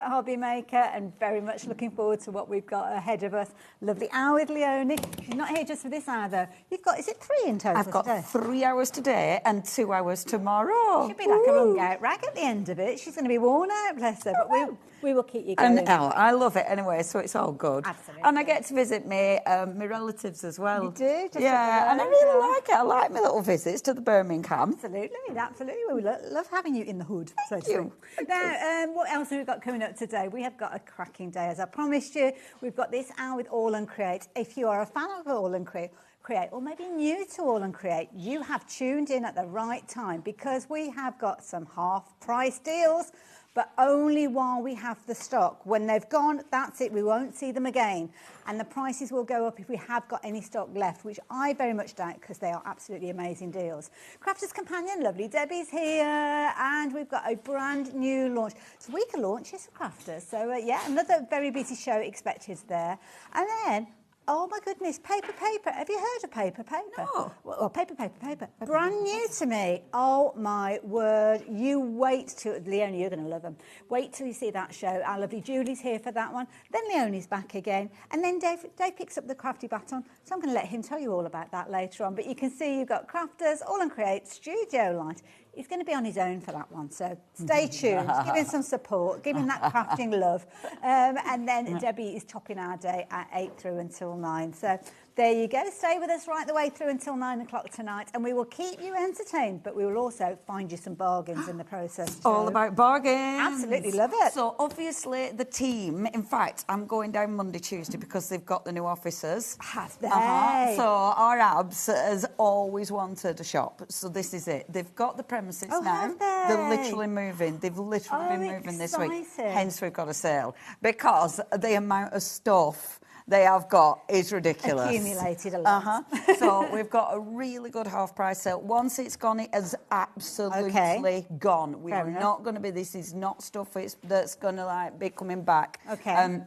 at HobbyMaker and very much looking forward to what we've got ahead of us. Lovely hour with Leonie. She's not here just for this hour though. You've got, is it 3 in total I've got today? 3 hours today and 2 hours tomorrow. She'll be like a wrung out rag at the end of it. She's going to be worn out, bless her. But we will keep you going. And I love it anyway, so it's all good. Absolutely. And I get to visit my relatives as well. You do? Just yeah, and I really like it. I like my little visits to the Birmingham. Absolutely, absolutely. We love having you in the hood. Thank you. Now, what else have we got coming up today? We have got a cracking day, as I promised you. We've got this hour with All and Create. If you are a fan of All and Create, or maybe new to All and Create, you have tuned in at the right time because we have got some half-price deals, but only while we have the stock. When they've gone, that's it. We won't see them again. And the prices will go up if we have got any stock left, which I very much doubt because they are absolutely amazing deals. Crafter's Companion, lovely Debbie's here, and we've got a brand new launch. It's a week of launches for Crafters. So, yeah, another very busy show expected there. And then, oh my goodness, Paper. Have you heard of Paper? No. Well, Paper. Brand new to me. Oh my word. You wait till, Leonie, you're going to love them. Wait till you see that show. Our lovely Julie's here for that one. Then Leonie's back again. And then Dave picks up the crafty baton. So I'm going to let him tell you all about that later on. But you can see you've got Crafters, All and Create, Studio Light. He's going to be on his own for that one, so stay tuned. Give him some support. Give him that crafting love. And then Debbie is topping our day at 8 through until 9. So there you go. Stay with us right the way through until 9 o'clock tonight, and we will keep you entertained, but we will also find you some bargains in the process too. All about bargains. Absolutely love it. So obviously the team, in fact, I'm going down Monday, Tuesday because they've got the new offices. Have they? So our Abs has always wanted a shop. So this is it. They've got the premises now. Have they? They're literally moving. They've literally been moving this week. Exciting. Hence we've got a sale because the amount of stuff they have got is ridiculous. Accumulated a lot. So we've got a really good half-price sale. Once it's gone, it is absolutely gone. We are not going to be, this is not stuff that's going to like be coming back. Okay.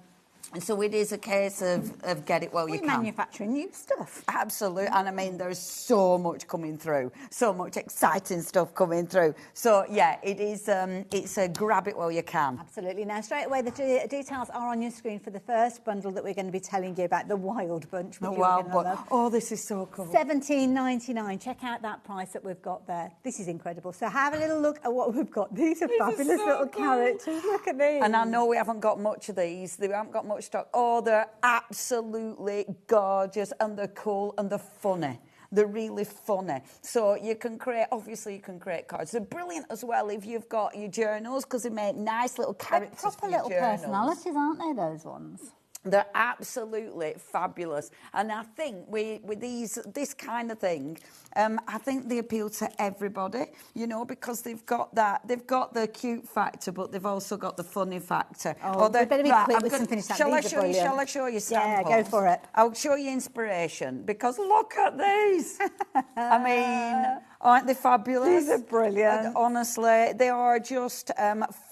So it is a case of get it while you can. We're manufacturing new stuff. Absolutely. And I mean, there's so much coming through, so much exciting stuff coming through. So, yeah, it is, it's a grab it while you can. Absolutely. Now, straight away, the details are on your screen for the first bundle that we're going to be telling you about, the Wild Bunch. The Wild Bunch. Oh, this is so cool. $17.99. Check out that price that we've got there. This is incredible. So have a little look at what we've got. These are fabulous little characters. Look at these. And I know we haven't got much of these. They haven't got much stock. Oh, they're absolutely gorgeous and they're cool and they're funny. They're really funny. So you can create, obviously you can create cards. They're brilliant as well if you've got your journals because they make nice little characters. They're proper for your little journals. personalities, aren't they, those ones? They're absolutely fabulous. And I think with this kind of thing, I think they appeal to everybody, you know, because they've got the cute factor, but they've also got the funny factor. Oh, they better be quick with something. Shall I show you samples? Yeah, go for it. I'll show you inspiration, because look at these. I mean, aren't they fabulous? These are brilliant. Honestly, they are just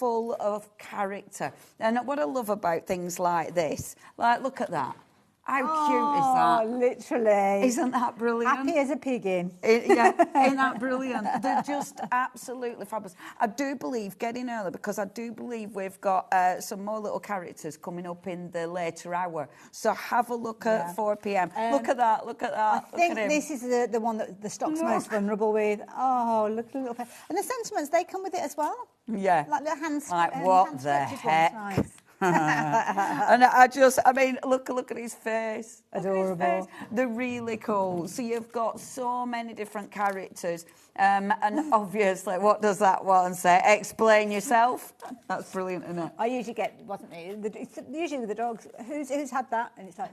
full of character. And what I love about things like this, like, look at that. How cute is that? Oh, literally. Isn't that brilliant? Happy as a pig in. Yeah, isn't that brilliant? They're just absolutely fabulous. I do believe, getting early, because I do believe we've got some more little characters coming up in the later hour. So have a look at 4 p.m. Look at that, look at that. I think this is the one that the stock's most vulnerable with. Oh, look at the little... And the sentiments, they come with it as well. Yeah. Like the hands. Like, what the heck? Nice. And I mean, look at his face. Adorable. His face. They're really cool. So you've got so many different characters. And obviously, what does that one say? Explain yourself. That's brilliant, isn't it? I usually get, wasn't it? Usually with the dogs, who's had that? And it's like,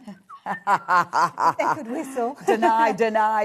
they could whistle. Deny.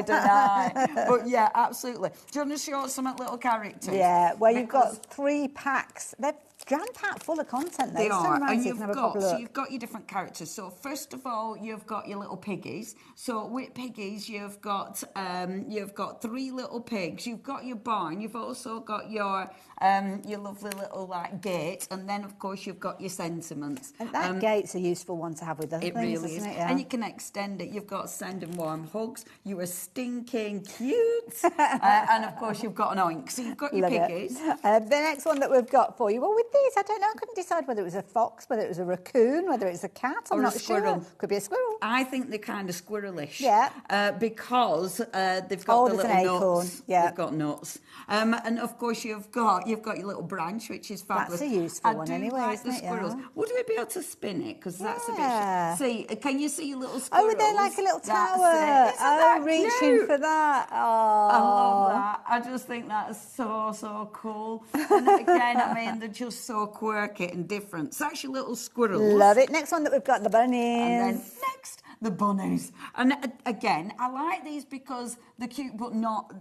But yeah, absolutely. Do you want to show some little characters? Yeah, well, you've got 3 packs. They're jam-packed full of content. They are. And you've got your different characters. So first of all, you've got your little piggies. So with piggies, you've got 3 little pigs. You've got your barn. You've also got your lovely little like gate, and then of course you've got your sentiments. And that gate's a useful one to have with other things. It really is. Yeah. And you can extend it. You've got sending warm hugs. You are stinking cute. And of course you've got an oink. So you've got your piggies. The next one that we've got for you, well, with is. I don't know. I couldn't decide whether it was a fox, whether it was a raccoon, whether it's a cat. I'm Or a not squirrel. sure. Could be a squirrel. I think they're kind of squirrelish. Yeah. Because they've got the there's an little acorn. nuts. Yeah. They've got nuts. And of course you've got your little branch, which is fabulous. That's a useful I one do anyway, like isn't the it? squirrels. Yeah. Would we be able to spin it? Because that's Yeah. a bit. See, can you see your little Oh, squirrels? they're like a little That's tower. it. Isn't that Reaching cute? for that. Oh. I love that. I just think that's so cool. And again, I mean, they're just so quirky and different. So that's your little squirrels. Love it. Next one that we've got, the bunnies. And then next, the bunnies. And again, I like these because they're cute, but not,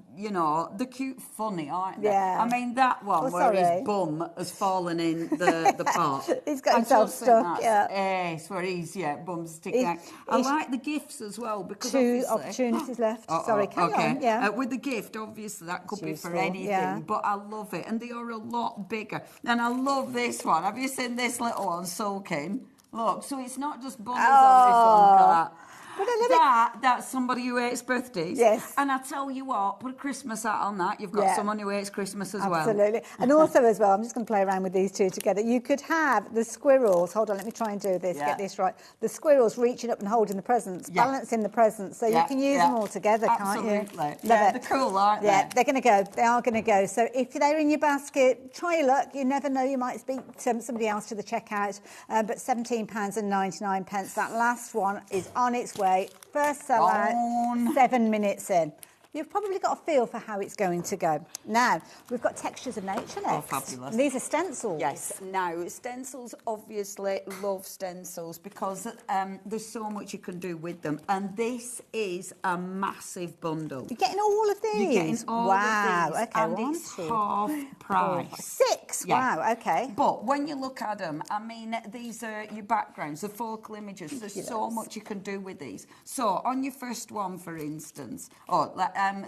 they're cute funny, aren't they? Yeah. I mean, that one where his bum has fallen in the pot. He's got himself stuck, It's where he's, bum's sticking out. I like the gifts as well because two obviously... opportunities left. Sorry, carry on. Yeah. With the gift, obviously, that could be for useful, anything, yeah. but I love it. And they are a lot bigger. And I love this one. Have you seen this little one soaking? Look, so it's not just bunnies on this one, look at that. But I love That's somebody who hates birthdays. Yes. And I tell you what, put a Christmas hat on that. You've got someone who hates Christmas as well. Absolutely. And also as well, I'm just going to play around with these two together. You could have the squirrels. Hold on, let me try and do this, get this right. The squirrels reaching up and holding the presents, balancing the presents. So you can use them all together, can't you? Absolutely. They're cool, aren't they? Yeah, they're going to go. They are going to go. So if they're in your basket, try your luck. You never know, you might speak to somebody else to the checkout. But £17.99. That last one is on its way. First sell out, 7 minutes in. You've probably got a feel for how it's going to go. Now, we've got Textures of Nature next. Oh, fabulous. And these are stencils. Yes. Now, stencils, obviously, love stencils because there's so much you can do with them. And this is a massive bundle. You're getting all of these? You're getting all of these. Okay, and it's half price. 6? Yeah. Wow, okay. But when you look at them, I mean, these are your backgrounds, the focal images. There's so much you can do with these. So on your first one, for instance,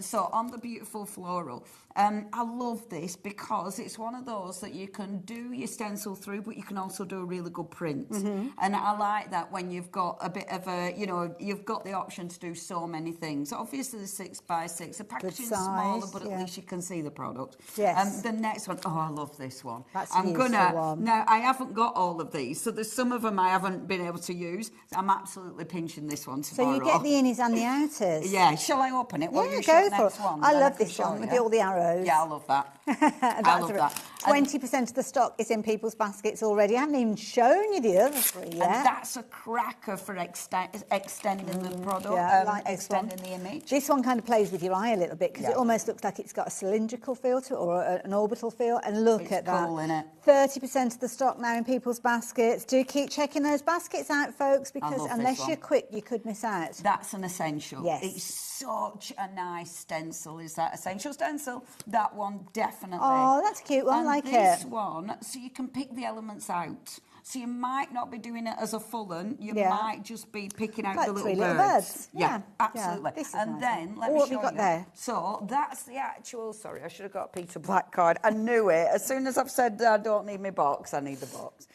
so on the beautiful floral, I love this because it's one of those that you can do your stencil through, but you can also do a really good print. And I like that when you've got a bit of a, you've got the option to do so many things. Obviously, the 6x6, the packaging's smaller, but at least you can see the product. Yes. The next one, I love this one. That's I'm one. Now, I haven't got all of these, so there's some of them I haven't been able to use. I'm absolutely pinching this one tomorrow. So you get the innies and the outers? Yeah, shall I open it? Yeah, go for it. I love this one with all the arrows. Yeah, I love that. I love that. 20% of the stock is in people's baskets already. I haven't even shown you the other 3 yet. And that's a cracker for extending the product, extending the image. This one kind of plays with your eye a little bit because it almost looks like it's got a cylindrical feel to it or an orbital feel. And look at that. It's cool, isn't it? 30% of the stock now in people's baskets. Do keep checking those baskets out, folks, because unless you're quick, you could miss out. That's an essential. Yes. It's such a nice stencil. Is that essential stencil? That one definitely. Oh, that's a cute one. I like it. This one, so you can pick the elements out. So you might not be doing it as a full one. You might just be picking out like the little 3 birds. little birds. Yeah, absolutely. This is and nice. then let what me have show you got you. there? So that's the actual. Sorry, I should have got a Peter Black card. I knew it. As soon as I've said I don't need my box, I need the box.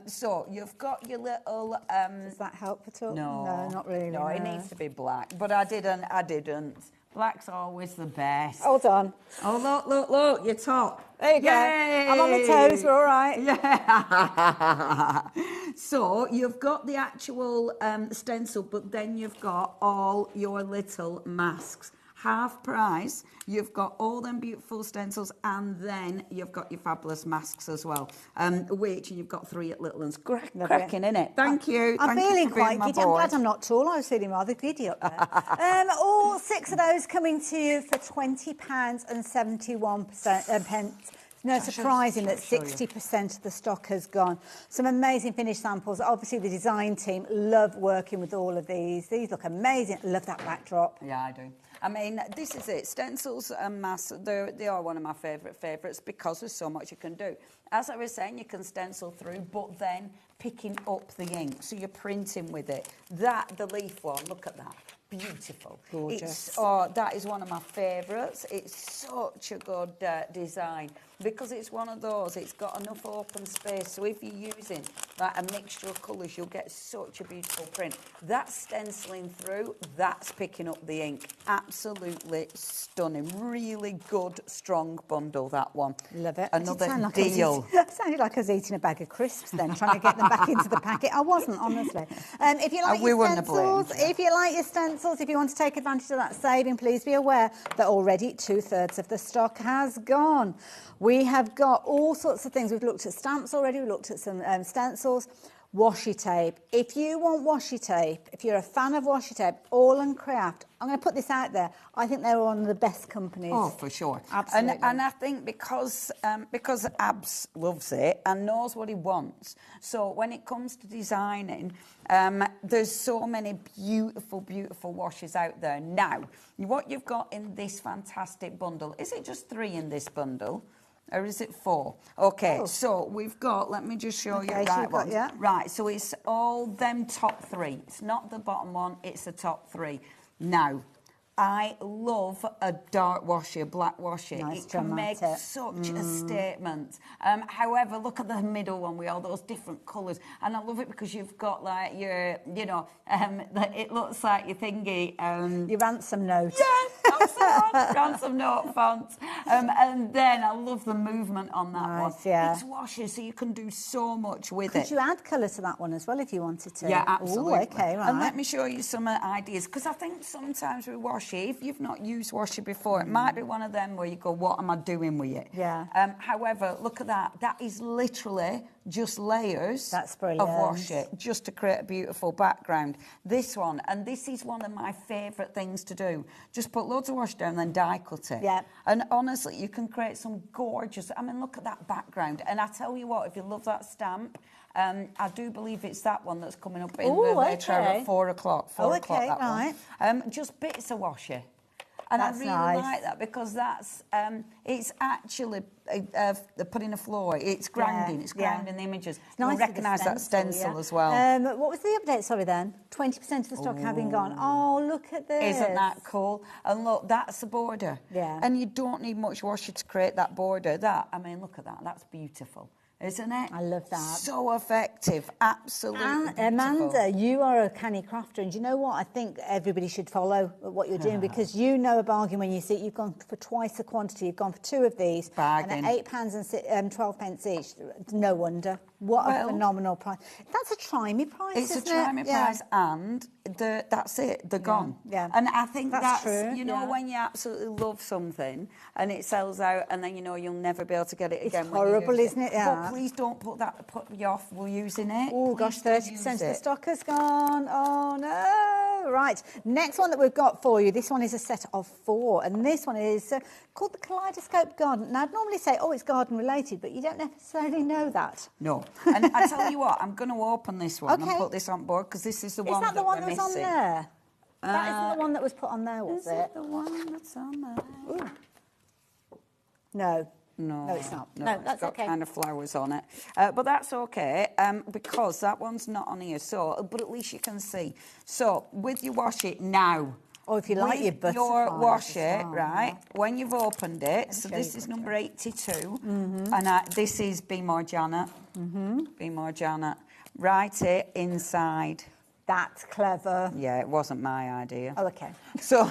So you've got your little. Does that help at all? No, not really. No, it needs to be black. But I didn't. Black's always the best. Hold on. Oh, look, your top. There you go. I'm on my toes, we're all right. Yeah. So you've got the actual stencil, but then you've got all your little masks. Half price, you've got all them beautiful stencils, and then you've got your fabulous masks as well, which you've got 3 at little ones. Cracking, innit? Thank you. I'm feeling quite giddy. giddy. I'm glad I'm not tall. I was feeling rather giddy up there. All 6 of those coming to you for £20.71 pence. No, surprising that 60% of the stock has gone. Some amazing finished samples. Obviously, the design team love working with all of these. These look amazing. Love that backdrop. Yeah, I do. I mean, this is it. Stencils and masks, they are one of my favourites because there's so much you can do. As I was saying, you can stencil through, but then picking up the ink, so you're printing with it. The leaf one, look at that. Beautiful. Gorgeous. That is one of my favourites. It's such a good design. because it's one of those, it's got enough open space. So if you're using like a mixture of colours, you'll get such a beautiful print. That's stenciling through, that's picking up the ink. Absolutely stunning. Really good, strong bundle, that one. Love it. Another deal. Sounded like I was eating a bag of crisps then, trying to get them back into the packet. I wasn't, honestly. If you like We your wouldn't have stencils, blamed you. if you like your stencils, if you want to take advantage of that saving, please be aware that already 2/3 of the stock has gone. We have got all sorts of things. We've looked at stamps already. We've looked at some stencils. Washi tape. If you want washi tape, if you're a fan of washi tape, All and Craft, I'm going to put this out there. I think they're one of the best companies. Oh, for sure. Absolutely. And I think because Abs loves it and knows what he wants, so when it comes to designing, there's so many beautiful, beautiful washes out there. Now, what you've got in this fantastic bundle, is it just 3 in this bundle? Or is it 4? Okay, so we've got, let me just show you the right one. Right, so it's all them top 3. It's not the bottom one, it's the top 3. Now, I love a dark washi, a black washi. Nice, it can make such a statement. However, look at the middle one with all those different colours. And I love it because you've got like your, you know, it looks like your thingy. Your ransom note. Yeah, that's the one. Ransom note font. And then I love the movement on that one. Yeah. It's washi, so you can do so much with Could it. you add colour to that one as well if you wanted to? Yeah, absolutely. Ooh, okay, right. And let me show you some ideas, because I think sometimes with washi, if you've not used washi before, it might be one of them where you go, what am I doing with it? Yeah. However, look at that. That is literally just layers That's brilliant. of washi, just to create a beautiful background. This one, and this is one of my favourite things to do. Just put loads of washi down and then die cut it. Yeah. And honestly, you can create some gorgeous, I mean, look at that background. And I tell you what, if you love that stamp, I do believe it's that one that's coming up in the later at 4 o'clock. 4 o'clock, that right. one. Just bits of washi. And That's I really nice. like that because that's, it's actually putting a floor, it's grounding, it's grounding the images. You'll recognise that stencil as well. What was the update, sorry then? 20% of the stock having gone. Oh, look at this. Isn't that cool? And look, that's the border. Yeah. And you don't need much washi to create that border. That, I mean, look at that, that's beautiful. Isn't it? I love that. So effective, absolutely And beautiful. Amanda, you are a canny crafter, and do you know what? I think everybody should follow what you're doing because you know a bargain when you see it. You've gone for twice the quantity. You've gone for 2 of these. Bargain. And at £8 and 12 pence each. No wonder. What a phenomenal price. That's a try me price, It's isn't a try me it? price, and that's it. They're gone. Yeah. And I think that's true. you know, when you absolutely love something and it sells out, and then you know you'll never be able to get it again. It's horrible, isn't it? Yeah. But please don't put you off. We're using it. Oh gosh, Please 30% of the stock has gone. Oh no! Right, next one that we've got for you. This one is a set of 4, and this one is called the Kaleidoscope Garden. Now, I'd normally say, oh, it's garden related, but you don't necessarily know that. No, and I tell you what, I'm going to open this one and put this on board because this is the one that the one we're that was missing. on there? That isn't the one that was put on there, was Is it the one that's on there? Ooh. No. No, it's not. No, that's it's got okay. kind of flowers on it. But that's okay because that one's not on here. So, but at least you can see. So, with your washi now. Or if you like your butterflies. Your washi, right, when you've opened it, so this is number 82, and this is Be More Janet. Be More Janet. Write it inside. That's clever. Yeah, it wasn't my idea. Oh, okay. So,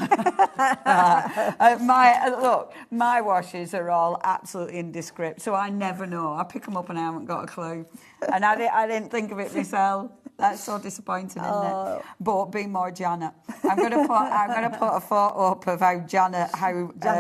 my washes are all absolutely indescript, so I never know. I pick them up and I haven't got a clue. And I didn't think of it myself. That's so disappointing, isn't it? But Be More Janet. I'm gonna put a photo up of how Janet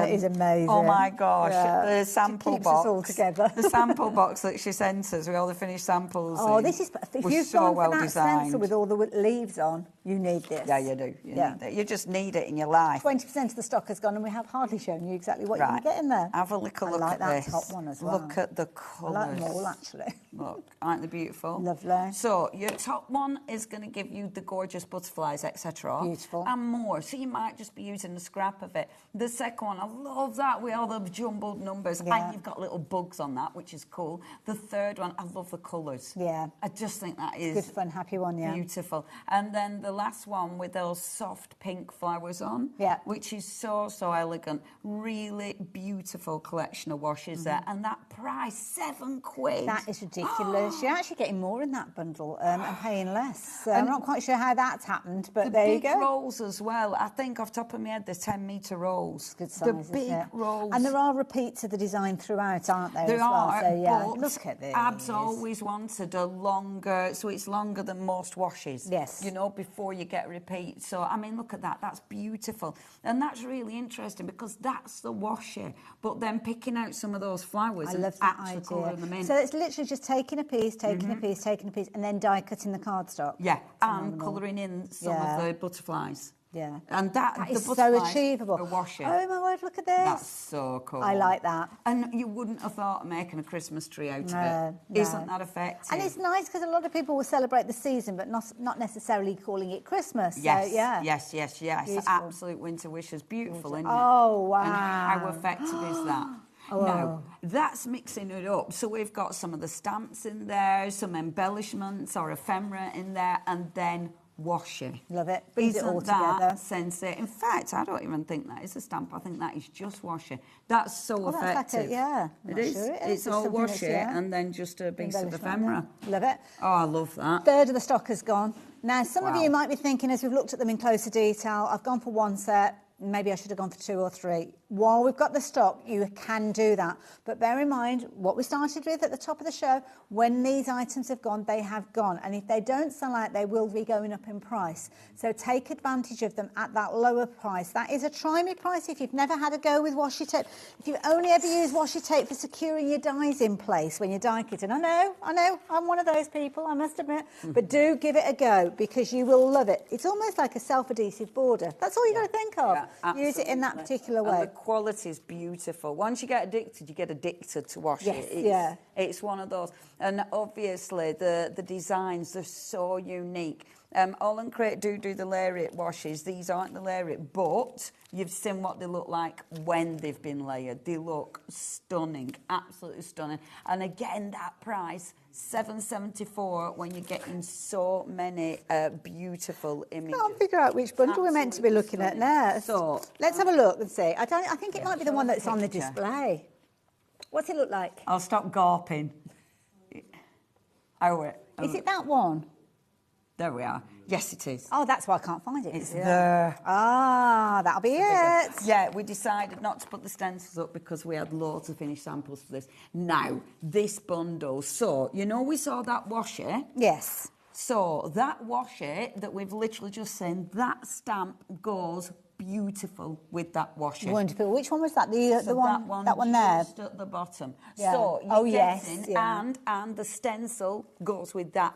is amazing. Oh my gosh, the sample keeps box. us all together. The sample box that she sent us with all the finished samples. Oh, this is if was you've so gone well for that designed. stencil with all the leaves on, you need this. Yeah, you do. You need it. You just need it in your life. 20% of the stock has gone, and we have hardly shown you exactly what you can get in there. Have a look I like at that this. top one as well. Look at the colours. I like them all, actually. Look, aren't they beautiful? Lovely. So your top one is going to give you the gorgeous butterflies, etc. Beautiful. And more. So you might just be using a scrap of it. The second one, I love that with all the jumbled numbers. Yeah. And you've got little bugs on that, which is cool. The third one, I love the colours. Yeah. I just think that is Good fun, happy one, yeah. beautiful. And then the last one with those soft pink flowers on, Yeah. which is so elegant. Really beautiful collection of washes there, and that price, £7. That is ridiculous. You're actually getting more in that bundle and paying less. So I'm not quite sure how that's happened, but there you go. The big rolls as well. I think off the top of my head, there's 10-metre rolls. Good size, the big rolls. And there are repeats of the design throughout, aren't there? There as well? are, So yeah, but look at this. Ab's always wanted a longer, so it's longer than most washes. Yes. You know, before you get repeat. So, I mean, look at that. That's beautiful. And that's really interesting because that's the washer. But then picking out some of those flowers and actually colouring them in. So it's literally just taking a piece, taking a piece, taking a piece, and then die cutting the cardstock. Yeah, and colouring in some of the butterflies. Yeah. And that is the so achievable. A washer. Oh my word, look at this. That's so cool. I like that. And you wouldn't have thought of making a Christmas tree out of it. No. Isn't that effective? And it's nice because a lot of people will celebrate the season, but not necessarily calling it Christmas. Yes, so, yeah. yes. Beautiful. Absolute winter wishes. Beautiful, isn't it? Oh, wow. And how effective is that? Oh, wow. Now, that's mixing it up. So we've got some of the stamps in there, some embellishments or ephemera in there, and then washi. Love it. Brings it all Isn't that together. sensitive? In fact, I don't even think that is a stamp. I think that is just washi. That's so effective. That's like I'm it not is. Sure It's all something that's, washi and then just a piece of embellishment, ephemera. yeah. Love it. Oh, I love that. Third of the stock has gone. Now, some of Wow. you might be thinking, as we've looked at them in closer detail, I've gone for one set. Maybe I should have gone for 2 or 3. While we've got the stock, you can do that. But bear in mind, what we started with at the top of the show, when these items have gone, they have gone. And if they don't sell out, they will be going up in price. So take advantage of them at that lower price. That is a try-me price if you've never had a go with washi tape. If you've only ever used washi tape for securing your dies in place when you're die kitting. I know, I'm one of those people, I must admit. But do give it a go because you will love it. It's almost like a self-adhesive border. That's all you've got to think of. Yeah, use it in that particular way. And the quality is beautiful. Once you get addicted, you get addicted to washi. Yes, It's one of those. And obviously, the designs, they're so unique. All and Crate do the lariat washes. These aren't the lariat, but you've seen what they look like when they've been layered. They look stunning, absolutely stunning. And again, that price, $7.74, when you're getting so many beautiful images. I can't figure out which bundle we're meant to be looking at next. So let's have a look and see. I think it might be the one that's on the display. What's it look like? I'll stop gawping. Oh, wait. Is it that one? There we are. Yes, it is. Oh, that's why I can't find it. It's there. Ah, that'll be it. Yeah, we decided not to put the stencils up because we had loads of finished samples for this. Now, this bundle. So, you know, we saw that washi. Yes. So, that washi that we've literally just seen, that stamp goes beautiful with that washi. Wonderful. Which one was that? The one that one there. Just at the bottom. Yeah. So you're yes, yeah. and the stencil goes with that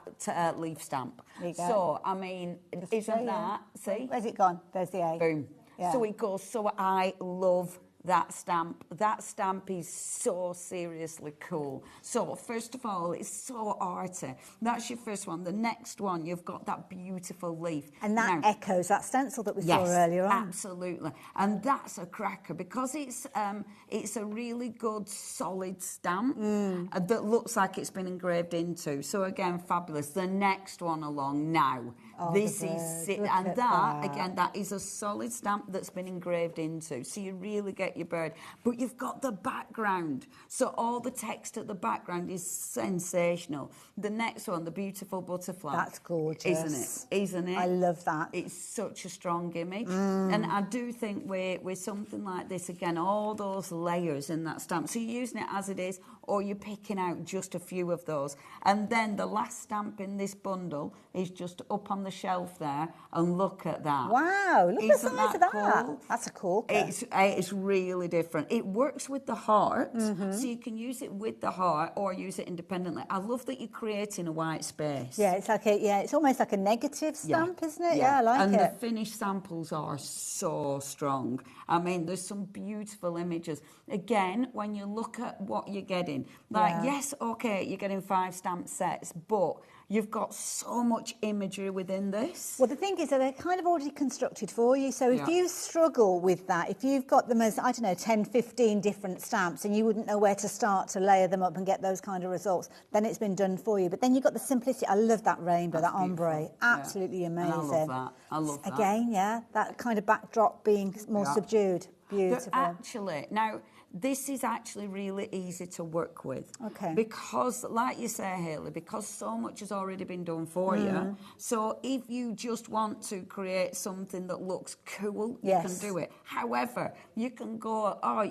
leaf stamp. There you go. So I mean, isn't that see? Where's it gone? There's the A. Boom. Yeah. So it goes. So I love that stamp. That stamp is so seriously cool. So first of all, it's so arty. That's your first one. The next one, you've got that beautiful leaf. And that echoes that stencil that we saw earlier on. Absolutely. And that's a cracker because it's a really good solid stamp that looks like it's been engraved into. So again, fabulous. The next one along now. Oh, this is it. Look And at that again, that is a solid stamp that's been engraved into. So you really get your bird. But you've got the background. So all the text at the background is sensational. The next one, the beautiful butterfly. That's gorgeous. Isn't it? I love that. It's such a strong image. And I do think with something like this, again, all those layers in that stamp. So you're using it as it is, or you're picking out just a few of those. And then the last stamp in this bundle is just up on the shelf there. And look at that. Wow, look at the Isn't size of that. cool? That's a corker. It's really different. It works with the heart, so you can use it with the heart or use it independently. I love that you're creating a white space. Yeah, it's like it's almost like a negative stamp, isn't it? Yeah, I like and it. And the finished samples are so strong. I mean, there's some beautiful images. Again, when you look at what you're getting, getting. Like, yes, okay, you're getting 5 stamp sets, but you've got so much imagery within this. Well, the thing is that they're kind of already constructed for you. So if you struggle with that, if you've got them as, I don't know, 10, 15 different stamps and you wouldn't know where to start to layer them up and get those kind of results, then it's been done for you. But then you've got the simplicity. I love that rainbow, that ombre. Absolutely amazing. And I love that. I love that. Again, that kind of backdrop being more subdued. Beautiful. But actually, now, this is actually really easy to work with. Okay. Because, like you say, Hayley, because so much has already been done for you. So if you just want to create something that looks cool, you can do it. However, you can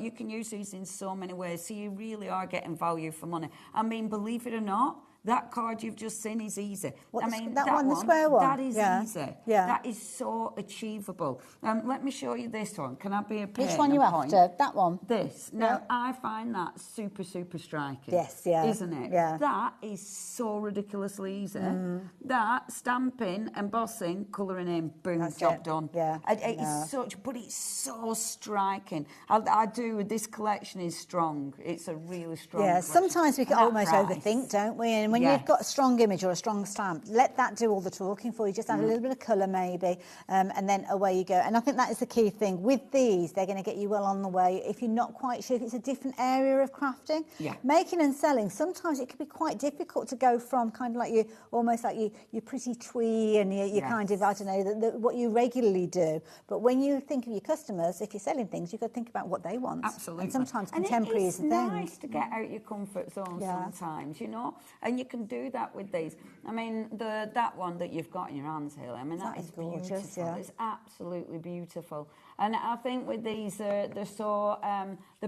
you can use these in so many ways. So you really are getting value for money. I mean, believe it or not, that card you've just seen is easy. That one, the square one? That is easy. Yeah. That is so achievable. Let me show you this one. Can I be a pain? Which one you after? That one? This. Now, I find that super, super striking. Yes, yeah. Isn't it? Yeah. That is so ridiculously easy. That, stamping, embossing, colouring in, boom, That's job it. done. Yeah. But it's so striking. I do, this collection is strong. It's a really strong collection. Sometimes we can almost overthink, don't we? And when you've got a strong image or a strong stamp, let that do all the talking for you. Just add a little bit of colour maybe, and then away you go. And I think that is the key thing. With these, they're going to get you well on the way. If you're not quite sure if it's a different area of crafting, making and selling, sometimes it can be quite difficult to go from kind of like your pretty twee and your kind of, I don't know, what you regularly do. But when you think of your customers, if you're selling things, you've got to think about what they want. Absolutely. And sometimes contemporary is the thing. It's nice to get out your comfort zone sometimes, you know, and you can do that with these. I mean, that one that you've got in your hands, Hayley, I mean, that is gorgeous, beautiful. It's absolutely beautiful. And I think with these, they're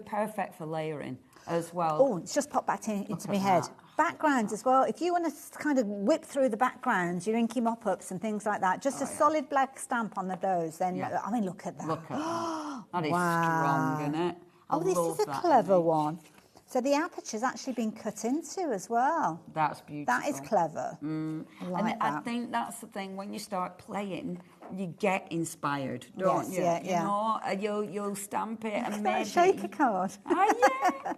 perfect for layering as well. Oh, it's just popped back into my head. Backgrounds as well. If you want to kind of whip through the backgrounds, your inky mop-ups and things like that, just a solid black stamp on those, then, I mean, look at that. Look at that. That is strong, isn't it? This is a clever one. So the aperture's actually been cut into as well. That's beautiful. That is clever. I think that's the thing, when you start playing, you get inspired, don't you? You know, you'll stamp it and maybe... shaker card.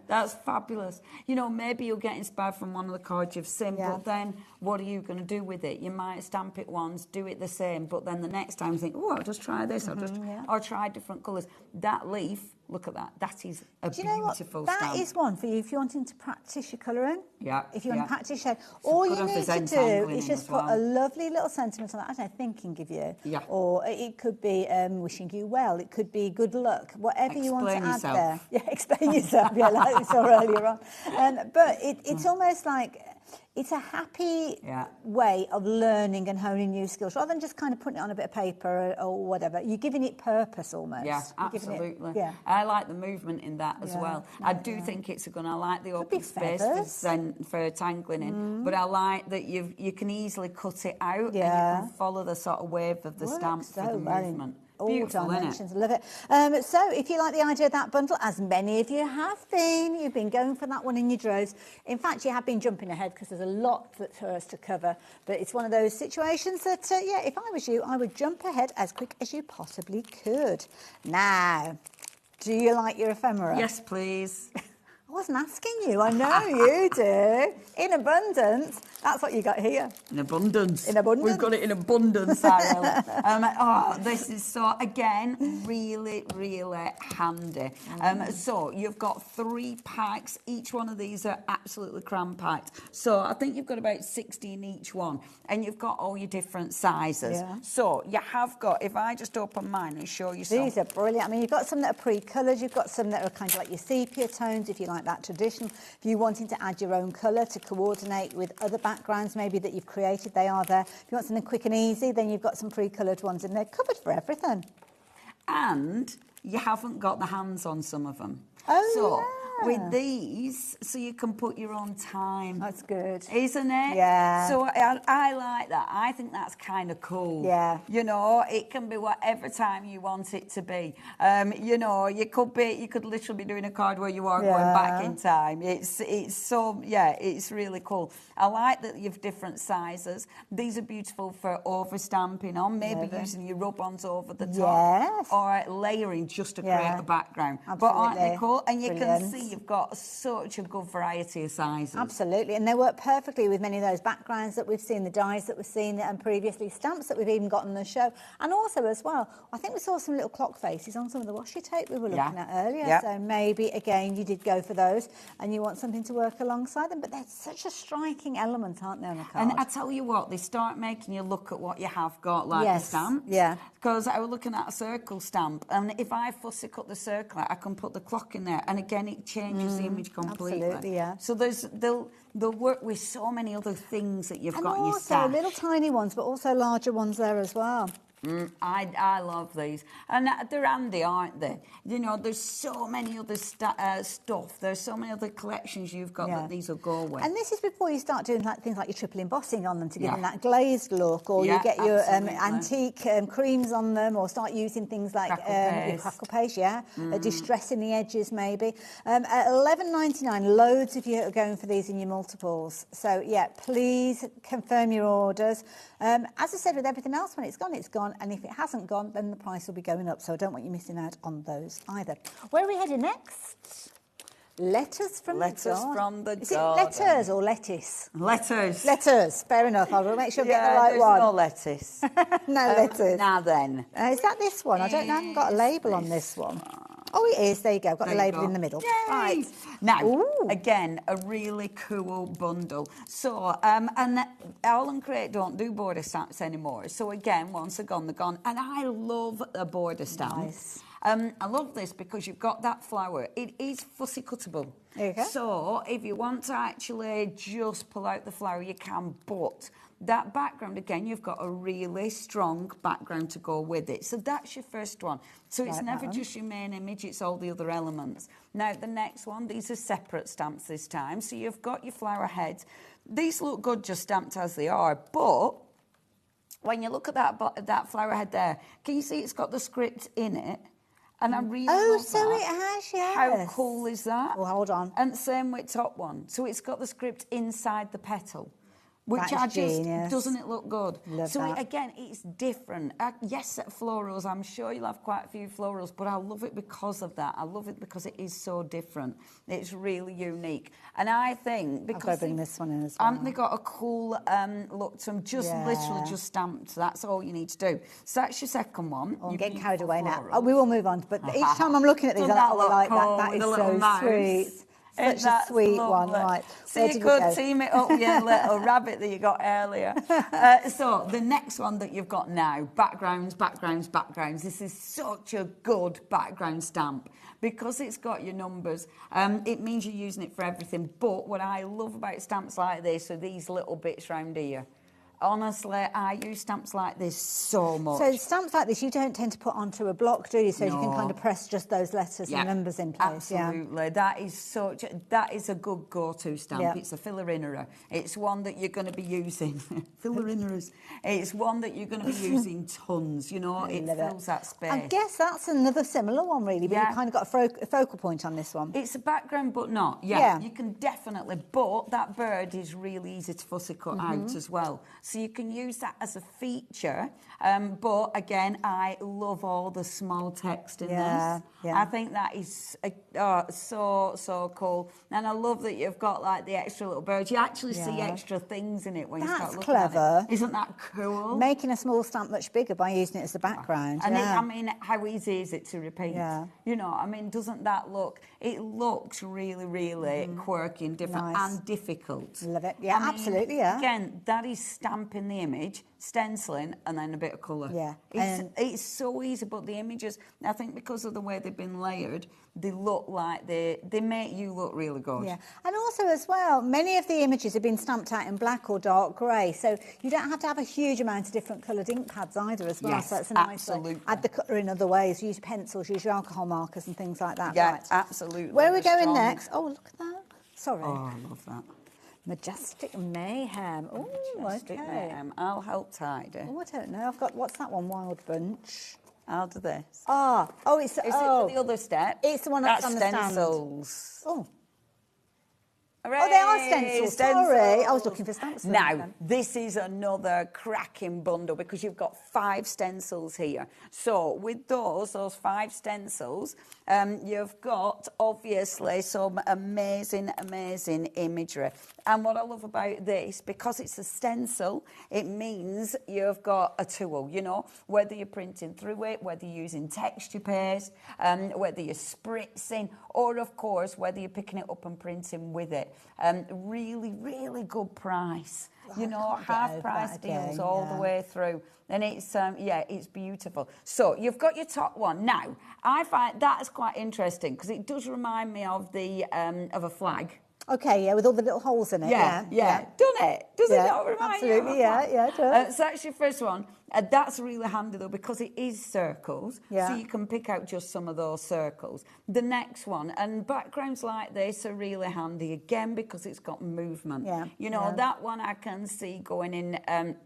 That's fabulous. You know, maybe you'll get inspired from one of the cards you've seen, but then what are you going to do with it? You might stamp it once, do it the same, but then the next time think, I'll just try this, or try different colours. That leaf, look at that. That is a beautiful stamp. That is one for you if you're wanting to practice your colouring. Yeah. If you want to practice your head. All you need to do is just put a lovely little sentiment on that. I don't know, thinking of you. Yeah. Or it could be wishing you well. It could be good luck. Whatever you want to add there. Yeah, explain yourself. Like we saw earlier on. But it's almost like... It's a happy way of learning and honing new skills, rather than just kind of putting it on a bit of paper or whatever. You're giving it purpose almost. Yeah, absolutely. I like the movement in that as well. I do think it's I like the open space for tangling in, but I like that you can easily cut it out and you can follow the sort of wave of the stamp for the movement. All dimensions, love it. So if you like the idea of that bundle, as many of you have been, you've been going for that one in your droves. In fact, you have been jumping ahead because there's a lot for us to cover. But it's one of those situations that, if I was you, I would jump ahead as quick as you possibly could. Now, do you like your ephemera? Yes, please. I wasn't asking you. I know you do. In abundance. That's what you got here. In abundance. In abundance. We've got it in abundance, Ariel. This is again, really, really handy. So you've got 3 packs. Each one of these are absolutely cram-packed. So I think you've got about 60 in each one. And you've got all your different sizes. Yeah. So you have got, if I just open mine and show you some. These are brilliant. I mean, you've got some that are pre-coloured. You've got some that are kind of like your sepia tones, if you like that traditional. If you're wanting to add your own colour to coordinate with other backgrounds maybe that you've created, they are there. If you want something quick and easy, then you've got some pre-coloured ones in there, covered for everything. And you haven't got the hands on some of them. With these, so you can put your own time. That's good. Isn't it? Yeah. So I like that. I think that's kind of cool. Yeah. You know, it can be whatever time you want it to be. You know, you could literally be doing a card where you are going back in time. It's really cool. I like that you've different sizes. These are beautiful for over-stamping on, maybe using your rub-ons over the top. Or layering just to create a background. Absolutely. But aren't they cool? And you can see you've got such a good variety of sizes. Absolutely, and they work perfectly with many of those backgrounds that we've seen, the dies that we've seen, and previously stamps that we've even got on the show. And also as well, I think we saw some little clock faces on some of the washi tape we were looking at earlier. So maybe, again, you did go for those and you want something to work alongside them. But they're such a striking element, aren't they, on a card? And I tell you what, they start making you look at what you have got, like the stamps. Yeah. Because I was looking at a circle stamp, and if I fussy cut the circle out, I can put the clock in there, and again, it changes the image completely. Absolutely, yeah. So they'll work with so many other things that you've got in your stash. And also little tiny ones, but also larger ones there as well. I love these, and they're handy, aren't they? You know, there's so many other stuff. There's so many other collections you've got that these will go with. And this is before you start doing things like your triple embossing on them to give them that glazed look, or you get your antique creams on them, or start using things like your crackle paste, distressing the edges maybe. At $11.99, loads of you are going for these in your multiples. So yeah, please confirm your orders. As I said with everything else, when it's gone, it's gone. And if it hasn't gone, then the price will be going up. So I don't want you missing out on those either. Where are we heading next? Letters from the garden. Is it letters or lettuce? Letters. Letters. Fair enough. I will make sure I get the right one. No lettuce. No lettuce. Now then. Is that this one? I don't know. I haven't got a label on this one. Oh, it is. There you go. Got the label in the middle. Yay. Right. Now, again, a really cool bundle. So, and Owl and Crate don't do border stamps anymore. So, again, once they're gone, they're gone. And I love a border stamp. Nice. I love this because you've got that flower. It is fussy cuttable. There you go. So, if you want to actually just pull out the flower, you can, but that background, again, you've got a really strong background to go with it. So that's your first one. So it's never just your main image, it's all the other elements. Now, the next one, these are separate stamps this time. So you've got your flower heads. These look good just stamped as they are, but when you look at that flower head there, can you see it's got the script in it? And I really love so that. it has, yes. How cool is that? Well, hold on. And same with top one. So it's got the script inside the petal. Which genius. Doesn't it look good? Love so that. Again, it's different. Yes, florals, I'm sure you'll have quite a few florals, but I love it because of that. I love it because it is so different. It's really unique. And I think because... I've got to bring this one in as well. Haven't they got a cool look to them? Literally just stamped. That's all you need to do. So that's your second one. I'm getting carried away now. We will move on. But each time I'm looking at these, Doesn't I like cool that. That is so sweet. Such a sweet one, right. So you could team it up with your little rabbit that you got earlier. So the next one that you've got now, backgrounds. This is such a good background stamp because it's got your numbers. It means you're using it for everything. But what I love about stamps like this are these little bits round here. Honestly, I use stamps like this so much. So stamps like this, you don't tend to put onto a block, do you? So you can kind of press just those letters and numbers in place. Absolutely. That is a good go-to stamp. It's a filler-innerer. It's one that you're going to be using. Filler-innerers. It's one that you're going to be using tons. You know, it fills that space. I guess that's another similar one, really. But you've kind of got a focal point on this one. It's a background, but not. Yeah. You can definitely. But that bird is really easy to fussy cut out as well. So you can use that as a feature. But again, I love all the small text in this. I think that is so cool. And I love that you've got like the extra little birds. You actually see extra things in it when you start looking at it. That's clever. Isn't that cool? Making a small stamp much bigger by using it as the background. And I mean, how easy is it to repeat? You know, I mean, doesn't that look... It looks really, really quirky and different and difficult. Love it. Yeah, absolutely, Again, that is stamping the image, stenciling, and then a bit of colour. It's so easy, but the images, I think because of the way they've been layered, they look like they make you look really good. Yeah, and also as well, many of the images have been stamped out in black or dark grey, so you don't have to have a huge amount of different coloured ink pads either as well. Yes, so it's a nice way. Add the colour in other ways, use pencils, use your alcohol markers and things like that. Yeah, absolutely. Where are we going next? Oh, look at that. Sorry. Oh, I love that. Majestic Mayhem. Oh, Majestic Mayhem. I'll help tidy. Oh, I don't know. I've got, what's that one? Wild Bunch. I'll do this. Is it the other step? It's the one that's on the stand. stencils. Oh. Oh, they are stencils. Sorry, I was looking for stamps. Now, this is another cracking bundle because you've got 5 stencils here. So with those 5 stencils, you've got obviously some amazing imagery. And what I love about this, because it's a stencil, it means you've got a tool, you know, whether you're printing through it, whether you're using texture paste, whether you're spritzing, or of course, whether you're picking it up and printing with it. Really good price. Well, you know, half price deals all the way through. And it's, it's beautiful. So you've got your top one. Now, I find that's quite interesting because it does remind me of the of a flag. Okay, with all the little holes in it. Yeah. Doesn't it? Does it not remind you? Absolutely, it does. So that's your first one. That's really handy, though, because it is circles. Yeah. So you can pick out just some of those circles. The next one, and backgrounds like this are really handy, again, because it's got movement. Yeah. You know, that one I can see going in...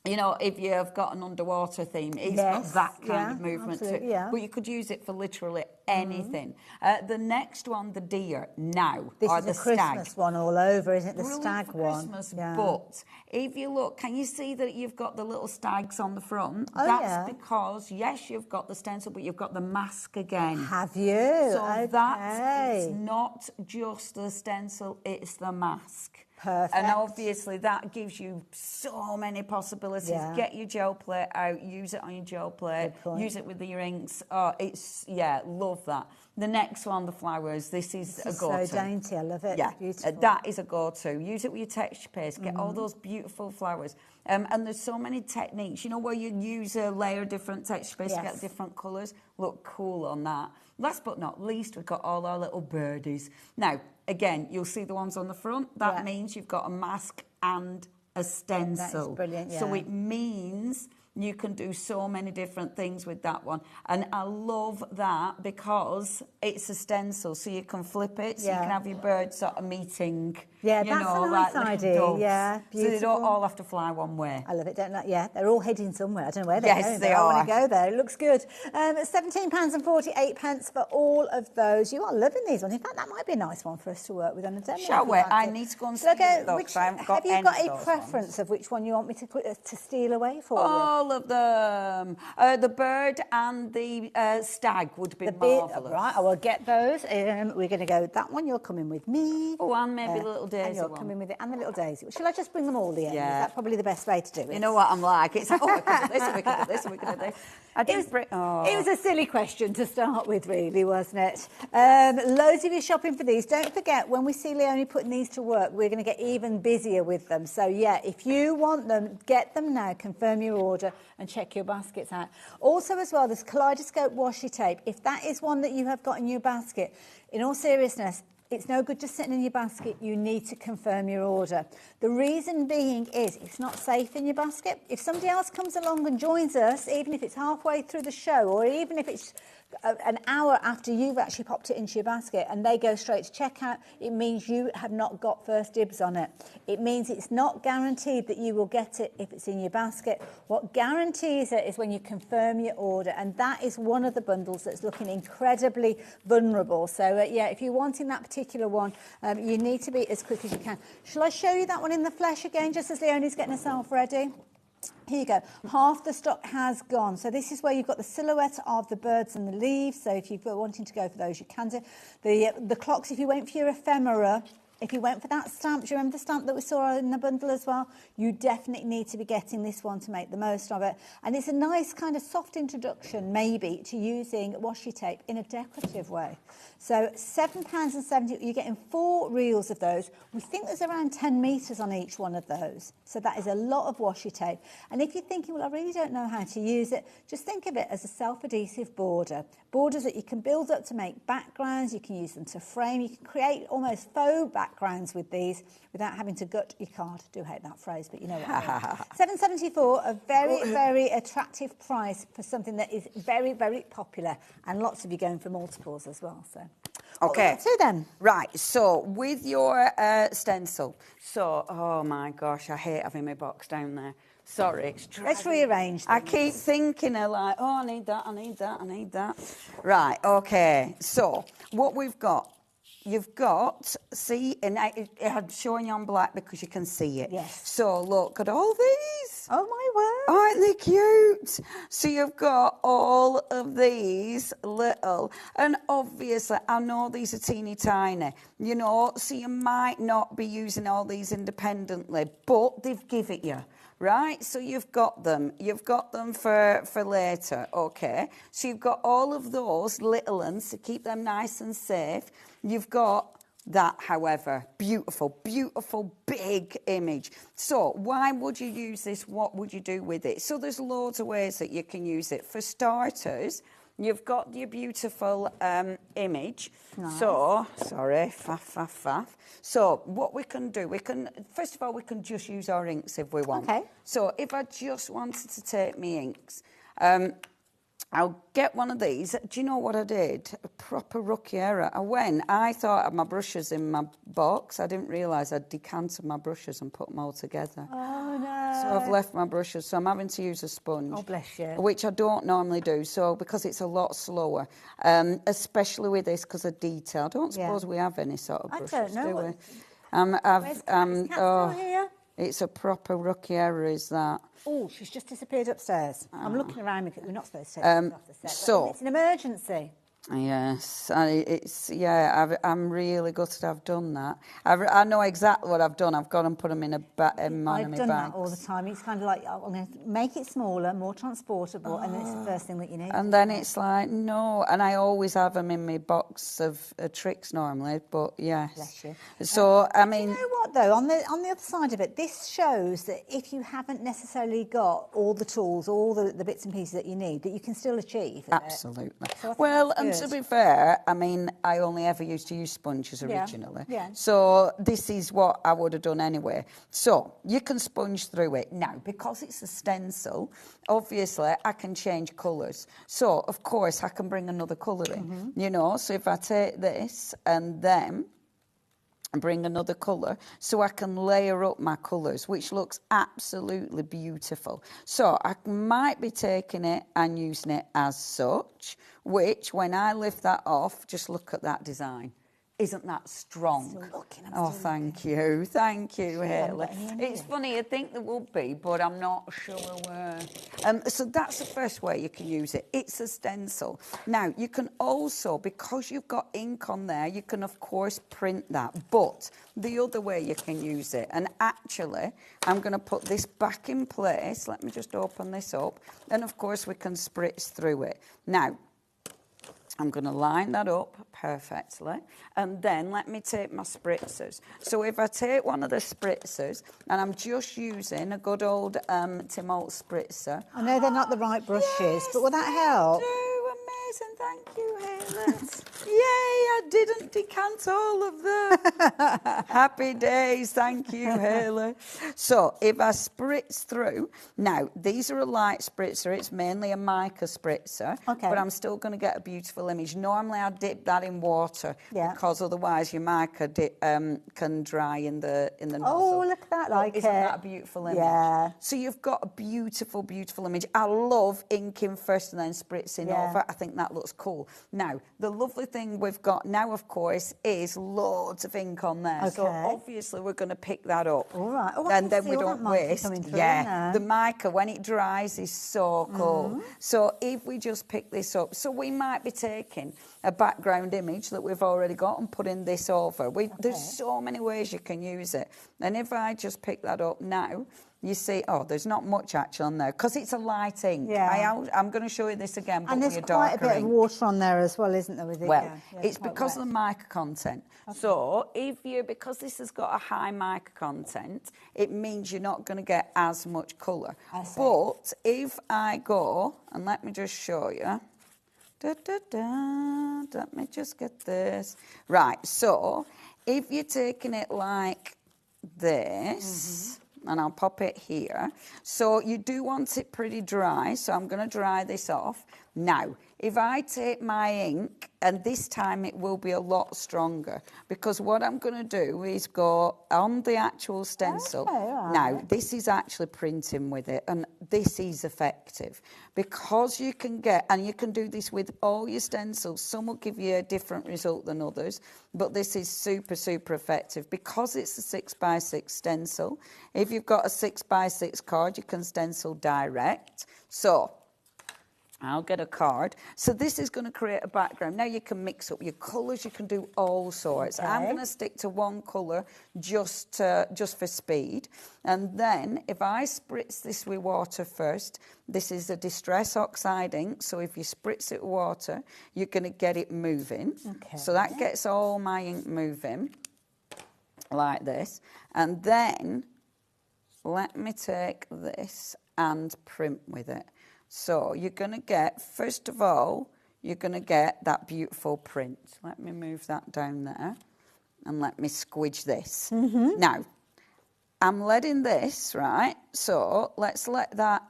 you know, if you've got an underwater theme, it's got that kind of movement too. Yeah. But you could use it for literally anything. The next one, the deer, now, this or is the a Christmas stag. one all over, isn't it? The Brilliant stag for one. Christmas, but if you look, can you see that you've got the little stags on the front? Oh, that's because, yes, you've got the stencil, but you've got the mask again. Have you? So it's not just the stencil, it's the mask. Perfect. And obviously that gives you so many possibilities. Yeah. Get your gel plate out, use it on your gel plate, use it with your inks. Oh, it's, love that. The next one, the flowers, this is a go-to. So dainty, I love it. Yeah, it's beautiful. That is a go-to. Use it with your texture paste, get all those beautiful flowers. And there's so many techniques, you know, where you use a layer of different texture paste to get different colours. Look cool on that. Last but not least, we've got all our little birdies. Now, again, you'll see the ones on the front. That means you've got a mask and a stencil. That is brilliant, So it means you can do so many different things with that one. And I love that because it's a stencil, so you can flip it, so you can have your birds sort of meeting. Yeah, that's a nice idea. Yeah, beautiful. So they don't all have to fly one way. I love it, don't I? Yeah, they're all heading somewhere. I don't know where they're going. Yes, they are. I want to go there. It looks good. £17.48 for all of those. You are loving these ones. In fact, that might be a nice one for us to work with on a demo. Shall we? I need to go and see it, though, because I haven't got any. Have you got a preference of which one you want me to steal away for you? All of them. The bird and the stag would be marvellous. Right, I will get those. We're going to go with that one. You're coming with me. Oh, and maybe the little daisy and you're coming with it, and the little daisy. Shall I just bring them all in? Yeah. That's probably the best way to do it. You know what I'm like? It's like, we can do this, and we can do this, and we can do this. It was a silly question to start with, really, wasn't it? Loads of you shopping for these. Don't forget, when we see Leonie putting these to work, we're going to get even busier with them. So, if you want them, get them now, confirm your order, and check your baskets out. Also, as well, this Kaleidoscope washi tape. If that is one that you have got in your basket, in all seriousness, it's no good just sitting in your basket. You need to confirm your order. The reason being is it's not safe in your basket. If somebody else comes along and joins us, even if it's halfway through the show or even if it's an hour after you've actually popped it into your basket and they go straight to checkout, it means you have not got first dibs on it. It means it's not guaranteed that you will get it if it's in your basket. What guarantees it is when you confirm your order, and that is one of the bundles that's looking incredibly vulnerable. So, if you're wanting that particular one, you need to be as quick as you can. Shall I show you that one in the flesh again, just as Leonie's getting herself ready? Here you go. Half the stock has gone. So this is where you've got the silhouette of the birds and the leaves. So if you're wanting to go for those, you can do. The clocks, if you went for your ephemera, if you went for that stamp, do you remember the stamp that we saw in the bundle as well? You definitely need to be getting this one to make the most of it. And it's a nice kind of soft introduction, maybe, to using washi tape in a decorative way. So £7.70, you're getting 4 reels of those. We think there's around 10 metres on each one of those. So that is a lot of washi tape. And if you're thinking, well, I really don't know how to use it, just think of it as a self-adhesive border. Borders that you can build up to make backgrounds, you can use them to frame, you can create almost faux backgrounds with these without having to gut your card. I do hate that phrase, but you know what I mean. £7.74, a very, very attractive price for something that is very, very popular, and lots of you going for multiples as well. So, okay. So then, right. So with your stencil, oh my gosh, I hate having my box down there. Sorry, let's rearrange things. I keep thinking of like, oh, I need that, I need that, I need that. Right, okay. So what we've got, you've got, see, and I'm showing you on black because you can see it. Yes. So look at all these. Oh, my word. Aren't they cute? So you've got all of these little, and obviously I know these are teeny tiny, you know, so you might not be using all these independently, but they've given it you. Right, so you've got them for later, okay? So you've got all of those little ones to keep them nice and safe. You've got that, however, beautiful, beautiful, big image. So why would you use this? What would you do with it? So there's loads of ways that you can use it. For starters, you've got your beautiful image. Nice. So, sorry, faff. So what we can do, first of all, we can just use our inks if we want. Okay. So if I just wanted to take me inks, I'll get one of these. Do you know what I did? A proper rookie error. I thought I had my brushes in my box. I didn't realise I'd decanted my brushes and put them all together. Oh, no. So I've left my brushes, so I'm having to use a sponge. Oh, bless you. Which I don't normally do, so because it's a lot slower, especially with this because of detail. I don't suppose we have any sort of brushes, I don't know. do we? Where's Kat? Still here? It's a proper rookie error, is that? Oh, she's just disappeared upstairs. I'm looking around because we're not supposed to take her off the set. so- It's an emergency. Yes, I'm really gutted I've done that. I know exactly what I've done. I've gone and put them in one of my bags. I've done that all the time. It's kind of like, I'm going to make it smaller, more transportable, and then it's the first thing that you need. And then it's like, no. And I always have them in my box of tricks normally, but yes. Bless you. So, I mean... You know what, though? On the other side of it, this shows that if you haven't necessarily got all the tools, all the bits and pieces that you need, that you can still achieve. Absolutely. So well, and to be fair, I mean, I only ever used to use sponges originally. Yeah. So this is what I would have done anyway. So you can sponge through it. Now, because it's a stencil, obviously I can change colours. So, of course, I can bring another colour in, you know. So if I take this and then bring another colour, so I can layer up my colours, which looks absolutely beautiful. So I might be taking it and using it as such, which when I lift that off, just look at that design. Isn't that strong? Thank you, Haley. It's funny, I think there will be, but I'm not sure where. So that's the first way you can use it. It's a stencil. Now, you can also, because you've got ink on there, you can, of course, print that. But the other way you can use it, and actually, I'm going to put this back in place. Let me just open this up. And, of course, we can spritz through it. Now, I'm going to line that up perfectly, and then let me take my spritzers. So if I take one of the spritzers, and I'm just using a good old Tim Holtz spritzer. I know they're not the right brushes, but will that help? Amazing, thank you, Haley. Yay, I didn't decant all of them. Happy days, thank you, Haley. So if I spritz through, now these are a light spritzer, it's mainly a mica spritzer, but I'm still going to get a beautiful image. Normally I dip that in water because otherwise your mica can dry in the nozzle. Oh, look at that, Isn't that a beautiful image? Yeah. So you've got a beautiful, beautiful image. I love inking first and then spritzing over. I think that looks cool. Now, the lovely thing we've got now, of course, is loads of ink on there. So obviously we're going to pick that up. All right. Oh, and then we don't waste. The mica, when it dries, is so cool. So if we just pick this up, so we might be taking a background image that we've already got and putting this over. There's so many ways you can use it. And if I just pick that up now, you see, there's not much actually on there because it's a light ink. I'm going to show you this again, but and there's quite a bit of water on there as well, isn't there? With it? Well, it's because of the mica content. So because this has got a high mica content, it means you're not going to get as much colour. But if I go, and let me just show you. Let me just get this. Right, so if you're taking it like this, and I'll pop it here. So you do want it pretty dry, so I'm going to dry this off. Now, if I take my ink, and this time it will be a lot stronger, because what I'm going to do is go on the actual stencil. Okay, right. Now, this is actually printing with it, and this is effective, because you can get, and you can do this with all your stencils. Some will give you a different result than others, but this is super, super effective, because it's a 6x6 stencil. If you've got a 6x6 card, you can stencil direct. So I'll get a card. So this is going to create a background. Now you can mix up your colours. You can do all sorts. Okay. I'm going to stick to one colour just for speed. And then if I spritz this with water first, this is a Distress Oxide ink. So if you spritz it with water, you're going to get it moving. Okay. So that gets all my ink moving like this. And then let me take this and print with it. So you're going to get, first of all, you're going to get that beautiful print. Let me move that down there and let me squidge this. Mm-hmm. Now, I'm letting this, right? So let's let that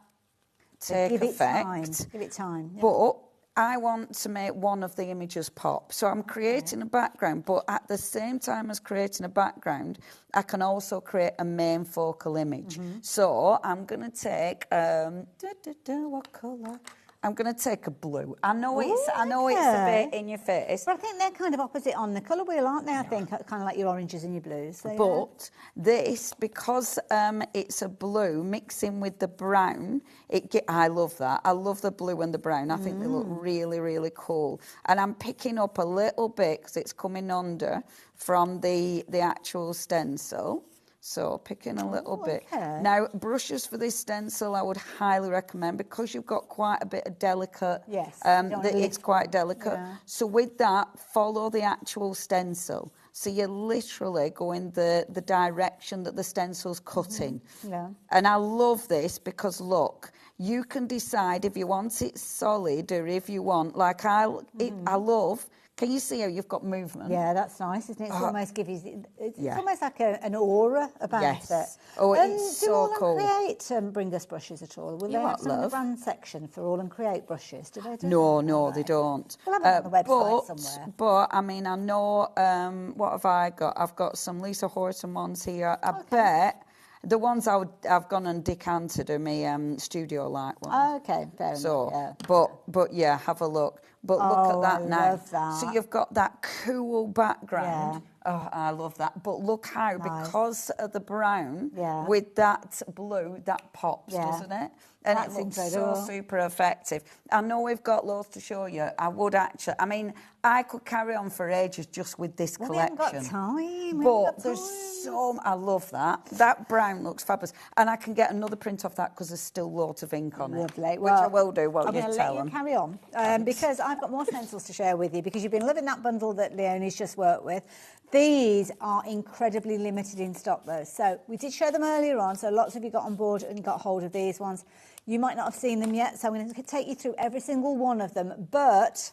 take effect. Give it time. Yeah. But I want to make one of the images pop. So I'm creating a background, but at the same time as creating a background, I can also create a main focal image. Mm-hmm. So I'm going to take, what colour? I'm going to take a blue. I know it's a bit in your face. But I think they're kind of opposite on the colour wheel, aren't they? I think kind of like your oranges and your blues. So, but this, because it's a blue mixing with the brown, I love that. I love the blue and the brown. I think they look really, really cool. And I'm picking up a little bit because it's coming under from the actual stencil. So picking a little bit. Okay. Now, brushes for this stencil I would highly recommend, because you've got quite a bit of delicate. Yes. It's quite delicate. Yeah. So with that, follow the actual stencil. So you're literally going the direction that the stencil's cutting. Mm-hmm. Yeah. And I love this because, look, you can decide if you want it solid or if you want, like I love. Can you see how you've got movement? Yeah, that's nice, isn't it? It's almost it's almost like an aura about it. Oh, it's so cool. Do All and Create bring us brushes at all? Will they have some in the brand section for All and Create brushes? Do they do No, they don't. We'll have it on the website somewhere. But, I mean, I know, what have I got? I've got some Lisa Horton ones here. I bet the ones I've gone and decanted are my studio light ones. Oh, okay, fair enough. Yeah. But yeah, have a look. But look at that now. Love that. So you've got that cool background. Yeah. Oh, I love that. But look how, because of the brown, with that blue, that pops, doesn't it? And it looks so super effective. I know we've got loads to show you. I could carry on for ages just with this collection. We haven't got time. I love that. That brown looks fabulous. And I can get another print off that because there's still loads of ink on it. Which I will do while you tell them. I'm going to let you carry on because I've got more stencils to share with you, because you've been loving that bundle that Leonie's just worked with. These are incredibly limited in stock though. So we did show them earlier on, so lots of you got on board and got hold of these ones. You might not have seen them yet, so I'm going to take you through every single one of them, but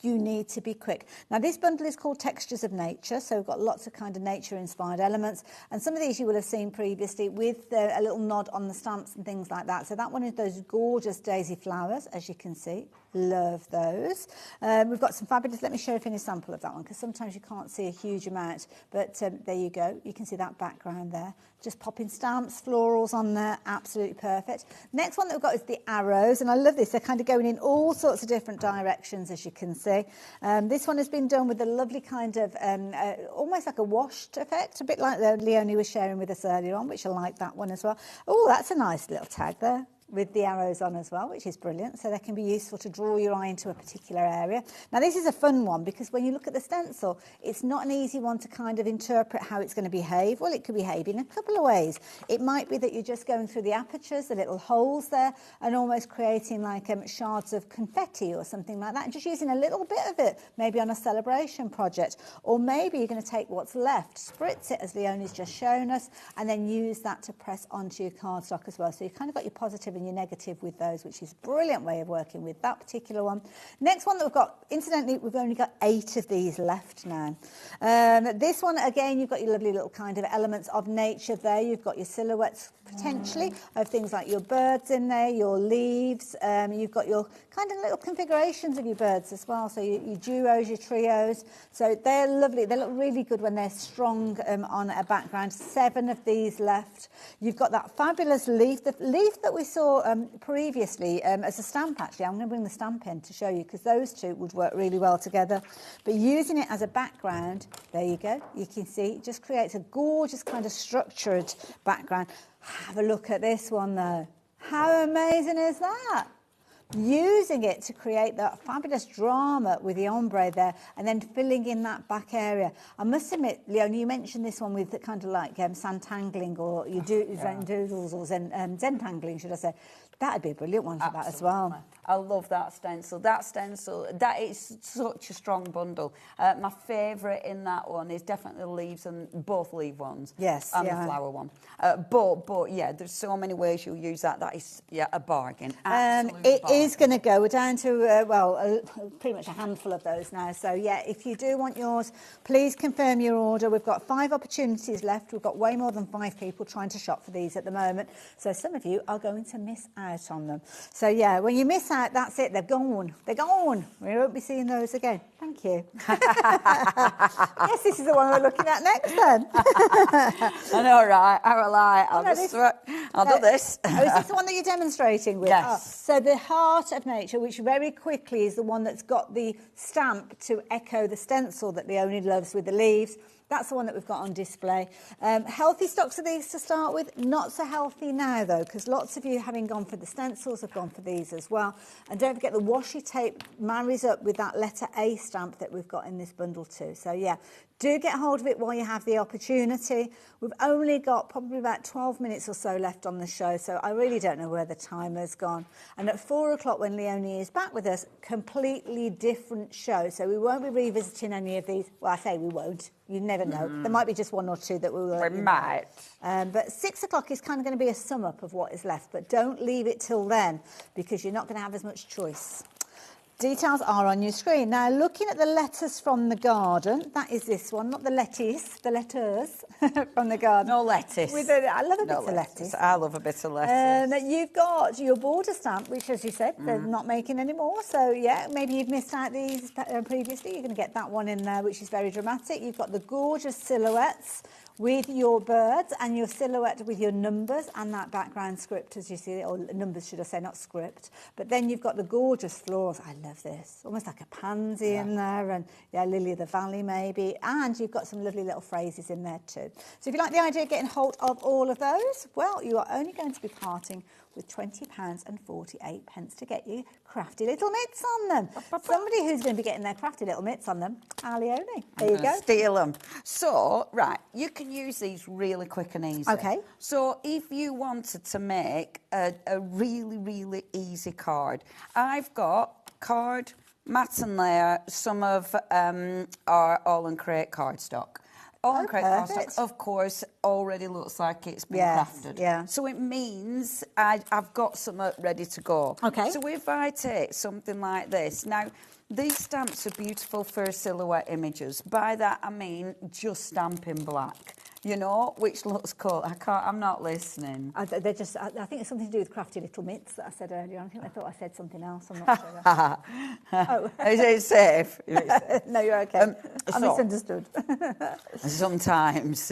you need to be quick. Now, this bundle is called Textures of Nature, so we've got lots of kind of nature-inspired elements, and some of these you will have seen previously with a little nod on the stamps and things like that. So that one is those gorgeous daisy flowers, as you can see. Love those. We've got some fabulous, let me show you a finished sample of that one, because sometimes you can't see a huge amount, but there you go. You can see that background there. Just popping stamps, florals on there, absolutely perfect. Next one that we've got is the arrows, and I love this. They're kind of going in all sorts of different directions, as you can see. This one has been done with a lovely kind of, almost like a washed effect, a bit like the Leonie was sharing with us earlier on, which I like that one as well. Oh, that's a nice little tag there, with the arrows on as well, which is brilliant. So they can be useful to draw your eye into a particular area. Now, this is a fun one because when you look at the stencil, it's not an easy one to kind of interpret how it's going to behave. Well, it could behave in a couple of ways. It might be that you're just going through the apertures, the little holes there, and almost creating like shards of confetti or something like that, and just using a little bit of it, maybe on a celebration project. Or maybe you're going to take what's left, spritz it, as Leonie's just shown us, and then use that to press onto your cardstock as well. So you've kind of got your positive and your negative with those, which is a brilliant way of working with that particular one. Next one that we've got, incidentally, we've only got 8 of these left now. This one, again, you've got your lovely little kind of elements of nature there. You've got your silhouettes potentially of things like your birds in there, your leaves. You've got your kind of little configurations of your birds as well. So your duos, your trios. So they're lovely. They look really good when they're strong on a background. 7 of these left. You've got that fabulous leaf. The leaf that we saw previously as a stamp, actually. I'm going to bring the stamp in to show you because those two would work really well together. But using it as a background, there you go. You can see it just creates a gorgeous kind of structured background. Have a look at this one though. How amazing is that? Using it to create that fabulous drama with the ombre there and then filling in that back area. I must admit, Leon, you mentioned this one with the kind of like sand-tangling or you do doodles or zen-tangling, should I say. That'd be a brilliant one for that as well. I love that stencil. That is such a strong bundle. My favourite in that one is definitely the leaves and both leaf ones. Yes, and the flower one. But yeah, there's so many ways you'll use that. That is a bargain. It is going to go. We're down to pretty much a handful of those now. So yeah, if you do want yours, please confirm your order. We've got 5 opportunities left. We've got way more than 5 people trying to shop for these at the moment. So some of you are going to miss out on them. So yeah, when you miss out, that's it. They're gone. They're gone. We won't be seeing those again. Thank you. Yes, this is the one we're looking at next then. I know, right? I will lie. I'll do this. Oh, is this the one that you're demonstrating with? Yes. Oh, so the Heart of Nature, which very quickly is the one that's got the stamp to echo the stencil that Leonie loves with the leaves. That's the one that we've got on display. Healthy stocks of these to start with. Not so healthy now, though, because lots of you, having gone for the stencils, have gone for these as well. And don't forget, the washi tape marries up with that letter A stamp that we've got in this bundle too. So, yeah, do get hold of it while you have the opportunity. We've only got probably about 12 minutes or so left on the show, so I really don't know where the timer's gone. And at 4 o'clock, when Leonie is back with us, completely different show. So we won't be revisiting any of these. Well, I say we won't. You never know. There might be just 1 or 2 that we will. We might. But 6 o'clock is kind of going to be a sum up of what is left. But don't leave it till then because you're not going to have as much choice. Details are on your screen. Now, looking at the letters from the garden, that is this one, not the lettuce, the letters from the garden. No lettuce. I love a bit of lettuce. I love a bit of lettuce. You've got your border stamp, which, as you said, they're not making anymore. So, yeah, maybe you've missed out these previously. You're going to get that one in there, which is very dramatic. You've got the gorgeous silhouettes with your birds and your silhouette with your numbers and that background script, as you see, or numbers, should I say, not script. But then you've got the gorgeous florals. I love this. Almost like a pansy in there and, yeah, lily of the valley maybe. And you've got some lovely little phrases in there too. So if you like the idea of getting hold of all of those, well, you are only going to be parting with £20.48 to get you crafty little mitts on them. Somebody who's going to be getting their crafty little mitts on them, Leonie. There you go. Steal them. So, right, you can use these really quick and easy. Okay. So if you wanted to make a really, really easy card, I've got card, matte and layer, some of our All and Create cardstock. All and Create cardstock, of course, already looks like it's been crafted. Yeah. So it means I've got some ready to go. Okay. So if I take something like this, now, these stamps are beautiful for silhouette images. By that, I mean just stamp in black, you know, which looks cool. I'm not listening. I think it's something to do with crafty little mitts that I said earlier. I thought I said something else. I'm not sure. Is it safe? No, you're okay. I misunderstood. Sometimes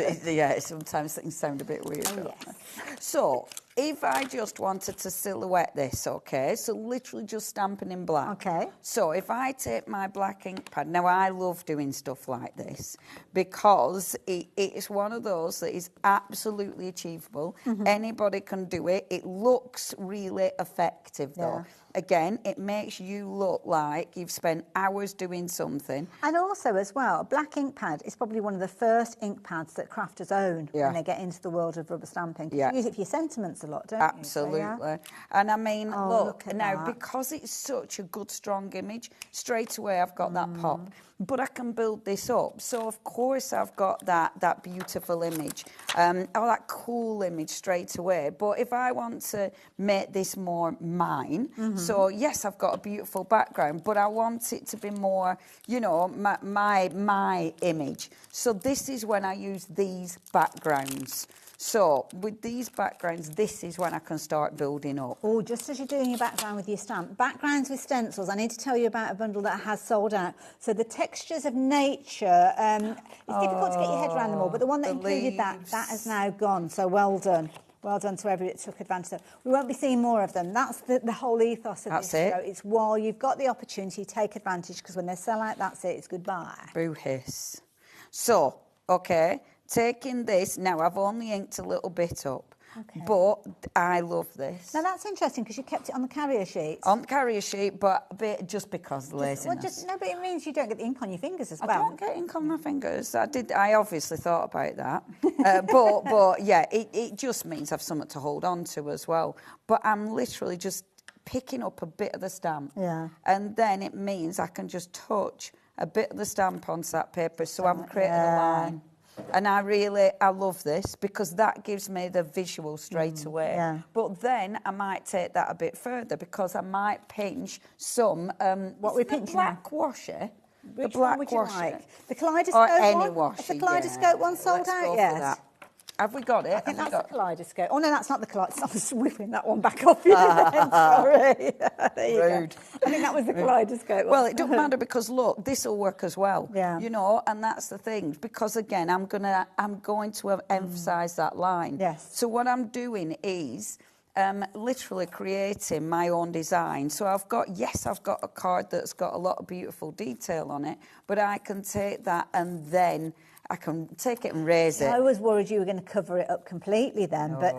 things sound a bit weird. Oh, yes. So, if I just wanted to silhouette this, okay, so literally just stamping in black. Okay. So if I take my black ink pad, now I love doing stuff like this because it's one of those that is absolutely achievable. Anybody can do it. It looks really effective though. Again, it makes you look like you've spent hours doing something. And also, as well, a black ink pad is probably one of the first ink pads that crafters own when they get into the world of rubber stamping. You use it for your sentiments a lot, don't you? Absolutely. So, yeah. And I mean, look now, that. because it's such a good, strong image, straight away I've got that pop. But I can build this up. So, of course, I've got that beautiful image, or that cool image straight away. But if I want to make this more mine, so, yes, I've got a beautiful background, but I want it to be more, you know, my image. So this is when I use these backgrounds. So with these backgrounds, this is when I can start building up. Oh, just as you're doing your background with your stamp, backgrounds with stencils, I need to tell you about a bundle that has sold out. So the textures of nature, it's difficult to get your head around them all, but the one that included that has now gone. So well done. Well done to everybody that took advantage of it. We won't be seeing more of them. That's the whole ethos of this show. It's while you've got the opportunity, take advantage, because when they sell out, that's it. It's goodbye. Boo hiss. So, okay, taking this, now I've only inked a little bit up, but I love this. Now that's interesting because you kept it on the carrier sheet. On the carrier sheet, but a bit just because laziness. No, but it means you don't get the ink on your fingers as well. I don't get ink on my fingers. I obviously thought about that. but yeah, it just means I've something to hold on to as well. But I'm literally just picking up a bit of the stamp. Yeah. And then it means I can just touch a bit of the stamp onto that paper, so I'm creating a line. And I love this because that gives me the visual straight away. Yeah. But then I might take that a bit further because I might pinch some what we're pinching black washi. Which the black one would you washi. like? The Kaleidoscope or any one? washi. Has the Kaleidoscope one sold Let's out go yet? for that. Have we got it? I think that's the Kaleidoscope. Oh, no, that's not the Kaleidoscope. I was whipping that one back off you then. Sorry. There you Rude. go. I think that was the Kaleidoscope one. Well, it doesn't matter because, look, this will work as well. Yeah. You know, and that's the thing. Because, again, I'm going to emphasise that line. Yes. So what I'm doing is literally creating my own design. So I've got a card that's got a lot of beautiful detail on it, but I can take that and then I can take it and raise it. I was worried you were going to cover it up completely then, No. but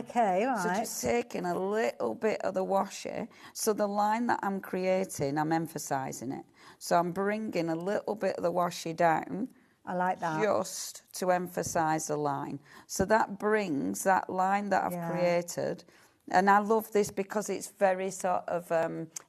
okay, all So right. just taking a little bit of the washi. So the line that I'm creating, I'm emphasising it. So I'm bringing a little bit of the washi down. I like that. Just to emphasise the line. So that brings that line that I've created. And I love this because it's very sort of,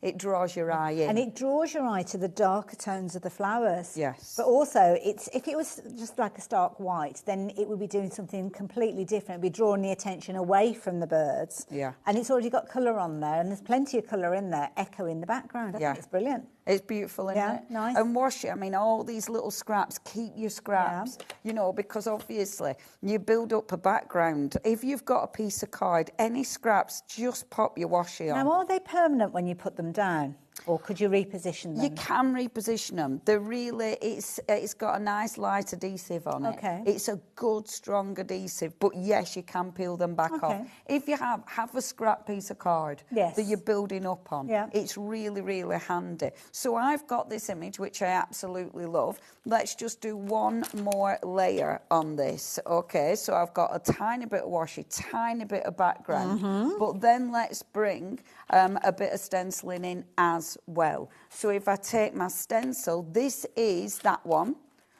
it draws your eye in. And it draws your eye to the darker tones of the flowers. Yes. But also, if it was just like a stark white, then it would be doing something completely different. It would be drawing the attention away from the birds. Yeah. And it's already got colour on there, and there's plenty of colour in there, echoing the background. I think it's brilliant. It's beautiful, isn't it? Nice. And washi, I mean, all these little scraps, keep your scraps, you know, because obviously you build up a background. If you've got a piece of card, any scraps, just pop your washi on. Now, are they permanent when you put them down? Or could you reposition them? You can reposition them. They're really, it's got a nice light adhesive on it. Okay. It's a good, strong adhesive, but yes, you can peel them back off. If you have a scrap piece of card that you're building up on, it's really, really handy. So I've got this image, which I absolutely love. Let's just do one more layer on this, okay? So I've got a tiny bit of washi, tiny bit of background, but then let's bring a bit of stenciling in as well. So if I take my stencil, this is that one.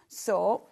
So,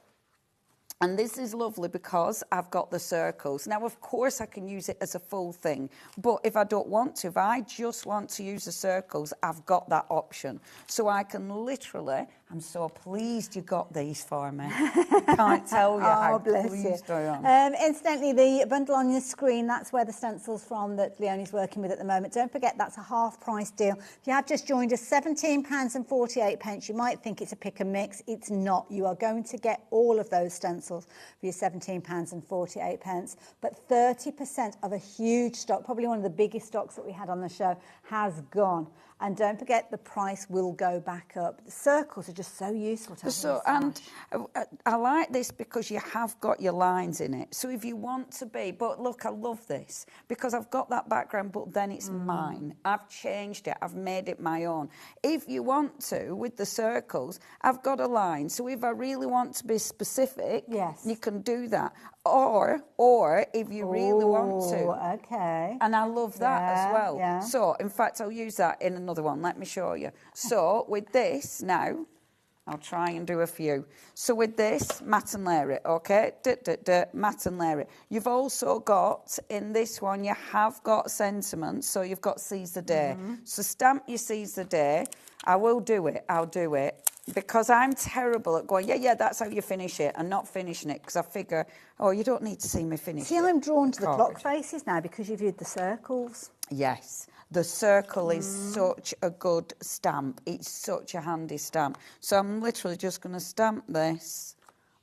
and this is lovely because I've got the circles. Now, of course, I can use it as a full thing, but if I don't want to, if I just want to use the circles, I've got that option. So I can literally, I'm so pleased you got these for me. I can't tell you how pleased I am. Incidentally, the bundle on your screen, that's where the stencil's from that Leonie's working with at the moment. Don't forget, that's a half-price deal. If you have just joined us, £17.48. You might think it's a pick and mix. It's not. You are going to get all of those stencils for your £17.48. But 30% of a huge stock, probably one of the biggest stocks that we had on the show, has gone. And don't forget, the price will go back up. The circles are just so useful to have. So, and I like this because you have got your lines in it. So if you want to be, but look, I love this because I've got that background, but then it's mine. I've changed it. I've made it my own. If you want to, with the circles, I've got a line. So if I really want to be specific, you can do that. Or if you really want to. Okay. And I love that as well. So, in fact, I'll use that in another one. Let me show you. So, with this now, I'll try and do a few. So, with this, matte and layer it, okay? Matte and layer it. You've also got, in this one, you have got sentiment. So, you've got seize the day. So, stamp your seize the day. I will do it. I'll do it. Because I'm terrible at going, that's how you finish it, and not finishing it, because I figure, you don't need to see me finish it. See, I'm drawn to the clock faces now because you've used the circles. Yes, the circle is such a good stamp. It's such a handy stamp. So I'm literally just going to stamp this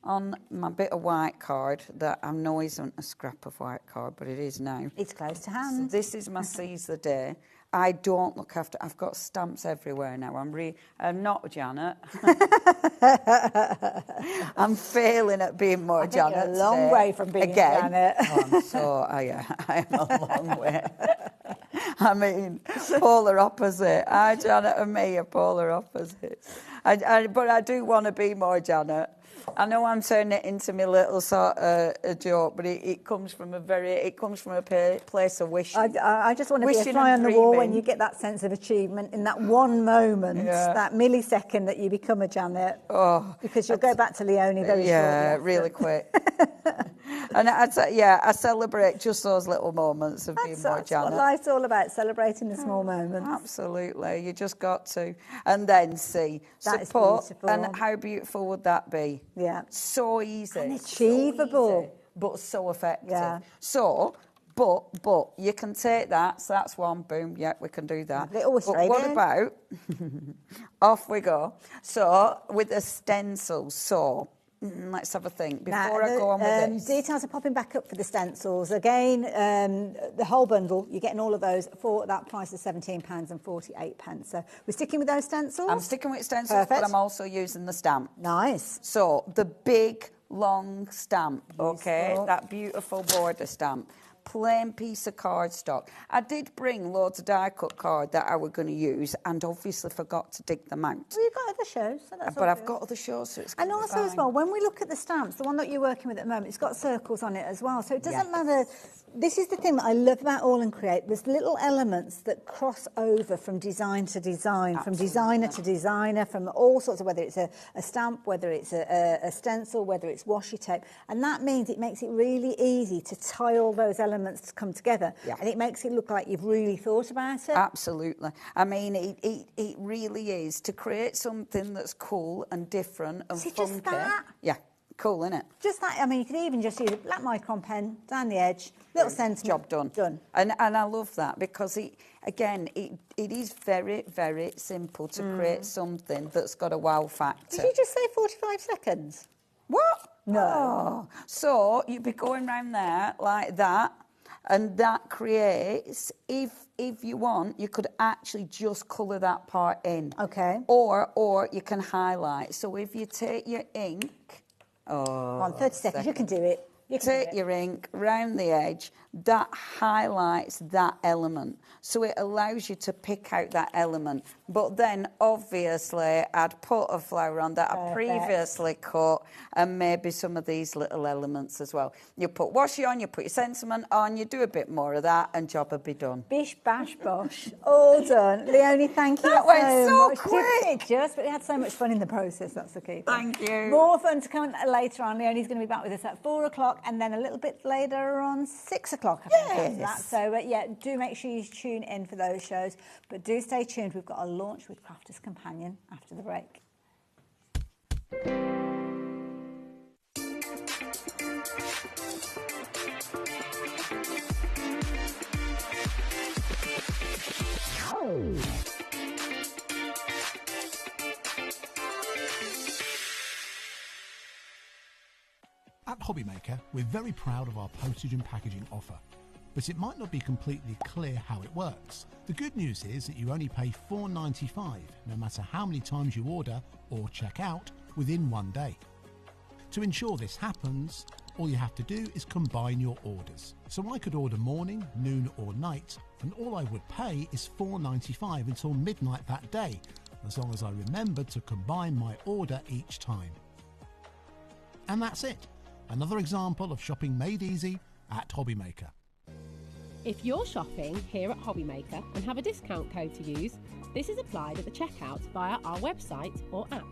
on my bit of white card that I know isn't a scrap of white card, but it is now. It's close to So hand. this is my seize the day. I don't look after. I've got stamps everywhere now. I'm not Janet. I'm failing at being more Janet. You're a long today. way from being Again. Janet. I am a long way. I mean, polar opposite. Janet and me are polar opposites. But I do want to be more Janet. I know I'm turning it into my little sort of a joke, but it comes from a place of wishing. I just want to be a Wishing fly and on the wall when dreaming. you get that sense of achievement in that one moment, Yeah. that millisecond that you become a Janet. Oh, Because you'll go back to Leonie very shortly. yeah, after. really quick. And I celebrate just those little moments of being more That's Janet. what life's all about, celebrating the small moments. Absolutely, you just got to. And then see, That is support, beautiful. and how beautiful would that be? Yeah. So easy. And so achievable. easy, but so effective. Yeah. So, but you can take that, so that's one, boom, yeah, we can do that. Little But straight what in. about, off we go. So, with the stencils, let's have a think. Before I go on with this. Details are popping back up for the stencils. Again, the whole bundle, you're getting all of those for that price of £17.48. So we're sticking with those stencils? I'm sticking with stencils, Perfect. but I'm also using the stamp. Nice. So, the big, long stamp, okay? Useful. That beautiful border stamp. Plain piece of cardstock. I did bring loads of die-cut card that I were going to use and obviously forgot to dig them out. Well, you've got other shows, so that's But all I've good. got other shows, so it's And gonna be also as fine. well, when we look at the stamps, the one that you're working with at the moment, it's got circles on it as well. So it doesn't Yes. matter. This is the thing that I love about All and Create. There's little elements that cross over from design to design, from designer to designer, from all sorts of, whether it's a stamp, whether it's a stencil, whether it's washi tape. And that means it makes it really easy to tie all those elements to come together. Yeah. And it makes it look like you've really thought about it. Absolutely. I mean, it really is to create something that's cool and different and Is it funky. just that? Yeah, cool, isn't it? Just that, I mean, you could even just use a black Monochrome pen down the edge, little sentiment. Job done. Done. And I love that because it is very, very simple to create something that's got a wow factor. Did you just say 45 seconds? What? No. Oh. So you'd be going round there like that, and that creates, if you want, you could actually just colour that part in. Okay. Or you can highlight. So if you take your ink, Come on, 30 seconds, you can do it. You can take do it. your ink round the edge, that highlights that element. So it allows you to pick out that element. But then, obviously, I'd put a flower on that I previously cut and maybe some of these little elements as well. You put washi on, you put your sentiment on, you do a bit more of that and job will be done. Bish, bash, bosh. All done. Leonie, thank you That went so much. quick. Didn't it just, but we had so much fun in the process, that's the key thing. Thank you. More fun to come later on. Leonie's going to be back with us at 4 o'clock and then a little bit later on 6 o'clock, I think. After that. Yes. So, yeah, do make sure you tune in for those shows. But do stay tuned. We've got a launch with Crafter's Companion after the break. At HobbyMaker, we're very proud of our postage and packaging offer, but it might not be completely clear how it works. The good news is that you only pay $4.95 no matter how many times you order or check out within 1 day. To ensure this happens, all you have to do is combine your orders. So I could order morning, noon or night, and all I would pay is $4.95 until midnight that day, as long as I remembered to combine my order each time. And that's it. Another example of shopping made easy at HobbyMaker. If you're shopping here at HobbyMaker and have a discount code to use, this is applied at the checkout via our website or app.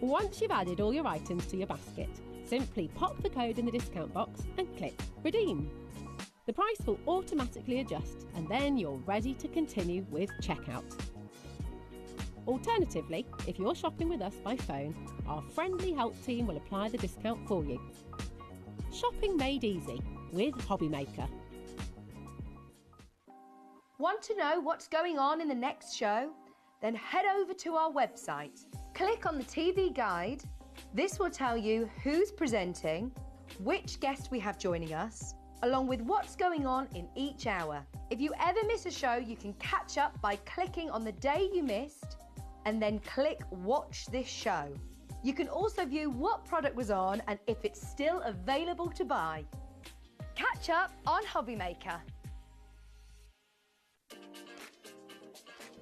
Once you've added all your items to your basket, simply pop the code in the discount box and click Redeem. The price will automatically adjust and then you're ready to continue with checkout. Alternatively, if you're shopping with us by phone, our friendly help team will apply the discount for you. Shopping made easy with HobbyMaker. Want to know what's going on in the next show? Then head over to our website, click on the TV guide, This will tell you who's presenting, which guest we have joining us, along with what's going on in each hour. If you ever miss a show, you can catch up by clicking on the day you missed and then click Watch This Show. You can also view what product was on and if it's still available to buy. Catch up on HobbyMaker.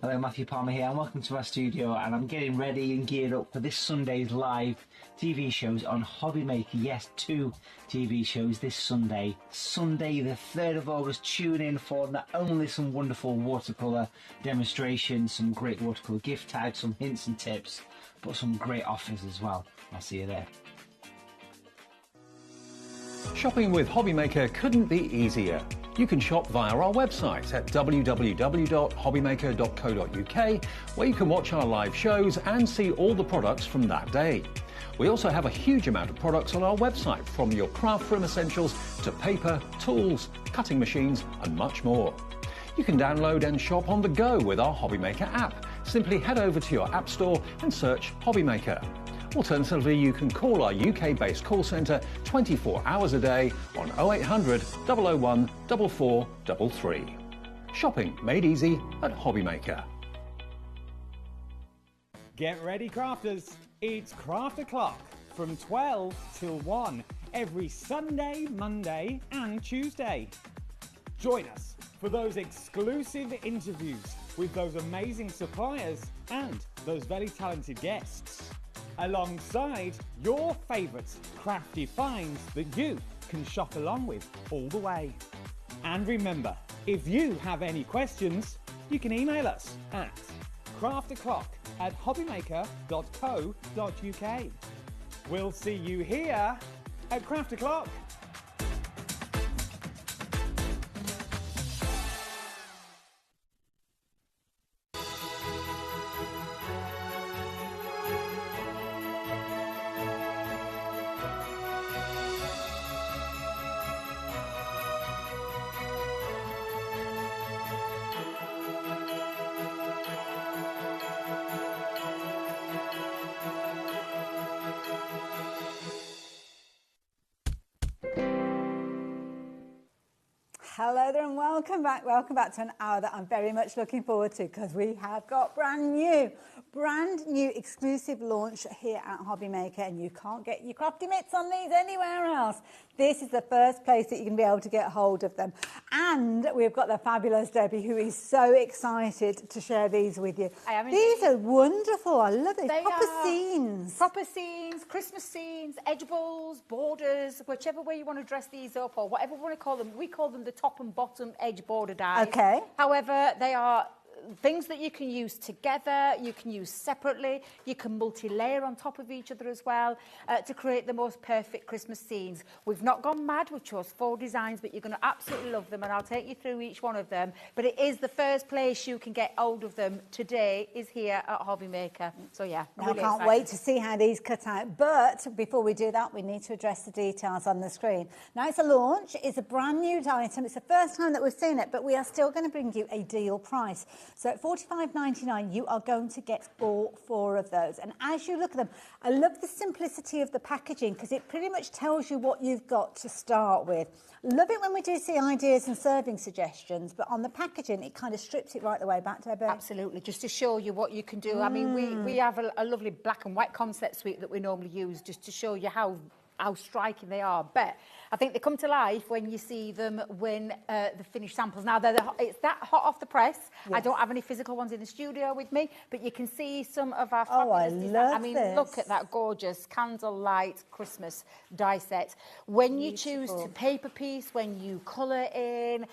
Hello, Matthew Palmer here, and welcome to our studio. And I'm getting ready and geared up for this Sunday's live TV shows on HobbyMaker. Yes, 2 TV shows this Sunday. Sunday, the 3rd of August. Tune in for not only some wonderful watercolour demonstrations, some great watercolour gift tags, some hints and tips, but some great offers as well. I'll see you there. Shopping with HobbyMaker couldn't be easier. You can shop via our website at www.hobbymaker.co.uk, where you can watch our live shows and see all the products from that day. We also have a huge amount of products on our website, from your craft room essentials to paper, tools, cutting machines and much more. You can download and shop on the go with our HobbyMaker app. Simply head over to your app store and search HobbyMaker. Alternatively, you can call our UK-based call centre 24 hours a day on 0800 001 4433. Shopping made easy at HobbyMaker. Get ready, crafters. It's Craft O'Clock from 12 till 1 every Sunday, Monday and Tuesday. Join us for those exclusive interviews with those amazing suppliers and those very talented guests, alongside your favourite crafty finds that you can shop along with all the way. And remember, if you have any questions, you can email us at craftoclock@hobbymaker.co.uk. We'll see you here at Craft O'Clock. Hello there and welcome back to an hour that I'm very much looking forward to, because we have got brand new exclusive launch here at HobbyMaker, and you can't get your crafty mitts on these anywhere else. This is the first place that you can be able to get hold of them. And we've got the fabulous Debbie, who is so excited to share these with you. These are wonderful. I love it. Proper scenes. Proper scenes, Christmas scenes, edge balls, borders, whichever way you want to dress these up, or whatever we want to call them. We call them the top and bottom edge border dies. Okay. However, they are things that you can use together, you can use separately, you can multi-layer on top of each other as well to create the most perfect Christmas scenes. We've not gone mad, we've chose 4 designs, but you're going to absolutely love them, and I'll take you through each one of them. But it is the first place you can get hold of them today is here at HobbyMaker. So yeah, I can't wait to see how these cut out. But before we do that, we need to address the details on the screen. Now, it's a launch, it's a brand new item, it's the first time that we've seen it, but we are still going to bring you a deal price. So at $45.99, you are going to get all 4 of those. And as you look at them, I love the simplicity of the packaging, because it pretty much tells you what you've got to start with. Love it when we do see ideas and serving suggestions, but on the packaging, it kind of strips it right the way back to Debbie. Absolutely, just to show you what you can do. I mean, we have a lovely black and white concept suite that we normally use just to show you how striking they are, but I think they come to life when you see them when the finished samples. Now, it's that hot off the press. Yes. I don't have any physical ones in the studio with me, but you can see some of our fabulous designs. I mean, look at that gorgeous candlelight Christmas die set. When you choose to paper piece, when you colour in,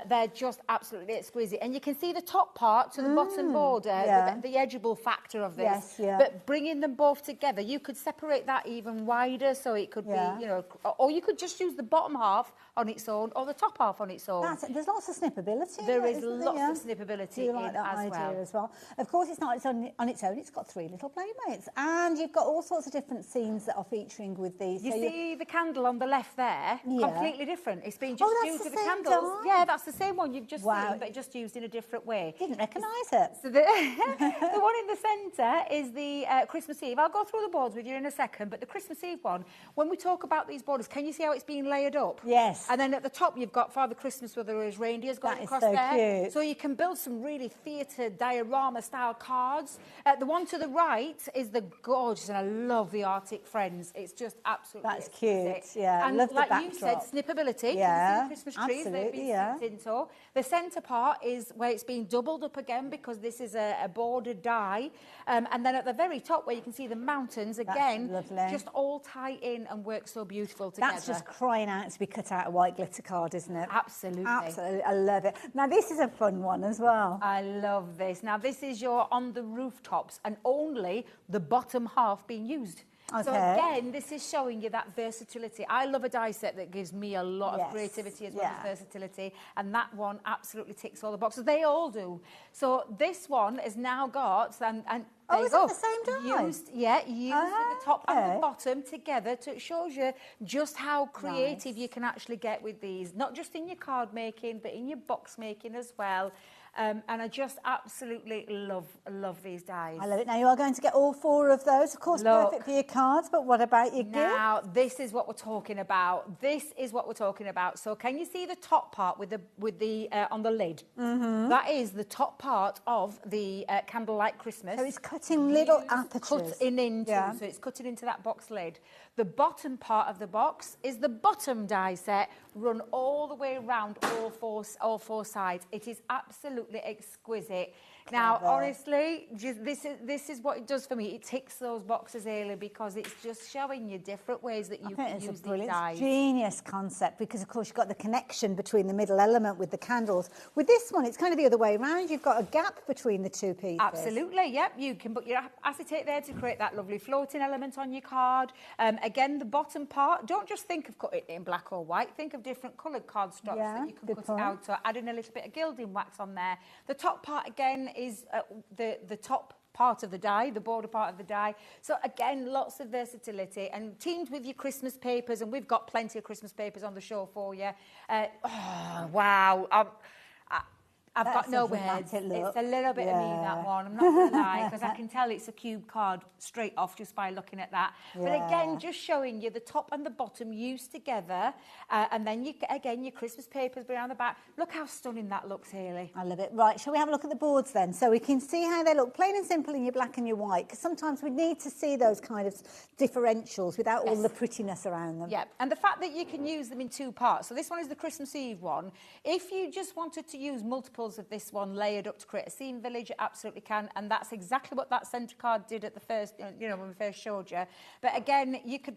they're just absolutely exquisite. And you can see the top part to the bottom border, the edgeable factor of this. Yes, yeah. But bringing them both together, you could separate that even wider, so it could be, you know, or you could just choose the bottom half on its own or the top half on its own. There's lots of snippability. There is isn't lots there? of snippability Do you like in that as idea well. as well? Of course, it's not on its own. It's got 3 little playmates, and you've got all sorts of different scenes that are featuring with these. You So see the candle on the left there? Yeah. Completely different. It's been just that's used the with the same candles. die? Yeah, that's the same one you've just Wow. seen, but just used in a different way. Didn't recognise it. So the, the one in the centre is the Christmas Eve. I'll go through the boards with you in a second, but the Christmas Eve one, when we talk about these borders, can you see how it's being layered up? Yes. And then at the top, you've got Father Christmas with his reindeers going That is across so there. cute. So you can build some really theatre diorama-style cards. The one to the right is the gorgeous, and I love the Arctic Friends. It's just absolutely That's exquisite. cute, yeah. And Love the like you said, backdrop. snippability. Yeah, Can you see the Christmas trees? They've absolutely, been yeah. snipped into. The centre part is where it's been doubled up again because this is a bordered die. And then at the very top where you can see the mountains, again, lovely. just all tie in and work so beautiful together. That's just crying out to be cut out a white glitter card, isn't it? Absolutely. Absolutely. I love it. Now, this is a fun one as well. I love this. Now, this is your on the rooftops and only the bottom half being used. So Okay. again, this is showing you that versatility. I love a die set that gives me a lot Yes. of creativity as well Yeah. as versatility, and that one absolutely ticks all the boxes. They all do. So this one has now got, and Oh, there you is it go. the same die? Used with the top and Okay. the bottom together. It shows you just how creative you can actually get with these, not just in your card making, but in your box making as well. And I just absolutely love these dies. I love it. Now, you are going to get all 4 of those. Of course, Look. perfect for your cards, but what about your gift? Now, this is what we're talking about. This is what we're talking about. So can you see the top part with the on the lid? Mm-hmm. That is the top part of the Candlelight Christmas. So it's cutting little apertures. Cutting into, Yeah. so it's cutting into that box lid. The bottom part of the box is the bottom die set, run all the way around all four sides. It is absolutely exquisite. Now, Clever. honestly, just, this is what it does for me. It ticks those boxes, Ailey, because it's just showing you different ways that you I can think it's use a brilliant, these dies. genius concept because, of course, you've got the connection between the middle element with the candles. With this one, it's kind of the other way around. You've got a gap between the 2 pieces. Absolutely, yep. You can put your acetate there to create that lovely floating element on your card. Again, the bottom part, don't just think of cutting it in black or white. Think of different coloured cardstocks Yeah, that you can good cut point. it out. So adding a little bit of gilding wax on there. The top part, again, is the top part of the die, the border part of the die. So again, lots of versatility and teamed with your Christmas papers, and we've got plenty of Christmas papers on the show for you. Oh, wow. I've That's got no a dramatic words. look. It's a little bit of me, Yeah. that one. I'm not going to lie, because I can tell it's a cube card straight off just by looking at that. But again, Yeah. just showing you the top and the bottom used together. And then, again, your Christmas papers behind the back. Look how stunning that looks, Hayley. I love it. Right, shall we have a look at the boards then? So we can see how they look plain and simple in your black and your white, because sometimes we need to see those kind of differentials without all Yes. the prettiness around them. Yeah, and the fact that you can use them in 2 parts. So this one is the Christmas Eve one. If you just wanted to use multiples of this one layered up to create a scene village, you absolutely can. And that's exactly what that centre card did at the first, when we first showed you. But again, you could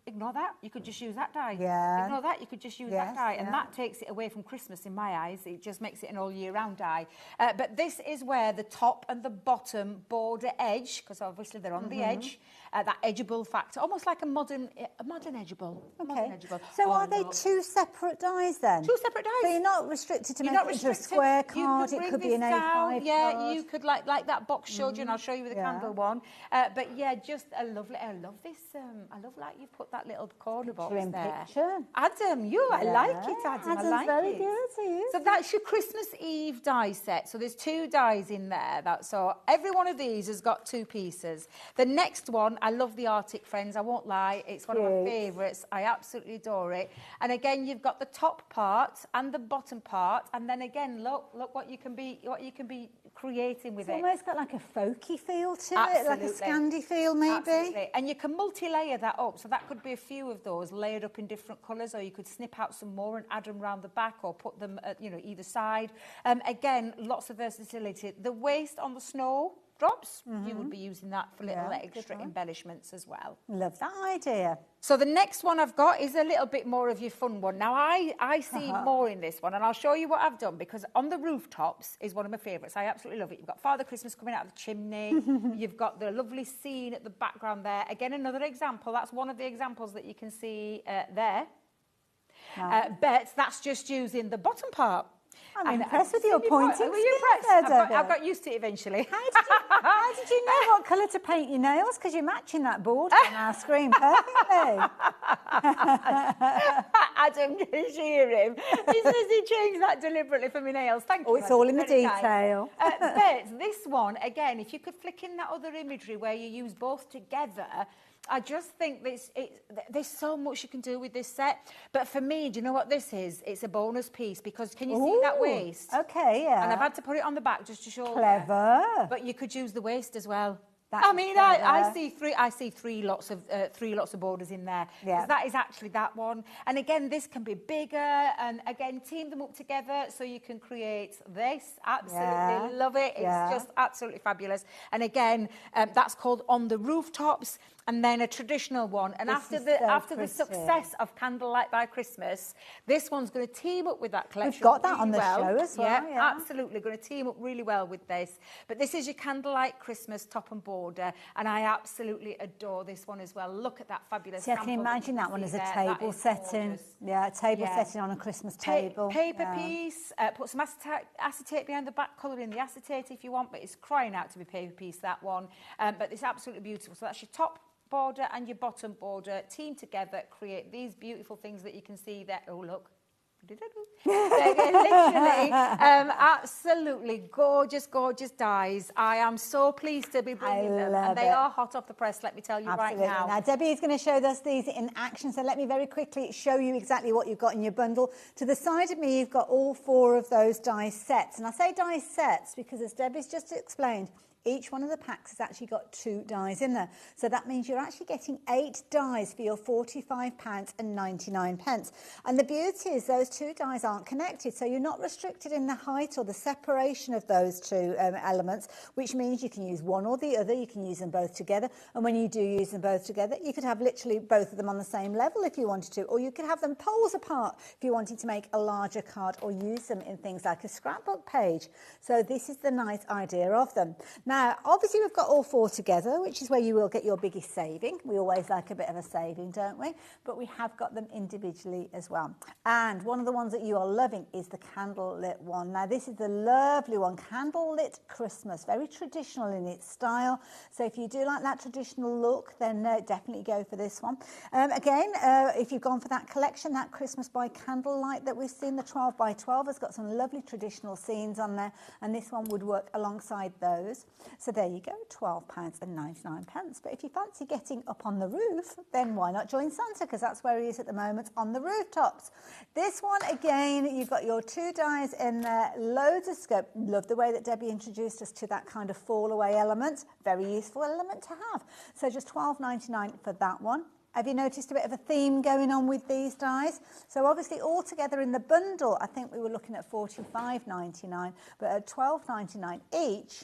ignore that. You could just use that die. Yeah. Ignore that. You could just use Yes, that die. And yeah. that takes it away from Christmas in my eyes. It just makes it an all year round die. But this is where the top and the bottom border edge, because obviously they're on the edge, that edgeable factor, almost like a modern edgeable. A modern Okay. edgeable. So Oh, are they look. 2 separate dies then? 2 separate dies. So you're not restricted to You're make not it into a restricted. square You card, can it bring could be this an A5 down. Yeah, card. you could like that box showed you, and I'll show you with the Yeah. candle one. But yeah, just a lovely. I love this. I love like you've put that little corner box Trim there. picture. Adam, I like it, Adam. Adam's I like very it. good, he is. So that's your Christmas Eve die set. So there's 2 dies in there. So every one of these has got 2 pieces. The next one, I love the Arctic Friends. I won't lie, it's one of my Cute. favourites. I absolutely adore it. And again, you've got the top part and the bottom part, and then again, look what you can be creating with It's it. almost got like a folky feel to it, like a Absolutely. Scandi feel maybe. Absolutely. And you can multi-layer that up. So that could be a few of those layered up in different colours, or you could snip out some more and add them around the back, or put them at, either side. Again, lots of versatility. The waist on the snow drops, you would be using that for little Yeah, good extra one. embellishments as well. Love that idea. So the next one I've got is a little bit more of your fun one. Now, I see more in this one, and I'll show you what I've done, because on the rooftops is one of my favourites. I absolutely love it. You've got Father Christmas coming out of the chimney. You've got the lovely scene at the background there. Again, another example. That's one of the examples that you can see there. but that's just using the bottom part. I'm impressed with your pointing. Were you impressed? I've got used to it eventually. How did you know what colour to paint your nails? Because you're matching that board on our screen perfectly. Adam, just hear him. He says he changed that deliberately for my nails. Thank you. Oh, it's all in the detail. But this one, again, if you could flick in that other imagery where you use both together, I just think there's so much you can do with this set. But for me, do you know what this is? It's a bonus piece because can you see that waist? Okay, yeah. And I've had to put it on the back just to show. Clever. But you could use the waist as well. That's I mean, I see three lots of borders in there. Yeah. That is actually that one. And again, this can be bigger. And again, team them up together so you can create this. Absolutely love it. It's just absolutely fabulous. And again, that's called On the Rooftops. And then a traditional one. And after the success of Candlelight by Christmas, this one's going to team up with that collection. We've got that on the show as well. Yeah, absolutely. Going to team up really well with this. But this is your Candlelight Christmas top and border. And I absolutely adore this one as well. Look at that fabulous I can imagine that one as a table setting. Yeah, a table setting on a Christmas table. Paper piece. Put some acetate behind the back, colour in the acetate if you want. But it's crying out to be paper piece, that one. But it's absolutely beautiful. So that's your top border and your bottom border team together, create these beautiful things that you can see there. Oh, look. Literally, absolutely gorgeous, gorgeous dies. I am so pleased to be bringing them. And they are hot off the press, let me tell you right now. Now, Debbie is going to show us these in action. So let me very quickly show you exactly what you've got in your bundle. To the side of me, you've got all 4 of those die sets. And I say die sets because, as Debbie's just explained, each one of the packs has actually got 2 dies in there. So that means you're actually getting 8 dies for your £45.99. And the beauty is those 2 dies aren't connected. So you're not restricted in the height or the separation of those 2 elements, which means you can use one or the other. You can use them both together. And when you do use them both together, you could have literally both of them on the same level if you wanted to. Or you could have them poles apart if you wanted to make a larger card or use them in things like a scrapbook page. So this is the nice idea of them. Now, obviously, we've got all 4 together, which is where you will get your biggest saving. We always like a bit of a saving, don't we? But we have got them individually as well. And one of the ones that you are loving is the candlelit one. Now, this is the lovely one, Candlelit Christmas, very traditional in its style. So if you do like that traditional look, then definitely go for this one. Again, if you've gone for that collection, that Christmas by Candlelight that we've seen, the 12 by 12 has got some lovely traditional scenes on there. And this one would work alongside those. So there you go, £12.99. But if you fancy getting up on the roof, then why not join Santa? Because that's where he is at the moment, on the rooftops. This one, again, you've got your 2 dies in there, loads of scope. Love the way that Debbie introduced us to that kind of fall away element. Very useful element to have. So just £12.99 for that one. Have you noticed a bit of a theme going on with these dies? So obviously all together in the bundle, I think we were looking at £45.99, but at £12.99 each,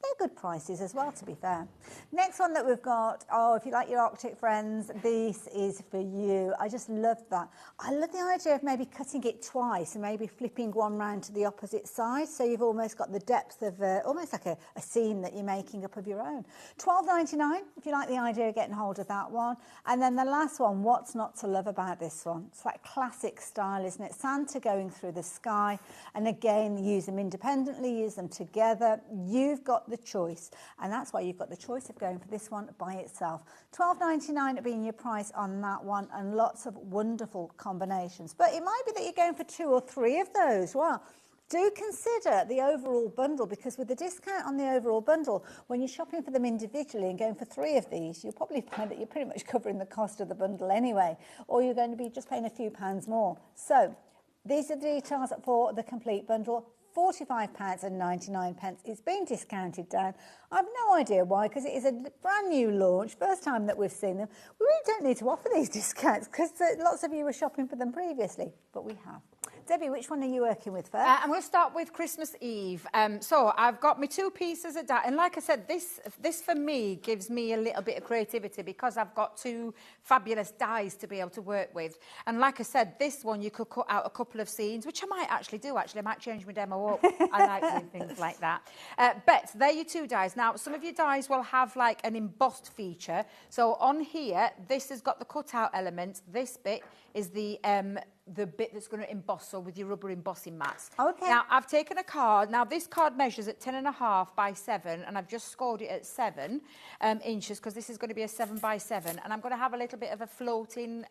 they're good prices as well, to be fair. Next one that we've got, if you like your Arctic friends, this is for you. I just love that. I love the idea of maybe cutting it twice and maybe flipping one round to the opposite side. So you've almost got the depth of almost like a scene that you're making up of your own. £12.99 if you like the idea of getting hold of that one. And then the last one, what's not to love about this one? It's that classic style, isn't it? Santa going through the sky. And again, use them independently, use them together. You've got the choice, and that's why you've got the choice of going for this one by itself. £12.99 being your price on that one, and lots of wonderful combinations. But it might be that you're going for 2 or 3 of those. Well, do consider the overall bundle, because with the discount on the overall bundle, when you're shopping for them individually and going for 3 of these, you'll probably find that you're pretty much covering the cost of the bundle anyway, or you're going to be just paying a few pounds more. So these are the details for the complete bundle. £45.99. It's been discounted down. I've no idea why, because it is a brand new launch, first time that we've seen them. We really don't need to offer these discounts because lots of you were shopping for them previously, but we have. Debbie, which one are you working with first? I'm going to start with Christmas Eve. So I've got my 2 pieces of die, and like I said, this for me gives me a little bit of creativity because I've got 2 fabulous dies to be able to work with. And like I said, this one you could cut out a couple of scenes, which I might actually do. I might change my demo up. I like doing things like that. But they're your 2 dies. Now, some of your dies will have like an embossed feature. So on here, this has got the cutout element. This bit is the the bit that's going to emboss, so with your rubber embossing mats. Okay. Now, I've taken a card. Now, this card measures at 10.5 by 7, and I've just scored it at 7 inches, because this is going to be a 7 by 7, and I'm going to have a little bit of a floating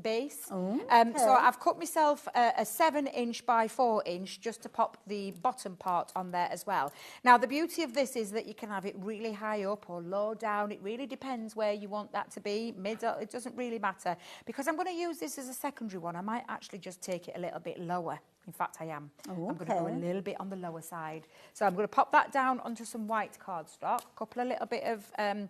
base. So I've cut myself a 7-inch by 4-inch just to pop the bottom part on there as well. Now, the beauty of this is that you can have it really high up or low down. It really depends where you want that to be, middle, it doesn't really matter. Because I'm going to use this as a secondary one, I might actually just take it a little bit lower. In fact, I am. I'm going to go a little bit on the lower side. So I'm going to pop that down onto some white cardstock, a couple of little bit of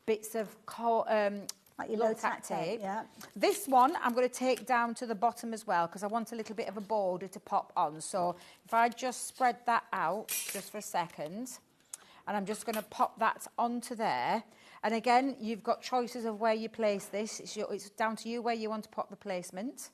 bits of like your low tack tape. Yeah. This one I'm going to take down to the bottom as well, because I want a little bit of a border to pop on. So if I just spread that out just for a second, and I'm just going to pop that onto there. And again, you've got choices of where you place this. It's down to you where you want to pop the placement.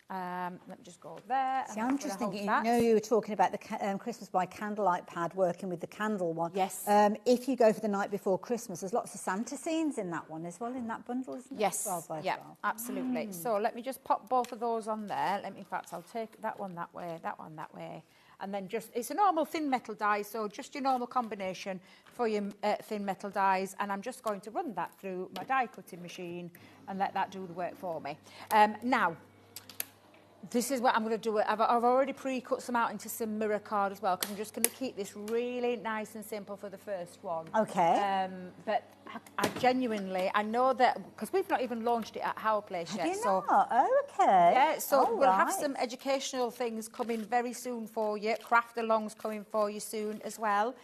Let me just go there. See, I'm just thinking, you know, you were talking about the Christmas by Candlelight pad, working with the candle one. Yes. If you go for the night before Christmas, there's lots of Santa scenes in that one as well, in that bundle, isn't there? Yes, yeah, absolutely. So let me just pop both of those on there. In fact, I'll take that one that way, that one that way. And then just, it's a normal thin metal die, so just your normal combination for your thin metal dies. And I'm just going to run that through my die cutting machine and let that do the work for me. Now, this is what I'm going to do. I've already pre-cut some out into some mirror card as well, because I'm just going to keep this really nice and simple for the first one. Okay. But I genuinely, I know that, because we've not even launched it at our place yet. Have you so, not? Oh, okay. Yeah, so we'll have right. some educational things coming very soon for you. Craft alongs coming for you soon as well.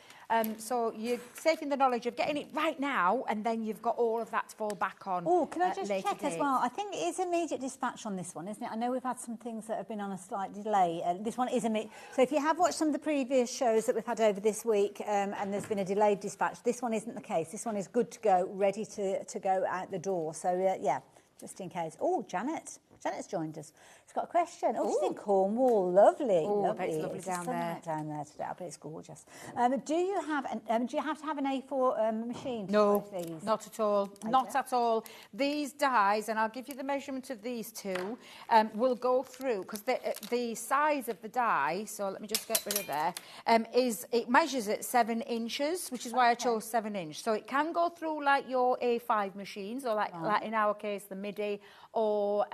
So you're taking the knowledge of getting it right now, and then you've got all of that to fall back on. Oh, can I just check dates. as well? I think it is immediate dispatch on this one, isn't it? I know we've had some things that have been on a slight delay. This one is immediate. So if you have watched some of the previous shows that we've had over this week, and there's been a delayed dispatch, this one isn't the case. This one is good to go, ready to go out the door. So, yeah, just in case. Oh, Janet's joined us. She's got a question. Oh, she's in Cornwall. Lovely. Oh, lovely. it's lovely down there. Down there today. I bet it's gorgeous. Do you have to have an A4 machine? No, these? not at all. Not at all. These dies, and I'll give you the measurement of these two, will go through, because the size of the die, so let me just get rid of there, it measures at 7 inches, which is why I chose 7 inch. So it can go through like your A5 machines, or like in our case, the MIDI, or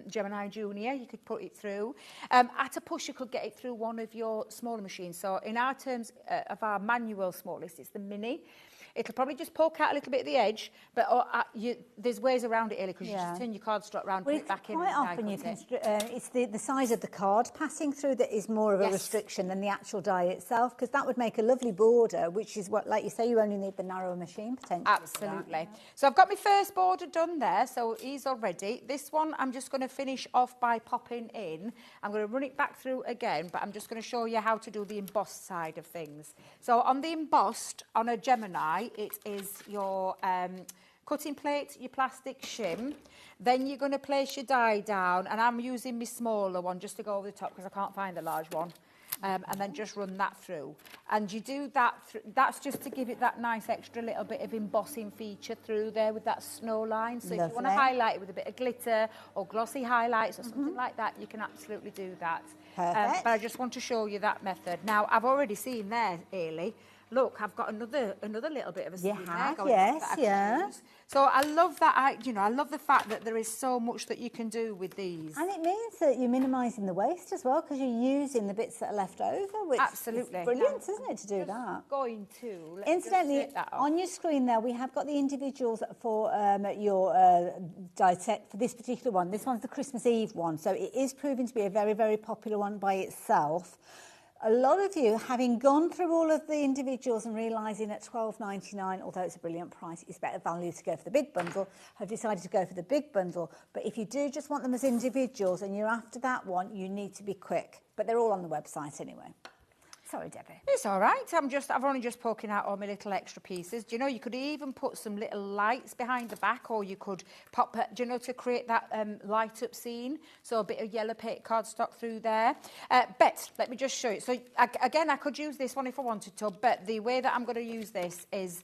Gemini Junior, you could put it through. At a push, you could get it through one of your smaller machines. So in our terms of our manual smallest, it's the Mini. It'll probably just poke out a little bit at the edge, but there's ways around it, Ellie, because you just turn your cardstock around, put it back in. Quite often you can, it's the size of the card passing through that is more of a restriction than the actual die itself, because that would make a lovely border, which is what, like you say, you only need the narrower machine potentially. Absolutely. So I've got my first border done there, so he's all ready. This one I'm just going to finish off by popping in. I'm going to run it back through again, but I'm just going to show you how to do the embossed side of things. So on the embossed, on a Gemini, it is your cutting plate, your plastic shim. Then you're going to place your die down, and I'm using my smaller one just to go over the top because I can't find the large one. And then just run that through. And you do that, that's just to give it that nice extra little bit of embossing feature through there with that snow line. So if you want to highlight it with a bit of glitter or glossy highlights or something like that, you can absolutely do that. Perfect. But I just want to show you that method. Now, I've already seen there, Ailey, look, I've got another little bit of a seam there going on that I can use. So I love that. I love the fact that there is so much that you can do with these. And it means that you're minimising the waste as well, because you're using the bits that are left over, which is brilliant, isn't it, to do that? Going to. Incidentally, on your screen there, we have got the individuals for your die set for this particular one. This one's the Christmas Eve one, so it is proving to be a very, very popular one by itself. A lot of you, having gone through all of the individuals and realising at $12.99, although it's a brilliant price, it's better value to go for the big bundle, have decided to go for the big bundle. But if you do just want them as individuals and you're after that one, you need to be quick. But they're all on the website anyway. Sorry, Debbie. It's all right. I've only just poking out all my little extra pieces. Do you know, you could even put some little lights behind the back, or you could pop, do you know, to create that light up scene. So a bit of yellow paint cardstock through there. But let me just show you. So again, I could use this one if I wanted to, but the way that I'm going to use this is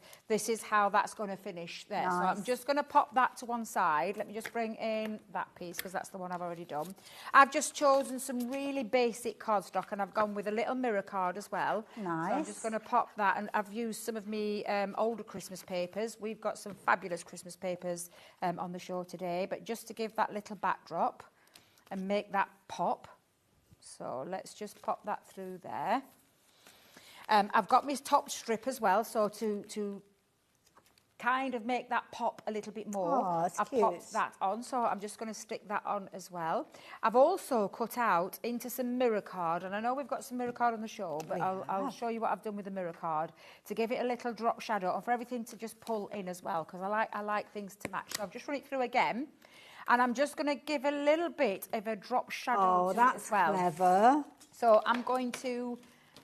how that's going to finish there. Nice. So I'm just going to pop that to one side. Let me just bring in that piece because that's the one I've already done. I've just chosen some really basic cardstock and I've gone with a little mirror card as well. Nice. So I'm just going to pop that, and I've used some of me older Christmas papers. We've got some fabulous Christmas papers on the show today, but just to give that little backdrop and make that pop. So let's just pop that through there. I've got my top strip as well, so to kind of make that pop a little bit more. Oh, that's I've cute. popped that on, so I'm just going to stick that on as well. I've also cut out into some mirror card, and I know we've got some mirror card on the show, but I'll show you what I've done with the mirror card to give it a little drop shadow and for everything to just pull in as well, because I like things to match. So I've just run it through again, and I'm just going to give a little bit of a drop shadow to it as well. That's clever. So I'm going to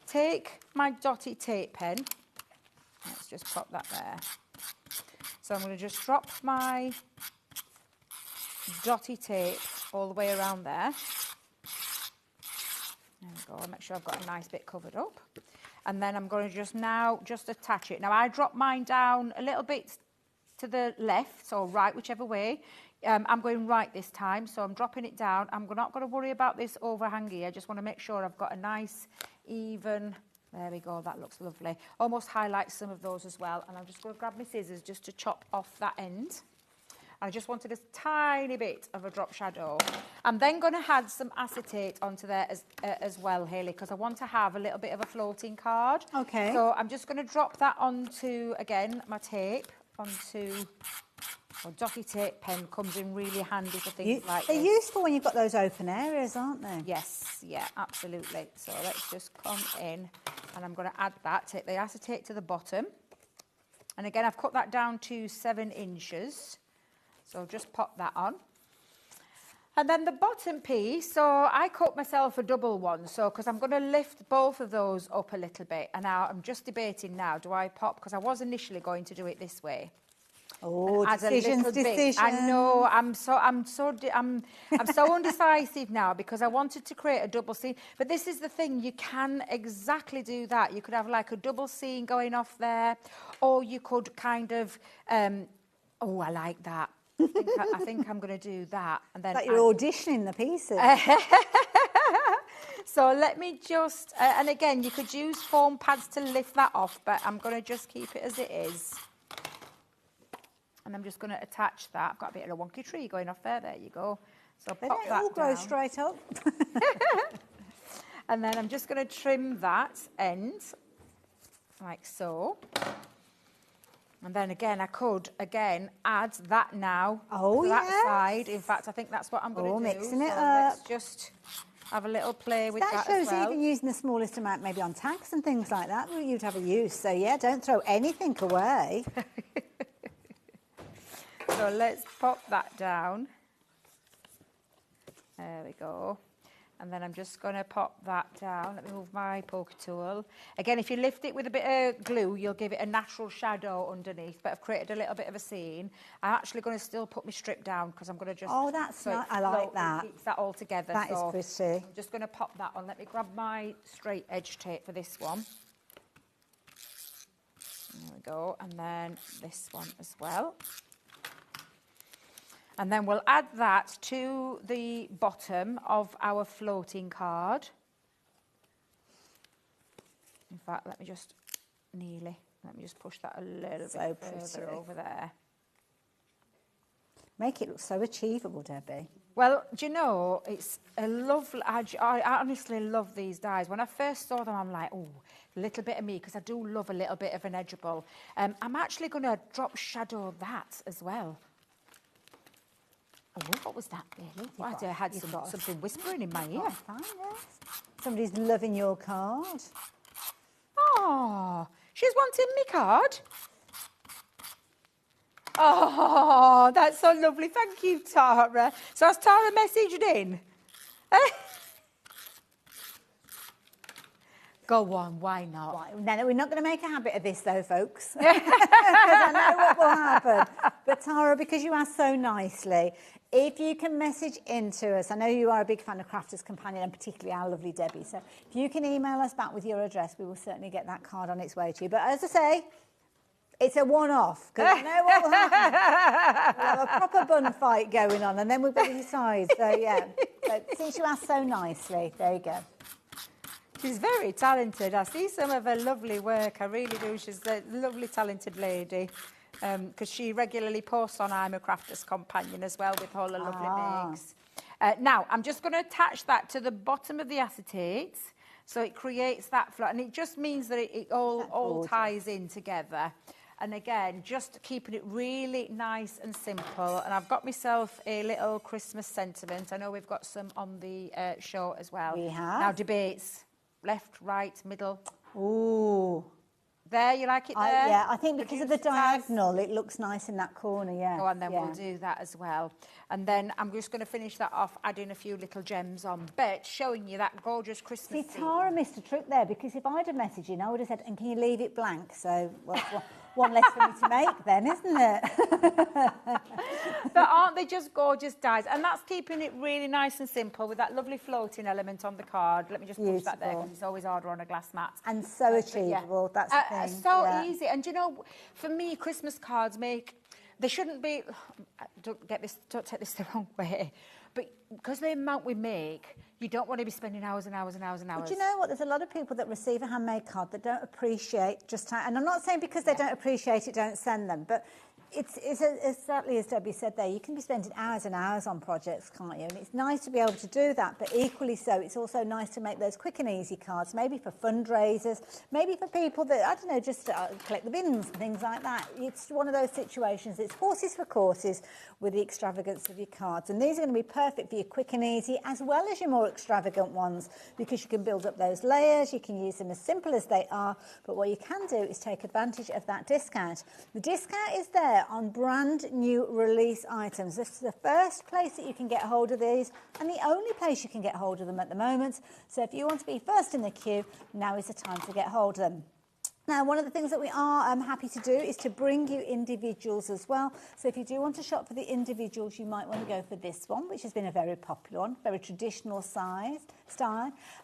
take my dotty tape pen. Let's just pop that there. So I'm going to just drop my dotty tape all the way around there. There we go. Make sure I've got a nice bit covered up. And then I'm going to just attach it. Now I drop mine down a little bit to the left or right, whichever way. I'm going right this time, so I'm dropping it down. I'm not going to worry about this overhang here. I just want to make sure I've got a nice, even... There we go, that looks lovely. Almost highlights some of those as well. And I'm just going to grab my scissors just to chop off that end. I just wanted a tiny bit of a drop shadow. I'm then going to add some acetate onto there as well, Hayley, because I want to have a little bit of a floating card. Okay. So I'm just going to drop that onto, again, my tape, onto... Well, dotty tape pen comes in really handy for things like this. They're useful when you've got those open areas, aren't they? Yes, yeah, absolutely. So let's just come in and I'm going to add that. Take the acetate to the bottom. And again, I've cut that down to 7 inches. So just pop that on. And then the bottom piece, so I cut myself a double one, so because I'm going to lift both of those up a little bit. And now I'm just debating now, do I pop, because I was initially going to do it this way. Oh, decisions. I know. I'm so undecisive now because I wanted to create a double seam. But this is the thing. You can exactly do that. You could have like a double seam going off there, or you could kind of. Oh, I like that. I think I'm going to do that, and then. Like you're auditioning the pieces. So let me just. And again, you could use foam pads to lift that off, but I'm going to just keep it as it is. And I'm just going to attach that. I've got a bit of a wonky tree going off there. There you go. So They pop don't that all grow down. straight up. And then I'm just going to trim that end, like so. And then again, I could, add that now to that side. In fact, I think that's what I'm going to do. Mixing it so up. Let's just have a little play with That that as shows well. even using the smallest amount maybe on tags and things like that, where you'd have a use. So, yeah, don't throw anything away. So let's pop that down. There we go. And then I'm just going to pop that down. Let me move my poker tool. Again, if you lift it with a bit of glue, you'll give it a natural shadow underneath. But I've created a little bit of a scene. I'm actually going to still put my strip down because I'm going to just... Oh, that's nice. I like that. Keeps that all together. That is pretty. I'm just going to pop that on. Let me grab my straight edge tape for this one. There we go. And then this one as well. And then we'll add that to the bottom of our floating card. In fact, let me just push that a little bit further over there. Make it look so achievable, Debbie. Well, do you know, it's a lovely... I honestly love these dies. When I first saw them, I'm like, oh, a little bit of me, because I do love a little bit of an edgeable. I'm actually going to drop shadow that as well. Oh, what was that, really? I had something whispering in my ear. Fine, yes. Somebody's loving your card. Oh, she's wanting me card. Oh, that's so lovely. Thank you, Tara. So has Tara messaged in? Go on, why not? Right, no, we're not going to make a habit of this though, folks. Because I know what will happen. But Tara, because you asked so nicely, if you can message into us, I know you are a big fan of Crafters Companion and particularly our lovely Debbie, so if you can email us back with your address, we will certainly get that card on its way to you. But as I say, it's a one-off, because I know what will happen. We'll have a proper bun fight going on, and then we've got to decide. So, yeah. But since you asked so nicely, there you go. She's very talented. I see some of her lovely work. I really do. She's a lovely, talented lady. Because she regularly posts on I'm a Crafter's Companion as well with all the lovely makes. Now, I'm just going to attach that to the bottom of the acetate. So it creates that flow. And it just means that it all ties in together. And again, just keeping it really nice and simple. And I've got myself a little Christmas sentiment. I know we've got some on the show as well. We have. Now, debates. Left, right, middle. Ooh. There, you like it there? Yeah, I think because of the diagonal, it looks nice in that corner, yeah. Oh, and then we'll do that as well. And then I'm just going to finish that off, adding a few little gems on, but showing you that gorgeous Christmas See, Tara missed a trick there, because if I'd have messaged you, I would have said, and can you leave it blank? So, well, one less for me to make then, isn't it? But aren't they just gorgeous dies? And that's keeping it really nice and simple with that lovely floating element on the card. Let me just push that there, because it's always harder on a glass mat. And so achievable, that's the thing. So easy. And you know, for me, Christmas cards they shouldn't be, don't take this the wrong way, but because the amount we make, you don't want to be spending hours and hours and hours and hours. But you know what? There's a lot of people that receive a handmade card that don't appreciate just how, and I'm not saying because they don't appreciate it, don't send them, but it's exactly as Debbie said there, you can be spending hours and hours on projects, can't you? And it's nice to be able to do that, but equally so, it's also nice to make those quick and easy cards, maybe for fundraisers, maybe for people that, I don't know, just collect the bins and things like that. It's one of those situations, it's horses for courses with the extravagance of your cards. And these are going to be perfect for your quick and easy, as well as your more extravagant ones, because you can build up those layers, you can use them as simple as they are, but what you can do is take advantage of that discount. The discount is there on brand new release items. This is the first place that you can get hold of these and the only place you can get hold of them at the moment. So if you want to be first in the queue, now is the time to get hold of them. Now, one of the things that we are happy to do is to bring you individuals as well. So if you do want to shop for the individuals, you might want to go for this one, which has been a very popular one, very traditional style.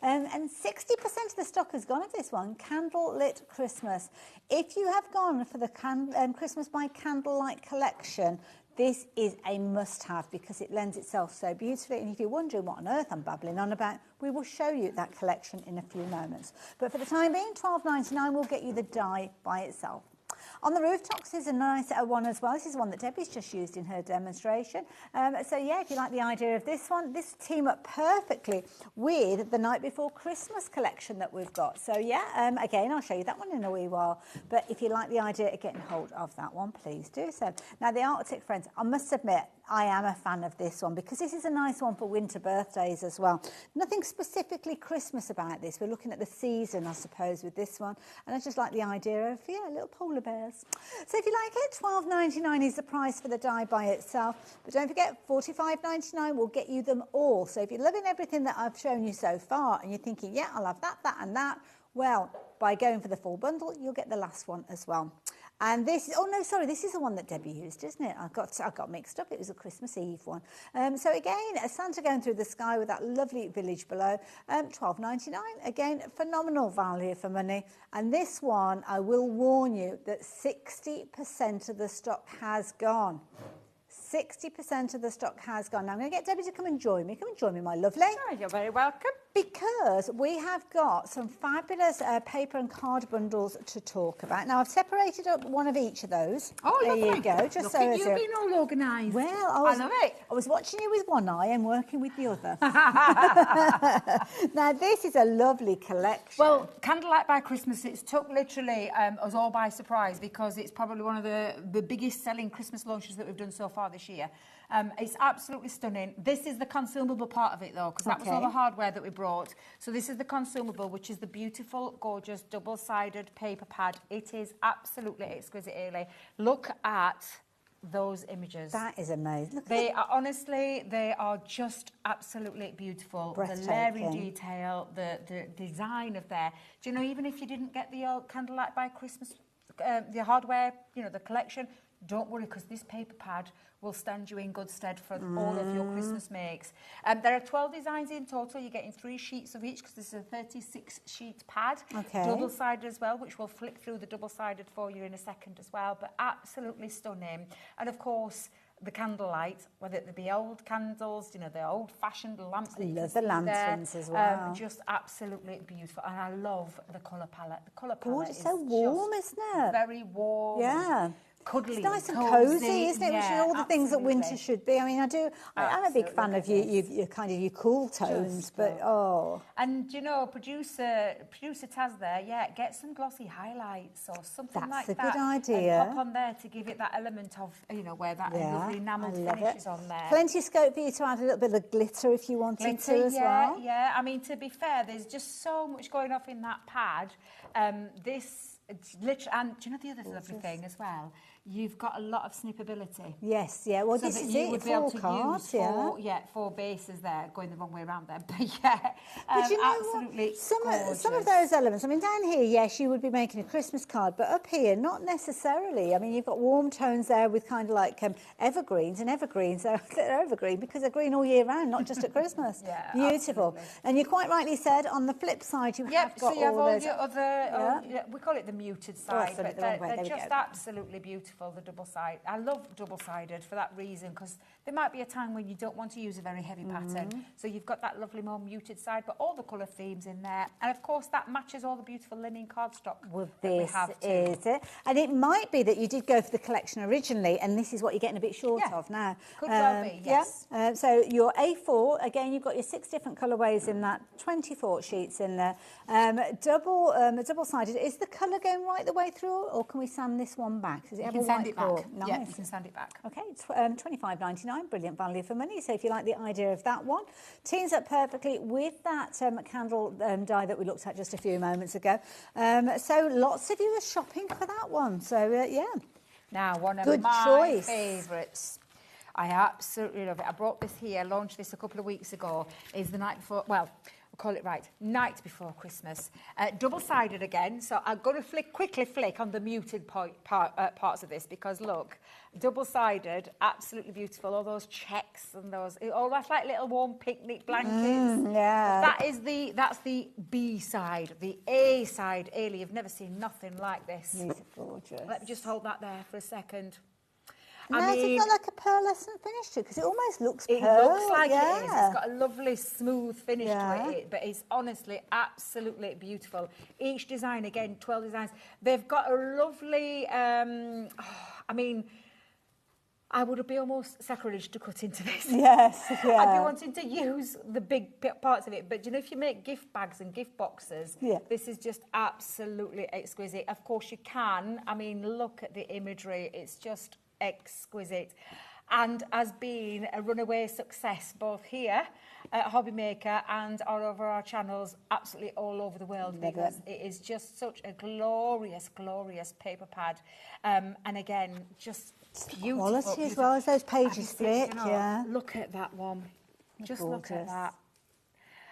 And 60% of the stock has gone of this one, Candlelit Christmas. If you have gone for the Christmas by Candlelight collection, this is a must-have because it lends itself so beautifully. And if you're wondering what on earth I'm babbling on about, we will show you that collection in a few moments. But for the time being, $12.99 will get you the die by itself. On the rooftops is a nice one as well. This is one that Debbie's just used in her demonstration. So yeah, if you like the idea of this one, this team up perfectly with the Night Before Christmas collection that we've got. So yeah, again, I'll show you that one in a wee while. But if you like the idea of getting hold of that one, please do so. Now, the Arctic Friends, I must admit, I am a fan of this one because this is a nice one for winter birthdays as well. Nothing specifically Christmas about this. We're looking at the season, I suppose, with this one. And I just like the idea of, yeah, little polar bears. So if you like it, $12.99 is the price for the die by itself. But don't forget, $45.99 will get you them all. So if you're loving everything that I've shown you so far and you're thinking, yeah, I'll have that, that and that, well, by going for the full bundle, you'll get the last one as well. And this is, oh no, sorry, this is the one that Debbie used, isn't it? I got mixed up. It was a Christmas Eve one. So again, a Santa going through the sky with that lovely village below. $12.99. Again, phenomenal value for money. And this one, I will warn you that 60% of the stock has gone. 60% of the stock has gone. Now, I'm going to get Debbie to come and join me. Come and join me, my lovely. Oh, you're very welcome. Because we have got some fabulous paper and card bundles to talk about. Now, I've separated up one of each of those. Oh, there lovely. you go. Just Look so at you being all organised. Well, I love it. I was watching you with one eye and working with the other. Now, this is a lovely collection. Well, Candlelight by Christmas, it's took literally us all by surprise because it's probably one of the biggest selling Christmas launches that we've done so far this year. It's absolutely stunning. This is the consumable part of it, though, because that was all the hardware that we brought. So this is the consumable, which is the beautiful, gorgeous, double-sided paper pad. It is absolutely exquisite, Ailey. Look at those images. That is amazing. Look at They are honestly, they are just absolutely beautiful. The layering Breathtaking. detail, the design of there. Do you know, even if you didn't get the old Candlelight by Christmas, the hardware, you know, the collection, don't worry, because this paper pad will stand you in good stead for all of your Christmas makes. There are 12 designs in total. You're getting 3 sheets of each because this is a 36-sheet pad. Okay. Double-sided as well, which we'll flick through the double-sided for you in a second as well. But absolutely stunning. And of course, the candlelight, whether it be old candles, you know, the old-fashioned lamps. I love the lanterns as well. Just absolutely beautiful. And I love the colour palette. The colour palette gorgeous. is So warm, just isn't it? very warm. Yeah. Cuddly, It's nice and cosy, cosy, isn't it? Which is yeah, all the things that winter absolutely. should be. I mean, I'm a big fan of your kind of your cool tones, but And you know, producer Taz there, get some glossy highlights or something That's like a that. good idea. And pop on there to give it that element of, you know, where that lovely enamelled I love finish it. is on there. Plenty of scope for you to add a little bit of glitter if you wanted to as well. Yeah. I mean, to be fair, there's just so much going off in that pad. It's literally, and do you know the other lovely thing as well? You've got a lot of snippability. Yes, yeah. Well, So this that is you it. would be able to cards, use four bases there, going the wrong way around there. But yeah, But you know absolutely what? Some of gorgeous. those elements, I mean, down here, yes, you would be making a Christmas card, but up here, not necessarily. I mean, you've got warm tones there with kind of like evergreens, and evergreens, they're evergreen because they're green all year round, not just at Christmas. Yeah, beautiful. absolutely. And you quite rightly said, on the flip side, you have got so you have all all those... your other, we call it the muted side, sorry, but the wrong way. they're There we just go. absolutely beautiful, the double side. I love double-sided for that reason, because there might be a time when you don't want to use a very heavy pattern, so you've got that lovely more muted side, but all the colour themes in there, and of course that matches all the beautiful linen cardstock Well, that we this have too. is it. And it might be that you did go for the collection originally, and this is what you're getting a bit short Yeah. of now. Could well be, yes. Yeah. So your A4, again, you've got your 6 different colourways in that, 24 sheets in there. Double-sided. Is the colour going right the way through, or can we sand this one back? Does it have You a can sand white it back. core? Yeah, Nice. you can sand it back. Okay, $25.99, brilliant value for money. So if you like the idea of that one, teams up perfectly with that candle die that we looked at just a few moments ago. So lots of you are shopping for that one. So yeah. Now, one of Good my choice. favourites, I absolutely love it. I brought this here, launched this a couple of weeks ago, is the night before, well, we'll call it right, night before Christmas. Double-sided again, so I'm going to quickly flick on the muted parts of this, because look, double-sided, absolutely beautiful, all those checks and those, almost like little warm picnic blankets. Yeah. That's the B side. The A side, Ailey, you've never seen nothing like this. These are gorgeous. Let me just hold that there for a second. Now, has it got like a pearlescent finish to it? Because it almost looks It pearl. looks like yeah. it is. It's got a lovely smooth finish Yeah. to it, but it's honestly absolutely beautiful. Each design, again, 12 designs. They've got a lovely, I mean, I would be almost sacrilege to cut into this. Yes, yeah. I'd be wanting to use the big parts of it, but you know, if you make gift bags and gift boxes, this is just absolutely exquisite. Of course you can. I mean, look at the imagery. It's just exquisite, and has been a runaway success both here at HobbyMaker and all over our channels, absolutely all over the world, because it is just such a glorious paper pad, and again, just beautiful. Quality as well as those pages flip, You know, yeah. Look at that one. Just look at Gorgeous. that.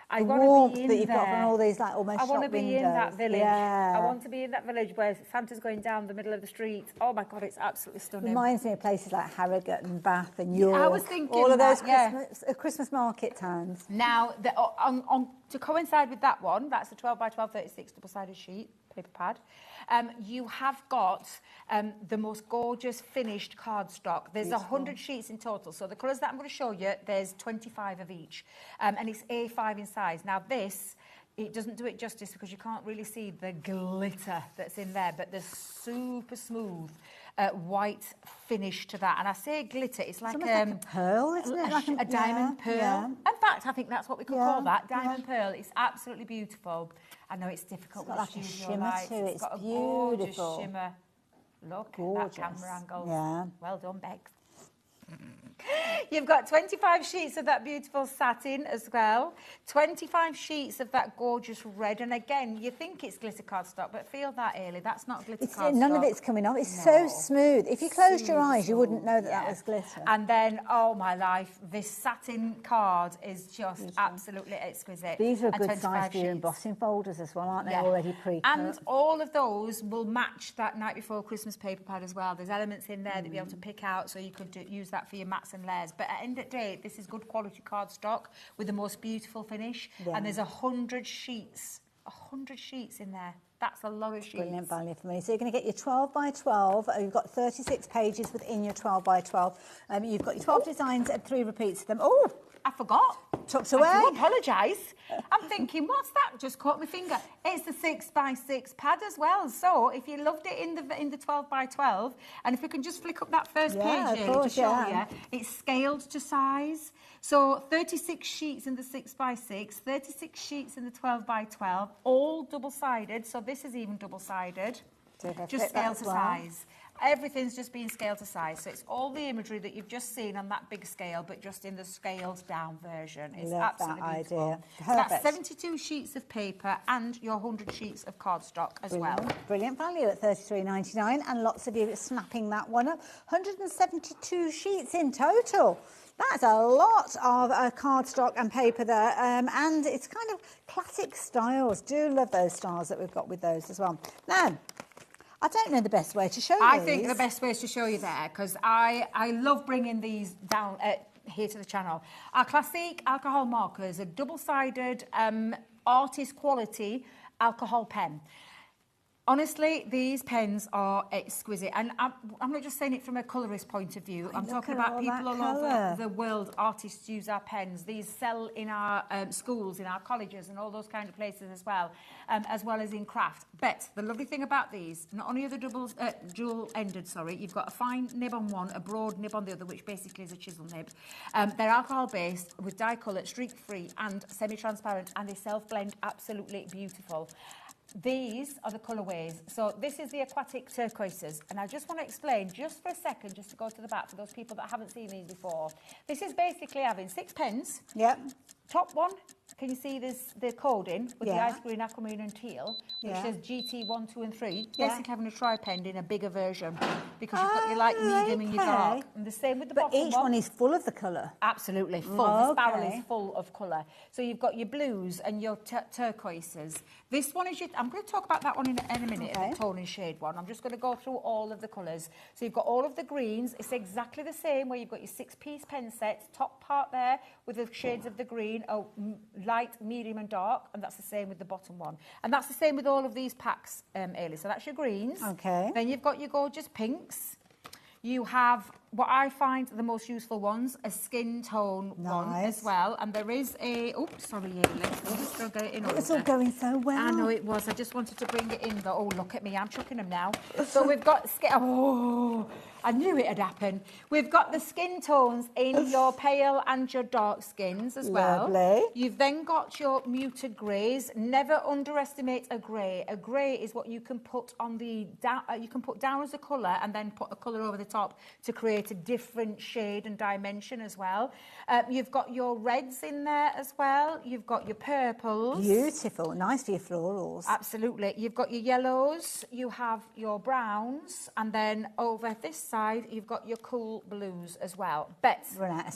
The I want warmth to be in that you've got there. from all these like almost I want to shop be in that windows. village. Yeah. I want to be in that village where Santa's going down the middle of the street. Oh my God, it's absolutely stunning. Reminds me of places like Harrogate and Bath and York. I was thinking all of those that, yeah. Christmas market towns. Now, to coincide with that one, that's a 12 by 12, 36 double-sided sheet, paper pad. You have got the most gorgeous finished cardstock. There's 100 sheets in total. So the colours that I'm going to show you, there's 25 of each. And it's A5 in size. Now this, it doesn't do it justice because you can't really see the glitter that's in there, but there's super smooth white finish to that. And I say glitter, it's like, like a pearl, isn't it? Like a diamond pearl. Yeah. In fact, I think that's what we could call that, diamond pearl. It's absolutely beautiful. I know it's difficult It's got with like a studio shimmer lights. to it. It's got It's a gorgeous beautiful. shimmer. Look Gorgeous. at that camera angle. Yeah. Well done, Bex. You've got 25 sheets of that beautiful satin as well. 25 sheets of that gorgeous red. And again, you think it's glitter cardstock, but feel that, Ailey, that's not glitter cardstock. None of it's coming off. It's so smooth. If you closed your eyes, you wouldn't know that that was glitter. And then, oh my life, this satin card is just absolutely exquisite. These are a good 25 size for your sheets. embossing folders as well, aren't they? Already pre-cut. And all of those will match that Night Before Christmas paper pad as well. There's elements in there that you'll be able to pick out, so you could use that for your mats and layers. But at the end of the day, this is good quality cardstock with the most beautiful finish. Yeah. And there's 100 sheets. 100 sheets in there. That's a lot of sheets. Brilliant value for me. So you're going to get your 12 by 12. You've got 36 pages within your 12 by 12. You've got your 12 designs and 3 repeats of them. Oh, I forgot. Tucked away. I do apologise. I'm thinking, what's that? Just caught my finger. It's the 6 by 6 pad as well. So if you loved it in the 12 by 12, and if we can just flick up that first page here to show you, it's scaled to size. So 36 sheets in the 6 by 6, 36 sheets in the 12 by 12, all double-sided. So this is even double-sided. Just scaled to size. Everything's just being scaled to size. So it's all the imagery that you've just seen on that big scale, but just in the scaled down version. It's absolutely beautiful. Idea. So that's 72 sheets of paper and your 100 sheets of cardstock as well. Brilliant value at $33.99, and lots of you are snapping that one up. 172 sheets in total. That's a lot of cardstock and paper there, and it's kind of classic styles. Do love those styles that we've got with those as well. Now, I don't know the best way to show you. I think the best way is to show you there, because I love bringing these down here to the channel. Our classic alcohol markers, a double-sided artist quality alcohol pen. Honestly, these pens are exquisite, and I'm not just saying it from a colourist point of view. I'm talking about people all over the world. Artists use our pens. These sell in our schools, in our colleges, and all those kind of places as well as in craft. But the lovely thing about these, not only are they dual-ended, you've got a fine nib on one, a broad nib on the other, which basically is a chisel nib. They're alcohol-based with dye-colour, streak-free, and semi-transparent, and they self-blend absolutely beautiful. These are the colourways. So this is the aquatic turquoises. And I just want to explain just for a second, just to go to the back for those people that haven't seen these before. This is basically having 6 pens. Yep. Top one, can you see this, the coding with the ice green, aquamarine and teal, which says GT 1, 2 and 3. Basically having a tri-pen in a bigger version, because you've got your light, medium and your dark. And the same with the bottom one. But each one is full of the colour. Absolutely, full. This barrel is full of colour. So you've got your blues and your turquoises. This one is your, I'm going to talk about that one in a minute, the tone and shade one. I'm just going to go through all of the colours. So you've got all of the greens. It's exactly the same, where you've got your 6-piece pen set, top part there with the shades of the green, light, medium and dark, and that's the same with the bottom one. And that's the same with all of these packs, Ailey. So that's your greens. Okay. Then you've got your gorgeous pinks. You have what I find the most useful ones, a skin tone one as well. And there is a, oops, sorry, let's just go get it in order. It was all going so well. I know it was. I just wanted to bring it in though. Oh, look at me, I'm chucking them now. So we've got skin, oh, I knew it'd happen. We've got the skin tones in your pale and your dark skins as well. Lovely. You've then got your muted greys. Never underestimate a grey. A grey is what you can put on the, you can put down as a colour and then put a colour over the top to create a different shade and dimension as well. You've got your reds in there as well. You've got your purples. Beautiful. Nice for your florals. Absolutely. You've got your yellows. You have your browns. And then over this side, you've got your cool blues as well. But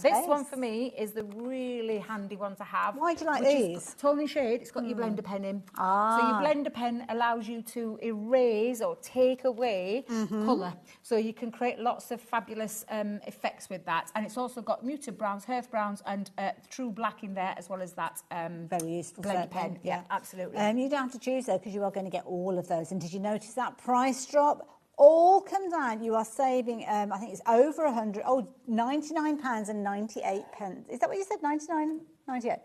this one for me is the really handy one to have. Why do you like these? Tone and shade. It's got your blender pen in. So your blender pen allows you to erase or take away colour. So you can create lots of fabulous effects with that. And it's also got muted browns, hearth browns and true black in there, as well as that very useful blender pen. Yeah, absolutely. You don't have to choose though, because you are going to get all of those. And did you notice that price drop? All come down. You are saving, I think it's over 100, £99.98. Is that what you said? 99.98.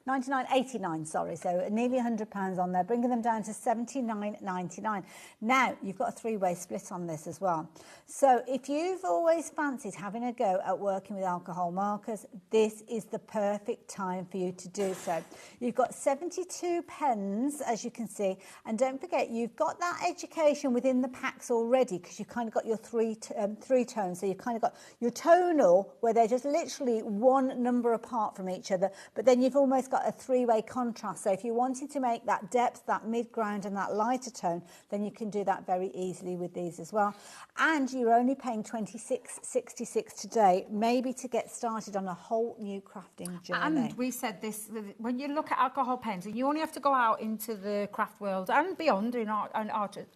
99.89, sorry, so nearly £100 on there, bringing them down to £79.99. Now, you've got a three-way split on this as well. So if you've always fancied having a go at working with alcohol markers, this is the perfect time for you to do so. You've got 72 pens, as you can see, and don't forget, you've got that education within the packs already, because you've kind of got your three tones. So you've kind of got your tonal, where they're just literally one number apart from each other, but then you've almost got a three-way contrast. So if you're wanting to make that depth, that mid-ground and that lighter tone, then you can do that very easily with these as well. And you're only paying $26.66 today, maybe to get started on a whole new crafting journey. And we said this, when you look at alcohol pens, and you only have to go out into the craft world and beyond in art,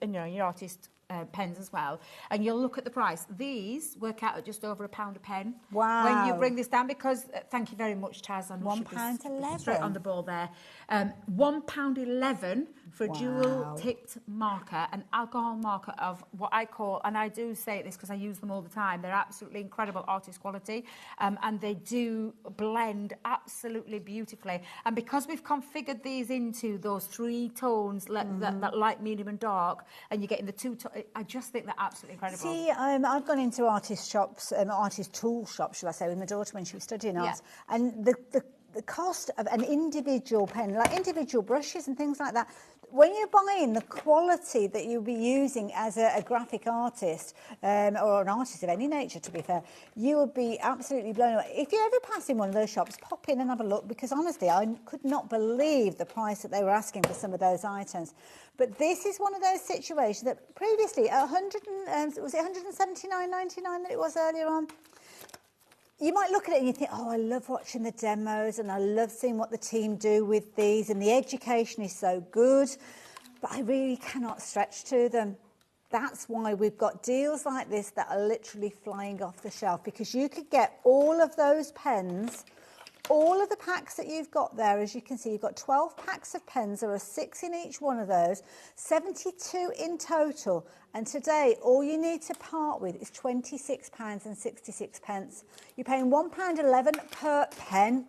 your artist pens as well, and you'll look at the price. These work out at just over £1 a pen. Wow. When you bring this down, because thank you very much, Taz. £1.11. Straight on the ball there. £1.11 for a dual-tipped marker, an alcohol marker of what I call, and I do say this because I use them all the time, they're absolutely incredible artist quality, and they do blend absolutely beautifully. And because we've configured these into those three tones, that light, medium and dark, and you're getting the two I just think they're absolutely incredible. See, I've gone into artist shops, artist tool shops, should I say, with my daughter when she was studying art, and the cost of an individual pen, like individual brushes and things like that, when you're buying the quality that you'll be using as a graphic artist, or an artist of any nature, to be fair, you will be absolutely blown away. If you ever pass in one of those shops, pop in and have a look, because honestly, I could not believe the price that they were asking for some of those items. But this is one of those situations that previously, was it $179.99 that it was earlier on? You might look at it and you think, oh, I love watching the demos and I love seeing what the team do with these, and the education is so good, but I really cannot stretch to them. That's why we've got deals like this that are literally flying off the shelf, because you could get all of those pens, all of the packs that you've got there. As you can see, you've got 12 packs of pens. There are 6 in each one of those, 72 in total. And today, all you need to part with is £26.66. You're paying £1.11 per pen.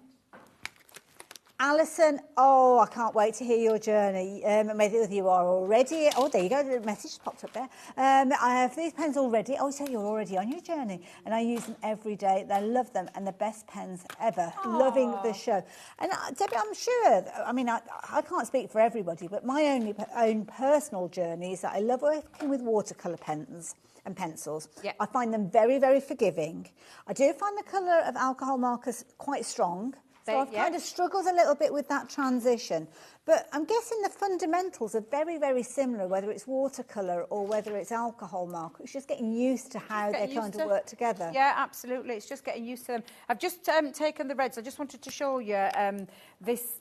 Alison, oh, I can't wait to hear your journey. Maybe you are already. Oh, there you go. The message popped up there. I have these pens already. Oh, so you're already on your journey. And I use them every day. I love them, and the best pens ever. Aww. Loving the show. And Debbie, I'm sure, I mean, I can't speak for everybody, but my own personal journey is that I love working with watercolour pens and pencils. Yep. I find them very, very forgiving. I do find the colour of alcohol markers quite strong. So I've kind of struggled a little bit with that transition. But I'm guessing the fundamentals are very, very similar, whether it's watercolour or whether it's alcohol marker. It's just getting used to how they kind of work together. Yeah, absolutely. It's just getting used to them. I've just taken the reds. I just wanted to show you this.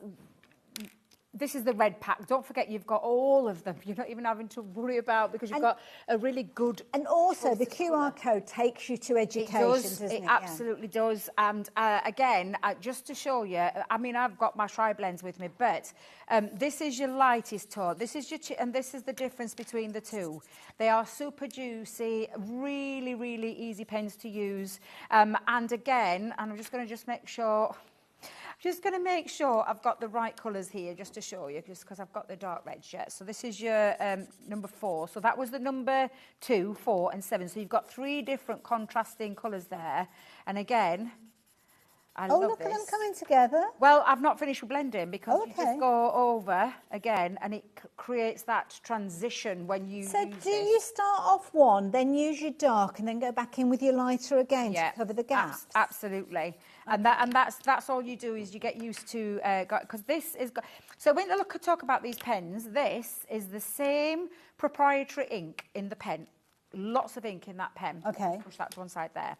This is the red pack. Don't forget, you've got all of them. You're not even having to worry about, because you've got a really good... And also, the QR code takes you to education, doesn't it? It absolutely does. And again, just to show you, I mean, I've got my tri-blends with me, but this is your lightest tone. This is your... and this is the difference between the two. They are super juicy, really, really easy pens to use. And again, and I'm just going to make sure... Just going to make sure I've got the right colours here, just to show you, just because I've got the dark reds yet. So this is your number 4. So that was the number 2, 4 and 7. So you've got 3 different contrasting colours there. And again, I love this. Oh, look at them coming together. Well, I've not finished with blending, because you just go over again and it creates that transition when you use do you start off one, then use your dark, and then go back in with your lighter again to cover the gaps? Absolutely. And that's all you do, is you get used to, because this is... So when you talk about these pens, this is the same proprietary ink in the pen. Lots of ink in that pen. Okay. Push that to one side there.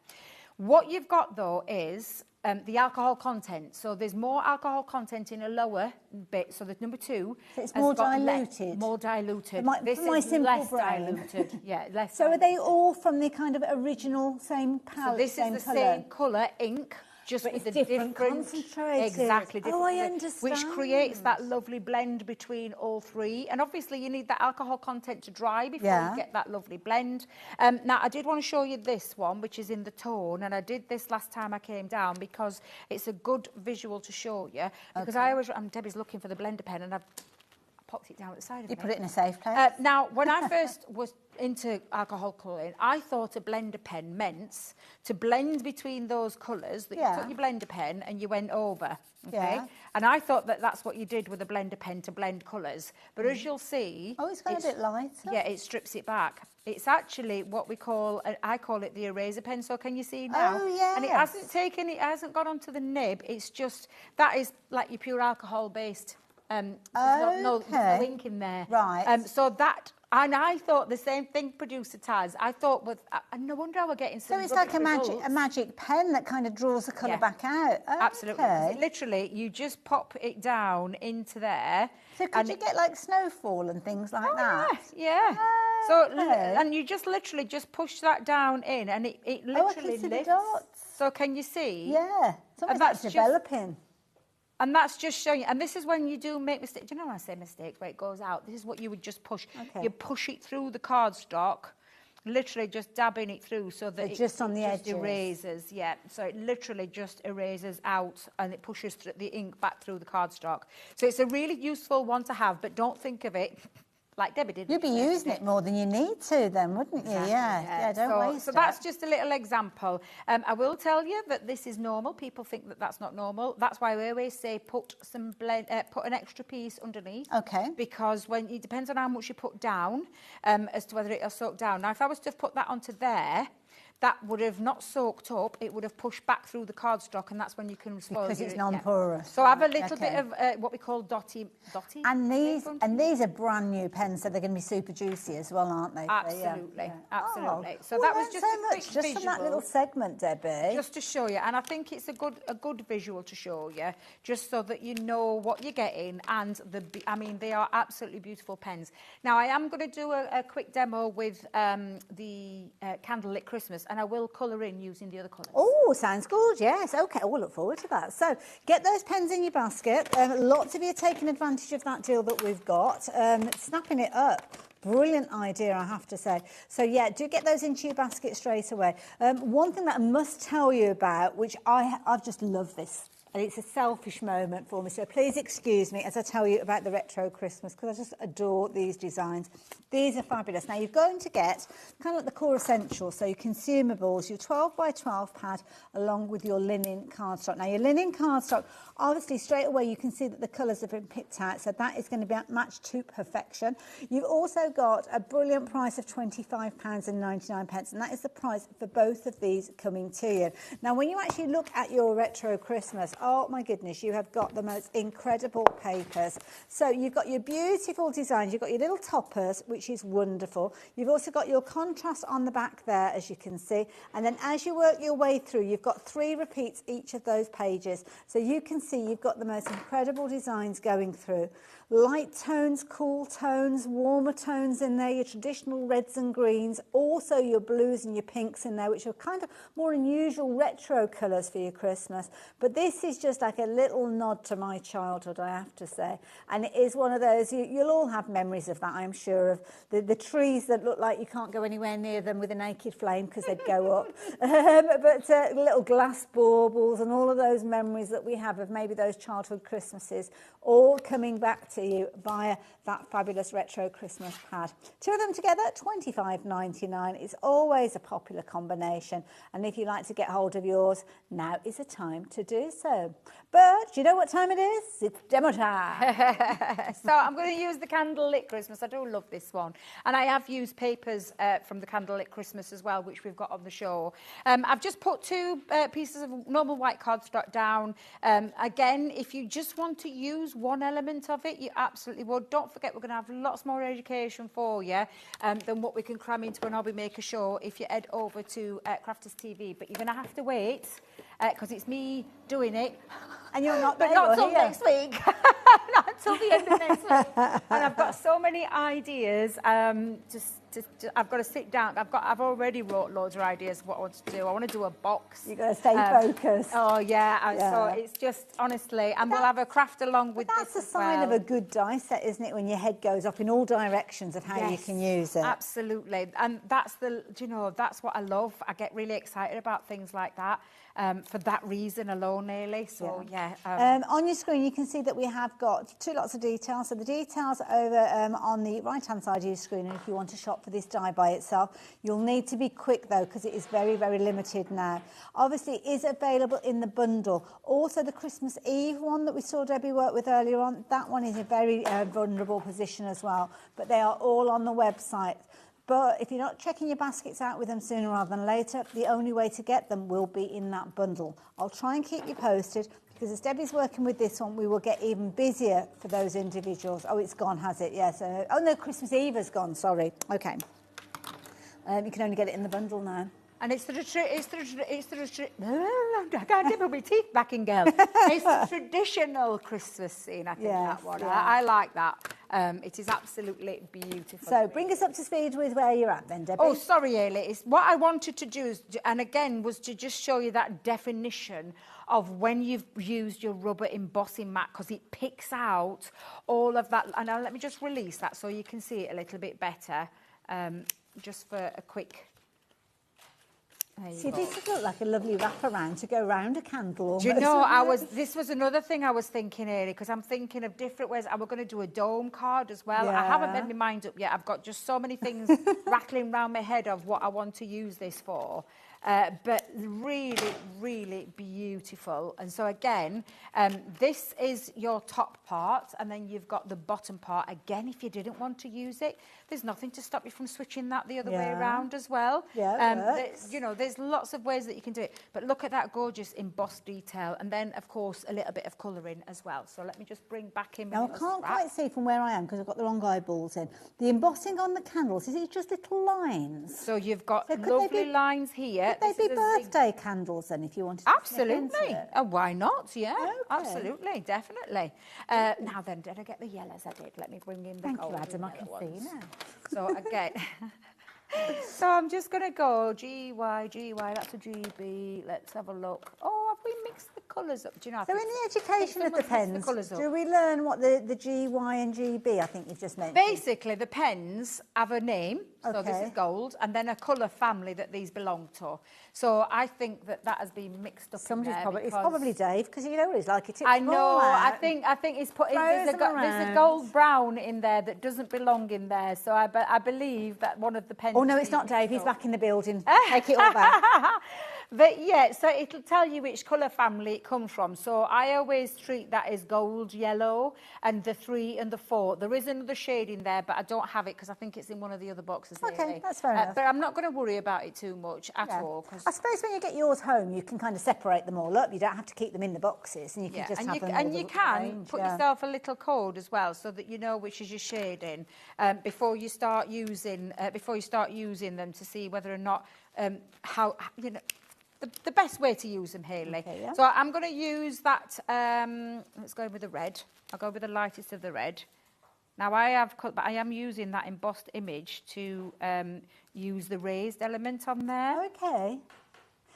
What you've got, though, is the alcohol content. So there's more alcohol content in a lower bit. So the number 2... So it's more diluted? More diluted. This is less diluted. Yeah, less So diluted. Are they all from the kind of original same palette, so this is the colour? same colour ink. just But with it's the different concentrated. exactly Oh, I different, which understand. creates that lovely blend between all three. And obviously you need that alcohol content to dry before you get that lovely blend. Now I did want to show you this one, which is in the tone, and I did this last time I came down because it's a good visual to show you. Because I always, Debbie's looking for the blender pen, and I've popped it down at the side of me. You put it in a safe place. Now, when I first was into alcohol colouring, I thought a blender pen meant to blend between those colours, that you took your blender pen and you went over, okay? And I thought that that's what you did with a blender pen to blend colours. But as you'll see... Oh, it's gone a bit lighter. Yeah, it strips it back. It's actually what we call, I call it the eraser pen, so can you see now? Oh, yes. And it hasn't gone onto the nib, it's just, that is like your pure alcohol-based... there's no ink in there. Right. So that, and I thought the same thing producer Taz. I thought and no wonder we're getting some. So it's like a magic pen that kind of draws the colour back out. Okay. Absolutely. Literally, you just pop it down into there. So could you get like snowfall and things like that? Yeah. So and you just literally just push that down in, and it literally I can see lifts. the dots. So can you see? Yeah. It's almost like developing. And that's just showing you, and this is when you do make mistakes. Do you know when I say mistakes, where it goes out? This is what you would just push. Okay. You push it through the cardstock, literally just dabbing it through so that it just on the edges. Erases, So it literally just erases out and it pushes the ink back through the cardstock. So it's a really useful one to have, but don't think of it like Debbie did. You'd be using it more than you need to then, wouldn't you? Exactly, Yeah, don't waste it. So that's just a little example. I will tell you that this is normal. People think that that's not normal. That's why we always say put put an extra piece underneath. Okay. Because it depends on how much you put down as to whether it'll soak down. Now, if I was to have put that onto there, that would have not soaked up, it would have pushed back through the cardstock, and that's when you can spoil it. Because it's non-porous. So I have a little bit of what we call dotty. And these are brand new pens, so they're going to be super juicy as well, aren't they? Absolutely, absolutely. Oh, So that was just so a quick much just from that visual. little segment, Debbie. Just to show you, and I think it's a good visual to show you, just so that you know what you're getting, and they are absolutely beautiful pens. Now I am going to do a quick demo with the Candlelit Christmas, and I will colour in using the other colours. Oh, sounds good, yes. Okay, we'll look forward to that. So get those pens in your basket. Lots of you are taking advantage of that deal that we've got. Snapping it up. Brilliant idea, I have to say. So yeah, do get those into your basket straight away. One thing that I must tell you about, which I've just loved this, and it's a selfish moment for me, so please excuse me as I tell you about the Retro Christmas, because I just adore these designs. These are fabulous. Now, you're going to get kind of like the core essentials, so your consumables, your 12 by 12 pad, along with your linen cardstock. Now, your linen cardstock, obviously, straight away, you can see that the colours have been picked out, so that is going to be matched to perfection. You've also got a brilliant price of £25.99, and that is the price for both of these coming to you. Now, when you actually look at your Retro Christmas, oh my goodness, you have got the most incredible papers. So you've got your beautiful designs, you've got your little toppers, which is wonderful. You've also got your contrast on the back there, as you can see. And then as you work your way through, you've got 3 repeats each of those pages. So you can see you've got the most incredible designs going through. Light tones, cool tones, warmer tones in there, your traditional reds and greens, also your blues and your pinks in there, which are kind of more unusual retro colours for your Christmas. But this is just like a little nod to my childhood, I have to say. And it is one of those, you'll all have memories of that, I'm sure, of the trees that look like you can't go anywhere near them with a naked flame because they'd go up. But little glass baubles and all of those memories that we have of maybe those childhood Christmases, all coming back to you via that fabulous Retro Christmas pad. 2 of them together, £25.99. It's always a popular combination. And if you'd like to get hold of yours, now is the time to do so. But do you know what time it is? It's demo time. So I'm going to use the Candlelit Christmas. I do love this one. And I have used papers from the Candlelit Christmas as well, which we've got on the show. I've just put 2 pieces of normal white cardstock down. Again, if you just want to use one element of it, you absolutely would. Don't forget, we're going to have lots more education for you than what we can cram into an HobbyMaker show if you head over to Crafters TV. But you're going to have to wait because it's me doing it. And you're not there, but not until here. next week. Not until the end of next week. And I've got so many ideas just I've got to sit down. I've already wrote loads of ideas of what I want to do. I want to do a box. You've got to stay focused. Oh yeah. So it's just honestly, and we'll have a craft along with That's this a sign as of well. a good die set, isn't it? When your head goes up in all directions of how you can use it. Absolutely, and that's that's what I love. I get really excited about things like that. For that reason alone, nearly. So on your screen, you can see that we have got 2 lots of details. So the details are over on the right-hand side of your screen. And if you want to shop for this die by itself, you'll need to be quick though, because it is very, very limited now. Obviously, it is available in the bundle. Also, the Christmas Eve one that we saw Debbie work with earlier on, that one is a very vulnerable position as well. But they are all on the website. But if you're not checking your baskets out with them sooner rather than later, the only way to get them will be in that bundle. I'll try and keep you posted, because as Debbie's working with this one, we will get even busier for those individuals. Oh, it's gone, has it? Yes. Oh, no, Christmas Eve has gone, sorry. Okay. You can only get it in the bundle now. And I can't get my teeth back in, girl. It's the traditional Christmas scene, I think, that one. Yeah. I like that. It is absolutely beautiful. So bring us up to speed with where you're at then, Debbie. Oh, sorry, Ailey. It's what I wanted to do, and again, was to just show you that definition of when you've used your rubber embossing mat, because it picks out all of that. And now let me just release that so you can see it a little bit better, just for a quick... See, this would look like a lovely wraparound to go round a candle almost. Do you know, this was another thing I was thinking earlier, because I'm thinking of different ways. And we're going to do a dome card as well. I haven't made my mind up yet. I've got just so many things rattling around my head of what I want to use this for. But really, really beautiful. And so again, this is your top part, and then you've got the bottom part. Again, if you didn't want to use it, there's nothing to stop you from switching that the other way around as well. There's lots of ways that you can do it. But look at that gorgeous embossed detail, and then of course a little bit of colouring as well. So let me just bring back in. Now I can't quite see from where I am because I've got the wrong eyeballs in. The embossing on the candles, is it just little lines? So you've got lovely lines here. Could they be birthday candles then, if you wanted to? Absolutely. Why not? Yeah, absolutely, definitely. Now then, did I get the yellows? I did. Let me bring in the Thank you, golden Adam. I can yellow see ones. now. So again, so I'm just going to go GY, that's a GB. Let's have a look. Oh, have we mixed the colours up? Do you know? So in the education of the pens, do we learn what the GY and GB, I think you've just mentioned? Basically, the pens have a name. So this Okay. is gold, and then a colour family that these belong to. So I think that has been mixed up. Somebody's in there it's probably Dave, because you know what he's like. It I know. I think he's put. There's a gold brown in there that doesn't belong in there. So I believe that one of the pens. Oh no, it's not Dave. He's back in the building. Take it all back. But yeah, so it'll tell you which colour family it comes from. So I always treat that as gold, yellow, and the 3 and the 4. There is another shade in there, but I don't have it because I think it's in one of the other boxes. Okay, really. that's fair enough. But I'm not going to worry about it too much at all. 'Cause I suppose when you get yours home, you can kind of separate them all up. You don't have to keep them in the boxes, and you can just have them all and you can range, put yourself a little code as well, so that you know which is your shading before you start using them, to see whether or not how you know. The best way to use them, Hayley. Okay, yeah. So I'm going to use that. Let's go with the red. I'll go with the lightest of the red. Now I am using that embossed image to use the raised element on there. Okay.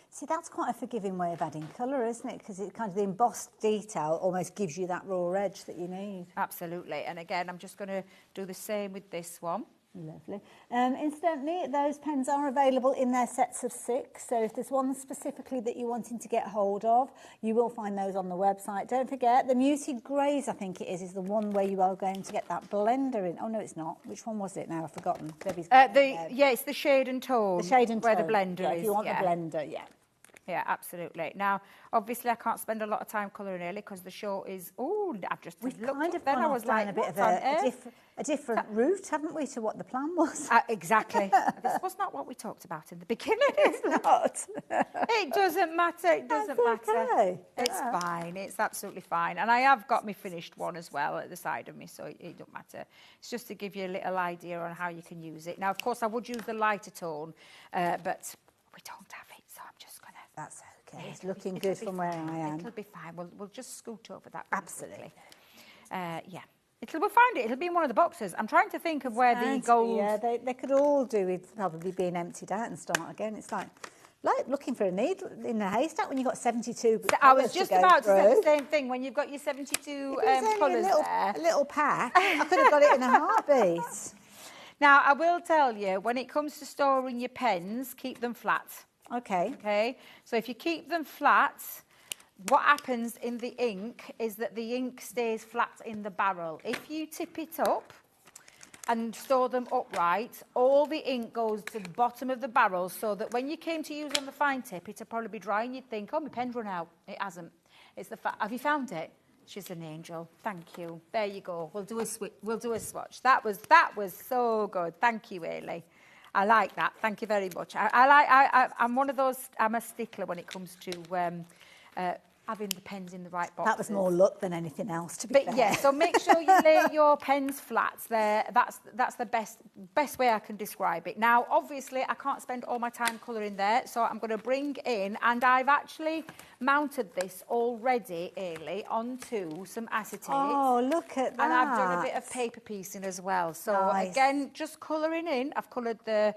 See, that's quite a forgiving way of adding colour, isn't it? Because it kind of the embossed detail almost gives you that raw edge that you need. Absolutely. And again, I'm just going to do the same with this one. Lovely. Incidentally, those pens are available in their sets of 6. So if there's one specifically that you're wanting to get hold of, you will find those on the website. Don't forget, the muted greys, I think it is the one where you are going to get that blender in. Oh, no, it's not. Which one was it now? I've forgotten. Debbie's it's the shade and tone. The shade and tone. Where the blender is. If you want the blender, Yeah, absolutely. Now, obviously, I can't spend a lot of time colouring early because the show is. Oh, I've just We've looked kind up of then. gone I off was down like, a bit what's of on a different route, haven't we, to what the plan was? Exactly. This was not what we talked about in the beginning. It's not. It doesn't matter. It doesn't matter. Okay. It's fine. It's absolutely fine. And I have got my finished one as well at the side of me, so it don't matter. It's just to give you a little idea on how you can use it. Now, of course, I would use the lighter tone, but we don't have it, so I'm just going to... That's okay. It's looking good from where I am. It'll be fine. We'll just scoot over that. Absolutely. Yeah. We'll find it. It'll be in one of the boxes. I'm trying to think of where the gold... Yeah, they could all do with probably being emptied out and start again. It's like looking for a needle in a haystack when you've got 72 I was just about to say through. the same thing. When you've got your 72 colours a little pack, I could have got it in a heartbeat. Now, I will tell you, when it comes to storing your pens, keep them flat. Okay. Okay? So if you keep them flat, what happens in the ink is that the ink stays flat in the barrel. If you tip it up and store them upright, all the ink goes to the bottom of the barrel, so that when you came to use on the fine tip, it'll probably be dry and you'd think, oh, my pen's run out. It hasn't. It's the have you found it? She's an angel. Thank you. There you go. We'll do a swatch. That was so good. Thank you, Ailey. I like that. Thank you very much. I'm one of those. I'm a stickler when it comes to having the pens in the right boxes. That was more luck than anything else, to be fair. Yeah, so make sure you lay your pens flat there. That's the best way I can describe it. Now, obviously, I can't spend all my time colouring there, so I'm going to bring in, and I've actually mounted this already, Ailey, onto some acetate. Oh, look at that. And I've done a bit of paper piecing as well. So nice. Again, just colouring in. I've coloured the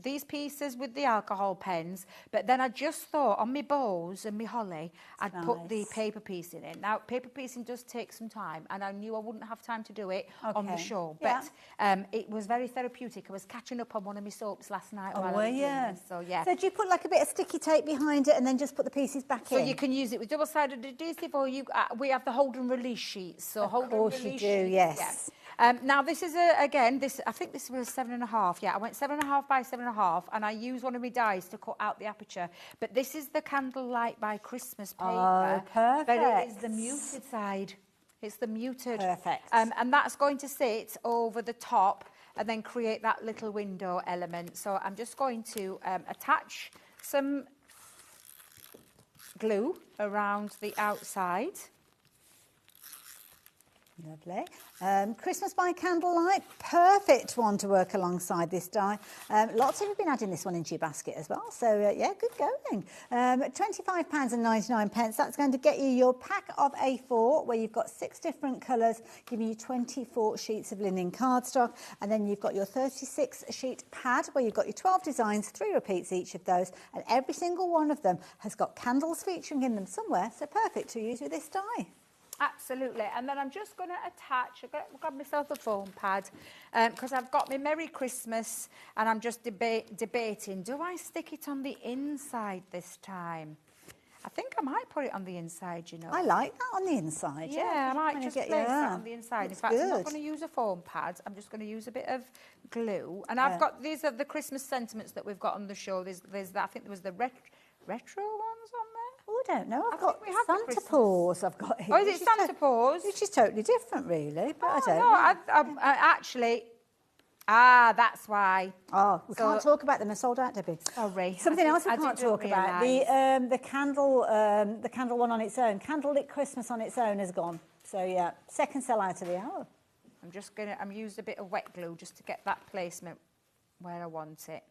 these pieces with the alcohol pens, but then I just thought on my bows and my holly, I'd put the paper piecing in. Now, paper piecing does take some time, and I knew I wouldn't have time to do it on the show. Yeah. But it was very therapeutic. I was catching up on one of my soaps last night. Oh, while were I was you? doing this. So, yeah. So do you put like a bit of sticky tape behind it and then just put the pieces back in? So you can use it with double-sided adhesive, or we have the hold and release sheets. So of hold course and release you do, sheets, yes. yeah. Now this is again. I think this was 7.5. Yeah, I went 7.5 by 7.5, and I used one of my dies to cut out the aperture. But this is the Candlelight by Christmas paper. Oh, perfect. But it is the muted side. It's the muted. Perfect. And that's going to sit over the top and then create that little window element. So I'm just going to attach some glue around the outside. Lovely. Christmas by Candlelight, perfect one to work alongside this die. Lots of you have been adding this one into your basket as well, so yeah, good going. £25.99, that's going to get you your pack of A4, where you've got 6 different colours, giving you 24 sheets of linen cardstock, and then you've got your 36 sheet pad, where you've got your 12 designs, 3 repeats each of those, and every single one of them has got candles featuring in them somewhere, so perfect to use with this die. Absolutely. And then I'm just going to attach, I've got myself a foam pad, because I've got my Merry Christmas, and I'm just debating, do I stick it on the inside this time? I think I might put it on the inside, you know. I like that on the inside. Yeah, I might just place that on the inside. In fact, I'm not going to use a foam pad. I'm just going to use a bit of glue. And I've got, these are the Christmas sentiments that we've got on the show. There's I think there was the retro ones on there. Oh, I don't know. I've got Santa Paws. I've got here. Oh, is it Santa Paws? Which is totally different, really. But I don't know. I actually. That's why. Oh, we can't talk about them. They're sold out, Debbie. Sorry. Something else we can't talk about. The candle one on its own, Candlelit Christmas on its own is gone. So yeah, second sell out of the hour. I'm used a bit of wet glue just to get that placement where I want it.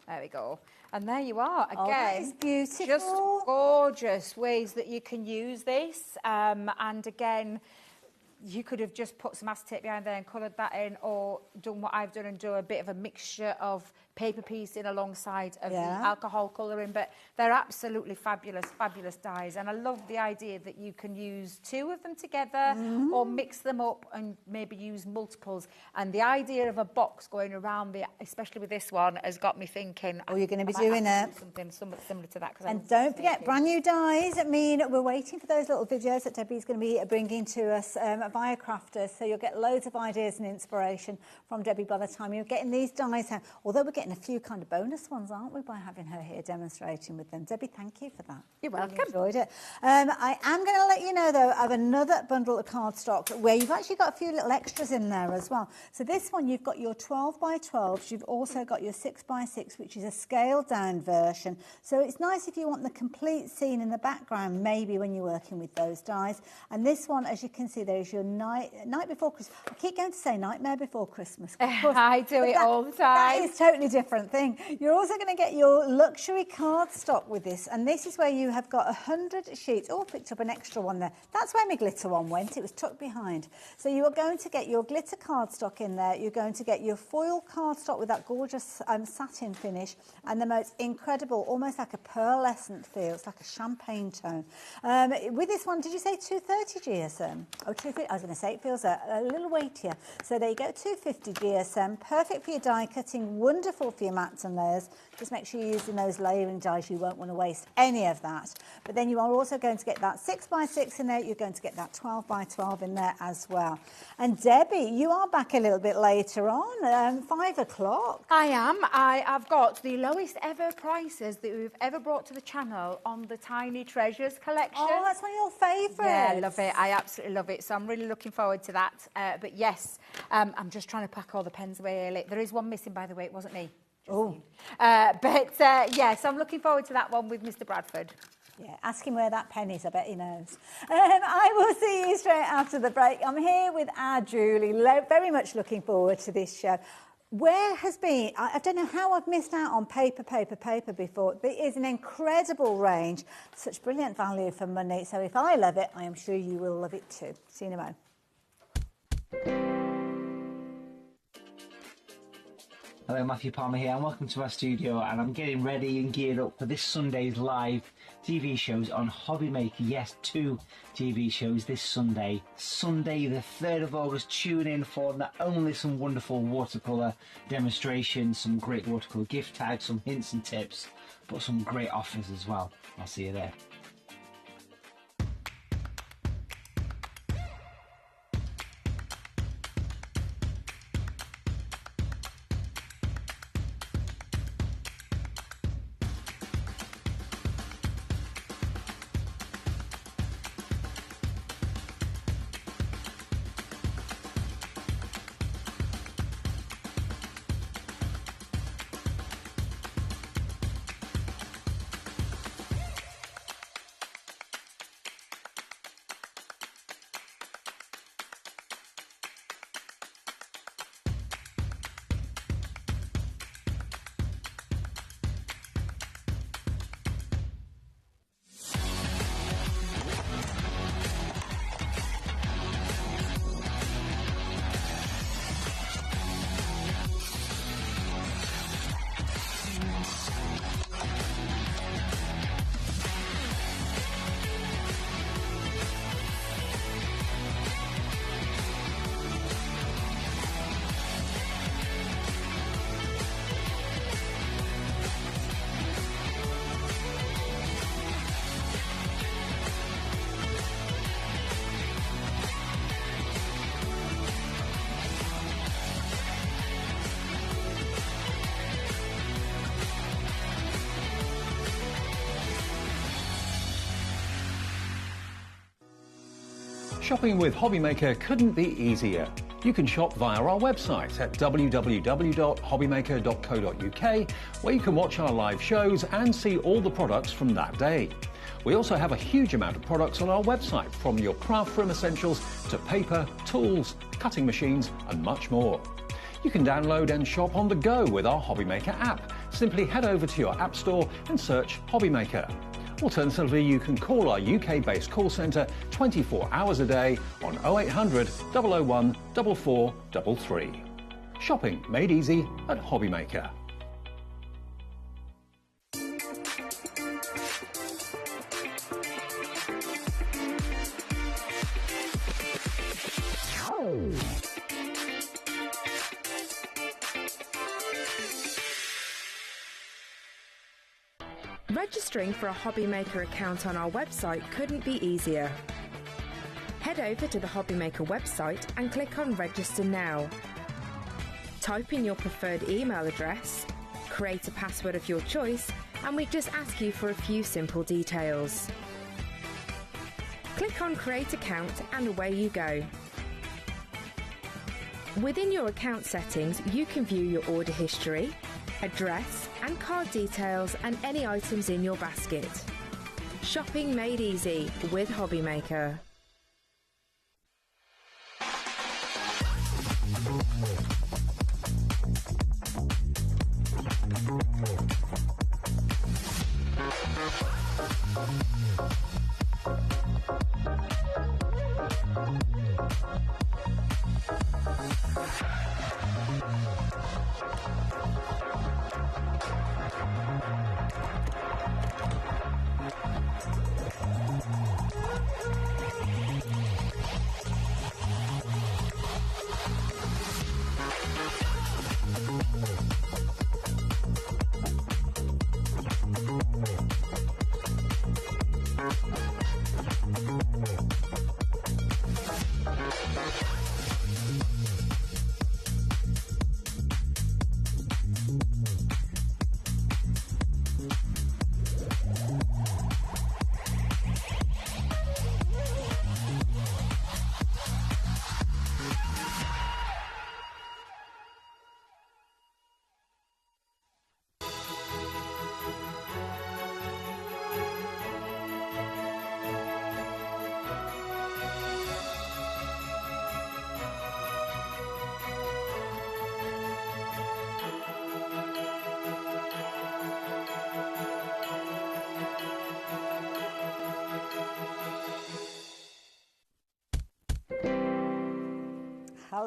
There we go. And there you are. Again, that is beautiful. Just gorgeous ways that you can use this. And again, you could have just put some acetate behind there and coloured that in, or done what I've done and do a bit of a mixture of paper piecing alongside of the alcohol colouring. But they're absolutely fabulous, fabulous dies. And I love the idea that you can use 2 of them together or mix them up and maybe use multiples. And the idea of a box going around, especially with this one, has got me thinking, oh, you're going to be doing it. Something similar to that. And don't forget, brand new dies. I mean, we're waiting for those little videos that Debbie's going to be bringing to us via Crafters. So you'll get loads of ideas and inspiration from Debbie by the time you're getting these dies out. Although we're getting a few kind of bonus ones, aren't we, by having her here demonstrating with them. Debbie, thank you for that. You're welcome. Really enjoyed it. I am going to let you know, though, of another bundle of cardstock where you've actually got a few little extras in there as well. So this one, you've got your 12 by 12s. You've also got your 6 by 6, which is a scaled down version. So it's nice if you want the complete scene in the background, maybe when you're working with those dies. And this one, as you can see, there is your night before Christmas. I keep going to say Nightmare Before Christmas. I do it all the time. That is totally different thing. You're also going to get your luxury cardstock with this, and this is where you have got 100 sheets. Oh, I picked up an extra one there. That's where my glitter one went. It was tucked behind. So you are going to get your glitter cardstock in there. You're going to get your foil cardstock with that gorgeous satin finish and the most incredible, almost like a pearlescent feel. It's like a champagne tone. With this one, did you say 230 GSM? Oh, 250. I was going to say it feels a little weightier. So there you go, 250 GSM. Perfect for your die cutting, wonderful for your mats and layers. Just make sure you're using those layering dies. You won't want to waste any of that. But then you are also going to get that 6x6 in there. You're going to get that 12x12 in there as well. And Debbie, you are back a little bit later on, 5 o'clock. I am. I've got the lowest ever prices that we've ever brought to the channel on the Tiny Treasures collection. Oh, that's one of your favourites. Yeah, I love it. I absolutely love it. So I'm really looking forward to that. But yes, I'm just trying to pack all the pens away early. There is one missing, by the way. It wasn't me. Oh. Yes, I'm looking forward to that one with Mr. Bradford. Yeah, ask him where that pen is. I bet he knows. I will see you straight after the break. I'm here with our Julie. Very much looking forward to this show. Where has been, I don't know how I've missed out on paper before. There is an incredible range, such brilliant value for money. So if I love it, I am sure you will love it too. See you in a moment. Hello, Matthew Palmer here and welcome to our studio, and I'm getting ready and geared up for this Sunday's live TV shows on HobbyMaker. Yes, 2 TV shows this Sunday. Sunday the 3rd of August, tune in for not only some wonderful watercolour demonstrations, some great watercolour gift tags, some hints and tips, but some great offers as well. I'll see you there. Shopping with HobbyMaker couldn't be easier. You can shop via our website at www.hobbymaker.co.uk, where you can watch our live shows and see all the products from that day. We also have a huge amount of products on our website, from your craft room essentials to paper, tools, cutting machines and much more. You can download and shop on the go with our HobbyMaker app. Simply head over to your app store and search HobbyMaker. Alternatively, you can call our UK-based call centre 24 hours a day on 0800 001 4433. Shopping made easy at HobbyMaker. Registering for a HobbyMaker account on our website couldn't be easier. Head over to the HobbyMaker website and click on Register Now. Type in your preferred email address, create a password of your choice, and we just ask you for a few simple details. Click on Create Account and away you go. Within your account settings, you can view your order history, address and card details and any items in your basket. Shopping made easy with HobbyMaker.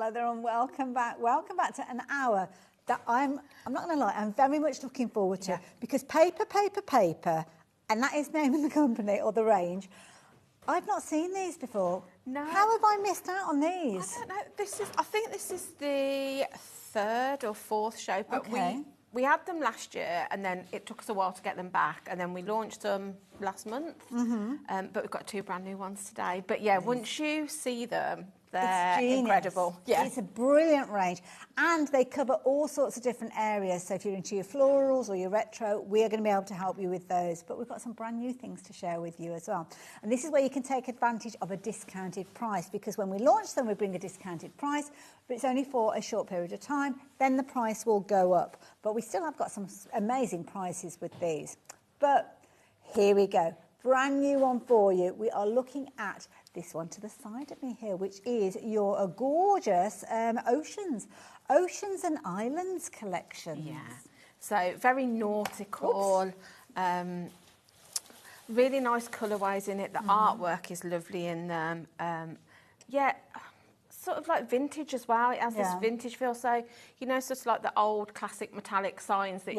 Mother, and welcome back. Welcome back to an hour that I'm not going to lie, I'm very much looking forward to, because paper, and that is the name of the company or the range. I've not seen these before. No. How have I missed out on these? I don't know. I think this is the 3rd or 4th show, but Okay. we had them last year, and then it took us a while to get them back, and then we launched them last month. But we've got 2 brand new ones today. But yeah, once you see them, they're incredible. Yeah. It's a brilliant range, and they cover all sorts of different areas. So if you're into your florals or your retro, we are going to be able to help you with those. But we've got some brand new things to share with you as well. And this is where you can take advantage of a discounted price, because when we launch them, we bring a discounted price, but it's only for a short period of time. Then the price will go up. But we still have got some amazing prices with these. But here we go. Brand new one for you. We are looking at this one to the side of me here, which is your gorgeous Oceans and Islands collection. Yeah. So very nautical, really nice colourways in it. The artwork is lovely in them. Yeah, sort of like vintage as well. It has this vintage feel. So, you know, sort of like the old classic metallic signs that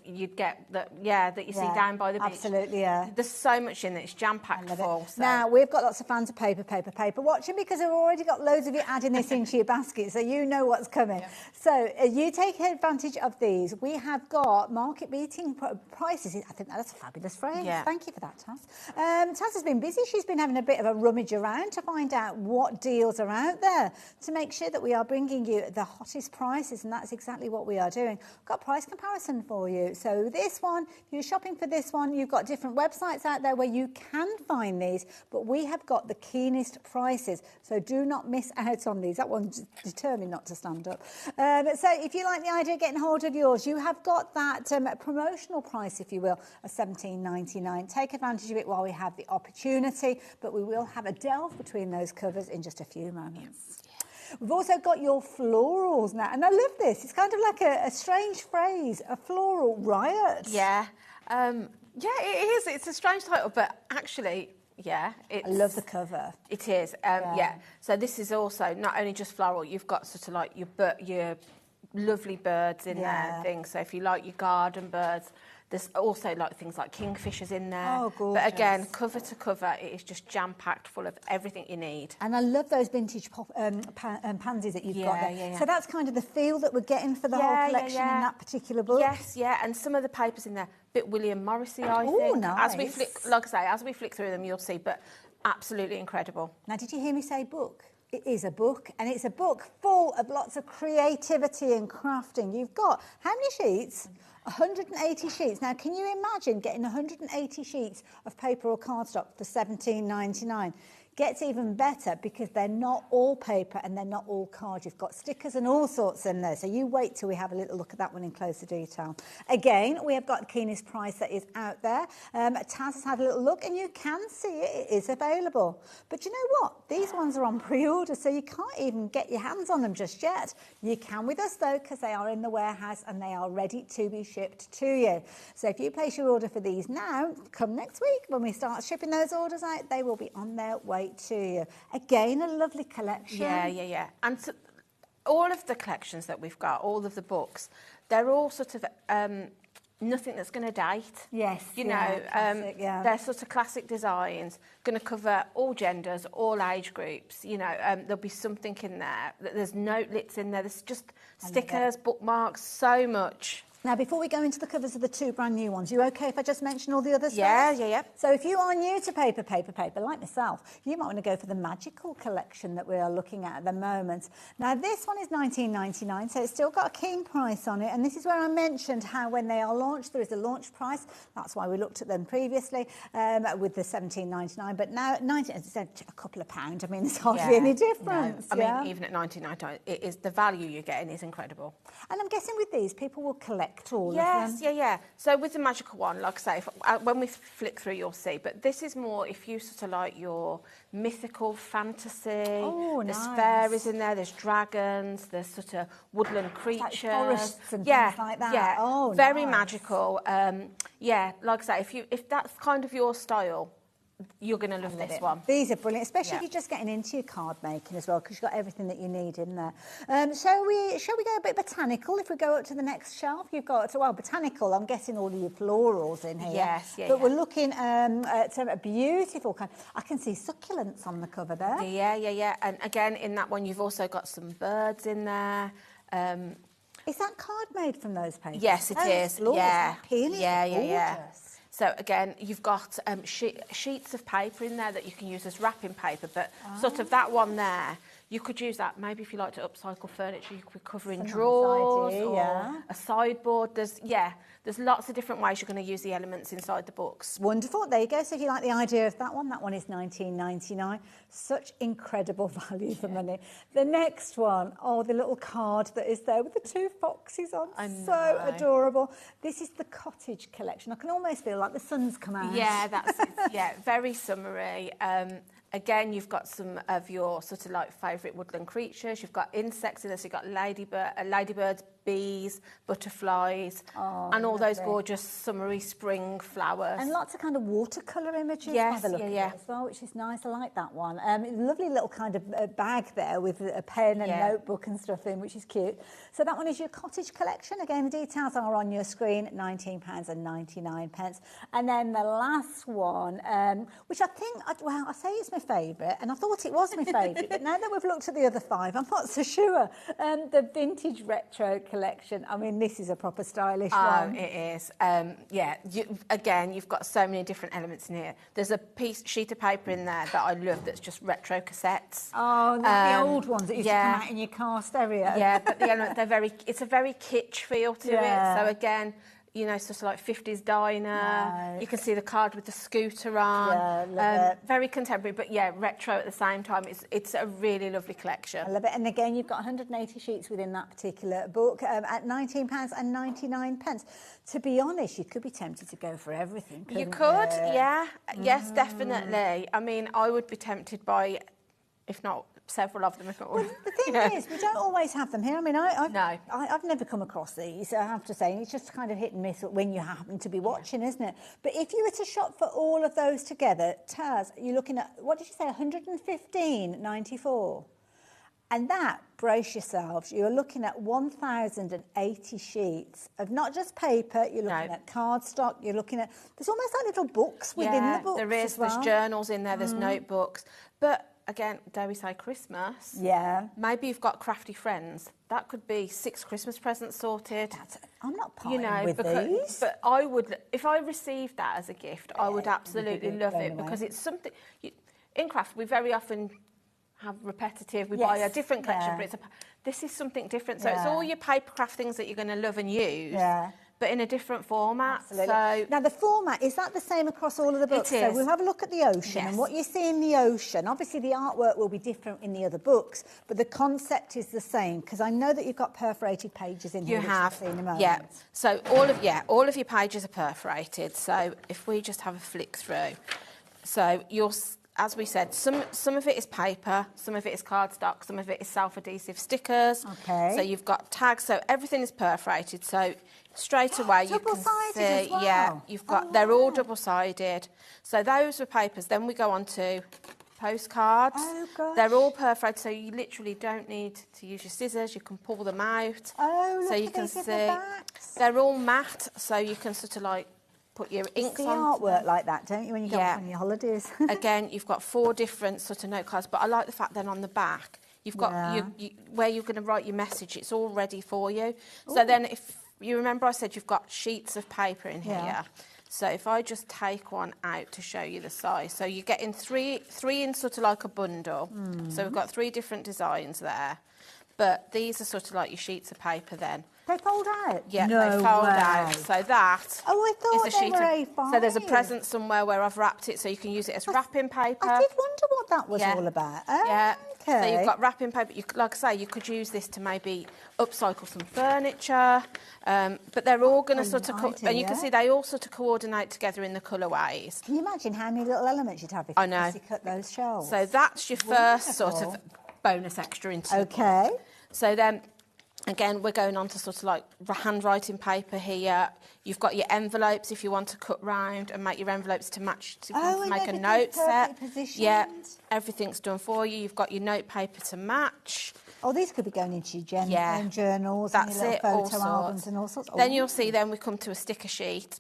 you'd get that you see down by the beach. Absolutely, yeah. There's so much in it. It's jam-packed full. So. Now, we've got lots of fans of paper watching, because I've already got loads of you adding this into your basket, so you know what's coming. Yeah. So you take advantage of these. We have got market-beating prices. I think that's a fabulous phrase. Yeah. Thank you for that, Taz. Taz has been busy. She's been having a bit of a rummage around to find out what deals are out there, to make sure that we are bringing you the hottest prices, and that's exactly what we are doing. We've got price comparison for you. So this one, if you're shopping for this one, you've got different websites out there where you can find these, but we have got the keenest prices, so do not miss out on these. That one's determined not to stand up. So if you like the idea of getting hold of yours, you have got that promotional price, if you will, of $17.99. Take advantage of it while we have the opportunity, but we will have a delve between those covers in just a few moments. We've also got your florals now, and I love this. It's kind of like a strange phrase, a floral riot. Yeah. Yeah, it is. It's a strange title, but actually, yeah. I love the cover. It is. Yeah. So this is also not only just floral. You've got sort of like your lovely birds in there and things. So if you like your garden birds, there's also like things like kingfishers in there. Oh, gorgeous. But again, cover to cover, it is just jam-packed full of everything you need. And I love those vintage pansies that you've got there. Yeah. So that's kind of the feel that we're getting for the whole collection in that particular book. Yes, yeah, and some of the papers in there, a bit William Morrissey, I think. Nice. As we flick, like I say, as we flick through them, you'll see, but absolutely incredible. Now, did you hear me say book? It is a book, and it's a book full of lots of creativity and crafting. You've got how many sheets? 180 sheets. Now, can you imagine getting 180 sheets of paper or cardstock for $17.99? Gets even better because they're not all paper and they're not all cards. You've got stickers and all sorts in there. So you wait till we have a little look at that one in closer detail. Again, we have got the keenest price that is out there. Taz has had a little look, and you can see it is available. But you know what? These ones are on pre-order, so you can't even get your hands on them just yet. You can with us though, because they are in the warehouse and they are ready to be shipped to you. So if you place your order for these now, come next week when we start shipping those orders out, they will be on their way to you. Again, a lovely collection. Yeah. And so, all of the collections that we've got, all of the books, they're all sort of nothing that's going to date. Yes, you know, classic, they're sort of classic designs, going to cover all genders, all age groups. You know, there'll be something in there. There's notelets in there. There's just stickers, bookmarks, so much. Now, before we go into the covers of the two brand new ones, you okay if I just mention all the others first? Yeah. So if you are new to paper, like myself, you might want to go for the magical collection that we are looking at the moment. Now, this one is $19.99, so it's still got a keen price on it. And this is where I mentioned how when they are launched, there is a launch price. That's why we looked at them previously with the $17.99. But now, it's a couple of pounds. I mean, there's hardly any difference. No. I mean, even at $19.99, it is the value you're getting is incredible. And I'm guessing with these, people will collect all of them. Yes, yeah. So with the magical one, like I say, when we flick through, you'll see. But this is more if you sort of like your mythical fantasy. Oh, there's nice. fairies in there. There's dragons. There's sort of woodland creatures. Like forests and things like that. Yeah, oh, very nice. magical. Like I say, if that's kind of your style, you're going to love this one. These are brilliant, especially if you're just getting into your card making as well, because you've got everything that you need in there. Shall we go a bit botanical? If we go up to the next shelf, you've got, well, botanical, I'm getting all of your florals in here. Yes, But we're looking at a beautiful kind. I can see succulents on the cover there. Yeah. And again, in that one, you've also got some birds in there. Is that card made from those papers? Yes, it is. Yeah. Yeah. So again, you've got sheets of paper in there that you can use as wrapping paper, but sort of that one there, you could use that maybe if you like to upcycle furniture. You could cover in drawers or a sideboard. There's lots of different ways you're going to use the elements inside the books. Wonderful. There you go. So if you like the idea of that one is $19.99. Such incredible value for money. The next one, the little card that is there with the two foxes on. So adorable. This is the cottage collection. I can almost feel like the sun's come out. Yeah, that's very summery. Again, you've got some of your sort of like favourite woodland creatures. You've got insects in this. You've got ladybirds, bees, butterflies, and all those gorgeous summery spring flowers. And lots of kind of watercolour images. Yes, by the look of it as well, which is nice. I like that one. Lovely little kind of bag there with a pen and notebook and stuff in, which is cute. So that one is your cottage collection. Again, the details are on your screen, £19.99. And then the last one, which I think, I say it's my favourite, and I thought it was my favourite, but now that we've looked at the other five, I'm not so sure. The vintage retro collection. I mean, this is a proper stylish one. Oh, it is. Again, you've got so many different elements in here. There's a sheet of paper in there that I love that's just retro cassettes. Oh, the old ones that used to come out in your car stereo. Yeah, but the element, it's a very kitsch feel to it. So again, you know, sort of like 50s diner. Nice. You can see the card with the scooter on. Yeah, love it. Very contemporary, but retro at the same time. It's a really lovely collection. I love it. And again, you've got 180 sheets within that particular book at £19.99. To be honest, you could be tempted to go for everything. You could, yes, definitely. I mean, I would be tempted by, if not several of them. Well, the thing is, we don't always have them here. I mean, I've never come across these, I have to say, and it's just kind of hit and miss when you happen to be watching, isn't it? But if you were to shop for all of those together, Taz, you're looking at, what did you say, $115.94? And that, brace yourselves, you're looking at 1,080 sheets of not just paper, you're looking at cardstock, you're looking at, there's almost like little books within the books there is. as well. There's journals in there, there's notebooks. But again, dare we say Christmas? Yeah. Maybe you've got crafty friends. That could be 6 Christmas presents sorted. I'm not parting with these. But I would, if I received that as a gift, I would absolutely love it because it's something, in craft, we very often have repetitive, we buy a different collection, but this is something different. So it's all your Papercraft things that you're going to love and use. Yeah. But in a different format. Absolutely. So now, the format, is that the same across all of the books? It is. So we'll have a look at the ocean and what you see in the ocean. Obviously, the artwork will be different in the other books, but the concept is the same, because I know that you've got perforated pages in here. You have. Which I'll see in a moment. Yeah. So all of your pages are perforated. So if we just have a flick through. So you'll, as we said, some of it is paper, some of it is cardstock, some of it is self-adhesive stickers. Okay. So you've got tags, so everything is perforated. So straight away you can see, as well. you've got, they're all double-sided. So those were papers. Then we go on to postcards. Oh, gosh. They're all perforated, so you literally don't need to use your scissors. You can pull them out. Oh, look so you at can these see. little backs. They're all matte, so you can sort of like put your inks on. on. Artwork like that, don't you, when you go on your holidays? Again, you've got 4 different sort of note cards, but I like the fact then on the back, you've got where you're going to write your message, it's all ready for you. Ooh. So then if you remember I said you've got sheets of paper in here. So if I just take one out to show you the size. So you're getting three in sort of like a bundle. So we've got 3 different designs there. But these are sort of like your sheets of paper then. They fold out? Yeah, they fold out. So that I thought is a sheet were of, A5. so there's a present somewhere where I've wrapped it so you can use it as wrapping paper. I did wonder what that was all about. Okay. So you've got wrapping paper. Like I say, you could use this to maybe upcycle some furniture. But they're all going to sort of... and you can see they all sort of coordinate together in the colourways. Can you imagine how many little elements you'd have if you cut those shelves? So that's your first sort of bonus extra into Okay. So then Again, we're going on to sort of like handwriting paper here. You've got your envelopes if you want to cut round and make your envelopes to match. So if you want to make a note set. Yeah, everything's done for you. You've got your note paper to match. Oh, these could be going into your journals That's and your it, little all photo albums and all sorts. Then you'll see then we come to a sticker sheet.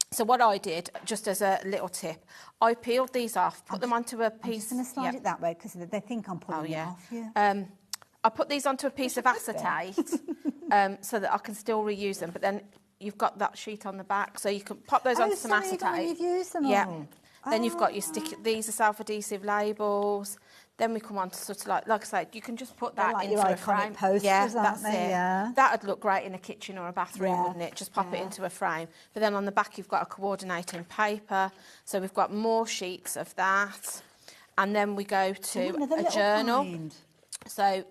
So what I did, just as a little tip, I peeled these off, put them onto a piece. I'm just going to slide it that way because they think I'm pulling it off. Yeah. I put these onto a piece of acetate so that I can still reuse them. But then you've got that sheet on the back, so you can pop those onto some acetate. You've used them all. Then you've got your sticker. These are self-adhesive labels. Then we come on to sort of like I said, you can just put that like into your a frame. Posters, that's aren't they? it. Yeah. That'd look great in a kitchen or a bathroom, wouldn't it? Just pop it into a frame. But then on the back, you've got a coordinating paper. So we've got more sheets of that. And then we go to a journal. So,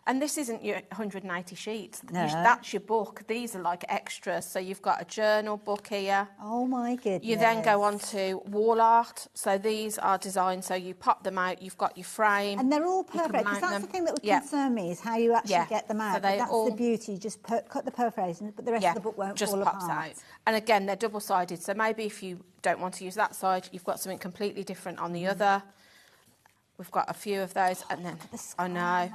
and this isn't your 180 sheets. No. That's your book. These are like extras. So you've got a journal book here. Oh my goodness. You then go on to wall art. So these are designed so you pop them out. You've got your frame. And they're all perfect. Because that's the thing that would concern me is how you actually get them out. So that's the beauty. You just cut the perforations, but the rest of the book won't fall pops apart. out. And again, they're double-sided. So maybe if you don't want to use that side, you've got something completely different on the other. We've got a few of those, and then I know.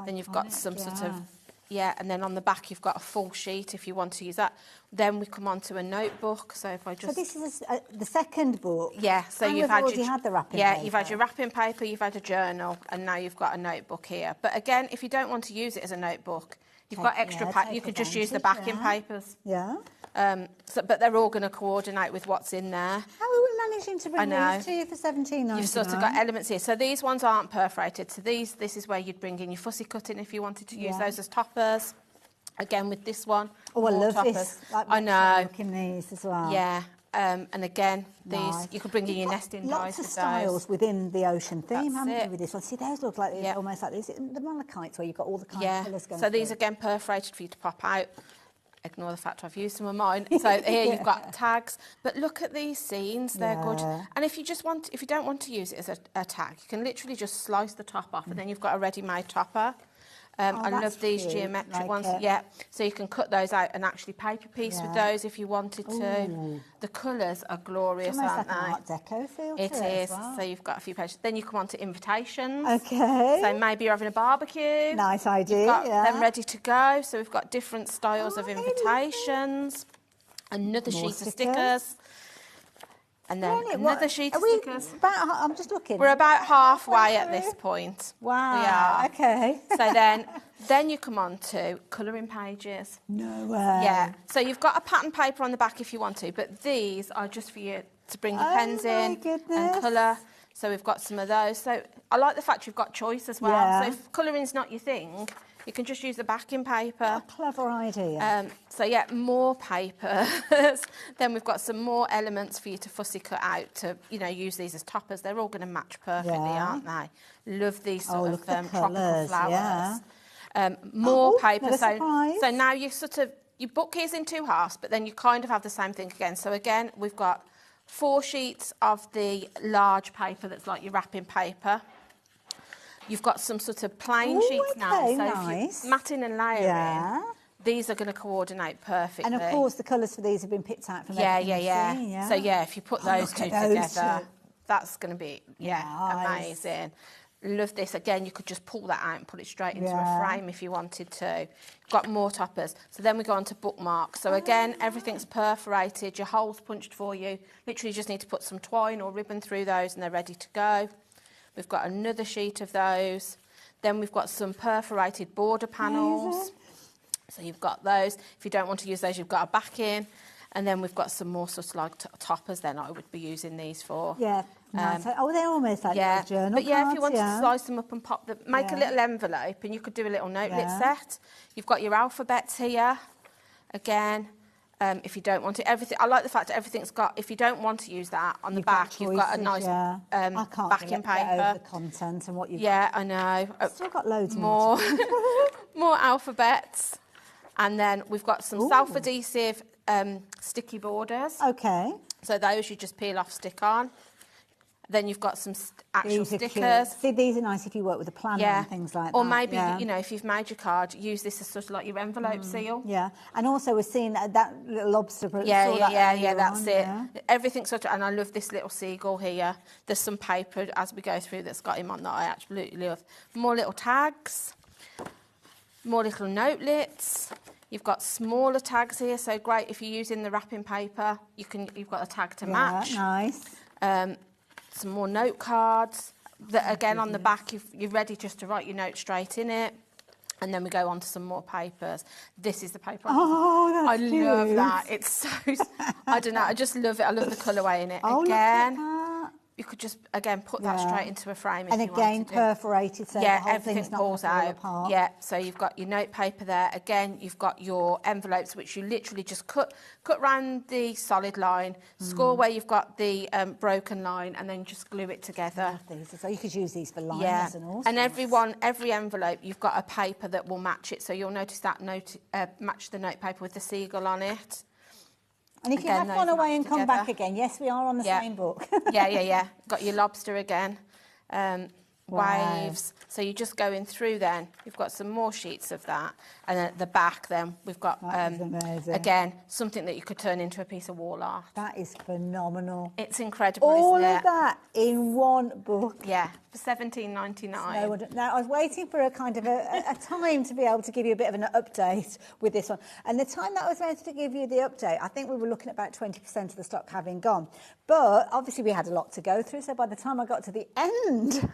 Then you've got some sort of and then on the back you've got a full sheet if you want to use that. Then we come on to a notebook. So if I just so this is the second book. Yeah. So and you've already had the wrapping paper. You've had your wrapping paper, you've had a journal, and now you've got a notebook here. But again, if you don't want to use it as a notebook, you've got extra you could just use the backing papers. Yeah. But they're all going to coordinate with what's in there. How are we managing to bring these to you for $17.99? You've sort of got elements here. So these ones aren't perforated. So this is where you'd bring in your fussy cutting if you wanted to use those as toppers. Again, with this one. Oh, I love toppers. this. Like I know. Looking these as well. Yeah. And again, these you could bring in your nesting dies. Lots of styles within the ocean theme, haven't you, with this one? See, those look like these, almost like these. The monochites where you've got all the kind of colours going So these through. again perforated for you to pop out. Ignore the fact I've used some of mine. So here you've got tags. But look at these scenes, they're good. And if you don't want to use it as a tag, you can literally just slice the top off and then you've got a ready-made topper. I love these geometric ones. Yeah, so you can cut those out and actually paper piece with those if you wanted to. Ooh. The colours are glorious, aren't they? Art Deco feel It to is. as well. So you've got a few pages. Then you come on to invitations. Okay. So maybe you're having a barbecue. Nice idea. You've got them ready to go. So we've got different styles of invitations. Another sheet of stickers. And then another sheet of stickers. I'm just looking. We're about halfway at this point. Wow. We are. Okay. So then you come on to colouring pages. No way. Yeah. So you've got a pattern paper on the back if you want to, but these are just for you to bring your pens in and colour. So we've got some of those. So I like the fact you've got choice as well. Yeah. So if colouring's not your thing, you can just use the backing paper. Clever idea. So yeah, more papers. Then we've got some more elements for you to fussy cut out to, use these as toppers. They're all going to match perfectly, aren't they? Love these sort of tropical flowers. More paper. So now you book these in two halves, but then you kind of have the same thing again. So again, we've got 4 sheets of the large paper that's like your wrapping paper. You've got some sort of plain sheets now. So if you're matting and layering, these are going to coordinate perfectly. And of course, the colours for these have been picked out from everything you've seen, So if you put those two together, that's going to be amazing. Love this. Again, you could just pull that out and put it straight into a frame if you wanted to. Got more toppers. So then we go on to bookmarks. So again, everything's perforated. Your holes punched for you. Literally just need to put some twine or ribbon through those and they're ready to go. We've got another sheet of those. Then we've got some perforated border panels. So you've got those. If you don't want to use those, you've got a backing. And then we've got some more sort of like toppers then I would be using these for. Yeah. Nice. They're almost like little journal but cards, if you wanted to slice them up and pop them, make a little envelope and you could do a little notelet set. You've got your alphabets here. Again, if you don't want it, everything. I like the fact that everything's got. If you don't want to use that on the back, you've got a nice backing paper. Over the content and what you've I know. Still got loads more. More alphabets, and then we've got some self-adhesive sticky borders. Okay. So those you just peel off, stick on. Then you've got some actual These are stickers. cute. See, these are nice if you work with a planner and things like that. Or maybe, you know, if you've made your card, use this as sort of like your envelope seal. Yeah, and also we're seeing that little lobster. That's On, it. yeah. Everything sort of, and I love this little seagull here. There's some paper as we go through that's got him on that I absolutely love. More little tags, more little notelets. You've got smaller tags here, so great if you're using the wrapping paper. You've got a tag to match. Nice. Some more note cards that again on the back you're ready just to write your note straight in it. And then we go on to some more papers. This is the paper. Oh, that's cute. I love that. It's so, I don't know, I just love it. I love the colourway in it. Oh, again, look at that. you could just, again, put that straight into a frame if and you again, wanted to. perforated, so the whole everything thing's not pulls gonna fall out. apart. Yeah, so you've got your note paper there. Again, you've got your envelopes, which you literally just cut round the solid line, score where you've got the broken line, and then just glue it together. So you could use these for liners and all. And every envelope, you've got a paper that will match it. So you'll notice that match the note paper with the seagull on it. And if you have gone away and come back again, yes, we are on the same book. yeah. Got your lobster again. Waves. So you're just going through then. You've got some more sheets of that. And then at the back then, we've got, again, something that you could turn into a piece of wall art. That is phenomenal. It's incredible, all isn't it? All of that in one book. Yeah, for $17.99. Now, I was waiting for a kind of a time to be able to give you a bit of an update with this one. And the time that I was meant to give you the update, I think we were looking at about 20% of the stock having gone. But obviously we had a lot to go through. So by the time I got to the end,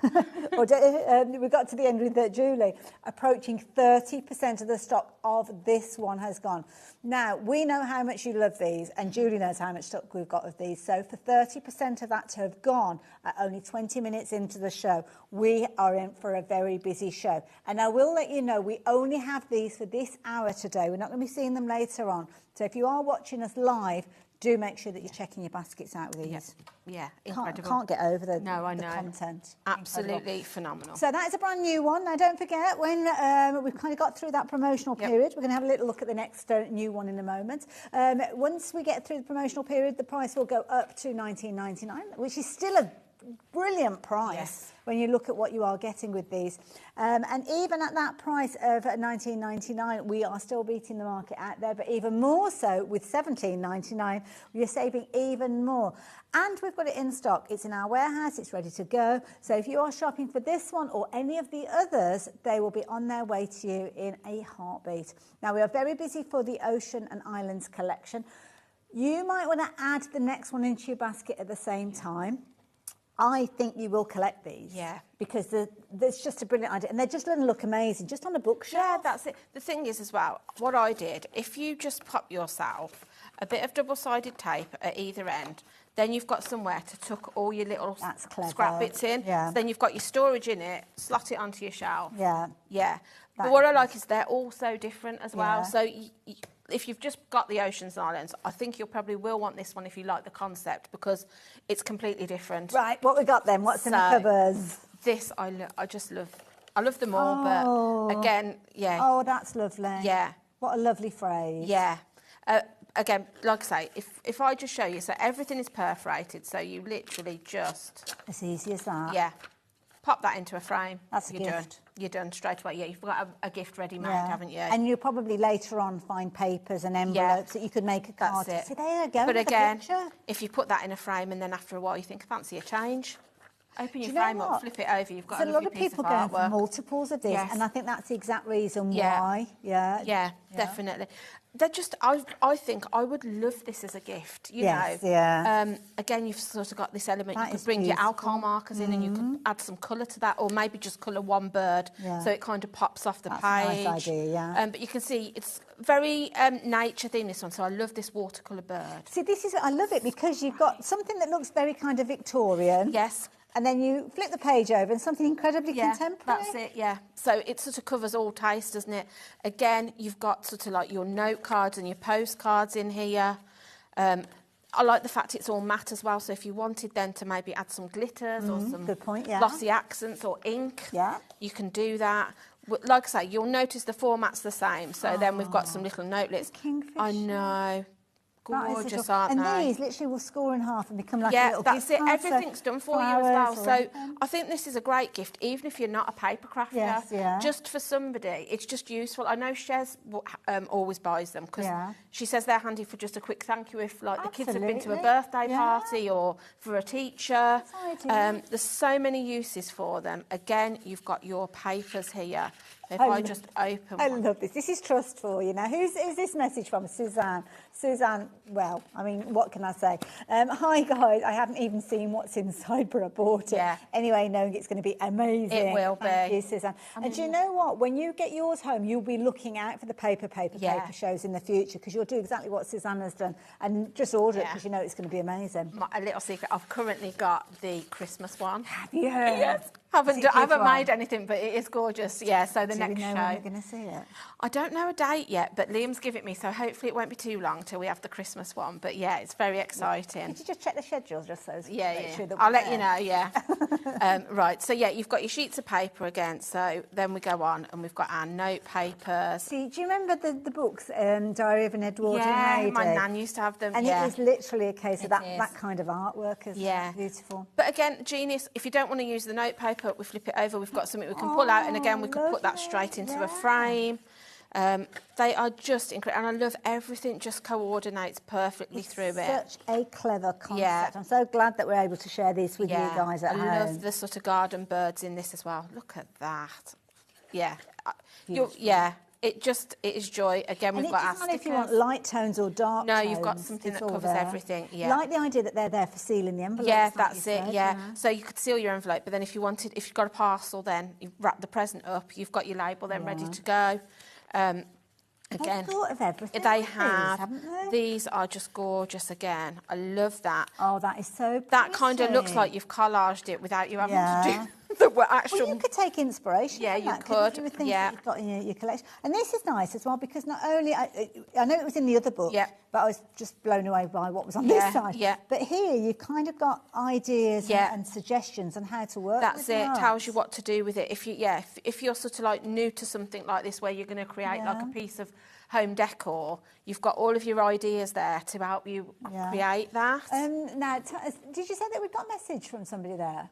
we got to the end with Julie, approaching 30% of the stock of this one has gone. Now, we know how much you love these, and Julie knows how much stock we've got of these. So for 30% of that to have gone at only 20 minutes into the show, we are in for a very busy show. And I will let you know, we only have these for this hour today. We're not going to be seeing them later on. So if you are watching us live, do make sure that you're checking your baskets out with these. Yeah, incredible. Can't get over the content. Absolutely phenomenal. So that is a brand new one. Now, don't forget, when we've kind of got through that promotional period, we're going to have a little look at the next new one in a moment. Once we get through the promotional period, the price will go up to $19.99, which is still a brilliant price when you look at what you are getting with these. And even at that price of $19.99, we are still beating the market out there, but even more so with $17.99, we are saving even more. And we've got it in stock. It's in our warehouse. It's ready to go. So if you are shopping for this one or any of the others, they will be on their way to you in a heartbeat. Now, we are very busy for the Ocean and Islands collection. You might want to add the next one into your basket at the same time. I think you will collect these. Yeah. Because there's just a brilliant idea. And they're just going to look amazing, just on a bookshelf. Yeah, that's it. The thing is as well, what I did, if you just pop yourself a bit of double-sided tape at either end, then you've got somewhere to tuck all your little scrap bits in. Yeah. So then you've got your storage in it, slot it onto your shelf. Yeah. Yeah. But what I like is they're all so different as well. So if you've just got the Oceans and Islands, I think you probably will want this one if you like the concept, because it's completely different. Right, what we got then? What's in the covers? This I just love. I love them all, but again, Oh, that's lovely. Yeah. What a lovely phrase. Yeah. Again, like I say, if I just show you, so everything is perforated, so you literally just... As easy as that. Yeah. Pop that into a frame. That's a gift. Done. You're done straight away. Yeah, you've got a gift ready-made, haven't you? And you'll probably later on find papers and envelopes that you could make a card. That's it. So there you go. But again, if you put that in a frame and then after a while you think, fancy a change, open your frame up, flip it over, you've got a lovely piece of artwork. There's a lot of people going for multiples of this, and I think that's the exact reason why. Yeah, definitely. They're just, I think I would love this as a gift, you know. Again, you've sort of got this element, you could bring your alcohol markers in and you could add some colour to that, or maybe just colour one bird so it kind of pops off the page. That's a nice idea, but you can see it's very nature theme, this one, so I love this watercolour bird. See, this is, I love it because you've got something that looks very kind of Victorian. Yes. And then you flip the page over and something incredibly contemporary. That's it, yeah. So it sort of covers all taste, doesn't it? Again, you've got sort of like your note cards and your postcards in here. I like the fact it's all matte as well, so if you wanted then to maybe add some glitters or some glossy accents or ink, you can do that. Like I say, you'll notice the format's the same, so then we've got some little notelets. Kingfish. I know. gorgeous, aren't and they? And these literally will score in half and become like a yeah, little that's gift it. card, so Everything's done for you as well. flowers or So anything. I think this is a great gift, even if you're not a paper crafter. Yes, yeah. Just for somebody, it's just useful. I know Shez always buys them because Yeah. she says they're handy for just a quick thank you if, like, the kids have been to a Absolutely. birthday Yeah. party or for a teacher. Idea. There's so many uses for them. Again, you've got your papers here. If I I love- just open I one. love this. This is trust for you. Now, who's this message from? Suzanne. Suzanne, well, I mean, what can I say? Hi, guys. I haven't even seen what's inside, but I bought it. Yeah. Anyway, knowing it's going to be amazing. It will Thank be. you, Suzanne. And do you know what? When you get yours home, you'll be looking out for the paper Yeah. shows in the future, because you'll do exactly what Suzanne has done and just order it Yeah. because you know it's going to be amazing. A little secret, I've currently got the Christmas one. Have you? Yes. Is it I haven't cute one? made anything, but it is gorgeous. Yeah, so the Do next we know show. when we're going to see it? I don't know a date yet, but Liam's given it me, so hopefully it won't be too long till we have the Christmas one. But yeah, it's very exciting. Could you just check the schedules just so Yeah, make yeah. sure that I'll we're let you there? know, yeah. Right, so yeah, you've got your sheets of paper again, so then we go on and we've got our note papers. See, do you remember the books, Diary of an Edwardian Yeah, Lady? my nan used to have them, And yeah. it is literally a case of It that is. kind of artwork, isn't Yeah. it? Beautiful. But again, genius, if you don't want to use the note paper, we flip it over, we've got something we can pull out, and again, we can put that straight into a frame. They are just incredible, and I love everything just coordinates perfectly through it. Such a clever concept. Yeah. I'm so glad that we're able to share this with you guys at I home. love the sort of garden birds in this as well. Look at that. Yeah. Beautiful. Yeah. It is joy. Again, And we've it got our doesn't matter if you stickers. want light tones or dark No, tones. you've got something it's that all covers there. everything, yeah. Like the idea that they're there for sealing the envelopes. Yeah, like that's you it, said, yeah. So you could seal your envelope, but then if you've got a parcel, then you wrap the present up, you've got your label then ready to go. Again, They've thought of everything. they with these, have. haven't they? These are just gorgeous again. I love that. Oh, that is so That kind of looks pretty. like you've collaged it without you having Yeah. to do the actual... Well, you could take inspiration Yeah, from you that, couldn't could, with things yeah. that you've got in your collection. And this is nice as well, because not only... I know it was in the other book, Yeah. but I was just blown away by what was on Yeah, this side. yeah. But here, you've kind of got ideas Yeah. and suggestions on how to work That's with it. art. Tells you what to do with it. If you're sort of like new to something like this, where you're going to create like a piece of home decor, you've got all of your ideas there to help you create that. Now, did you say that we got a message from somebody there?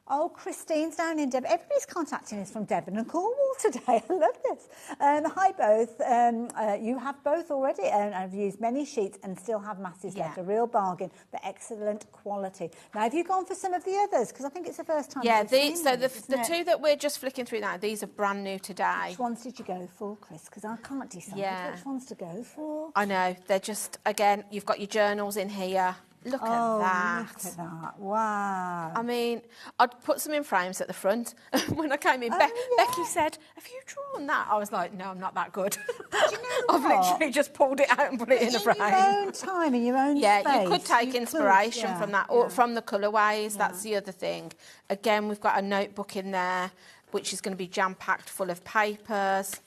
Oh, Christine's down in Devon. Everybody's contacting us from Devon and Cornwall today. I love this. Hi, both. You have both already, and I've used many sheets and still have masses left. A real bargain, but excellent quality. Now, have you gone for some of the others? Because I think it's the first time. Yeah, we've seen so the these, isn't it? two that we're just flicking through now, these are brand new today. Which ones did you go for, Chris? Because I can't decide which ones to go for. I know, they're just, again, you've got your journals in here. Look at that. Look at that. Wow. I mean, I'd put some in frames at the front. When I came in, Becky said, have you drawn that? I was like, no, I'm not that good. But you know I've what? literally just pulled it out and put it in a frame. In your own time, in your own space. Yeah, you could take inspiration yeah, from that, or from the colourways. That's the other thing. Again, we've got a notebook in there, which is going to be jam-packed full of papers.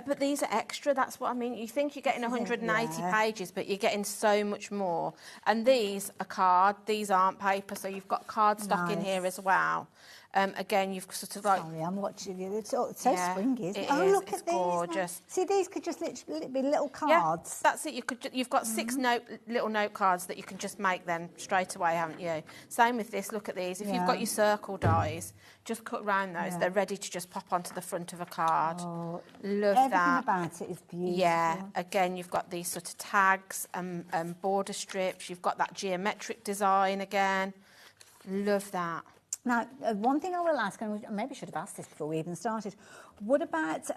But these are extra, that's what I mean. You think you're getting 180 pages, but you're getting so much more. And these are card, these aren't paper, so you've got cardstock in here as well. Again, you've sort of like... Sorry, I'm watching you. It's so springy, isn't it? It is. Look It's at these. gorgeous. See, these could just literally be little Yeah, cards. that's it. You've got 6 little note cards that you can just make then straight away, haven't you? Same with this. Look at these. If you've got your circle dies, just cut round those. They're ready to just pop onto the front of a card. Oh, Love everything that. about it is beautiful. Yeah. Again, you've got these sort of tags and border strips. You've got that geometric design again. Love that. Now, one thing I will ask, and I maybe should have asked this before we even started, what about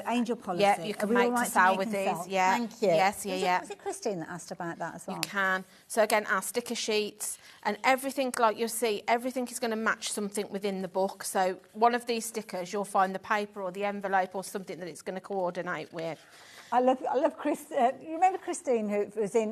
angel policy? Yeah, you can Are we make all right to sell make with and these. sell? Yeah. Thank you. Yes, yeah. Was it Christine that asked about that as well? You can. So again, our sticker sheets and everything, like you'll see, everything is going to match something within the book. So one of these stickers, you'll find the paper or the envelope or something that it's going to coordinate with. I love Chris. You remember Christine, who was in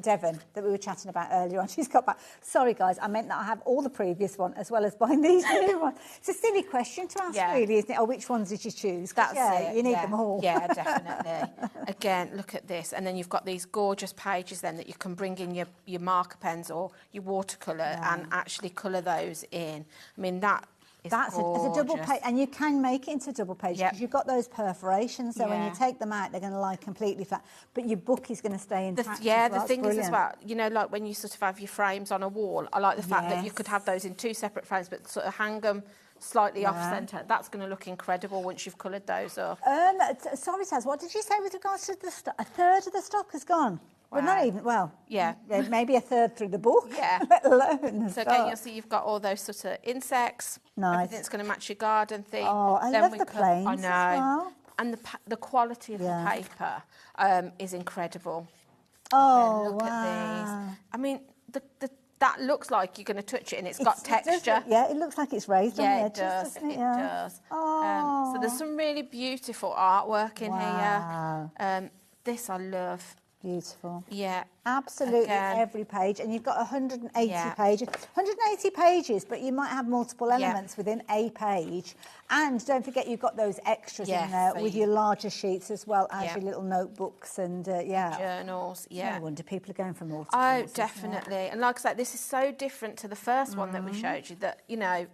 Devon, that we were chatting about earlier on? She's got back. Sorry, guys, I meant that I have all the previous one as well as buying these new ones. It's a silly question to ask, really, isn't it? Oh, which ones did you choose? That's it. You need them all. Yeah, definitely. Again, look at this. And then you've got these gorgeous pages then that you can bring in your marker pens or your watercolour and actually colour those in. I mean, that That's it's a double page, and you can make it into double page because you've got those perforations. So when you take them out, they're going to lie completely flat. But your book is going to stay intact. The thing is as well, you know, like when you sort of have your frames on a wall, I like the fact that you could have those in 2 separate frames, but sort of hang them slightly off centre. That's going to look incredible once you've coloured those up. Sorry, Taz, what did you say with regards to the stock? A third of the stock has gone. Wow. Well, not even, maybe a third through the book, let alone So again, you'll see you've got all those sort of insects. Nice. Everything's going to match your garden theme. Oh, I love the planes I know. as well. And the quality of the paper is incredible. Oh, look at these. I mean, that looks like you're going to touch it and it's got texture. It looks like it's raised on the edges, doesn't it? It does. So there's some really beautiful artwork in here. This I love. Beautiful. Yeah. Absolutely every page. And you've got 180 pages. 180 pages, but you might have multiple elements within a page. And don't forget you've got those extras in there with your larger sheets as well as your little notebooks and, journals, No wonder people are going for multiples. Oh, definitely. And like I said, this is so different to the first one that we showed you that, you know,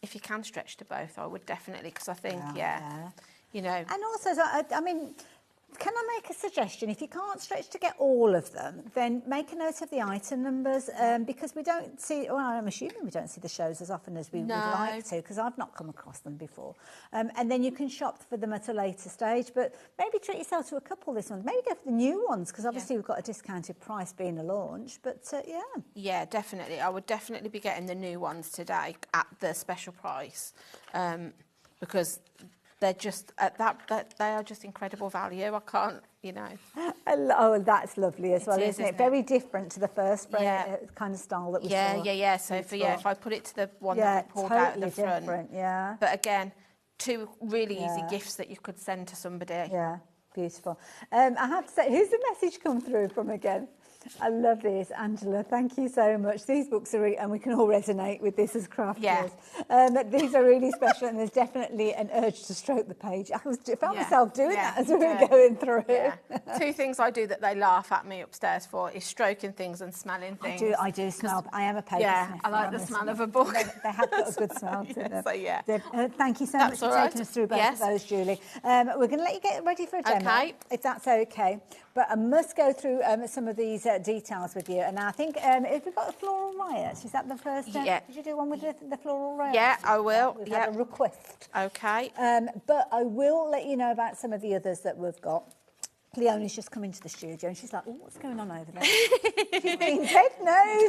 if you can stretch to both, I would definitely, because I think, you know. And also, I mean, can I make a suggestion? If you can't stretch to get all of them, then make a note of the item numbers because we don't see, well, I'm assuming we don't see the shows as often as we would like to because I've not come across them before. And then you can shop for them at a later stage, but maybe treat yourself to a couple this month. Maybe go for the new ones because obviously we've got a discounted price being a launch, but Yeah, definitely. I would definitely be getting the new ones today at the special price because they're just they are just incredible value. I can't, you know. Oh, that's lovely as well, isn't it? Very different to the first kind of style that we saw. Yeah. So if I put it to the one that we pulled out at the front, different, But again, 2 really easy gifts that you could send to somebody. Yeah, beautiful. I have to say, who's the message come through from again? I love this, Angela. Thank you so much. These books are really, and we can all resonate with this as crafters. These are really special, and there's definitely an urge to stroke the page. I found myself doing that as we were going through. Yeah. 2 things I do that they laugh at me upstairs for is stroking things and smelling things. I do smell. I am a paper sniffer. I like the smell of a book. They have got a good smell to them. So thank you so much for taking us through both of those, Julie. We're going to let you get ready for a demo, if that's okay. But I must go through some of these details with you. And I think if we've got the floral riots, is that the first? Did you do one with the floral riots? Yeah, I will. We've had a request. Okay. But I will let you know about some of the others that we've got. Leonie's just come into the studio and she's like, oh, what's going on over there? She's being dead nosy.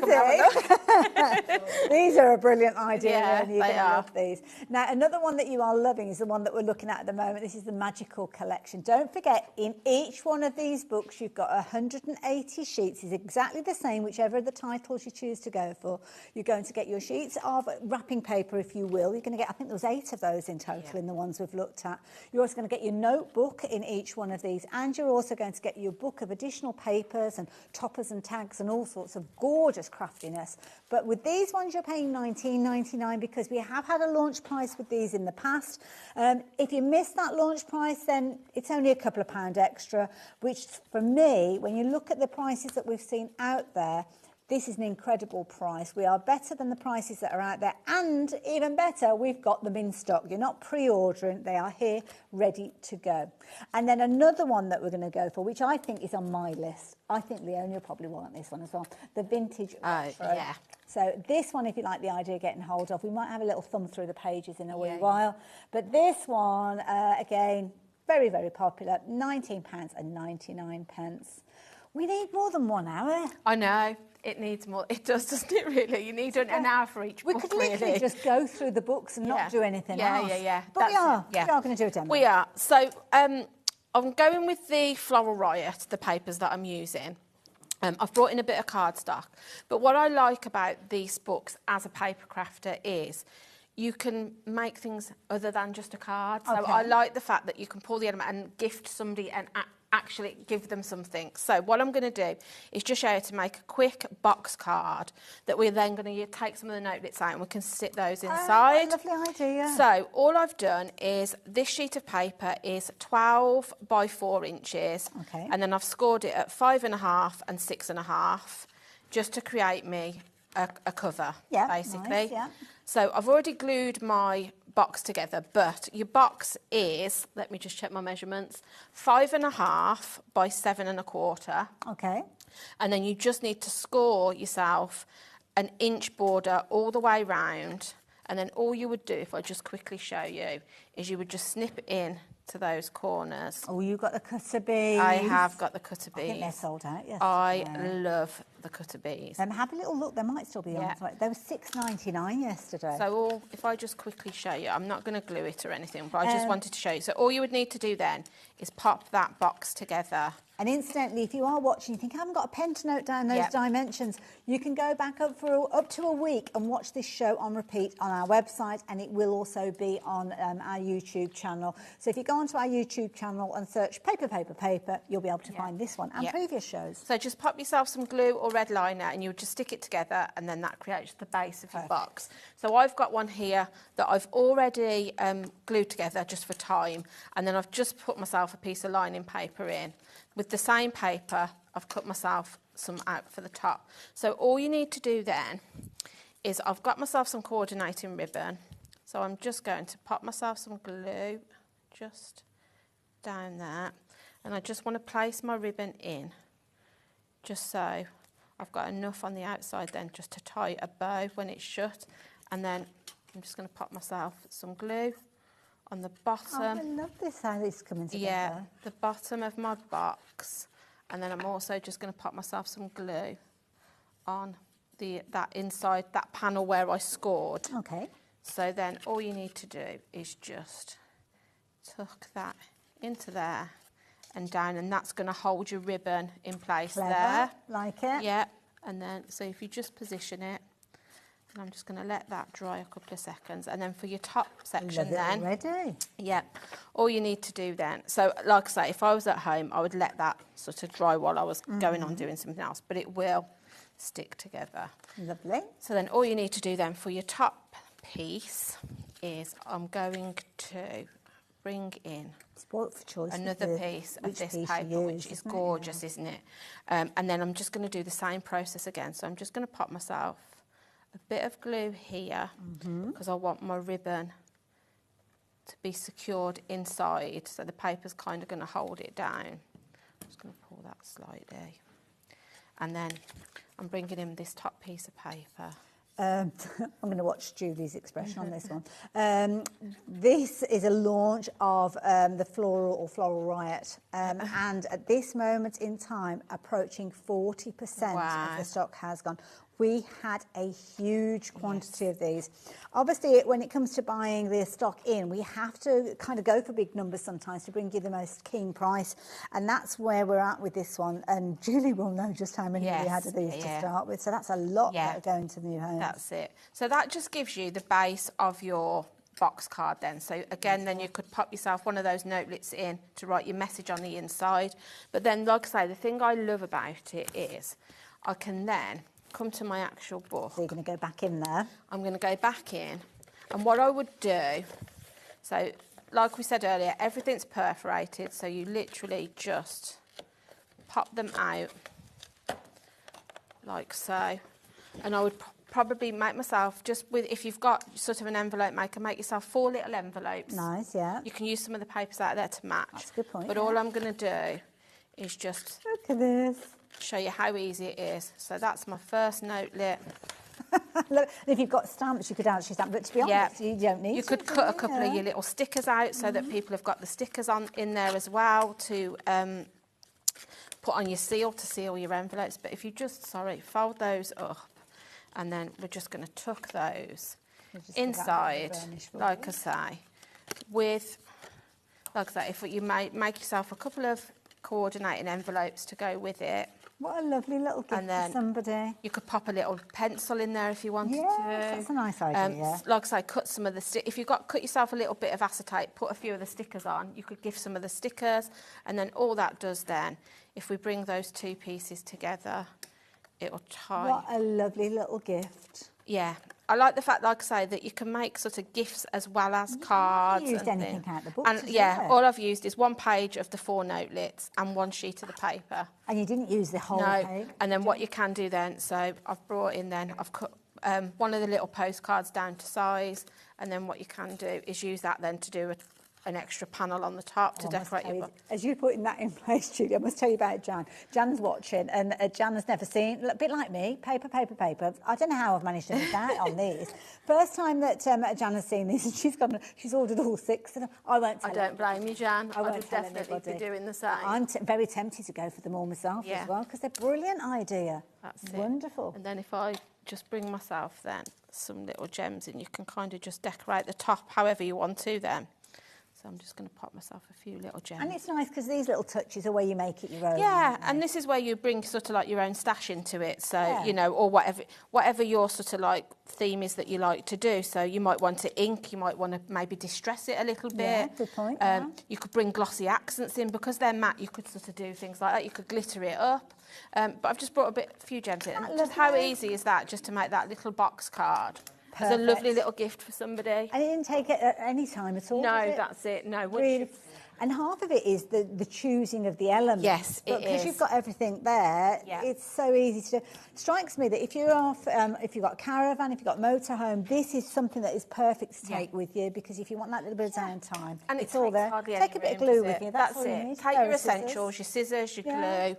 These are a brilliant idea. Yeah, Leonie. You're going to love these. Now, another one that you are loving is the one that we're looking at the moment. This is the Magical Collection. Don't forget, in each one of these books, you've got 180 sheets. It's exactly the same, whichever of the titles you choose to go for. You're going to get your sheets of wrapping paper, if you will. You're going to get, I think there was 8 of those in total in the ones we've looked at. You're also going to get your notebook in each one of these, and you're also going to get your book of additional papers and toppers and tags and all sorts of gorgeous craftiness. But with these ones, you're paying $19.99 because we have had a launch price with these in the past. If you missed that launch price, then it's only a couple of pound extra, which for me, when you look at the prices that we've seen out there, this is an incredible price. We are better than the prices that are out there, and even better, we've got them in stock. You're not pre-ordering, they are here ready to go. And then another one that we're going to go for, which I think is on my list. I think Leonie will probably want this one as well. The Vintage Retro. So this one, if you like the idea of getting hold of, we might have a little thumb through the pages in a wee while. But this one, again, very, very popular, £19.99. We need more than 1 hour. I know. It needs more. It does, doesn't it, really? You need an hour for each book, We could literally just go through the books and not do anything else. Yeah. But we are going to do a demo. We are. So I'm going with the Floral Riot, the papers that I'm using. I've brought in a bit of cardstock. But what I like about these books as a paper crafter is you can make things other than just a card. So I like the fact that you can pull the element and gift somebody and actually give them something. So what I'm going to do is just show you to make a quick box card that we're then going to take some of the note bits out and we can sit those inside. Lovely idea. So all I've done is this sheet of paper is 12 by 4 inches. And then I've scored it at 5.5 and 6.5 just to create me a cover, Yeah, basically. nice, yeah. So I've already glued my box together, but your box is, let me just check my measurements, 5.5 by 7.25. Okay. And then you just need to score yourself an inch border all the way round. And then all you would do, if I just quickly show you, is you would just snip in to those corners. Oh, you got the cutter bees. I have got the cutter bees. I think they're sold out, yes. I love the cutter bees. Have a little look. They might still be on. They were $6.99 yesterday. So if I just quickly show you, I'm not going to glue it or anything, but I just wanted to show you. So all you would need to do then is pop that box together. And incidentally, if you are watching, you think, I haven't got a pen to note down those dimensions, you can go back up to a week and watch this show on repeat on our website, and it will also be on our YouTube channel. So if you go onto our YouTube channel and search paper, you'll be able to find this one and previous shows. So just pop yourself some glue or red liner and you would just stick it together, and then that creates the base of your box. So I've got one here that I've already glued together just for time, and then I've just put myself a piece of lining paper in. With the same paper, I've cut myself some out for the top. So all you need to do then is I've got myself some coordinating ribbon. So I'm just going to pop myself some glue just down there. And I just want to place my ribbon in, just so I've got enough on the outside then just to tie a bow when it's shut. And then I'm just going to pop myself some glue on the bottom. Oh, I love this, how this is coming together. Yeah, the bottom of my box. And then I'm also just going to pop myself some glue on that inside, that panel where I scored. Okay. So then all you need to do is just tuck that into there and down, and that's going to hold your ribbon in place. Clever, there. like it. Yeah, and then, so if you just position it, and I'm just going to let that dry a couple of seconds. And then for your top section then. Already. Yeah, all you need to do then. So like I say, if I was at home, I would let that sort of dry while I was going on doing something else, but it will stick together. Lovely. So then all you need to do then for your top piece is I'm going to bring in spoilt for choice another piece of this paper, which is gorgeous, isn't it? And then I'm just going to do the same process again. So I'm just going to pop myself a bit of glue here because I want my ribbon to be secured inside, so the paper's kind of going to hold it down. I'm just going to pull that slightly, and then I'm bringing in this top piece of paper. I'm going to watch Julie's expression on this one. This is a launch of the Floral Riot, and at this moment in time, approaching 40% of the stock has gone. We had a huge quantity of these. Obviously, when it comes to buying the stock in, we have to kind of go for big numbers sometimes to bring you the most keen price. And that's where we're at with this one. And Julie will know just how many we had of these to start with. So that's a lot that are going to the new homes. That's it. So that just gives you the base of your box card then. So again, then you could pop yourself one of those notelets in to write your message on the inside. But then, like I say, the thing I love about it is I can then come to my actual book. So you're going to go back in there? I'm going to go back in, and what I would do, so like we said earlier, everything's perforated, so you literally just pop them out like so. And I would probably make myself, just with, if you've got sort of an envelope maker, make yourself 4 little envelopes. Nice, yeah. You can use some of the papers out there to match. That's a good point. But all I'm going to do is just look at this. Show you how easy it is. So that's my first notelet. Look, if you've got stamps, you could actually stamp, but to be honest, you don't need to. You could cut a couple of your little stickers out so that people have got the stickers on in there as well to put on your seal to seal your envelopes. But if you just, fold those up, and then we're just going to tuck those inside, like I say, with, like I say, if you make yourself a couple of coordinating envelopes to go with it. What a lovely little gift for somebody. You could pop a little pencil in there if you wanted to. That's a nice idea. Like I say, cut some of the if you've cut yourself a little bit of acetate, put a few of the stickers on. You could give some of the stickers, and then all that does then, if we bring those two pieces together, it'll tie. What a lovely little gift. Yeah, I like the fact, like I say, that you can make sort of gifts as well as cards. You used and anything things. out the book, And did yeah, you? all I've used is 1 page of the 4 notelets and 1 sheet of the paper. And you didn't use the whole No, page? and then what you can do then, so I've brought in then, I've cut one of the little postcards down to size, and then what you can do is use that then to do an extra panel on the top to decorate your book. As you're putting that in place, Julie, I must tell you about Jan. Jan's watching, and Jan has never seen, a bit like me, paper. I don't know how I've managed to miss out on these. First time that Jan has seen these, and she's ordered all 6 of them. I won't tell I don't blame you, Jan. I won't would tell definitely anybody. be doing the same. I'm very tempted to go for them all myself as well, because they're a brilliant idea. That's it. Wonderful. And then if I just bring myself then some little gems in, you can kind of just decorate the top however you want to then. So I'm just going to pop myself a few little gems. And it's nice because these little touches are where you make it your own. Yeah, and this is where you bring sort of like your own stash into it. So, you know, or whatever your sort of like theme is that you like to do. So you might want to ink, you might want to maybe distress it a little bit. Yeah, good point. You could bring glossy accents in because they're matte. You could sort of do things like that. You could glitter it up. But I've just brought a few gems in. And just how easy is that just to make that little box card? As a lovely little gift for somebody. And it didn't take it at any time at all, No, did it? that's it. No, Really. And half of it is the choosing of the elements. Yes, it because is. you've got everything there, it's so easy to do. Strikes me that if you're off, if you've got a caravan, if you've got a motorhome, this is something that is perfect to take with you, because if you want that little bit of downtime, and it's all there. Hardly Take a bit of glue with you. That's all you it. need. Take your essentials, your scissors, your glue,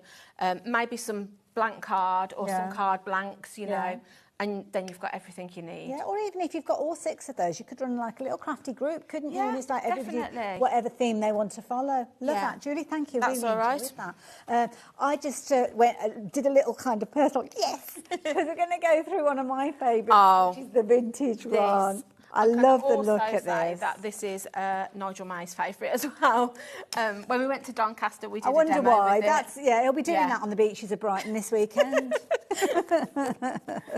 maybe some blank card or some card blanks, you know. And then you've got everything you need. Yeah, or even if you've got all 6 of those, you could run like a little crafty group, couldn't you? Yeah, And it's like everybody, definitely. whatever theme they want to follow. Love that, Julie. Thank you. That's really all right. enjoyed that. I just did a little kind of personal yes, because we're going to go through one of my favourites, which is the vintage one. I love the look at this. That this is Nigel May's favourite as well. When we went to Doncaster, we did I wonder a demo why. with it. He'll be doing that on the beaches of Brighton this weekend.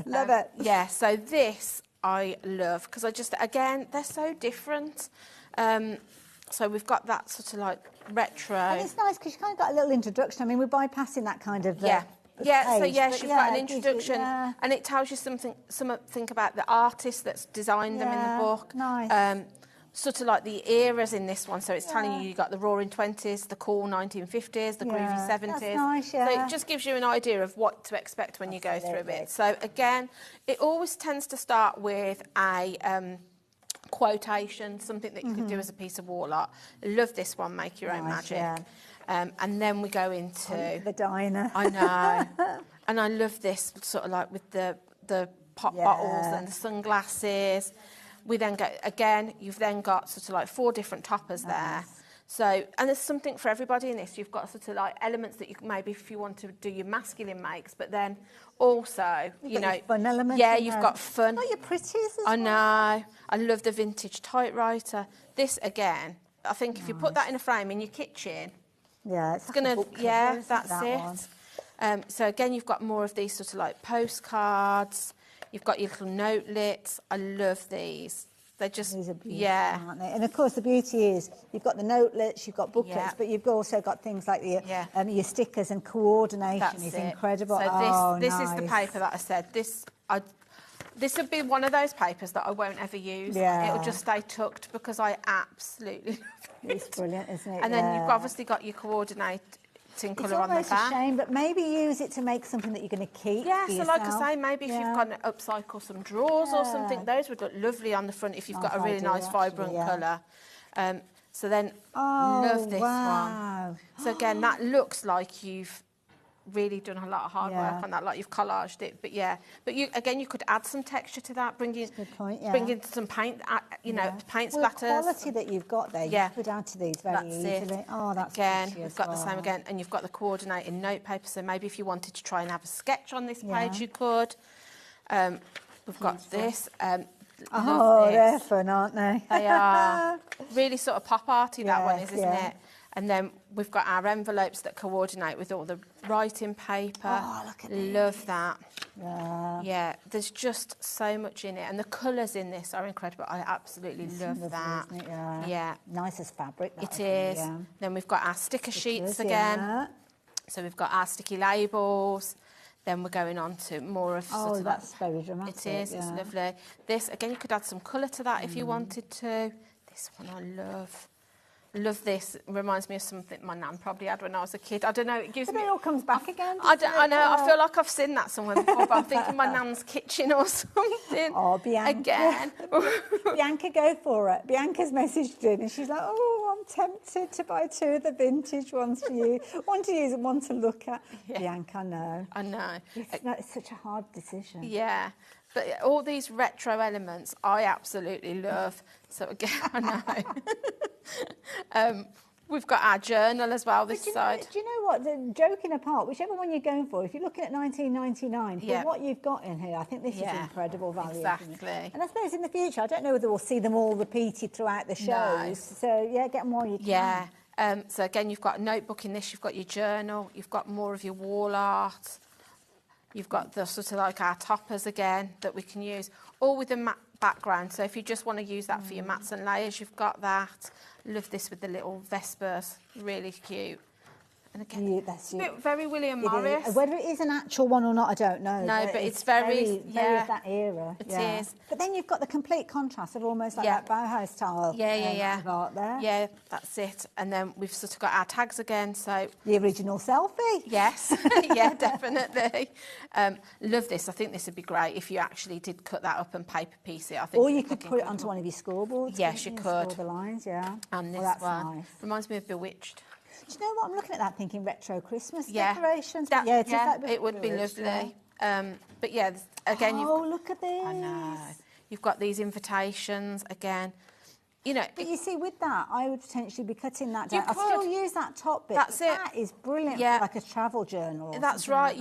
Love it. Yeah, so this I love because again, they're so different. So we've got that sort of like retro. And it's nice because you kind of got a little introduction. I mean, we're bypassing that kind of page, so yes, you've got an introduction, and it tells you something about the artist that's designed them in the book. Nice. Sort of like the eras in this one, so it's telling you got the Roaring 20s, the cool 1950s, the groovy 70s. That's nice, So it just gives you an idea of what to expect when you go through it. So again, it always tends to start with a quotation, something that you can do as a piece of wall art. Love this one, Make Your Own Magic. Yeah. And then we go into the diner. I know. And I love this sort of like with the pop bottles and the sunglasses. We then go again, you've then got sort of like 4 different toppers there. So, and there's something for everybody in this. You've got sort of like elements that you can maybe if you want to do your masculine makes, but then also, you know, fun elements. yeah, you've got fun. Oh, your pretties as I know. I love the vintage typewriter. This again, I think if you put that in a frame in your kitchen, it's gonna, that's it. So again, you've got more of these sort of like postcards. You've got your little notelets. I love these. They're just, these are beautiful, aren't they? And of course, the beauty is you've got the notelets, you've got booklets, but you've also got things like your stickers and coordination is incredible. So this is the paper that I said. This would be one of those papers that I won't ever use. Yeah. It'll just stay tucked because I absolutely love it. It's brilliant, isn't it? And then you've obviously got your coordinating colour on the back. It's almost a shame, but maybe use it to make something that you're going to keep. Yeah, for so yourself. like I say, maybe if you've got to upcycle some drawers or something, those would look lovely on the front if you've got a really nice vibrant colour. So then, love this one. So again, that looks like you've really done a lot of hard work on that, like you've collaged it. But you could add some texture to that, bring in some paint, paint splatters. The quality that you've got there, you could add to these very easily. Oh, that's again, we've got the same again, and you've got the coordinating note paper. So maybe if you wanted to try and have a sketch on this page, you could. We've got this. They're fun, aren't they? They are really sort of pop arty. That one is, isn't it? And then we've got our envelopes that coordinate with all the writing paper. Oh, look at Love that. Yeah. There's just so much in it. And the colours in this are incredible. I absolutely love that. Isn't it? Yeah. Nice as fabric. It is. Then we've got our sticker sheets again. So we've got our sticky labels. then we're going on to more of sort of that's very dramatic. It is, it's lovely. This, again, you could add some colour to that if you wanted to. This one I love. Love this. It reminds me of something my nan probably had when I was a kid. I don't know, it gives me... It all comes back again. I know, I feel like I've seen that somewhere before, but I'm thinking my nan's kitchen or something. Oh, Bianca. Again. Bianca, go for it. Bianca's messaged in and she's like, oh, I'm tempted to buy 2 of the vintage ones for you. One to use and one to look at. Yeah. Bianca, I know. I know. It's such a hard decision. Yeah. But all these retro elements, I absolutely love. So again, I know. We've got our journal as well this side. Do you know what? Joking apart, whichever one you're going for, if you're looking at 1999, for what you've got in here, I think this is incredible value. Exactly. And I suppose in the future, I don't know whether we'll see them all repeated throughout the shows. No. So yeah, get them while you can. Yeah. So again, you've got a notebook in this. You've got your journal. You've got more of your wall art. You've got the sort of like our toppers again that we can use, all with a matte background. So if you just want to use that for your mats and layers, you've got that. Love this with the little Vespers, really cute. And again, it's very William Morris. Whether it is an actual one or not, I don't know. No, but it's very of that era. It is. But then you've got the complete contrast of almost like that Bauhaus style of art there. Yeah, that's it. And then we've sort of got our tags again. So the original selfie. Yes, yeah, definitely. Love this. I think this would be great if you actually did cut that up and paper piece it. I think. Or you could put it onto one of your scoreboards. Yes, you could. Score the lines, And this one nice. Reminds me of Bewitched. Do you know what? I'm looking at that thinking retro Christmas decorations. It would be lovely. But yeah, again, look at this. I know. You've got these invitations again. You know, but you see, with that, I would potentially be cutting that down. I'll still use that top bit. That's it. That is brilliant, like a travel journal. That's right.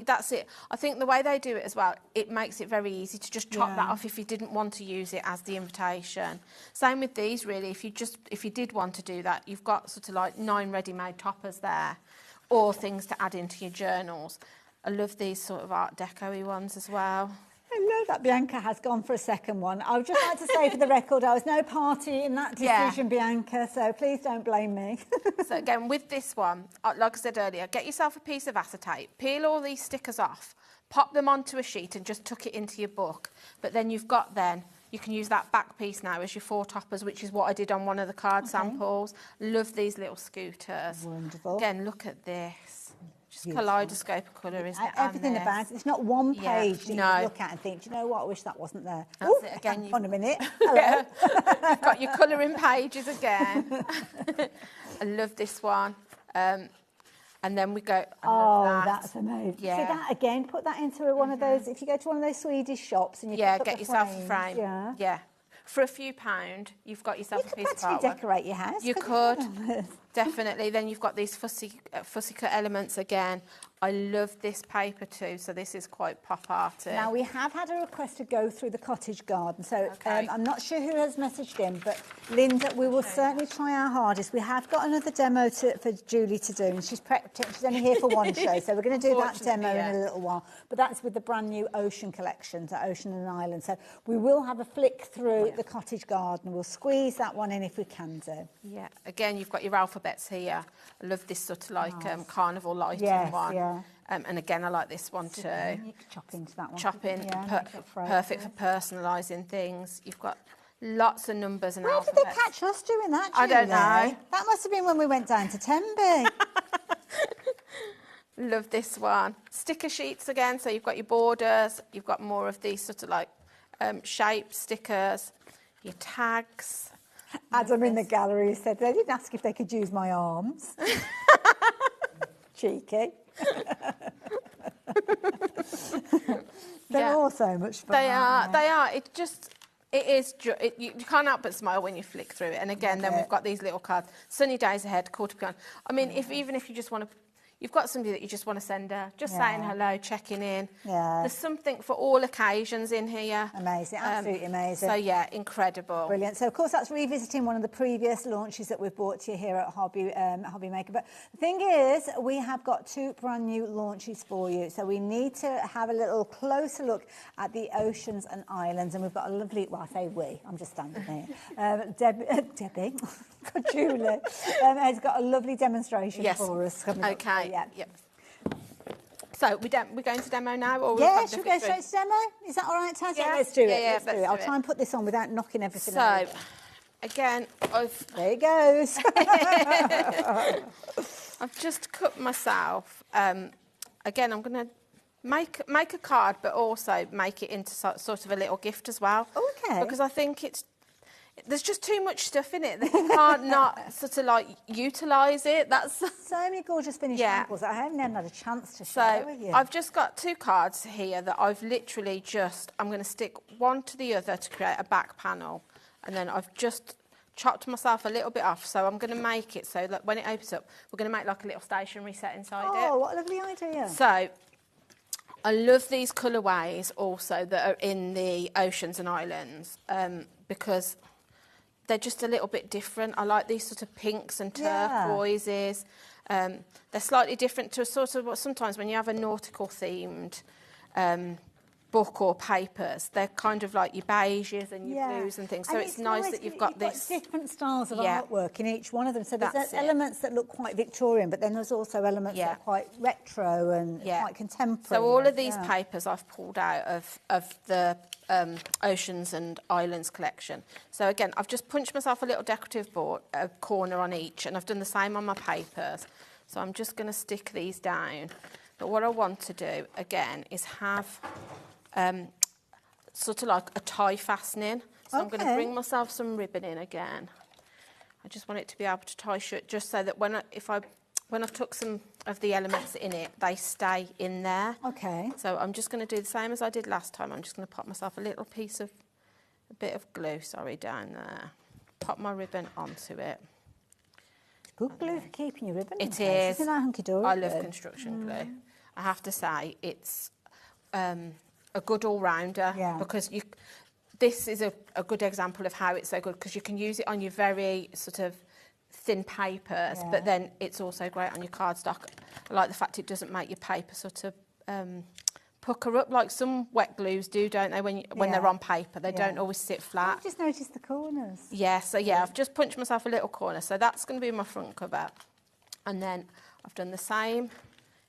That's it. I think the way they do it as well, it makes it very easy to just chop that off if you didn't want to use it as the invitation. Same with these, really. If you did want to do that, you've got sort of like 9 ready-made toppers there, or things to add into your journals. I love these sort of Art Deco-y ones as well. I know that Bianca has gone for a second one. I would just like to say for the record, I was no party in that decision, Bianca, so please don't blame me. So again, with this one, like I said earlier, get yourself a piece of acetate, peel all these stickers off, pop them onto a sheet and just tuck it into your book. But then you can use that back piece now as your 4 toppers, which is what I did on one of the card samples. Love these little scooters. Wonderful. Again, look at this. Just kaleidoscope of colour, isn't it? Everything about it. It's not one page that you look at and think, do you know what, I wish that wasn't there. That's it again. Hang on a minute. Hello. You've got your colouring pages again. I love this one. And then we go, that's amazing. Yeah. See that again, put that into one of those, if you go to one of those Swedish shops and you get yourself a frame. Yeah. For a few £, you've got yourself a piece of artwork. You could decorate your house. You could, definitely. Then you've got these fussy cut elements again. I love this paper too, so this is quite pop arty. Now, we have had a request to go through the cottage garden, so I'm not sure who has messaged in, but Linda, we will certainly try our hardest. We have got another demo for Julie to do, and she's only here for one show, so we're going to do that demo in a little while. But that's with the brand new Ocean collection, so Ocean and Island. So we will have a flick through the cottage garden. We'll squeeze that one in if we can do. Yeah, again, you've got your alphabets here. I love this sort of like carnival lighting one. Yeah. And again, I like this one too. You can chop into that one. Chop in, perfect for personalising things. You've got lots of numbers and alphabets. Where did they catch us doing that, Julie? I don't know. That must have been when we went down to Tenby. Love this one. Sticker sheets again, so you've got your borders, you've got more of these sort of like shape stickers, your tags. Adam in the gallery said they didn't ask if they could use my arms. Cheeky. They're all so much fun. They are. You can't help but smile when you flick through it. And again, then we've got these little cards. Sunny days ahead, quarter beyond. I mean, even if you just want to, you've got somebody that you just want to send her, just saying hello, checking in. Yeah. There's something for all occasions in here. Amazing, absolutely amazing. So yeah, incredible. Brilliant. So of course that's revisiting one of the previous launches that we've brought to you here at HobbyMaker. But the thing is, we have got 2 brand new launches for you. So we need to have a little closer look at the oceans and islands. And we've got a lovely, well, I say we, I'm just standing here. Debbie, Julie, has got a lovely demonstration for us. Okay. Yeah. Yep. So we're going to demo now, or Yeah, should we go straight to demo? Is that all right, Taz? Yeah. Let's do it. Yeah, let's do it. I'll try and put this on without knocking everything over. So, again, there it goes. I've just cut myself. Again, I'm going to make a card, but also make it into sort of a little gift as well. Okay. Because I think there's just too much stuff in it that you can't not sort of like utilise it. That's so many gorgeous finished samples that I haven't even had a chance to share with you. I've just got 2 cards here that I've literally I'm going to stick one to the other to create a back panel, and then I've just chopped myself a little bit off, so I'm going to make it so that when it opens up, we're going to make like a little stationery set inside it. Oh, what a lovely idea. So I love these colourways also that are in the oceans and islands because they're just a little bit different. I like these sort of pinks and turquoises. They're slightly different to a sort of what sometimes when you have a nautical themed book or papers, they're kind of like your beiges and your blues and things. So it's nice that you've got this different styles of artwork in each one of them. So there's elements that look quite Victorian, but then there's also elements that are quite retro and quite contemporary. So all of these papers I've pulled out of the Oceans and Islands collection. So again, I've just punched myself a little decorative board, a corner on each, and I've done the same on my papers. So I'm just going to stick these down. But what I want to do again is have sort of like a tie fastening. So I'm going to bring myself some ribbon in again. I just want it to be able to tie shut, just so that when I've took some of the elements in it, they stay in there. Okay. So I'm just going to do the same as I did last time. I'm just going to pop myself a bit of glue, down there. Pop my ribbon onto it. Good glue for keeping your ribbon in It place. is. Isn't that hunky-dory? I love construction glue. I have to say, it's a good all-rounder because this is a good example of how it's so good, because you can use it on your very sort of thin papers, but then it's also great on your cardstock. I like the fact it doesn't make your paper sort of pucker up like some wet glues do, don't they, when they're on paper. They don't always sit flat. I've just noticed the corners. Yeah, so I've just punched myself a little corner. So that's going to be my front cover. And then I've done the same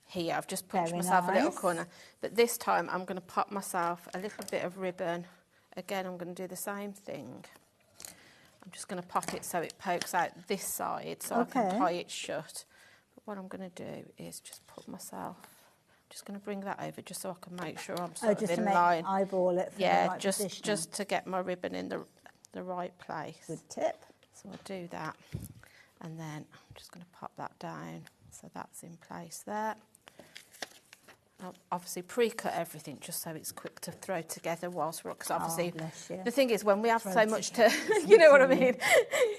here. I've just punched myself a little corner. But this time I'm going to pop myself a little bit of ribbon. Again, I'm going to do the same thing. I'm just going to pop it so it pokes out this side so I can tie it shut. But what I'm going to do is just put myself... Just going to bring that over just so I can make sure I'm sort of in line. Eyeball it. For the right just to get my ribbon in the right place. Good tip. So I'll do that, and then I'm just going to pop that down so that's in place there. I'll obviously pre-cut everything just so it's quick to throw together whilst we're, because obviously the thing is when we have so much to, you know what I mean?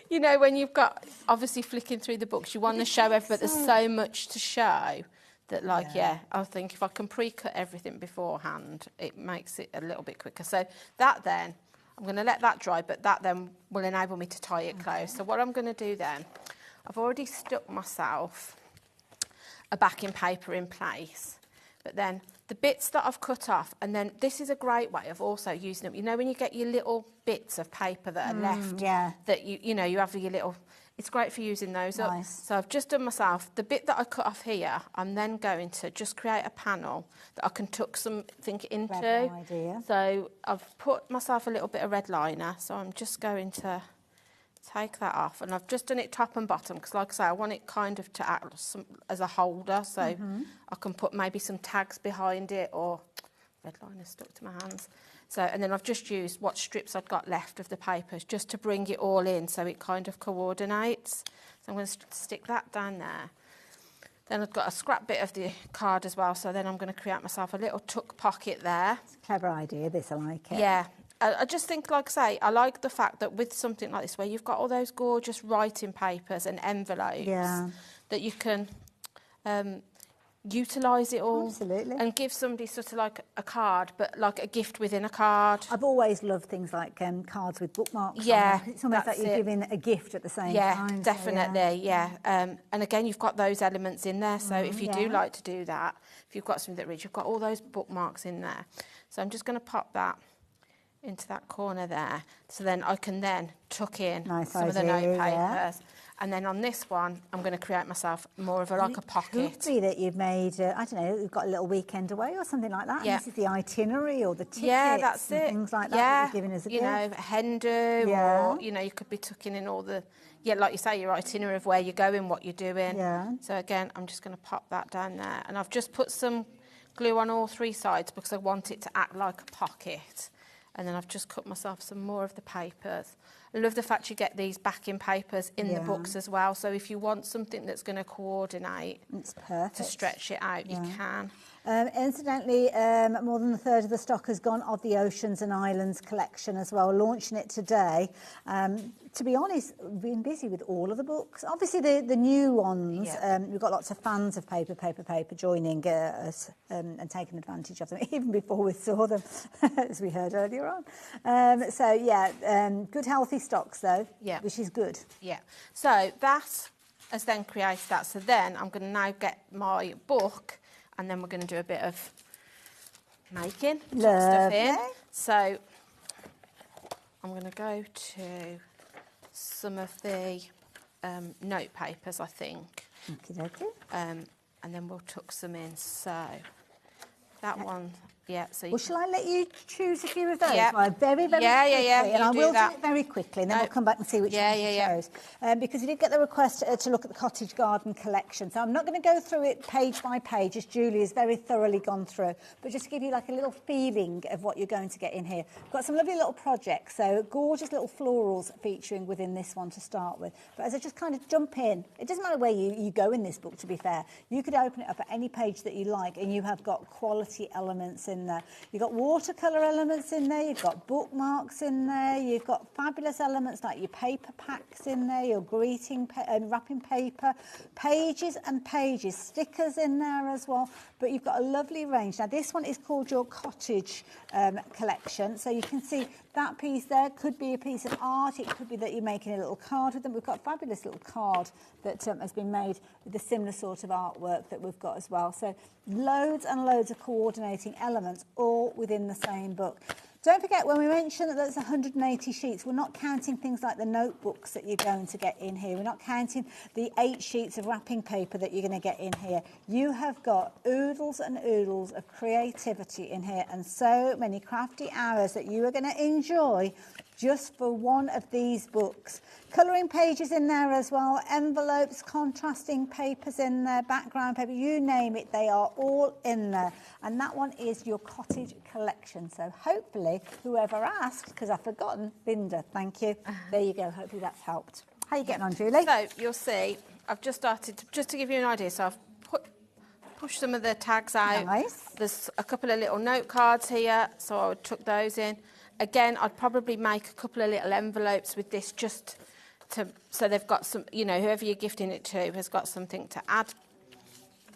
You know, when you've got obviously flicking through the books, you want to show everything, but there's so much to show. That I think if I can pre-cut everything beforehand, it makes it a little bit quicker. So that then, I'm going to let that dry, but that then will enable me to tie it close. So what I'm going to do then, I've already stuck myself a backing paper in place, but then the bits that I've cut off, and then this is a great way of also using them. You know when you get your little bits of paper that are left, that you know, you have your little... It's great for using those up. So I've just done myself, the bit that I cut off here, I'm then going to just create a panel that I can tuck something into. Clever idea. So I've put myself a little bit of red liner, so I'm just going to take that off. And I've just done it top and bottom, because like I say, I want it kind of to act as a holder, so I can put maybe some tags behind it, or red liner stuck to my hands. So, and then I've just used what strips I've got left of the papers just to bring it all in so it kind of coordinates. So I'm going to stick that down there. Then I've got a scrap bit of the card as well, so then I'm going to create myself a little tuck pocket there. It's a clever idea, this, I like it. Yeah. I just think, like I say, I like the fact that with something like this where you've got all those gorgeous writing papers and envelopes that you can... utilise it all. Absolutely. And give somebody sort of like a card, but like a gift within a card. I've always loved things like cards with bookmarks. Yeah, on. It's almost like you're giving a gift at the same time. Yeah, definitely, and again, you've got those elements in there, so if you do like to do that, if you've got something that reads, you've got all those bookmarks in there. So I'm just going to pop that into that corner there. So then I can then tuck in Nice some of the idea, note yeah. papers. And then on this one, I'm going to create myself more of a, like a pocket. It could be that you've made, I don't know, you've got a little weekend away or something like that. Yeah. And this is the itinerary or the tickets Yeah, that's and it. things like that Yeah, that you're giving as a you gift. know, a hen do, Yeah. or, you know, you could be tucking in all the, yeah, like you say, your itinerary of where you're going, what you're doing. Yeah. So again, I'm just going to pop that down there. And I've just put some glue on all three sides because I want it to act like a pocket. And then I've just cut myself some more of the papers. I love the fact you get these backing papers in the books as well. So if you want something that's going to coordinate, it's perfect to stretch it out, you can. Incidentally, more than a third of the stock has gone of the Oceans and Islands collection as well, launching it today. To be honest, we've been busy with all of the books. Obviously, the new ones, we've got lots of fans of paper joining us and taking advantage of them, even before we saw them, as we heard earlier on. So, yeah, good healthy stocks, though, which is good. Yeah. So that has then created that. So then I'm going to now get my book, and then we're going to do a bit of making, tuck stuff in. So I'm going to go to some of the note papers, I think. Okay. And then we'll tuck some in. So that one, so well, shall I let you choose a few of those? Yeah. Right, very quickly. And I will do it very quickly, and then we'll come back and see which ones you chose. Because you did get the request to look at the cottage garden collection. So I'm not going to go through it page by page, as Julie has very thoroughly gone through, but just to give you like a little feeling of what you're going to get in here. We've got some lovely little projects, so gorgeous little florals featuring within this one to start with. But as I just kind of jump in, it doesn't matter where you go in this book, to be fair. You could open it up at any page that you like, and you have got quality elements in there. You've got watercolour elements in there, you've got bookmarks in there, you've got fabulous elements like your paper packs in there, your greeting and wrapping paper, pages and pages, stickers in there as well. But you've got a lovely range. Now this one is called your cottage collection, so you can see that piece there could be a piece of art, it could be that you're making a little card with them. We've got a fabulous little card that has been made with a similar sort of artwork that we've got as well. So loads and loads of coordinating elements all within the same book. Don't forget, when we mention that there's 180 sheets, we're not counting things like the notebooks that you're going to get in here. We're not counting the 8 sheets of wrapping paper that you're going to get in here. You have got oodles and oodles of creativity in here, and so many crafty hours that you are going to enjoy just for one of these books. Colouring pages in there as well, envelopes, contrasting papers in there, background paper, you name it, they are all in there. And that one is your cottage collection. So hopefully, whoever asked, because I've forgotten, Linda, thank you. There you go, hopefully that's helped. How are you getting on, Julie? So you'll see, I've just started, just to give you an idea, so I've pushed some of the tags out. Nice. There's a couple of little note cards here, so I would tuck those in. Again, I'd probably make a couple of little envelopes with this just to, so they've got some, you know, whoever you're gifting it to has got something to add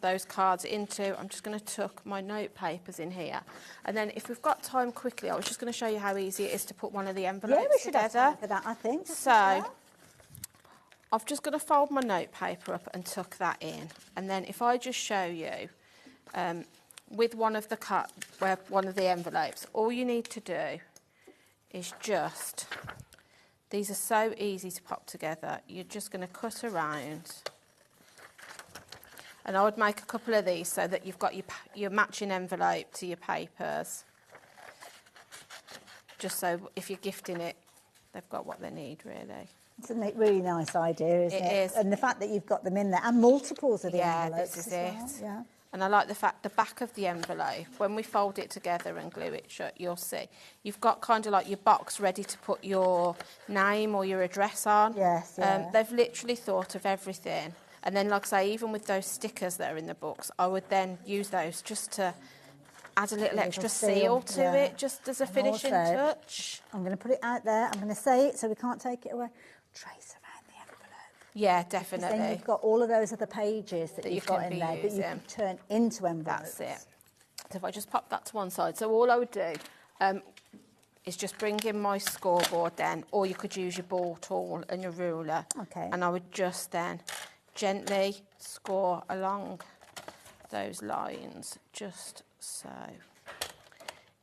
those cards into. I'm just going to tuck my note papers in here. And then if we've got time quickly, I was just going to show you how easy it is to put one of the envelopes together. Have time for that, I think. So I've just got to fold my note paper up and tuck that in. And then if I just show you with one of the envelopes, all you need to do is just, these are so easy to pop together. You're just going to cut around, and I would make a couple of these so that you've got your matching envelope to your papers, just so if you're gifting it, they've got what they need, really. It's a really nice idea, isn't it? It is. And the fact that you've got them in there, and multiples of the Yeah, envelopes this is as it. well. Yeah. And I like the fact the back of the envelope, when we fold it together and glue it shut, you'll see you've got kind of like your box ready to put your name or your address on. Yes, yeah. They've literally thought of everything. And then, like I say, even with those stickers that are in the books, I would then use those just to add a little extra seal to it, just as a finishing touch. I'm going to put it out there. I'm going to say it so we can't take it away. Trace around the envelope. Yeah, definitely. Then you've got all of those other pages that you've got in there that you can turn into envelopes. That's it. So if I just pop that to one side. So all I would do is just bring in my scoreboard then, or you could use your ball tool and your ruler. Okay. And I would just then gently score along those lines, just so.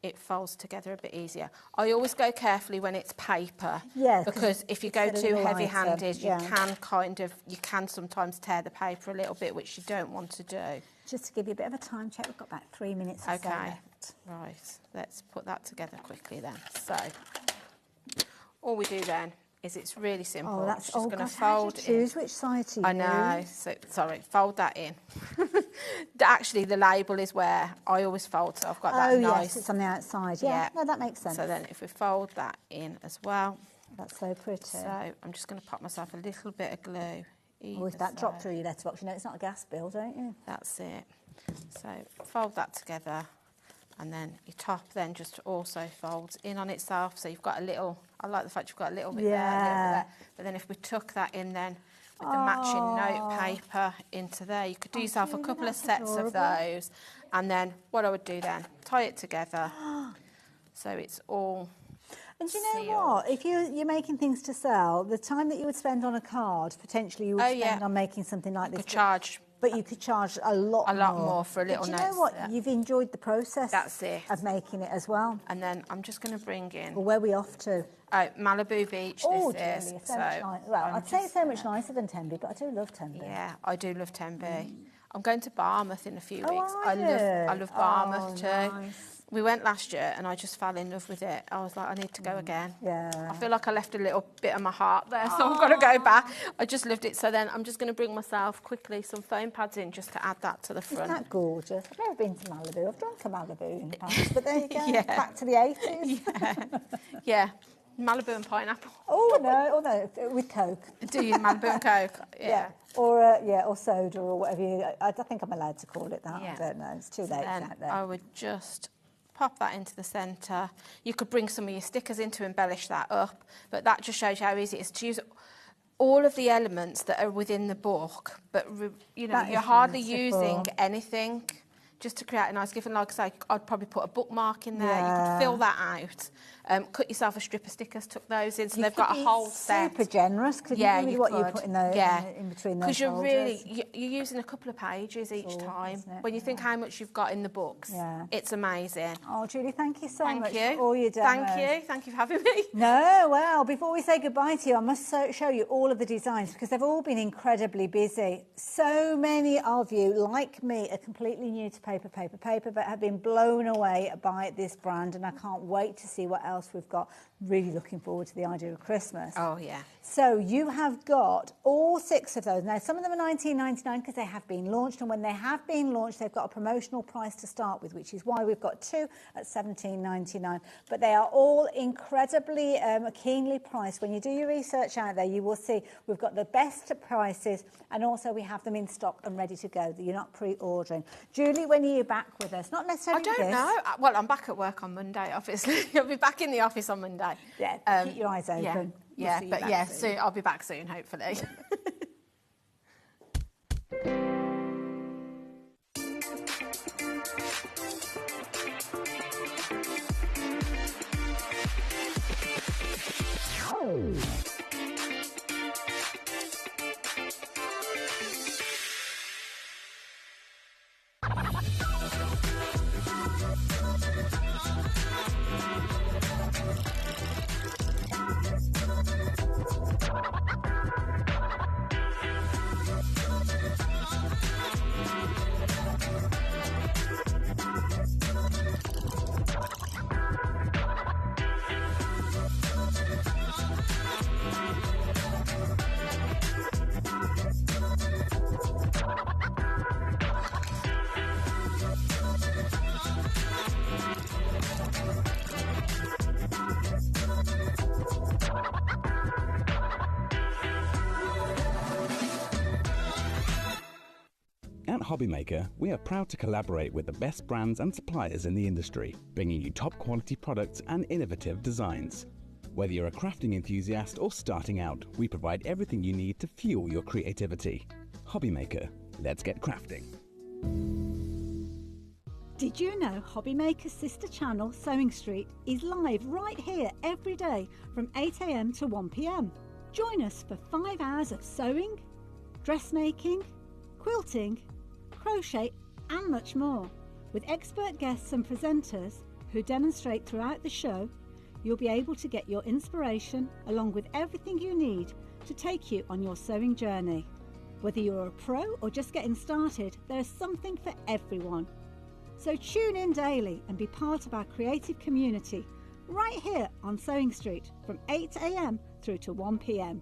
it folds together a bit easier. I always go carefully when it's paper, Yes, because if you go it's a too little heavy-handed, lighter, you can sometimes tear the paper a little bit, which you don't want to do. Just to give you a bit of a time check, we've got about 3 minutes or so Okay, left. right, let's put that together quickly then. So, all we do then is it's really simple. Oh, that's, just oh going to gosh, how fold do you choose in. which side to use? I know, so, sorry, fold that in. Actually, the label is where I always fold, so I've got that nice. Oh yes, it's on the outside, yeah. No, that makes sense. So then if we fold that in as well. That's so pretty. So I'm just going to pop myself a little bit of glue. Oh, if that dropped through your letterbox, you know it's not a gas bill, don't you? That's it. So fold that together, and then your top then just also folds in on itself. So you've got a little, I like the fact you've got a little bit there, a little bit there. But then if we tuck that in then with the matching note paper into there, you could do yourself a couple of sets of those. And then what I would do then, tie it together so it's all And do you know what? If you're making things to sell, the time that you would spend on a card, potentially you would spend on making something like this. Could charge. But you could charge a lot more for a little note. Do you know what? You've enjoyed the process of making it as well. And then I'm just going to bring in... Well, where are we off to? Malibu Beach, this is. So much nice. Well, I'd say it's so much nicer than Tenby, but I do love Tenby. Yeah, I do love Tenby. I'm going to Barmouth in a few Oh, weeks. are you? I love Barmouth too. Nice. We went last year and I just fell in love with it. I was like, I need to go again. Yeah. I feel like I left a little bit of my heart there, so I've got to go back. I just loved it. So then I'm just going to bring myself quickly some foam pads in just to add that to the front. Isn't that gorgeous? I've never been to Malibu. I've drunk a Malibu in the past, but there you go. Back to the 80s. Yeah. Malibu and pineapple. Oh no, with Coke. Do you Malibu and Coke? Yeah. Or soda or whatever I think I'm allowed to call it that. Yeah. I don't know. It's too late out there. I would just pop that into the centre. You could bring some of your stickers in to embellish that up, but that just shows you how easy it is to use all of the elements that are within the book, but you know, you're hardly using anything just to create a nice gift. And like I say, I'd probably put a bookmark in there. You could fill that out. Cut yourself a strip of stickers, tuck those in, so they've got a whole set. Super generous, couldn't you, with what you put in those in between those because you're using a couple of pages each time. When you think how much you've got in the books, it's amazing. Oh, Julie, thank you so much for all your demos. Thank you for having me. No, well, before we say goodbye to you, I must show you all of the designs because they've all been incredibly busy. So many of you, like me, are completely new to paper, but have been blown away by this brand, and I can't wait to see what else we've got. Really looking forward to the idea of Christmas. Oh, yeah. So you have got all 6 of those. Now, some of them are $19.99 because they have been launched, and when they have been launched, they've got a promotional price to start with, which is why we've got 2 at $17.99. But they are all incredibly keenly priced. When you do your research out there, you will see we've got the best prices, and also we have them in stock and ready to go. You're not pre-ordering. Julie, when are you back with us? Not necessarily I don't know. Well, I'm back at work on Monday, obviously. I'll be back in the office on Monday. Yeah, keep your eyes open. Soon. I'll be back soon, hopefully. At HobbyMaker, we are proud to collaborate with the best brands and suppliers in the industry, bringing you top quality products and innovative designs. Whether you're a crafting enthusiast or starting out, we provide everything you need to fuel your creativity. HobbyMaker, let's get crafting. Did you know HobbyMaker's sister channel, Sewing Street, is live right here every day from 8 AM to 1 PM? Join us for 5 hours of sewing, dressmaking, quilting, crochet and much more, with expert guests and presenters who demonstrate throughout the show, you'll be able to get your inspiration along with everything you need to take you on your sewing journey. Whether you're a pro or just getting started, there's something for everyone. So tune in daily and be part of our creative community right here on Sewing Street from 8 a.m. through to 1 p.m.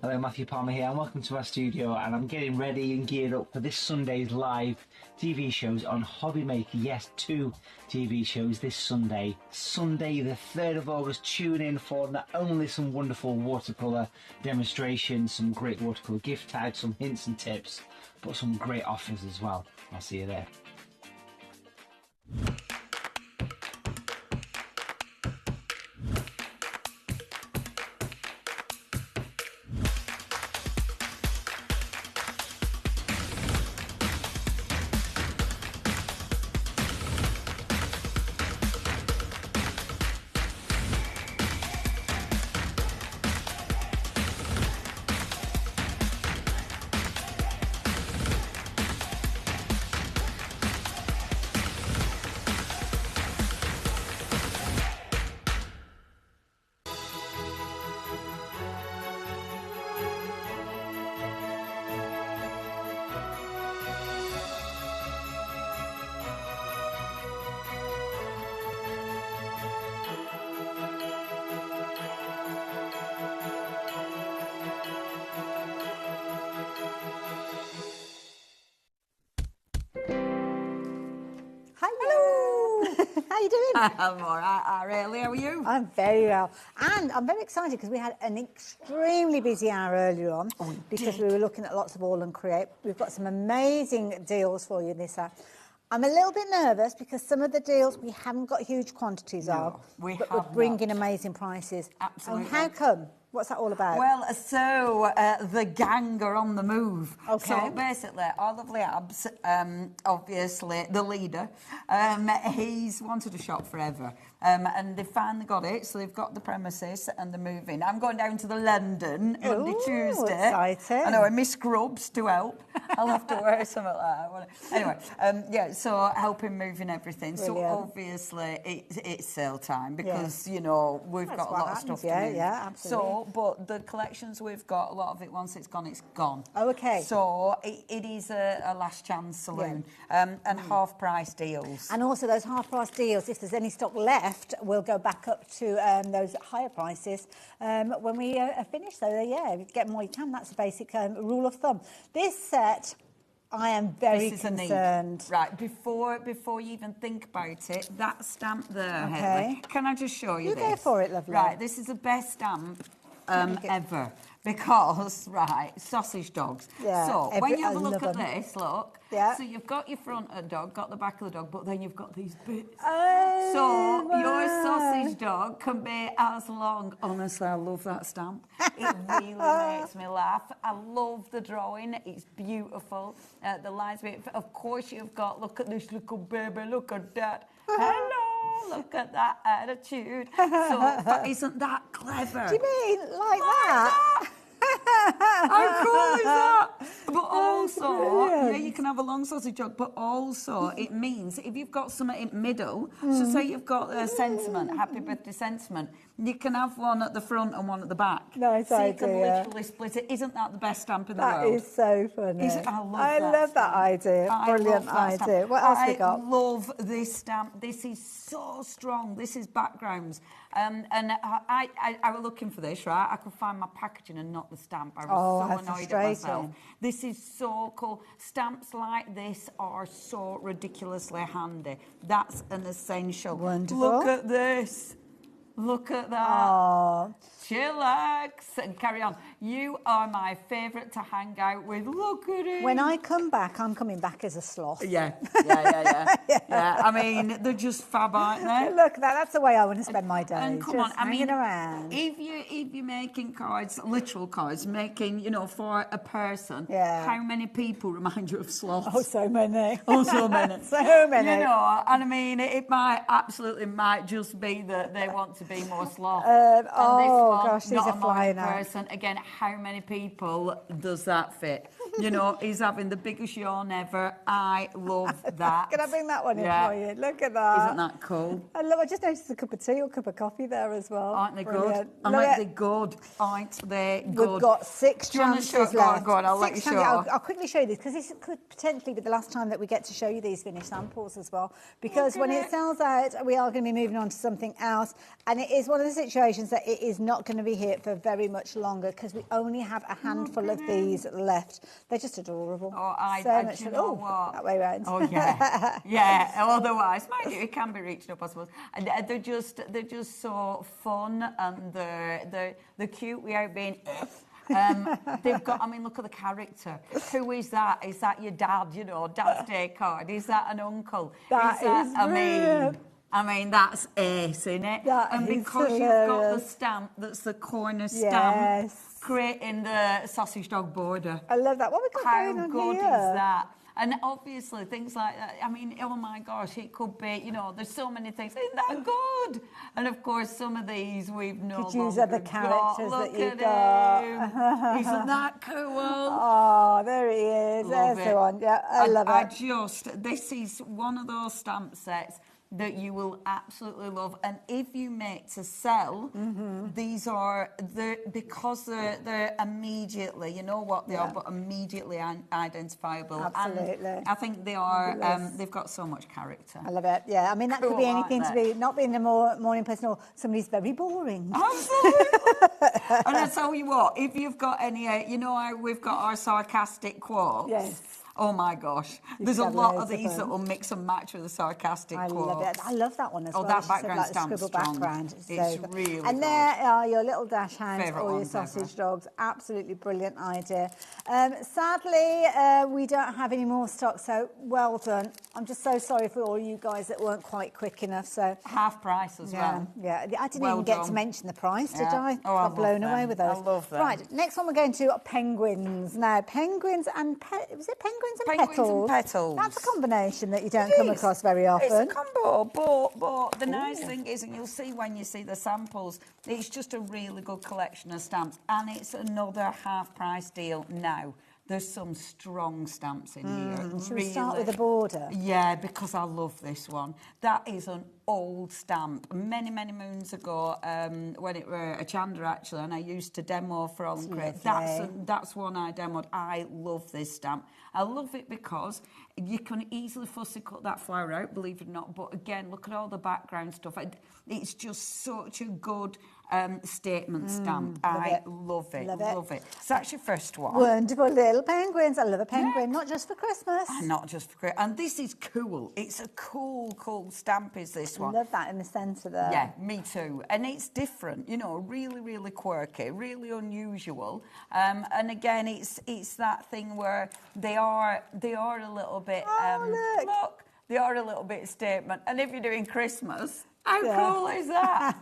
Hello, Matthew Palmer here and welcome to our studio, and I'm getting ready and geared up for this Sunday's live TV shows on HobbyMaker. Yes, 2 TV shows this Sunday. Sunday the 3rd of August, tune in for not only some wonderful watercolour demonstrations, some great watercolour gift tags, some hints and tips, but some great offers as well. I'll see you there. How you doing? I'm all right, really. How are you? I'm very well. And I'm very excited because we had an extremely busy hour earlier on because we were looking at lots of All and Create. We've got some amazing deals for you this hour. I'm a little bit nervous because some of the deals we haven't got huge quantities of, but we're bringing amazing prices. Absolutely. And how come? What's that all about? Well, so the gang are on the move. Okay. So basically, our lovely Abs, obviously the leader, he's wanted a shop forever. And they finally got it, so they've got the premises and they're moving. I'm going down to the London Monday, Tuesday. Exciting. I know, and my scrubs to help. I'll have to wear something like that. Anyway, yeah, so helping moving everything. Brilliant. So obviously it's sale time because, you know, we've got a lot of stuff to move. Yeah, absolutely. So, but the collections we've got, a lot of it, once it's gone, it's gone. Oh, okay. So it is a last chance saloon and half price deals. And also those half price deals, if there's any stock left, we'll go back up to those higher prices when we are finished. So yeah, get more you can. That's a basic rule of thumb. This set, I am very concerned. Right, before you even think about it, that stamp there, Okay. Heather, can I just show you this? You go for it, lovely. Right, this is the best stamp ever. Because, right, sausage dogs. Yeah, so, when you have a look at them. this, look. Yeah. So, you've got your front of the dog, got the back of the dog, but then you've got these bits. Oh, So, your sausage dog can be as long. Honestly, I love that stamp. It really makes me laugh. I love the drawing. It's beautiful. The lines, of course, you've got, look at this little baby, look at that. Hello, look at that attitude. So, isn't that clever? Do you mean like that? How cool is that? But also, brilliant. yeah, you can have a long sausage dog, but also it means if you've got something in the middle, so say you've got a sentiment, happy birthday sentiment, you can have one at the front and one at the back. Nice so idea. you can literally split it. Isn't that the best stamp in the world? That is so funny. I love that idea. Brilliant idea. What else we got? I love this stamp. This is so strong. This is backgrounds. And I was looking for this, right? I could find my packaging and not the stamp. I was so annoyed at myself. This is so cool. Stamps like this are so ridiculously handy. That's an essential. Wonderful. Look at this. Look at that. Oh. Chillax and carry on. You are my favourite to hang out with. Look at it. When I come back, I'm coming back as a sloth. Yeah. I mean, they're just fab, aren't they? Look at that. That's the way I want to spend my day. And come just on, I mean, around. if you're making cards, literal cards, making, you know, for a person, how many people remind you of sloths? Oh, so many. Oh, so many. So many. You know, and I mean, it might just be that they want to be more sloth. Gosh, these are flying out. Person. Again, how many people does that fit? You know, he's having the biggest yawn ever. I love that. Can I bring that one in for you? Look at that. Isn't that cool? I just noticed a cup of tea or cup of coffee there as well. Aren't they Brilliant. good? Aren't they good? Aren't they good? We've got 6 chances left. Go on, I'll let you show. I'll quickly show you this because this could potentially be the last time that we get to show you these finished samples as well. Because when it sells out, we are going to be moving on to something else. And it is one of the situations that it is not going to be here for very much longer because we only have a handful of these left. They're just adorable. Oh, much you know what? That way round. Oh, yeah. Yeah, otherwise, mind you, it can be reached up, I suppose. And they're just so fun and they're cute without being... they've got, I mean, look at the character. Who is that? Is that your dad, you know, Dad's Day card? Is that an uncle? That is brilliant. I mean, that's ace, isn't it? And because you've got the stamp that's the corner stamp, creating the sausage dog border. I love that. What we got going on How good here? is that? And obviously, things like that, I mean, oh my gosh, it could be, you know, there's so many things. Isn't that good? And of course, some of these we've no Could use other characters Look that you've at got. him. Isn't that cool? Oh, there he is. Love There's it. the one. Yeah, I love it. This is one of those stamp sets that you will absolutely love. And if you make to sell, these are, because they're immediately, you know what they are, but immediately identifiable. Absolutely. And I think they are, they've got so much character. I love it. Yeah, I mean, that could be anything to be, not being a morning person or somebody's very boring. Absolutely. And I tell you what, if you've got any, you know how we've got our sarcastic quotes? Yes. Oh my gosh, there's a lot of these that will mix and match with the sarcastic quotes. I love it. I love that one as well. That background like stamp's strong. background. It's so really And good. there are your little dash hands Favourite or your ones sausage ever. dogs. Absolutely brilliant idea. Sadly, we don't have any more stock, so well done. I'm just so sorry for all you guys that weren't quite quick enough. So half price as well. Yeah, I didn't Well even get to done. mention the price, did Yeah. I? Oh, I Got blown love away them. with those. I love them. Right, next one we're going to penguins. Now, penguins and was it penguins and Penguins petals? and petals. That's a combination that you don't come across very often. It's a combo, but the nice thing is, and you'll see when you see the samples, it's just a really good collection of stamps, and it's another half-price deal now. There's some strong stamps in here. Should we start with the border? Yeah, because I love this one. That is an old stamp. Many, many moons ago, when it were a Chandra, actually, and I used to demo for All and Create. That's one I demoed. I love this stamp. I love it because you can easily fussy cut that flower out, believe it or not. But again, look at all the background stuff. It's just such a good statement stamp. I love it. Love it. So that's your first one. Wonderful little penguins. I love a penguin, not just for Christmas. Not just for Christmas. And this is cool. It's a cool stamp, is this one. I love that in the centre there. Yeah, me too. And it's different, you know, really quirky, really unusual. And again, it's that thing where they are a little bit... look, they are a little bit statement. And if you're doing Christmas... How cool is that?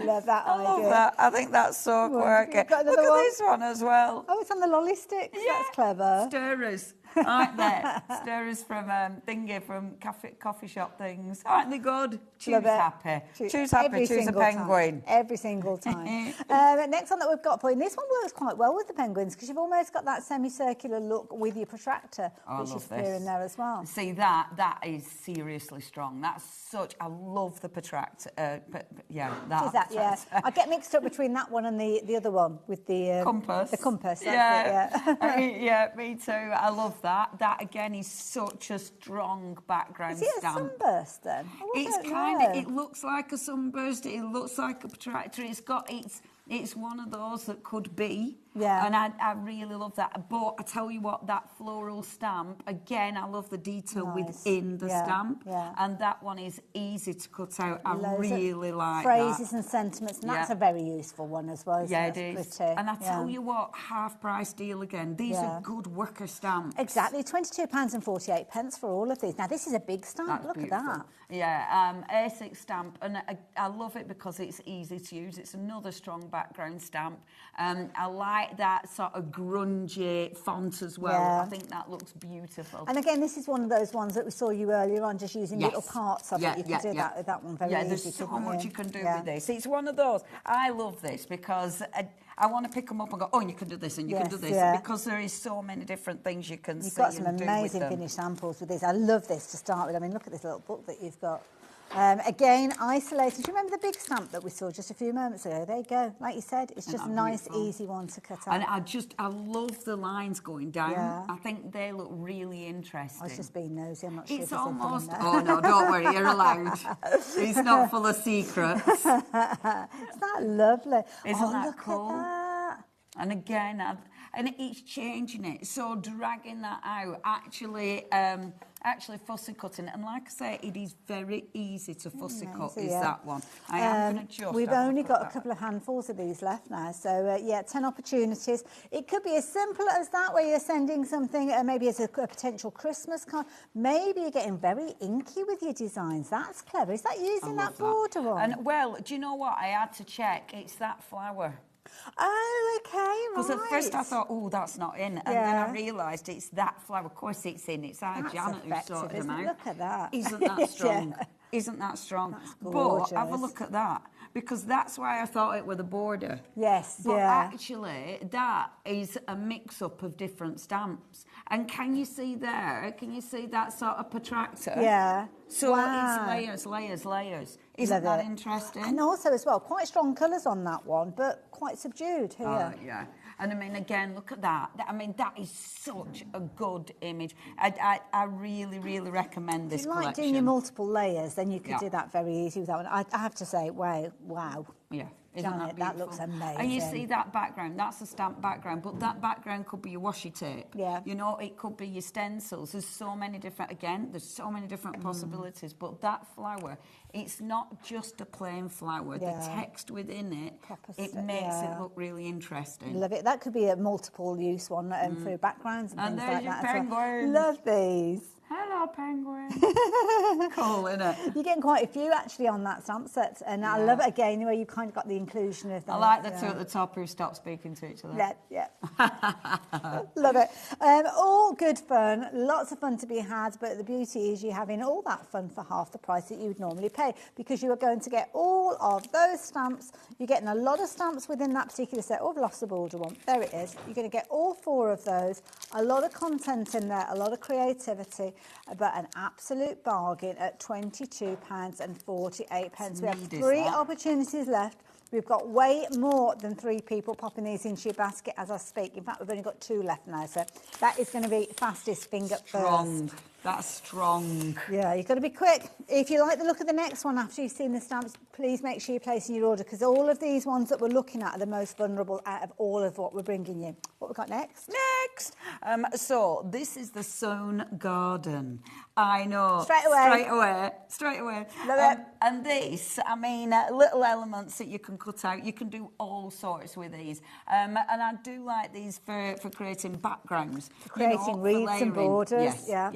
Love that idea. I love that. I think that's so quirky. Look at this one as well. Oh, it's on the lolly sticks. Yeah. That's clever. Stirrers, aren't they? Stirrers from from coffee shop things. Aren't they good? Choose happy. Choose happy. Choose a penguin. Every single time. Next one that we've got for you, and this one works quite well with the penguins because you've almost got that semicircular look with your protractor, which is clear in there as well. See, that is seriously strong. That's such... I love the protractor. I get mixed up between that one and the other one with the compass. The compass. Yeah, me too. I love love that. That again is such a strong background Is it stamp. a sunburst then? Oh, I It's don't kind know. of, it looks like a sunburst, it looks like a protractor, it's one of those that could be. Yeah. And I really love that. But I tell you what, that floral stamp, again, I love the detail within the stamp. Yeah. And that one is easy to cut out. I Loads of really like phrases that. and sentiments, and that's Yeah. a very useful one as well, isn't Yeah, it? it is. It's pretty. And I tell you what, half price deal again. These are good worker stamps. Exactly, £22.48 for all of these. Now, this is a big stamp. That's Look beautiful. at that. Yeah, A6 stamp, and I love it because it's easy to use. It's another strong background stamp. I like that sort of grungy font as well. Yeah. I think that looks beautiful. And again, this is one of those ones that we saw you earlier on, just using little parts of it. You can do that with that one very easy. There's so much you can do Yeah. with this. It's one of those. I love this because I want to pick them up and go, oh, you can do this and you can do this. Yeah. Because there is so many different things you can You've see got some and do with amazing them. finished samples with this. I love this to start with. I mean, look at this little book that you've got. Again, isolated. Do you remember the big stamp that we saw just a few moments ago? There you go. Like you said, it's just a nice, easy one to cut out. And I love the lines going down. Yeah. I think they look really interesting. I was just being nosy. I'm not sure It's if there's anything in almost... there. Oh, no, don't worry, you're allowed. It's not full of secrets. Isn't that lovely? Isn't that look cool? At that. And again, and it's changing it. So dragging that out, actually fussy cutting. And like I say, it is very easy to fussy cut, is that one. I am going to just... We've only got a couple of handfuls of these left now. So, 10 opportunities. It could be as simple as that, where you're sending something maybe as a potential Christmas card. Maybe you're getting very inky with your designs. That's clever. Is that using that border one? And, well, do you know what? I had to check. It's that flower. Oh, okay, right. Because at first I thought, oh, that's not in. And then I realised it's that flower. Of course it's in. It's our Janet who sorted them out. Look at that. Isn't that strong? Isn't that strong? That's gorgeous. But have a look at that. Because that's why I thought it were the border. Yes, but actually, that is a mix-up of different stamps. And can you see there? Can you see that sort of protractor? Yeah. So it's layers, layers, layers. Isn't that interesting? And also, as well, quite strong colours on that one, but quite subdued here. Oh, yeah. And I mean, again, look at that. I mean, that is such a good image. I really, really recommend this collection. If you like doing your multiple layers, then you could do that very easy with that one. I have to say, wow. Yeah. Janet, that looks amazing. And you see that background, that's a stamp background, but that background could be your washi tape. Yeah. You know, it could be your stencils. There's so many different possibilities, but that flower, it's not just a plain flower. The text within it, it makes it look really interesting. Love it. That could be a multiple use one through backgrounds and things like that. And there's your penguin. Love these. Hello, penguin. Cool, isn't it? You're getting quite a few actually on that stamp set, and I love it again where you've kind of got the inclusion of them. I like the two at the top who stop speaking to each other. Yeah. Love it. All good fun, lots of fun to be had, but the beauty is you're having all that fun for half the price that you would normally pay, because you are going to get all of those stamps. You're getting a lot of stamps within that particular set. Oh, I've lost the border one. There it is. You're going to get all 4 of those. A lot of content in there, a lot of creativity, but an absolute bargain at £22.48. We have 3 opportunities left. We've got way more than 3 people popping these into your basket as I speak. In fact, we've only got 2 left now, so that is going to be fastest finger first. That's strong. Yeah, you've got to be quick. If you like the look of the next one after you've seen the stamps, please make sure you're placing your order, because all of these ones that we're looking at are the most vulnerable out of all of what we're bringing you. What we got next? So this is the sewn garden. I know. Straight away. Love it. And this, I mean, little elements that you can cut out. You can do all sorts with these. And I do like these for creating backgrounds. For creating reeds and borders. Yeah,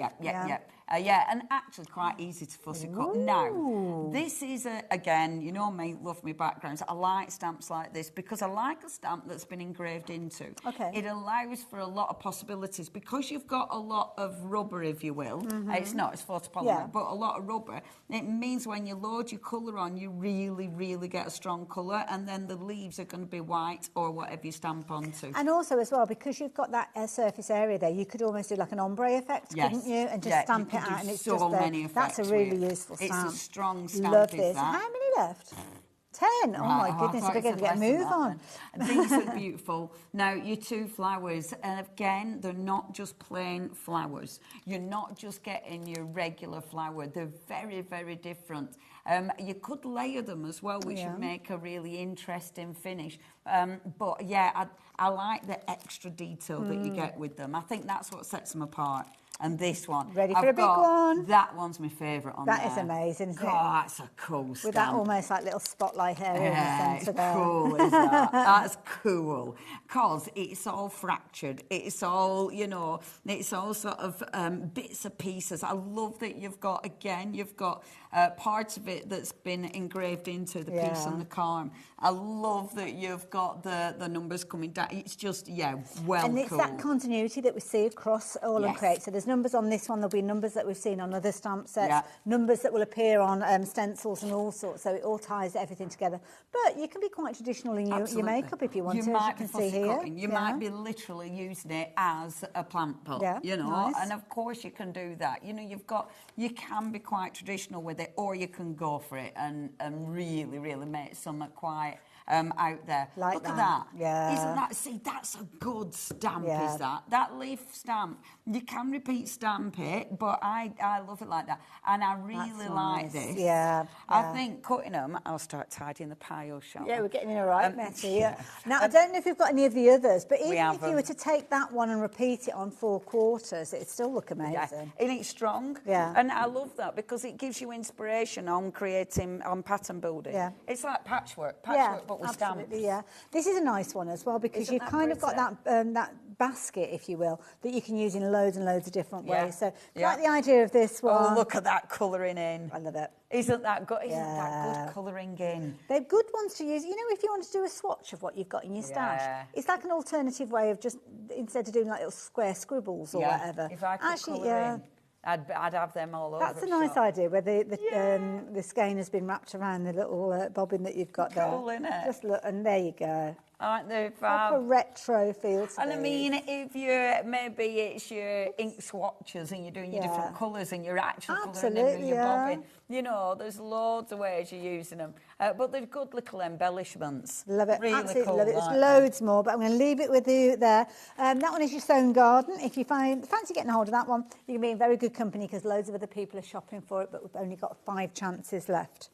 and actually quite easy to fussy cut. Now, this is, again, you know me, love my backgrounds. I like stamps like this because I like a stamp that's been engraved into. Okay. It allows for a lot of possibilities because you've got a lot of rubber, if you will. It's photopolymer, but a lot of rubber. It means when you load your colour on, you really, really get a strong colour, and then the leaves are going to be white or whatever you stamp onto. And also as well, because you've got that surface area there, you could almost do like an ombre effect, couldn't you? And just stamp it out, and it's so just many effects. That's a really useful stamp. It's a strong stamp. Love this. How many left? 10? Oh my goodness, I we're going to get a move on. These are beautiful. Now, your 2 flowers, and again, they're not just plain flowers. You're not just getting your regular flower. They're very, very different. You could layer them as well, which would make a really interesting finish. But yeah, I like the extra detail that you get with them. I think that's what sets them apart. And this one. Ready for a big one? That one's my favourite on there. That is amazing, isn't it? Oh, that's a cool stamp. With that almost like little spotlight area in the centre there. Cool, is that? That's cool. Because it's all fractured. It's all, you know, it's all sort of bits and pieces. I love that you've got parts of it that's been engraved into the piece on the arm. I love that you've got the numbers coming down. It's just, well And it's cool. that continuity that we see across all and create. So there's numbers on this one, there'll be numbers that we've seen on other stamp sets, numbers that will appear on stencils and all sorts, so it all ties everything together. But you can be quite traditional in your makeup if you want to, as you can see here. You might be literally using it as a plant pot, you know, and of course you can do that. You know, you can be quite traditional with it, or you can go for it and really, really make something quite out there. Look at that. Yeah. Isn't that, see, that's a good stamp, is that? That leaf stamp. You can repeat stamp it, but I love it like that. And I really like this. Yeah. I think cutting them, I'll start tidying the pile, shall Yeah, we're getting in a right mess here. Now, I don't know if we've got any of the others, but even if you were to take that one and repeat it on 4 quarters, it'd still look amazing. Yeah. And it's strong. Yeah. And I love that because it gives you inspiration on creating, on pattern building. Yeah. It's like patchwork but with absolutely, stamps. yeah. This is a nice one as well because you've kind of got that basket, if you will, that you can use in loads and loads of different ways. So like the idea of this one. Oh, look at that colouring in. I love it. Isn't that good? Isn't that good colouring in? They're good ones to use. You know, if you want to do a swatch of what you've got in your stash, it's like an alternative way of just, instead of doing like little square scribbles or whatever. If I could colour in, I'd have them all over. That's a nice idea, where the skein has been wrapped around the little bobbin that you've got there. Cool, innit? Just look, and there you go. Aren't they proper retro feel to And I mean, if maybe it's your ink swatches and you're doing your different colours and you're actually colouring them with your bobbin. You know, there's loads of ways you're using them. But they're good little embellishments. Love it, really absolutely cool, love it. There's loads more, but I'm going to leave it with you there. That one is your Sewn Garden. If you fancy getting hold of that one, you can be in very good company because loads of other people are shopping for it, but we've only got 5 chances left.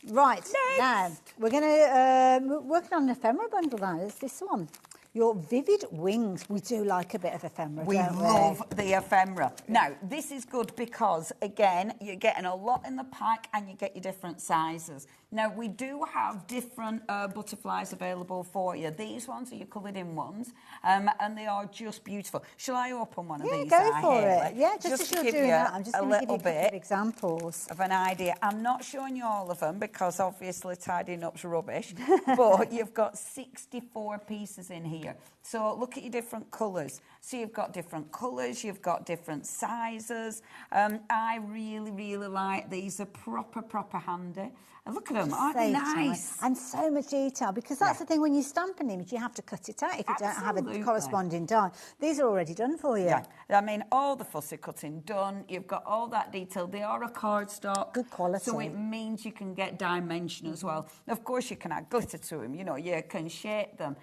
Right, now, we're going to, working on an ephemera bundle now, is this one. Your Vivid Wings. We do like a bit of ephemera, don't we? We love the ephemera. Now, this is good because, again, you're getting a lot in the pack and you get your different sizes. Now, we do have different butterflies available for you. These ones are your coloured-in ones, and they are just beautiful. Shall I open one of these? Yeah, go for it. Like, Yeah, just as you're doing that, I'm just going to give you a couple of examples of an idea. I'm not showing you all of them because, obviously, tidying up's rubbish, but you've got 64 pieces in here. So look at your different colours. So you've got different colours, you've got different sizes. I really, really like these. They're proper handy. And look at them, aren't they nice? And so much detail, because that's the thing, when you stamp an image, you have to cut it out if you don't have a corresponding die. These are already done for you. Yeah, I mean, all the fussy cutting done. You've got all that detail. They are a cardstock. Good quality. So it means you can get dimension as well. Of course, you can add glitter to them. You know, you can shape them.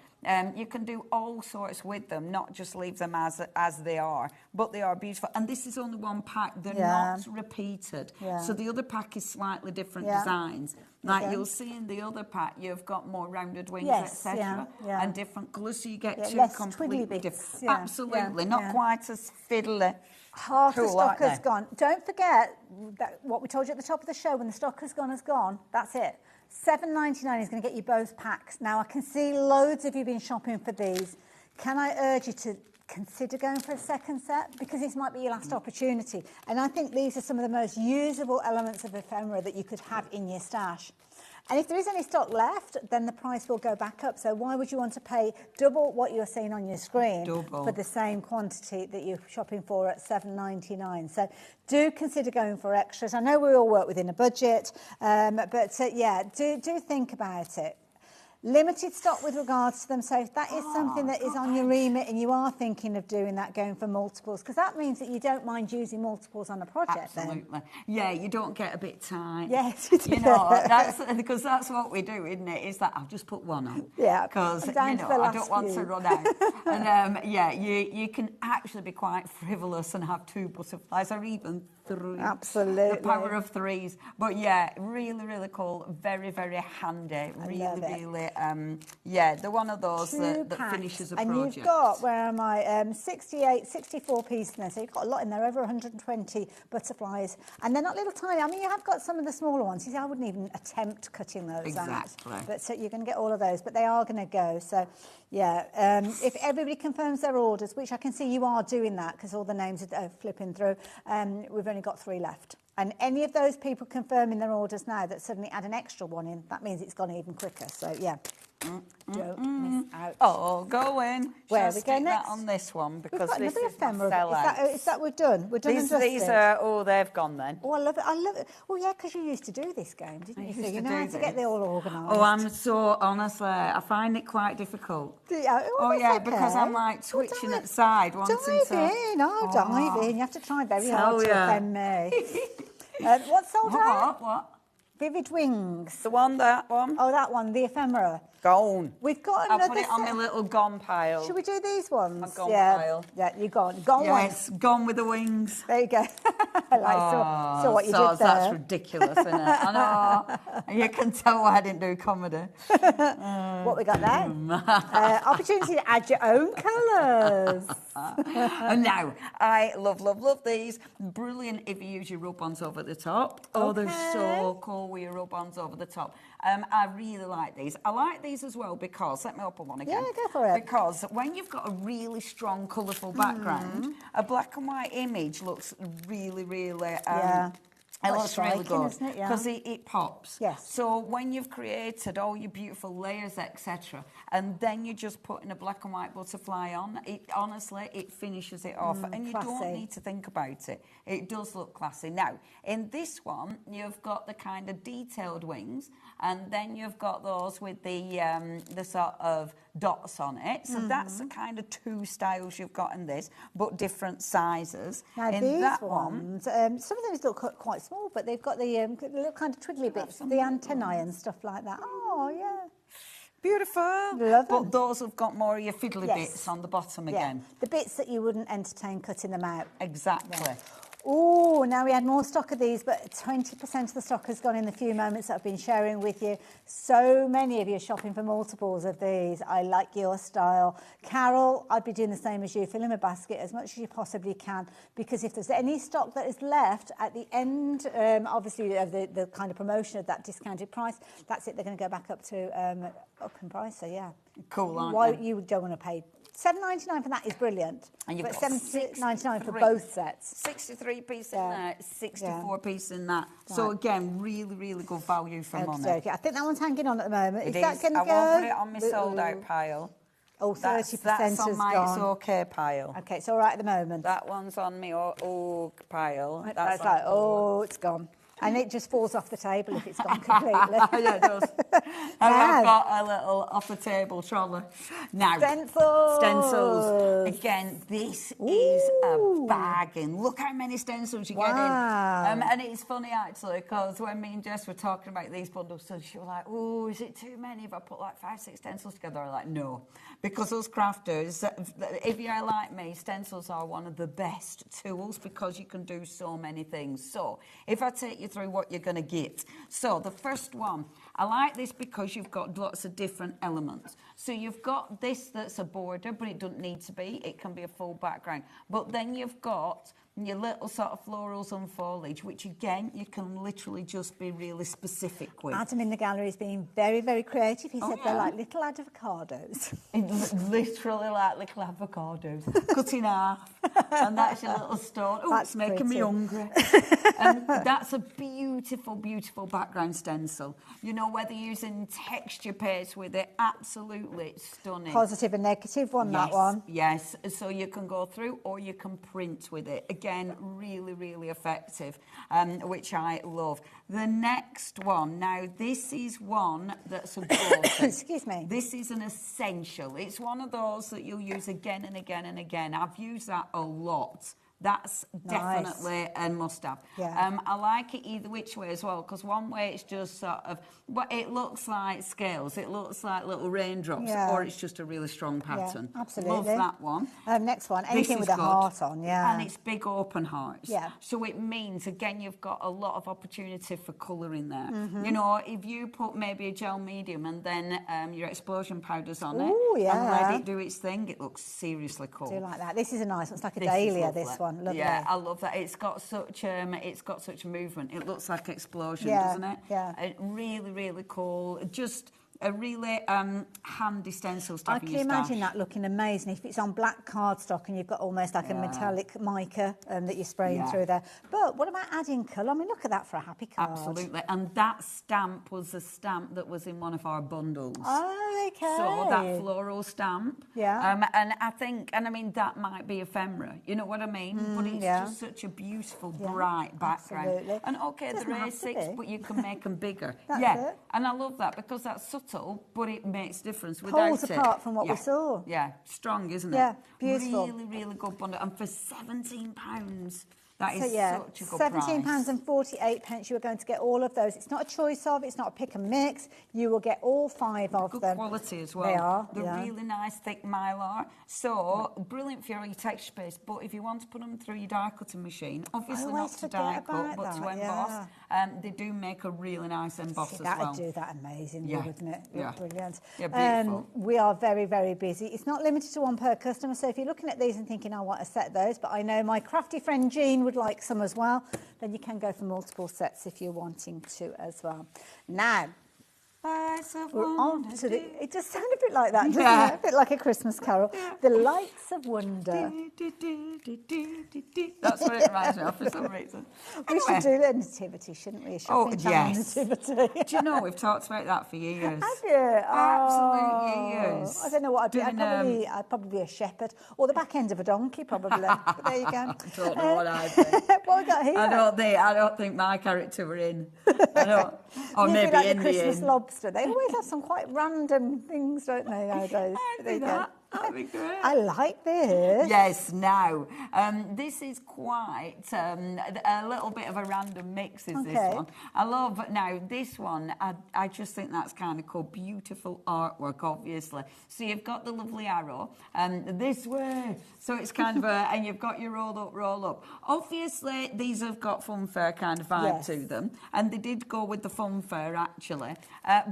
You can do all sorts with them, not just leave them as they are, but they are beautiful. And this is only one pack. They're not repeated. So the other pack is slightly different designs. Like you'll see in the other pack, you've got more rounded wings, etc. And different colours, so you get two completely different. Absolutely, not quite as fiddly. Half the stock has gone. Don't forget that what we told you at the top of the show, when the stock has gone, that's it. $7.99 is going to get you both packs. Now, I can see loads of you been shopping for these. Can I urge you to consider going for a second set? Because this might be your last opportunity. And I think these are some of the most usable elements of ephemera that you could have in your stash. And if there is any stock left, then the price will go back up. So why would you want to pay double what you're seeing on your screen for the same quantity that you're shopping for at $7.99? So do consider going for extras. I know we all work within a budget, but yeah, do think about it. Limited stock with regards to them, so if that is something that is on your remit and you are thinking of doing that, going for multiples, because that means that you don't mind using multiples on a project. Absolutely. Then. Yeah, you don't get a bit tight. Yes, you know, because that's what we do, isn't it? Is that I'll just put one on. Yeah, because I don't want to run out. And yeah, you can actually be quite frivolous and have 2 butterflies or even 3. Absolutely. The power of 3s. But yeah, really, really cool. Very, very handy. Really, yeah, they're one of those that finishes a project. And you've got, where am I, 68, 64 pieces in there. So you've got a lot in there, over 120 butterflies. And they're not little tiny. I mean, you have got some of the smaller ones. You see, I wouldn't even attempt cutting those out. Exactly. But so you're going to get all of those. But they are going to go. So, yeah, if everybody confirms their orders, which I can see you are doing that because all the names are flipping through, we've only got 3 left. And any of those people confirming their orders now that suddenly add an extra one in, that means it's gone even quicker. So, yeah, don't miss out. Oh, go in. Where we go next? That on this one because this is ephemera. sellout. Is that we're done? We're done and dusted. These are, oh, they've gone then. Oh, I love it. I love it. Oh, yeah, because you used to do this game, didn't you? So you know how to get it all organised. Oh, I'm so, honestly, I find it quite difficult. Oh, yeah, okay. because I'm like twitching at the side. Dive in. You have to try very hard to offend me. What's sold out? What? Vivid Wings. The one, that one? Oh, that one, the ephemera. Gone. We've got another. I'll put it on my little gone pile. Should we do these ones? My gone pile. Yeah, you're gone. Gone yes, ones. Gone with the wings. There you go. So what you did there. That's ridiculous, isn't it? I know. You can tell why I didn't do comedy. What we got there? Opportunity to add your own colours. And now, I love these. Brilliant if you use your rub-ons over the top. Oh, they're so cool with your rub-ons over the top. I really like these. I like these as well because, let me open one again. Yeah, go for it. Because when you've got a really strong, colourful background, a black and white image looks really, really... It looks really good because it pops. Yes. So when you've created all your beautiful layers, etc., and then you just put in a black and white butterfly on, it honestly, it finishes it off. And you don't need to think about it. It does look classy. Now, in this one, you've got the kind of detailed wings, and then you've got those with the sort of dots on it. So that's the kind of 2 styles you've got in this, but different sizes. Now, in these that ones, some of those look quite small, but they've got the little kind of twiddly bits, the antennae and stuff like that. Oh, yeah. Beautiful. Love but them. those have got more of your fiddly bits on the bottom again. The bits that you wouldn't entertain cutting them out. Exactly. Yeah. Oh, now we had more stock of these, but 20% of the stock has gone in the few moments that I've been sharing with you. So many of you are shopping for multiples of these. I like your style. Carol, I'd be doing the same as you. Fill in a basket as much as you possibly can, because if there's any stock that is left at the end, obviously, of the kind of promotion of that discounted price, that's it. They're going to go back up in price. So, yeah. Cool, aren't Why they? you don't want to pay... $7.99 for that is brilliant. And you've but got $7.99 for both sets. 63 pieces in there, 64 pieces in that. Right. So again, really, really good value for money. Okay. I think that one's hanging on at the moment. Is that going to go? I won't put it on my sold out pile. Oh, 30% that's on my gone. it's okay pile. Okay, it's all right at the moment. That one's on me pile. That's like, it's gone. And it just falls off the table if it's gone completely. Yeah, it does. And I've got a little off-the-table trolley. Now, stencils. Again, this is a bargain. Look how many stencils you get in. And it's funny, actually, because when me and Jess were talking about these bundles, so she was like, oh, is it too many if I put like 5, 6 stencils together? I'm like, no. Because us crafters, if you're like me, stencils are one of the best tools because you can do so many things. So, if I take you through what you're going to get. So the first one, I like this because you've got lots of different elements. So you've got this that's a border, but it doesn't need to be. It can be a full background. But then you've got your little sort of florals and foliage, which again, you can literally just be really specific with. Adam in the gallery is being very, very creative. He said they're like little avocados. Literally like little avocados, cut in half. And that's your little stone. Oh, it's making me hungry. And that's a beautiful, beautiful background stencil. You know, whether using texture paste with it, absolutely stunning. Positive and negative one, that one. Yes, so you can go through or you can print with it. Again, really, really effective, which I love. The next one, now this is one that's a go-to. Excuse me. This is an essential. It's one of those that you'll use again and again and again. I've used that a lot. That's definitely a must-have. Yeah. I like it either which way as well, because one way it's just sort of, but it looks like scales, it looks like little raindrops, or it's just a really strong pattern. Yeah, absolutely. Love that one. Next one, anything with a heart on, And it's big open hearts. Yeah. So it means, again, you've got a lot of opportunity for colour in there. Mm-hmm. You know, if you put maybe a gel medium and then your explosion powders on Ooh, it yeah. and let it do its thing, it looks seriously cool. I do like that. This is a nice one. It's like a dahlia, this one. Lovely. Yeah, I love that. It's got such movement. It looks like explosion, Yeah, doesn't it? yeah. Really, really cool. Just a really handy stencil stuff. I can imagine that looking amazing if it's on black cardstock and you've got almost like a metallic mica that you're spraying through there. But what about adding colour? I mean, look at that for a happy card. Absolutely. And that stamp was a stamp that was in one of our bundles. Oh, okay. So that floral stamp. Yeah. And I think, and I mean, that might be ephemera. You know what I mean? But it's just such a beautiful, bright background. Absolutely. And okay, Doesn't they're have to A6, be. but you can make them bigger. That's it. And I love that because that's subtle, but it makes a difference without Poles it. apart from what we saw. Yeah, strong, isn't it? Yeah, beautiful. Really, really good bundle. And for £17, that is such a good £17 price. and 48 pence. You are going to get all of those. It's not a choice of, it's not a pick and mix. You will get all 5 of Good them. quality as well. They are. They're really nice, thick mylar. So, brilliant for your texture paste. But if you want to put them through your die cutting machine, obviously not to die cut, but to emboss, they do make a really nice emboss as well. That would do that amazingly, wouldn't it? Yeah. Brilliant. Yeah, beautiful. We are very, very busy. It's not limited to one per customer, so if you're looking at these and thinking, I want a set of those, but I know my crafty friend Jean would like some as well, then you can go for multiple sets if you're wanting to as well. Now, we're on to the... It does sound a bit like that, doesn't it? A bit like a Christmas carol. The Lights of Wonder. That's what it reminds me of for some reason. We should do the nativity, shouldn't we? Shopping time nativity. Do you know, we've talked about that for years. Have you? Absolute years. I don't know what I'd be. I'd probably be a shepherd or the back end of a donkey, probably. But there you go. I don't know what I'd be. What we got here? I don't think my character were in. I don't. Or You'd maybe be like in the the Christmas inn. lobster. They always have some quite random things, don't they, nowadays? There you go. That'd be great. I like this. Yes, now, this is quite a little bit of a random mix, is this one. I love, now, this one, I just think that's kind of cool. Beautiful artwork, obviously. So you've got the lovely arrow, this way. So it's kind of a, and you've got your roll up. Obviously, these have got funfair kind of vibe to them, and they did go with the funfair, actually.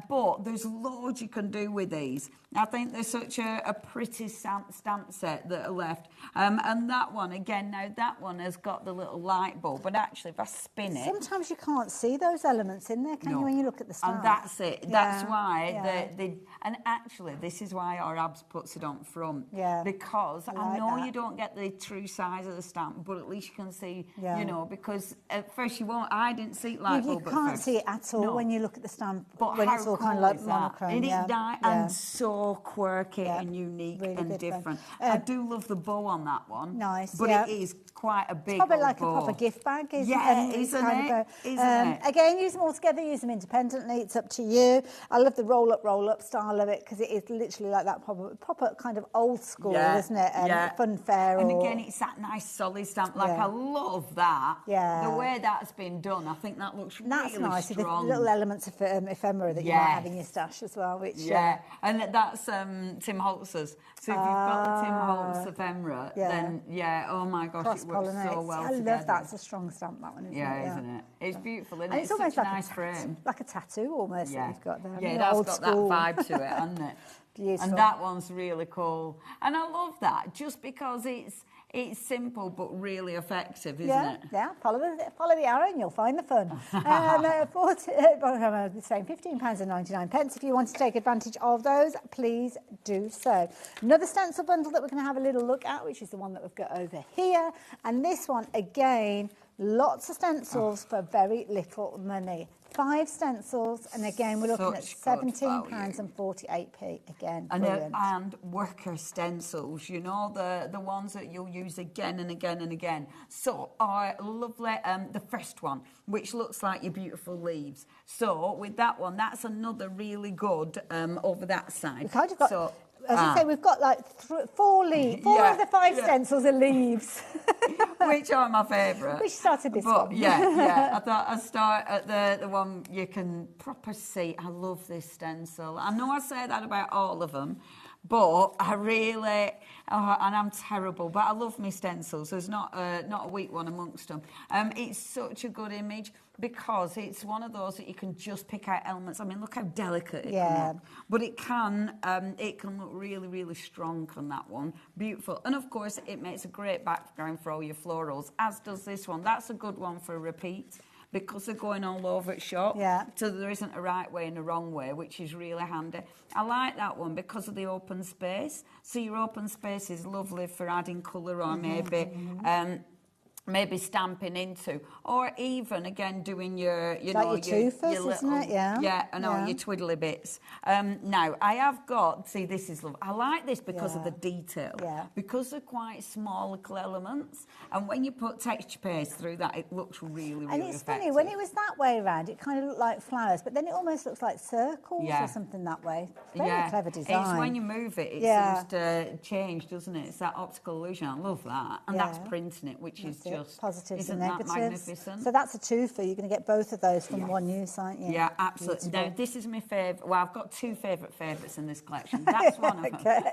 But there's loads you can do with these. I think there's such a pretty stamp set that are left. And that one, again, now that one has got the little light bulb, but actually if I spin it... Sometimes you can't see those elements in there, can you, when you look at the stamp? And that's it. That's why and actually, this is why our Abs puts it on front. Yeah. Because I I like know that. you don't get the true size of the stamp, but at least you can see, you know, because at first I didn't see it light bulb You at can't first. see it at all when you look at the stamp, But when how it's all cool kind of like is that? monochrome. And it's nice and so quirky Yeah. and unique Really and good fun. different. I do love the bow on that one. Nice, But yeah. it is quite a big Probably old like bow. a proper gift bag, isn't Yeah, it? isn't Kind it? of Isn't it? Again, use them all together, use them independently. It's up to you. I love the roll-up style of it because it is literally like that proper kind of old school, isn't it? Funfair. And again, it's that nice solid stamp. Like, I love that. Yeah. The way that's been done, I think that looks That's really nice. strong. The little elements of ephemera that you might have in your stash as well. Which, and that's Tim Holtz's. So if you've got the Tim Holtz ephemera, then oh my gosh, it works so well I together. love that. It's a strong stamp, that one, isn't it? Isn't it? It's beautiful, isn't And it? it's almost such like a nice frame. like a tattoo almost that you've got there. Yeah, You know, that's old got school. that vibe to it, hasn't it? Beautiful. And that one's really cool. And I love that just because it's simple but really effective, isn't it? Yeah, follow the arrow and you'll find the fun. Saying £15.99. If you want to take advantage of those, please do so. Another stencil bundle that we're going to have a little look at, which is the one that we've got over here. And this one, again, lots of stencils for very little money. 5 stencils, and again, we're looking at £17.48 again. Brilliant. And worker stencils, you know, the ones that you'll use again and again and again. So, lovely, the first one, which looks like your beautiful leaves. So, with that one, that's another really good over that side. We kind of got... So, as I say, we've got like 4 leaves. 4 of the 5 stencils are leaves. Which are my favourite. Which started this one. Yeah. I thought I'd start at the one you can proper see. I love this stencil. I know I say that about all of them, but I really, and I'm terrible, but I love my stencils. There's not a weak one amongst them. It's such a good image because it's one of those that you can just pick out elements. I mean, look how delicate it can look. But it can look really, really strong on that one. Beautiful. And of course, it makes a great background for all your florals, as does this one. That's a good one for a repeat, because they're going all over at shop. So there isn't a right way and a wrong way, which is really handy. I like that one because of the open space. So your open space is lovely for adding colour or maybe stamping into, or even again doing your, you know, your toothers, your little, isn't it? Your twiddly bits. Now I have got, see, this is lovely. I like this because of the detail, because they're quite small little elements, and when you put texture paste through that, it looks really, really And it's effective. funny, when it was that way around, it kind of looked like flowers, but then it almost looks like circles or something that way. Very clever design. It's when you move it, it seems to change, doesn't it? It's that optical illusion. I love that, and that's printing it, which is just positives isn't and negatives. That magnificent? So that's a twofer. You're going to get both of those from one use, aren't you? Yeah, absolutely. Beautiful. Now, this is my favourite. Well, I've got 2 favourites in this collection. That's one of them.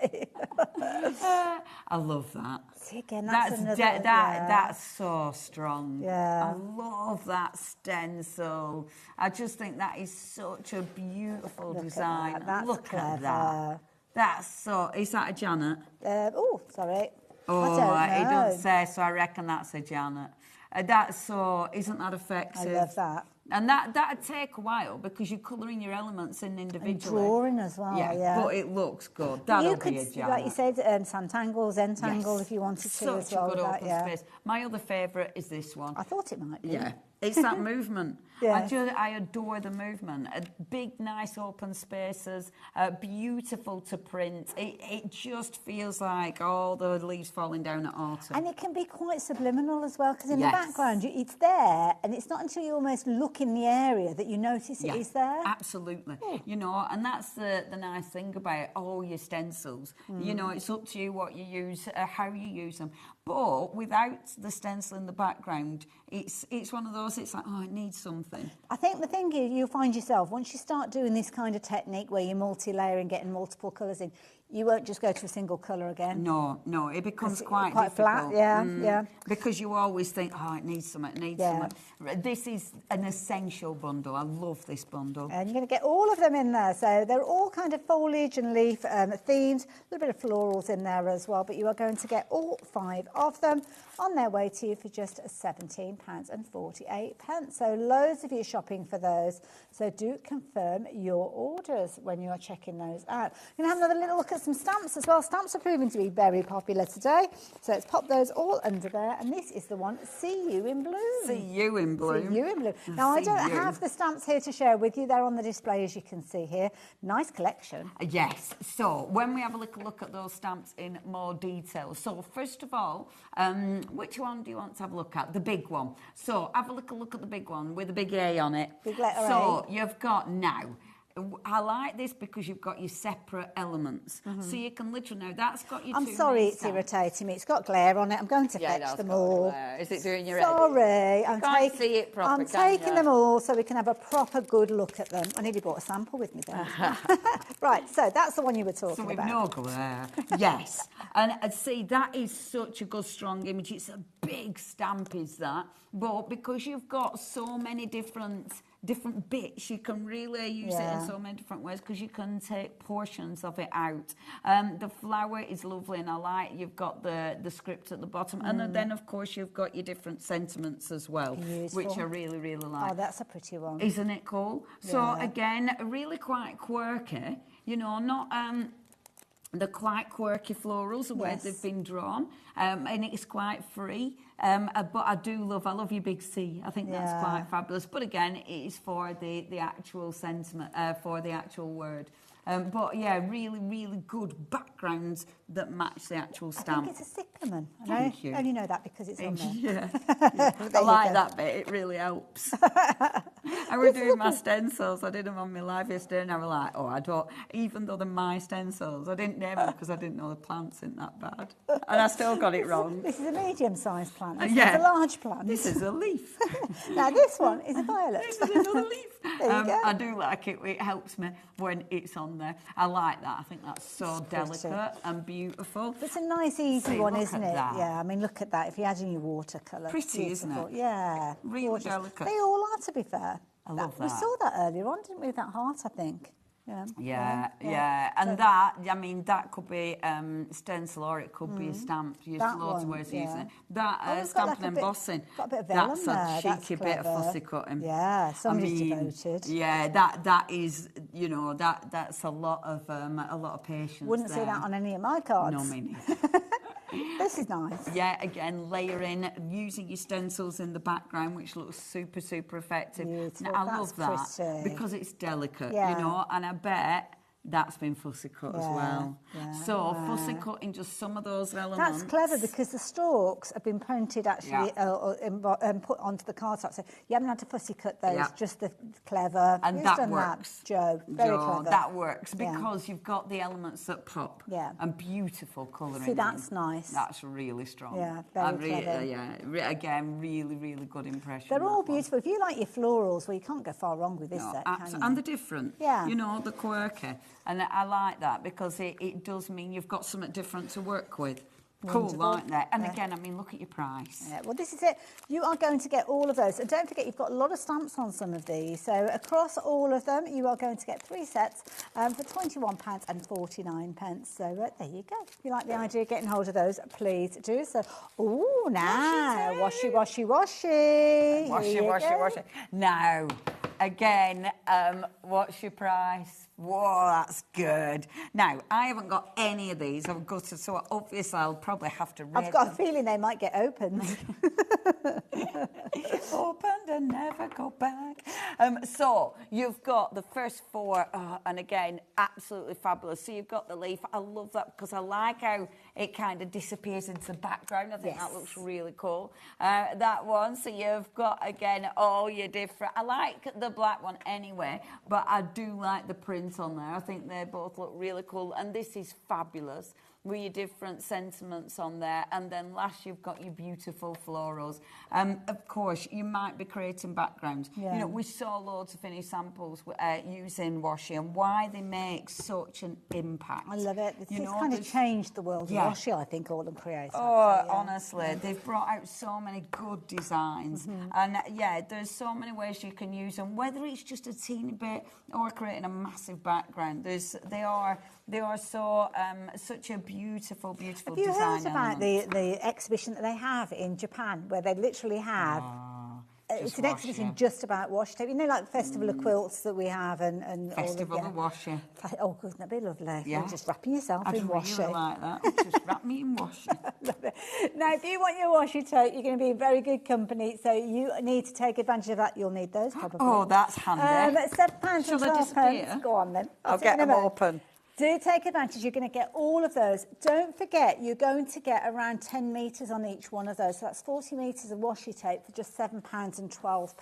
I love that. See, again, that's another, that's so strong. Yeah. I love that stencil. I just think that is such a beautiful design. Look at that. That's so... Is that a Janet? Oh, sorry. Oh, it doesn't say, so I reckon that's a Janet. That's so... Isn't that effective? I love that. And that'd take a while because you're colouring your elements in individually. And drawing as well, But it looks good. That'll be a Janet. Like you said, Santangle, Zentangle, if you wanted to as well. Such a good open space. My other favourite is this one. I thought it might be. Yeah. It's that movement. I adore the movement. Big, nice open spaces, beautiful to print. It just feels like all the leaves falling down at autumn. And it can be quite subliminal as well, because in the background, it's there, and it's not until you almost look in the area that you notice it is there. Absolutely. You know, and that's the nice thing about all your stencils. You know, it's up to you what you use, how you use them. But without the stencil in the background, it's one of those, it's like, oh, it needs something. I think the thing is, you'll find yourself, once you start doing this kind of technique where you're multi-layer and getting multiple colours in, you won't just go to a single colour again. No, it becomes quite flat, difficult. yeah. Because you always think, oh, it needs something, something. This is an essential bundle. I love this bundle. And you're going to get all of them in there. So they're all kind of foliage and leaf themes, a little bit of florals in there as well, but you are going to get all 5 of them on their way to you for just £17.48. So loads of you shopping for those. So do confirm your orders when you are checking those out. We're going to have another little look at some stamps as well. Stamps are proving to be very popular today. So let's pop those all under there. And this is the one, See You in Bloom. See You in Bloom. See You in Bloom. Now, I don't have the stamps here to share with you. They're on the display, as you can see here. Nice collection. Yes. So when we have a little look at those stamps in more detail. So first of all, which one do you want to have a look at? The big one. So have a little look at the big one with a big A on it. Big letter A. So you've got now... I like this because you've got your separate elements. So you can literally know that's got your I'm sorry it's irritating me. It's got glare on it. I'm going to fetch them all. Is it doing your Sorry. I'm taking them all so we can have a proper good look at them. I nearly brought a sample with me then. Right, so that's the one you were talking about. So we've no glare. Yes. And see, that is such a good, strong image. It's a big stamp, is that. But because you've got so many different bits, you can really use it in so many different ways because you can take portions of it out. The flower is lovely, and I like you've got the script at the bottom, and then of course you've got your different sentiments as well, which I really, really like. Oh, that's a pretty one. Isn't it cool? So again, really quite quirky, you know, not They're quite quirky florals, the way they've been drawn, and it's quite free. But I love your big C. I think that's quite fabulous. But again, it is for the actual sentiment, for the actual word. But yeah, really, really good backgrounds that match the actual stamp. I think it's a cyclamen. Thank you. I only know that because it's on there. I like that bit. It really helps. I was doing my stencils. I did them on my live yesterday, and I was like, oh, I don't. Even though they're my stencils, I didn't name them because I didn't know the plants isn't that bad, and I still got it wrong. This is a medium-sized plant. This is a large plant. This is a leaf. Now this one is a violet. This is another leaf. There you go. I do like it. It helps me when it's on there. I like that. I think that's so delicate and beautiful. It's a nice, easy one, isn't it? That. Yeah, I mean, look at that. If you add in your watercolour. Pretty, isn't it? Yeah. Really gorgeous. delicate. They all are, to be fair. I love that. We saw that earlier on, didn't we? That heart, I think. Yeah. And that, I mean, that could be stencil or it could be a stamp. There's loads of ways of using it. That stamp and embossing. Got a bit of vellum that's a cheeky bit of fussy cutting. Yeah, somebody's devoted. Yeah, that is, you know, that's a lot of patience. Wouldn't see that on any of my cards. No, me neither. This is nice. Yeah, again, layering, using your stencils in the background, which looks super, super effective. Beautiful. Now, I love that pretty. because it's delicate, Yeah. you know, and I bet that's been fussy cut as well. Yeah, so fussy cutting just some of those elements. That's clever because the stalks have been printed actually and put onto the cardstock. So you haven't had to fussy cut those, just the clever. And Who's that done works. That? Joe, very clever. That works because you've got the elements that pop. Yeah. And beautiful colouring. See, that's nice. That's really strong. Yeah, very clever. Again, really, really good impression. They're all beautiful. If you like your florals, well, you can't go far wrong with this set, can you? And they're different. Yeah. You know, they're quirky. And I like that because it does mean you've got something different to work with. Cool, like that. And again, I mean, look at your price. Yeah, well, this is it. You are going to get all of those. And don't forget, you've got a lot of stamps on some of these. So across all of them, you are going to get 3 sets for £21.49. So there you go. If you like the idea of getting hold of those, please do so. Oh, now, washi, washi, washi. Washi. Now, again, what's your price? Whoa, that's good. Now, I haven't got any of these. I've got to, so obviously I'll probably have to read I've got a feeling they might get opened. Opened and never go back. So you've got the first 4, and again, absolutely fabulous. So you've got the leaf. I love that because I like how it kind of disappears into the background. I think that looks really cool. That one. So you've got, again, all your different... I like the black one anyway, but I do like the print on there. I think they both look really cool, and this is fabulous with your different sentiments on there. And then last, you've got your beautiful florals. Of course, you might be creating backgrounds. Yeah. You know, we saw loads of finished samples using washi and why they make such an impact. I love it. It's kind of changed the world of washi, I think, all them creators. Honestly, they've brought out so many good designs. And there's so many ways you can use them, whether it's just a teeny bit or creating a massive background. They are so such a beautiful design. Have you heard about the exhibition that they have in Japan, where they literally have... it's an exhibition just about washi tape. You know, like the Festival of Quilts that we have and Festival of Washi. Oh, wouldn't that be lovely? Yeah. You're just wrapping yourself in washi. I really like that. Just wrap me in washi. Now, if you want your washi tape, you're going to be in very good company, so you need to take advantage of that. You'll need those, probably. Oh, that's handy. £7 Shall and I disappear? £12. Go on, then. I'll get them open. Do take advantage. You're going to get all of those. Don't forget, you're going to get around 10 metres on each one of those. So that's 40 metres of washi tape for just £7 and 12.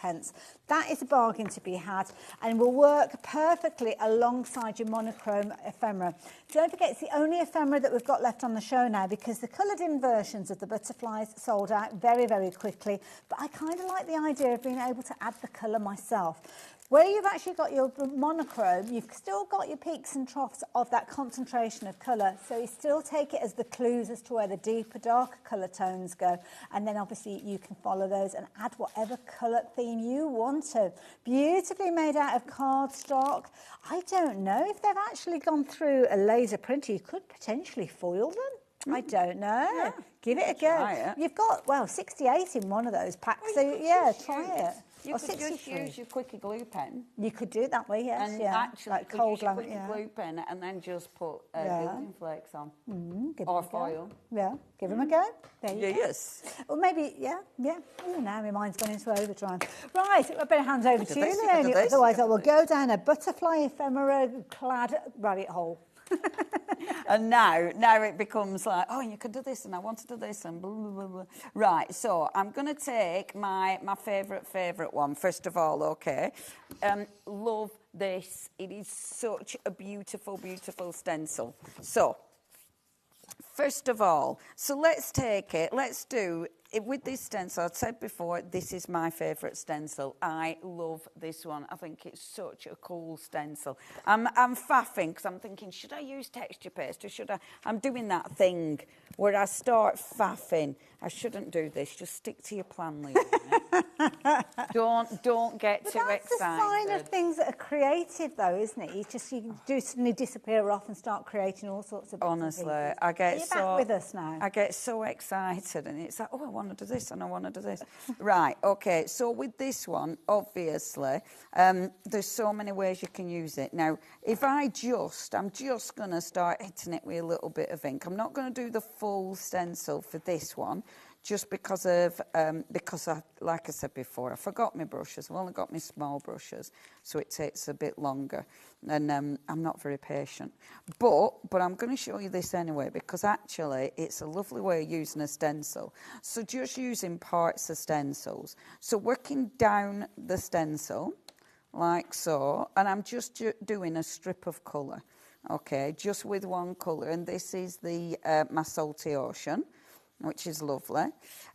That is a bargain to be had and will work perfectly alongside your monochrome ephemera. Don't forget, it's the only ephemera that we've got left on the show now because the coloured-in versions of the butterflies sold out very, very quickly. But I kind of like the idea of being able to add the colour myself. Where you've actually got your monochrome, you've still got your peaks and troughs of that concentration of colour. So you still take it as the clues as to where the deeper, darker colour tones go. And then obviously you can follow those and add whatever colour theme you want to. Beautifully made out of cardstock. I don't know if they've actually gone through a laser printer. You could potentially foil them. I don't know. Yeah, give it a go. You've got, 68 in one of those packs. So, try it. You could just use your quickie glue pen. You could do it that way, yes. And yeah. actually, like you could cold use your lamp, quickie glue pen and then just put building flakes on. Give or them a foil. Go. Yeah, give them a go. There you go. Yes. Or maybe, yeah. Oh, now my mind's gone into overdrive. Right, I better hand over to you, Leonie. Otherwise, I will go down a butterfly ephemera-clad rabbit hole. And now it becomes like, oh, you can do this, and I want to do this, and blah, blah, blah, blah. Right, so I'm going to take my favourite one, first of all, okay? Love this. It is such a beautiful, beautiful stencil. So, first of all, so let's take it, let's do it with this stencil. I've said before, this is my favourite stencil. I love this one. I think it's such a cool stencil. I'm faffing because I'm thinking, should I use texture paste or should I? I'm doing that thing where I start faffing. I shouldn't do this. Just stick to your plan, Lee. Don't get too excited. That's a sign of things that are creative, though, isn't it? You do suddenly disappear off and start creating all sorts of. Honestly, I get You're back with us now. I get so excited, and it's like, oh, I want to do this, and I want to do this. Right, okay. So with this one, obviously, there's so many ways you can use it. Now, if I'm just going to start hitting it with a little bit of ink. I'm not going to do the full stencil for this one. Just because like I said before, I forgot my brushes. I've only got my small brushes, so it takes a bit longer, and I'm not very patient. But I'm going to show you this anyway, because actually it's a lovely way of using a stencil. So just using parts of stencils. So working down the stencil, like so, and I'm just doing a strip of colour, okay, just with one colour, and this is the my salty ocean, which is lovely.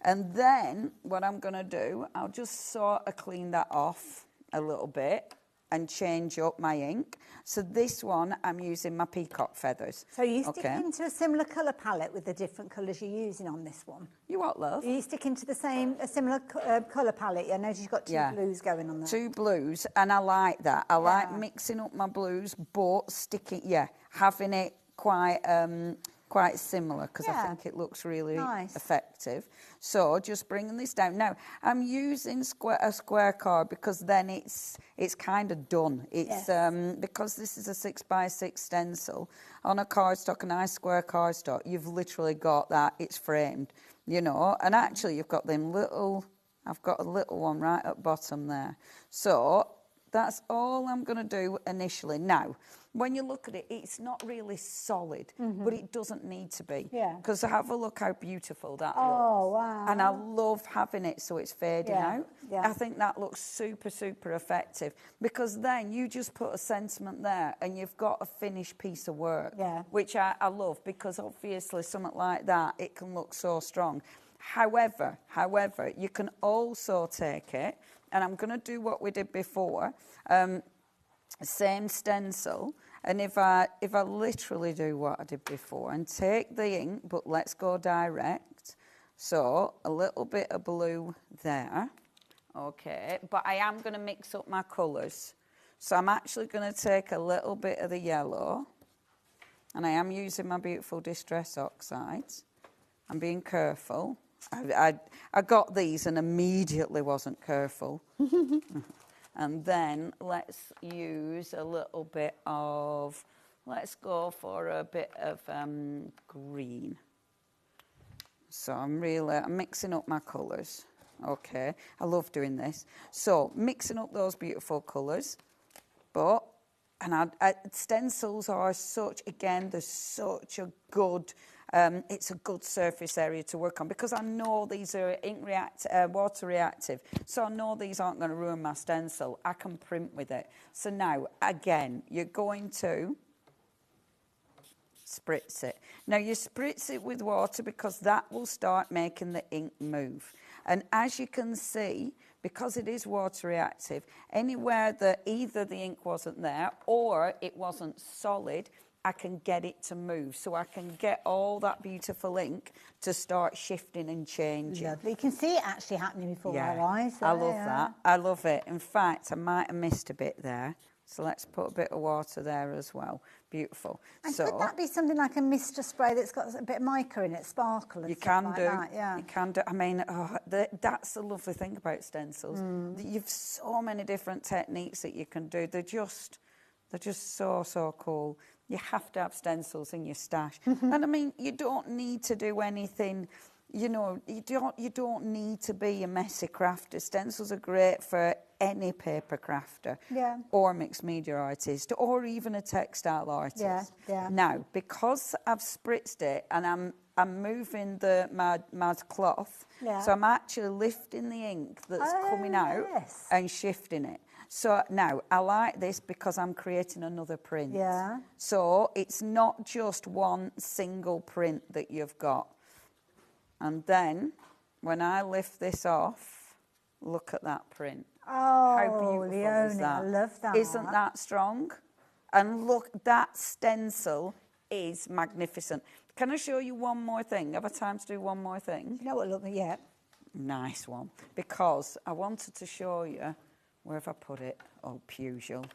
And then what I'm going to do, I'll just sort of clean that off a little bit and change up my ink. So this one, I'm using my peacock feathers. So you stick into a similar colour palette with the different colours you're using on this one? You what, love? You stick into a similar colour palette? I notice you've got two blues going on there. Two blues, and I like that. I like mixing up my blues, but having it quite similar, because I think it looks really effective. So just bringing this down. Now, I'm using a square card because then it's kind of done. It's because this is a 6x6 stencil on a cardstock, a nice square cardstock, you've literally got that, it's framed, you know, and actually you've got them little, I've got a little one right at bottom there. So that's all I'm going to do initially. Now, when you look at it, it's not really solid, but it doesn't need to be. Yeah. Because have a look how beautiful that looks. Oh, wow. And I love having it so it's fading out. Yeah. I think that looks super, super effective, because then you just put a sentiment there and you've got a finished piece of work, which I love, because obviously something like that, it can look so strong. However, you can also take it, and I'm going to do what we did before, same stencil, and if I literally do what I did before and take the ink, but let's go direct, so a little bit of blue there, okay, but I am going to mix up my colours, so I'm actually going to take a little bit of the yellow, and I am using my beautiful Distress Oxides. I'm being careful. I got these and immediately wasn't careful. And then let's use a little bit of, let's go for a bit of green. So I'm mixing up my colours. Okay, I love doing this. So mixing up those beautiful colours. Stencils are such, again, there's such a good, it's a good surface area to work on, because I know these are water reactive, so I know these aren't going to ruin my stencil. I can print with it. So now, again, you're going to spritz it. Now, you spritz it with water because that will start making the ink move. And as you can see, because it is water reactive, anywhere that either the ink wasn't there or it wasn't solid, I can get it to move. So I can get all that beautiful ink to start shifting and changing. Lovely. You can see it actually happening before our eyes. I love that. I love it. In fact, I might have missed a bit there. So let's put a bit of water there as well. Beautiful. And so could that be something like a mister spray that's got a bit of mica in it, sparkle and you stuff can like do. that? Yeah. You can do. I mean, that's the lovely thing about stencils. You've so many different techniques that you can do. They're just so cool. You have to have stencils in your stash. And I mean, you don't need to do anything. You know, you don't need to be a messy crafter. Stencils are great for any paper crafter, or mixed media artist, or even a textile artist. Now, because I've spritzed it and I'm moving the mad cloth, so I'm actually lifting the ink that's coming out and shifting it. So now I like this because I'm creating another print. So it's not just one single print that you've got. And then, when I lift this off, look at that print. Oh, how beautiful Leonie, is that? I love that. Isn't that strong? And look, that stencil is magnificent. Can I show you one more thing? Have I time to do one more thing? You know what, look, yeah. Nice one. Because I wanted to show you, where have I put it? Oh, Pusial.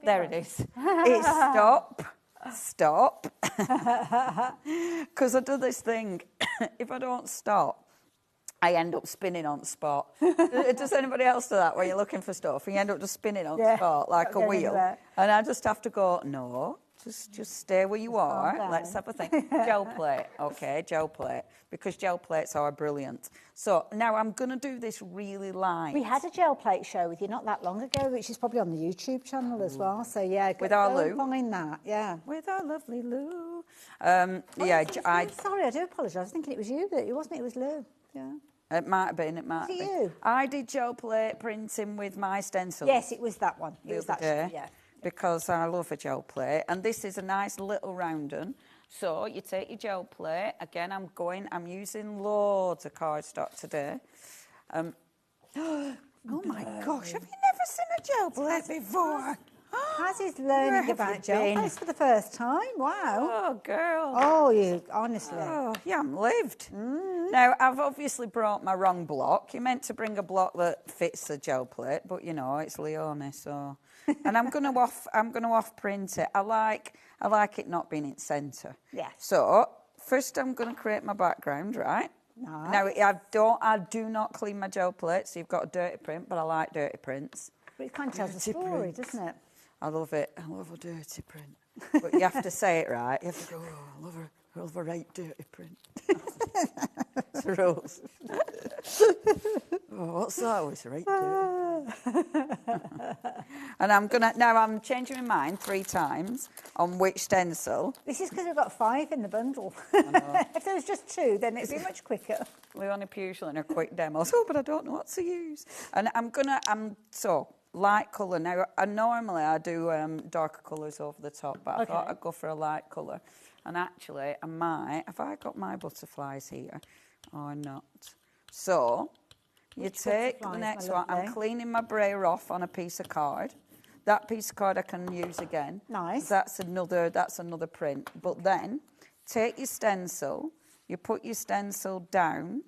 There it is. It's stop. Stop. Because I do this thing. If I don't stop, I end up spinning on spot. Does anybody else do that where you're looking for stuff and you end up just spinning on spot like a wheel? And I just have to go, no, just stay where you are. Let's have a think. Gel plate. Okay, gel plate. Because gel plates are brilliant. So now I'm going to do this really light. We had a gel plate show with you not that long ago, which is probably on the YouTube channel as well. So, yeah, with our Lou. Find that, yeah. With our lovely Lou. Sorry, I do apologise. I was thinking it was you, but it wasn't. It was Lou. Yeah. It might have been. It might have been. You? I did gel plate printing with my stencils. Yes, it was that one. It was that show, yeah. Because I love a gel plate. And this is a nice little round one. So you take your gel plate. Again, I'm using loads of cardstock today. Oh my gosh, have you never seen a gel plate before? Hazzy's learning about gel plates for the first time. Wow. Oh, girl. Oh, you, honestly. Oh, you haven't lived. Now, I've obviously brought my wrong block. You're meant to bring a block that fits the gel plate, but, you know, it's Leonie, so... And I'm going to off print it. I like it not being in centre. Yeah. So first I'm going to create my background, right? Nice. Now I do not clean my gel plate, so you've got a dirty print, but I like dirty prints. But it kind of tells a story, doesn't it? I love it. I love a dirty print. But you have to say it right. You have to go, oh, I love a right dirty print. It's the rules. Oh, what's that? Oh, it's right dirty. And I'm changing my mind 3 times on which stencil. This is because we've got 5 in the bundle. If there was just 2, then it'd be much quicker. Leonie Pusial in a quick demo. Oh, but I don't know what to use. And so light colour. Now, normally I do darker colours over the top, but I thought I'd go for a light colour. And actually, I might. Have I got my butterflies here or not? So, you take the next one. I'm cleaning my brayer off on a piece of card. That piece of card I can use again. Nice. That's another print. But then, take your stencil. You put your stencil down,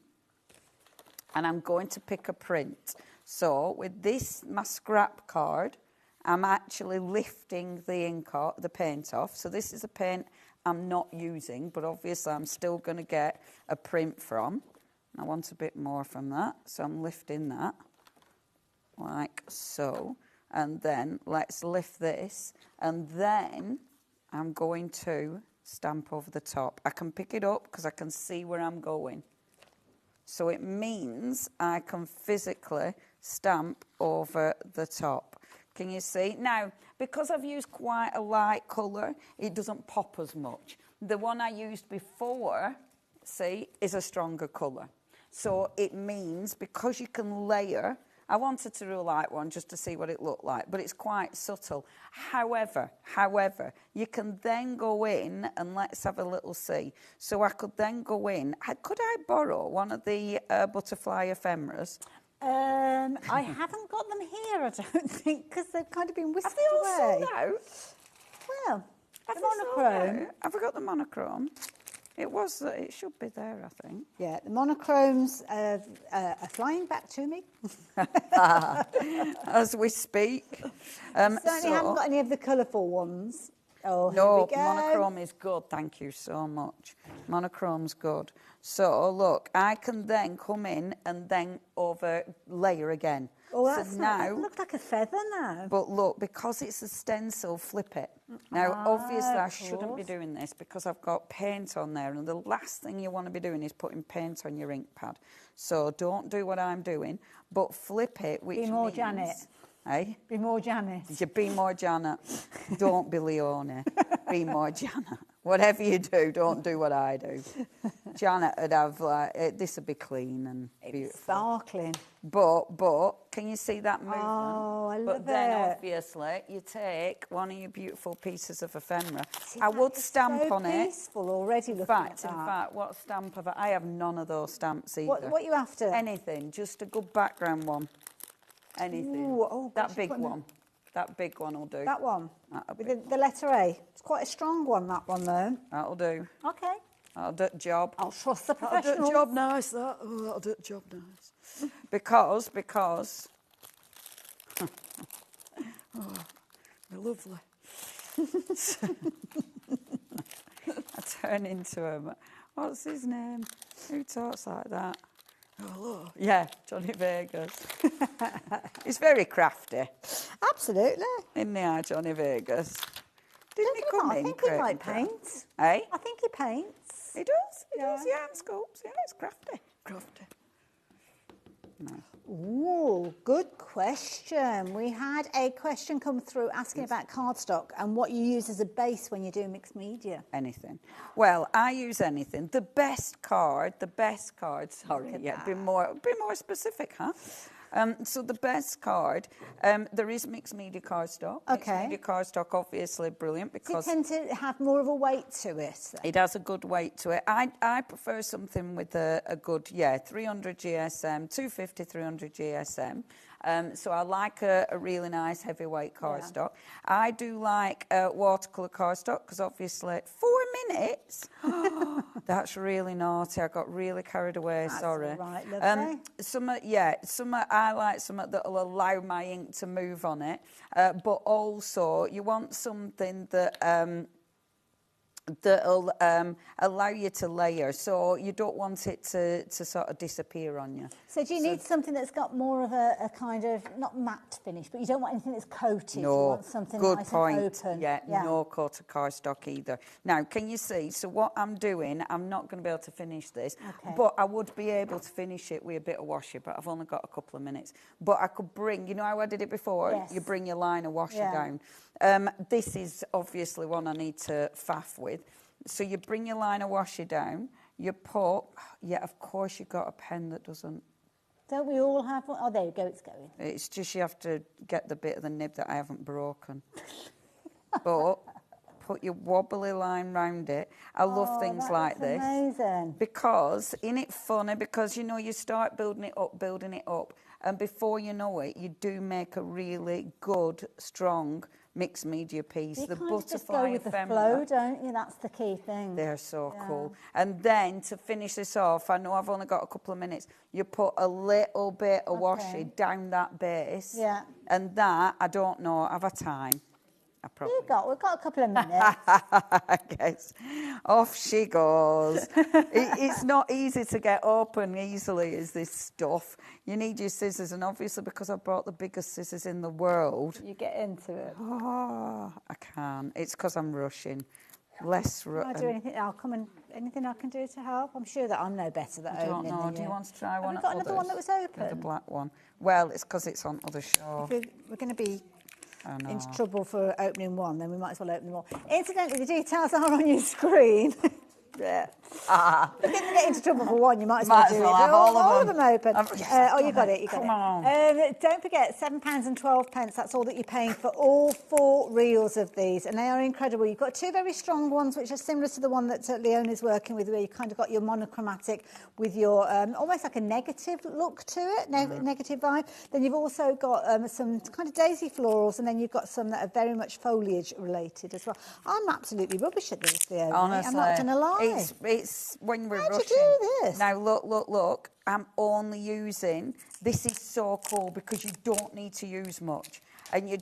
and I'm going to pick a print. So, with this, my scrap card, I'm actually lifting the paint off. So this is a paint I'm not using, but obviously I'm still going to get a print from. I want a bit more from that, so I'm lifting that, like so. And then let's lift this, and then I'm going to stamp over the top. I can pick it up because I can see where I'm going. So it means I can physically stamp over the top. Can you see? Now, because I've used quite a light colour, it doesn't pop as much. The one I used before, see, is a stronger colour. So it means because you can layer, I wanted to do a light one just to see what it looked like, but it's quite subtle. However, you can then go in and let's have a little see. So I could then go in. Could I borrow one of the butterfly ephemeras? I haven't got them here, I don't think, because they've kind of been whisked away. Have they all sold out? Well, the monochrome. Have I got the monochrome? It should be there, I think. Yeah, the monochromes are flying back to me. As we speak. Certainly haven't got any of the colourful ones. Oh, here no, we go. monochrome is good. Thank you so much. Monochrome's good. So, look, I can then come in and then layer again. Oh, that's so nice. now, It looks like a feather now. But look, because it's a stencil, flip it. Now, obviously, I of shouldn't be course. doing this because I've got paint on there, and the last thing you want to be doing is putting paint on your ink pad. So don't do what I'm doing, but flip it, which Be more means... Janet. Eh? Be more Janet. You be more Janet. Don't be Leone. Be more Janet. Whatever you do, don't do what I do. Janet would have this would be clean and beautiful. Sparkling. But can you see that movement? Oh, I love But then it. obviously you take one of your beautiful pieces of ephemera. See, I that would is stamp so on it. peaceful already In looking at fact, what stamp have I have none of those stamps either. What are you after? Anything, just a good background one. Anything. Ooh, oh, that gosh, big you've got one. That big one will do. That one? That'll With the letter A. It's quite a strong one, that one, though. That'll do. Okay. That'll do the job. I'll trust the That'll do professionals. the job nice, that. Oh, that'll do the job nice. because... oh, they're lovely. I turn into him. What's his name? Who talks like that? Oh, look. Yeah, Johnny Vegas. He's very crafty. Absolutely. Isn't he, Johnny Vegas? Didn't he Look at come that, in? I think he creating might craft? paint. Eh? I think he paints. He does. He Yeah. does. Yeah, and scopes. Yeah, it's crafty. Crafty. No. Ooh, good question. We had a question come through asking about cardstock and what you use as a base when you do mixed media. Anything. Well, I use anything. The best card, sorry, yeah, be more specific, huh? So the best card, there is mixed media cardstock. Okay. Mixed media cardstock, obviously brilliant because... Does it tend to have more of a weight to it? It has a good weight to it. I prefer something with a good, 300 GSM, 250, 300 GSM. So I like a really nice heavyweight cardstock. Yeah. I do like watercolour cardstock because obviously 4 minutes. That's really naughty. I got really carried away. That's sorry. All right, lovely. Some I like something that'll allow my ink to move on it, but also you want something that. That'll allow you to layer, so you don't want it to sort of disappear on you. So do you need something that's got more of a kind of, not matte finish, but you don't want anything that's coated? No, you want something good nice point. and open. Yeah, no coated cardstock either. Now, can you see? So what I'm doing, I'm not going to be able to finish this, but I would be able to finish it with a bit of washi, but I've only got a couple of minutes. But I could bring, you know how I did it before? Yes. You bring your line of washi down. This is obviously one I need to faff with. So you bring your line of washi down, you put, of course you've got a pen that doesn't. Don't we all have one? Oh, there you go, it's going. It's just you have to get the bit of the nib that I haven't broken. But put your wobbly line round it. I love things like this. Amazing. Because, isn't it funny? Because, you know, you start building it up, and before you know it, you do make a really good, strong mixed media piece. You the kind butterfly of just go with ephemera. the flow, don't you? That's the key thing. They're so cool. And then to finish this off, I know I've only got a couple of minutes, you put a little bit of washi down that base. Yeah. And that, I don't know, have a time. We've got a couple of minutes. I guess. Off she goes. It's not easy to get open easily, is this stuff. You need your scissors, and obviously because I brought the biggest scissors in the world. You get into it. Oh, I can't. It's because I'm rushing. Less rushing. I'll do anything. I'll come and anything I can do to help. I'm sure that I'm no better at I don't opening know. than Do you want to try one? Have we got another one that was open? The black one. Well, it's because it's on other show. We're going to be into trouble for opening one, then we might as well open them all. Incidentally, the details are on your screen. Yeah. If you're going to get into trouble for one, you might as well do it. Have all of them open. Yes, you got it. You got Come it. on. Don't forget, £7.12. That's all that you're paying for all 4 reels of these, and they are incredible. You've got 2 very strong ones, which are similar to the one that Leona's working with, where you kind of got your monochromatic with your almost like a negative look to it, negative vibe. Then you've also got some kind of daisy florals, and then you've got some that are very much foliage related as well. I'm absolutely rubbish at these, Leona. Honestly, I'm not going to lie. It's it's when we're How'd rushing. you do this? Now, look. I'm only using... This is so cool because you don't need to use much. And you're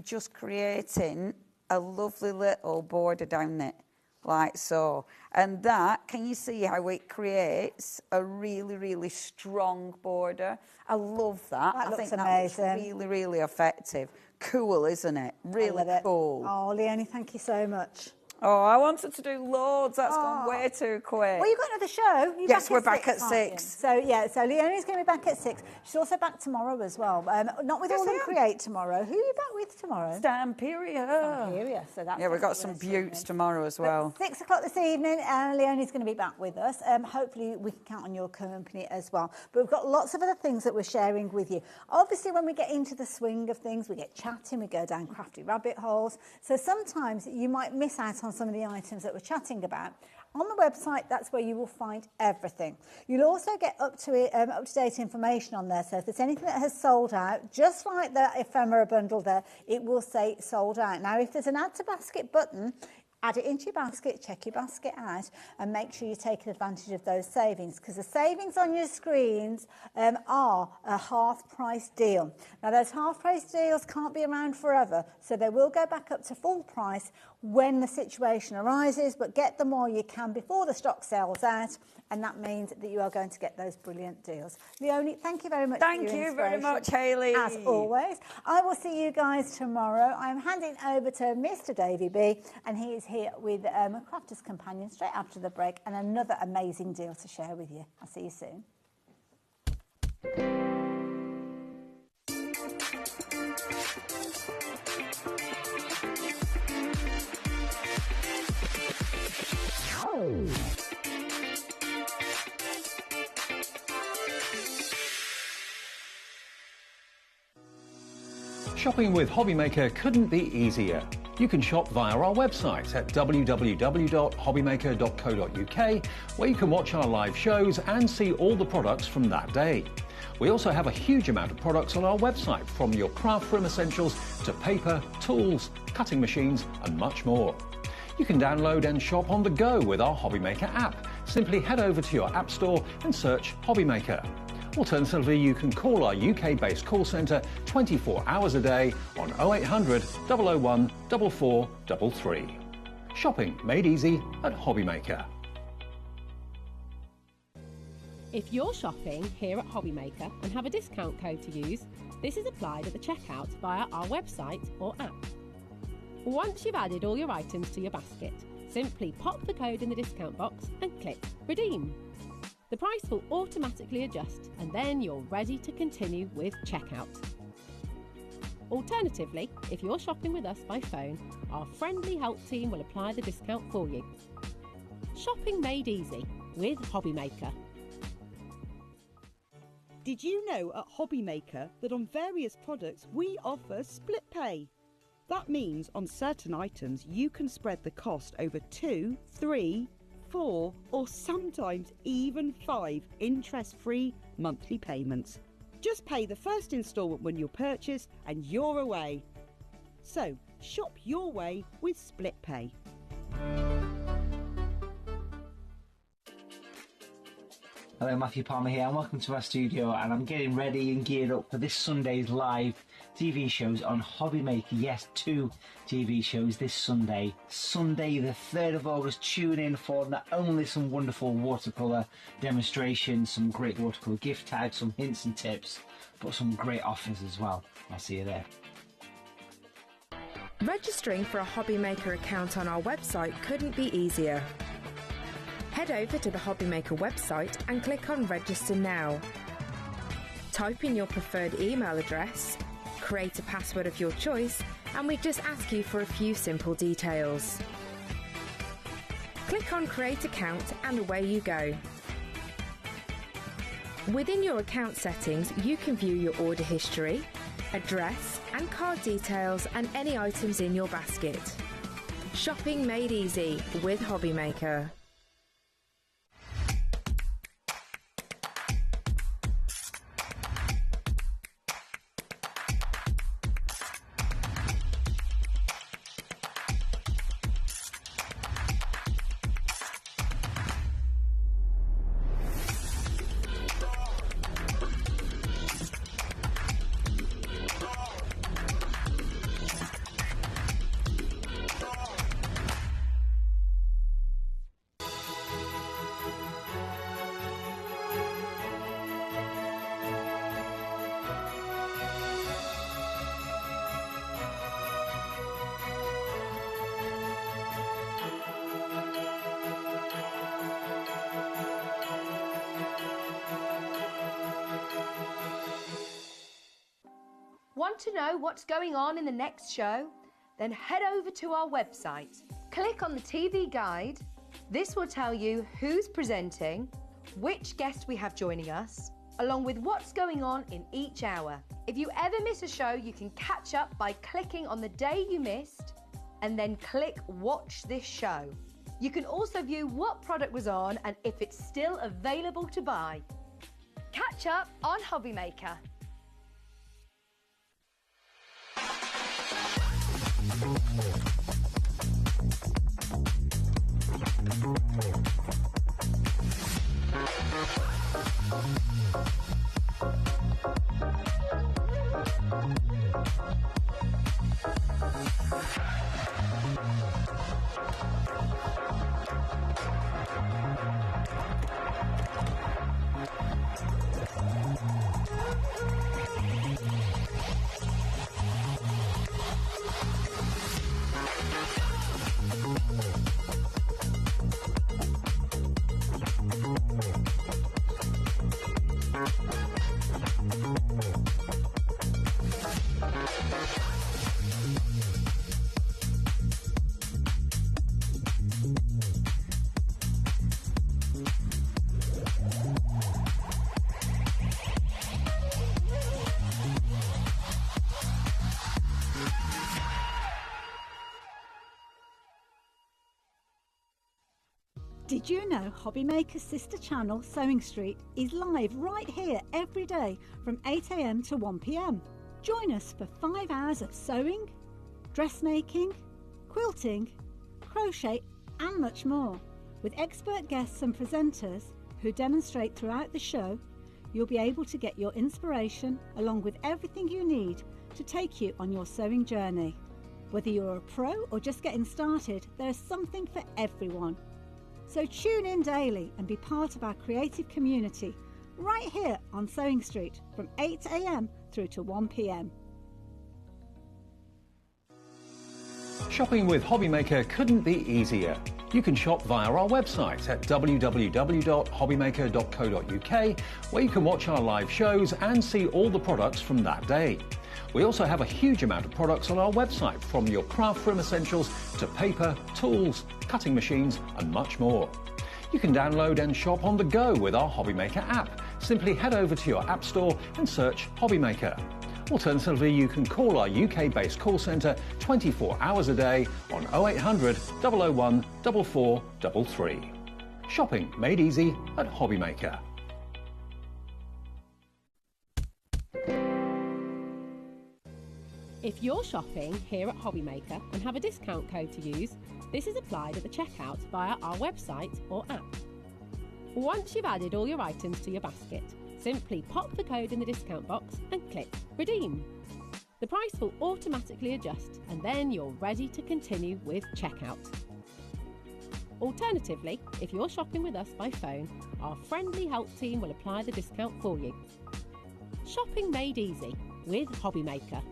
just creating a lovely little border down it, like so. And that, can you see how it creates a really, really strong border? I love that. That looks I think amazing. that looks really, really effective. Cool, isn't it? Really cool. Oh, Leonie, thank you so much. Oh, I wanted to do loads. That's gone way too quick. Well, you've got another show. Yes, we're back at 6. So, yeah, so Leonie's going to be back at 6. She's also back tomorrow as well. Not with All and Create tomorrow. Who are you back with tomorrow? Stamperia. So that's we've got some beauts tomorrow as well. But 6 o'clock this evening, Leonie's going to be back with us. Hopefully, we can count on your company as well. But we've got lots of other things that we're sharing with you. Obviously, when we get into the swing of things, we get chatting, we go down crafty rabbit holes. So sometimes you might miss out on some of the items that we're chatting about. On the website, that's where you will find everything. You'll also get up-to-date information on there. So if there's anything that has sold out, just like the ephemera bundle there, it will say sold out. Now, if there's an add to basket button, add it into your basket, check your basket out, and make sure you're taking advantage of those savings, because the savings on your screens are a half-price deal. Now, those half-price deals can't be around forever, so they will go back up to full price when the situation arises, but get them while you can before the stock sells out, and that means that you are going to get those brilliant deals. Leonie, thank you very much. Thank you very much, Hayley. As always. I will see you guys tomorrow. I'm handing over to Mr. Davey B, and he is here with a Crafter's Companion straight after the break, and another amazing deal to share with you. I'll see you soon. Shopping with HobbyMaker couldn't be easier. You can shop via our website at www.hobbymaker.co.uk, where you can watch our live shows and see all the products from that day. We also have a huge amount of products on our website, from your craft room essentials to paper, tools, cutting machines and much more. You can download and shop on the go with our HobbyMaker app. Simply head over to your app store and search HobbyMaker. Alternatively, you can call our UK-based call centre 24 hours a day on 0800 001 4433. Shopping made easy at HobbyMaker. If you're shopping here at HobbyMaker and have a discount code to use, this is applied at the checkout via our website or app. Once you've added all your items to your basket, simply pop the code in the discount box and click Redeem. The price will automatically adjust, and then you're ready to continue with checkout. Alternatively, if you're shopping with us by phone, our friendly help team will apply the discount for you. Shopping made easy with HobbyMaker. Did you know at HobbyMaker that on various products we offer split pay? That means on certain items you can spread the cost over 2, 3, 4 or sometimes even 5 interest-free monthly payments. Just pay the first instalment when you purchase and you're away. So shop your way with split pay. Hello, Matthew Palmer here and welcome to our studio, and I'm getting ready and geared up for this Sunday's live TV shows on HobbyMaker. Yes, 2 TV shows this Sunday. Sunday the 3rd of August, tune in for not only some wonderful watercolour demonstrations, some great watercolour gift tags, some hints and tips, but some great offers as well. I'll see you there. Registering for a HobbyMaker account on our website couldn't be easier. Head over to the HobbyMaker website and click on Register Now. Type in your preferred email address, create a password of your choice, and we just ask you for a few simple details. Click on Create Account and away you go. Within your account settings, you can view your order history, address and card details and any items in your basket. Shopping made easy with HobbyMaker. Want to know what's going on in the next show? Then head over to our website. Click on the TV guide. This will tell you who's presenting, which guest we have joining us, along with what's going on in each hour. If you ever miss a show, you can catch up by clicking on the day you missed and then click Watch This Show. You can also view what product was on and if it's still available to buy. Catch up on HobbyMaker. Did you know HobbyMaker's sister channel, Sewing Street, is live right here every day from 8 AM to 1 PM? Join us for 5 hours of sewing, dressmaking, quilting, crochet and much more. With expert guests and presenters who demonstrate throughout the show, you'll be able to get your inspiration along with everything you need to take you on your sewing journey. Whether you're a pro or just getting started, there's something for everyone. So tune in daily and be part of our creative community right here on Sewing Street from 8 AM through to 1 PM. Shopping with HobbyMaker couldn't be easier. You can shop via our website at www.hobbymaker.co.uk, where you can watch our live shows and see all the products from that day. We also have a huge amount of products on our website, from your craft room essentials to paper, tools, cutting machines and much more. You can download and shop on the go with our HobbyMaker app. Simply head over to your app store and search HobbyMaker. Alternatively, you can call our UK-based call centre 24 hours a day on 0800 001 4433. Shopping made easy at HobbyMaker. If you're shopping here at HobbyMaker and have a discount code to use, this is applied at the checkout via our website or app. Once you've added all your items to your basket, simply pop the code in the discount box and click Redeem. The price will automatically adjust and then you're ready to continue with checkout. Alternatively, if you're shopping with us by phone, our friendly help team will apply the discount for you. Shopping made easy with HobbyMaker.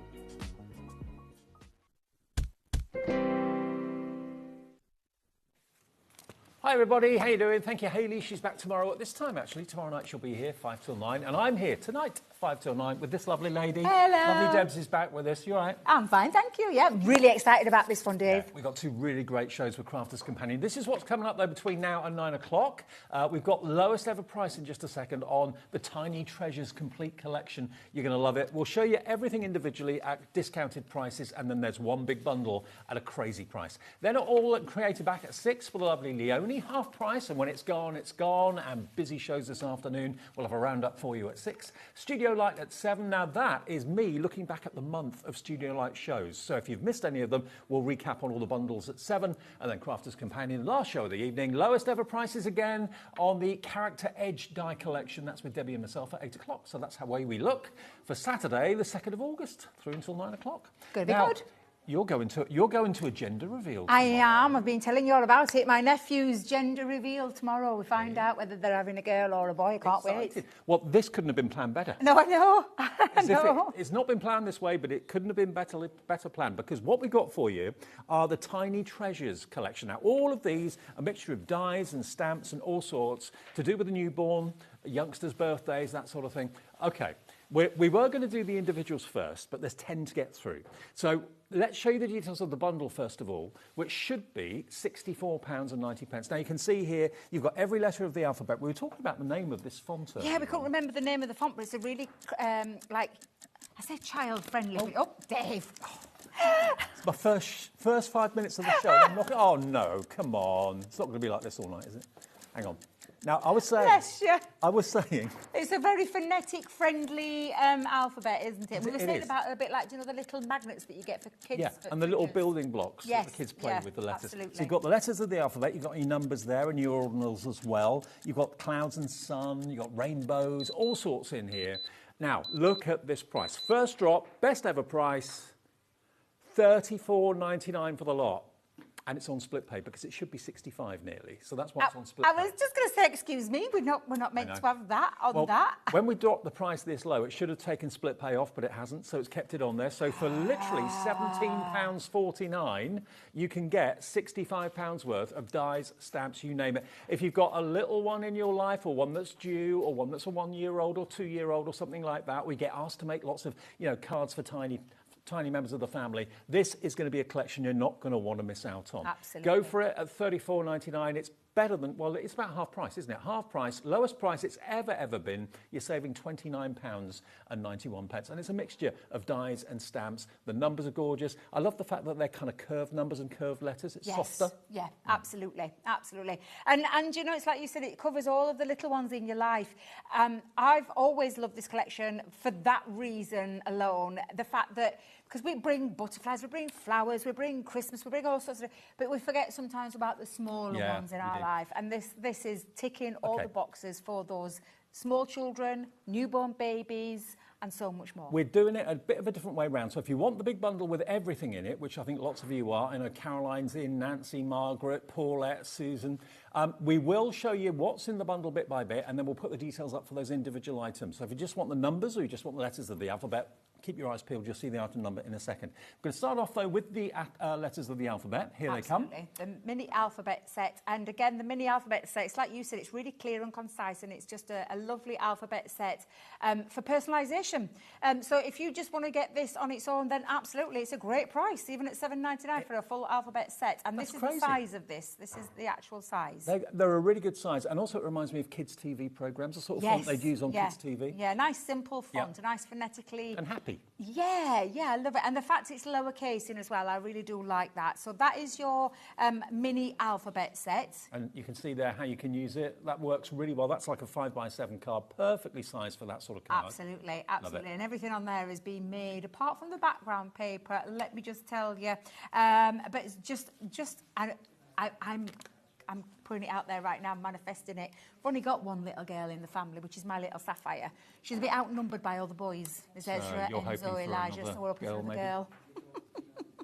Hi everybody, how you doing? Thank you, Hayley. She's back tomorrow at this time, actually. Tomorrow night she'll be here, 5 till 9. And I'm here tonight, 5 till 9, with this lovely lady. Hello. Lovely Debs is back with us. You all right? I'm fine, thank you. Yeah, really excited about this one, Dave. Yeah, we've got 2 really great shows with Crafters Companion. This is what's coming up, though, between now and 9 o'clock. We've got lowest ever price in just a second on the Tiny Treasures Complete Collection. You're going to love it. We'll show you everything individually at discounted prices, and then there's one big bundle at a crazy price. Then all created back at 6 for the lovely Leonie, half price. And when it's gone, it's gone. And busy shows this afternoon. We'll have a roundup for you at 6. Studio Light at 7. Now that is me looking back at the month of Studio Light shows. So if you've missed any of them, we'll recap on all the bundles at 7. And then Crafters Companion, last show of the evening. Lowest ever prices again on the Character Edge die collection. That's with Debbie and myself at 8 o'clock. So that's how way we look for Saturday, the 2nd of August, through until 9 o'clock. Gonna be good. You're going to a gender reveal tomorrow. I am. I've been telling you all about it. My nephew's gender reveal tomorrow. We find out whether they're having a girl or a boy. I can't wait. Well, this couldn't have been planned better. No, I know. I know. It's not been planned this way, but it couldn't have been better planned, because what we've got for you are the Tiny Treasures collection. Now, all of these, a mixture of dies and stamps and all sorts, to do with the newborn, youngsters' birthdays, that sort of thing. Okay. We were going to do the individuals first, but there's 10 to get through. So let's show you the details of the bundle first of all, which should be £64.90. Now you can see here, you've got every letter of the alphabet. We were talking about the name of this font. Yeah, we couldn't remember the name of the font, but it's a really, like, I say child-friendly. Oh, Dave. It's my first 5 minutes of the show. I'm not, oh no, come on. It's not going to be like this all night, is it? Hang on. Now, I was saying... Bless you. I was saying... It's a very phonetic-friendly alphabet, isn't it? We were saying is. about a bit like, you know, the little magnets that you get for kids. Yeah, for and the little teachers. building blocks that the kids play with the letters. Absolutely. So you've got the letters of the alphabet, you've got your numbers there and your ordinals as well. You've got clouds and sun, you've got rainbows, all sorts in here. Now, look at this price. First drop, best ever price, $34.99 for the lot. And it's on split pay because it should be 65 nearly. So that's why it's on split I pay. was just going to say, excuse me, we're not meant to have that on that. When we dropped the price this low, it should have taken split pay off, but it hasn't, so it's kept it on there. So for literally £17.49, you can get £65 worth of dies, stamps, you name it. If you've got a little one in your life, or one that's due, or one that's a 1-year-old or 2-year-old or something like that, we get asked to make lots of, you know, cards for tiny members of the family. This is going to be a collection you're not going to want to miss out on. Absolutely. Go for it at $34.99. It's better than, well, it's about half price, isn't it? Half price, lowest price it's ever been. You're saving £29.91. And it's a mixture of dies and stamps. The numbers are gorgeous. I love the fact that they're kind of curved numbers and curved letters. It's softer. Yeah, absolutely, absolutely. And you know, it's like you said, it covers all of the little ones in your life. I've always loved this collection for that reason alone. The fact that, because we bring butterflies, we bring flowers, we bring Christmas, we bring all sorts of, but we forget sometimes about the smaller ones in our life. And this is ticking all the boxes for those small children, newborn babies, and so much more. We're doing it a bit of a different way round. So if you want the big bundle with everything in it, which I think lots of you are, I know Caroline's in, Nancy, Margaret, Paulette, Susan, we will show you what's in the bundle bit by bit, and then we'll put the details up for those individual items. So if you just want the numbers or you just want the letters of the alphabet, keep your eyes peeled, you'll see the item number in a second. We're going to start off, though, with the letters of the alphabet. Here they come. The mini alphabet set. And again, the mini alphabet set, it's like you said, it's really clear and concise, and it's just a lovely alphabet set for personalisation. So if you just want to get this on its own, then absolutely, it's a great price, even at $7.99 for a full alphabet set. And this is the size of this. This is the actual size. They're a really good size. And also, it reminds me of kids' TV programmes, the sort of font they'd use on kids' TV. Yeah, nice, simple font, a nice phonetically... And happy. Yeah, I love it. And the fact it's lowercase in as well, I really do like that. So that is your mini alphabet set. And you can see there how you can use it. That works really well. That's like a 5x7 card, perfectly sized for that sort of card. Absolutely, absolutely. And everything on there is being made, apart from the background paper, let me just tell you. But it's just I'm putting it out there right now, manifesting it. I've only got one little girl in the family, which is my little Sapphire. She's a bit outnumbered by all the boys. There's Ezra and Zoe, Elijah, so we're hoping for the girl.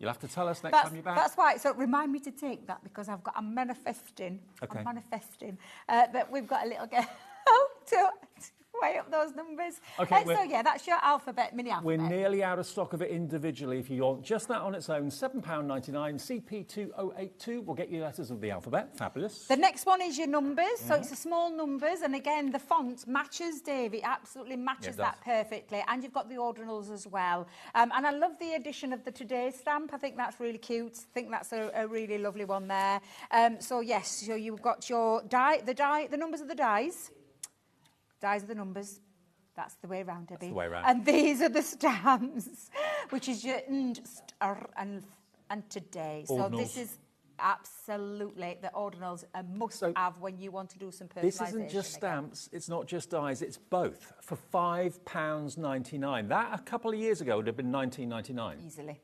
You'll have to tell us next time you're back. That's why. So remind me to take that, because I'm manifesting. Okay. I'm manifesting that we've got a little girl to weigh up those numbers. Okay, so yeah, that's your alphabet, mini alphabet. We're nearly out of stock of it individually. If you want just that on its own, £7.99, CP2082 will get you letters of the alphabet. Fabulous. The next one is your numbers. So it's a small numbers, and again, the font matches, Dave. It absolutely matches that perfectly. And you've got the ordinals as well. And I love the addition of the Today stamp. I think that's really cute. I think that's a really lovely one there. So yes, so you've got your the numbers of the dies. Dies are the numbers. That's the way around, Debbie. That's the way around. And these are the stamps, which is your and today. Ordinals. So this is absolutely the ordinals a must-have when you want to do some personalisation. This isn't just stamps. It's not just dies. It's both for £5.99. That a couple of years ago would have been $19.99. Easily.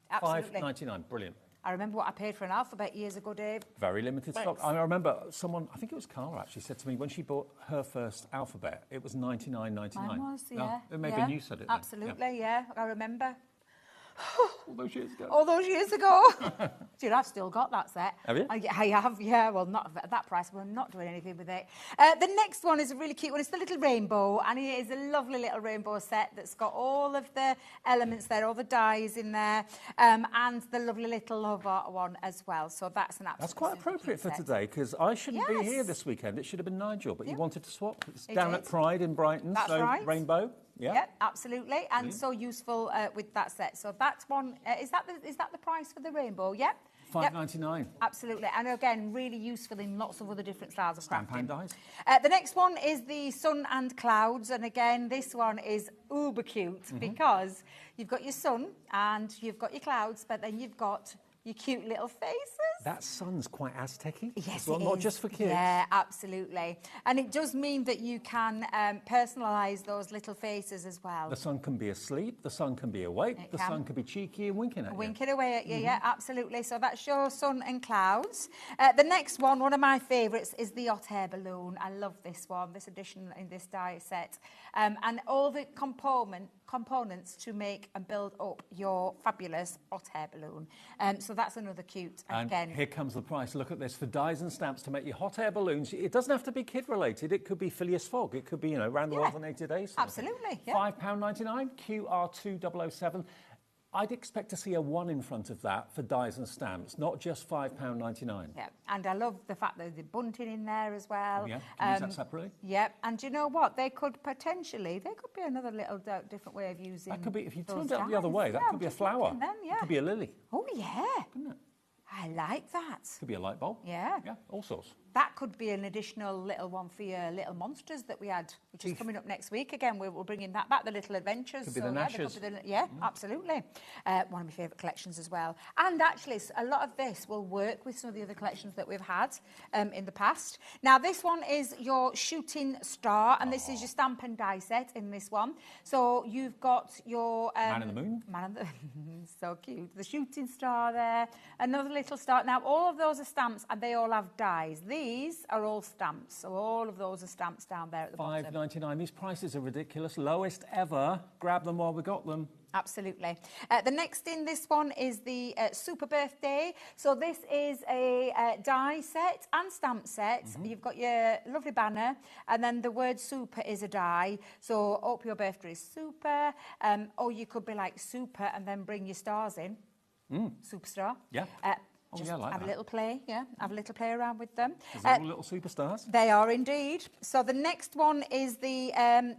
Absolutely. $5.99. Brilliant. I remember what I paid for an alphabet years ago, Dave. Very limited stock. I remember someone, I think it was Carla actually, said to me when she bought her first alphabet, it was $99.99. Mine was, yeah. It may have been you said it. Absolutely, yeah. I remember. All those years ago. All those years ago. Dude, I've still got that set. Have you? I have, yeah. Well, not at that price. We're not doing anything with it. The next one is a really cute one. It's the little rainbow, and it is a lovely little rainbow set that's got all of the elements there, all the dies in there, and the lovely little lover one as well. So that's an absolute. That's quite appropriate for today, because I shouldn't be here this weekend. It should have been Nigel, but you wanted to swap. It's down at Pride in Brighton, That's so right. rainbow. Yeah, absolutely, and so useful with that set. So that's one. Is that the price for the rainbow? Yep. $5.99. Yep. Absolutely, and again, really useful in lots of other different styles of Stamp crafting. and dies. The next one is the sun and clouds, and again, this one is uber cute because you've got your sun and you've got your clouds, but then you've got your cute little faces. That sun's quite Aztec-y. Yes, well, it not is. just for kids. Yeah, absolutely. And it does mean that you can personalise those little faces as well. The sun can be asleep, the sun can be awake, the sun can be cheeky and winking at you. Winking away at you, yeah, absolutely. So that's your sun and clouds. The next one of my favourites, is the hot air balloon. I love this one, this edition in this die set. And all the components to make and build up your fabulous hot air balloon. So that's another cute. And again, here comes the price. Look at this. For dies and stamps to make your hot air balloons, it doesn't have to be kid-related. It could be Phileas Fogg. It could be, round the world in 80 days. Absolutely, yeah. £5.99, QR2007. I'd expect to see a 1 in front of that for dies and stamps, not just £5.99. Yeah, and I love the fact that there's the bunting in there as well. Oh, yeah, can you use that separately? Yeah, and you know what? There could be another little different way of using. That could be, if you those turned it the other dies. way, that Yeah, could be a just flower. looking then, yeah. It could be a lily. Oh, yeah. Couldn't it? I like that. Could be a light bulb. Yeah. Yeah, all sorts. That could be an additional little one for your little monsters that we had, which is coming up next week. Again, we're bringing that back, the little adventures. Could be the Nashers. Absolutely. One of my favourite collections as well. And actually, a lot of this will work with some of the other collections that we've had in the past. Now, this one is your shooting star, and this is your stamp and die set in this one. So you've got your... Man in the moon. So cute. The shooting star there. Another little star. Now, all of those are stamps, and they all have dies. These are all stamps, so all of those are stamps down there at the bottom. $5.99. These prices are ridiculous. Lowest ever. Grab them while we got them. Absolutely. The next in this one is the Super Birthday. So this is a die set and stamp set. You've got your lovely banner, and then the word super is a die. So hope your birthday is super, or you could be like super and then bring your stars in. Superstar. Yeah. Just I like have that. a little play, have a little play around with them. Little superstars. They are indeed. So the next one is the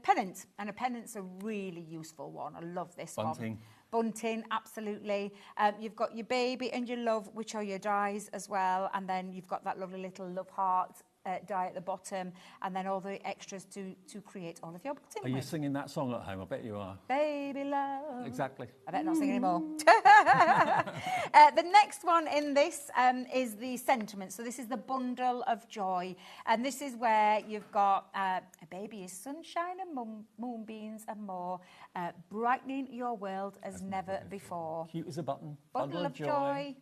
pennant, and a pennant's a really useful one. I love this Bunting. one. Bunting, absolutely. You've got your baby and your love, which are your dies as well, and then you've got that lovely little love heart die at the bottom, and then all the extras to create all of your bunting. Are you with. singing that song at home? I bet you are. Baby love. Exactly. I better not sing anymore. The next one in this is the sentiment. So this is the bundle of joy. And this is where you've got a baby is sunshine and moonbeams and more, brightening your world as never before. Cute as a button. Bundle of joy.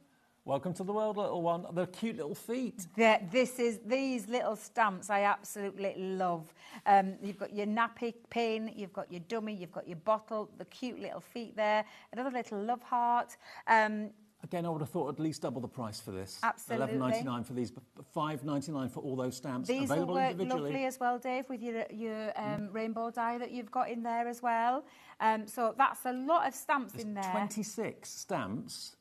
Welcome to the world, little one. The cute little feet. These little stamps I absolutely love. You've got your nappy pin, you've got your dummy, you've got your bottle, the cute little feet there, another little love heart. Again, I would have thought at least double the price for this. Absolutely. $11.99 for these, but $5.99 for all those stamps. These will available work individually. lovely as well, Dave, with your rainbow die that you've got in there as well. So that's a lot of stamps in there. 26 stamps.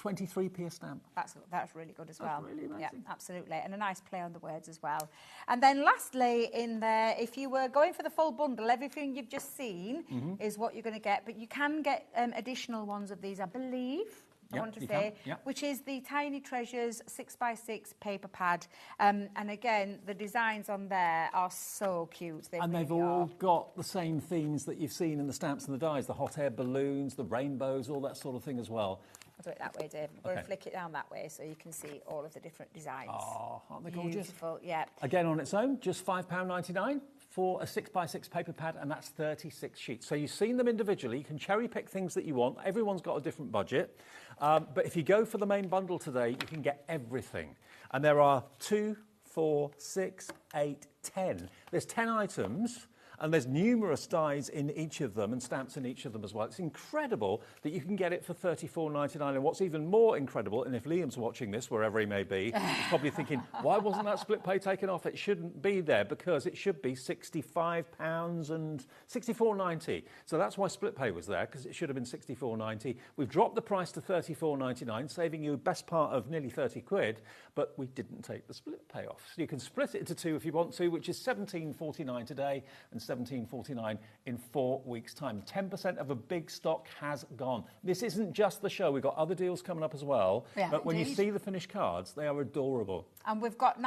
23p a stamp. That's really good as well. That's really amazing. Yeah, absolutely. And a nice play on the words as well. And then lastly in there, if you were going for the full bundle, everything you've just seen is what you're going to get. But you can get additional ones of these, I believe. I want to say, which is the Tiny Treasures 6x6 paper pad. And again, the designs on there are so cute. They've all got the same themes that you've seen in the stamps and the dies, the hot air balloons, the rainbows, all that sort of thing as well. I'll do it that way, Dave. I'm going to flick it down that way so you can see all of the different designs. Oh, aren't they gorgeous? Beautiful, yeah. Again, on its own, just £5.99 for a 6x6 paper pad, and that's 36 sheets. So you've seen them individually. You can cherry pick things that you want. Everyone's got a different budget. But if you go for the main bundle today, you can get everything. And there are 2, 4, 6, 8, 10. There's 10 items. And there's numerous dies in each of them and stamps in each of them as well. It's incredible that you can get it for $34.99. And what's even more incredible, and if Liam's watching this, wherever he may be, he's probably thinking, why wasn't that split pay taken off? It shouldn't be there, because it should be £65 and $64.90. So that's why split pay was there, because it should have been $64.90. We've dropped the price to $34.99, saving you best part of nearly 30 quid, but we didn't take the split pay off. So you can split it into two if you want to, which is $17.49 today and 17.49 in 4 weeks' time. 10% of a big stock has gone. This isn't just the show. We've got other deals coming up as well. Yeah, but when you indeed. see the finished cards, they are adorable. And we've got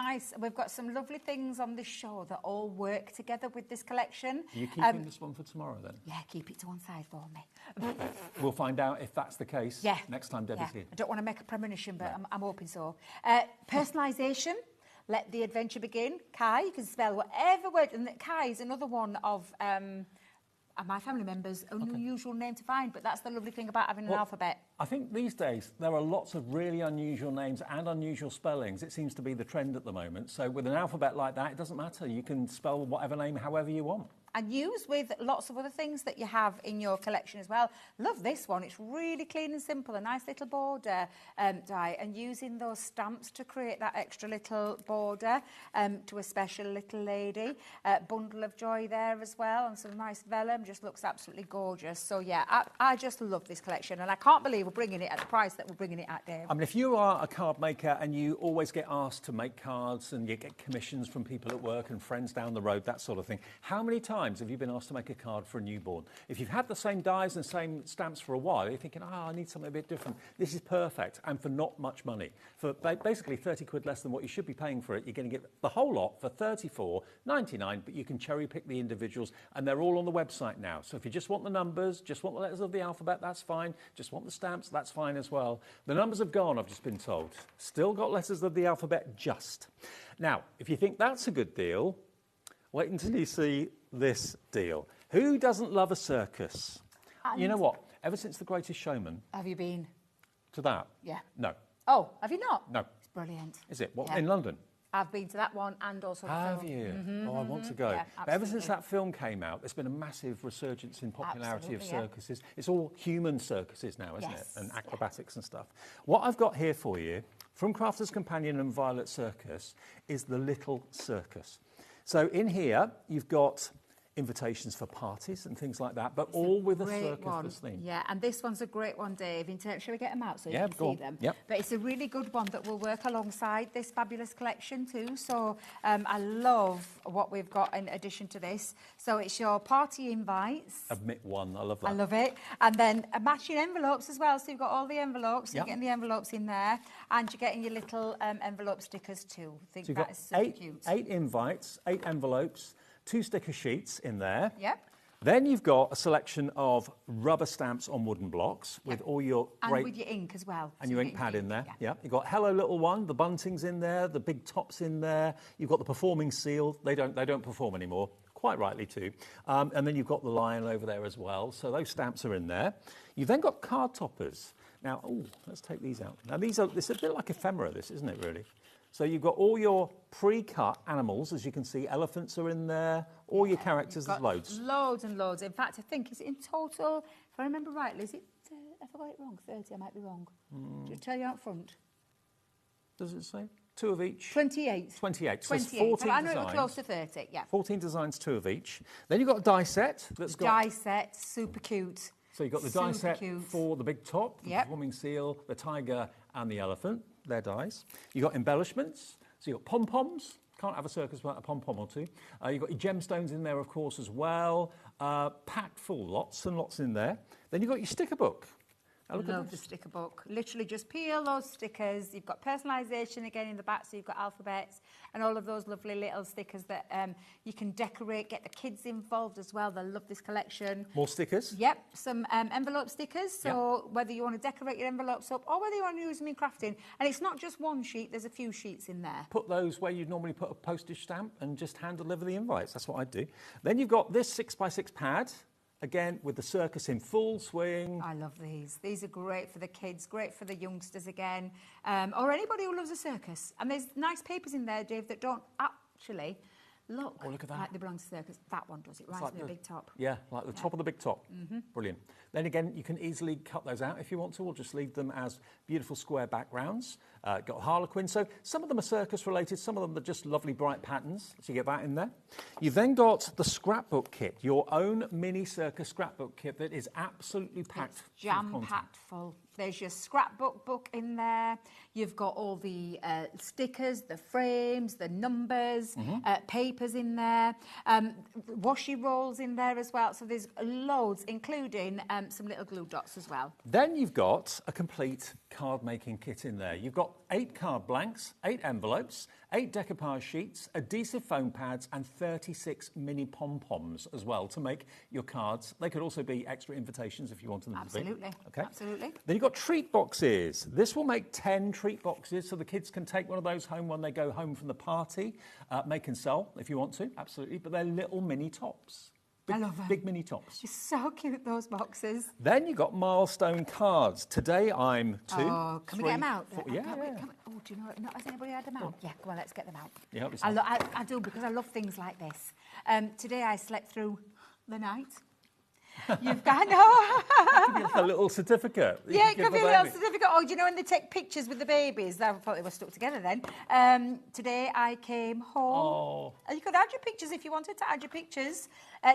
some lovely things on this show that all work together with this collection. Are you keeping this one for tomorrow then? Yeah, keep it to one side for me. We'll find out if that's the case next time Debbie's here. I don't want to make a premonition, but I'm hoping so. Personalisation. Let the adventure begin. Kai, you can spell whatever word. And Kai is another one of my family members, an unusual name to find, but that's the lovely thing about having an alphabet. I think these days there are lots of really unusual names and unusual spellings. It seems to be the trend at the moment. So with an alphabet like that, it doesn't matter. You can spell whatever name however you want. And use with lots of other things that you have in your collection as well. Love this one. It's really clean and simple, a nice little border die, and using those stamps to create that extra little border to a special little lady. Bundle of joy there as well, and some nice vellum. Just looks absolutely gorgeous. So yeah, I just love this collection, and I can't believe we're bringing it at the price that we're bringing it at, Dave. I mean, if you are a card maker and you always get asked to make cards and you get commissions from people at work and friends down the road, that sort of thing, how many times have you been asked to make a card for a newborn? If you've had the same dies and same stamps for a while, you're thinking, I need something a bit different. This is perfect, and for not much money. For basically 30 quid less than what you should be paying for it, you're going to get the whole lot for $34.99, but you can cherry pick the individuals, and they're all on the website now. So if you just want the numbers, just want the letters of the alphabet, that's fine. Just want the stamps, that's fine as well. The numbers have gone, I've just been told. Still got letters of the alphabet, just. Now, if you think that's a good deal, wait until you see this deal. Who doesn't love a circus? And you know what? Ever since The Greatest Showman... Have you been? To that? Yeah. No. Oh, have you not? No. It's brilliant. Is it? What, Yeah. in London? I've been to that one and also the Have film. you? I want to go. Yeah, but ever since absolutely. that film came out, there's been a massive resurgence in popularity of Absolutely, yeah. circuses. It's all human circuses now, isn't Yes, it? And acrobatics and stuff. What I've got here for you, from Crafter's Companion and Violet Circus, is the Little Circus. So in here, you've got invitations for parties and things like that, but It's all with a great circus one. theme. Yeah, and this one's a great one, Dave. In terms, shall we get them out so you Yeah, can go see on. them? Yep. But it's a really good one that will work alongside this fabulous collection too. So I love what we've got in addition to this. So it's your party invites. Admit one, I love that. I love it. And then matching envelopes as well. So you've got all the envelopes. Yep. You're getting the envelopes in there. And you're getting your little envelope stickers too. I think So you've that got is super cute. 8 invites, 8 envelopes, 2 sticker sheets in there. Yep. Then you've got a selection of rubber stamps on wooden blocks with all your And with your ink as well. and So your you're ink pad getting in there. Yeah. Yeah. You've got Hello Little One, the bunting's in there, the big tops in there. You've got the performing seal. They don't perform anymore. Quite rightly too. And then you've got the lion over there as well. So those stamps are in there. You've then got card toppers. Now, let's take these out. Now this is a bit like ephemera, this, isn't it, really? So you've got all your pre-cut animals, as you can see. Elephants are in there. All your characters, there's loads. Loads and loads. In fact, I think, is it in total, if I remember rightly, is it, have I got it wrong? 30, I might be wrong. Did I tell you out front? Does it say? 2 of each? 28. 28. So it's 28. 14 Well, I know it designs. was close to 30, yeah. 14 designs, 2 of each. Then you've got a die set that's got... Die set, super cute. So you've got the die Super set cute. for the big top, the Yep. performing seal, the tiger and the elephant. They're dies. You've got embellishments. So you've got pom-poms. Can't have a circus without a pom-pom or two. You've got your gemstones in there, of course, as well. Packed full, lots and lots in there. Then you've got your sticker book. Now look at Love the this. sticker book. Literally just peel those stickers. You've got personalisation again in the back, so you've got alphabets and all of those lovely little stickers that you can decorate, get the kids involved as well. They'll love this collection. More stickers. Yep, some envelope stickers. So whether you want to decorate your envelopes up or whether you want to use them in crafting. And it's not just one sheet, there's a few sheets in there. Put those where you'd normally put a postage stamp and just hand deliver the invites. That's what I'd do. Then you've got this 6x6 pad. Again, with the circus in full swing. I love these. These are great for the kids, great for the youngsters again, or anybody who loves a circus. And there's nice papers in there, Dave, that don't actually look, look at that. like they belong to circus. That one does. It reminds like me of the- Big Top. Yeah, like the top of the big top. Brilliant. Then again, you can easily cut those out if you want to, or just leave them as beautiful square backgrounds. Got Harlequin. So some of them are circus related, some of them are just lovely bright patterns. So you get that in there. You've then got the scrapbook kit, your own mini circus scrapbook kit that is absolutely packed. Jam-packed full. There's your scrapbook book in there. You've got all the stickers, the frames, the numbers, papers in there, washi rolls in there as well. So there's loads, including some little glue dots as well. Then you've got a complete card making kit in there. You've got 8 card blanks, 8 envelopes, 8 decoupage sheets, adhesive foam pads and 36 mini pom-poms as well to make your cards. They could also be extra invitations if you wanted them to be. Absolutely. Okay. Absolutely. Then you've got treat boxes. This will make 10 treat boxes so the kids can take one of those home when they go home from the party. Make and sell if you want to, absolutely. But they're little mini tops. I love them. Big mini tops. It's so cute, those boxes. Then you've got milestone cards. Today I'm 2. Oh, can we get them out? 4, yeah. Oh, do you know, has anybody had them out? Yeah, come on, let's get them out. Yeah, I do, because I love things like this. Today I slept through the night. You've got, It could be like a little certificate. Yeah, it could be a little certificate. Oh, do you know when they take pictures with the babies? I thought they were stuck together then. Today I came home. You could add your pictures if you wanted to add your pictures.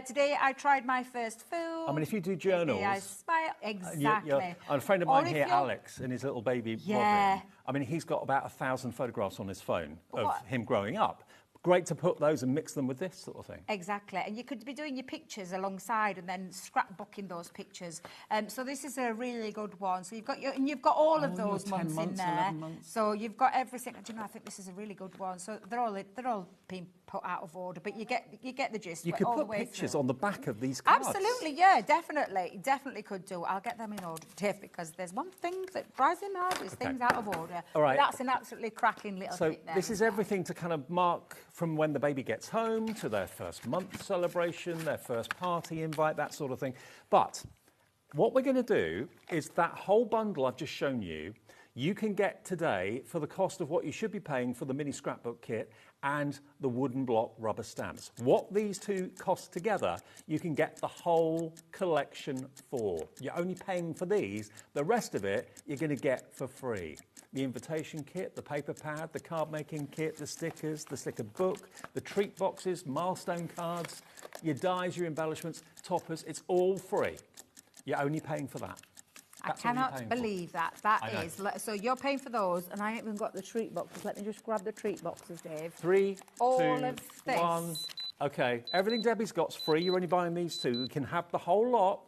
Today I tried my first food. I mean, if you do journals. I smile. Exactly. A friend of mine here, Alex, and his little baby Robin. I mean, he's got about 1,000 photographs on his phone of him growing up. Great to put those and mix them with this sort of thing. Exactly, and you could be doing your pictures alongside and then scrapbooking those pictures. So this is a really good one. So you've got all of those months in there. So you've got everything. Do you know, I think this is a really good one. So they're all being put out of order, but you get the gist. You could put pictures on the back of these cards. Absolutely, yeah, definitely could do. I'll get them in order, Dave, because there's one thing that drives me mad is things out of order. All right. But that's an absolutely cracking little bit there. So this is everything to kind of mark from when the baby gets home to their first month celebration, their first party invite, that sort of thing. But what we're going to do is that whole bundle I've just shown you, you can get today for the cost of what you should be paying for the mini scrapbook kit and the wooden block rubber stamps. What these two cost together, you can get the whole collection for. You're only paying for these. The rest of it, you're going to get for free. The invitation kit, the paper pad, the card making kit, the stickers, the sticker book, the treat boxes, milestone cards, your dies, your embellishments, toppers, it's all free. You're only paying for that. That's I cannot believe that. That is. So you're paying for those, and I ain't even got the treat boxes. Let me just grab the treat boxes, Dave. 3, all 2, of this. 1. Okay, everything Debbie's got's free. You're only buying these 2. You can have the whole lot.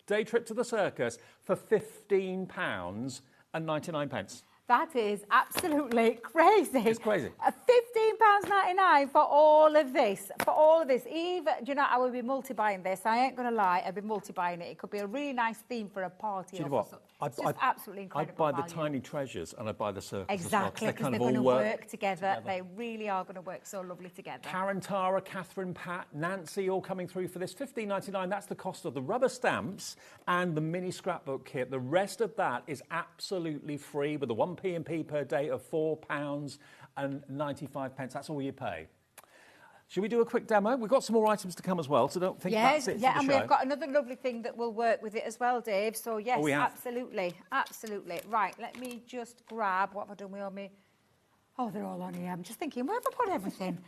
Day trip to the circus for £15.99. That is absolutely crazy. It's crazy. £15.99 for all of this. For all of this. Even, do you know, I would be multi-buying this. I ain't going to lie. I'd be multi-buying it. It could be a really nice theme for a party. Do you know what? It's just absolutely incredible. I'd buy value. the tiny treasures and I'd buy the circus exactly, because they're going to work together. They really are going to work so lovely together. Karen, Tara, Catherine, Pat, Nancy, all coming through for this. £15.99, that's the cost of the rubber stamps and the mini scrapbook kit. The rest of that is absolutely free with a 1p&p per day of £4.95. That's all you pay. Should we do a quick demo? We've got some more items to come as well, so don't think that's it for the and show. we've got another lovely thing that will work with it as well, Dave. So, yes, absolutely. Right, let me just grab, what have I done with all me? Oh, they're all on here. I'm just thinking, where have I put everything?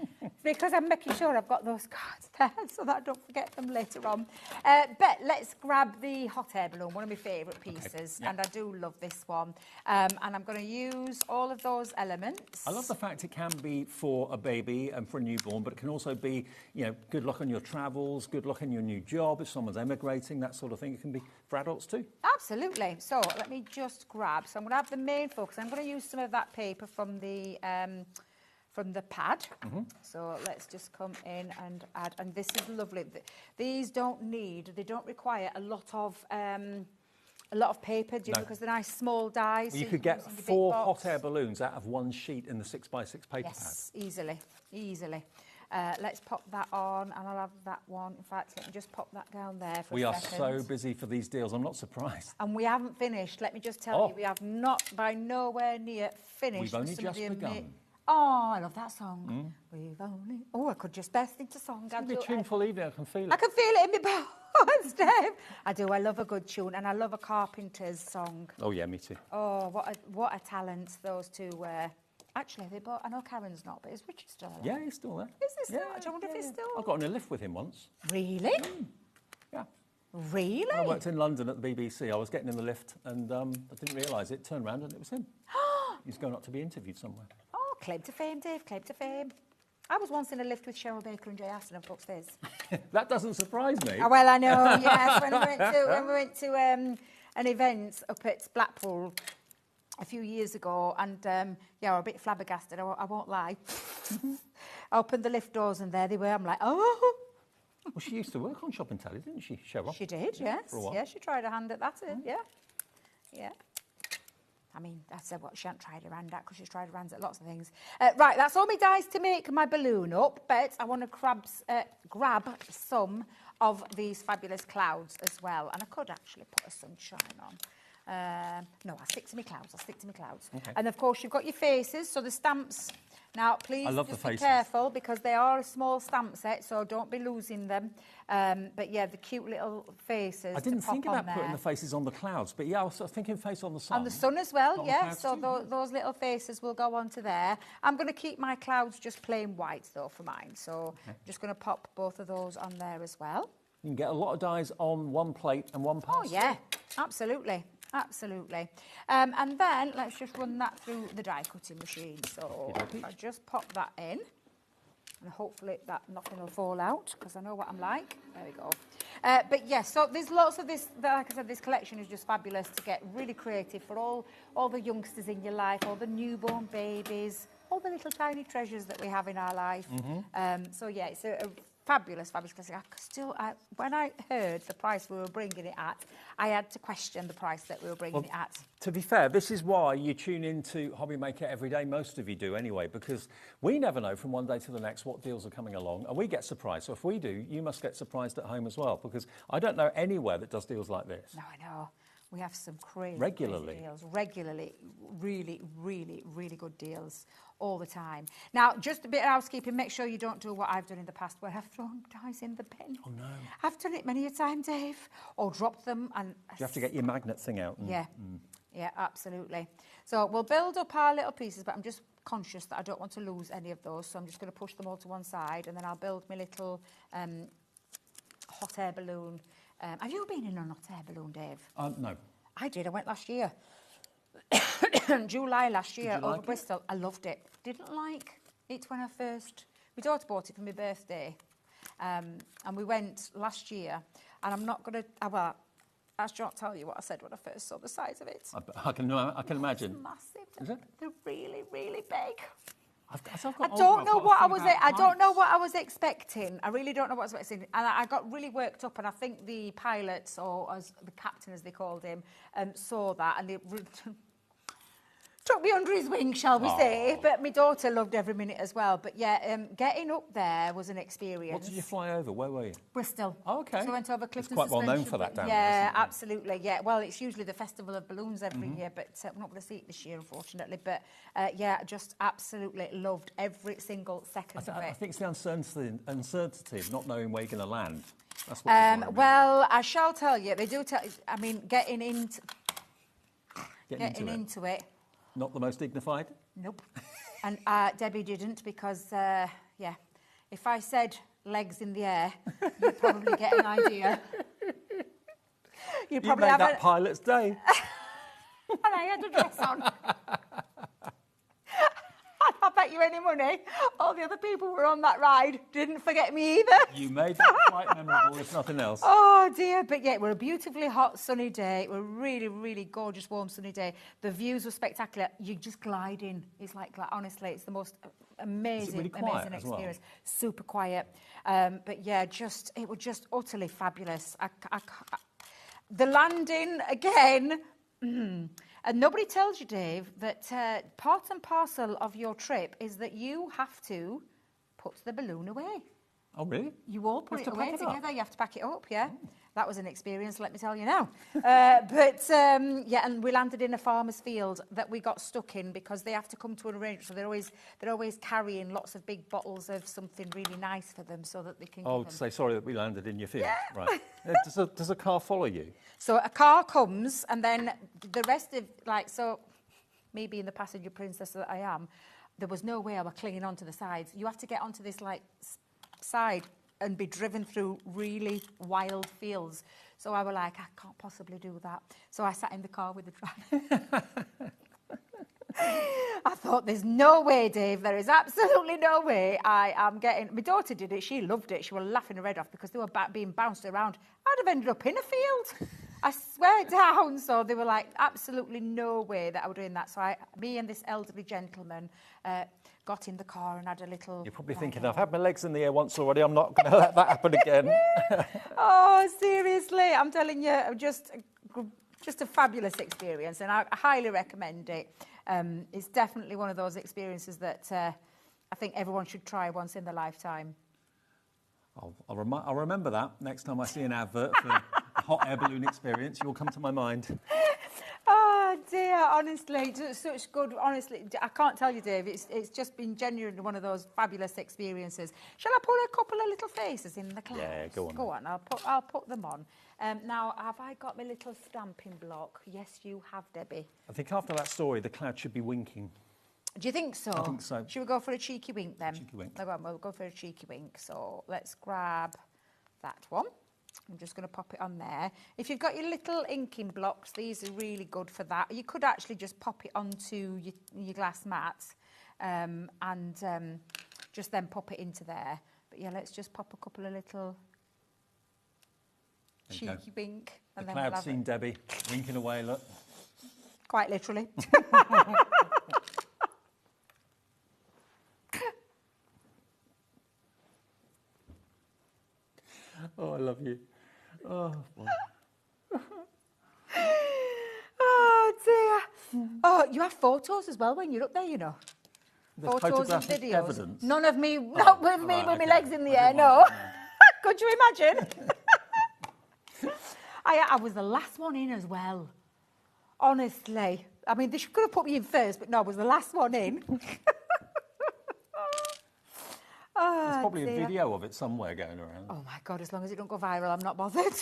Because I'm making sure I've got those cards there so that I don't forget them later on. But let's grab the hot air balloon, one of my favourite pieces. And I do love this one. And I'm going to use all of those elements. I love the fact it can be for a baby and for a newborn, but it can also be, you know, good luck on your travels, good luck in your new job, if someone's emigrating, that sort of thing. It can be for adults too. Absolutely. So let me just grab. So I'm going to have the main focus. I'm going to use some of that paper from the pad. So let's just come in and add, and this is lovely. These they don't require a lot of paper, do you know, because they're nice small dies. Well, you could get 4 hot air balloons out of one sheet in the 6x6 paper pad. Yes, easily. Let's pop that on, and I'll have that one. In fact, let me just pop that down there for a second. We are so busy for these deals, I'm not surprised. And we haven't finished. Let me just tell you, we have not, by nowhere near finished. We've only just begun. Oh, I love that song. We've only... Oh, I could just burst into song. It's going to be a tuneful evening, I can feel it. I can feel it in my bones, Dave. I do, I love a good tune, and I love a Carpenter's song. Oh, yeah, me too. Oh, what a talent those two were. Actually, they both... I know Karen's not, but is Richard still alive? Yeah, he's still there. Is he still? I wonder if he's still... I got on a lift with him once. Really? Yeah. Really? When I worked in London at the BBC, I was getting in the lift and I didn't realise it. Turned around and it was him. He's going up to be interviewed somewhere. Oh, claim to fame, Dave, claim to fame. I was once in a lift with Cheryl Baker and Jay Aston up upstairs. That doesn't surprise me. Oh, well, I know, yes. When we went to an event up at Blackpool a few year ago, and yeah, I was a bit flabbergasted, I won't lie. I opened the lift doors and there they were. I'm like, oh. Well, she used to work on Shop and Telly, didn't she, Cheryl? She did, yes. For a while. Yeah, she tried her hand at that, yeah. Yeah. I mean, that's what she hasn't tried her hand at, because she's tried her hands at lots of things. Right, that's all my dies to make my balloon up, but I want to grab some of these fabulous clouds as well. And I could actually put a sunshine on. No, I'll stick to my clouds. Okay. And, of course, you've got your faces, so the stamps. Now, please just be careful, because they are a small stamp set, so don't be losing them. But, yeah, the cute little faces. I didn't think about putting the faces on the clouds, but, yeah, I was thinking face on the sun. On the sun as well, yeah. So those little faces will go onto there. I'm going to keep my clouds just plain white, though, for mine. So I'm just going to pop both of those on there as well. You can get a lot of dies on one plate and one pass. Oh, yeah, absolutely. Absolutely. And then let's just run that through the die cutting machine. So I just pop that in, and hopefully that nothing will fall out, because I know what I'm like. There we go. But yes, so there's lots of this. Like I said, this collection is just fabulous to get really creative for all the youngsters in your life, all the newborn babies, all the little tiny treasures that we have in our life. So yeah, it's a fabulous classic. When I heard the price we were bringing it at, I had to question the price that we were bringing it at. To be fair, this is why you tune into HobbyMaker every day. Most of you do anyway, because we never know from one day to the next what deals are coming along, and we get surprised. So if we do, you must get surprised at home as well, because I don't know anywhere that does deals like this. No, I know. We have some crazy deals. Regularly. Really, really, really good deals all the time. Now, just a bit of housekeeping. Make sure you don't do what I've done in the past, where I've thrown dies in the bin. Oh, no. I've done it many a time, Dave. Or dropped them. And you have to get your magnet thing out. Yeah, absolutely. So we'll build up our little pieces, but I'm just conscious that I don't want to lose any of those. So I'm just going to push them all to one side, and then I'll build my little hot air balloon. Have you been in a hot air balloon, Dave? No. I did. I went last year. July last year over Bristol. I loved it. Didn't like it when I first... My daughter bought it for my birthday. And we went last year. And I'm not going to... Well, I shan't tell you what I said when I first saw the size of it. I can imagine. It's massive. Is it? They're really, really big. I don't know what I was expecting. I really don't know what I was expecting. And I got really worked up, and I think the pilot, or as the captain as they called him, saw that, and it took me under his wing, shall we say. But my daughter loved every minute as well. But yeah, getting up there was an experience. What did you fly over? Where were you? Bristol. Oh, okay. So I went over Clifton. It's quite well known for that down there. Yeah, absolutely. Yeah. Well, it's usually the Festival of Balloons every year, but I'm not going to see it this year, unfortunately. But yeah, just absolutely loved every single second of it. I think it's the uncertainty of not knowing where you're going to land. That's what well, I shall tell you. They do tell. I mean, getting into it. Not the most dignified? Nope. And Debbie didn't, because, yeah, if I said legs in the air, you'd probably get an idea. You made that pilot's day. And I had a dress on. I bet you any money, all the other people who were on that ride didn't forget me either. You made that quite memorable, if nothing else. Oh, dear. But, yeah, it was a beautifully hot, sunny day. It was a really, really gorgeous, warm, sunny day. The views were spectacular. You're just gliding. It's like honestly, it's the most amazing, amazing experience. Well? Super quiet. But, yeah, it was just utterly fabulous. The landing, again... And nobody tells you, Dave, that part and parcel of your trip is that you have to put the balloon away. Oh, really? You all put it away together. You have to pack it up, yeah. That was an experience, let me tell you now. Yeah, and we landed in a farmer's field that we got stuck in because they have to come to an arrangement. So they're always carrying lots of big bottles of something really nice for them so that they can... Oh, to say sorry that we landed in your field. Yeah. Right. Does a car follow you? So a car comes, and then the rest of, so me being the passenger princess that I am, there was no way I was clinging onto the sides. You have to get onto this, side and be driven through really wild fields. So I was like, I can't possibly do that. So I sat in the car with the driver. I thought, there's no way, Dave, there is absolutely no way I am getting... My daughter did it, she loved it, she was laughing her head off because they were being bounced around. I'd have ended up in a field. I swear down. So they were like, absolutely no way that I was doing that. So me and this elderly gentleman got in the car and had a little... You're probably thinking, I've had my legs in the air once already, I'm not going to let that happen again. Oh, seriously, I'm telling you, just a fabulous experience, and I highly recommend it. It's definitely one of those experiences that I think everyone should try once in their lifetime. I'll remember that next time I see an advert for a hot air balloon experience. You'll come to my mind. Oh dear, honestly, such good. Honestly, I can't tell you, Dave. It's just been genuinely one of those fabulous experiences. Shall I put a couple of little faces in the clouds? Yeah, go on. Go on. I'll put them on. Now, have I got my little stamping block? Yes, you have, Debbie. I think after that story, the cloud should be winking. Do you think so? I think so. Should we go for a cheeky wink then? Cheeky wink. We'll go for a cheeky wink. So let's grab that one. I'm just going to pop it on there. If you've got your little inking blocks, these are really good for that. You could actually just pop it onto your glass mat and just then pop it into there. But yeah, let's just pop a couple of little cheeky wink. The cloud scene, Debbie, winking away, look. Quite literally. Oh, I love you. Oh, boy. Oh, dear. Oh, you have photos as well when you're up there, you know. There's photos and photographic videos. evidence. None of me, not with me with my legs in the air, no. Could you imagine? I was the last one in as well. Honestly. I mean, they could have put me in first, but no, I was the last one in. There's probably a video of it somewhere going around. Oh, my God, as long as it don't go viral, I'm not bothered.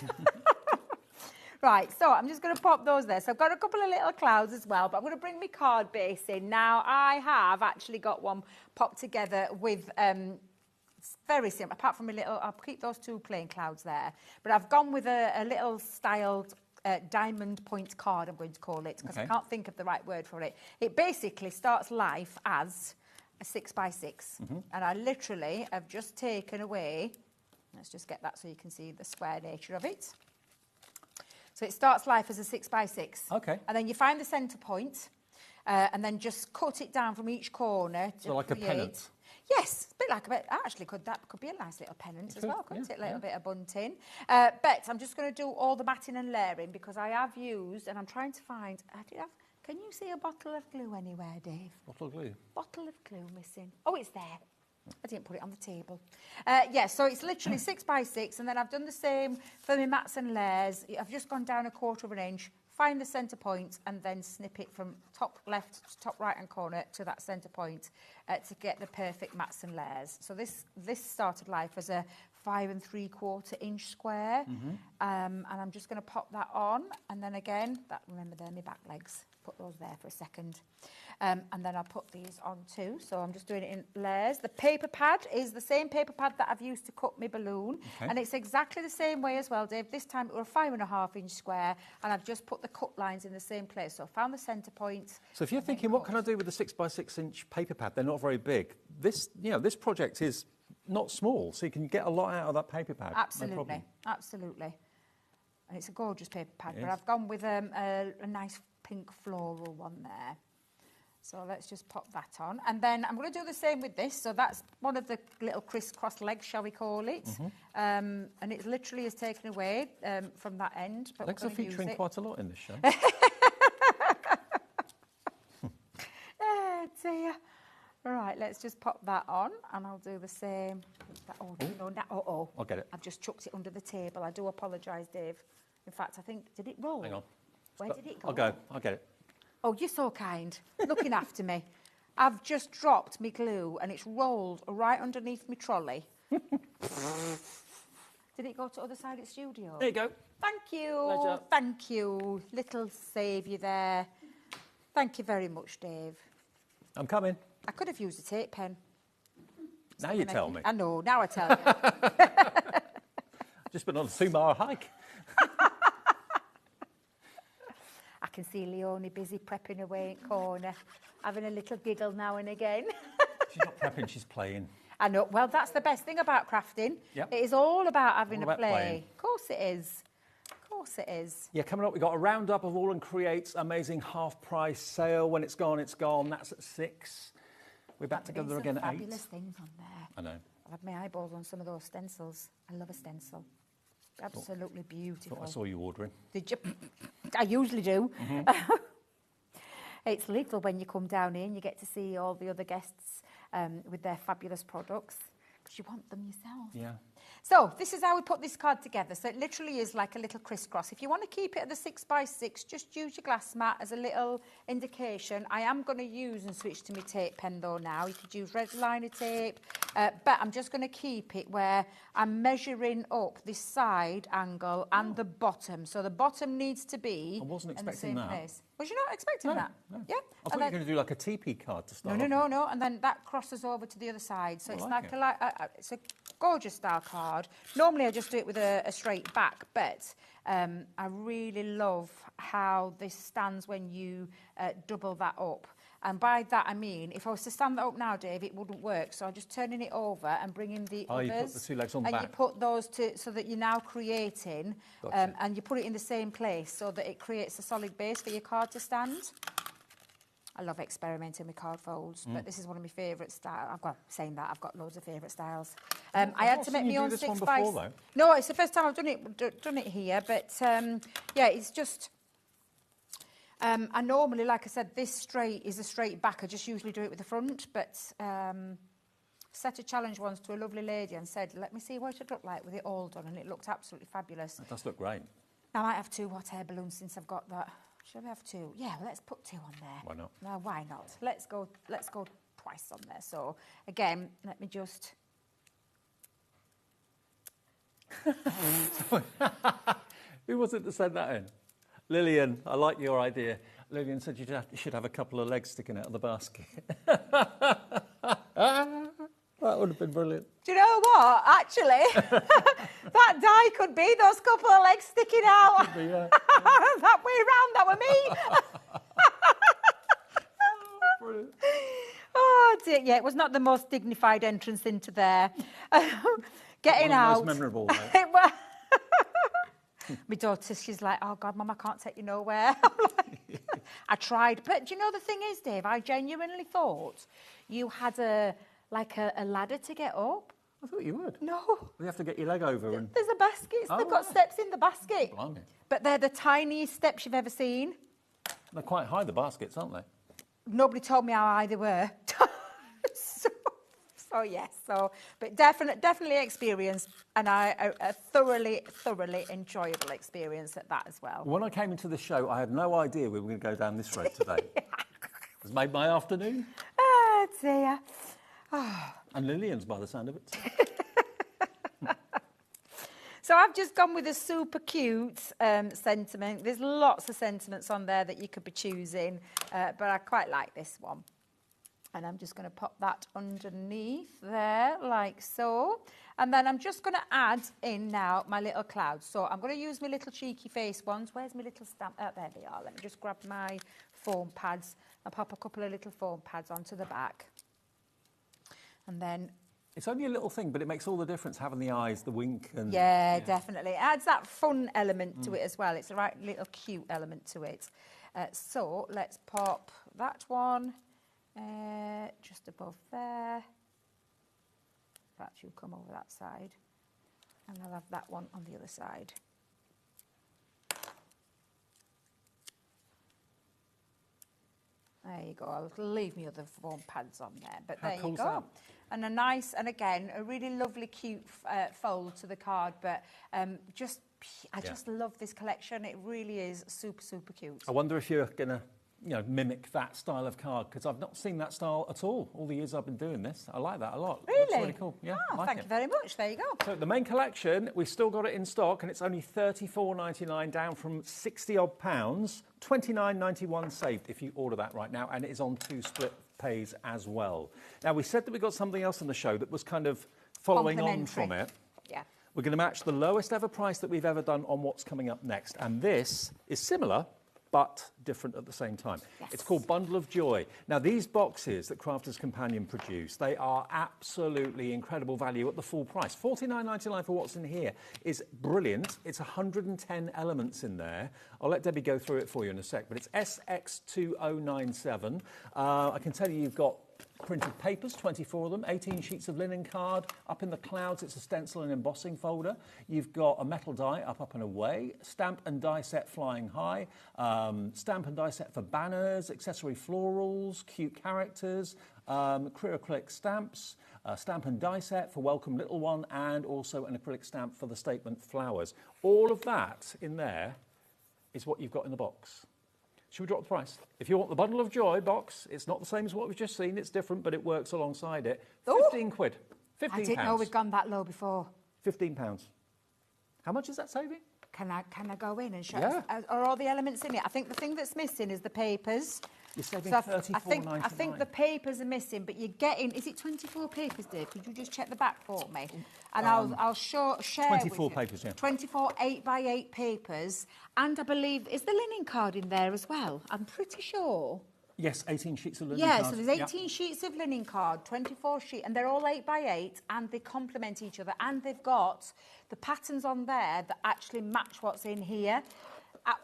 Right, so I'm just going to pop those there. So I've got a couple of little clouds as well, but I'm going to bring my card base in. Now, I have actually got one popped together with... it's very simple, apart from a little... I'll keep those two plain clouds there. But I've gone with a little styled diamond point card, I'm going to call it, because I can't think of the right word for it. It basically starts life as... a 6x6, and I literally have just taken away, let's just get that so you can see the square nature of it. So it starts life as a 6x6. Okay. And then you find the centre point, and then just cut it down from each corner to like create... a pennant? Yes, a bit like a bit. Actually, that could be a nice little pennant as well, couldn't it? A little bit of bunting. But I'm just going to do all the matting and layering because I have used, and I'm trying to find... Can you see a bottle of glue anywhere, Dave? Bottle of glue? Bottle of glue missing. Oh, it's there. I didn't put it on the table. Yeah, so it's literally 6x6, and then I've done the same for my mats and layers. I've just gone down 1/4 of an inch, find the centre point, and then snip it from top left to top right-hand corner to that centre point to get the perfect mats and layers. So this started life as a 5 3/4 inch square, and I'm just going to pop that on, and then again, remember they're my back legs. Put those there for a second, and then I'll put these on too. So I'm just doing it in layers. The paper pad is the same paper pad that I've used to cut my balloon, and it's exactly the same way as well, Dave. This time it was a 5 1/2 inch square, and I've just put the cut lines in the same place. So I found the centre point. So if you're thinking, what can I do with a 6x6 inch paper pad? They're not very big. This project is not small, so you can get a lot out of that paper pad. Absolutely, absolutely. And it's a gorgeous paper pad, but I've gone with a nice pink floral one there. So let's just pop that on. And then I'm going to do the same with this. So that's one of the little crisscross legs, shall we call it. And it literally is taken away from that end. But legs are featuring quite a lot in this show. Oh, dear. Right, let's just pop that on, and I'll do the same. I'll get it. I've just chucked it under the table. I do apologise, Dave. In fact, I think, did it roll? Hang on. Where did it go? I'll get it. Oh, you're so kind. Looking after me. I've just dropped my glue, and it's rolled right underneath my trolley. Did it go to the other side of the studio? There you go. Thank you. Pleasure. Thank you. Little saviour there. Thank you very much, Dave. I'm coming. I could have used a tape pen. Now you tell me. I know, now I tell you. Just been on a 2-mile hike. I can see Leonie busy prepping away in corner, having a little giggle now and again. She's not prepping, she's playing. I know. Well, that's the best thing about crafting. Yep. It is all about having All a about play. playing. Of course it is. Of course it is. Yeah, coming up, we've got a roundup of All and Create's amazing half-price sale. When it's gone, it's gone. That's at 6. We're back together There's again some at 8. fabulous things on there. I know. I've had my eyeballs on some of those stencils. I love a stencil. Absolutely beautiful. Thought I saw you ordering. Did you? I usually do. Mm-hmm. It's little when you come down here and you get to see all the other guests with their fabulous products because you want them yourself. Yeah. So this is how we put this card together. So it literally is like a little crisscross. If you want to keep it at the 6x6, just use your glass mat as a little indication. I am going to use and switch to my tape pen though now. You could use red liner tape, but I'm just going to keep it where I'm measuring up this side angle and the bottom. So the bottom needs to be I wasn't in the expecting same that. place. Was you not expecting that? No. Yeah. I thought you were going to do like a TP card to start off. No. And then that crosses over to the other side. So I it's like like it. it's a gorgeous style card. Normally I just do it with a straight back, but I really love how this stands when you double that up. And by that I mean, if I was to stand that up now, Dave, it wouldn't work. So I'm just turning it over and bringing the others. You put the 2 legs on the and back. you put those so that you're now creating, Gotcha. and you put it in the same place so that it creates a solid base for your card to stand. I love experimenting with card folds, but this is one of my favourite styles. I've got saying that I've got loads of favourite styles. I had to make my own 6x. No, it's the first time I've done it here, but yeah, it's just. I normally, like I said, this straight is a straight back. I just usually do it with the front, but set a challenge once to a lovely lady and said, "Let me see what it looked like with it all done," and it looked absolutely fabulous. That does look great. I might have 2 hot air balloons since I've got that. Should we have 2? Yeah, well, let's put 2 on there. Why not? No, why not? Let's go twice on there. So again, let me just. Who was it that said that in? Lillian, I like your idea. Lillian said you should have a couple of legs sticking out of the basket. That would have been brilliant. Do you know what? Actually, that die could be those couple of legs sticking out. Be, yeah. That way round, that were me. Brilliant. Oh dear, yeah, it was not the most dignified entrance into there. Getting One of the out. most memorable, right? It was. My daughter, she's like, "Oh God, Mum, I can't take you nowhere." I'm like, I tried, but do you know the thing is, Dave? I genuinely thought you had a ladder to get up. I thought you would. No. You have to get your leg over and... There's a basket. Oh, They've got right. steps in the basket. Blimey. But they're the tiniest steps you've ever seen. They're quite high, the baskets, aren't they? Nobody told me how high they were. So yes, but definitely experience, and a thoroughly enjoyable experience at that as well. When I came into the show, I had no idea we were going to go down this road today. It's made my afternoon. Oh dear. Oh. And Lillian's by the sound of it. So I've just gone with a super cute sentiment. There's lots of sentiments on there that you could be choosing, but I quite like this one. And I'm just going to pop that underneath there, like so. And then I'm just going to add in now my little clouds. So I'm going to use my little cheeky face ones. Where's my little stamp? Oh, there they are. Let me just grab my foam pads and pop a couple of little foam pads onto the back. And then... It's only a little thing, but it makes all the difference, having the eyes, the wink. And Yeah, definitely. It adds that fun element to it as well. It's a right little cute element to it. So let's pop that one. Just above there. Perhaps you'll come over that side. And I'll have that one on the other side. There you go. I'll leave me other foam pads on there. But How there cool's you go. that? And a nice, and again, a really lovely, cute fold to the card. But I just love this collection. It really is super, super cute. I wonder if you're going to, mimic that style of card, because I've not seen that style at all the years I've been doing this. I like that a lot. Really? It's really cool. Yeah, Oh, like thank you very much. There you go. So the main collection, we've still got it in stock, and it's only £34.99, down from £60 £, £29.91 saved if you order that right now, and it is on 2 split pays as well. Now, we said that we got something else on the show that was kind of following on from it. Yeah. We're going to match the lowest ever price that we've ever done on what's coming up next. And this is similar, but different at the same time. Yes. It's called Bundle of Joy. Now, these boxes that Crafter's Companion produce, they are absolutely incredible value at the full price. $49.99 for what's in here is brilliant. It's 110 elements in there. I'll let Debbie go through it for you in a sec, but it's SX2097. I can tell you you've got printed papers, 24 of them, 18 sheets of linen card. Up in the clouds, it's a stencil and embossing folder. You've got a metal die, up and away, stamp and die set flying high, stamp and die set for banners, accessory florals, cute characters, acrylic stamps, stamp and die set for welcome little one, and also an acrylic stamp for the statement flowers. All of that in there is what you've got in the box. Should we drop the price? If you want the Bundle of Joy box, it's not the same as what we've just seen. It's different, but it works alongside it. 15 quid. 15 I didn't know we'd gone that low before. £15. How much is that saving? Can I go in and show? Yeah. Are all the elements in it? I think the thing that's missing is the papers. You're saving So $34.99. I think the papers are missing, but you're getting. Is it 24 papers, Dave? Could you just check the back for me? And I'll share 24 with you. papers, yeah. 24 8x8 papers, and I believe is the linen card in there as well. I'm pretty sure. Yes, 18 sheets of linen Yeah, card. so there's 18 sheets of linen card, 24 sheet, and they're all 8x8, and they complement each other, and they've got the patterns on there that actually match what's in here.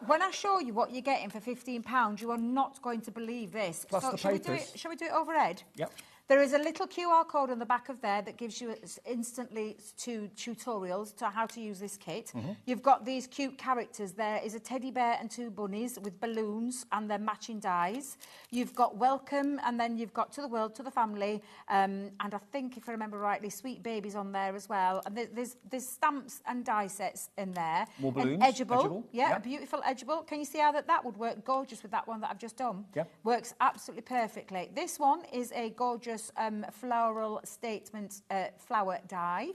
When I show you what you're getting for £15, you are not going to believe this. Plus so the shall we do it overhead? Yep. There is a little QR code on the back of there that gives you instantly to tutorials to how to use this kit. You've got these cute characters. There is a teddy bear and 2 bunnies with balloons and their matching dies. You've got welcome, and then you've got to the world, to the family, and I think, if I remember rightly, sweet babies on there as well. And there's stamps and die sets in there. More balloons. And edgeable. Edgeable. Yeah, Yep. a beautiful edgeable. Can you see how that would work gorgeous with that one that I've just done? Yeah. Works absolutely perfectly. This one is a gorgeous floral statement flower die.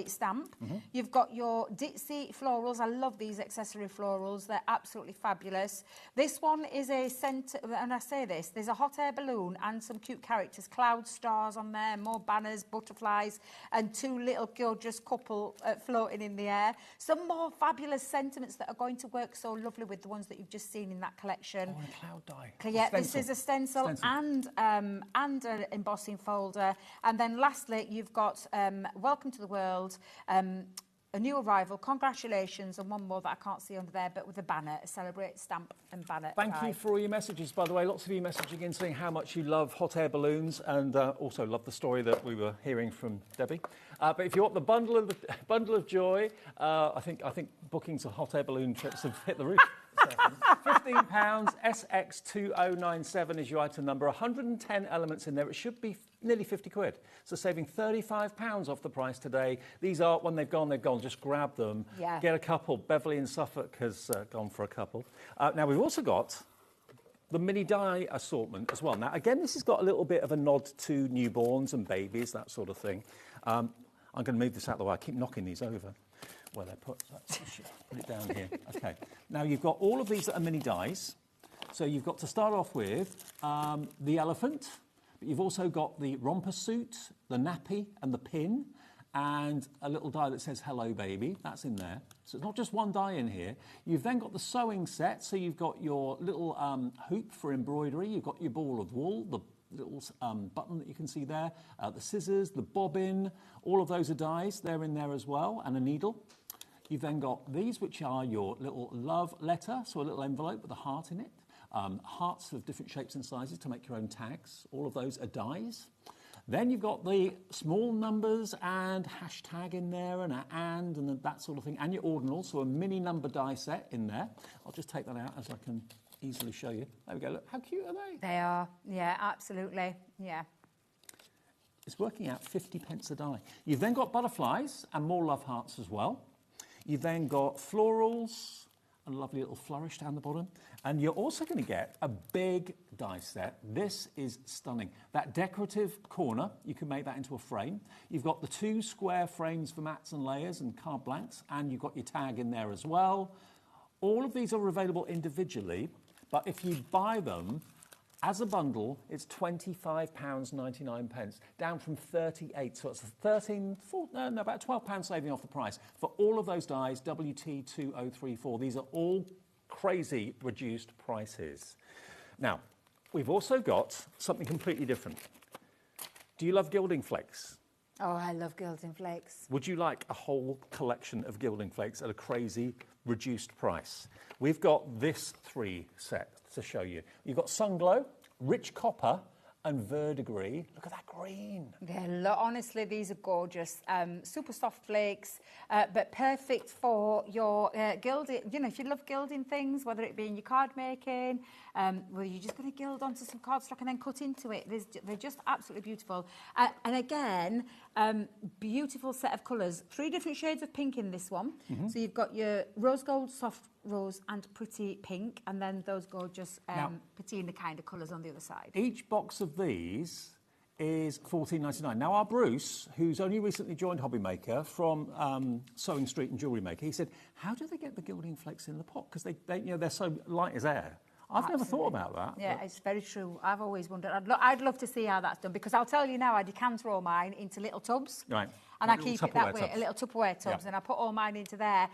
Stamp. You've got your ditzy florals. I love these accessory florals. They're absolutely fabulous. This one is a scent, and I say this, there's a hot air balloon and some cute characters, cloud stars on there, more banners, butterflies, and 2 little gorgeous couple floating in the air. Some more fabulous sentiments that are going to work so lovely with the ones that you've just seen in that collection. Oh, and a cloud die. Yeah, this is a stencil. and an embossing folder. And then lastly, you've got welcome to the world, a new arrival, congratulations, and one more that I can't see under there, but with a banner, a celebrate stamp and banner. Thank you for all your messages, by the way. Lots of you messaging in saying how much you love hot air balloons, and also love the story that we were hearing from Debbie. But if you want the bundle of joy, I think bookings of hot air balloon trips have hit the roof. £15, SX2097 is your item number. 110 elements in there. It should be nearly 50 quid. So saving £35 off the price today. These are, when they've gone, they've gone. Just grab them. Yeah. Get a couple. Beverly in Suffolk has gone for a couple. Now, we've also got the mini die assortment as well. Now, again, this has got a little bit of a nod to newborns and babies, that sort of thing. I'm going to move this out of the way. I keep knocking these over. Where they're put. Put it down here. Okay. Now, you've got all of these that are mini dies. So you've got to start off with the elephant, but you've also got the romper suit, the nappy and the pin, and a little die that says hello baby. That's in there. So it's not just one die in here. You've then got the sewing set. So you've got your little hoop for embroidery. You've got your ball of wool, the little button that you can see there, the scissors, the bobbin, all of those are dies. They're in there as well, and a needle. You've then got these, which are your little love letter, so a little envelope with a heart in it. Hearts of different shapes and sizes to make your own tags. All of those are dies. Then you've got the small numbers and hashtag in there, and that sort of thing, and your ordinals, so a mini number die set in there. I'll just take that out as I can easily show you. There we go. Look, how cute are they? They are. Yeah, absolutely. Yeah. It's working out 50p a die. You've then got butterflies and more love hearts as well. You've then got florals, a lovely little flourish down the bottom. And you're also going to get a big die set. This is stunning. That decorative corner, you can make that into a frame. You've got the 2 square frames for mats and layers and card blanks, and you've got your tag in there as well. All of these are available individually, but if you buy them As a bundle, it's £25.99, down from 38, so it's about £12 saving off the price. For all of those dies, WT2034, these are all crazy reduced prices. Now, we've also got something completely different. Do you love gilding flakes? Oh, I love gilding flakes. Would you like a whole collection of gilding flakes at a crazy reduced price? We've got this 3 set to show you. You've got Sunglow, Rich Copper, and Verdigris. Look at that green. Yeah, honestly, these are gorgeous. Super soft flakes, but perfect for your gilding. You know, if you love gilding things, whether it be in your card making, where you're just going to gild onto some cardstock and then cut into it. They're just absolutely beautiful. And again, beautiful set of colours. 3 different shades of pink in this one. So you've got your rose gold, soft rose and pretty pink, and then those gorgeous patina kind of colours on the other side. Each box of these is $14.99. Now, our Bruce, who's only recently joined HobbyMaker from Sewing Street and Jewellery Maker, he said, how do they get the gilding flakes in the pot? Because they're so light as air. I've never thought about that. Yeah, it's very true. I've always wondered. I'd love to see how that's done, because I'll tell you now, I decant all mine into little tubs. Right. And I keep it that way, little Tupperware tubs, and I put all mine into there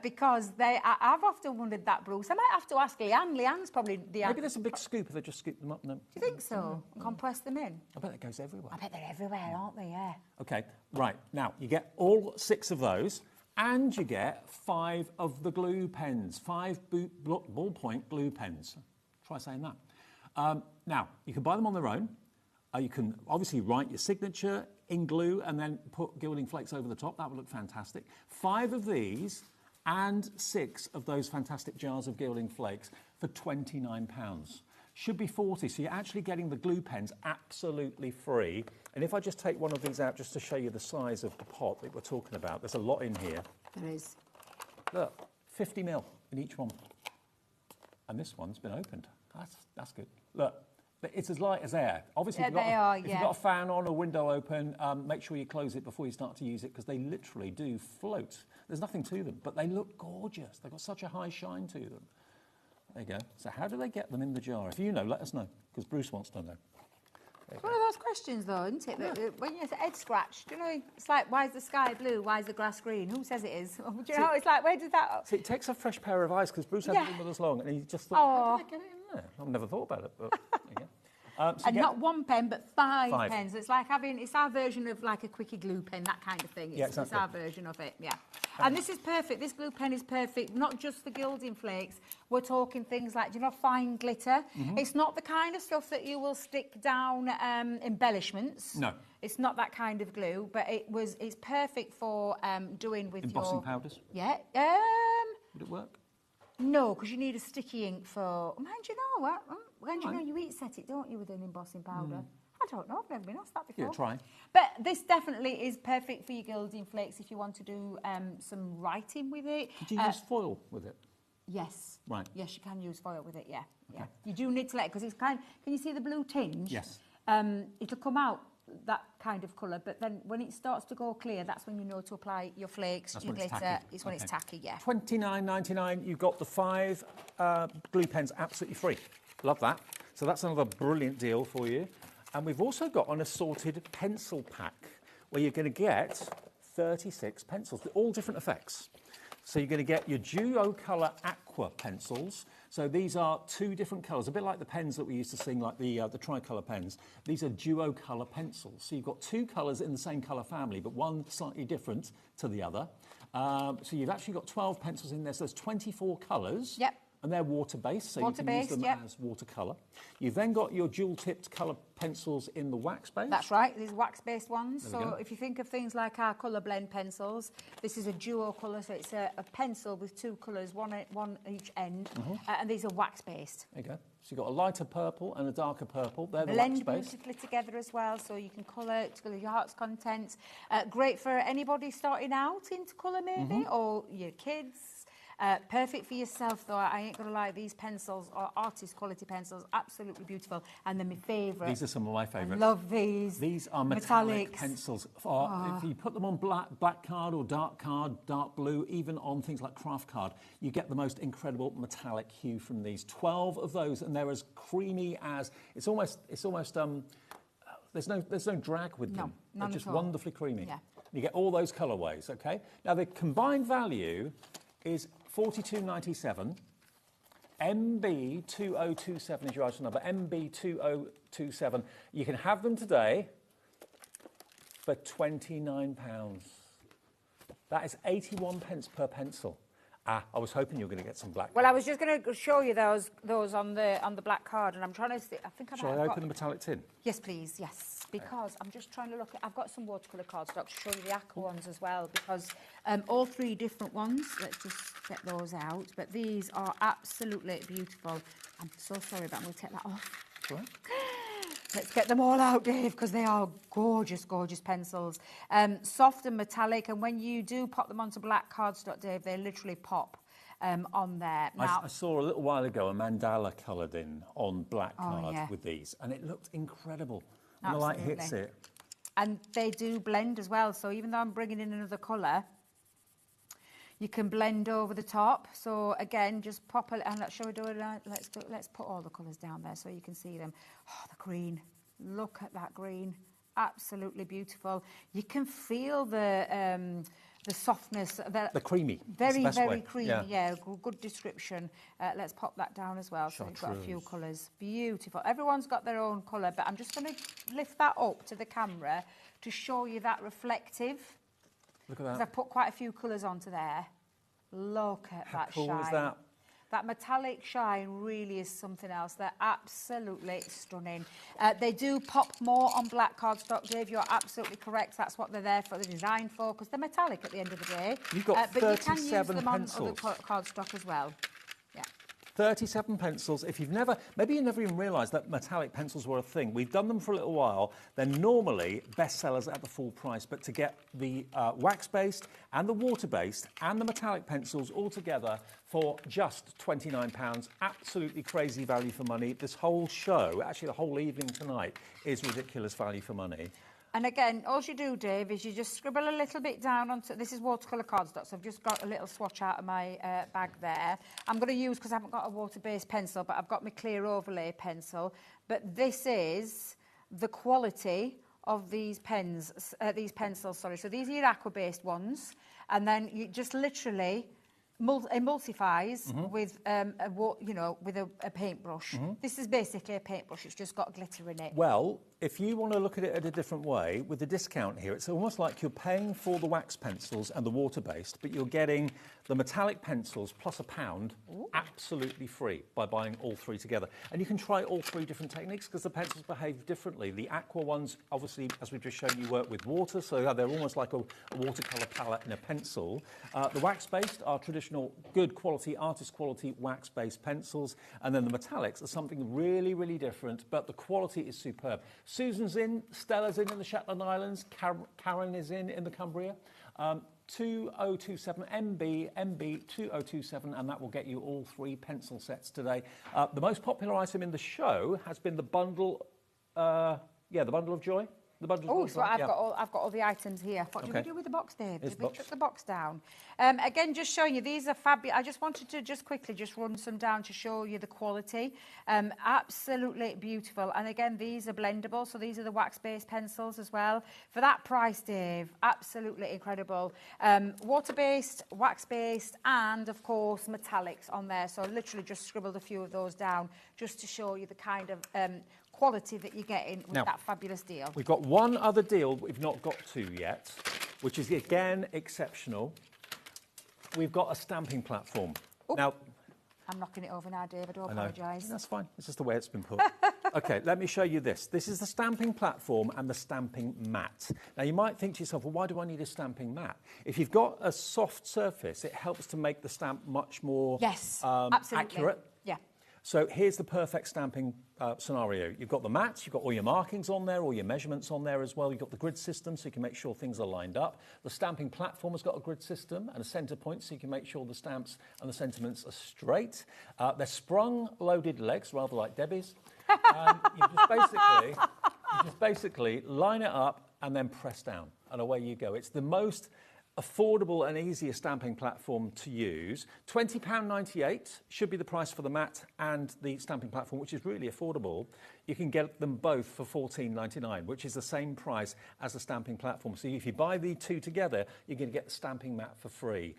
because I've often wondered that, Bruce. I might have to ask Leanne. Leanne's probably the... Maybe there's a big scoop if they just scoop them up and then... Do you think so? And compress them in? I bet it goes everywhere. I bet they're everywhere, aren't they? Yeah. OK, right. Now, you get all 6 of those, and you get 5 of the glue pens, 5 ballpoint glue pens. Try saying that. Now, you can buy them on their own. You can obviously write your signature in glue and then put gilding flakes over the top. That would look fantastic. 5 of these and 6 of those fantastic jars of gilding flakes for £29. Should be 40, so you're actually getting the glue pens absolutely free. And if I just take one of these out just to show you the size of the pot that we're talking about, there's a lot in here. There is. Look, 50 mil in each one. And this one's been opened. That's good. Look, it's as light as air. Obviously, if you've got a fan on or window open, make sure you close it before you start to use it, because they literally do float. There's nothing to them, but they look gorgeous. They've got such a high shine to them. There you go. So how do they get them in the jar? If you know, let us know, because Bruce wants to know. It's one of those questions, though, isn't it? That when you're head scratched, you know, it's like, why is the sky blue? Why is the grass green? Who says it is? Do you know? It's like, where did that... See, it takes a fresh pair of eyes, because Bruce hasn't been with us long, and he just thought, how did I get it in there? I've never thought about it, but there you go. And not 1 pen, but 5 pens. It's like it's our version of like a quickie glue pen, that kind of thing. It's our version of it, yeah. And this is perfect. This glue pen is perfect, not just for gilding flakes. We're talking things like, you know, fine glitter. It's not the kind of stuff that you will stick down embellishments. No. It's not that kind of glue, but it's perfect for doing with embossing powders? Yeah. Would it work? No, because you need a sticky ink for... Mind you know what? When you know you eat set it, don't you, with an embossing powder? I don't know. I've never been asked that before. Yeah, try. But this definitely is perfect for your gilding flakes if you want to do some writing with it. Did you use foil with it? Yes. Right. Yes, you can use foil with it, yeah. Okay. You do need to let it, because it's kind... Can you see the blue tinge? Yes. It'll come out that kind of colour, but then when it starts to go clear, that's when you know to apply your flakes, your glitter. It's when it's tacky, yeah. $29.99. You've got the 5 glue pens absolutely free. Love that. So that's another brilliant deal for you. And we've also got an assorted pencil pack where you're going to get 36 pencils with all different effects. So you're going to get your Duo Colour Aqua pencils. So these are 2 different colours, a bit like the pens that we used to sing, like the tricolour pens. These are Duo Colour pencils. So you've got 2 colours in the same colour family, but one slightly different to the other. So you've actually got 12 pencils in there, so there's 24 colours. Yep. And they're water-based, so you can use them as watercolour. You've then got your dual-tipped colour pencils in the wax base. That's right, these wax-based ones. So if you think of things like our colour blend pencils, this is a duo colour, so it's a pencil with 2 colours, one each end, and these are wax-based. There you go. So you've got a lighter purple and a darker purple. They're the wax-based. Blend beautifully together as well, so you can colour to your heart's content. Great for anybody starting out into colour, maybe, or your kids. Perfect for yourself, though. I ain't going to lie. These pencils are artist quality pencils. Absolutely beautiful. And then my favourite. These are some of my favourites. I love these. These are metallic Metallics. pencils. If you put them on black card or dark card, dark blue, even on things like craft card, you get the most incredible metallic hue from these. 12 of those, and they're as creamy as it's almost. There's no drag with them. None They're just at all. wonderfully creamy. Yeah. You get all those colourways. Okay. Now the combined value is $42.97. MB2027 is your item number. MB2027. You can have them today for £29. That is 81 pence per pencil. I was hoping you were going to get some black. Well, I was just going to show you those on the black card, and I'm trying to see. I think I might Shall I have open the got... metallic tin? Yes, please. Yes, because I'm just trying to look at. I've got some watercolour cardstock to show you the aqua ones as well, because all three different ones. Let's just get those out. But these are absolutely beautiful. I'm so sorry, but I'm going to take that off. Sure. Let's get them all out, Dave, because they are gorgeous, gorgeous pencils. Soft and metallic, and when you do pop them onto black cardstock, Dave, they literally pop on there. Now, I saw a little while ago a mandala coloured in on black card with these, and it looked incredible. When the light hits it. And they do blend as well, so even though I'm bringing in another colour, you can blend over the top. So again, just pop a, and shall we do it? Let's put all the colours down there so you can see them. Oh, the green! Look at that green! Absolutely beautiful. You can feel the softness. The creamy. Very creamy. Yeah, good description. Let's pop that down as well. So you've got a few colours. Beautiful. Everyone's got their own colour, but I'm just going to lift that up to the camera to show you that reflective. Look at that. Because I've put quite a few colours onto there. Look at that shine. How cool is that? That metallic shine really is something else. They're absolutely stunning. They do pop more on black cardstock, Dave. You're absolutely correct. That's what they're there for. They're designed for, because they're metallic at the end of the day. You've got 37 but you can use them pencils. on other cardstock as well. Yeah. 37 pencils. If you've never, maybe you never even realised that metallic pencils were a thing. We've done them for a little while. They're normally bestsellers at the full price, but to get the wax-based and the water-based and the metallic pencils all together for just £29, absolutely crazy value for money. This whole show, actually the whole evening tonight, is ridiculous value for money. And again, all you do, Dave, is you just scribble a little bit down onto... This is watercolour cardstock, so I've just got a little swatch out of my bag there. I'm going to use, because I haven't got a water-based pencil, but I've got my clear overlay pencil. But this is the quality of these pencils, sorry. So these are your aqua-based ones, and then you just literally... emulsifies with a paintbrush. This is basically a paintbrush. It's just got glitter in it. Well, if you want to look at it at a different way, with the discount here, it's almost like you're paying for the wax pencils and the water-based, but you're getting the metallic pencils plus £1 absolutely free by buying all three together. And you can try all three different techniques, because the pencils behave differently. The aqua ones, obviously, as we've just shown you, work with water, so they're almost like a watercolour palette in a pencil. The wax-based are traditional, good quality, artist quality wax-based pencils, and then the metallics are something really, really different, but the quality is superb. Susan's in, Stella's in the Shetland Islands, Karen is in the Cumbria. 2027 MB 2027, and that will get you all three pencil sets today. The most popular item in the show has been the bundle, the bundle of joy. The bundle of joy. So I've got all the items here. What did we do with the box, Dave? Did we chuck the box down? Again, just showing you, these are fabulous. I just wanted to quickly run some down to show you the quality. Absolutely beautiful. And again, these are blendable, so these are the wax-based pencils as well. For that price, Dave, absolutely incredible. Water-based, wax-based, and of course, metallics on there. So I literally just scribbled a few of those down just to show you the kind of quality that you're getting with that fabulous deal. We've got one other deal we've not got to yet, which is again exceptional. We've got a stamping platform. Now, I'm knocking it over now, Dave. I do apologise. That's fine. It's just the way it's been put. Okay, let me show you this. This is the stamping platform and the stamping mat. Now, you might think to yourself, well, why do I need a stamping mat? If you've got a soft surface, it helps to make the stamp much more absolutely. accurate. Yeah. So here's the perfect stamping scenario. You've got the mats, you've got all your markings on there, all your measurements on there as well. You've got the grid system so you can make sure things are lined up. The stamping platform has got a grid system and a centre point so you can make sure the stamps and the sentiments are straight. They're sprung loaded legs, rather like Debbie's. And you just basically line it up and then press down and away you go. It's the most affordable and easier stamping platform to use. £20.98 should be the price for the mat and the stamping platform, which is really affordable. You can get them both for £14.99, which is the same price as the stamping platform. So if you buy the two together, you're going to get the stamping mat for free.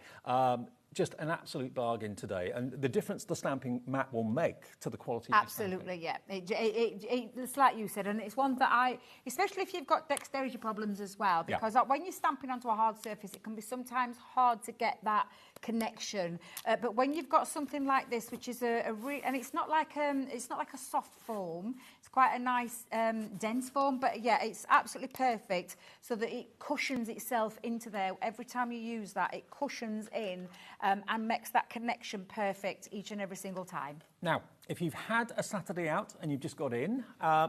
Just an absolute bargain today, and the difference the stamping mat will make to the quality of Absolutely, yeah. It's like you said, and it's one that especially if you've got dexterity problems as well, because when you're stamping onto a hard surface, it can be sometimes hard to get that connection. But when you've got something like this, which is and it's not like a soft foam, it's quite a nice dense foam, but yeah, it's absolutely perfect so that it cushions itself into there. Every time you use that, it cushions in and makes that connection perfect each and every single time. Now, if you've had a Saturday out and you've just got in,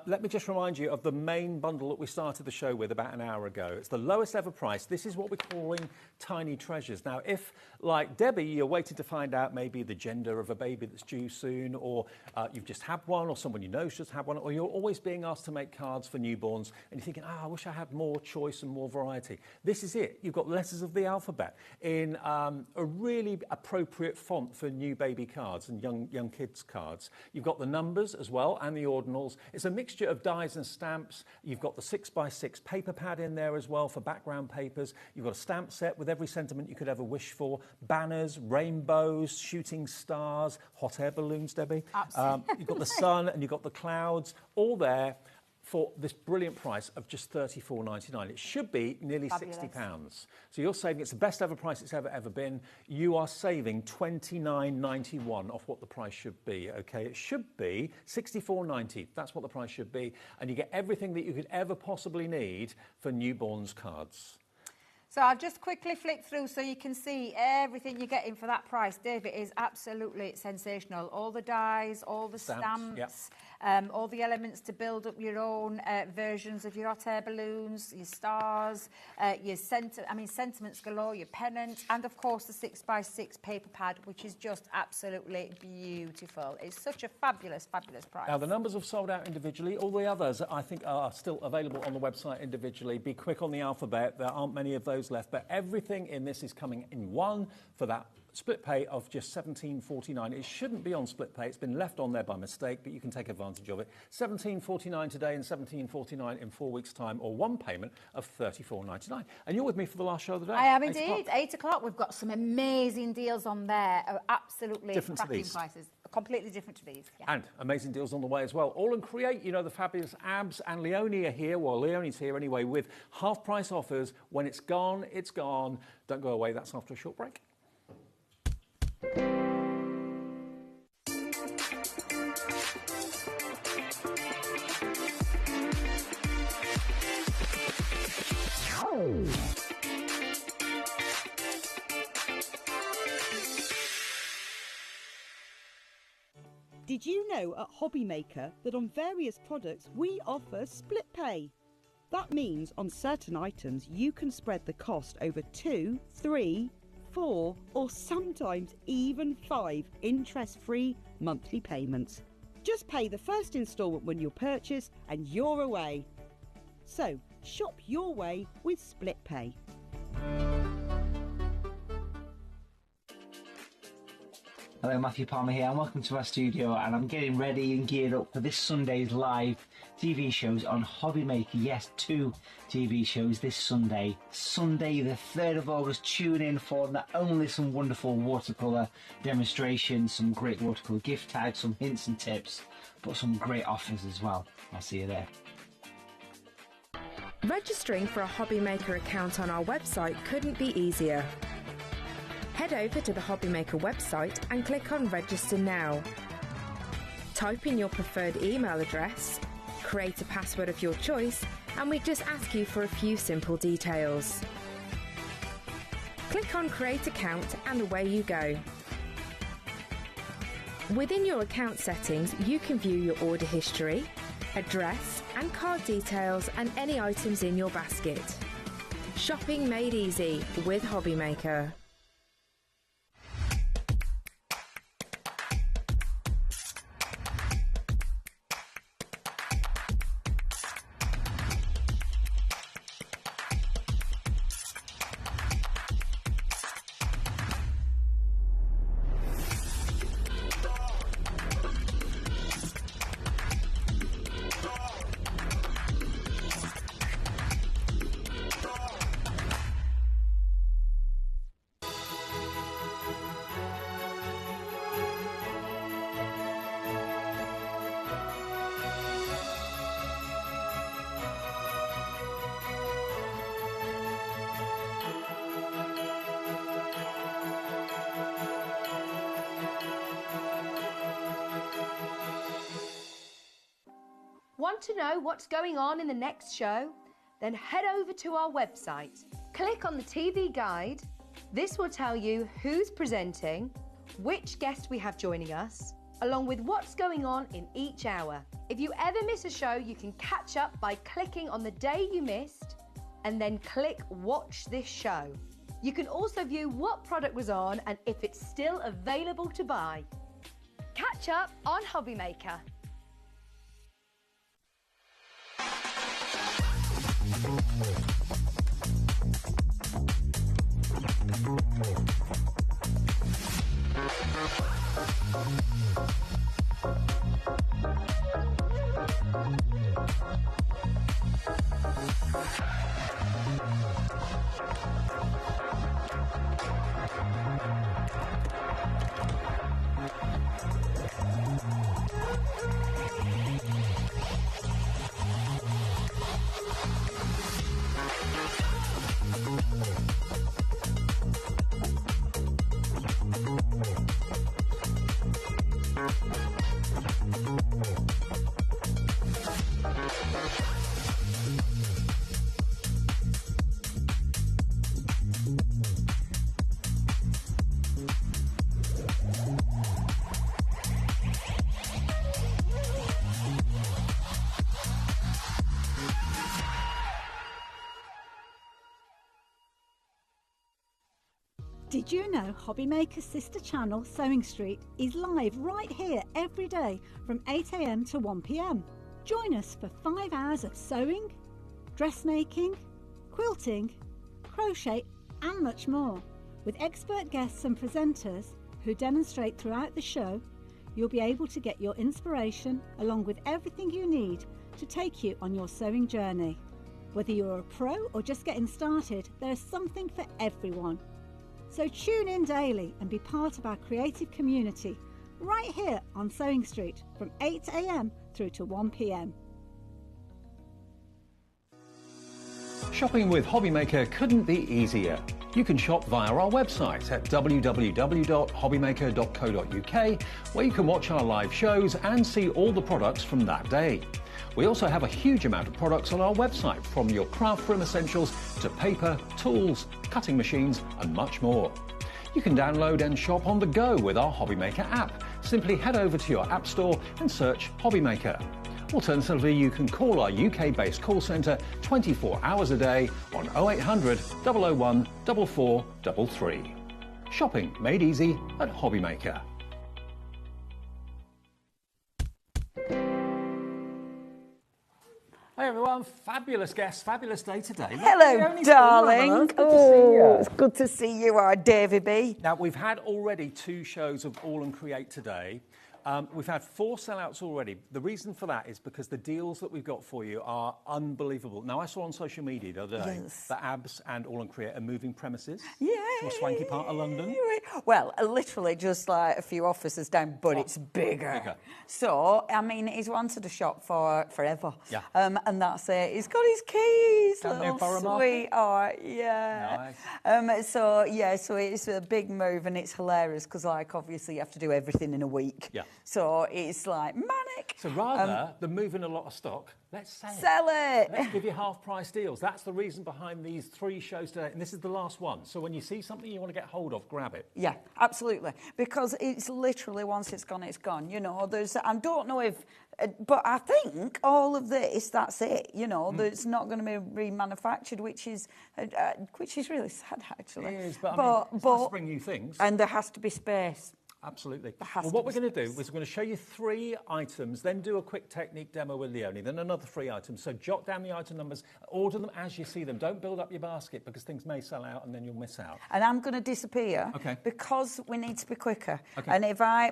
let me just remind you of the main bundle that we started the show with about an hour ago. It's the lowest ever price. This is what we're calling Tiny Treasures. Now, if, like Debbie, you're waiting to find out maybe the gender of a baby that's due soon, or you've just had one, or someone you know's just had one, or you're always being asked to make cards for newborns, and you're thinking, I wish I had more choice and more variety. This is it. You've got letters of the alphabet in a really appropriate font for new baby cards and young kids cards. You've got the numbers as well and the ordinals. It's a mixture of dies and stamps. You've got the 6x6 paper pad in there as well for background papers. You've got a stamp set with every sentiment you could ever wish for. Banners, rainbows, shooting stars, hot air balloons, Debbie. Absolutely. You've got the sun and you've got the clouds, all there for this brilliant price of just £34.99. It should be nearly £60. So you're saving, it's the best ever price it's ever been. You are saving £29.91 off what the price should be, okay? It should be £64.90. That's what the price should be. And you get everything that you could ever possibly need for newborns cards. So I'll just quickly flick through so you can see everything you're getting for that price. David, is absolutely sensational. All the dies, all the stamps, all the elements to build up your own versions of your hot air balloons, your stars, your sentiments galore, your pennant, and of course the 6x6 paper pad, which is just absolutely beautiful. It's such a fabulous, fabulous price. Now, the numbers have sold out individually. All the others, I think, are still available on the website individually. Be quick on the alphabet. There aren't many of those left, but everything in this is coming in one for that split pay of just £17.49. It shouldn't be on split pay. It's been left on there by mistake, but you can take advantage of it. £17.49 today and £17.49 in 4 weeks' time, or one payment of £34.99. And you're with me for the last show of the day. I am indeed. 8 o'clock. We've got some amazing deals on there. Absolutely different cracking to these prices. Completely different to these. Yeah. And amazing deals on the way as well. All and Create, you know, the fabulous Abs and Leonie are here. Well, Leonie's here anyway, with half-price offers. When it's gone, it's gone. Don't go away. That's after a short break. Did you know at HobbyMaker that on various products we offer split pay? That means on certain items you can spread the cost over 2, 3, 4 or sometimes even 5 interest-free monthly payments. Just pay the first instalment when you purchase and you're away. So shop your way with split pay. Hello, Matthew Palmer here and welcome to our studio, and I'm getting ready and geared up for this Sunday's live TV shows on HobbyMaker. Yes, 2 TV shows this Sunday. Sunday the 3rd of August, tune in for not only some wonderful watercolour demonstrations, some great watercolour gift tags, some hints and tips, but some great offers as well. I'll see you there. Registering for a HobbyMaker account on our website couldn't be easier. Head over to the HobbyMaker website and click on Register Now. Type in your preferred email address, create a password of your choice, and we just ask you for a few simple details. Click on Create Account and away you go. Within your account settings, you can view your order history, address and card details and any items in your basket. Shopping made easy with HobbyMaker. Want to know what's going on in the next show? Then head over to our website. Click on the TV guide. This will tell you who's presenting, which guest we have joining us, along with what's going on in each hour. If you ever miss a show, you can catch up by clicking on the day you missed and then click Watch This Show. You can also view what product was on and if it's still available to buy. Catch up on HobbyMaker. Did you know HobbyMaker's sister channel, Sewing Street, is live right here every day from 8 AM to 1 PM? Join us for 5 hours of sewing, dressmaking, quilting, crochet and much more. With expert guests and presenters who demonstrate throughout the show, you'll be able to get your inspiration along with everything you need to take you on your sewing journey. Whether you're a pro or just getting started, there is something for everyone. So tune in daily and be part of our creative community right here on Sewing Street from 8 AM through to 1 PM. Shopping with HobbyMaker couldn't be easier. You can shop via our website at www.hobbymaker.co.uk, where you can watch our live shows and see all the products from that day. We also have a huge amount of products on our website, from your craft room essentials to paper, tools, cutting machines and much more. You can download and shop on the go with our HobbyMaker app. Simply head over to your app store and search HobbyMaker. Alternatively, you can call our UK-based call centre 24 hours a day on 0800 001 4433. Shopping made easy at HobbyMaker. Hey everyone, fabulous guest, fabulous day today. Hello, darling. It's good to see you, our Davy B. Now, we've had already 2 shows of All and Create today. We've had 4 sellouts already. The reason for that is because the deals that we've got for you are unbelievable. Now, I saw on social media the other day that Abs and All and Create are moving premises to a swanky part of London. Well, literally just like a few offices down, but it's bigger. So, I mean, he's wanted a shop for forever. Yeah. And that's it. He's got his keys, Down near little Borough sweetheart. Yeah. Nice. So it's a big move and it's hilarious because, like, obviously you have to do everything in a week. Yeah. So it's like manic. So rather than moving a lot of stock, let's sell it. Sell it. Let's give you half-price deals. That's the reason behind these 3 shows today, and this is the last one. So when you see something you want to get hold of, grab it. Yeah, absolutely. Because it's literally, once it's gone, it's gone. You know, I don't know if, but I think all of this, that's it. You know, it's not going to be remanufactured, which is really sad, actually. It is, but I mean, it's nice to bring new things. And there has to be space. Absolutely. Well, what we're going to do is we're going to show you 3 items, then do a quick technique demo with Leonie, then another 3 items. So jot down the item numbers, order them as you see them. Don't build up your basket because things may sell out and then you'll miss out. And I'm going to disappear because we need to be quicker. And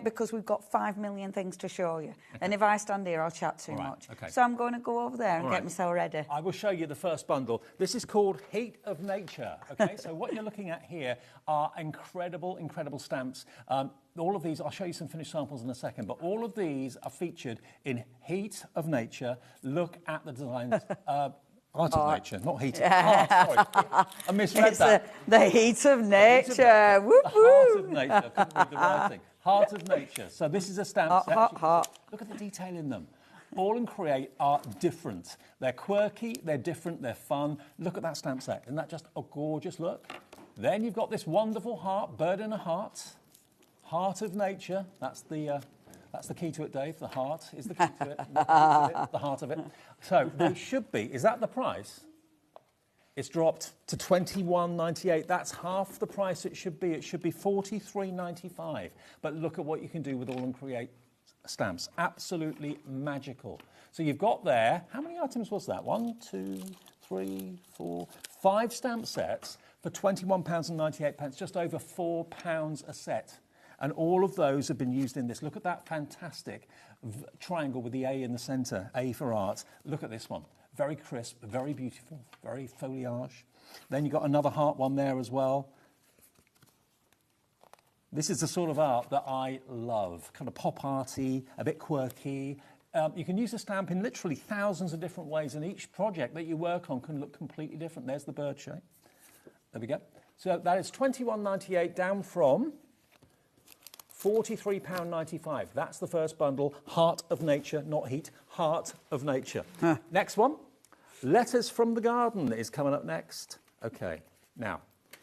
because we've got 5 million things to show you. And if I stand here, I'll chat too much. So I'm going to go over there and get myself ready. I will show you the first bundle. This is called Heat of Nature. Okay, so what you're looking at here are incredible, incredible stamps. All of these, I'll show you some finished samples in a second, but all of these are featured in Heat of Nature. Look at the designs. Art of Nature, not Heat of Art, sorry. I misread that. The Heat of Nature. The Heart of Nature. Couldn't read the writing. Heart of Nature. So this is a stamp set. Look at the detail in them. All and Create are different. They're quirky, they're different, they're fun. Look at that stamp set. Isn't that just a gorgeous look? Then you've got this wonderful heart, bird in a heart. Heart of Nature, that's the key to it, Dave. The heart is the key to it, the heart of it. So they should be, is that the price? It's dropped to $21.98. That's half the price it should be. It should be $43.95. But look at what you can do with All and Create stamps. Absolutely magical. So you've got there, how many items was that? 1, 2, 3, 4, 5 stamp sets for £21.98, just over £4 a set. And all of those have been used in this. Look at that fantastic triangle with the A in the centre, A for art. Look at this one. Very crisp, very beautiful, very foliage. Then you've got another heart one there as well. This is the sort of art that I love, kind of pop arty, a bit quirky. You can use a stamp in literally thousands of different ways, and each project that you work on can look completely different. There's the bird shape. There we go. So that is £21.98 down from £43.95. That's the first bundle. Heart of Nature, not Heat. Heart of Nature. Next one. Letters from the Garden is coming up next. Okay, now,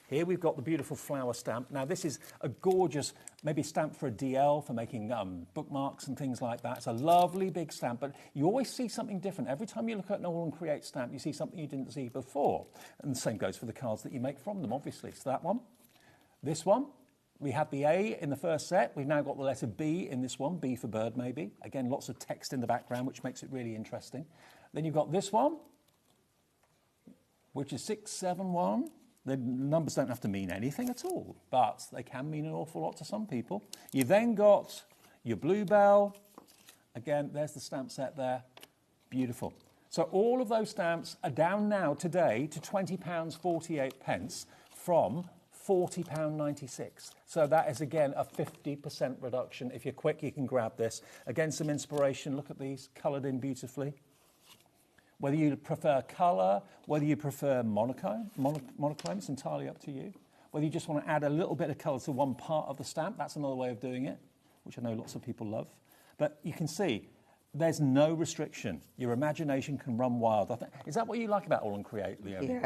here we've got the beautiful flower stamp. Now, this is a gorgeous, maybe stamp for a DL, for making bookmarks and things like that. It's a lovely big stamp, but you always see something different. Every time you look at an All and Create stamp, you see something you didn't see before. And the same goes for the cards that you make from them, obviously. So that one. This one. We had the A in the first set. We've now got the letter B in this one, B for bird maybe. Again, lots of text in the background, which makes it really interesting. Then you've got this one, which is 671. The numbers don't have to mean anything at all, but they can mean an awful lot to some people. You've then got your bluebell. Again, there's the stamp set there. Beautiful. So all of those stamps are down now today to £20.48 from £40.96. So that is, again, a 50% reduction. If you're quick, you can grab this. Again, some inspiration. Look at these, coloured in beautifully. Whether you prefer colour, whether you prefer monochrome, it's entirely up to you. Whether you just want to add a little bit of colour to one part of the stamp, that's another way of doing it, which I know lots of people love. But you can see there's no restriction. Your imagination can run wild. Is that what you like about All and Create, Leonie?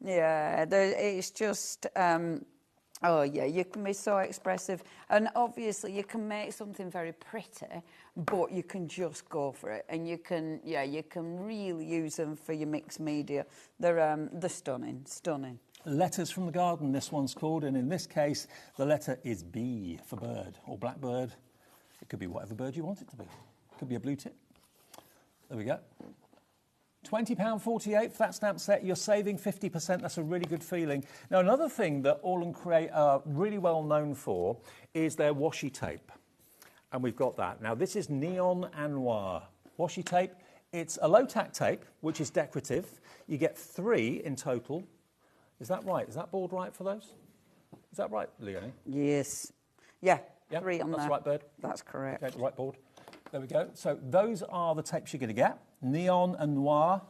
Yeah. It's just, you can be so expressive. And obviously you can make something very pretty, but you can just go for it. And you can really use them for your mixed media. They're stunning. Letters from the Garden, this one's called. And in this case, the letter is B for bird or blackbird. It could be whatever bird you want it to be. Could be a blue tip. There we go. £20.48 for that stamp set. You're saving 50%. That's a really good feeling. Now, another thing that All and Create are really well known for is their washi tape. And we've got that. Now, this is Neon and Noir. Washi tape, it's a low-tack tape, which is decorative. You get 3 in total. Is that right? Is that board right for those? Is that right, Leonie? Yes. Yeah, 3 on there. That's right, Bird? That's correct. Okay, right board. There we go. So those are the tapes you're going to get. Neon and Noir,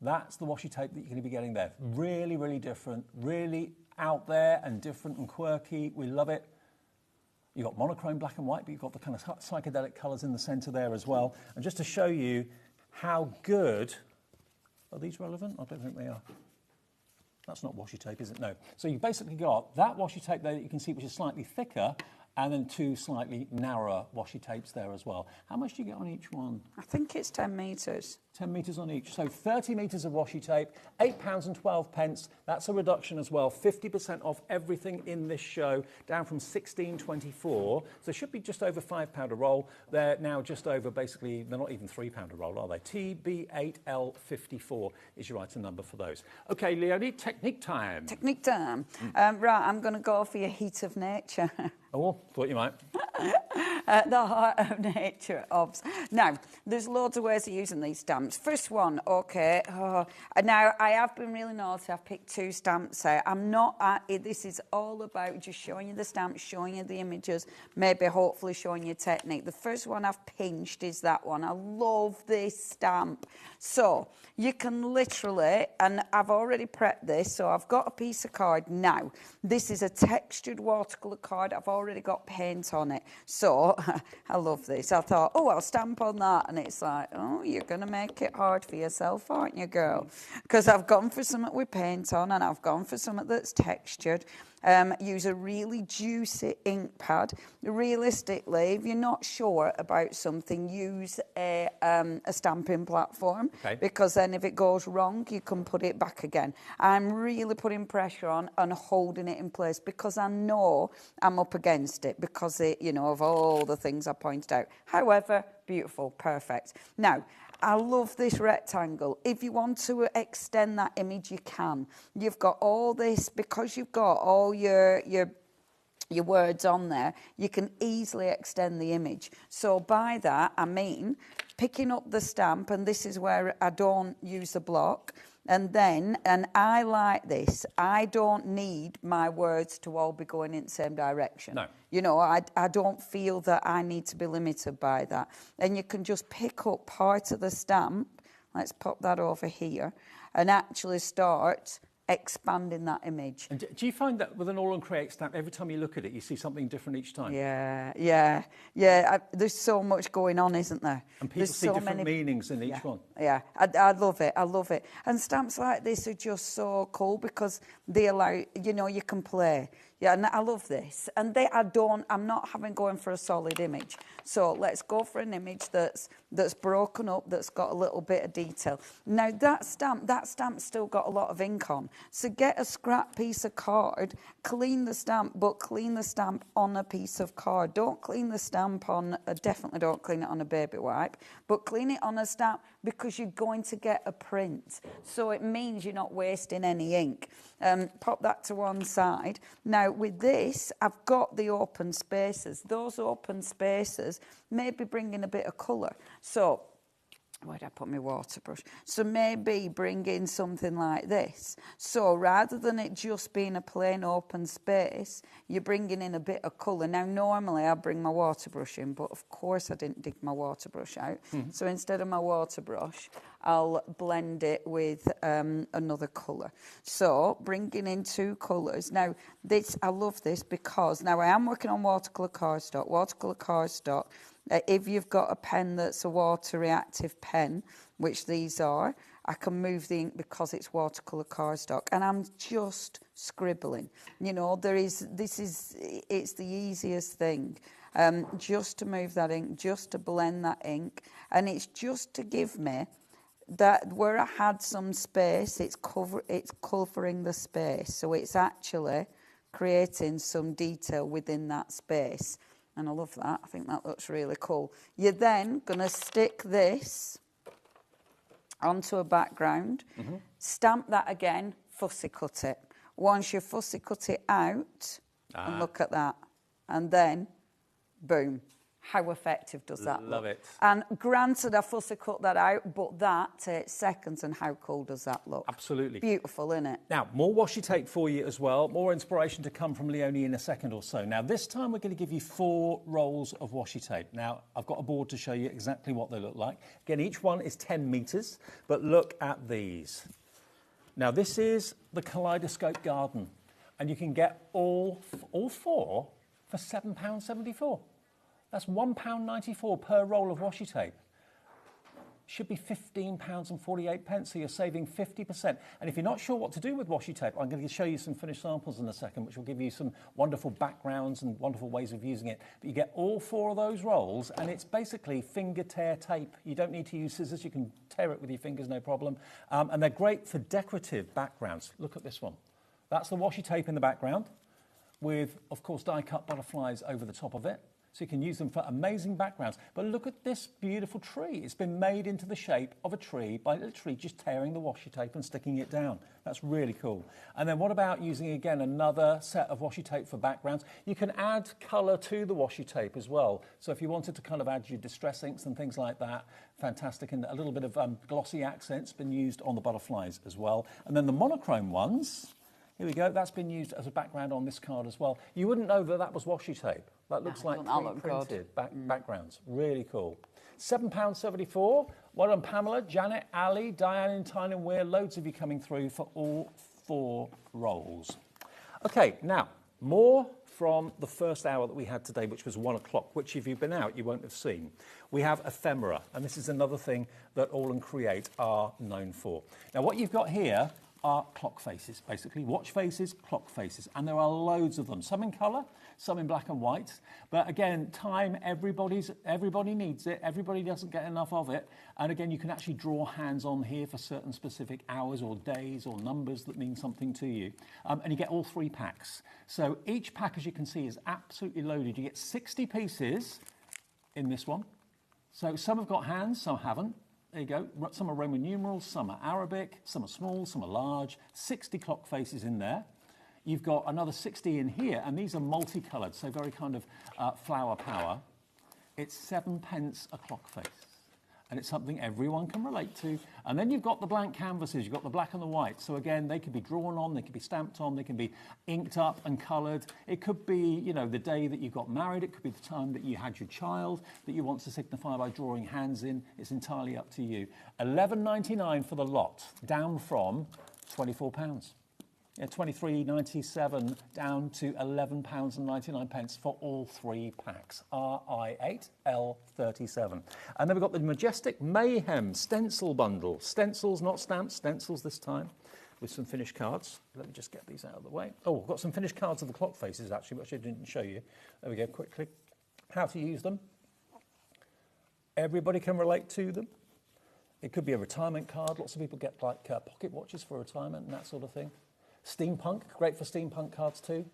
that's the washi tape that you're going to be getting there. Really, really different, really out there and different and quirky. We love it. You've got monochrome black and white, but you've got the kind of psychedelic colours in the centre there as well. And just to show you how good... Are these relevant? I don't think they are. That's not washi tape, is it? No. So you've basically got that washi tape there that you can see, which is slightly thicker, and then 2 slightly narrower washi tapes there as well. How much do you get on each one? I think it's 10 metres. 10 metres on each. So 30 metres of washi tape, £8.12. That's a reduction as well. 50% off everything in this show, down from £16.24. So it should be just over £5 a roll. They're now just over, basically, they're not even £3 a roll, are they? TB8L54 is your item number for those. OK, Leonie, technique time. Technique time. Right, I'm going to go for your heat of nature. Oh, thought you might. The heart of nature, obs. Now, there's loads of ways of using these stamps. First one, OK. Now, I have been really naughty. I've picked 2 stamps out. I'm not at it. This is all about just showing you the stamps, showing you the images, maybe hopefully showing you technique. The first one I've pinched is that one. I love this stamp. So, you can literally, and I've already prepped this, so I've got a piece of card now. This is a textured watercolour card. I've already got paint on it. So, I love this. I thought, oh, I'll stamp on that. And it's like, oh, you're going to make it hard for yourself, aren't you, girl? Because I've gone for something with paint on, and I've gone for something that's textured. Use a really juicy ink pad. Realistically, if you're not sure about something, use a stamping platform, because then if it goes wrong, you can put it back again. I'm really putting pressure on and holding it in place because I know I'm up against it because of all the things I pointed out. However, beautiful, perfect. Now, I love this rectangle. If you want to extend that image, you can. You've got all this, because you've got all your words on there, you can easily extend the image. So by that, I mean picking up the stamp, and this is where I don't use the block, and I like this, I don't need my words to all be going in the same direction. No. I don't feel that I need to be limited by that. And you can just pick up part of the stamp, let's pop that over here, and actually start expanding that image. And do you find that with an All and Create stamp, every time you look at it, you see something different each time? Yeah. There's so much going on, isn't there? And people see different meanings in each one. Yeah, I love it. I love it. And stamps like this are just so cool because they allow, you can play. Yeah, and I love this. And I'm not going for a solid image. So let's go for an image that's broken up, that's got a little bit of detail. Now that stamp's still got a lot of ink on. So get a scrap piece of card, clean the stamp, but clean the stamp on a piece of card. Don't clean the stamp on, definitely don't clean it on a baby wipe, but clean it on a stamp because you're going to get a print. So it means you're not wasting any ink. Pop that to one side. Now with this, I've got the open spaces. Those open spaces, maybe bring in a bit of colour. So, where did I put my water brush? So maybe bring in something like this. So rather than it just being a plain open space, you're bringing in a bit of colour. Now normally I bring my water brush in, but of course I didn't dig my water brush out. So instead of my water brush, I'll blend it with another colour. So bringing in 2 colours. Now I love this because now I am working on watercolour cardstock. Watercolour cardstock. If you've got a pen that's a water reactive pen, which these are, I can move the ink because it's watercolour cardstock, and I'm just scribbling. It's the easiest thing, just to move that ink, just to blend that ink, and it's just to give me that where I had some space, it's covering the space, so it's actually creating some detail within that space. And I love that. I think that looks really cool. You're then going to stick this onto a background, stamp that again, fussy cut it. Once you fussy cut it out, and look at that, and then, boom. How effective does that look? Love it. And granted, I fussy cut that out, but that takes seconds, and how cool does that look? Absolutely. Beautiful, isn't it? Now, more washi tape for you as well. More inspiration to come from Leonie in a second or so. Now, this time we're going to give you 4 rolls of washi tape. Now, I've got a board to show you exactly what they look like. Again, each one is 10 metres, but look at these. Now, this is the Kaleidoscope garden, and you can get all 4 for £7.74. That's £1.94 per roll of washi tape. Should be £15.48, so you're saving 50%. And if you're not sure what to do with washi tape, I'm going to show you some finished samples in a second, which will give you some wonderful backgrounds and wonderful ways of using it. But you get all 4 of those rolls, and it's basically finger tear tape. You don't need to use scissors. You can tear it with your fingers, no problem. And they're great for decorative backgrounds. Look at this one. That's the washi tape in the background with, of course, die-cut butterflies over the top of it. So you can use them for amazing backgrounds. But look at this beautiful tree. It's been made into the shape of a tree by literally just tearing the washi tape and sticking it down. That's really cool. And then what about using, again, another set of washi tape for backgrounds? You can add colour to the washi tape as well. So if you wanted to kind of add your distress inks and things like that, fantastic. And a little bit of glossy accents been used on the butterflies as well. And then the monochrome ones, here we go. That's been used as a background on this card as well. You wouldn't know that that was washi tape. That looks like pre-printed backgrounds. Really cool. £7.74. Well done, Pamela, Janet, Ali, Diane in Tyne and Weir. Loads of you coming through for all 4 rolls. OK, now, more from the first hour that we had today, which was 1 o'clock, which if you've been out, you won't have seen. We have ephemera, and this is another thing that All and Create are known for. Now, what you've got here are clock faces, basically. Watch faces, clock faces. And there are loads of them, some in colour, some in black and white. But again, time, everybody needs it. Everybody doesn't get enough of it. And again, you can actually draw hands on here for certain specific hours or days or numbers that mean something to you. And you get all 3 packs. So each pack, as you can see, is absolutely loaded. You get 60 pieces in this one. So some have got hands, some haven't. There you go. Some are Roman numerals, some are Arabic, some are small, some are large. 60 clock faces in there. You've got another 60 in here, and these are multicoloured, so very kind of flower power. It's 7p a clock face, and it's something everyone can relate to. And then you've got the blank canvases, you've got the black and the white. So again, they could be drawn on, they could be stamped on, they can be inked up and coloured. It could be, you know, the day that you got married. It could be the time that you had your child that you want to signify by drawing hands in. It's entirely up to you. £11.99 for the lot, down from £24. Yeah, £23.97 down to £11.99 for all 3 packs. RI8, L37. And then we've got the Majestic Mayhem stencil bundle. Stencils, not stamps, stencils this time, with some finished cards. Let me just get these out of the way. Oh, I've got some finished cards of the clock faces, actually, which I didn't show you. There we go, quickly. How to use them. Everybody can relate to them. It could be a retirement card. Lots of people get, like, pocket watches for retirement and that sort of thing. Steampunk, great for steampunk cards too.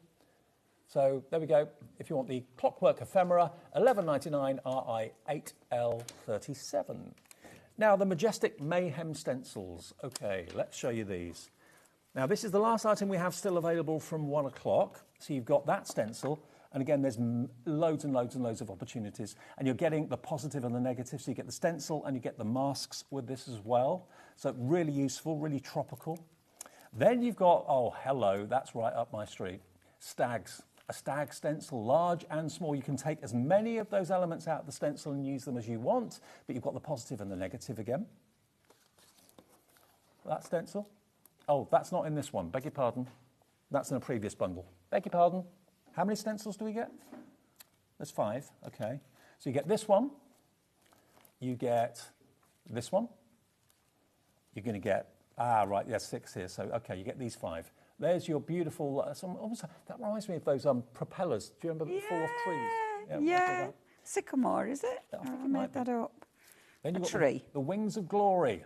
So there we go. If you want the Clockwork Ephemera, £11.99 RI8L37. Now the Majestic Mayhem stencils. Okay, let's show you these. Now this is the last item we have still available from 1 o'clock. So you've got that stencil. And again, there's loads and loads and loads of opportunities. And you're getting the positive and the negative. So you get the stencil and you get the masks with this as well. So really useful, really tropical. Then you've got, oh, hello, that's right up my street, stags. A stag stencil, large and small. You can take as many of those elements out of the stencil and use them as you want, but you've got the positive and the negative again. That stencil. Oh, that's not in this one, beg your pardon. That's in a previous bundle. Beg your pardon. How many stencils do we get? There's 5, okay. So you get this one. You get this one. You're going to get, right, there's 6 here. So, okay, you get these 5. There's your beautiful, almost, that reminds me of those propellers. Do you remember that fall off trees? Yeah. Sycamore, is it? I made that up. Then you've got tree. The wings of glory,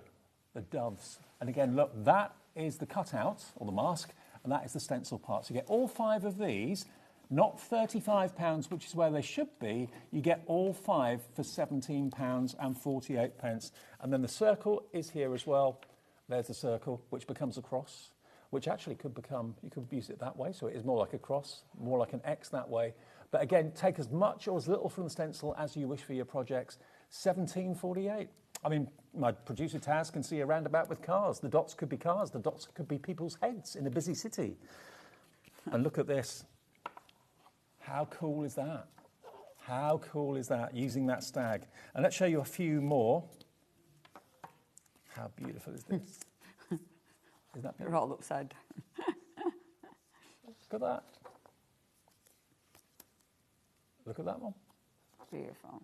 the doves. And again, look, that is the cutout, or the mask, and that is the stencil part. So you get all 5 of these, not £35, which is where they should be. You get all 5 for £17.48. And then the circle is here as well. There's the circle, which becomes a cross, which actually could become, you could use it that way, so it is more like a cross, more like an X that way. But again, take as much or as little from the stencil as you wish for your projects. £17.48. I mean, my producer Taz can see a roundabout with cars. The dots could be cars. The dots could be people's heads in a busy city. And look at this. How cool is that? How cool is that, using that stag? And let's show you a few more. How beautiful is this? Isn't that beautiful? They're all upside down. Look at that. Look at that one. Beautiful.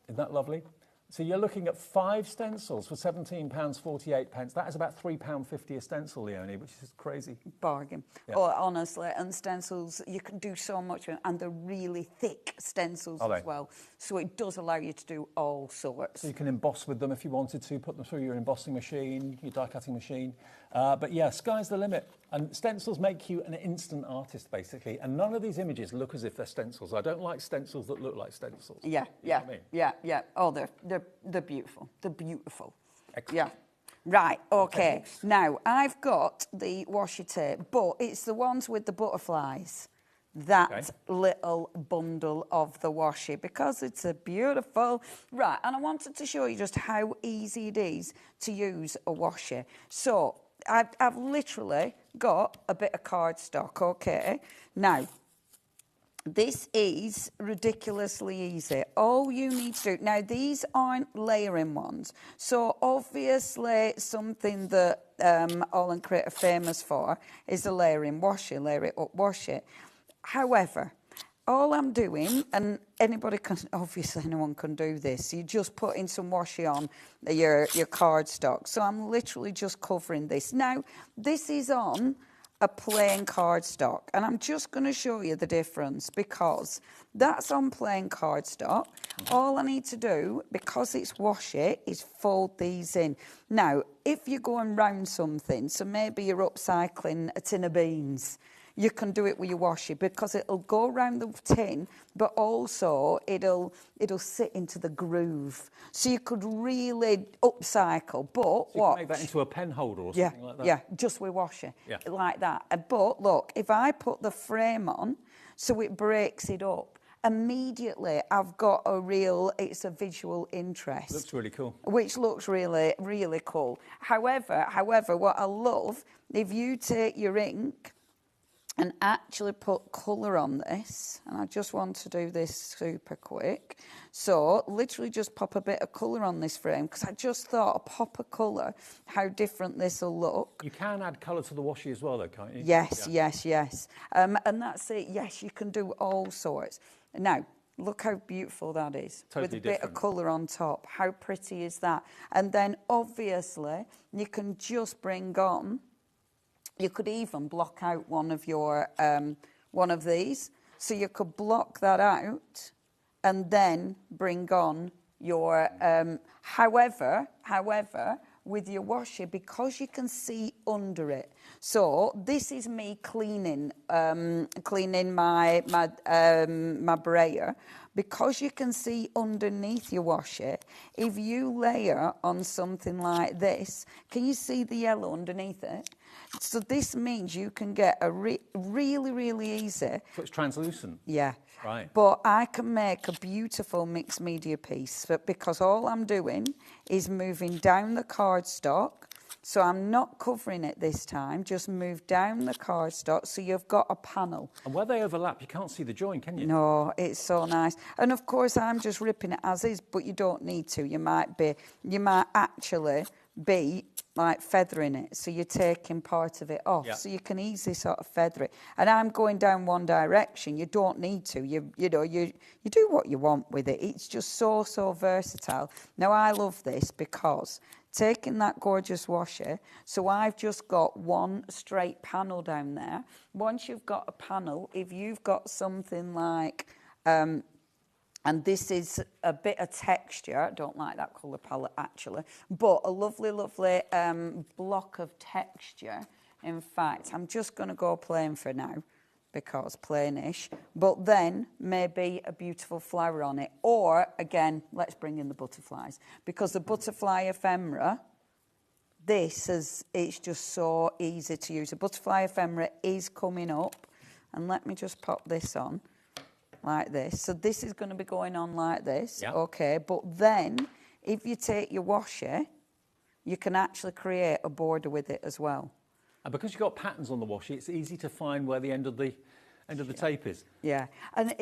Isn't that lovely? So you're looking at 5 stencils for £17.48. That is about £3.50 a stencil, Leonie, which is crazy. Bargain. Yeah. Oh, honestly, and stencils, you can do so much with them, and they're really thick stencils as well. So it does allow you to do all sorts. So you can emboss with them if you wanted to, put them through your embossing machine, your die-cutting machine. But yeah, sky's the limit. And stencils make you an instant artist, basically. And none of these images look as if they're stencils. I don't like stencils that look like stencils. Yeah, you know what I mean? yeah. Oh, they're beautiful. They're beautiful. Excellent. Yeah. Right, okay. Now, I've got the washi tape, but it's the ones with the butterflies. That little bundle of the washi, because it's a beautiful... Right, and I wanted to show you just how easy it is to use a washi. So, I've literally got a bit of cardstock, okay? Now, this is ridiculously easy. All you need to do... Now, these aren't layering ones. So, obviously, something that All & Create are famous for is the layering washi, layer it up washi. However, all I'm doing, and anybody can, obviously anyone can do this, you just put in some washi on your cardstock. So I'm literally just covering this. Now, this is on a plain cardstock, and I'm just going to show you the difference because that's on plain cardstock. All I need to do, because it's washi, is fold these in. Now, if you're going round something, so maybe you're upcycling a tin of beans, you can do it with your washi because it'll go around the tin, but also it'll sit into the groove. So you could really upcycle, but so you can make that into a pen holder or something like that? Yeah, just with washi, like that. But look, if I put the frame on, so it breaks it up, immediately I've got it's a visual interest. Looks really cool. Which looks really, really cool. However, what I love, if you take your ink and actually put colour on this, and I just want to do this super quick. So, literally just pop a bit of colour on this frame, because I just thought a pop of colour, how different this will look. You can add colour to the washi as well, though, can't you? Yes. And that's it. Yes, you can do all sorts. Now, look how beautiful that is. Totally with a different. bit of colour on top. How pretty is that? And then, obviously, you can just bring on... You could even block out one of these. So you could block that out and then bring on your... However, with your washi, because you can see under it. So this is me cleaning my brayer. Because you can see underneath your washi, if you layer on something like this, can you see the yellow underneath it? So this means you can get a really, really easy... So it's translucent? Yeah. Right. But I can make a beautiful mixed media piece because all I'm doing is moving down the cardstock. So I'm not covering it this time, just move down the cardstock so you've got a panel. And where they overlap, you can't see the join, can you? No, it's so nice. And of course, I'm just ripping it as is, but you don't need to. You might actually be like feathering it, so you're taking part of it off, so you can easily sort of feather it. And I'm going down one direction. You don't need to. You do what you want with it. It's just so versatile. Now I love this because taking that gorgeous washi, so I've just got one straight panel down there. Once you've got a panel, if you've got something like and this is a bit of texture. I don't like that colour palette, actually. But a lovely, lovely block of texture. In fact, I'm just going to go plain for now, because plainish. But then, maybe a beautiful flower on it. Or, again, let's bring in the butterflies. Because the butterfly ephemera, it's just so easy to use. The butterfly ephemera is coming up. And let me just pop this on. Like this. So this is going to be going on like this, okay? But then, if you take your washi, you can actually create a border with it as well. And because you've got patterns on the washi, it's easy to find where the end of the tape is. Yeah, and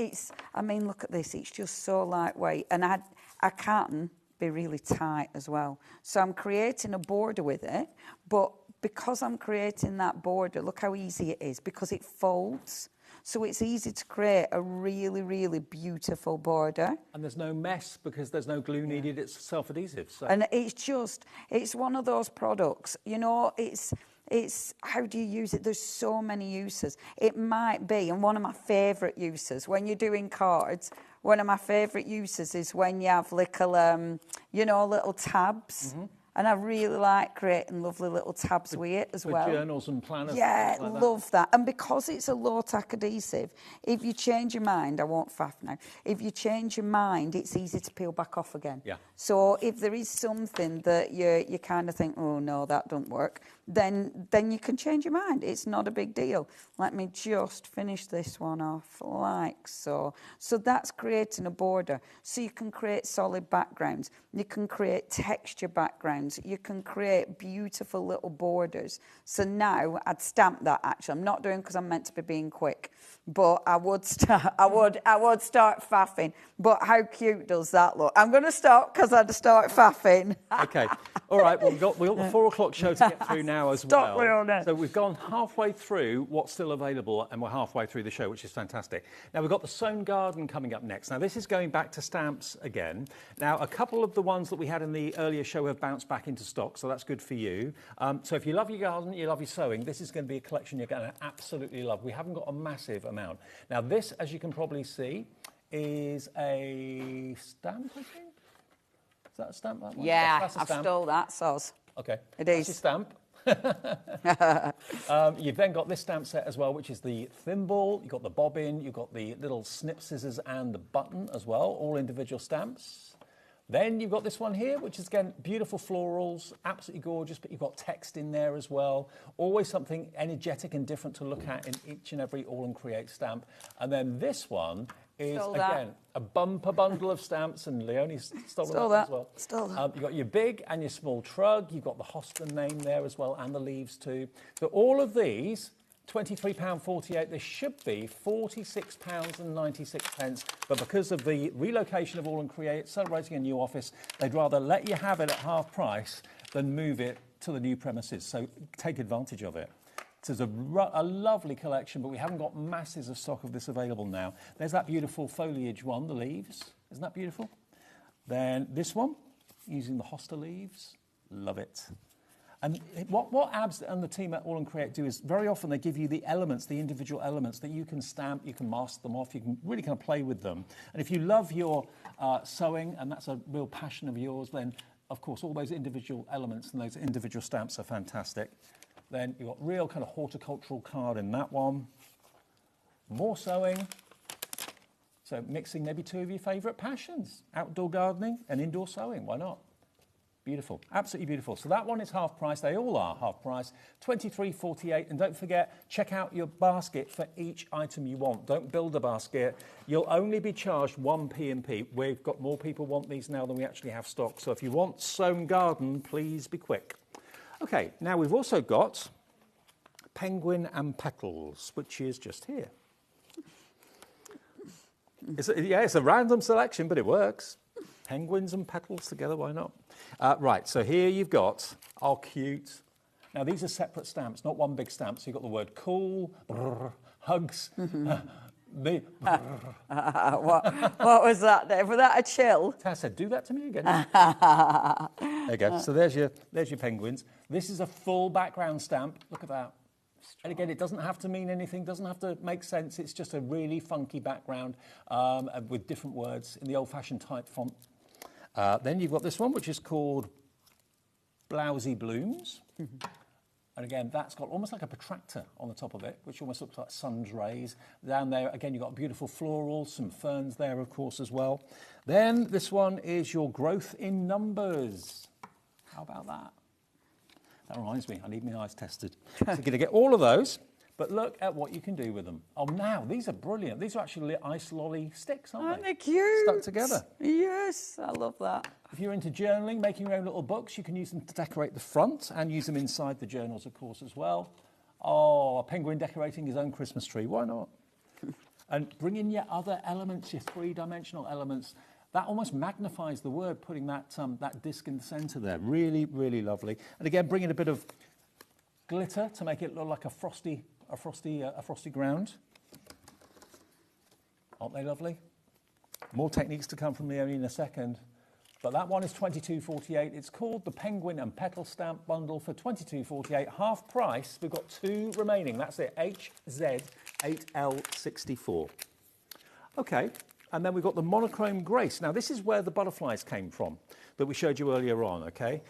look at this. It's just so lightweight, and I can be really tight as well. So I'm creating a border with it, but because I'm creating that border, look how easy it is, because it folds. So it's easy to create a really, really beautiful border. And there's no mess because there's no glue needed, it's self-adhesive. So. And it's one of those products, you know, it's how do you use it? There's so many uses. It might be, and one of my favourite uses, when you're doing cards, one of my favourite uses is when you have little, you know, little tabs. Mm-hmm. And I really like creating lovely little tabs with it as well. For journals and planners. Yeah, like love that. And because it's a low-tack adhesive, if you change your mind, I won't faff now, if you change your mind, it's easy to peel back off again. Yeah. So if there is something that you kind of think, oh, no, that don't work, then you can change your mind. It's not a big deal. Let me just finish this one off like so. So that's creating a border. So you can create solid backgrounds. You can create texture backgrounds. You can create beautiful little borders. So now I'd stamp that actually. I'm not doing because I'm meant to be being quick, but I would start faffing. But how cute does that look? I'm going to stop because I'd start faffing. Okay. All right. Well, we've got the 4 o'clock show to get through now as Stop well. That. So we've gone halfway through what's still available, and we're halfway through the show, which is fantastic. Now, we've got the Sewn Garden coming up next. Now, this is going back to stamps again. Now, a couple of the ones that we had in the earlier show have bounced back into stock, so that's good for you. So if you love your garden, you love your sewing, this is going to be a collection you're going to absolutely love. We haven't got a massive amount. Now, this, as you can probably see, is a stamp, I think. Is that a stamp? That one? Yeah, that's a I've stamp. stole that, Soz. Okay. It That's is. a stamp. You've then got this stamp set as well, which is the thimble, you've got the bobbin, you've got the little snip scissors and the button as well, all individual stamps. Then you've got this one here, which is, again, beautiful florals, absolutely gorgeous, but you've got text in there as well. Always something energetic and different to look at in each and every All and Create stamp. And then this one is, again, a bumper bundle of stamps, and Leonie's stolen that as well. Stole that. You've got your big and your small trug. You've got the Hoston name there as well, and the leaves too. So all of these, £23.48. They should be £46.96. But because of the relocation of All and Create, celebrating a new office, they'd rather let you have it at half price than move it to the new premises. So take advantage of it. There's a lovely collection, but we haven't got masses of stock of this available now. There's that beautiful foliage one, the leaves. Isn't that beautiful? Then this one, using the hosta leaves. Love it. And what Abs and the team at All and Create do is very often they give you the elements, the individual elements that you can stamp, you can mask them off, you can really kind of play with them. And if you love your sewing, and that's a real passion of yours, then of course all those individual elements and those individual stamps are fantastic. Then you've got real kind of horticultural card in that one. More sewing. So mixing maybe two of your favourite passions, outdoor gardening and indoor sewing, why not? Beautiful, absolutely beautiful. So that one is half price. They all are half price, £23.48. And don't forget, check out your basket for each item you want. Don't build a basket. You'll only be charged one P&P. We've got more people want these now than we actually have stock. So if you want Sewn Garden, please be quick. Okay, now we've also got Penguin and Petals, which is just here. It's a random selection, but it works. Penguins and petals together, why not? Right, so here you've got, oh, cute. Now, these are separate stamps, not one big stamp. So you've got the word cool, brr, hugs, me. What was that, Dave? Was that a chill? I said, do that to me again. There you go. So there's your penguins. This is a full background stamp. Look at that. And again, it doesn't have to mean anything, doesn't have to make sense. It's just a really funky background with different words in the old-fashioned type font. Then you've got this one, which is called Blousy Blooms. And again, that's got almost like a protractor on the top of it, which almost looks like sun's rays. Down there, again, you've got beautiful florals, some ferns there, of course, as well. Then this one is your Growth in Numbers. How about that? That reminds me, I need my eyes tested. So you're going to get all of those, but look at what you can do with them. Oh, now, these are brilliant. These are actually ice lolly sticks, aren't they? Aren't they cute? Stuck together. Yes, I love that. If you're into journaling, making your own little books, you can use them to decorate the front and use them inside the journals, of course, as well. Oh, a penguin decorating his own Christmas tree. Why not? And bring in your other elements, your three-dimensional elements. That almost magnifies the word, putting that disc in the centre there. Really, really lovely. And again, bring in a bit of glitter to make it look like a frosty ground. Aren't they lovely? More techniques to come from Leonie in a second. But that one is $22.48. It's called the Penguin and Petal Stamp Bundle for $22.48. Half price. We've got 2 remaining. That's it, HZ8L64. Okay, and then we've got the Monochrome Grace. Now, this is where the butterflies came from that we showed you earlier on, okay?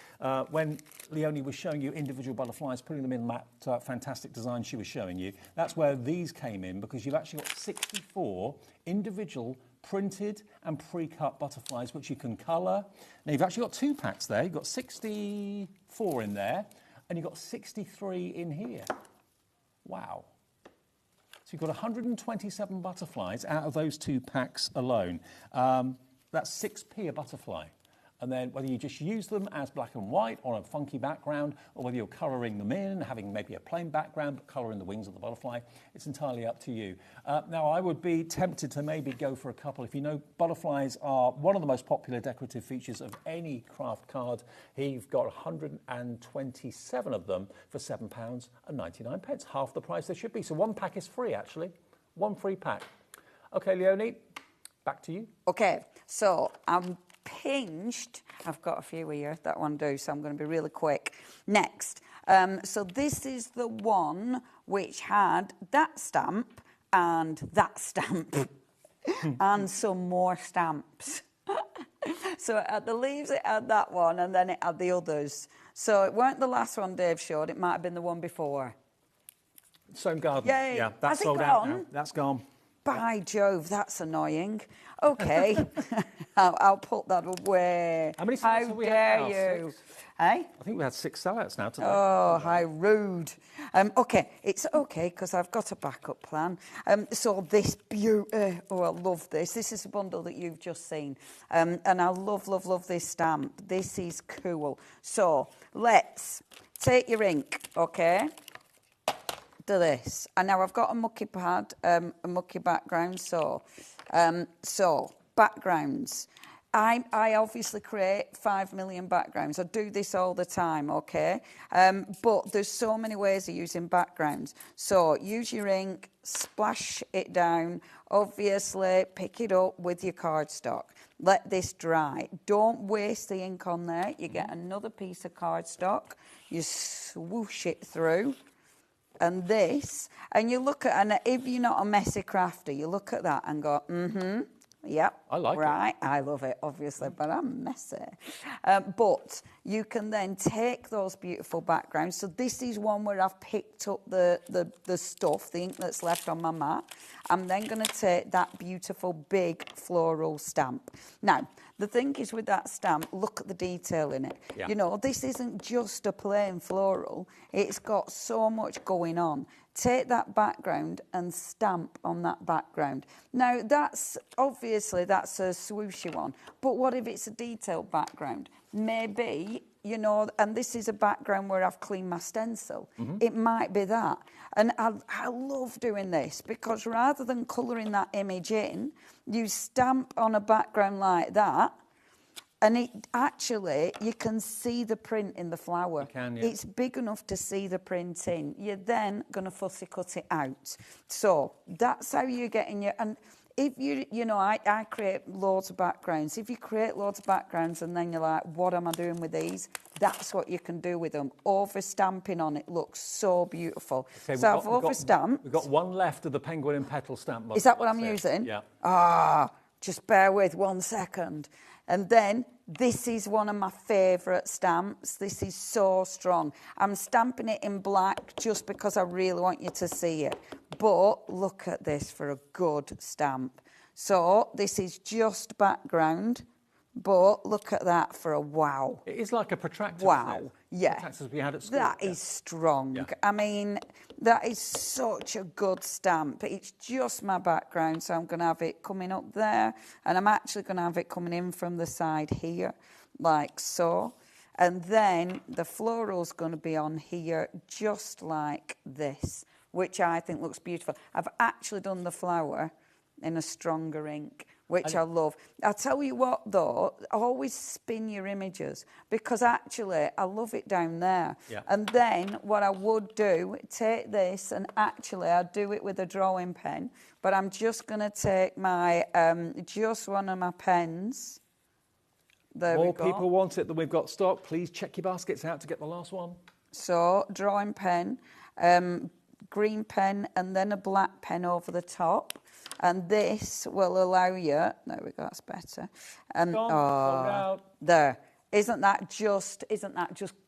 When Leonie was showing you individual butterflies, putting them in that fantastic design she was showing you, that's where these came in, because you've actually got 64 individual printed and pre-cut butterflies, which you can colour. Now, you've actually got 2 packs there. You've got 64 in there, and you've got 63 in here. Wow. So you've got 127 butterflies out of those 2 packs alone. That's 6p a butterfly. And then whether you just use them as black and white on a funky background, or whether you're colouring them in, having maybe a plain background, but colouring the wings of the butterfly, it's entirely up to you. Now, I would be tempted to maybe go for a couple. If you know, butterflies are one of the most popular decorative features of any craft card. Here you've got 127 of them for £7.99, half the price they should be. So 1 pack is free, actually. 1 free pack. OK, Leonie, back to you. OK, so I'm pinged. I've got a few here that one do, so I'm going to be really quick. Next, so this is the one which had that stamp and some more stamps. So it had the leaves, it had that one, and then it had the others. So it weren't the last one Dave showed, it might have been the one before. Stone Garden. Yay. Yeah, that's Has it sold out gone? now. That's gone. By Jove, that's annoying. OK, I'll put that away. How many sellouts have we had now? How dare you? 6? Eh? I think we had 6 sellouts now today. Oh, how rude. OK, it's OK, because I've got a backup plan. So this beauty, oh, I love this. This is a bundle that you've just seen. And I love, love, love this stamp. This is cool. So let's take your ink, OK? Do this. And now I've got a mucky pad, a mucky background. So backgrounds. I obviously create 5 million backgrounds. I do this all the time, okay? But there's so many ways of using backgrounds. So use your ink, splash it down. Obviously, pick it up with your cardstock. Let this dry. Don't waste the ink on there. You get another piece of cardstock. You swoosh it through. And this, and you look at, and if you're not a messy crafter, you look at that and go, yep. I like it. Right, I love it, obviously, but I'm messy. But you can then take those beautiful backgrounds. So this is one where I've picked up the stuff, the ink that's left on my mat. I'm then going to take that beautiful big floral stamp. Now, the thing is with that stamp, look at the detail in it. Yeah. You know, this isn't just a plain floral. It's got so much going on. Take that background and stamp on that background. Now, that's obviously that's a swooshy one. But what if it's a detailed background? Maybe, you know, and this is a background where I've cleaned my stencil. It might be that. And I love doing this because rather than colouring that image in, you stamp on a background like that, and it actually, you can see the print in the flower. You can, yeah. It's big enough to see the print in. You're then going to fussy cut it out. So that's how you're getting your... And if you know, I create loads of backgrounds. If you create loads of backgrounds and then you're like, what am I doing with these? That's what you can do with them. Over-stamping on it looks so beautiful. Okay, so I've over-stamped. We've got one left of the Penguin and Petal stamp. Is that what I'm using? Yeah. Just bear with 1 second. And then this is one of my favourite stamps. This is so strong. I'm stamping it in black just because I really want you to see it. But look at this for a good stamp. So this is just background, but look at that for a wow. It is like a protractor. Wow. Yeah. Protractors we had at school. That is strong. Yeah. I mean, that is such a good stamp. It's just my background, so I'm going to have it coming up there, and I'm actually going to have it coming in from the side here, like so. And then the floral's going to be on here just like this, which I think looks beautiful. I've actually done the flower in a stronger ink, which I love. I'll tell you what, though, always spin your images, because actually I love it down there. Yeah. And then what I would do, take this, and actually I'd do it with a drawing pen, but I'm just going to take my, just one of my pens. There we More go. people want it than we've got stock. Please check your baskets out to get the last one. So, drawing pen, green pen, and then a black pen over the top. And this will allow you, there we go, that's better. There. Isn't that just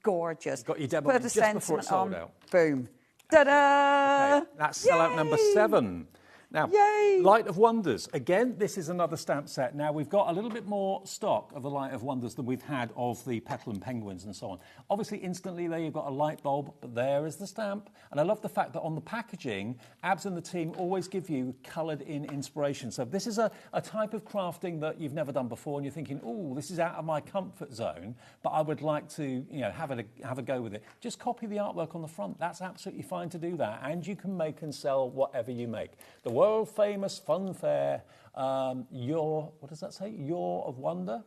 gorgeous? You've got your demo Put a just before sentiment it's sold on. out. Boom. Ta-da! Okay, that's sellout number 7. Now, Yay! Light of Wonders. Again, this is another stamp set. Now, we've got a little bit more stock of the Light of Wonders than we've had of the Petal and Penguins and so on. Obviously, instantly there you've got a light bulb, but there is the stamp. And I love the fact that on the packaging, Abs and the team always give you coloured-in inspiration. So this is a type of crafting that you've never done before, and you're thinking, oh, this is out of my comfort zone, but I would like to, have a go with it. Just copy the artwork on the front. That's absolutely fine to do that, and you can make and sell whatever you make. The world famous fun fair, what does that say? Yaw of Wonder.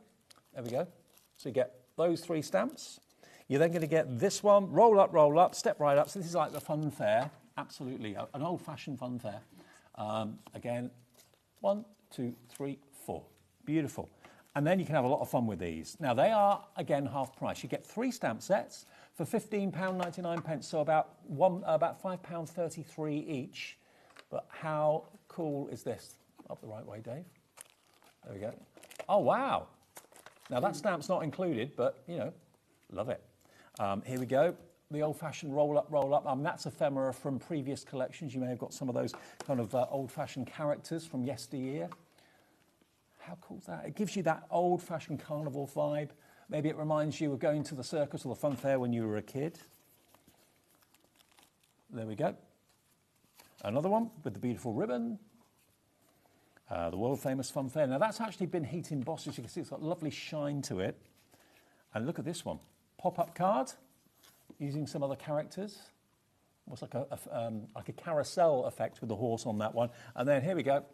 There we go. So you get those 3 stamps. You're then going to get this one, roll up, step right up. So this is like the fun fair, absolutely, an old-fashioned fun fair. Again, 1, 2, 3, 4. Beautiful. And then you can have a lot of fun with these. Now, they are, again, half price. You get 3 stamp sets for £15.99, so about £5.33 each. But how cool is this? Up the right way, Dave. There we go. Oh, wow. Now, that stamp's not included, but, love it. Here we go. The old-fashioned roll-up. That's ephemera from previous collections. You may have got some of those kind of old-fashioned characters from yesteryear. How cool is that? It gives you that old-fashioned carnival vibe. Maybe it reminds you of going to the circus or the fun fair when you were a kid. There we go. Another one with the beautiful ribbon. The world-famous fun fair. Now, that's actually been heat embossed. As you can see, it's got lovely shine to it. And look at this one. Pop-up card using some other characters. Almost like a carousel effect with the horse on that one. And then here we go.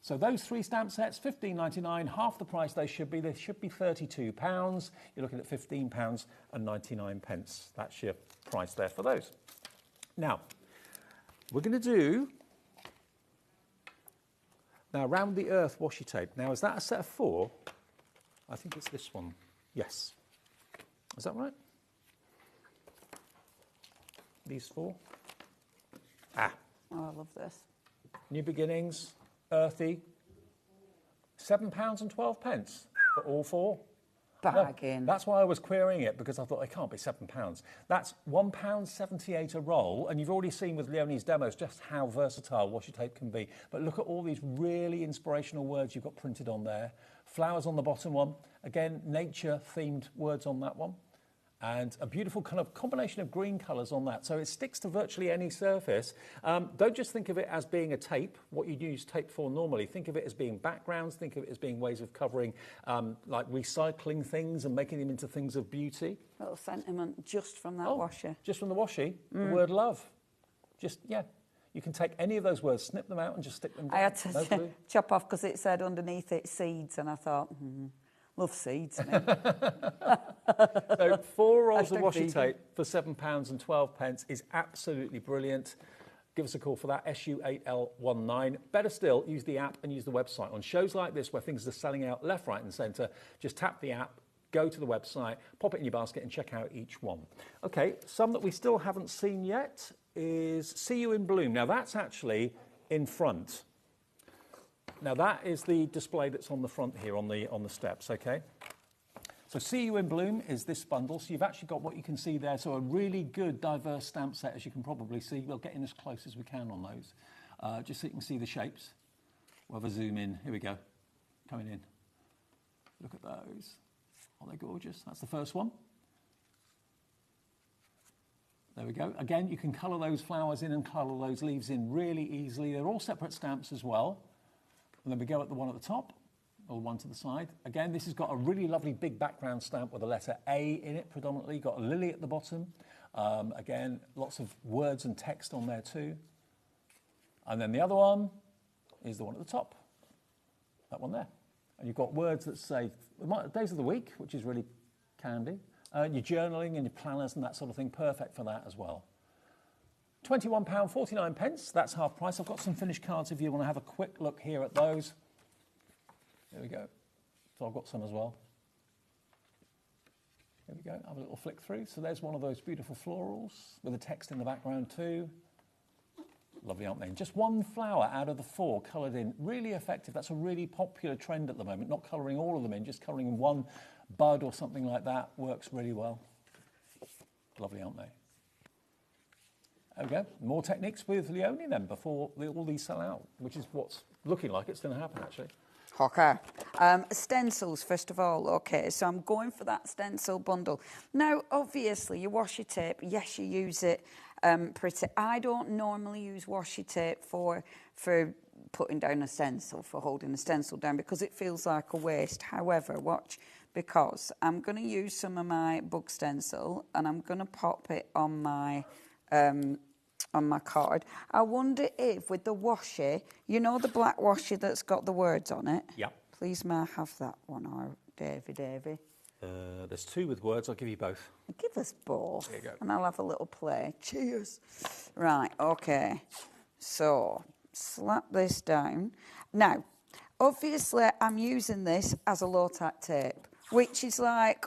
So those 3 stamp sets, £15.99, half the price they should be. They should be £32. You're looking at £15.99. That's your price there for those. Now, we're going to do, now, Round the Earth washi tape. Now, is that a set of 4? I think it's this one. Yes. Is that right? These 4? Ah. Oh, I love this. New Beginnings, Earthy. £7.12 for all 4. Bargain. No, that's why I was querying it, because I thought it can't be £7. That's £1.78 a roll, and you've already seen with Leonie's demos just how versatile washi tape can be. But look at all these really inspirational words you've got printed on there. Flowers on the bottom one. Again, nature-themed words on that one. And a beautiful kind of combination of green colours on that. So it sticks to virtually any surface. Don't just think of it as being a tape, what you'd use tape for normally. Think of it as being backgrounds. Think of it as being ways of covering, like recycling things and making them into things of beauty. Little sentiment just from that washi. Just from the washi, the word love. Just, yeah. You can take any of those words, snip them out and just stick them down. I had to chop off because it said underneath it seeds, and I thought, love seeds. So 4 rolls of washi tape for £7.12 is absolutely brilliant. Give us a call for that, SU8L19. Better still, use the app and use the website. On shows like this where things are selling out left, right and centre, just tap the app, go to the website, pop it in your basket and check out each one. Okay, some that we still haven't seen yet is See You in Bloom. Now that's actually in front. Now that is the display that's on the front here on the steps, okay? So See You in Bloom is this bundle. So you've actually got what you can see there. So a really good diverse stamp set, as you can probably see. We'll get in as close as we can on those, just so you can see the shapes. We'll have a zoom in. Here we go, coming in. Look at those. Aren't they gorgeous? That's the first one. There we go. Again, you can colour those flowers in and colour those leaves in really easily. They're all separate stamps as well. And then we go at the one at the top, or the one to the side. Again, this has got a really lovely big background stamp with the letter A in it predominantly. Got a lily at the bottom. Again, lots of words and text on there too. And then the other one is the one at the top. that one there. And you've got words that say days of the week, which is really handy. Your journaling and your planners and that sort of thing, perfect for that as well. £21.49, that's half price. I've got some finished cards if you want to have a quick look here at those. There we go. So I've got some as well. There we go, have a little flick through. So there's one of those beautiful florals with the text in the background too. Lovely, aren't they? And just one flower out of the 4 coloured in. Really effective. That's a really popular trend at the moment, not colouring all of them in, just colouring in one bud or something like that works really well. Lovely, aren't they? There we go. More techniques with Leonie then before all these sell out, which is what's looking like it's going to happen actually. Okay. Stencils, first of all. Okay, so I'm going for that stencil bundle. Now, obviously, your washi tape, yes, you use it pretty. I don't normally use washi tape for putting down a stencil, for holding a stencil down, because it feels like a waste. However, watch, because I'm going to use some of my bug stencil and I'm going to pop it on my card. I wonder if with the washi, you know the black washi that's got the words on it? Yeah. Please may I have that one, or Davy? There's 2 with words, I'll give you both. Give us both. There you go. And I'll have a little play. Cheers. Right, okay. So, slap this down. Now, obviously, I'm using this as a low-tack tape, which is like,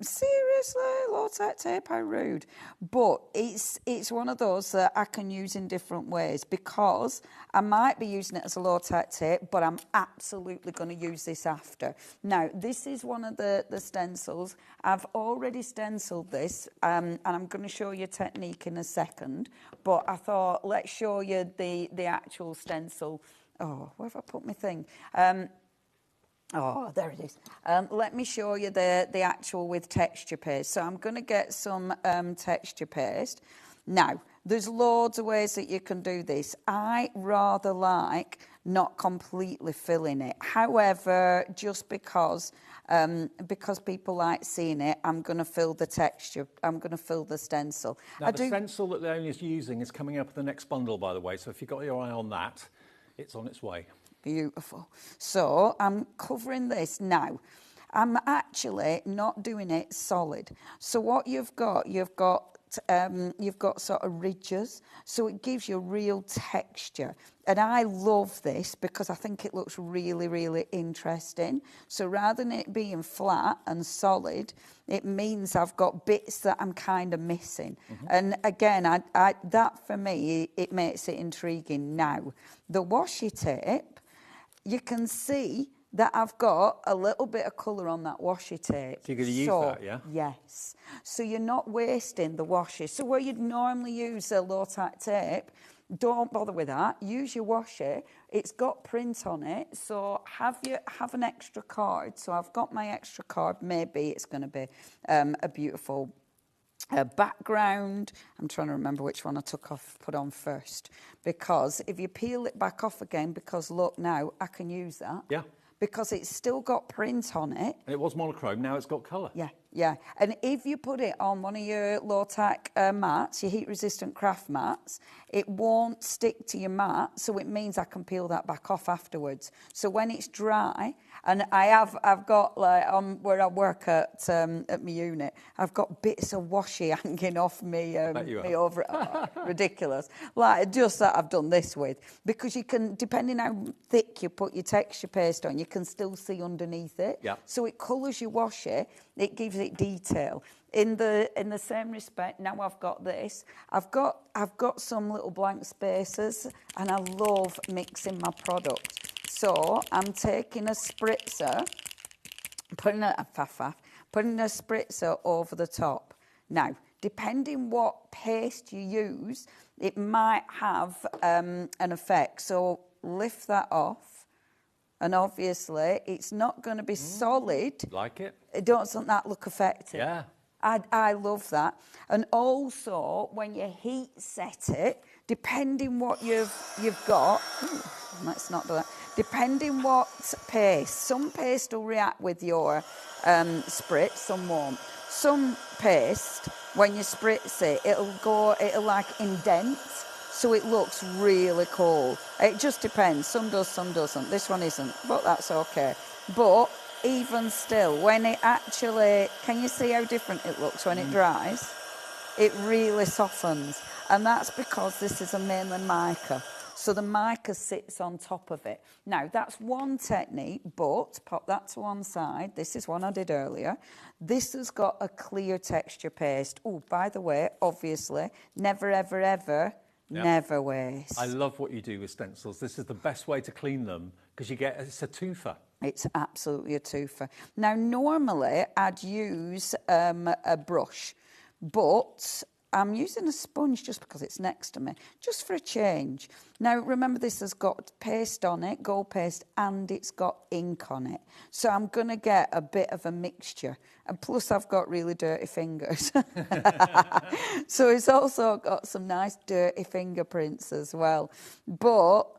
seriously, low-tack tape, how rude. But it's one of those that I can use in different ways, because I might be using it as a low-tack tape, but I'm absolutely going to use this after. Now, this is one of the stencils. I've already stenciled this, and I'm going to show you a technique in a second, but I thought, let's show you the actual stencil. Oh, where have I put my thing? Oh, there it is. Let me show you the actual with texture paste. So I'm going to get some texture paste. Now, there's loads of ways that you can do this. I rather like not completely filling it. However, just because people like seeing it, I'm going to fill the texture. I'm going to fill the stencil. Now, the stencil that Leonie is using is coming up in the next bundle, by the way. So if you've got your eye on that, it's on its way. Beautiful. So I'm covering this now. I'm actually not doing it solid. So what you've got sort of ridges, so it gives you real texture. And I love this because I think it looks really, really interesting. So rather than it being flat and solid, it means I've got bits that I'm kind of missing. Mm-hmm. And again, that for me, it makes it intriguing. Now, the washi tape, you can see that I've got a little bit of colour on that washi tape. So you're going to use that, yeah? Yes. So you're not wasting the washi. So where you'd normally use a low-tack tape, don't bother with that. Use your washi. It's got print on it, so have an extra card. So I've got my extra card. Maybe it's going to be a beautiful background. I'm trying to remember which one I put on first. Because if you peel it back off again, because look now, I can use that. Yeah. Because it's still got print on it. And it was monochrome, now it's got colour. Yeah, yeah. And if you put it on one of your low-tack mats, your heat-resistant craft mats, it won't stick to your mat, so it means I can peel that back off afterwards. So when it's dry, and I've got, like, where I work at my unit, I've got bits of washi hanging off me over. Oh, ridiculous. Like, just that I've done this with. Because you can, depending how thick you put your texture paste on, you can still see underneath it. Yeah. So it colours your washi, it gives it detail. In the same respect, now I've got this, I've got some little blank spaces, and I love mixing my product. So I'm taking a spritzer, putting a spritzer over the top. Now, depending what paste you use, it might have an effect. So lift that off. And obviously, it's not going to be solid. Like it? Doesn't that look effective? Yeah. I love that. And also, when you heat set it, depending what you've got, let's not do that. Depending what paste, some paste will react with your spritz, some won't. Some paste, when you spritz it, it'll like indent. So it looks really cool. It just depends. Some does, some doesn't. This one isn't, but that's okay. But even still, when it actually, can you see how different it looks when it dries? It really softens. And that's because this is a mainland mica. So the mica sits on top of it. Now, that's one technique, but pop that to one side. This is one I did earlier. This has got a clear texture paste. Oh, by the way, obviously, never, ever, ever, never waste. I love what you do with stencils. This is the best way to clean them because it's a twofer. It's absolutely a twofer. Now, normally, I'd use a brush, but I'm using a sponge just because it's next to me, just for a change. Now, remember, this has got paste on it, gold paste, and it's got ink on it. So I'm going to get a bit of a mixture. And plus, I've got really dirty fingers. So it's also got some nice dirty fingerprints as well. But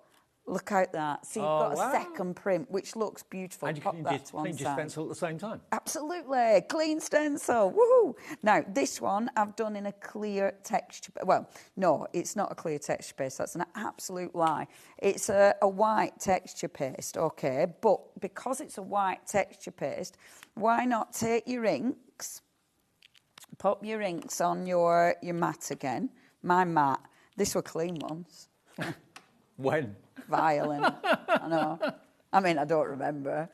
look at that. So you've got a second print, which looks beautiful. And you Pop can that to one clean your side. stencil at the same time. Absolutely. Clean stencil. Woohoo! Now, this one I've done in a clear texture. Well, no, it's not a clear texture paste. That's an absolute lie. It's a white texture paste, okay? But because it's a white texture paste, why not take your inks, pop your inks on your mat again. My mat. This were clean ones. When? Violin. I know. I mean, I don't remember.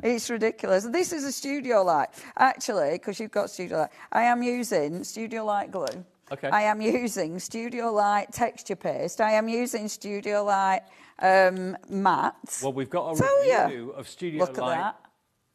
It's ridiculous. This is a Studio Light. Actually, because you've got Studio Light, I am using Studio Light glue. Okay. I am using Studio Light texture paste. I am using Studio Light matte. Well, we've got a review of Studio Light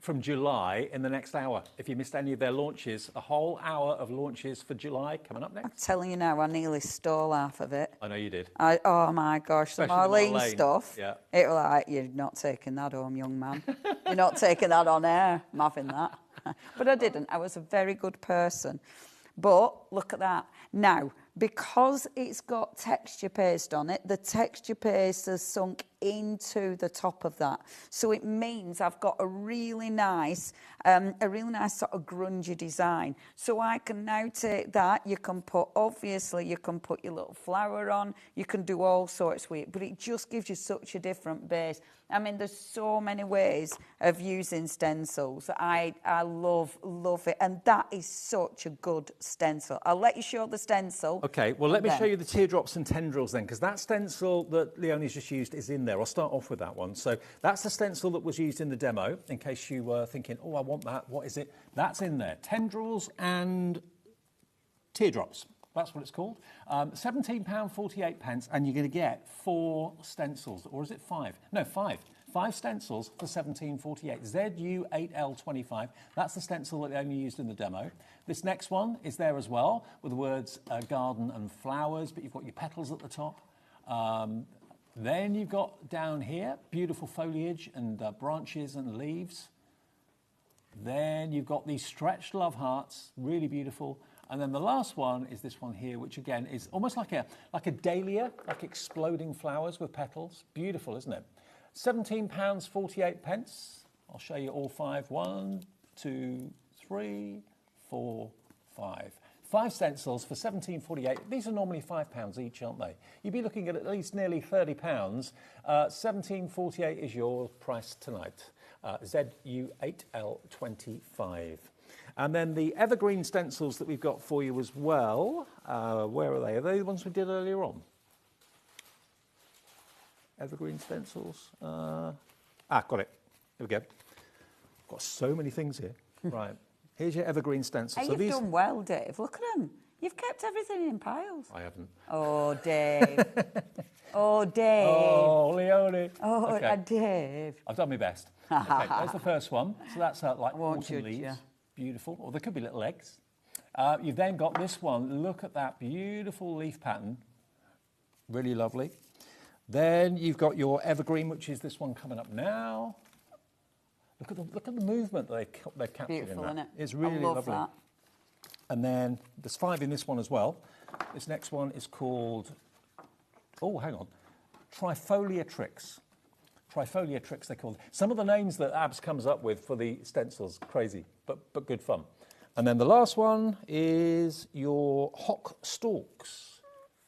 from July in the next hour. If you missed any of their launches, a whole hour of launches for July coming up next. I'm telling you now, I nearly stole half of it. I know you did. Oh my gosh, the Especially Marlene stuff. Yeah. It was like, you're not taking that home, young man. You're not taking that on air. I'm having that. But I didn't. I was a very good person. But look at that. Now, because it's got texture paste on it, the texture paste has sunk into the top of that. So it means I've got a really nice sort of grungy design. So I can now take that. You can put your little flower on. You can do all sorts with it, but it just gives you such a different base. I mean, there's so many ways of using stencils. I love it. And that is such a good stencil. I'll let you show the stencil. Okay, well, let me show you the teardrops and tendrils then, because that stencil that Leonie's just used is in there. I'll start off with that one. So that's the stencil that was used in the demo, in case you were thinking, oh, I want that. What is it? That's in there. Tendrils and teardrops. That's what it's called. £17.48, and you're going to get 4 stencils. Or is it 5? No, 5. 5 stencils for £17.48. ZU8L25. That's the stencil that they only used in the demo. This next one is there as well, with the words garden and flowers, but you've got your petals at the top. Then you've got down here, beautiful foliage and branches and leaves. Then you've got these stretched love hearts, really beautiful. And then the last one is this one here, which again is almost like a dahlia, like exploding flowers with petals. Beautiful, isn't it? £17.48. I'll show you all 5. 1, 2, 3, 4, 5. 5 stencils for £17.48. These are normally £5 each, aren't they? You'd be looking at least nearly £30. £17.48 is your price tonight. ZU8L25. And then the evergreen stencils that we've got for you as well. Where are they? Are they the ones we did earlier on? Evergreen stencils. Got it. Here we go. Got so many things here. Right. Here's your evergreen stencil. Hey, you've done well, Dave. Look at them. You've kept everything in piles. I haven't. Oh, Dave. Oh, Dave. Oh, Leonie. Oh, okay. Dave. I've done my best. Okay, there's the first one. So that's like autumn judge leaves. you. Beautiful. Or there could be little eggs. You've then got this one. Look at that beautiful leaf pattern. Really lovely. Then you've got your evergreen, which is this one coming up now. Look at the movement that they've captured Beautiful, in that. isn't it? It's really I love lovely. that. And then there's 5 in this one as well. This next one is called, Trifolia Tricks. Trifolia Tricks, they're called. Some of the names that Abs comes up with for the stencils, crazy, but good fun. And then the last one is your Hock Stalks,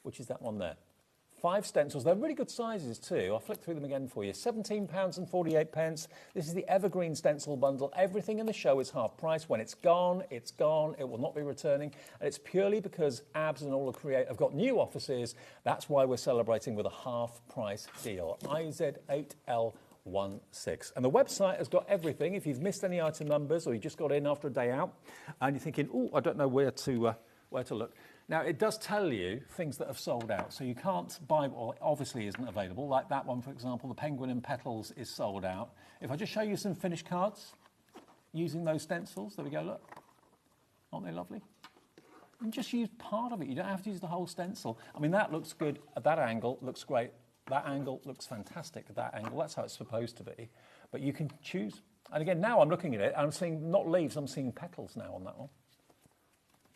which is that one there. 5 stencils. They're really good sizes too. I'll flick through them again for you. £17.48. This is the Evergreen Stencil Bundle. Everything in the show is half price. When it's gone, it's gone. It will not be returning. And it's purely because Abs and All Create have got new offices. That's why we're celebrating with a half price deal. IZ8L16. And the website has got everything. If you've missed any item numbers or you just got in after a day out and you're thinking, oh, I don't know where to look. Now, it does tell you things that have sold out, so you can't buy what obviously isn't available. Like that one, for example, the Penguin and Petals is sold out. If I just show you some finished cards using those stencils, there we go, look. Aren't they lovely? And just use part of it. You don't have to use the whole stencil. I mean, that looks good at that angle, looks great. That angle looks fantastic at that angle. That's how it's supposed to be. But you can choose. And again, now I'm looking at it, I'm seeing not leaves, I'm seeing petals now on that one.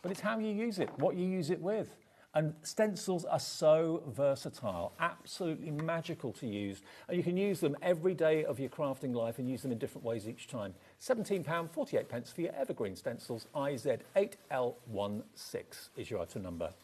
But it's how you use it, what you use it with. And stencils are so versatile, absolutely magical to use. And you can use them every day of your crafting life and use them in different ways each time. £17.48 for your Evergreen stencils. IZ8L16 is your item number.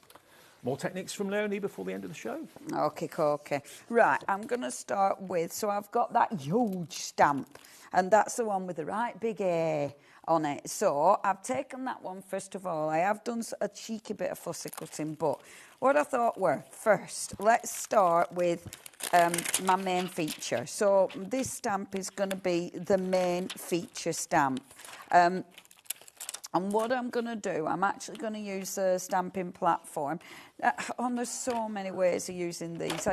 More techniques from Leonie before the end of the show. Okay. Right, I'm going to start with, so I've got that huge stamp, and that's the one with the right big A on it. So I've taken that one first of all. I have done a cheeky bit of fussy cutting, but what I thought were, first, let's start with my main feature. So this stamp is going to be the main feature stamp. And what I'm going to do, I'm actually going to use a stamping platform. There's so many ways of using these.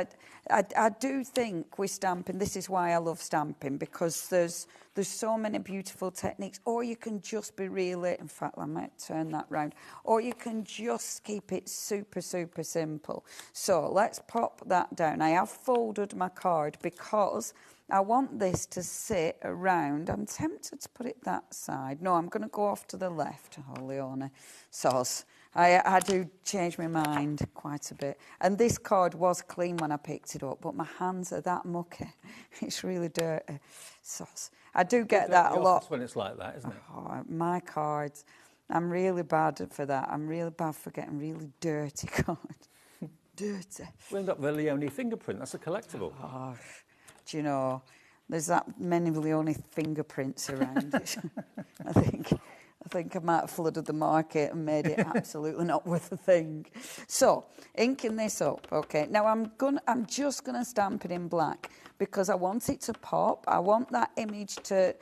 I do think with stamping, this is why I love stamping, because there's so many beautiful techniques. Or you can just be really, in fact, I might turn that round. Or you can just keep it super, super simple. So let's pop that down. I have folded my card because I want this to sit around. I'm tempted to put it that side. No, I'm going to go off to the left. Oh, Leonie, sauce. I do change my mind quite a bit. And this card was clean when I picked it up, but my hands are that mucky. It's really dirty. Sauce. I do get that a lot. When it's like that, isn't it? Oh, my cards. I'm really bad for that. I'm really bad for getting really dirty cards. Dirty. We'll end up with a Leonie fingerprint. That's a collectible. Oh, do you know, there's that many Leonie fingerprints around. I think I might have flooded the market and made it absolutely not worth a thing. So, inking this up, okay. Now I'm just gonna stamp it in black because I want it to pop. I want that image to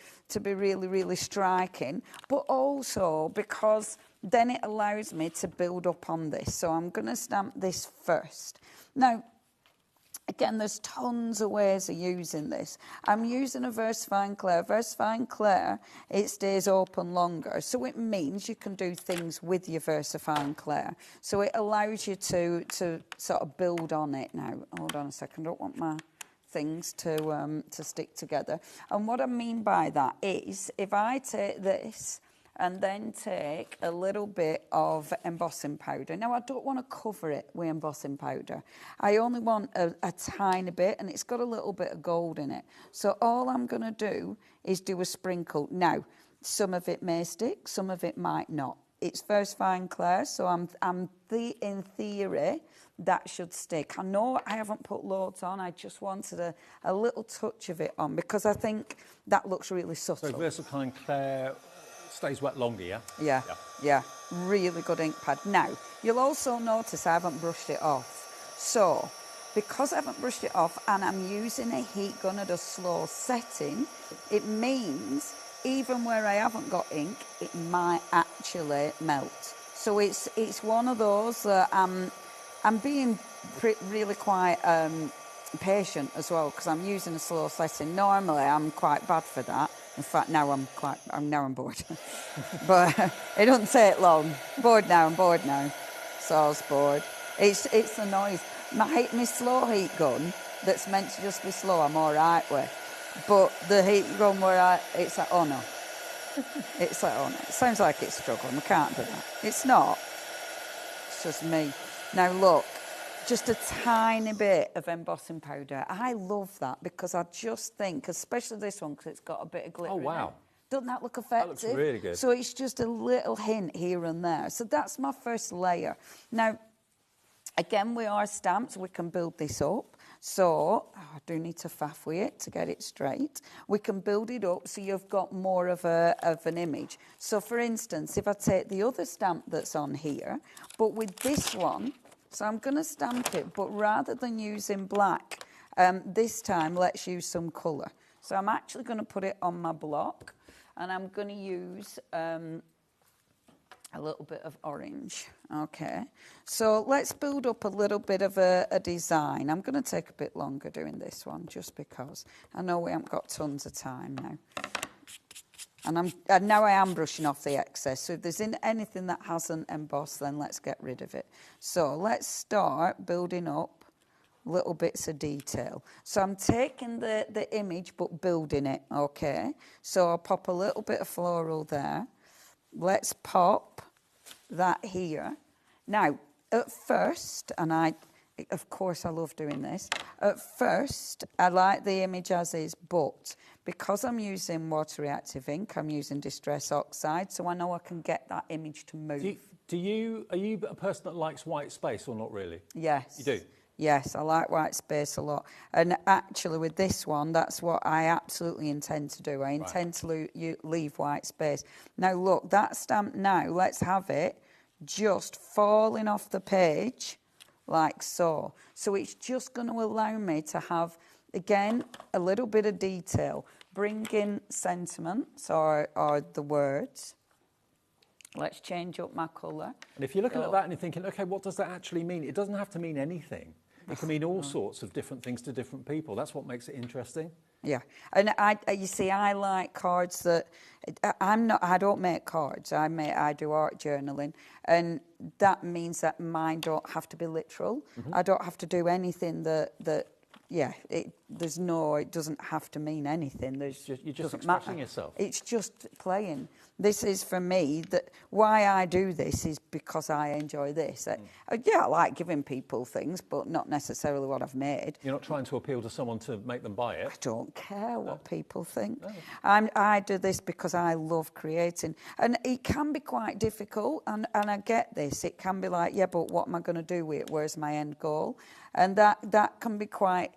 be really, really striking, but also because then it allows me to build up on this. So I'm gonna stamp this first. Now, again, there's tons of ways of using this. I'm using a VersaFine Clair. VersaFine Clair, it stays open longer, so it means you can do things with your VersaFine Clair. So it allows you to sort of build on it now. Hold on a second, I don't want my things to stick together. And what I mean by that is, if I take this and then take a little bit of embossing powder. Now, I don't want to cover it with embossing powder. I only want a tiny bit, and it's got a little bit of gold in it. So all I'm going to do is do a sprinkle. Now, some of it may stick, some of it might not. It's VersaFine Clair, so in theory, that should stick. I know I haven't put loads on. I just wanted a little touch of it on because I think that looks really subtle. So VersaFine Clair stays wet longer, yeah? Yeah. Really good ink pad. Now, you'll also notice I haven't brushed it off. So, because I haven't brushed it off and I'm using a heat gun at a slow setting, it means even where I haven't got ink, it might actually melt. So it's one of those that I'm being really quite patient as well because I'm using a slow setting. Normally, I'm quite bad for that. In fact, now I'm bored. But it doesn't take long. I'm bored now. So I was bored. It's the noise. My slow heat gun that's meant to just be slow, I'm all right with. But the heat gun where it's like, oh no. It's like, oh no. It sounds like it's struggling. We can't do that. It's not. It's just me. Now look. Just a tiny bit of embossing powder. I love that because I just think, especially this one, because it's got a bit of glitter. Oh, wow. In it. Doesn't that look effective? That looks really good. So it's just a little hint here and there. So that's my first layer. Now, Again, we are stamps. We can build this up. So, I do need to faff with it to get it straight. We can build it up so you've got more of an image. So, for instance, if I take the other stamp that's on here, but with this one, so I'm going to stamp it, but rather than using black, this time let's use some colour. So I'm actually going to put it on my block, and I'm going to use a little bit of orange. Okay, so let's build up a little bit of a design. I'm going to take a bit longer doing this one just because I know we haven't got tons of time now. And now I am brushing off the excess. So if there's anything that hasn't embossed, then let's get rid of it. So let's start building up little bits of detail. So I'm taking the image but building it, okay? So I'll pop a little bit of floral there. Let's pop that here. Now, at first, and of course I love doing this, at first I like the image as is, but because I'm using water reactive ink, I'm using Distress Oxide, so I know I can get that image to move. Are you a person that likes white space or not really? Yes. You do? Yes, I like white space a lot. And actually with this one, that's what I absolutely intend to do. I intend to leave white space. Now look, that stamp now, let's have it just falling off the page like so. So it's just going to allow me to have, again, a little bit of detail. Bring in sentiments or the words. Let's change up my colour. And if you're looking at that and you're thinking, OK, what does that actually mean? It doesn't have to mean anything. It can mean all sorts of different things to different people. That's what makes it interesting. Yeah, and you see, I like cards that I don't make cards. I do art journaling, and that means that mine don't have to be literal. Mm-hmm. I don't have to do anything that it doesn't have to mean anything. You're just expressing yourself. It's just playing. This is for me, why I do this is because I enjoy this. I like giving people things, but not necessarily what I've made. You're not trying to appeal to someone to make them buy it? I don't care what people think. No. I do this because I love creating. And it can be quite difficult, and I get this. It can be like, yeah, but what am I going to do with it? Where's my end goal? And that can be quite,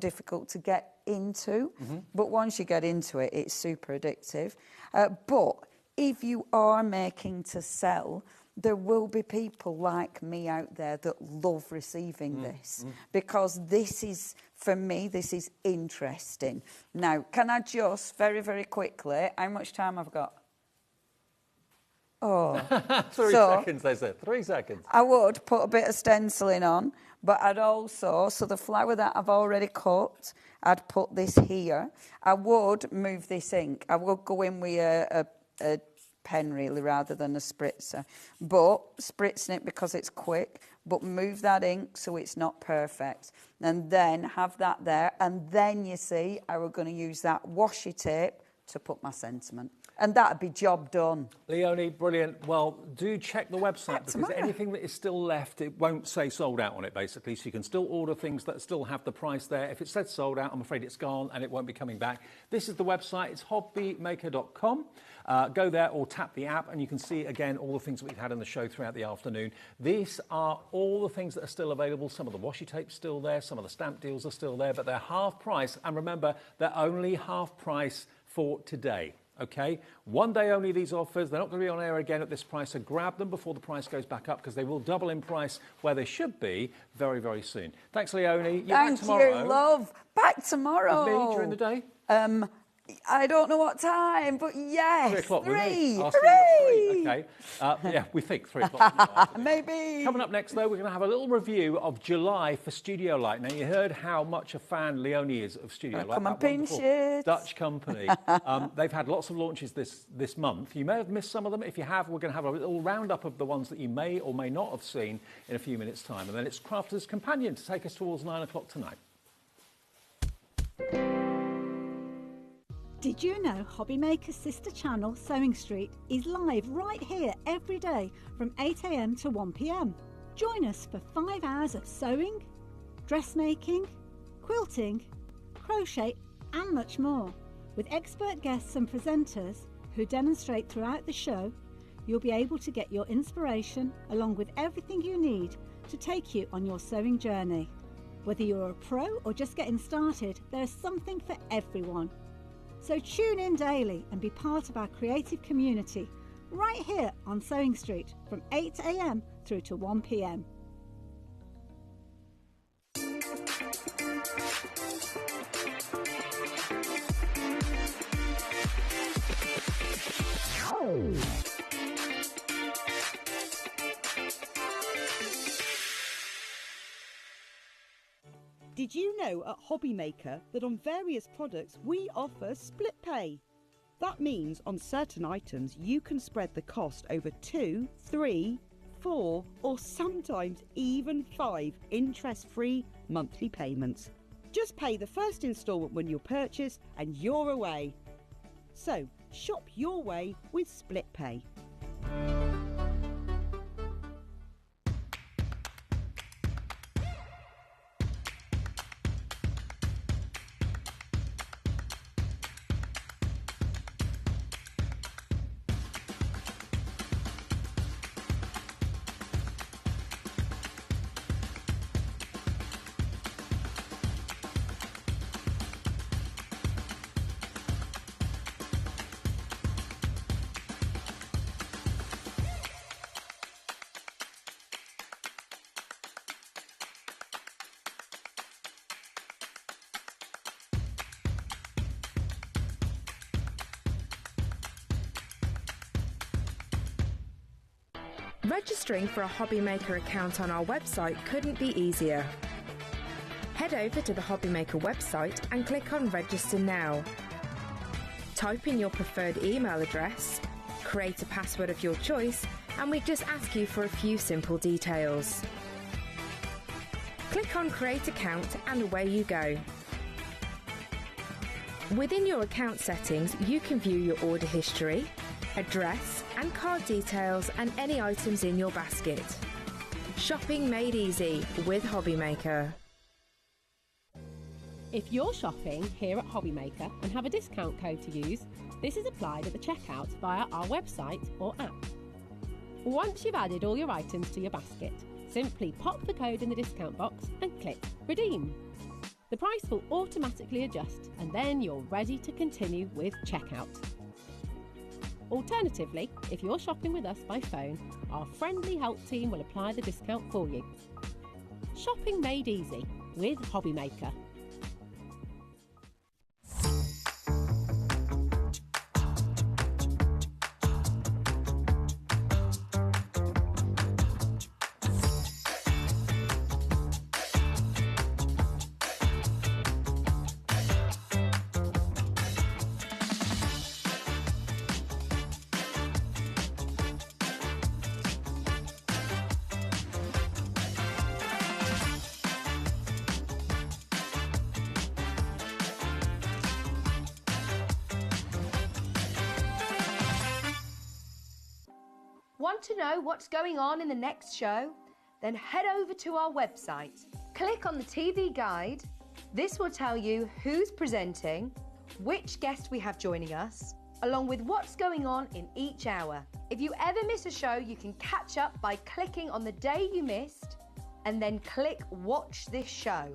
difficult to get into. Mm-hmm. But once you get into it, it's super addictive. But if you are making to sell, there will be people like me out there that love receiving this, because this is, for me, this is interesting. Now, can I just very, very quickly, how much time have I got? Oh. 3 seconds, they said. 3 seconds. I would put a bit of stenciling on, but I'd also, so the flower that I've already cut, I'd put this here. I would move this ink. I would go in with a pen, really, rather than a spritzer. But spritzing it because it's quick, but move that ink so it's not perfect. And then have that there. And then, you see, I was going to use that washi tape to put my sentiment. And that'd be job done. Leonie, brilliant. Well, do check the website, because anything that is still left, it won't say sold out on it, basically. So you can still order things that still have the price there. If it says sold out, I'm afraid it's gone and it won't be coming back. This is the website. It's hobbymaker.com. Go there or tap the app and you can see, again, all the things that we've had in the show throughout the afternoon. These are all the things that are still available. Some of the washi tape's still there. Some of the stamp deals are still there, but they're half price. And remember, they're only half price for today. OK, one day only, these offers. They're not going to be on air again at this price, so grab them before the price goes back up, because they will double in price where they should be very, very soon. Thanks, Leonie. You're back tomorrow. Thank you, love. Back tomorrow. With me during the day? I don't know what time, but yes. 3 o'clock with me. Hooray! OK. Yeah, we think 3 o'clock. Maybe. Coming up next, though, we're going to have a little review of July for Studio Light. Now, you heard how much a fan Leonie is of Studio Light. Come and pinch it. Dutch company. They've had lots of launches this month. You may have missed some of them. If you have, we're going to have a little roundup of the ones that you may or may not have seen in a few minutes' time. And then it's Crafter's Companion to take us towards 9 o'clock tonight. Did you know HobbyMaker's sister channel, Sewing Street, is live right here every day from 8 a.m. to 1 p.m. Join us for 5 hours of sewing, dressmaking, quilting, crochet and much more. With expert guests and presenters who demonstrate throughout the show, you'll be able to get your inspiration along with everything you need to take you on your sewing journey. Whether you're a pro or just getting started, there is something for everyone. So tune in daily and be part of our creative community right here on Sewing Street from 8 a.m. through to 1 p.m. Did you know at HobbyMaker that on various products we offer split pay? That means on certain items you can spread the cost over 2, 3, 4 or sometimes even 5 interest-free monthly payments. Just pay the first instalment when you purchase and you're away. So shop your way with split pay. Registering for a HobbyMaker account on our website couldn't be easier. Head over to the HobbyMaker website and click on Register Now. Type in your preferred email address, create a password of your choice, and we just ask you for a few simple details. Click on Create Account and away you go. Within your account settings, you can view your order history, address and card details and any items in your basket. Shopping made easy with HobbyMaker. If you're shopping here at HobbyMaker and have a discount code to use, this is applied at the checkout via our website or app. Once you've added all your items to your basket, simply pop the code in the discount box and click Redeem. The price will automatically adjust and then you're ready to continue with checkout. Alternatively, if you're shopping with us by phone, our friendly help team will apply the discount for you. Shopping made easy with HobbyMaker. Want to know what's going on in the next show? Then head over to our website. Click on the TV guide. This will tell you who's presenting, which guest we have joining us, along with what's going on in each hour. If you ever miss a show, you can catch up by clicking on the day you missed and then click Watch This Show.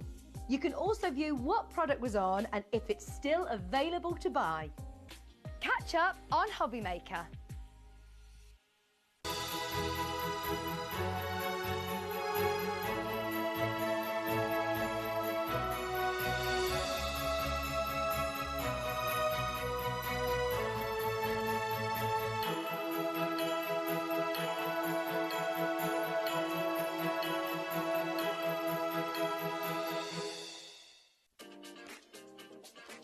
You can also view what product was on and if it's still available to buy. Catch up on HobbyMaker.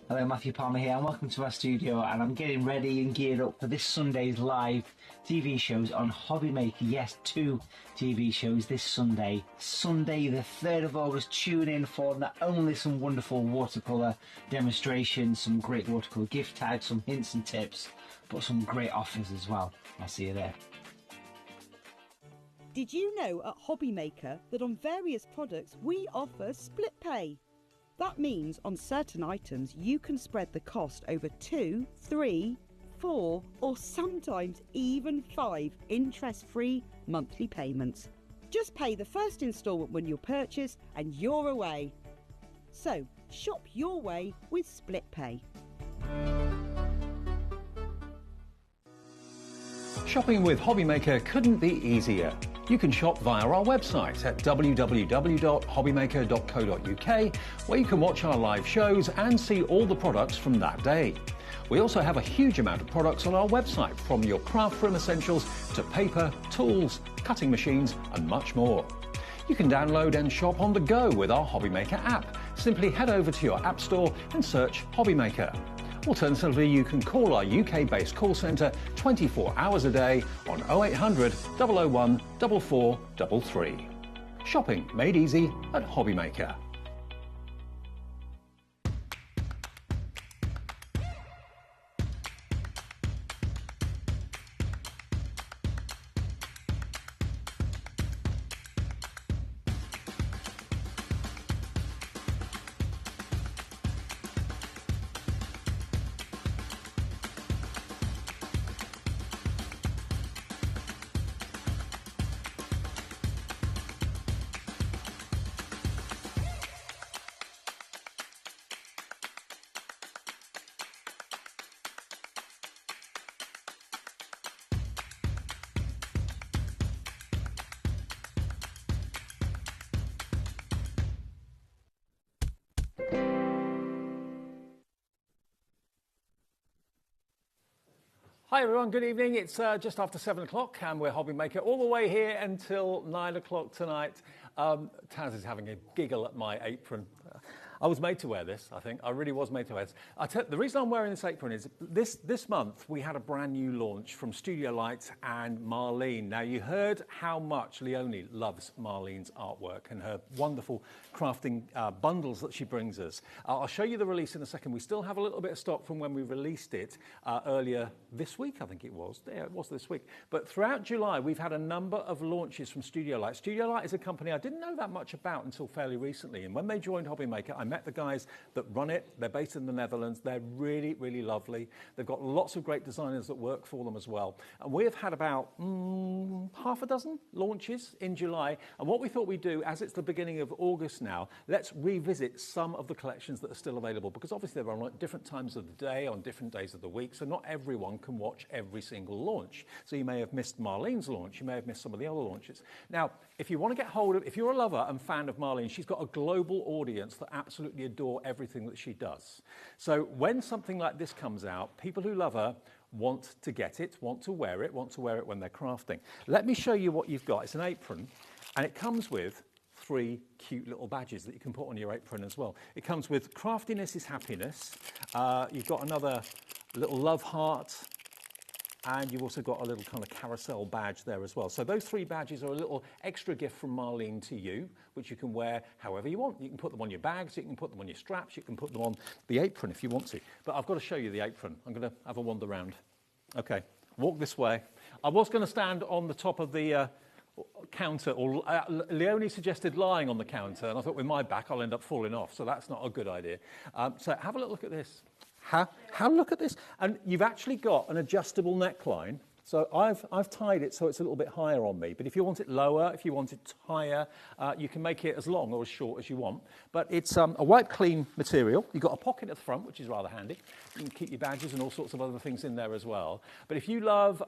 Hello, Matthew Palmer here and welcome to our studio, and I'm getting ready and geared up for this Sunday's live TV shows on HobbyMaker. Yes, 2 TV shows this Sunday. Sunday the 3rd of August, tune in for not only some wonderful watercolour demonstrations, some great watercolour gift tags, some hints and tips, but some great offers as well. I'll see you there. Did you know at HobbyMaker that on various products we offer split pay? That means on certain items you can spread the cost over 2, 3, 4 or sometimes even 5 interest-free monthly payments. Just pay the first instalment when you purchase and you're away. So, shop your way with Split Pay. Shopping with HobbyMaker couldn't be easier. You can shop via our website at www.hobbymaker.co.uk, where you can watch our live shows and see all the products from that day. We also have a huge amount of products on our website, from your craft room essentials to paper, tools, cutting machines and much more. You can download and shop on the go with our HobbyMaker app. Simply head over to your app store and search HobbyMaker. Alternatively, you can call our UK-based call centre 24 hours a day on 0800 001 4433. Shopping made easy at HobbyMaker. Hi everyone, good evening. It's just after 7 o'clock and we're HobbyMaker all the way here until 9 o'clock tonight. Taz is having a giggle at my apron. I was made to wear this, I think. I really was made to wear this. The reason I'm wearing this apron is this month we had a brand new launch from Studio Light and Marlene. Now, you heard how much Leonie loves Marlene's artwork and her wonderful crafting bundles that she brings us. I'll show you the release in a second. We still have a little bit of stock from when we released it earlier this week, I think it was. Yeah, it was this week. But throughout July, we've had a number of launches from Studio Light. Studio Light is a company I didn't know that much about until fairly recently. And when they joined HobbyMaker, I met the guys that run it. They're based in the Netherlands. They're really, really lovely. They've got lots of great designers that work for them as well. And we have had about half a dozen launches in July. And what we thought we'd do, as it's the beginning of August now, let's revisit some of the collections that are still available, because obviously they're on different times of the day, on different days of the week, so not everyone can watch every single launch. So you may have missed Marlene's launch, you may have missed some of the other launches. Now, if you want to get hold of, if you're a lover and fan of Marlene, she's got a global audience that absolutely adore everything that she does. So when something like this comes out, people who love her want to get it, want to wear it when they're crafting. Let me show you what you've got. It's an apron, and it comes with 3 cute little badges that you can put on your apron as well. It comes with craftiness is happiness. You've got another little love heart, and you've also got a little kind of carousel badge there as well. So those 3 badges are a little extra gift from Marlene to you, which you can wear however you want. You can put them on your bags, you can put them on your straps, you can put them on the apron if you want to. But I've got to show you the apron. I'm going to have a wander around. Okay, walk this way. I was going to stand on the top of the counter, or Leonie suggested lying on the counter, and I thought with my back I'll end up falling off, so that's not a good idea. So have a look at this. Look at this. And you've actually got an adjustable neckline. So I've tied it so it's a little bit higher on me. But if you want it lower, if you want it higher, you can make it as long or as short as you want. But it's a wipe clean material. You've got a pocket at the front, which is rather handy. You can keep your badges and all sorts of other things in there as well. But if you love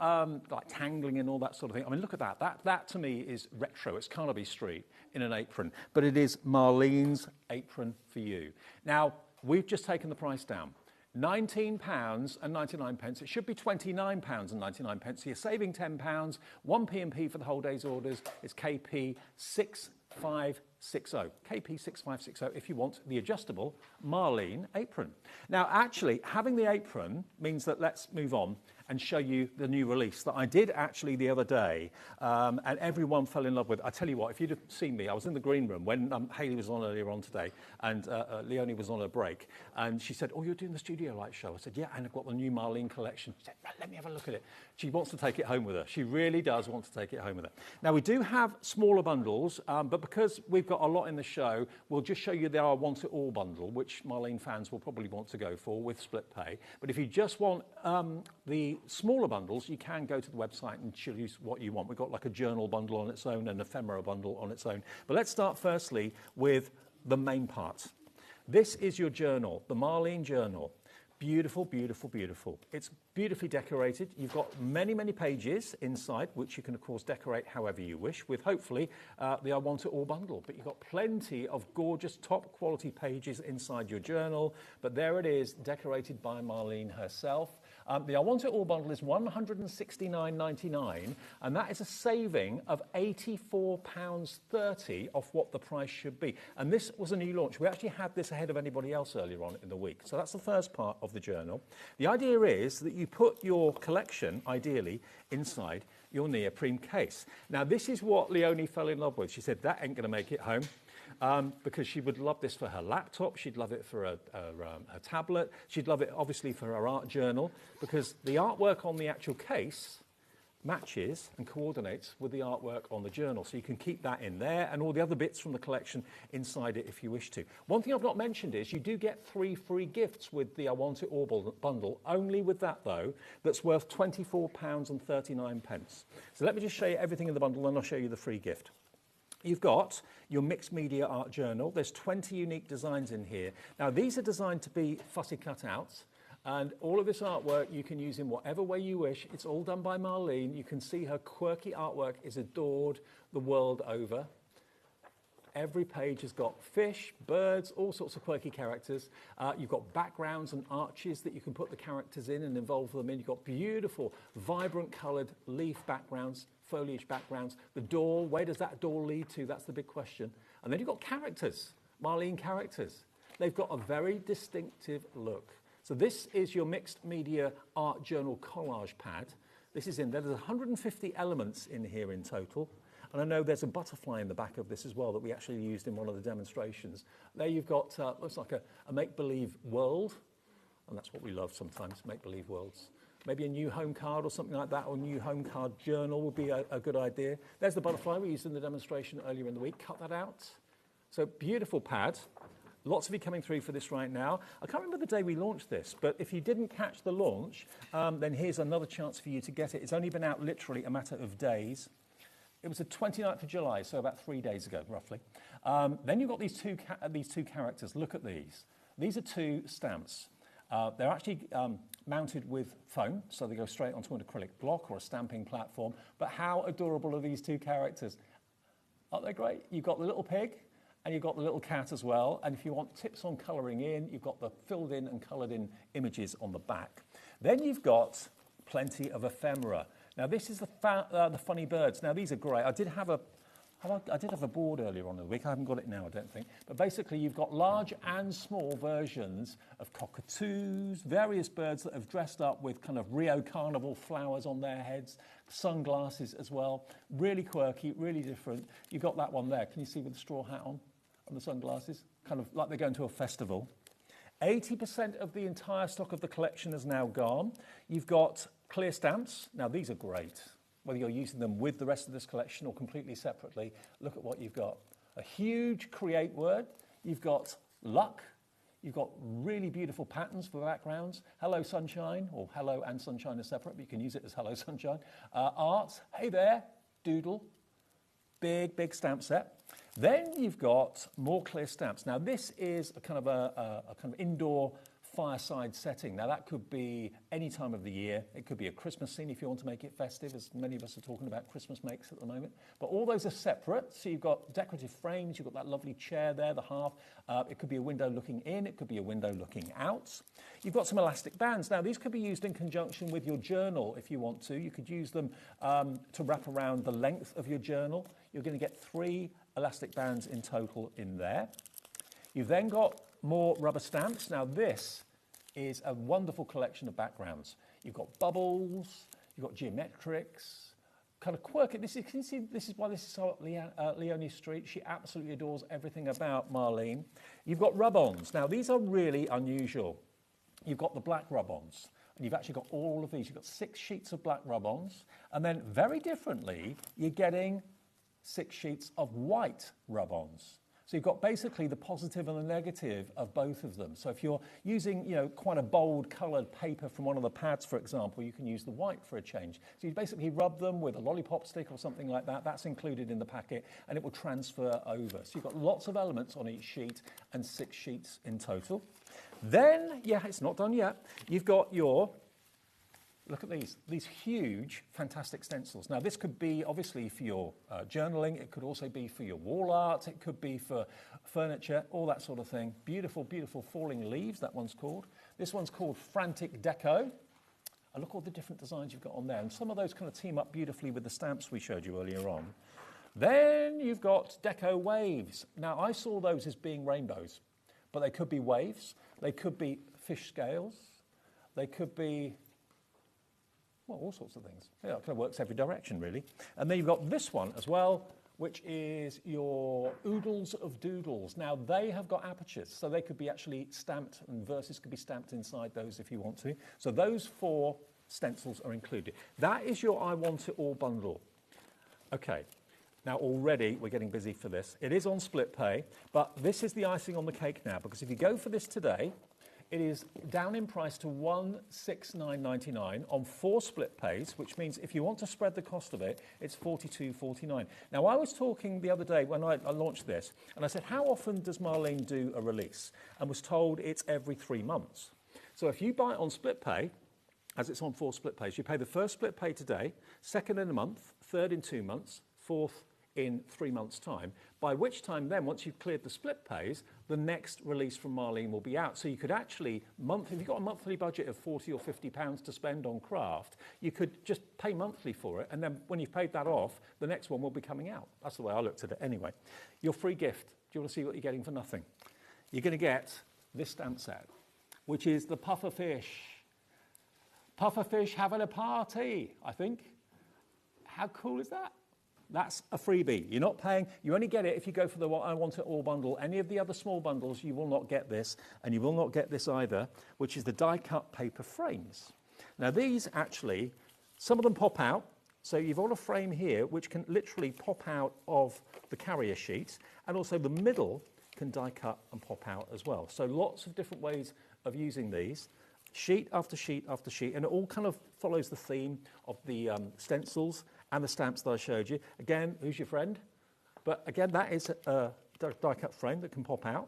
like tangling and all that sort of thing, I mean, look at that. That to me is retro. It's Carnaby Street in an apron. But it is Marlene's apron for you. Now, we've just taken the price down. £19.99. It should be £29.99. So you're saving £10. 1 P&P for the whole day's orders. It's KP 6560. KP 6560 if you want the adjustable Marlene apron. Now, actually, having the apron means that let's move on and show you the new release that I did actually the other day, and everyone fell in love with. I tell you what, if you'd have seen me, I was in the green room when Hayley was on earlier on today, and Leonie was on her break, and she said, "Oh, you're doing the Studio Light show?" I said, "Yeah, and I've got the new Marlene collection." She said, "Right, let me have a look at it." She wants to take it home with her. She really does want to take it home with her. Now, we do have smaller bundles, but because we've got a lot in the show, we'll just show you our want-it-all bundle, which Marlene fans will probably want to go for with split pay. But if you just want the smaller bundles, you can go to the website and choose what you want. We've got like a journal bundle on its own and an ephemera bundle on its own. But let's start firstly with the main part. This is your journal, the Marlene journal. Beautiful, beautiful, beautiful. It's beautifully decorated. You've got many, many pages inside, which you can, of course, decorate however you wish with, hopefully, the I Want It All bundle. But you've got plenty of gorgeous, top-quality pages inside your journal. But there it is, decorated by Marlene herself. The I Want It All bundle is £169.99, and that is a saving of £84.30 off what the price should be. And this was a new launch. We actually had this ahead of anybody else earlier on in the week. So that's the first part of the journal. The idea is that you put your collection, ideally, inside your neoprene case. Now, this is what Leonie fell in love with. She said, that ain't going to make it home. Because she would love this for her laptop, she'd love it for her tablet, she'd love it obviously for her art journal, because the artwork on the actual case matches and coordinates with the artwork on the journal. So you can keep that in there and all the other bits from the collection inside it if you wish to. One thing I've not mentioned is you do get 3 free gifts with the I Want It All bundle, only with that though, that's worth £24.39. So let me just show you everything in the bundle and I'll show you the free gift. You've got your mixed media art journal. There's 20 unique designs in here. Now, these are designed to be fussy cutouts, and all of this artwork you can use in whatever way you wish. It's all done by Marlene. You can see her quirky artwork is adored the world over. Every page has got fish, birds, all sorts of quirky characters. You've got backgrounds and arches that you can put the characters in and involve them in. You've got beautiful, vibrant coloured leaf backgrounds, foliage backgrounds. The door, where does that door lead to? That's the big question. And then you've got characters, Marlene characters. They've got a very distinctive look. So this is your mixed media art journal collage pad. This is in there. There's 150 elements in here in total. And I know there's a butterfly in the back of this as well that we actually used in one of the demonstrations. There you've got, looks like a make-believe world. And that's what we love sometimes, make-believe worlds. Maybe a new home card or something like that, or a new home card journal would be a good idea. There's the butterfly we used in the demonstration earlier in the week. Cut that out. So beautiful pad. Lots of you coming through for this right now. I can't remember the day we launched this, but if you didn't catch the launch, then here's another chance for you to get it. It's only been out literally a matter of days. It was the 29th of July, so about 3 days ago, roughly. Then you've got these two characters. Look at these. These are 2 stamps. They're actually mounted with foam, so they go straight onto an acrylic block or a stamping platform. But how adorable are these 2 characters? Aren't they great? You've got the little pig and you've got the little cat as well. And if you want tips on colouring in, you've got the filled in and coloured in images on the back. Then you've got plenty of ephemera. Now this is the funny birds. Now these are great. I did have a board earlier on in the week. I haven't got it now, I don't think. But basically, you've got large and small versions of cockatoos, various birds that have dressed up with kind of Rio Carnival flowers on their heads, sunglasses as well. Really quirky, really different. You've got that one there. Can you see with the straw hat on and the sunglasses? Kind of like they're going to a festival. 80% of the entire stock of the collection is now gone. You've got clear stamps. Now, these are great. Whether you're using them with the rest of this collection or completely separately, look at what you've got. A huge create word. You've got luck. You've got really beautiful patterns for backgrounds. Hello Sunshine, or hello and sunshine are separate, but you can use it as hello sunshine. Art, hey there, doodle. Big, big stamp set. Then you've got more clear stamps. Now this is a kind of indoor fireside setting. Now that could be any time of the year. It could be a Christmas scene if you want to make it festive, as many of us are talking about Christmas makes at the moment. But all those are separate. So you've got decorative frames, you've got that lovely chair there, the half. It could be a window looking in, it could be a window looking out. You've got some elastic bands. Now these could be used in conjunction with your journal if you want to. You could use them to wrap around the length of your journal. You're going to get 3 elastic bands in total in there. You've then got more rubber stamps. Now this is a wonderful collection of backgrounds. You've got bubbles, you've got geometrics, kind of quirky. This is why this is so Leonie Street. She absolutely adores everything about Marlene. You've got rub-ons. Now these are really unusual. You've got the black rub-ons, and you've actually got all of these. You've got 6 sheets of black rub-ons, and then very differently, you're getting 6 sheets of white rub-ons. So you've got basically the positive and the negative of both of them. So if you're using, you know, quite a bold coloured paper from one of the pads, for example, you can use the white for a change. So you basically rub them with a lollipop stick or something like that. That's included in the packet, and it will transfer over. So you've got lots of elements on each sheet, and 6 sheets in total. Then, yeah, it's not done yet. You've got your, look at these huge, fantastic stencils. Now, this could be, obviously, for your journaling. It could also be for your wall art. It could be for furniture, all that sort of thing. Beautiful, beautiful falling leaves, that one's called. This one's called Frantic Deco. And look at all the different designs you've got on there. And some of those kind of team up beautifully with the stamps we showed you earlier on. Then you've got Deco Waves. Now, I saw those as being rainbows, but they could be waves. They could be fish scales. They could be, well, all sorts of things. Yeah, it kind of works every direction, really. And then you've got this one as well, which is your Oodles of Doodles. Now, they have got apertures, so they could be actually stamped, and verses could be stamped inside those if you want to. So those 4 stencils are included. That is your I Want It All bundle. Okay. Now, already we're getting busy for this. It is on split pay, but this is the icing on the cake now, because if you go for this today, it is down in price to $169.99 on 4 split pays, which means if you want to spread the cost of it, it's $42.49. Now, I was talking the other day when I launched this, and I said, how often does Marlene do a release? And was told it's every 3 months. So if you buy it on split pay, as it's on 4 split pays, you pay the first split pay today, second in a month, third in 2 months, fourth in 3 months' time, by which time then, once you've cleared the split pays, the next release from Marlene will be out. So you could actually, if you've got a monthly budget of £40 or £50 to spend on craft, you could just pay monthly for it, and then when you've paid that off, the next one will be coming out. That's the way I looked at it anyway. Your free gift, do you want to see what you're getting for nothing? You're going to get this stamp set, which is the Pufferfish. Pufferfish having a party, I think. How cool is that? That's a freebie. You're not paying. You only get it if you go for the I Want It All bundle. Any of the other small bundles, you will not get this, and you will not get this either, which is the die-cut paper frames. Now, these actually, some of them pop out. So you've got a frame here which can literally pop out of the carrier sheet, and also the middle can die-cut and pop out as well. So lots of different ways of using these. Sheet after sheet after sheet, and it all kind of follows the theme of the stencils and the stamps that I showed you. Again, who's your friend? But again, that is a die-cut frame that can pop out.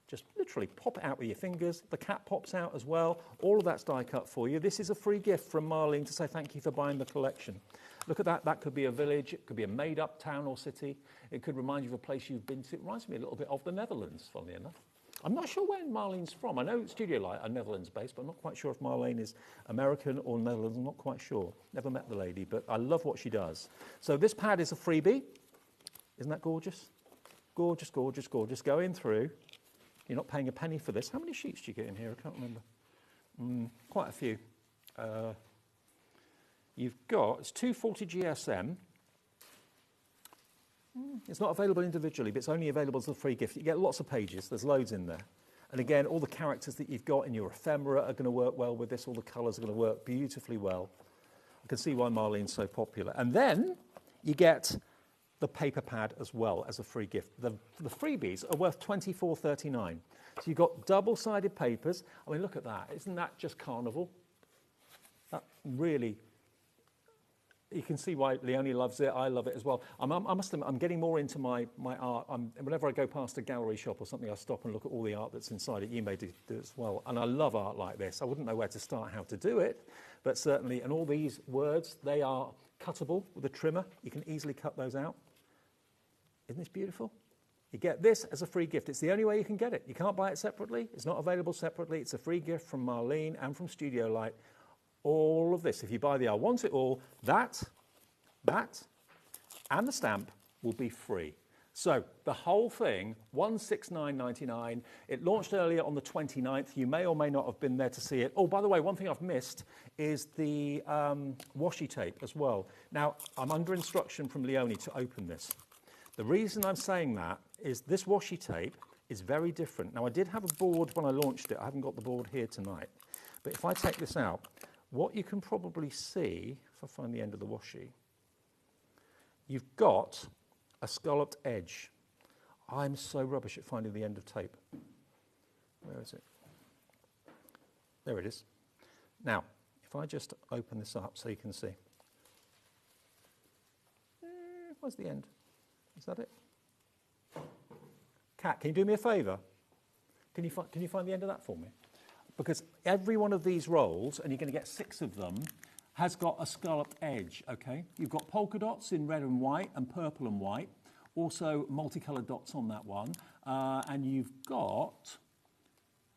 Just literally pop it out with your fingers. The cap pops out as well. All of that's die-cut for you. This is a free gift from Marlene to say thank you for buying the collection. Look at that. That could be a village. It could be a made-up town or city. It could remind you of a place you've been to. It reminds me a little bit of the Netherlands, funnily enough. I'm not sure where Marlene's from. I know Studio Light are Netherlands-based, but I'm not quite sure if Marlene is American or Netherlands. I'm not quite sure. Never met the lady, but I love what she does. So this pad is a freebie. Isn't that gorgeous? Gorgeous, gorgeous, gorgeous. Going through. You're not paying a penny for this. How many sheets do you get in here? I can't remember. Quite a few. You've got, it's 240 GSM. It's not available individually, but it's only available as a free gift. You get lots of pages. There's loads in there. And again, all the characters that you've got in your ephemera are going to work well with this. All the colours are going to work beautifully well. I can see why Marlene's so popular. And then you get the paper pad as well as a free gift. The freebies are worth $24.39. So you've got double-sided papers. I mean, look at that. Isn't that just carnival? That really... You can see why Leonie loves it. I love it as well. I must admit, I'm getting more into my art. Whenever I go past a gallery shop or something, I stop and look at all the art that's inside it. You may do as well. And I love art like this. I wouldn't know where to start, how to do it, but certainly. And all these words, they are cuttable with a trimmer. You can easily cut those out. Isn't this beautiful? You get this as a free gift. It's the only way you can get it. You can't buy it separately. It's not available separately. It's a free gift from Marlene and from Studio Light. All of this, if you buy the I Want It All, that, and the stamp will be free. So the whole thing, $169.99. It launched earlier on the 29th. You may or may not have been there to see it. Oh, by the way, one thing I've missed is the washi tape as well. Now, I'm under instruction from Leonie to open this. The reason I'm saying that is this washi tape is very different. Now, I did have a board when I launched it. I haven't got the board here tonight. But if I take this out, what you can probably see, if I find the end of the washi, you've got a scalloped edge. I'm so rubbish at finding the end of tape. Where is it? There it is. Now, if I just open this up so you can see. Where's the end? Is that it? Kat, can you do me a favour? Can you find the end of that for me? Because every one of these rolls, and you're going to get 6 of them, has got a scalloped edge, okay? You've got polka dots in red and white and purple and white, also multicoloured dots on that one, and you've got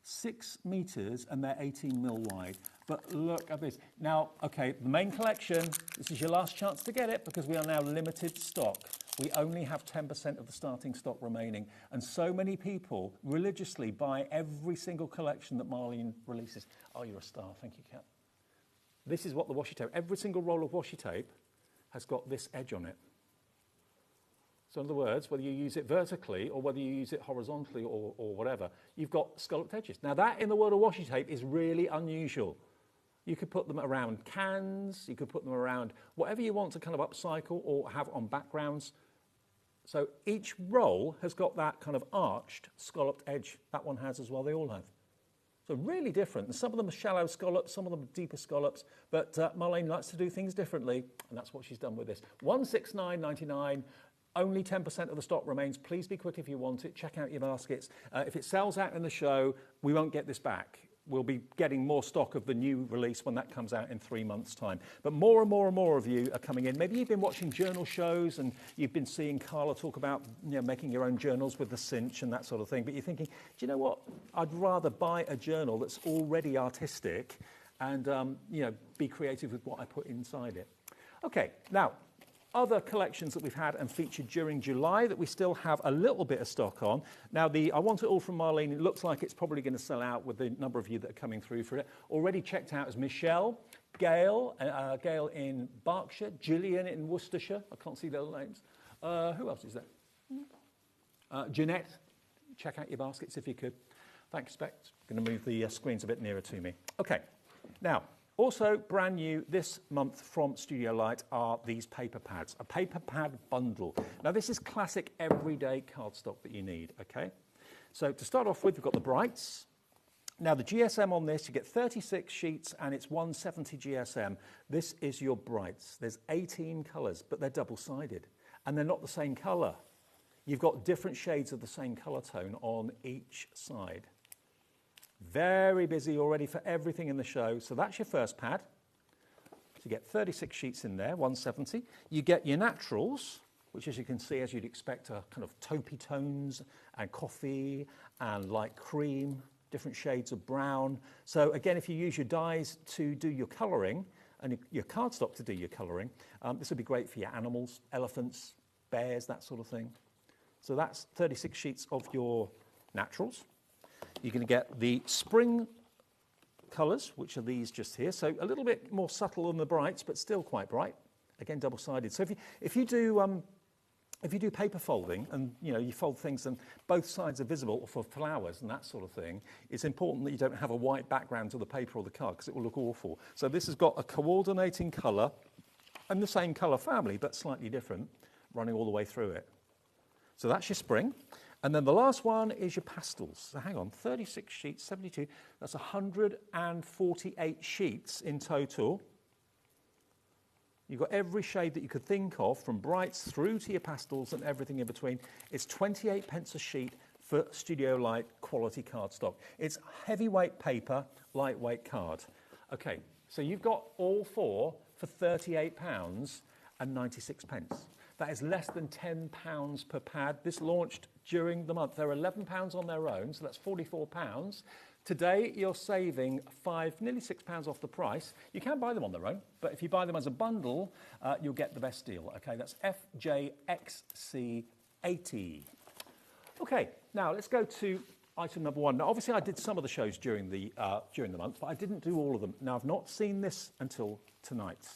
6 metres and they're 18 mil wide. But look at this. Now, okay, the main collection, this is your last chance to get it because we are now limited stock. We only have 10% of the starting stock remaining. And so many people religiously buy every single collection that Marlene releases. Oh, you're a star. Thank you, Kat. This is what the washi tape, every single roll of washi tape has got this edge on it. So in other words, whether you use it vertically or whether you use it horizontally or whatever, you've got scalloped edges. Now that in the world of washi tape is really unusual. You could put them around cans, you could put them around whatever you want to kind of upcycle or have on backgrounds. So each roll has got that kind of arched scalloped edge. That one has as well, they all have. So really different. And some of them are shallow scallops, some of them are deeper scallops, but Marlene likes to do things differently, and that's what she's done with this. $169.99. Only 10% of the stock remains. Please be quick if you want it. Check out your baskets. If it sells out in the show, we won't get this back. We'll be getting more stock of the new release when that comes out in 3 months' time. But more and more and more of you are coming in. Maybe you've been watching journal shows and you've been seeing Carla talk about making your own journals with the cinch and that sort of thing. But you're thinking, do you know what? I'd rather buy a journal that's already artistic and be creative with what I put inside it. Okay, now, other collections that we've had and featured during July that we still have a little bit of stock on. Now, I Want It All from Marlene, it looks like it's probably going to sell out with the number of you that are coming through for it. Already checked out as Michelle, Gail in Berkshire, Gillian in Worcestershire. I can't see their names. Who else is there? Jeanette, check out your baskets if you could. Thanks, Specs. Going to move the screens a bit nearer to me. Okay, now, also brand new this month from Studio Light are these paper pads, a paper pad bundle. Now this is classic everyday cardstock that you need, okay? So to start off with, we've got the Brights. Now the GSM on this, you get 36 sheets and it's 170 GSM. This is your Brights. There's 18 colours, but they're double-sided and they're not the same colour. You've got different shades of the same colour tone on each side. Very busy already for everything in the show. So that's your first pad. So you get 36 sheets in there, 170. You get your naturals, which as you can see, as you'd expect, are kind of taupey tones and coffee and light cream, different shades of brown. So again, if you use your dyes to do your colouring and your cardstock to do your colouring, this would be great for your animals, elephants, bears, that sort of thing. So that's 36 sheets of your naturals. You're going to get the spring colours, which are these just here. So a little bit more subtle than the Brights, but still quite bright. Again, double-sided. So if you do paper folding and you fold things and both sides are visible for flowers and that sort of thing, it's important that you don't have a white background to the paper or the card because it will look awful. So this has got a coordinating colour and the same colour family, but slightly different, running all the way through it. So that's your spring. And then the last one is your pastels. So hang on, 36 sheets, 72, that's 148 sheets in total. You've got every shade that you could think of, from brights through to your pastels and everything in between. It's 28 pence a sheet for Studio Light quality cardstock. It's heavyweight paper, lightweight card. Okay, so you've got all four for £38 and 96 pence. That is less than £10 per pad. This launched during the month. They're £11 on their own, so that's £44. Today, you're saving nearly £6 off the price. You can buy them on their own, but if you buy them as a bundle, you'll get the best deal. Okay, that's FJXC80. Okay, now let's go to item number one. Now, obviously, I did some of the shows during the month, but I didn't do all of them. Now, I've not seen this until tonight.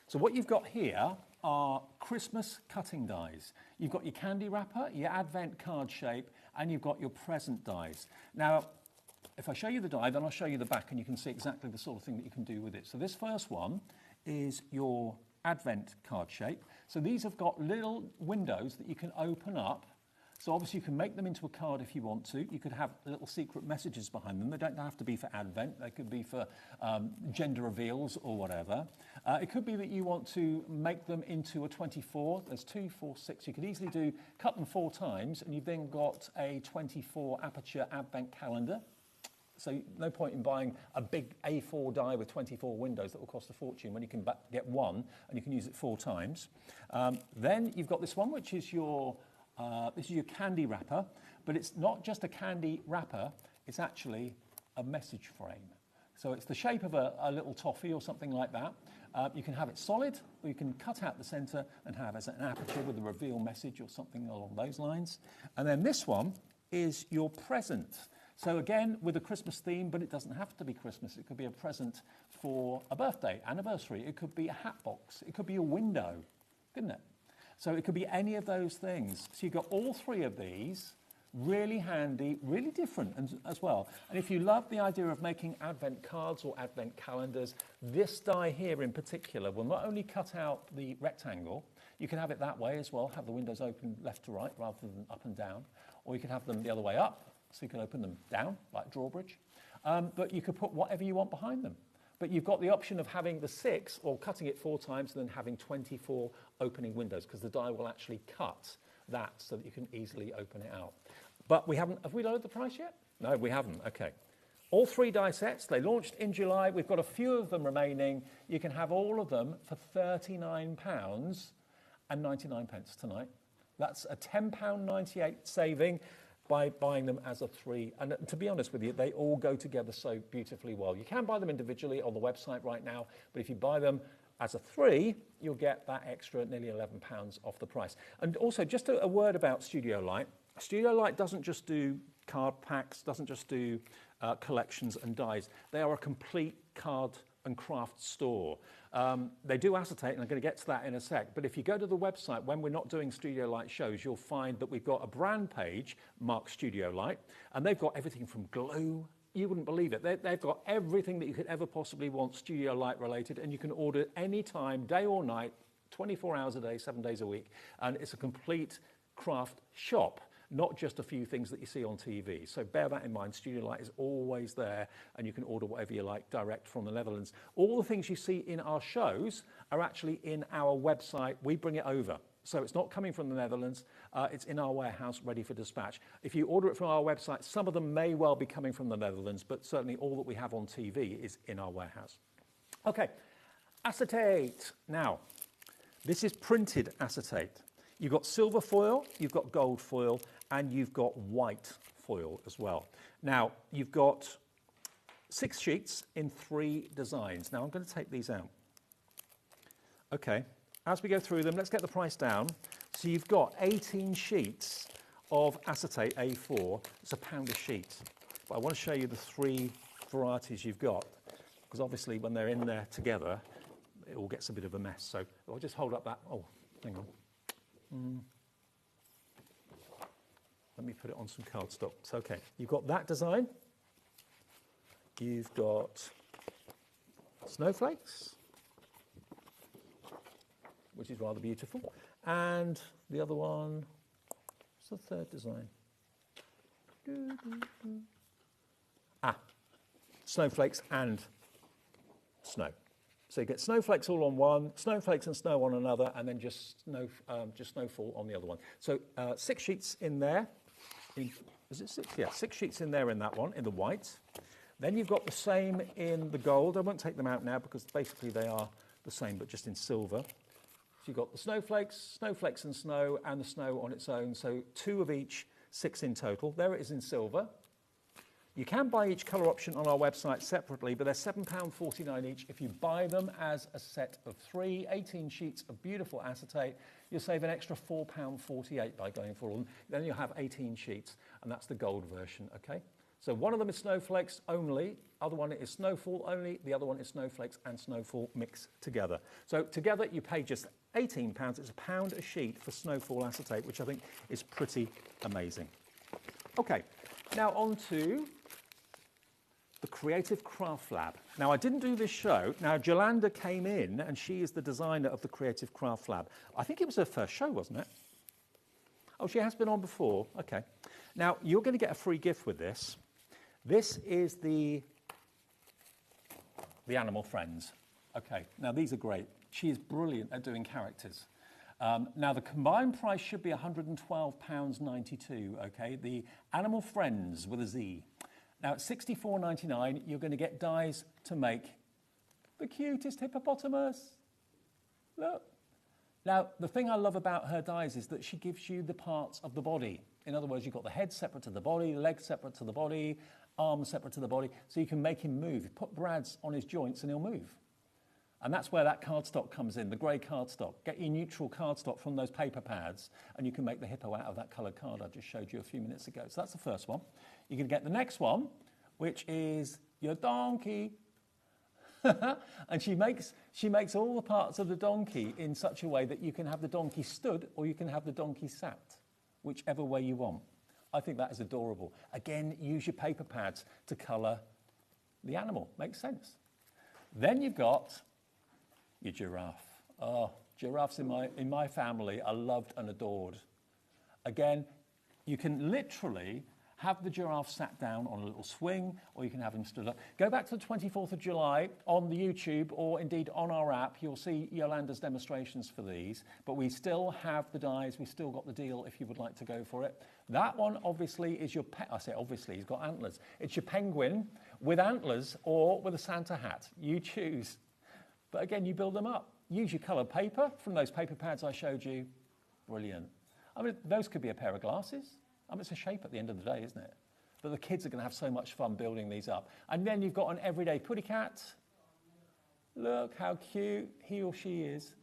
So what you've got here are Christmas cutting dies. You've got your candy wrapper, your advent card shape, and you've got your present dies. Now, if I show you the die, then I'll show you the back and you can see exactly the sort of thing that you can do with it. So this first one is your advent card shape. So these have got little windows that you can open up So obviously you can make them into a card if you want to. You could have little secret messages behind them. They don't have to be for Advent. They could be for gender reveals or whatever. It could be that you want to make them into a 24. There's 2, 4, 6. You could easily cut them 4 times, and you've then got a 24 aperture Advent calendar. So no point in buying a big A4 die with 24 windows that will cost a fortune when you can get one and you can use it 4 times. Then you've got this one, which is your candy wrapper, but it's not just a candy wrapper, it's actually a message frame. So it's the shape of a little toffee or something like that. You can have it solid, or you can cut out the centre and have as an aperture with a reveal message or something along those lines. And then this one is your present. So again, with a Christmas theme, but it doesn't have to be Christmas. It could be a present for a birthday, anniversary. It could be a hat box. It could be a window, couldn't it? So it could be any of those things. So you've got all 3 of these, really handy, really different as well. And if you love the idea of making Advent cards or Advent calendars, this die here in particular will not only cut out the rectangle, you can have it that way as well, have the windows open left to right rather than up and down, or you can have them the other way up, so you can open them down, like drawbridge. But you could put whatever you want behind them. But you've got the option of having the 6 or cutting it 4 times and then having 24 opening windows, because the die will actually cut that so that you can easily open it out. But have we lowered the price yet? No, we haven't. Okay. All 3 die sets, they launched in July. We've got a few of them remaining. You can have all of them for £39.99 tonight. That's a £10.98 saving by buying them as a 3. And to be honest with you, they all go together so beautifully well. You can buy them individually on the website right now, but if you buy them as a 3, you'll get that extra nearly £11 off the price. And also, just a word about Studio Light. Studio Light doesn't just do card packs, doesn't just do collections and dies. They are a complete card and craft store. They do acetate, and I'm going to get to that in a sec, but if you go to the website, when we're not doing Studio Light shows, you'll find that we've got a brand page marked Studio Light, and they've got everything from glue. You wouldn't believe it. They've got everything that you could ever possibly want Studio Light related, and you can order any time, day or night, 24 hours a day, 7 days a week, and it's a complete craft shop, not just a few things that you see on TV. So bear that in mind. Studio Light is always there, and you can order whatever you like direct from the Netherlands. All the things you see in our shows are actually in our website. We bring it over. So it's not coming from the Netherlands. It's in our warehouse ready for dispatch. If you order it from our website, some of them may well be coming from the Netherlands, but certainly all that we have on TV is in our warehouse. Okay, acetate. Now, this is printed acetate. You've got silver foil, you've got gold foil, and you've got white foil as well. Now, you've got 6 sheets in 3 designs. Now, I'm going to take these out. Okay, as we go through them, let's get the price down. So you've got 18 sheets of acetate A4. It's £1 a sheet. But I want to show you the 3 varieties you've got, because obviously when they're in there together, it all gets a bit of a mess. So I'll just hold up that. Oh, hang on. Let me put it on some cardstock. So, okay, you've got that design. You've got snowflakes, which is rather beautiful. And the other one, what's the 3rd design? Snowflakes and snow. So you get snowflakes all on one, snowflakes and snow on another, and then just snowfall on the other one. So 6 sheets in there. Is it 6? Yeah, 6 sheets in there in that one, in the white. Then you've got the same in the gold. I won't take them out now because basically they are the same, but just in silver. So you've got the snowflakes and snow, and the snow on its own. So 2 of each, 6 in total. There it is in silver. You can buy each colour option on our website separately, but they're £7.49 each. If you buy them as a set of 3, 18 sheets of beautiful acetate, you'll save an extra £4.48 by going for them. Then you'll have 18 sheets, and that's the gold version, okay? So one of them is snowflakes only, other one is snowfall only, the other one is snowflakes and snowfall mixed together. So together you pay just £18. It's £1 a sheet for snowfall acetate, which I think is pretty amazing. Okay, now on to the Creative Craft Lab. Now, I didn't do this show. Now, Jolanda came in, and she is the designer of the Creative Craft Lab. I think it was her first show, wasn't it? Oh, she has been on before. Okay. Now, you're going to get a free gift with this. This is the Animal Friends. Okay. Now, these are great. She is brilliant at doing characters. Now, the combined price should be £112.92, okay? The Animal Friends with a Z. Now, at $64.99, you're going to get dies to make the cutest hippopotamus. Look. Now, the thing I love about her dies is that she gives you the parts of the body. In other words, you've got the head separate to the body, legs separate to the body, arms separate to the body, so you can make him move. Put Brad's on his joints and he'll move. And that's where that cardstock comes in, the grey cardstock. Get your neutral cardstock from those paper pads, and you can make the hippo out of that coloured card I just showed you a few minutes ago. So that's the first one. You're going to get the next one, which is your donkey. And she makes all the parts of the donkey in such a way that you can have the donkey stood or you can have the donkey sat, whichever way you want. I think that is adorable. Again, use your paper pads to colour the animal. Makes sense. Then you've got your giraffe. Oh, giraffes in my family are loved and adored. Again, you can literally have the giraffe sat down on a little swing, or you can have him stood up. Go back to the 24th of July on the YouTube, or indeed on our app. You'll see Yolanda's demonstrations for these, but we still have the dies. We still got the deal if you would like to go for it. That one, obviously, is your I say obviously, he's got antlers. It's your penguin with antlers or with a Santa hat. You choose. But again, you build them up. Use your coloured paper from those paper pads I showed you. Brilliant. I mean, those could be a pair of glasses. I mean, it's a shape at the end of the day, isn't it? But the kids are going to have so much fun building these up. And then you've got an everyday putty cat. Look how cute he or she is.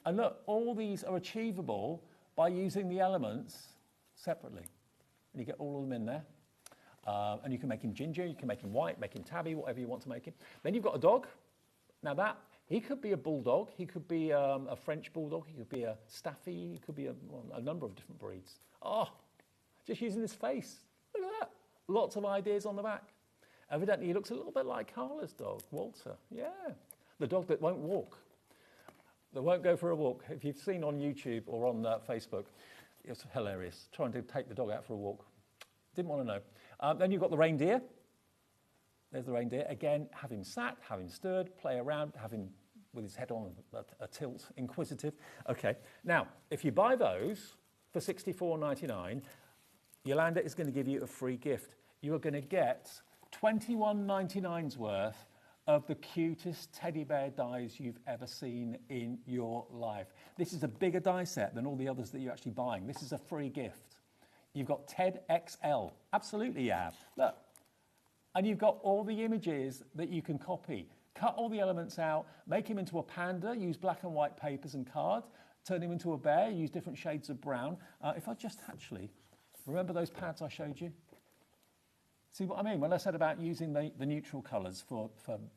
And look, all these are achievable by using the elements separately. And you get all of them in there. And you can make him ginger, you can make him white, make him tabby, whatever you want to make him. Then you've got a dog. Now that, he could be a bulldog, he could be a French bulldog, he could be a staffy, he could be a number of different breeds. Oh, just using his face. Look at that. Lots of ideas on the back. Evidently, he looks a little bit like Carla's dog, Walter. Yeah. The dog that won't walk. That won't go for a walk. If you've seen on YouTube or on Facebook, it's hilarious. Trying to take the dog out for a walk. Didn't want to know. Then you've got the reindeer. There's the reindeer. Again, have him sat, have him stood, play around, have him with his head on a tilt, inquisitive. Okay. Now, if you buy those for $64.99, Yolanda is going to give you a free gift. You are going to get $21.99's worth of the cutest teddy bear dies you've ever seen in your life. This is a bigger die set than all the others that you're actually buying. This is a free gift. You've got Ted XL. Absolutely, you have. Look. And you've got all the images that you can copy. Cut all the elements out, make him into a panda, use black and white papers and card, turn him into a bear, use different shades of brown. If I just actually... Remember those pads I showed you? See what I mean? When I said about using the neutral colours for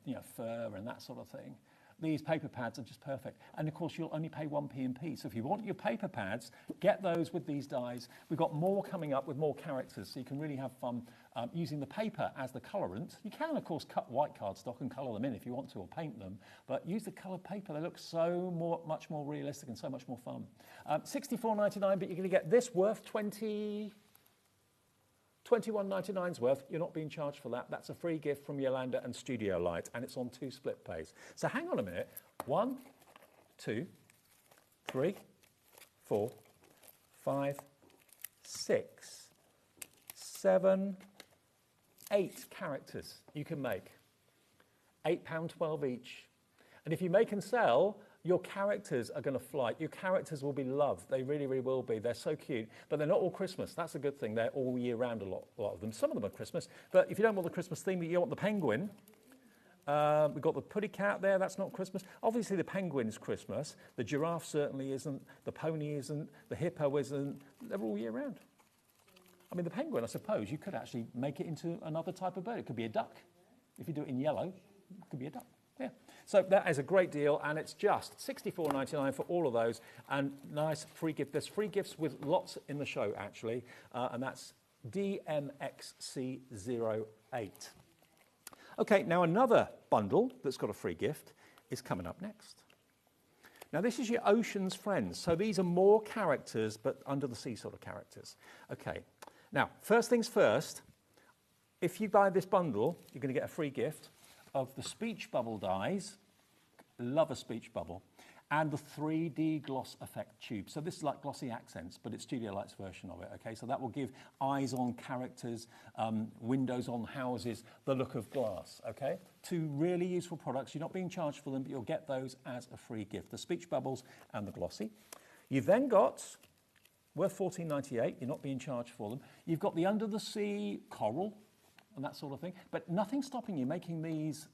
you know, fur and that sort of thing, these paper pads are just perfect. And of course, you'll only pay 1p. So if you want your paper pads, get those with these dies. We've got more coming up with more characters, so you can really have fun using the paper as the colorant. You can, of course, cut white cardstock and colour them in if you want to, or paint them. But use the coloured paper. They look much more realistic and so much more fun. $64.99, but you're going to get this worth $21.99's worth. You're not being charged for that. That's a free gift from Yolanda and Studio Light, and it's on 2 split pays. So hang on a minute. 1, 2, 3, 4, 5, 6, 7, 8 characters you can make. £8.12 each. And if you make and sell, your characters are going to fly. Your characters will be loved. They really, really will be. They're so cute. But they're not all Christmas. That's a good thing. They're all year round, a lot of them. Some of them are Christmas. But if you don't want the Christmas theme, you want the penguin. We've got the putty cat there. That's not Christmas. Obviously, the penguin is Christmas. The giraffe certainly isn't. The pony isn't. The hippo isn't. They're all year round. I mean, the penguin, I suppose, you could actually make it into another type of bird. It could be a duck. If you do it in yellow, it could be a duck. Yeah. So that is a great deal, and it's just $64.99 for all of those, and nice free gift. There's free gifts with lots in the show, actually, and that's DMXC08. Okay, now another bundle that's got a free gift is coming up next. Now this is your ocean's friends. So these are more characters, but under the sea sort of characters. Okay. Now, first things first, if you buy this bundle, you're going to get a free gift of the speech bubble dies. Love a speech bubble. And the 3D gloss effect tube. So this is like glossy accents, but it's Studio Light's version of it, okay? So that will give eyes on characters, windows on houses, the look of glass, okay? Two really useful products. You're not being charged for them, but you'll get those as a free gift. The speech bubbles and the glossy. You've then got, worth $14.98, you're not being charged for them. You've got the under the sea coral and that sort of thing, but nothing's stopping you making these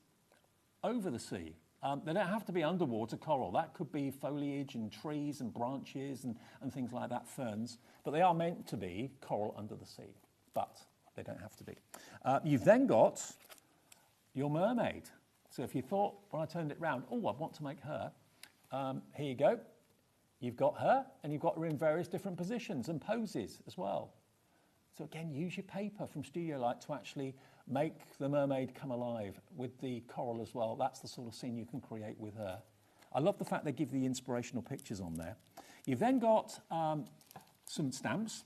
over the sea. They don't have to be underwater coral. That could be foliage and trees and branches and things like that, ferns. But they are meant to be coral under the sea, but they don't have to be. You've then got your mermaid. So if you thought, when I turned it round, oh, I want to make her, here you go. You've got her, and you've got her in various different positions and poses as well. So again, use your paper from Studio Light to actually make the mermaid come alive with the coral as well. That's the sort of scene you can create with her. I love the fact they give the inspirational pictures on there. You've then got some stamps,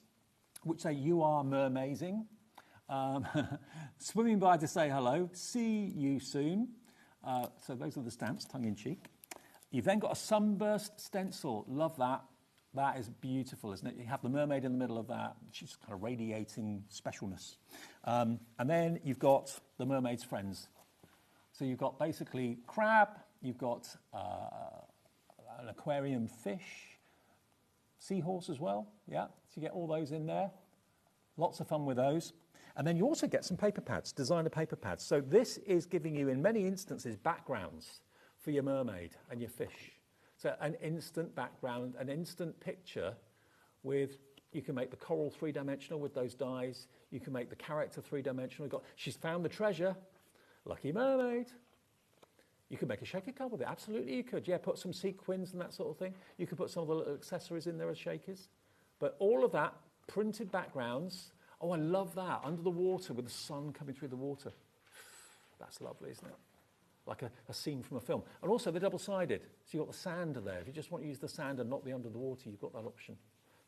which say, you are mermazing. Swimming by to say hello. See you soon. So those are the stamps, tongue-in-cheek. You've then got a sunburst stencil. Love that. That is beautiful, isn't it? You have the mermaid in the middle of that. She's kind of radiating specialness. And then you've got the mermaid's friends. So you've got basically crab, you've got an aquarium fish, seahorse as well. Yeah, so you get all those in there. Lots of fun with those. And then you also get some paper pads, designer paper pads. So this is giving you, in many instances, backgrounds for your mermaid and your fish. So an instant background, an instant picture with, you can make the coral three-dimensional with those dies. You can make the character three-dimensional. She's found the treasure. Lucky mermaid. You could make a shaker card with it. Absolutely you could. Yeah, put some sequins and that sort of thing. You could put some of the little accessories in there as shakers. But all of that, printed backgrounds. Oh, I love that. Under the water with the sun coming through the water. That's lovely, isn't it? Like a scene from a film. And also they're double-sided. So you've got the sand there. If you just want to use the sand and not the under the water, you've got that option.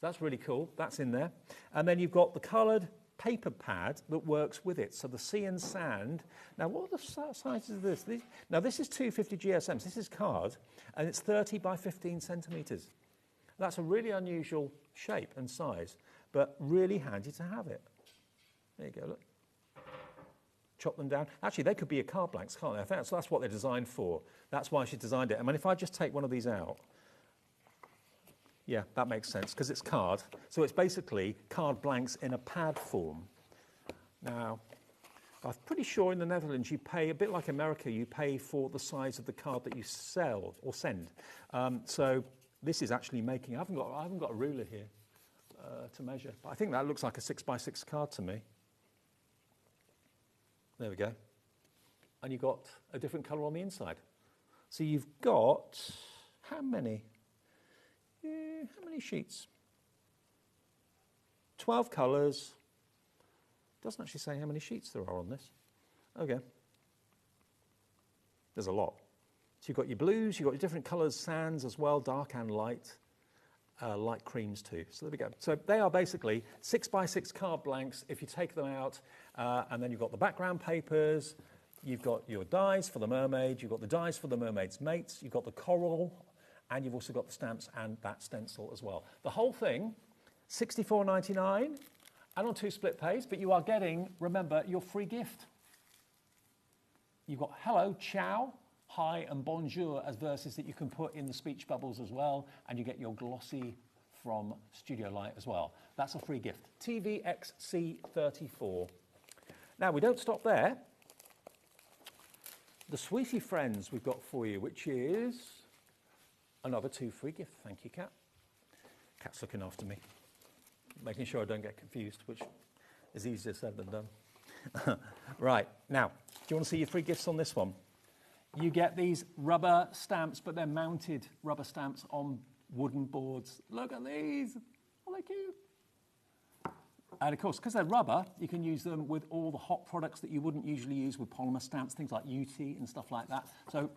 So that's really cool. That's in there. And then you've got the coloured paper pad that works with it. So the sea and sand. Now, what are the sizes of this? Now, this is 250 GSMs. This is card, and it's 30 by 15 centimetres. That's a really unusual shape and size, but really handy to have it. There you go, look. Chop them down. Actually, they could be your card blanks, can't they? So that's what they're designed for. That's why she designed it. I mean, if I just take one of these out, yeah, that makes sense, because it's card. So it's basically card blanks in a pad form. Now, I'm pretty sure in the Netherlands you pay, a bit like America, you pay for the size of the card that you sell or send. So this is actually making, I haven't got a ruler here to measure, but I think that looks like a 6x6 card to me. There we go. And you've got a different colour on the inside. So you've got, how many? How many sheets? 12 colours. Doesn't actually say how many sheets there are on this. Okay. There's a lot. So you've got your blues, you've got your different colours, sands as well, dark and light. Light creams too. So there we go. So they are basically 6x6 card blanks if you take them out, and then you've got the background papers, you've got your dies for the mermaid, you've got the dies for the mermaid's mates, you've got the coral, and you've also got the stamps and that stencil as well. The whole thing, $64.99, and on 2 split pays, but you are getting, remember, your free gift. You've got hello, ciao, hi and bonjour as verses that you can put in the speech bubbles as well, and you get your glossy from Studio Light as well. That's a free gift. TVXC34. Now, we don't stop there. The Sweetie Friends we've got for you, which is another 2 free gifts. Thank you, Kat. Kat's looking after me, making sure I don't get confused, which is easier said than done. Right, now, do you want to see your free gifts on this one? You get these rubber stamps, but they're mounted rubber stamps on wooden boards. Look at these. Oh, they're cute. And of course, because they're rubber, you can use them with all the hot products that you wouldn't usually use with polymer stamps, things like UT and stuff like that. So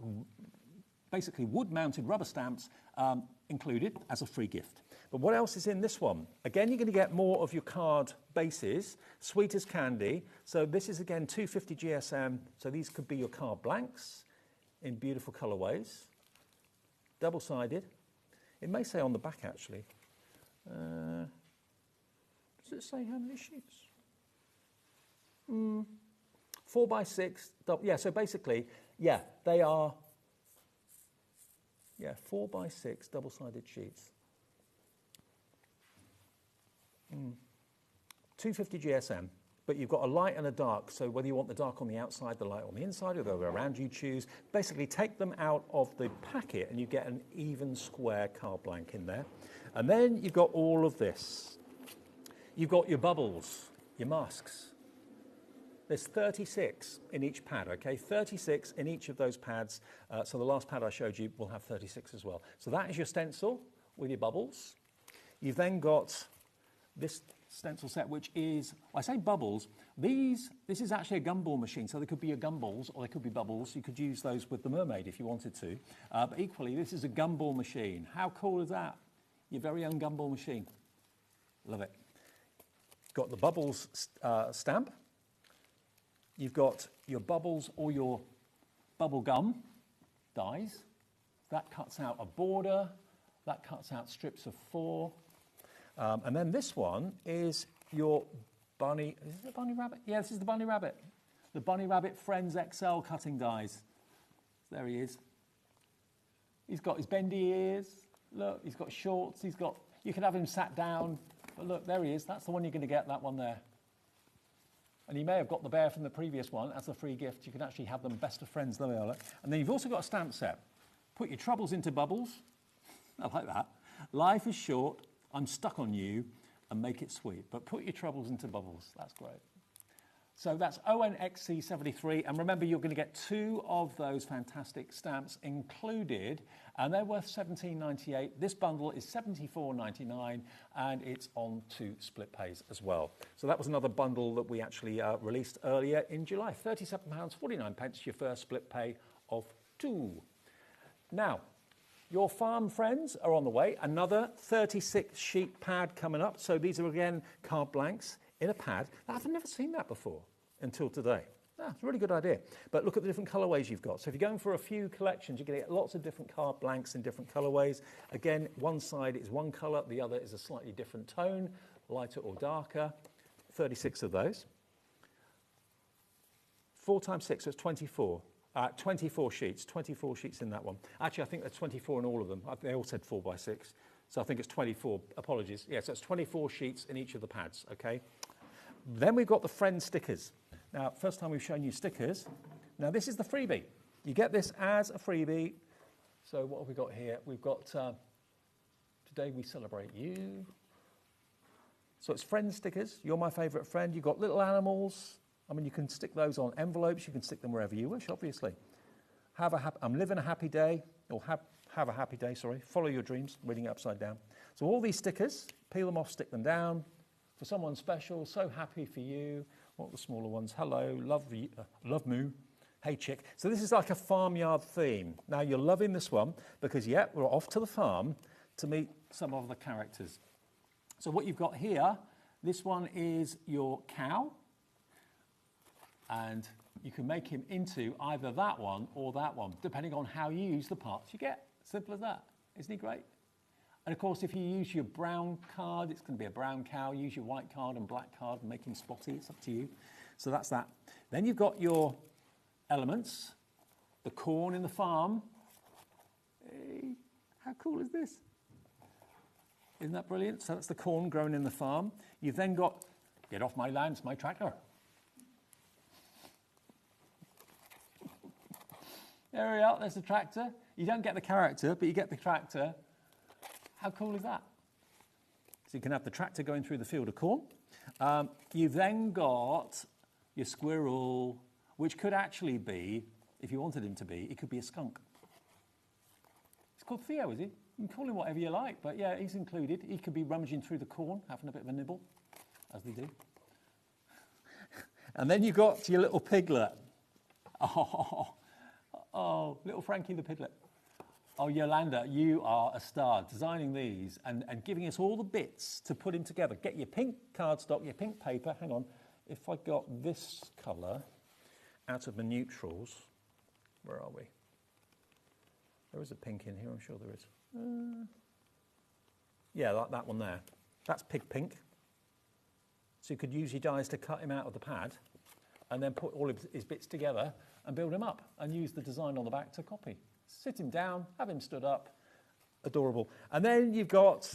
basically wood-mounted rubber stamps included as a free gift. But what else is in this one? Again, you're going to get more of your card bases, sweet as candy. So this is, again, 250 GSM. So these could be your card blanks in beautiful colorways, double-sided. It may say on the back, actually. Does it say how many sheets? 4x6. Yeah, so basically, yeah, they are 4x6 double-sided sheets. 250 GSM, but you've got a light and a dark, so whether you want the dark on the outside, the light on the inside, or the other way around, you choose. Basically, take them out of the packet and you get an even square card blank in there. And then you've got all of this. You've got your bubbles, your masks. There's 36 in each pad, okay? 36 in each of those pads. So the last pad I showed you will have 36 as well. So that is your stencil with your bubbles. You've then got this stencil set, which is, I say bubbles, this is actually a gumball machine, so they could be your gumballs or they could be bubbles. You could use those with the mermaid if you wanted to. But equally, this is a gumball machine. How cool is that? Your very own gumball machine. Love it. Got the bubbles stamp. You've got your bubbles or your bubble gum dies. That cuts out a border. That cuts out strips of 4. And then this one is your bunny. Is it a bunny rabbit? Yeah, this is the bunny rabbit. The Bunny Rabbit Friends XL cutting dies. There he is. He's got his bendy ears. Look, he's got shorts. You can have him sat down. But look, there he is. That's the one you're going to get, that one there. And you may have got the bear from the previous one as a free gift. You can actually have them best of friends. There we are. Look. And then you've also got a stamp set. Put your troubles into bubbles. I like that. Life is short. I'm stuck on you. And make it sweet. But put your troubles into bubbles. That's great. So that's ONXC73. And remember, you're going to get 2 of those fantastic stamps included. And they're worth $17.98. This bundle is $74.99. And it's on 2 split pays as well. So that was another bundle that we actually released earlier in July. £37.49, your first split pay of 2. Now, your farm friends are on the way. Another 36 sheet pad coming up. So these are, again, card blanks in a pad. I've never seen that before until today. It's a really good idea. But look at the different colorways you've got. So if you're going for a few collections, you're going to get lots of different card blanks in different colorways. Again, one side is one color, the other is a slightly different tone, lighter or darker. 36 of those. 4 times 6, so it's 24. 24 sheets, 24 sheets in that one. Actually, I think there's 24 in all of them. They all said 4 by 6. So I think it's 24, apologies. Yeah, so it's 24 sheets in each of the pads, okay? Then we've got the friend stickers. Now, first time we've shown you stickers. Now, this is the freebie. You get this as a freebie. So what have we got here? We've got, today we celebrate you. So it's friend stickers. You're my favourite friend. You've got little animals. I mean, you can stick those on envelopes. You can stick them wherever you wish, obviously. I'm living a happy day, or have a happy day, sorry. Follow your dreams, reading it upside down. So all these stickers, peel them off, stick them down. For someone special, so happy for you. What are the smaller ones? Hello, love moo, hey chick. So this is like a farmyard theme. Now you're loving this one because, yeah, we're off to the farm to meet some of the characters. So what you've got here, this one is your cow. And you can make him into either that one or that one, depending on how you use the parts you get. Simple as that. Isn't he great? And of course, if you use your brown card, it's going to be a brown cow. Use your white card and black card and make him spotty. It's up to you. So that's that. Then you've got your elements, the corn in the farm. Hey, how cool is this? Isn't that brilliant? So that's the corn grown in the farm. You've then got, get off my land, it's my tractor. There we are, there's the tractor. You don't get the character, but you get the tractor. How cool is that? So you can have the tractor going through the field of corn. You've then got your squirrel, which could actually be, if you wanted him to be, it could be a skunk. It's called Theo, is he? You can call him whatever you like, but yeah, he's included. He could be rummaging through the corn, having a bit of a nibble, as they do. And then you've got your little piglet. Oh, little Frankie the piglet. Oh, Yolanda, you are a star, designing these and giving us all the bits to put them together. Get your pink cardstock, your pink paper. Hang on. If I got this colour out of my neutrals, where are we? There is a pink in here, I'm sure there is. Yeah, like that one there. That's pig pink. So you could use your dies to cut him out of the pad and then put all his bits together and build him up and use the design on the back to copy. Sit him down, have him stood up. Adorable. And then you've got,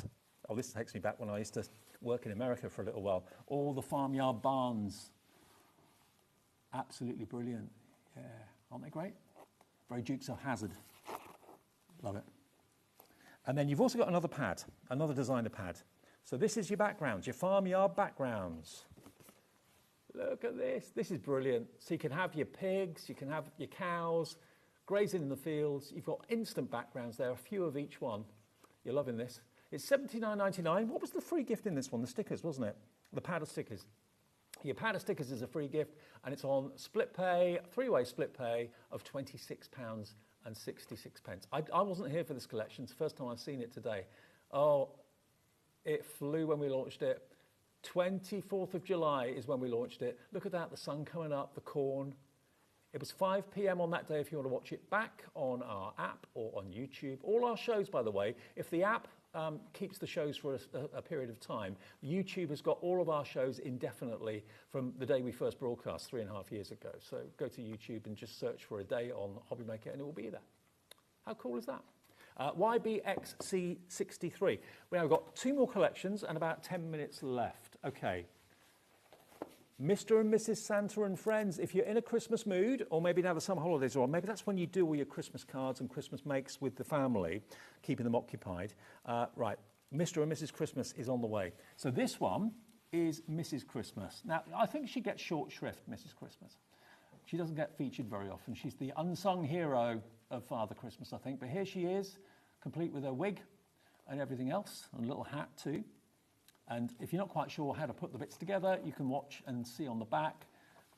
oh, this takes me back when I used to work in America for a little while, all the farmyard barns. Absolutely brilliant. Yeah, aren't they great? Very Dukes of Hazzard. Love it. And then you've also got another pad, another designer pad. So this is your backgrounds, your farmyard backgrounds. Look at this. This is brilliant. So you can have your pigs, you can have your cows, grazing in the fields. You've got instant backgrounds there, a few of each one. You're loving this. It's $79.99. What was the free gift in this one? The stickers, wasn't it? The pad of stickers. Your pad of stickers is a free gift, and it's on split pay, three-way split pay of £26.66. I wasn't here for this collection. It's the first time I've seen it today. Oh, it flew when we launched it. 24th of July is when we launched it. Look at that, the sun coming up, the corn. It was 5 p.m. on that day if you want to watch it back on our app or on YouTube. All our shows, by the way, if the app keeps the shows for a period of time, YouTube has got all of our shows indefinitely from the day we first broadcast 3.5 years ago. So go to YouTube and just search for a day on HobbyMaker and it will be there. How cool is that? YBXC63. We've got 2 more collections and about 10 minutes left. Okay. Mr. and Mrs. Santa and friends, if you're in a Christmas mood, or maybe now the summer holidays are on, maybe that's when you do all your Christmas cards and Christmas makes with the family, keeping them occupied. Right, Mr. and Mrs. Christmas is on the way. So this one is Mrs. Christmas. Now, I think she gets short shrift, Mrs. Christmas. She doesn't get featured very often. She's the unsung hero of Father Christmas, I think. But here she is, complete with her wig and everything else, and a little hat too. And if you're not quite sure how to put the bits together, you can watch and see on the back.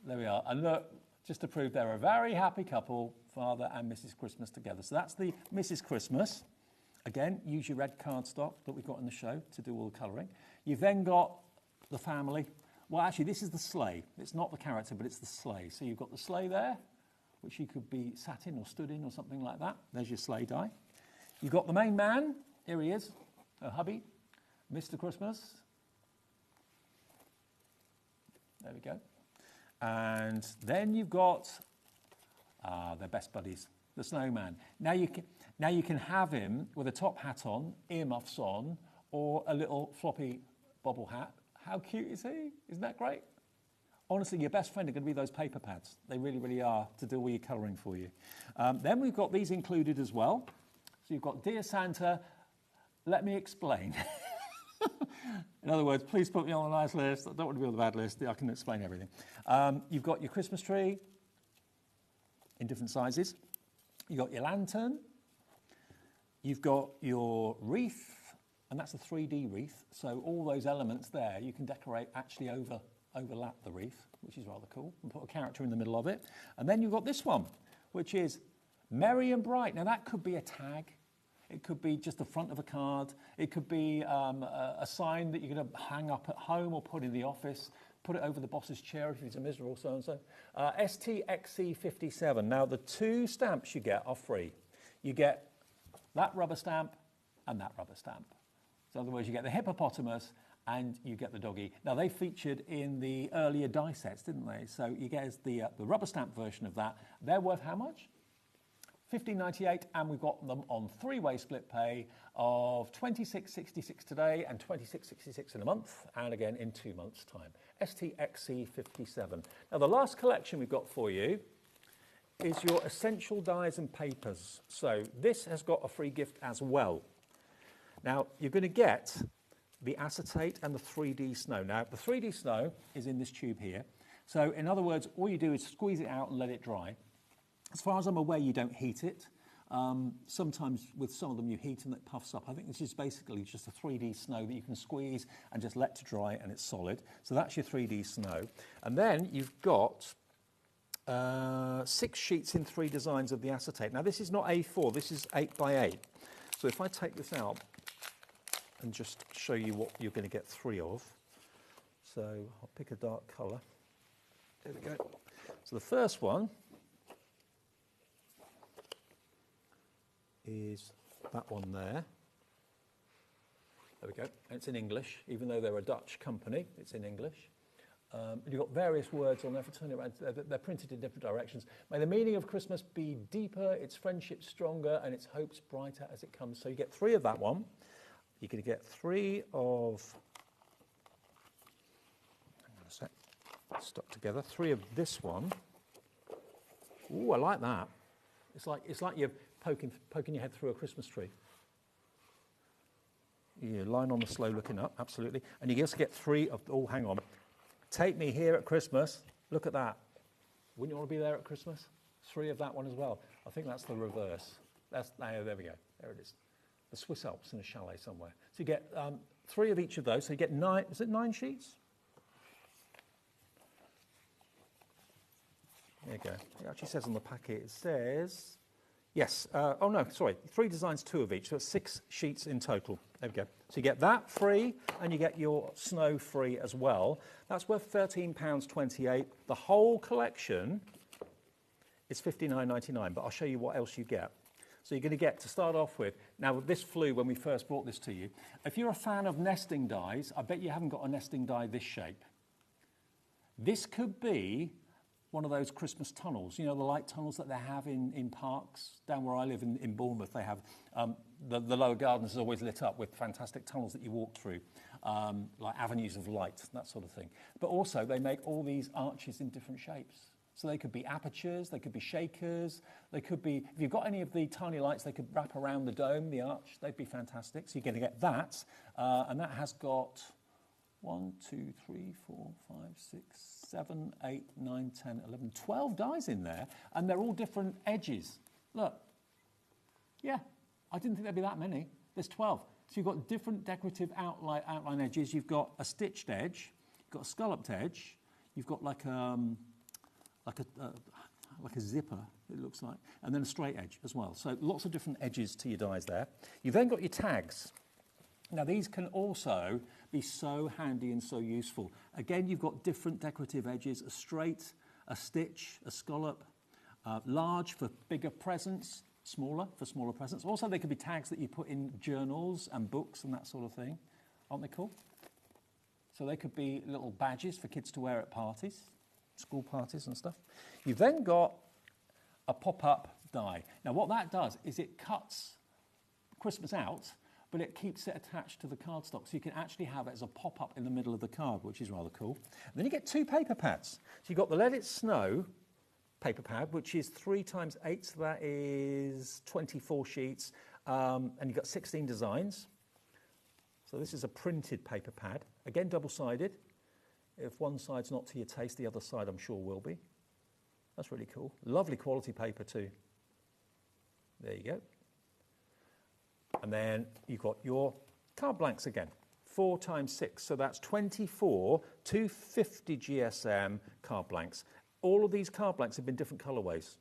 There we are. And look, just to prove they're a very happy couple, Father and Mrs. Christmas together. So that's the Mrs. Christmas. Again, use your red cardstock that we've got in the show to do all the colouring. You've then got the family. Well, actually, this is the sleigh. It's not the character, but it's the sleigh. So you've got the sleigh there, which you could be sat in or stood in or something like that. There's your sleigh die. You've got the main man. Here he is, her hubby, Mr. Christmas. There we go. And then you've got their best buddies, the snowman. Now you can have him with a top hat on, earmuffs on, or a little floppy bobble hat. How cute is he? Isn't that great? Honestly, your best friend are going to be those paper pads. They really, really are, to do all your colouring for you. Then we've got these included as well. So you've got Dear Santa, let me explain. In other words, please put me on the nice list. I don't want to be on the bad list. I can explain everything. You've got your Christmas tree in different sizes. You've got your lantern. You've got your wreath, and that's a 3D wreath. So all those elements there, you can decorate, actually overlap the wreath, which is rather cool, and put a character in the middle of it. And then you've got this one, which is Merry and Bright. Now, that could be a tag. It could be just the front of a card. It could be a sign that you're going to hang up at home or put in the office, put it over the boss's chair if he's a miserable so-and-so. STXC57. Now, the 2 stamps you get are free. You get that rubber stamp and that rubber stamp. So in other words, you get the hippopotamus and you get the doggy. Now, they featured in the earlier die sets, didn't they? So you get the rubber stamp version of that. They're worth how much? $15.98, and we've got them on 3-way split pay of $26.66 today and $26.66 in a month, and again in 2 months' time. STXC57. Now, the last collection we've got for you is your essential dies and papers. So this has got a free gift as well. Now, you're going to get the acetate and the 3D snow. Now, the 3D snow is in this tube here. So, in other words, all you do is squeeze it out and let it dry. As far as I'm aware, you don't heat it. Sometimes with some of them you heat and it puffs up. I think this is basically just a 3D snow that you can squeeze and just let to dry and it's solid. So that's your 3D snow. And then you've got 6 sheets in 3 designs of the acetate. Now this is not A4, this is 8 by 8. So if I take this out and just show you what you're going to get 3 of. So I'll pick a dark colour. There we go. So the first one is that one there. There we go. And it's in English, even though they're a Dutch company, it's in English. You've got various words on there. For turning around, they're printed in different directions. May the meaning of Christmas be deeper, its friendship stronger, and its hopes brighter as it comes. So you get 3 of that one. You're going to get 3 of, hang on a sec, stuck together, 3 of this one. Ooh, I like that. It's like you're poking your head through a Christmas tree. You line on the slow looking up, absolutely. And you just get 3 of, oh, hang on. Take me here at Christmas. Look at that. Wouldn't you want to be there at Christmas? 3 of that one as well. I think that's the reverse. There we go. There it is. The Swiss Alps in a chalet somewhere. So you get 3 of each of those. So you get 9, is it 9 sheets? There you go. It actually says on the packet, it says, yes, oh no, sorry, 3 designs, 2 of each. So it's 6 sheets in total. There we go. So you get that free, and you get your snow free as well. That's worth £13.28. The whole collection is £59.99, but I'll show you what else you get. So you're going to get, to start off with, now this flew when we first brought this to you. If you're a fan of nesting dies, I bet you haven't got a nesting die this shape. This could be one of those Christmas tunnels, you know, the light tunnels that they have in parks. Down where I live in Bournemouth, they have, the lower gardens is always lit up with fantastic tunnels that you walk through, like avenues of light, that sort of thing. But also they make all these arches in different shapes. So they could be apertures, they could be shakers, they could be, if you've got any of the tiny lights, they could wrap around the dome, the arch, they'd be fantastic. So you're going to get that, and that has got 1, 2, 3, 4, 5, 6, 7, 8, 9, 10, 11, 12 dies in there, and they're all different edges. Look. Yeah, I didn't think there'd be that many. There's 12. So you've got different decorative outline edges. You've got a stitched edge, you've got a scalloped edge, you've got like a zipper, it looks like, and then a straight edge as well. So lots of different edges to your dies there. You've then got your tags. Now these can also be so handy and so useful. Again, you've got different decorative edges, a straight, a stitch, a scallop, large for bigger presents, smaller for smaller presents. Also, they could be tags that you put in journals and books and that sort of thing. Aren't they cool? So they could be little badges for kids to wear at parties, school parties and stuff. You've then got a pop-up die. Now what that does is it cuts Christmas out, but it keeps it attached to the cardstock, so you can actually have it as a pop-up in the middle of the card, which is rather cool. And then you get 2 paper pads. So you've got the Let It Snow paper pad, which is 3 times 8, so that is 24 sheets, and you've got 16 designs. So this is a printed paper pad, again double-sided. If one side's not to your taste, the other side I'm sure will be. That's really cool. Lovely quality paper too. There you go. And then you've got your card blanks again, 4 times 6, so that's 24 250 GSM card blanks. All of these card blanks have been different colourways.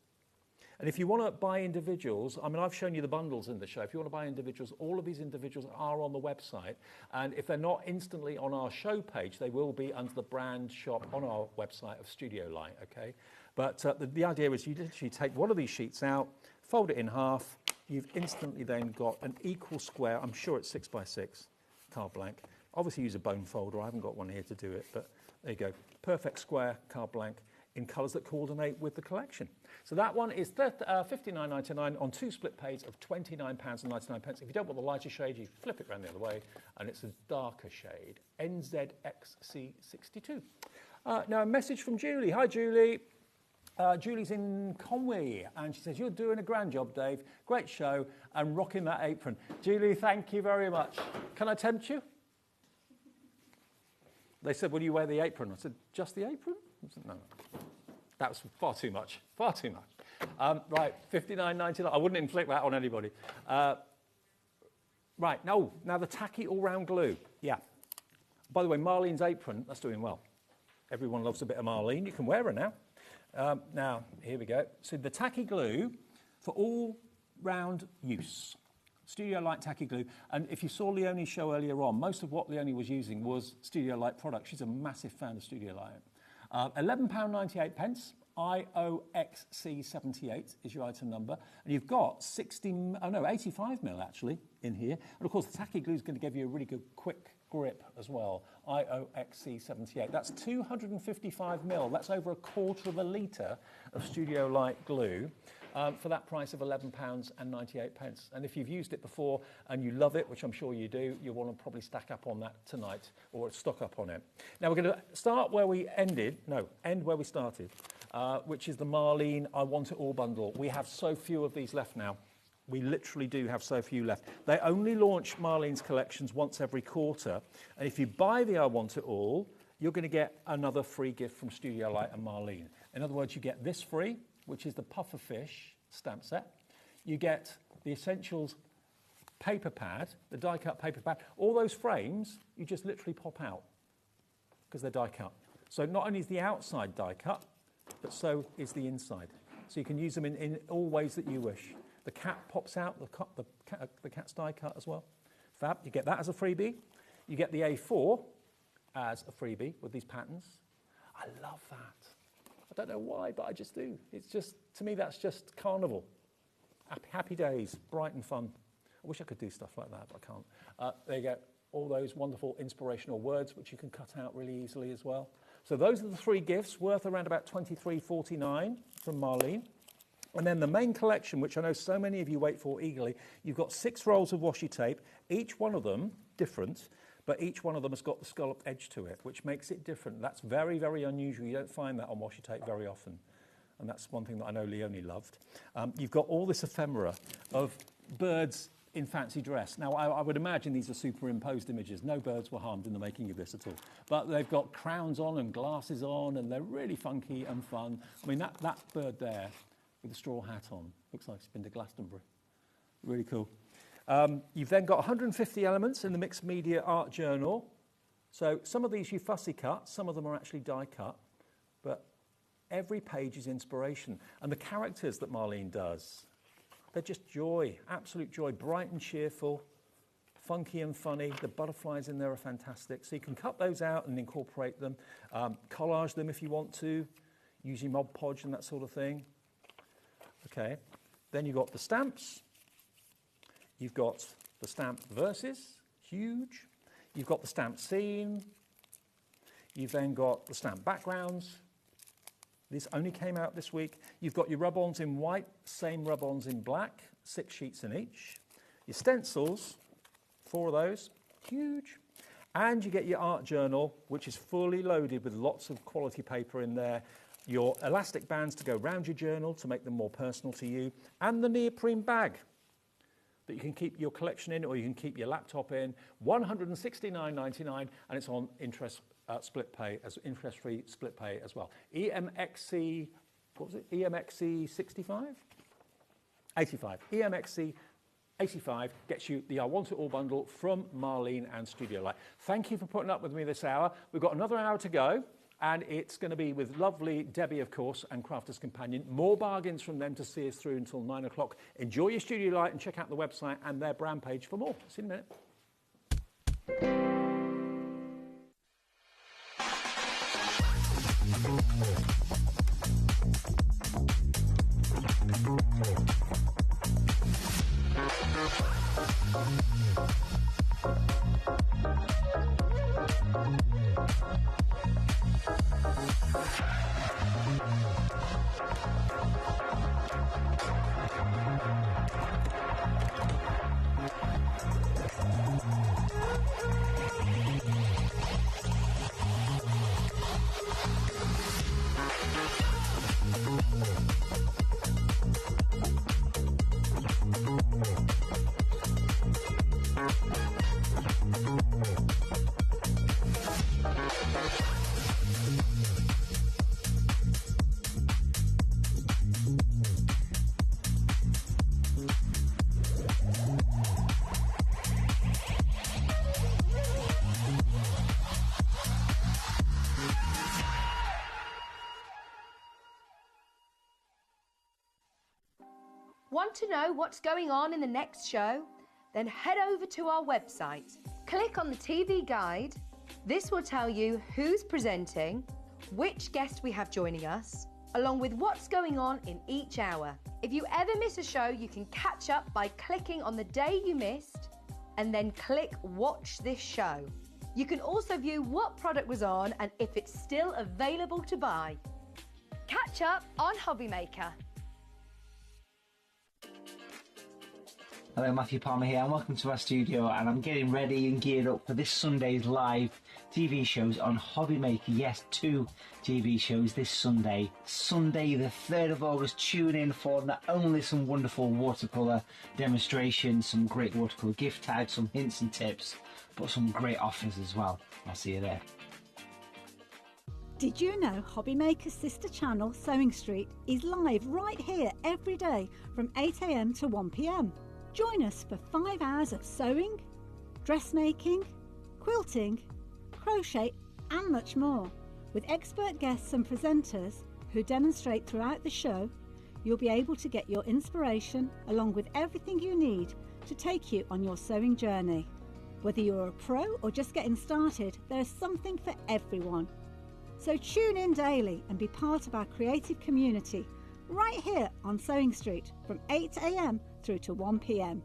And if you want to buy individuals, I mean, I've shown you the bundles in the show. If you want to buy individuals, all of these individuals are on the website. And if they're not instantly on our show page, they will be under the brand shop on our website of Studio Light, okay? But the idea is you literally take one of these sheets out, fold it in half, you've instantly then got an equal square, I'm sure it's 6 by 6 card blank. Obviously use a bone folder, I haven't got one here to do it, but there you go. Perfect square card blank in colours that coordinate with the collection. So that one is £59.99 on 2 split pays of £29.99. If you don't want the lighter shade, you flip it around the other way, and it's a darker shade, NZXC62. Now a message from Julie. Hi Julie. Julie's in Conway, and she says, you're doing a grand job, Dave. Great show, and rocking that apron. Julie, thank you very much. Can I tempt you? They said, will you wear the apron? I said, just the apron? I said, no. That was far too much, far too much. Right, £59.99. I wouldn't inflict that on anybody. Right, now the tacky all-round glue. Yeah. By the way, Marlene's apron, that's doing well. Everyone loves a bit of Marlene. You can wear her now. Now, here we go. So the tacky glue for all round use. Studio Light tacky glue. And if you saw Leonie's show earlier on, most of what Leonie was using was Studio Light products. She's a massive fan of Studio Light. £11.98. IOXC78 is your item number. And you've got 85mm actually in here. And of course, the tacky glue is going to give you a really good quick grip as well. IOXC78. That's 255mm. That's over 1/4 litre of Studio Light glue. For that price of £11.98. And if you've used it before and you love it, which I'm sure you do, you'll want to probably stack up on that tonight or stock up on it. Now we're going to start where we end where we started, which is the Marlene I Want It All bundle. We have so few of these left now. We literally do have so few left. They only launch Marlene's collections once every quarter. And if you buy the I Want It All, you're going to get another free gift from Studio Light and Marlene. In other words, you get this free, which is the puffer fish stamp set. You get the Essentials paper pad, the die cut paper pad. All those frames, you just literally pop out because they're die cut. So not only is the outside die cut, but so is the inside. So you can use them in all ways that you wish. The cat pops out, the cat's die cut as well. Fab, you get that as a freebie. You get the A4 as a freebie with these patterns. I love that. I don't know why, but I just do. It's just, to me, that's just carnival. Happy days, bright and fun. I wish I could do stuff like that, but I can't. There you go, all those wonderful inspirational words, which you can cut out really easily as well. So those are the three gifts, worth around about £23.49 from Marlene. And then the main collection, which I know so many of you wait for eagerly, you've got 6 rolls of washi tape, each one of them different, but each one of them has got the scalloped edge to it, which makes it different. That's very, very unusual. You don't find that on washi tape very often. And that's one thing that I know Leonie loved. You've got all this ephemera of birds in fancy dress. Now, I would imagine these are superimposed images. No birds were harmed in the making of this at all. But they've got crowns on and glasses on, and they're really funky and fun. I mean, that bird there with the straw hat on looks like it's been to Glastonbury. Really cool. You've then got 150 elements in the Mixed Media Art Journal. So some of these you fussy cut, some of them are actually die cut, but every page is inspiration. And the characters that Marlene does, they're just joy, absolute joy, bright and cheerful, funky and funny. The butterflies in there are fantastic. So you can cut those out and incorporate them, collage them if you want to, using Mod Podge and that sort of thing. Okay, then you've got the stamps. You've got the stamp verses, huge. You've got the stamp scene. You've then got the stamp backgrounds. This only came out this week. You've got your rub-ons in white, same rub-ons in black, 6 sheets in each. Your stencils, 4 of those, huge. And you get your art journal, which is fully loaded with lots of quality paper in there. Your elastic bands to go round your journal to make them more personal to you. And the neoprene bag that you can keep your collection in, or you can keep your laptop in. £169.99, and it's on interest split pay, as interest-free split pay as well. EMXC, what was it? EMXC 65? 85. EMXC 85 gets you the I Want It All bundle from Marlene and Studio Light. Thank you for putting up with me this hour. We've got another hour to go. And it's going to be with lovely Debbie, of course, and Crafter's Companion. More bargains from them to see us through until 9 o'clock. Enjoy your Studio Light and check out the website and their brand page for more. See you in a minute. Want to know what's going on in the next show? Then head over to our website. Click on the TV guide. This will tell you who's presenting, which guest we have joining us, along with what's going on in each hour. If you ever miss a show, you can catch up by clicking on the day you missed and then click Watch This Show. You can also view what product was on and if it's still available to buy. Catch up on HobbyMaker. Hello, Matthew Palmer here, and welcome to our studio. And I'm getting ready and geared up for this Sunday's live TV shows on HobbyMaker. Yes, 2 TV shows this Sunday. Sunday, the 3rd of August. Tune in for not only some wonderful watercolour demonstrations, some great watercolour gift tags, some hints and tips, but some great offers as well. I'll see you there. Did you know HobbyMaker's sister channel, Sewing Street, is live right here every day from 8 AM to 1 PM? Join us for 5 hours of sewing, dressmaking, quilting, crochet and much more. With expert guests and presenters who demonstrate throughout the show, you'll be able to get your inspiration along with everything you need to take you on your sewing journey. Whether you're a pro or just getting started, there's something for everyone. So tune in daily and be part of our creative community right here on Sewing Street from 8 AM through to 1 PM.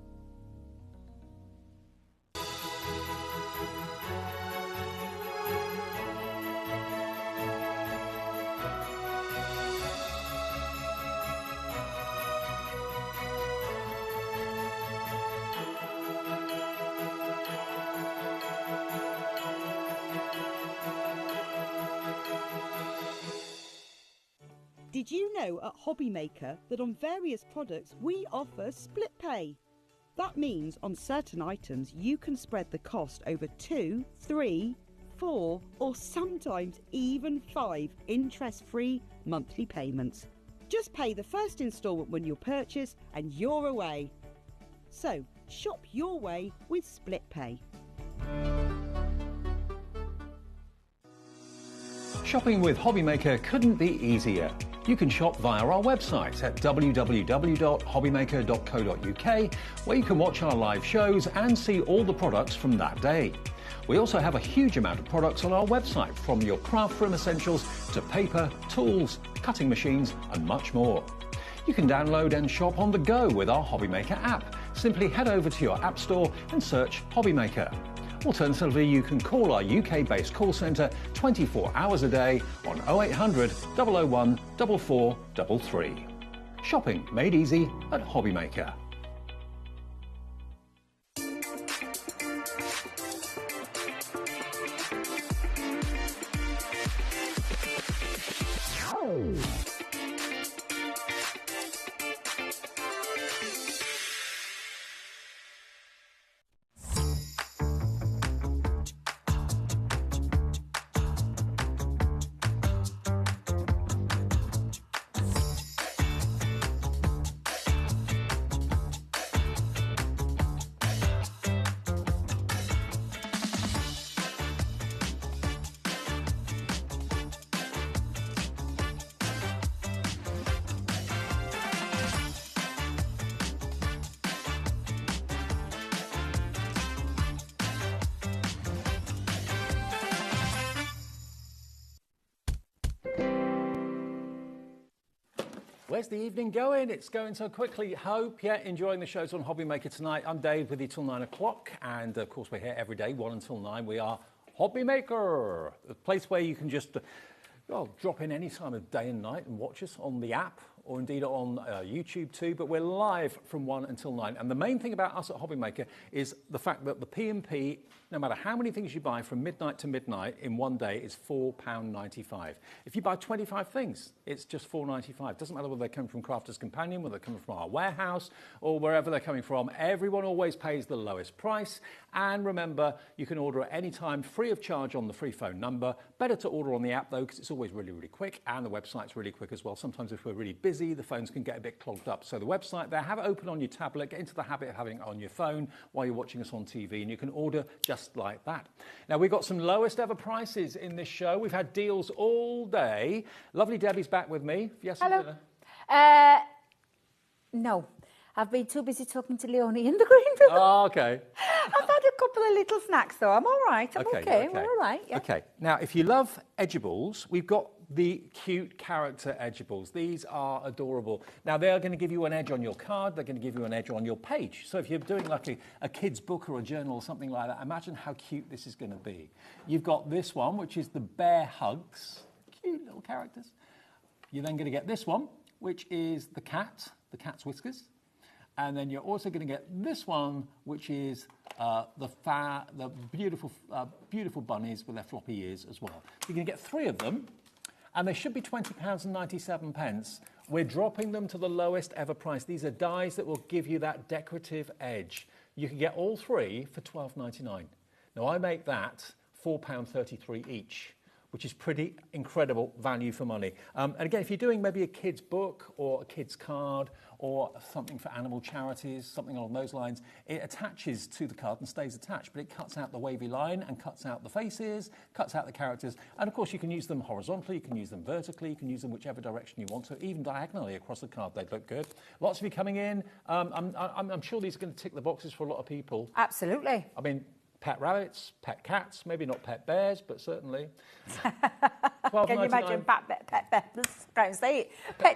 Did you know at HobbyMaker that on various products we offer split pay? That means on certain items you can spread the cost over 2, 3, 4 or sometimes even 5 interest-free monthly payments. Just pay the first instalment when you purchase and you're away. So shop your way with split pay. Shopping with HobbyMaker couldn't be easier. You can shop via our website at www.hobbymaker.co.uk, where you can watch our live shows and see all the products from that day. We also have a huge amount of products on our website, from your craft room essentials to paper, tools, cutting machines and much more. You can download and shop on the go with our HobbyMaker app. Simply head over to your app store and search HobbyMaker. Alternatively, you can call our UK-based call centre 24 hours a day on 0800 001 4433. Shopping made easy at HobbyMaker. Where's the evening going? It's going so quickly. Hope you're enjoying the shows on HobbyMaker tonight. I'm Dave with you till 9 o'clock. And of course, we're here every day, 1 until 9. We are HobbyMaker, a place where you can just drop in any time of day and night and watch us on the app, or indeed on YouTube too, but we're live from 1 until 9. And the main thing about us at HobbyMaker is the fact that the P&P, no matter how many things you buy from midnight to midnight in one day, is £4.95. If you buy 25 things, it's just £4.95. Doesn't matter whether they come from Crafters Companion, whether they're coming from our warehouse, or wherever they're coming from. Everyone always pays the lowest price. And remember, you can order at any time free of charge on the free phone number. Better to order on the app though, because it's always really, really quick, and the website's really quick as well. Sometimes if we're really busy, the phones can get a bit clogged up. So the website there, have it open on your tablet, get into the habit of having it on your phone while you're watching us on TV, and you can order just like that. Now, we've got some lowest ever prices in this show. We've had deals all day. Lovely Debbie's back with me. Yes, hello. No. I've been too busy talking to Leonie in the green room. Oh, okay. I've had a couple of little snacks, though. I'm all right. I'm okay. We're all right. Yeah. Okay. Now, if you love edgeables, we've got the cute character edgeables. These are adorable. Now, they are going to give you an edge on your card. They're going to give you an edge on your page. So if you're doing like a kid's book or a journal or something like that, imagine how cute this is going to be. You've got this one, which is the bear hugs. Cute little characters. You're then going to get this one, which is the cat's whiskers. And then you're also going to get this one, which is the beautiful bunnies with their floppy ears as well. You're going to get 3 of them. And they should be £20.97. We're dropping them to the lowest ever price. These are dies that will give you that decorative edge. You can get all 3 for £12.99. Now, I make that £4.33 each, which is pretty incredible value for money. And again, if you're doing maybe a kid's book or a kid's card or something for animal charities, something along those lines, it attaches to the card and stays attached, but it cuts out the wavy line and cuts out the faces, cuts out the characters. And of course, you can use them horizontally, you can use them vertically, you can use them whichever direction you want to, even diagonally across the card. They look good. Lots of you coming in. I'm sure these are going to tick the boxes for a lot of people. Absolutely. I mean, pet rabbits, pet cats, maybe not pet bears, but certainly. Can you imagine pet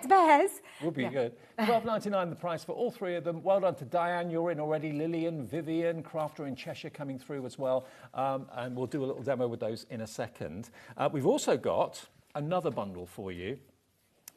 bears? Would be good. £12.99 the price for all 3 of them. Well done to Diane, you're in already. Lillian, Vivian, Crafter in Cheshire coming through as well. And we'll do a little demo with those in a second. We've also got another bundle for you.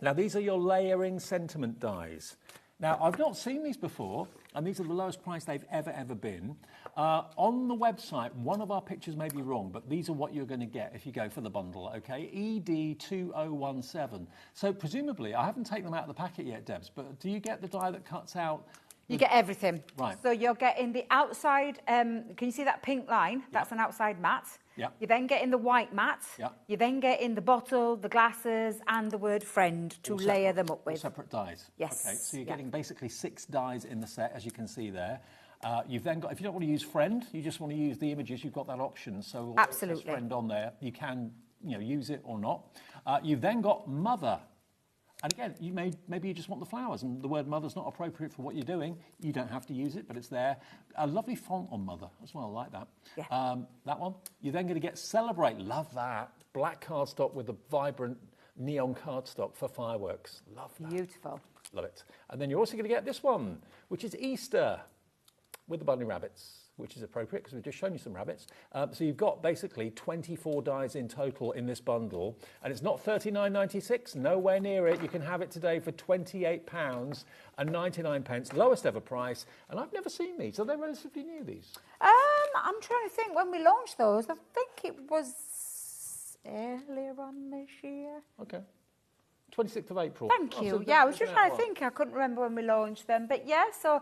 Now, these are your layering sentiment dies. Now, I've not seen these before, and these are the lowest price they've ever been. On the website, one of our pictures may be wrong, but these are what you're going to get if you go for the bundle, okay? ED2017. So presumably, I haven't taken them out of the packet yet, Debs, but do you get the die that cuts out? You get everything. Right. So you're getting the outside, can you see that pink line? That's an outside mat. Yeah. You then get in the white mat. Yeah. You then get in the bottle, the glasses, and the word friend to layer them up with. Separate dies. Yes. Okay, so you're getting basically 6 dies in the set, as you can see there. You've then got, if you don't want to use friend, you just want to use the images, you've got that option. So absolutely, friend on there, you can use it or not. You've then got mother. And again, maybe you just want the flowers, and the word mother's not appropriate for what you're doing. You don't have to use it, but it's there. A lovely font on mother as well, I like that. Yeah. That one. You're then going to get celebrate. Love that. Black cardstock with the vibrant neon cardstock for fireworks. Love that. Beautiful. Love it. And then you're also going to get this one, which is Easter with the bunny rabbits, which is appropriate because we've just shown you some rabbits. So you've got basically 24 dies in total in this bundle, and it's not $39.96, nowhere near it. You can have it today for £28.99, lowest ever price, and I've never seen these. Are they relatively new, these? I'm trying to think when we launched those. I think it was earlier on this year. Okay. 26th of April. Thank you. Yeah, I was just trying to think. I couldn't remember when we launched them. But yeah, so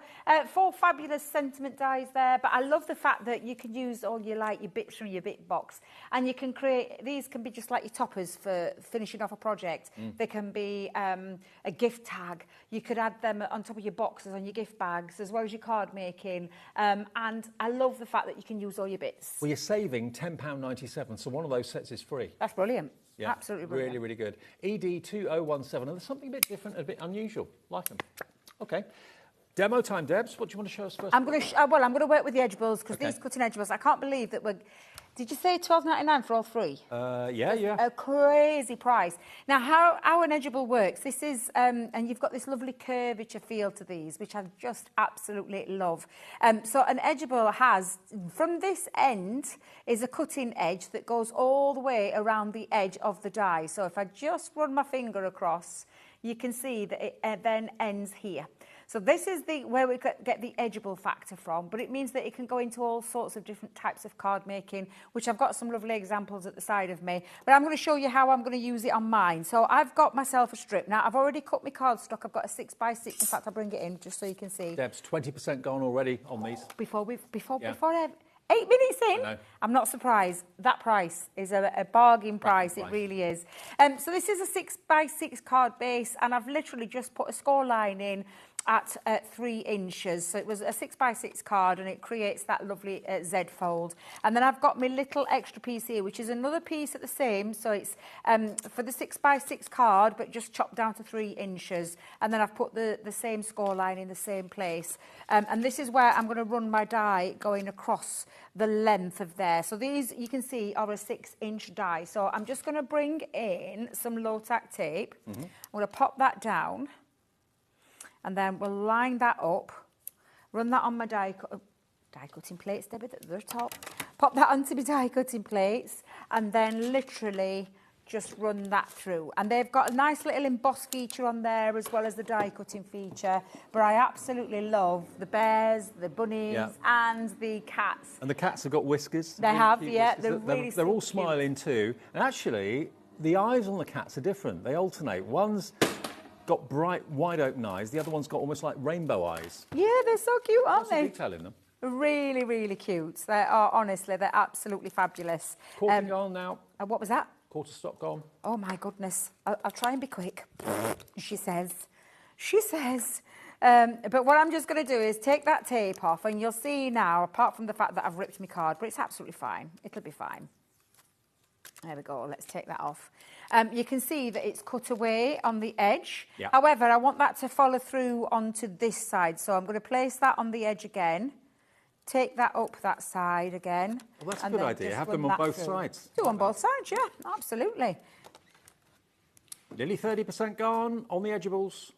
4 fabulous sentiment dies there. But I love the fact that you can use all your bits from your bit box. And you can create, these can be just like your toppers for finishing off a project. They can be a gift tag. You could add them on top of your boxes, on your gift bags, as well as your card making. And I love the fact that you can use all your bits. Well, you're saving £10.97, so one of those sets is free. That's brilliant. Yeah, absolutely brilliant. Really, really good. ED2017, and there's something a bit different, a bit unusual. Like them. Okay. Demo time, Debs. What do you want to show us first? I'm going to work with the edgeables because these cutting edgeables, I can't believe that we're... Did you say £12.99 for all 3? Yeah. A crazy price. Now, how an edgeable works, this is, and you've got this lovely curvature feel to these, which I just absolutely love. So an edgeable has, from this end, is a cutting edge that goes all the way around the edge of the die. So if I just run my finger across, you can see that it then ends here. So this is where we get the edgeable factor from, but it means that it can go into all sorts of different types of card making, which I've got some lovely examples at the side of me. But I'm going to show you how I'm going to use it on mine. So I've got myself a strip. Now, I've already cut my cardstock. I've got a 6x6. In fact, I'll bring it in just so you can see. Debs, 20% gone already on these. Before 8 minutes in, I'm not surprised. That price is a bargain price. It really is. So this is a 6x6 card base, and I've literally just put a score line in at 3 inches. So it was a 6x6 card, and it creates that lovely Z fold. And then I've got my little extra piece here, which is another piece at the same. So it's for the 6x6 card, but just chopped down to 3 inches. And then I've put the same score line in the same place. And this is where I'm going to run my die going across the length of there. So these, you can see, are a 6-inch die. So I'm just going to bring in some low-tack tape. I'm going to pop that down. And then we'll line that up, run that on my die cutting plates, Debbie, at the top. Pop that onto my die cutting plates, and then literally just run that through. And they've got a nice little emboss feature on there as well as the die cutting feature. But I absolutely love the bears, the bunnies, and the cats. And the cats have got whiskers. They have, yeah. Whiskers. They're all smiling too. And actually, the eyes on the cats are different. They alternate. One's got bright, wide-open eyes. The other one's got almost like rainbow eyes. Yeah, they're so cute, aren't they? Lots of detail in them. Really, really cute. They are, honestly, they're absolutely fabulous. Quarter gone now. What was that? Quarter stock gone. Oh, my goodness. I'll try and be quick, she says. She says. But what I'm just going to do is take that tape off, and you'll see now, apart from the fact that I've ripped my card, but it's absolutely fine. It'll be fine. There we go. Let's take that off. You can see that it's cut away on the edge. Yep. However, I want that to follow through onto this side. So I'm going to place that on the edge again. Take that up that side again. Well, that's a good idea. Have them on both sides. Do on both sides, yeah, absolutely. Nearly 30% gone on the edgeables.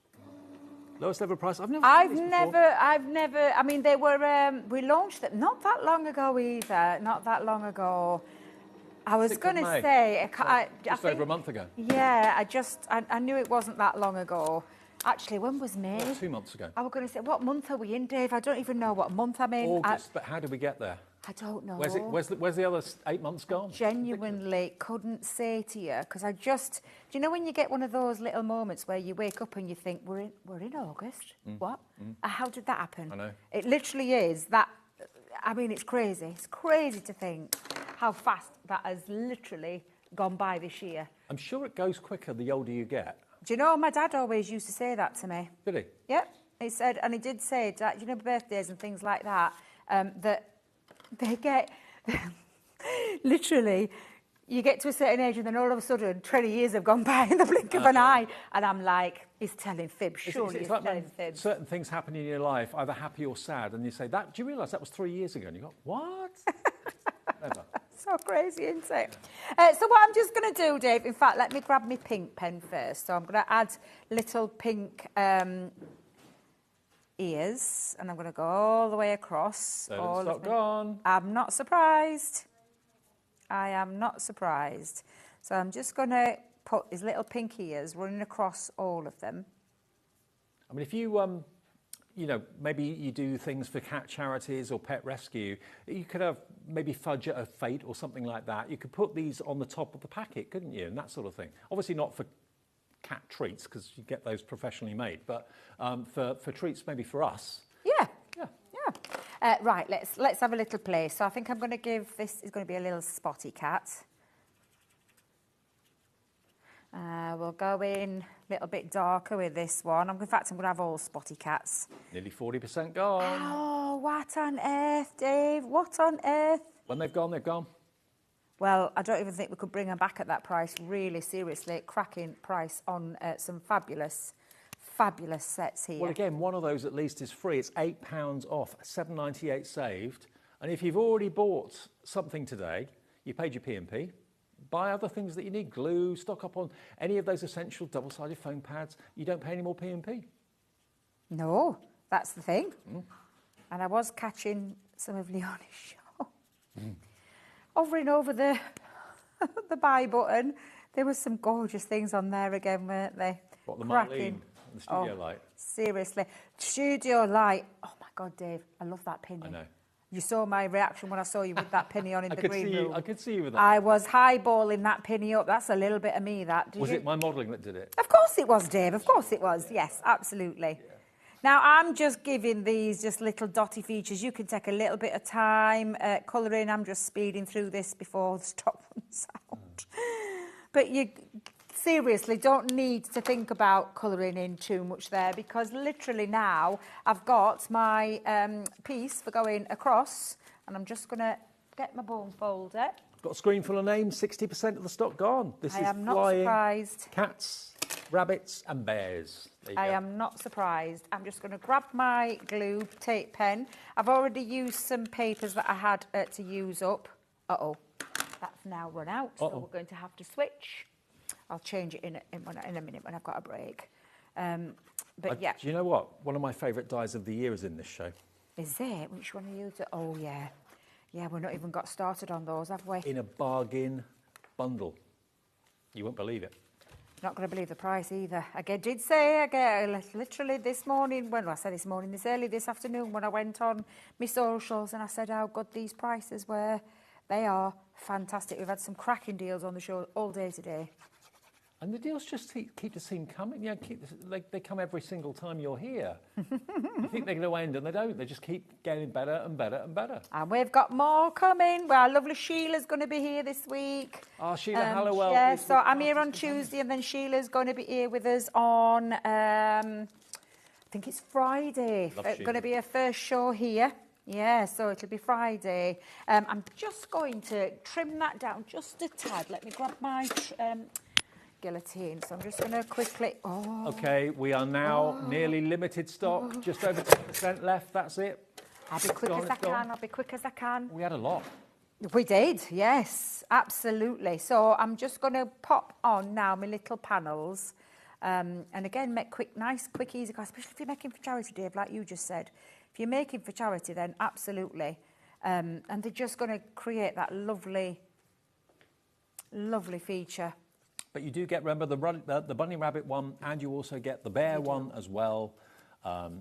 Lowest ever price. I've never. I mean, they were. We launched them not that long ago either. Not that long ago. I was going to say, I think, over a month ago. Yeah, I knew it wasn't that long ago. Actually, when was May? Well, 2 months ago. I was going to say, what month are we in, Dave? I don't even know what month I'm in. August, but how did we get there? I don't know. Where's the other 8 months gone? Genuinely couldn't say to you, because do you know when you get one of those little moments where you wake up and you think, we're in August? What? How did that happen? I know. It literally is that. I mean, it's crazy. It's crazy to think how fast that has literally gone by this year. I'm sure it goes quicker the older you get. Do you know, my dad always used to say that to me. Did he? Yep. He said, and he did say that, you know, birthdays and things like that, that they get, literally, you get to a certain age and then all of a sudden 20 years have gone by in the blink of an eye. And I'm like, he's telling fibs, surely he's like telling fibs. Certain things happen in your life, either happy or sad, and you say, do you realise that was 3 years ago? And you go, what? Never. So crazy, isn't it? So what I'm just going to do, Dave, in fact, let me grab my pink pen first. So I'm going to add little pink ears, and I'm going to go all the way across. Stock gone. I'm not surprised. I am not surprised. So I'm just going to put his little pink ears running across all of them. I mean, if you, you know, maybe you do things for cat charities or pet rescue, you could have maybe Fudge at a Fate or something like that. You could put these on the top of the packet, couldn't you? And that sort of thing. Obviously not for cat treats, because you get those professionally made, but for treats maybe for us. Yeah. Right, let's have a little play. So I think I'm going to give this is going to be a little spotty cat. We'll go in a little bit darker with this one. In fact, I'm going to have all spotty cats. Nearly 40% gone. Oh, what on earth, Dave? What on earth? When they've gone, they've gone. Well, I don't even think we could bring them back at that price, really, seriously. Cracking price on some fabulous sets here. Well, again, one of those at least is free. It's £8 off, $7.98 saved. And if you've already bought something today, you paid your P&P, buy other things that you need, glue, stock up on any of those essential double-sided foam pads, you don't pay any more P&P. No, that's the thing. And I was catching some of Leonie's show. Hovering over the buy button, there were some gorgeous things on there again, weren't they? What, the Marlene, the studio light? Seriously. Studio light. Oh, my God, Dave, I love that penny. I know. You saw my reaction when I saw you with that penny on in the green room. I could see you with that. I was highballing that penny up. That's a little bit of me, that. Was it my modelling that did it? Of course it was, Dave. Of course it was. Yes, absolutely. Yeah. Now, I'm just giving these just little dotty features. You can take a little bit of time colouring. I'm just speeding through this before the stock runs out. But seriously don't need to think about colouring in too much there, because literally now I've got my piece for going across, and I'm just going to get my bone folder. Got a screen full of names, 60% of the stock gone. This I is am not flying surprised. Cats, rabbits and bears. There you I go. am not surprised. I'm just going to grab my glue tape pen. I've already used some papers that I had to use up. Uh-oh, that's now run out, so we're going to have to switch. I'll change it in a minute when I've got a break. But yeah. Do you know what? One of my favourite dies of the year is in this show. Is it? Which one are you? Oh, yeah. Yeah, we've not even got started on those, have we? In a bargain bundle. You won't believe it. Not going to believe the price either. I did say, literally this morning, well, I said this morning, this afternoon when I went on my socials and I said how good these prices were. They are fantastic. We've had some cracking deals on the show all day today. And the deals just keep the scene coming. Yeah, they come every single time you're here. You think they're going to end, and they don't. They just keep getting better and better and better. And we've got more coming. Well, lovely Sheila's going to be here this week. Oh, Sheila Hallowell. Yeah, so I'm here on Tuesday, and then Sheila's going to be here with us on, I think it's Friday. Going to be her first show here. Yeah, so it'll be Friday. I'm just going to trim that down just a tad. Let me grab my guillotine. So I'm just going to quickly... Oh. OK, we are now nearly limited stock. Just over 10% left, that's it. I'll be quick as I can. I'll be quick as I can. We had a lot. We did, yes, absolutely. So I'm just going to pop on now my little panels. And again, make nice, quick, easy, especially if you're making for charity, Dave, like you just said. If you're making for charity, then absolutely. And they're just going to create that lovely, lovely feature. But you do get, remember, the bunny rabbit one, and you also get the bear one as well.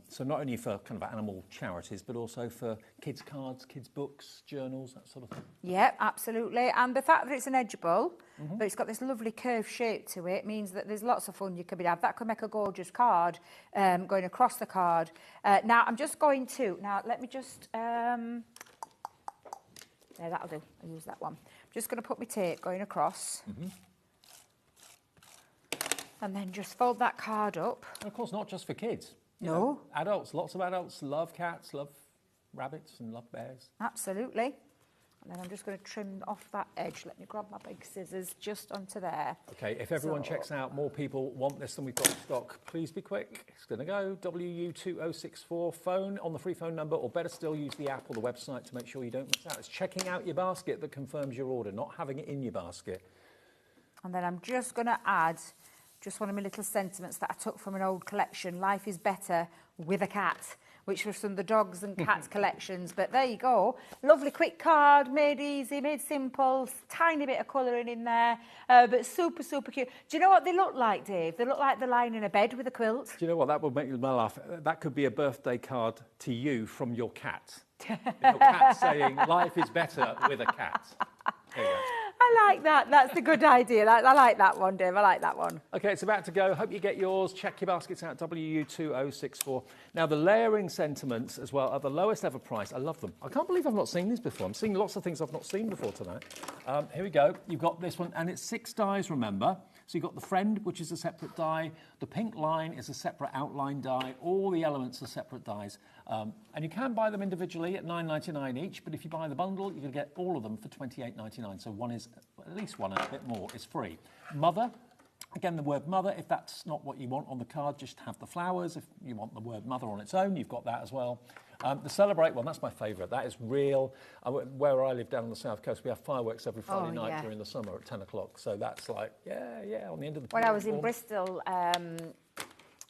So not only for kind of animal charities, but also for kids' cards, kids' books, journals, that sort of thing. Yeah, absolutely. And the fact that it's an edgeable, but it's got this lovely curved shape to it, means that there's lots of fun you could have. That could make a gorgeous card going across the card. Now, I'm just going to... Now, let me just... there, that'll do. I'll use that one. I'm just going to put my tape going across. And then just fold that card up. And of course, not just for kids. No. You know, adults, lots of adults love cats, love rabbits and love bears. Absolutely. And then I'm just going to trim off that edge. Let me grab my big scissors just onto there. OK, if everyone checks out, more people want this than we've got in stock. Please be quick. It's going to go. WU2064, phone on the free phone number, or better still, use the app or the website to make sure you don't miss out. It's checking out your basket that confirms your order, not having it in your basket. And then I'm just going to add... just one of my little sentiments that I took from an old collection, Life is Better with a Cat, which was from the dogs and cats collections. But there you go. Lovely quick card, made easy, made simple, tiny bit of colouring in there, but super, super cute. Do you know what they look like, Dave? They look like they're lying in a bed with a quilt. Do you know what? That would make me laugh. That could be a birthday card to you from your cat. Your cat saying, life is better with a cat. There you go. I like that. That's a good idea. I like that one, Dave. I like that one. OK, it's about to go. Hope you get yours. Check your baskets out, WU2064. Now, the layering sentiments as well are the lowest ever price. I love them. I can't believe I've not seen these before. I'm seeing lots of things I've not seen before tonight. Here we go. You've got this one, and it's 6 dies, remember. So you've got the Friend, which is a separate die. The pink line is a separate outline die. All the elements are separate dies. And you can buy them individually at $9.99 each, but if you buy the bundle, you're going to get all of them for $28.99. So one is, at least one and a bit more, is free. Mother, again, the word mother, if that's not what you want on the card, just have the flowers. If you want the word mother on its own, you've got that as well. The Celebrate one, that's my favourite. That is real. Where I live down on the south coast, we have fireworks every Friday night during the summer at 10 o'clock. So that's like, yeah, on the end of the... When I was in Bristol,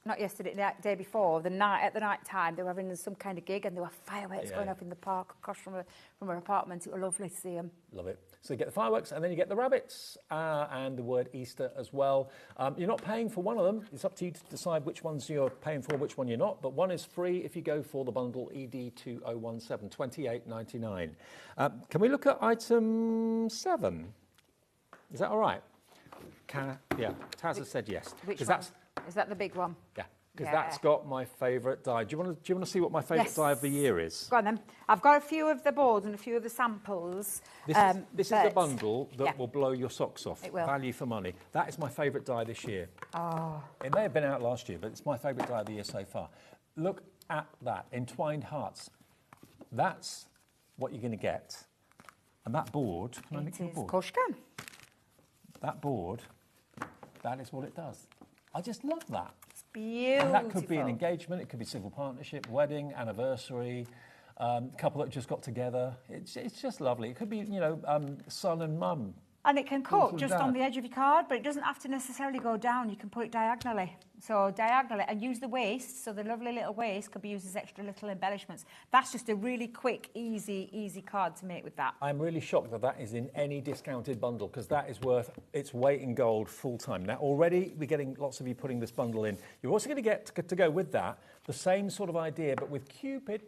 not yesterday, the day before, at the night time, they were having some kind of gig and there were fireworks going off in the park across from her apartment. It was lovely to see them. Love it. So you get the fireworks and then you get the rabbits and the word Easter as well. You're not paying for one of them. It's up to you to decide which ones you're paying for, which one you're not. But one is free if you go for the bundle ED2017, $28.99. Can we look at item 7? Is that all right? Yeah, Taz has said yes. Which one? Is that the big one? Yeah. because that's got my favourite die. Do you want to see what my favourite die of the year is? Go on then. I've got a few of the boards and a few of the samples. This is the bundle that will blow your socks off. It will. Value for money. That is my favourite die this year. Oh. It may have been out last year, but it's my favourite die of the year so far. Look at that, entwined hearts. That's what you're going to get. And that board, can I make you a board? Of course you can. That board, that is what it does. I just love that. It's beautiful. And that could be an engagement, it could be civil partnership, wedding, anniversary, couple that just got together. It's just lovely. It could be, you know, son and mum. And it can cut just on the edge of your card, but it doesn't have to necessarily go down. You can put it diagonally. So diagonally, and use the waist. So the lovely little waist could be used as extra little embellishments. That's just a really quick, easy card to make with that. I'm really shocked that that is in any discounted bundle, because that is worth its weight in gold full time. Now, already we're getting lots of you putting this bundle in. You're also going to get to go with that the same sort of idea, but with Cupid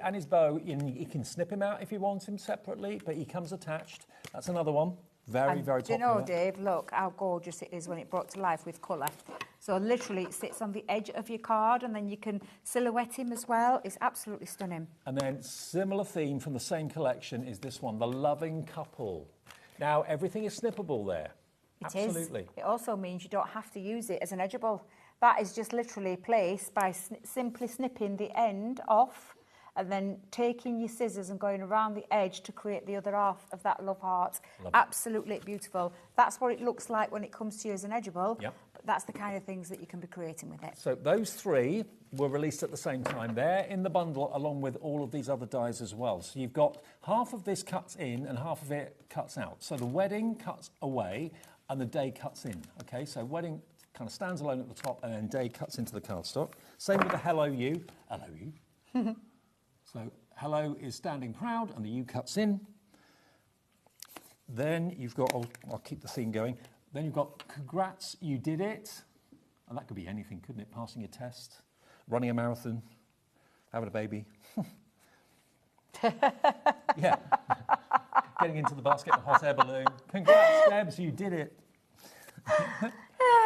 and his bow. You can snip him out if you want him separately, but he comes attached. That's another one. Very popular. Do you know, Dave, look how gorgeous it is when it brought to life with colour. So literally it sits on the edge of your card, and then you can silhouette him as well. It's absolutely stunning. And then similar theme from the same collection is this one, the loving couple. Now, everything is snippable there. Absolutely. It also means you don't have to use it as an edgeable. That is just literally placed by simply snipping the end off, and then taking your scissors and going around the edge to create the other half of that love heart. Absolutely beautiful. That's what it looks like when it comes to you as an edgeable. Yep. But that's the kind of things that you can be creating with it. So those three were released at the same time. They're in the bundle along with all of these other dies as well. So you've got half of this cuts in and half of it cuts out. So the wedding cuts away and the day cuts in. Okay, so wedding kind of stands alone at the top, and then day cuts into the cardstock. Same with the hello you. Hello you. So hello is standing proud, and the U cuts in. Then you've got, I'll keep the theme going. Then you've got congrats, you did it. And that could be anything, couldn't it? Passing a test, running a marathon, having a baby. Yeah. Getting into the basket in a hot air balloon. Congrats, Debs, you did it.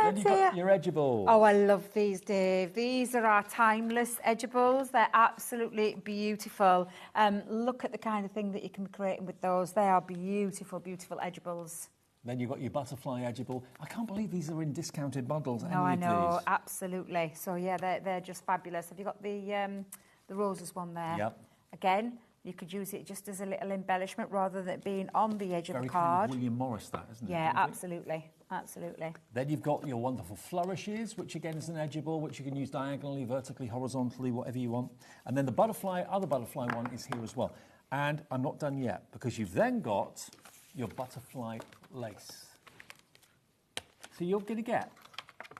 Then you've got your edgeable. Oh, I love these, Dave. These are our timeless edgeables. They're absolutely beautiful. Look at the kind of thing that you can be creating with those. They are beautiful, beautiful edgeables. Then you've got your butterfly edgeable. I can't believe these are in discounted bundles. No, I know, absolutely. So yeah, they're just fabulous. Have you got the roses one there? Yep. Again, you could use it just as a little embellishment rather than it being on the edge of the Very card. kind of William Morris, that, isn't it? Yeah, absolutely. Absolutely. Then you've got your wonderful flourishes, which again is an edgeable, which you can use diagonally, vertically, horizontally, whatever you want. And then the butterfly, other butterfly one is here as well. And I'm not done yet, because you've then got your butterfly lace. So you're going to get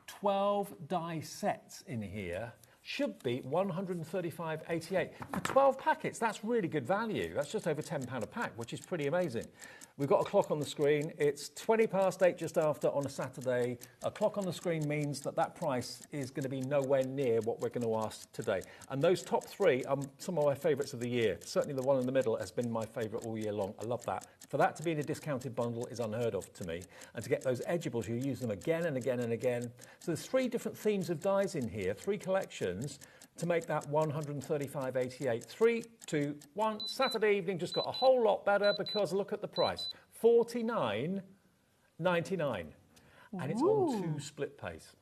12 die sets in here. Should be $135.88 for 12 packets. That's really good value. That's just over £10 a pack, which is pretty amazing. We've got a clock on the screen. It's 8:20 just after on a Saturday. A clock on the screen means that that price is going to be nowhere near what we're going to ask today. And those top three are some of my favourites of the year. Certainly the one in the middle has been my favourite all year long. I love that. For that to be in a discounted bundle is unheard of to me. And to get those edgeables, you use them again and again and again. So there's three different themes of dies in here, three collections, to make that $135.88. 3, 2, 1. Saturday evening just got a whole lot better, because look at the price. $49.99. And it's on 2 split pays.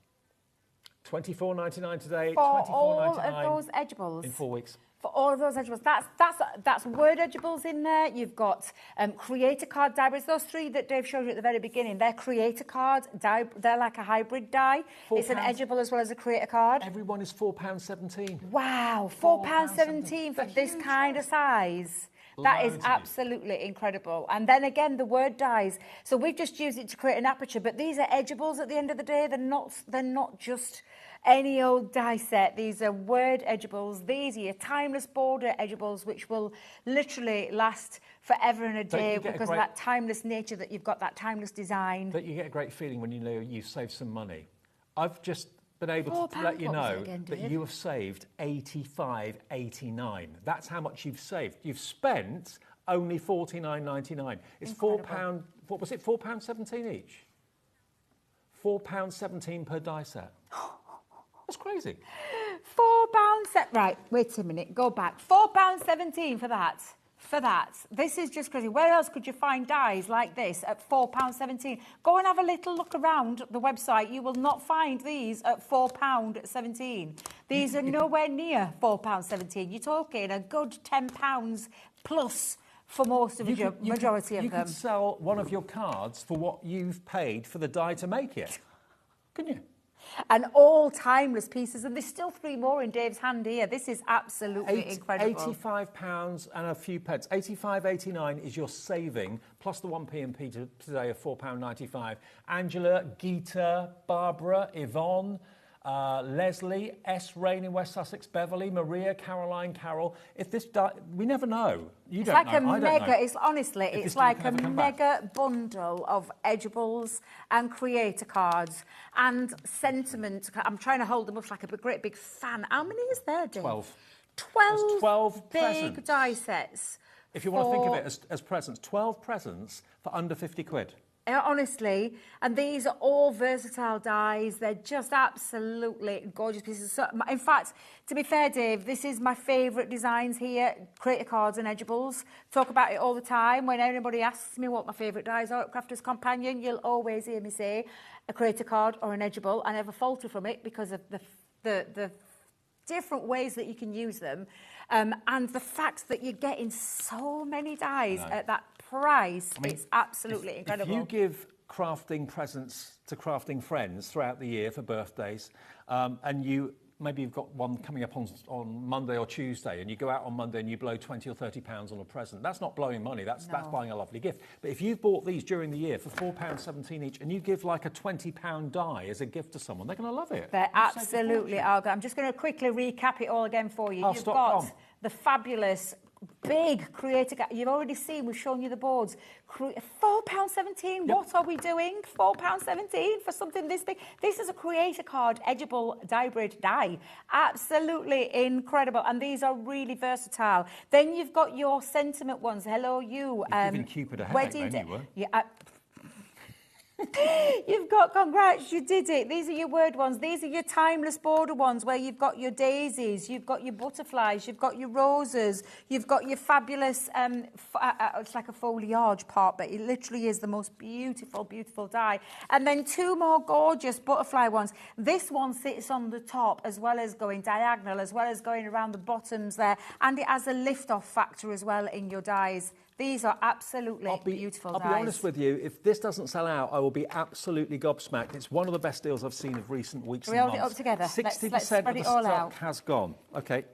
$24.99 today, For $24.99 all of those edgeables. in 4 weeks. For all of those edgeables, that's word edgeables in there. You've got creator card die, but it's those three that Dave showed you at the very beginning. They're creator card die. They're like a hybrid die. It's an edgeable as well as a creator card. Everyone is £4.17. Wow, £4.17 for this kind of size. That is absolutely incredible. And then again, the word dies. So we've just used it to create an aperture, but these are edgeables at the end of the day. They're not just any old die set. These are word edgeables. These are your timeless border edgeables, which will literally last forever and a day because of that timeless nature that you've got, that timeless design. But you get a great feeling when you know you've saved some money. I've just been able to let you know that you have saved $85.89. That's how much you've saved. You've spent only $49.99. It's £4. What was it? £4.17 each. £4.17 per die set. That's crazy. £4. Right, wait a minute, go back. £4.17 for that. For that. This is just crazy. Where else could you find dies like this at £4.17? Go and have a little look around the website. You will not find these at £4.17. These are nowhere near £4.17. You're talking a good £10 plus for most of the majority of them. You could sell one of your cards for what you've paid for the die to make it, couldn't you? And all timeless pieces, and there's still 3 more in Dave's hand here. This is absolutely incredible. £85 and a few pence. 85.89 is your saving, plus the 1p&p today of £4.95. Angela, Geeta, Barbara, Yvonne, Leslie, S. Rain in West Sussex, Beverly, Maria, Caroline, Carol. If this we never know. You It's don't like know. a I don't mega. know. It's honestly, it's like a mega bundle of edgeables and creator cards and sentiment. I'm trying to hold them up like a great big fan. How many is there, Dave? 12. 12 big presents. die sets. If you want to think of it as presents, 12 presents for under 50 quid. Honestly, and these are all versatile dies. They're just absolutely gorgeous pieces. So, in fact, to be fair, Dave, this is my favourite designs here, creator cards and edgeables. Talk about it all the time. When anybody asks me what my favourite dies are at Crafter's Companion, you'll always hear me say a creator card or an edgeable. I never falter from it because of the different ways that you can use them, and the fact that you're getting so many dies at that price. I mean, it's absolutely incredible. If you give crafting presents to crafting friends throughout the year for birthdays, and maybe you've got one coming up on Monday or Tuesday, and you go out on Monday and you blow £20 or £30 on a present, that's not blowing money, that's buying a lovely gift. But if you've bought these during the year for £4.17 each, and you give like a £20 die as a gift to someone, they're going to love it. They absolutely are. I'm just going to quickly recap it all again for you. You've got the fabulous big creator. You've already seen, we've shown you the boards. £4.17. Yep. What are we doing? £4.17 for something this big. This is a creator card edgeable die-braid die. Absolutely incredible. And these are really versatile. Then you've got your sentiment ones. Hello, you. You're giving Cupid a headache, then you were. Yeah. You've got, congrats, you did it. These are your word ones. These are your timeless border ones where you've got your daisies, you've got your butterflies, you've got your roses, you've got your fabulous, it's like a foliage part, but it literally is the most beautiful, beautiful die. And then 2 more gorgeous butterfly ones. This one sits on the top as well as going diagonal, as well as going around the bottoms there. And it has a lift-off factor as well in your dies. These are absolutely beautiful dies. I'll be honest with you, if this doesn't sell out, I will be absolutely gobsmacked. It's one of the best deals I've seen of recent weeks and months. We'll hold it up together. 60% let's spread of the it all stock out. has gone. OK,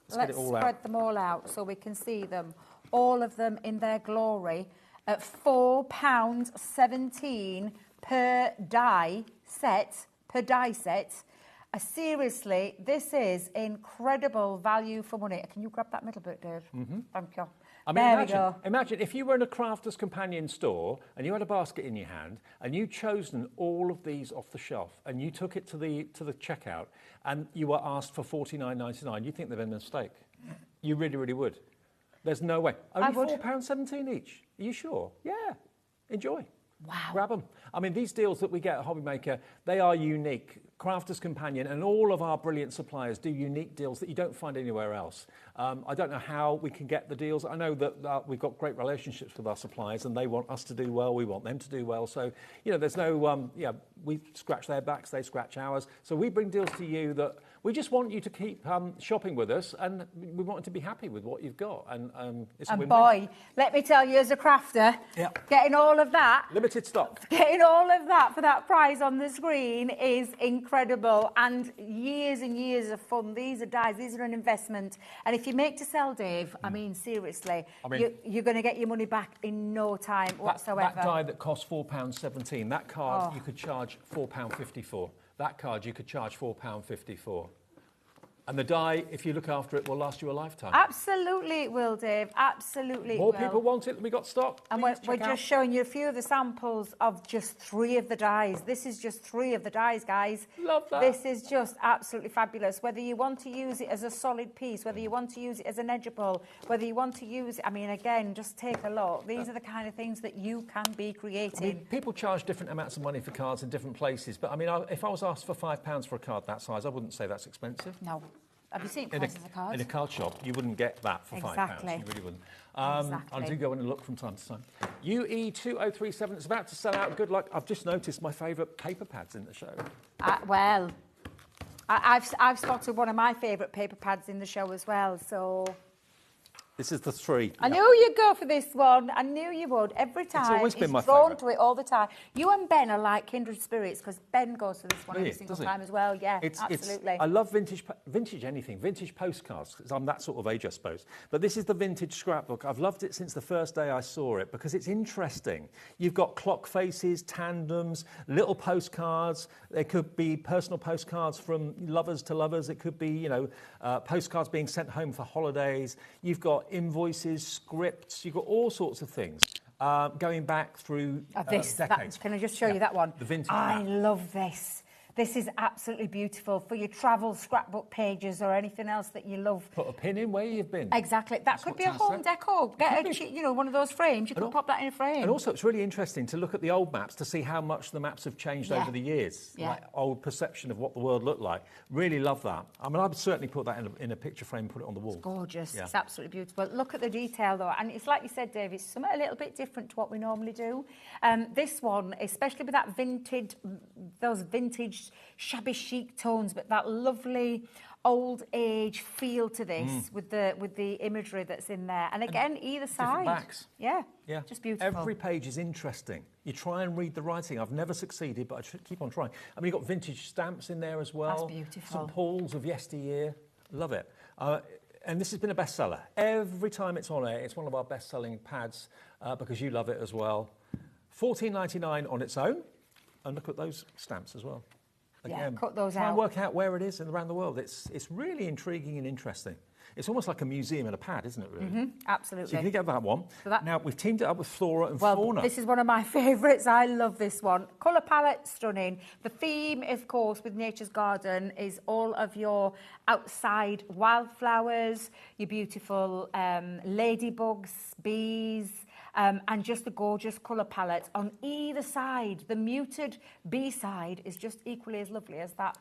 let's get it all out. Let's spread them all out so we can see them, all of them in their glory, at £4.17 per die set, seriously, this is incredible value for money. Can you grab that middle bit, Dave? Mm-hmm. Thank you. I mean, imagine if you were in a Crafter's Companion store and you had a basket in your hand and you'd chosen all of these off the shelf and you took it to the checkout and you were asked for $49.99, you'd think they've been a mistake. You really, really would. There's no way. Only £4.17 each. Are you sure? Yeah. Enjoy. Wow. Grab them. I mean, these deals that we get at HobbyMaker, they are unique. Crafter's Companion and all of our brilliant suppliers do unique deals that you don't find anywhere else. I don't know how we can get the deals. I know that we've got great relationships with our suppliers and they want us to do well, we want them to do well. So, you know, there's no, we scratch their backs, they scratch ours. So we bring deals to you that we just want you to keep shopping with us and we want you to be happy with what you've got. And it's a win-win. Boy, let me tell you as a crafter, getting all of that. Limited stock. Getting all of that for that price on the screen is incredible and years of fun. These are dies, these are an investment. And if you make to sell, Dave, I mean, seriously, you're going to get your money back in no time whatsoever. That die that costs £4.17, that card you could charge £4.50 for. That card you could charge £4.50 for. And the dye, if you look after it, will last you a lifetime. Absolutely it will, Dave. Absolutely More it will. people want it than we got stock. And we're just showing you a few of the samples of just 3 of the dyes. This is just 3 of the dyes, guys. Love that. This is just absolutely fabulous. Whether you want to use it as a solid piece, whether you want to use it as an edgeable, whether you want to use it, I mean, again, just take a look. These are the kind of things that you can be creating. I mean, people charge different amounts of money for cards in different places, but I mean, if I was asked for £5 for a card that size, I wouldn't say that's expensive. No. Have you seen prices of cards? In a card shop, you wouldn't get that for £5. You really wouldn't. I do go in and look from time to time. UE2037, it's about to sell out. Good luck. I've just noticed my favourite paper pads in the show. Well, I've spotted one of my favourite paper pads in the show as well, so... This is the 3. I knew you'd go for this one. I knew you would. Every time. It's always been my drawn favourite. to it all the time. You and Ben are like kindred spirits because Ben goes for this one every single time as well. Yeah, absolutely. I love vintage anything, vintage postcards, because I'm that sort of age, I suppose. But this is the vintage scrapbook. I've loved it since the first day I saw it because it's interesting. You've got clock faces, tandems, little postcards. There could be personal postcards from lovers to lovers. It could be, you know, postcards being sent home for holidays. You've got invoices, scripts, you've got all sorts of things going back through decades. Can I just show you that one? The vintage I love this. This is absolutely beautiful for your travel scrapbook pages or anything else that you love. Put a pin in where you've been. Exactly. That could be a home decor. Get a, you know, one of those frames. You could pop that in a frame. And also, it's really interesting to look at the old maps to see how much the maps have changed over the years. Yeah. Like old perception of what the world looked like. Really love that. I mean, I'd certainly put that in a picture frame and put it on the wall. It's gorgeous. Yeah. It's absolutely beautiful. Look at the detail, though. And it's like you said, Dave, it's something a little bit different to what we normally do. This one, especially with that those vintage shabby chic tones, but that lovely old age feel to this with the imagery that's in there. And again, either side. Backs. Yeah. Yeah. Just beautiful. Every page is interesting. You try and read the writing. I've never succeeded, but I should keep on trying. I mean, you've got vintage stamps in there as well. That's beautiful. Some Pauls of yesteryear. Love it. And this has been a bestseller. Every time it's on air, it's one of our best-selling pads because you love it as well. $14.99 on its own. And look at those stamps as well. Again, cut those try out. and work out where it is and around the world. It's really intriguing and interesting. It's almost like a museum and a pad, isn't it, really? Absolutely. So you can get that one. Now, we've teamed it up with Flora and Well, Fauna. this is one of my favourites. I love this one. Colour palette, stunning. The theme, of course, with Nature's Garden is all of your outside wildflowers, your beautiful ladybugs, bees, and just a gorgeous colour palette on either side. The muted B side is just equally as lovely as that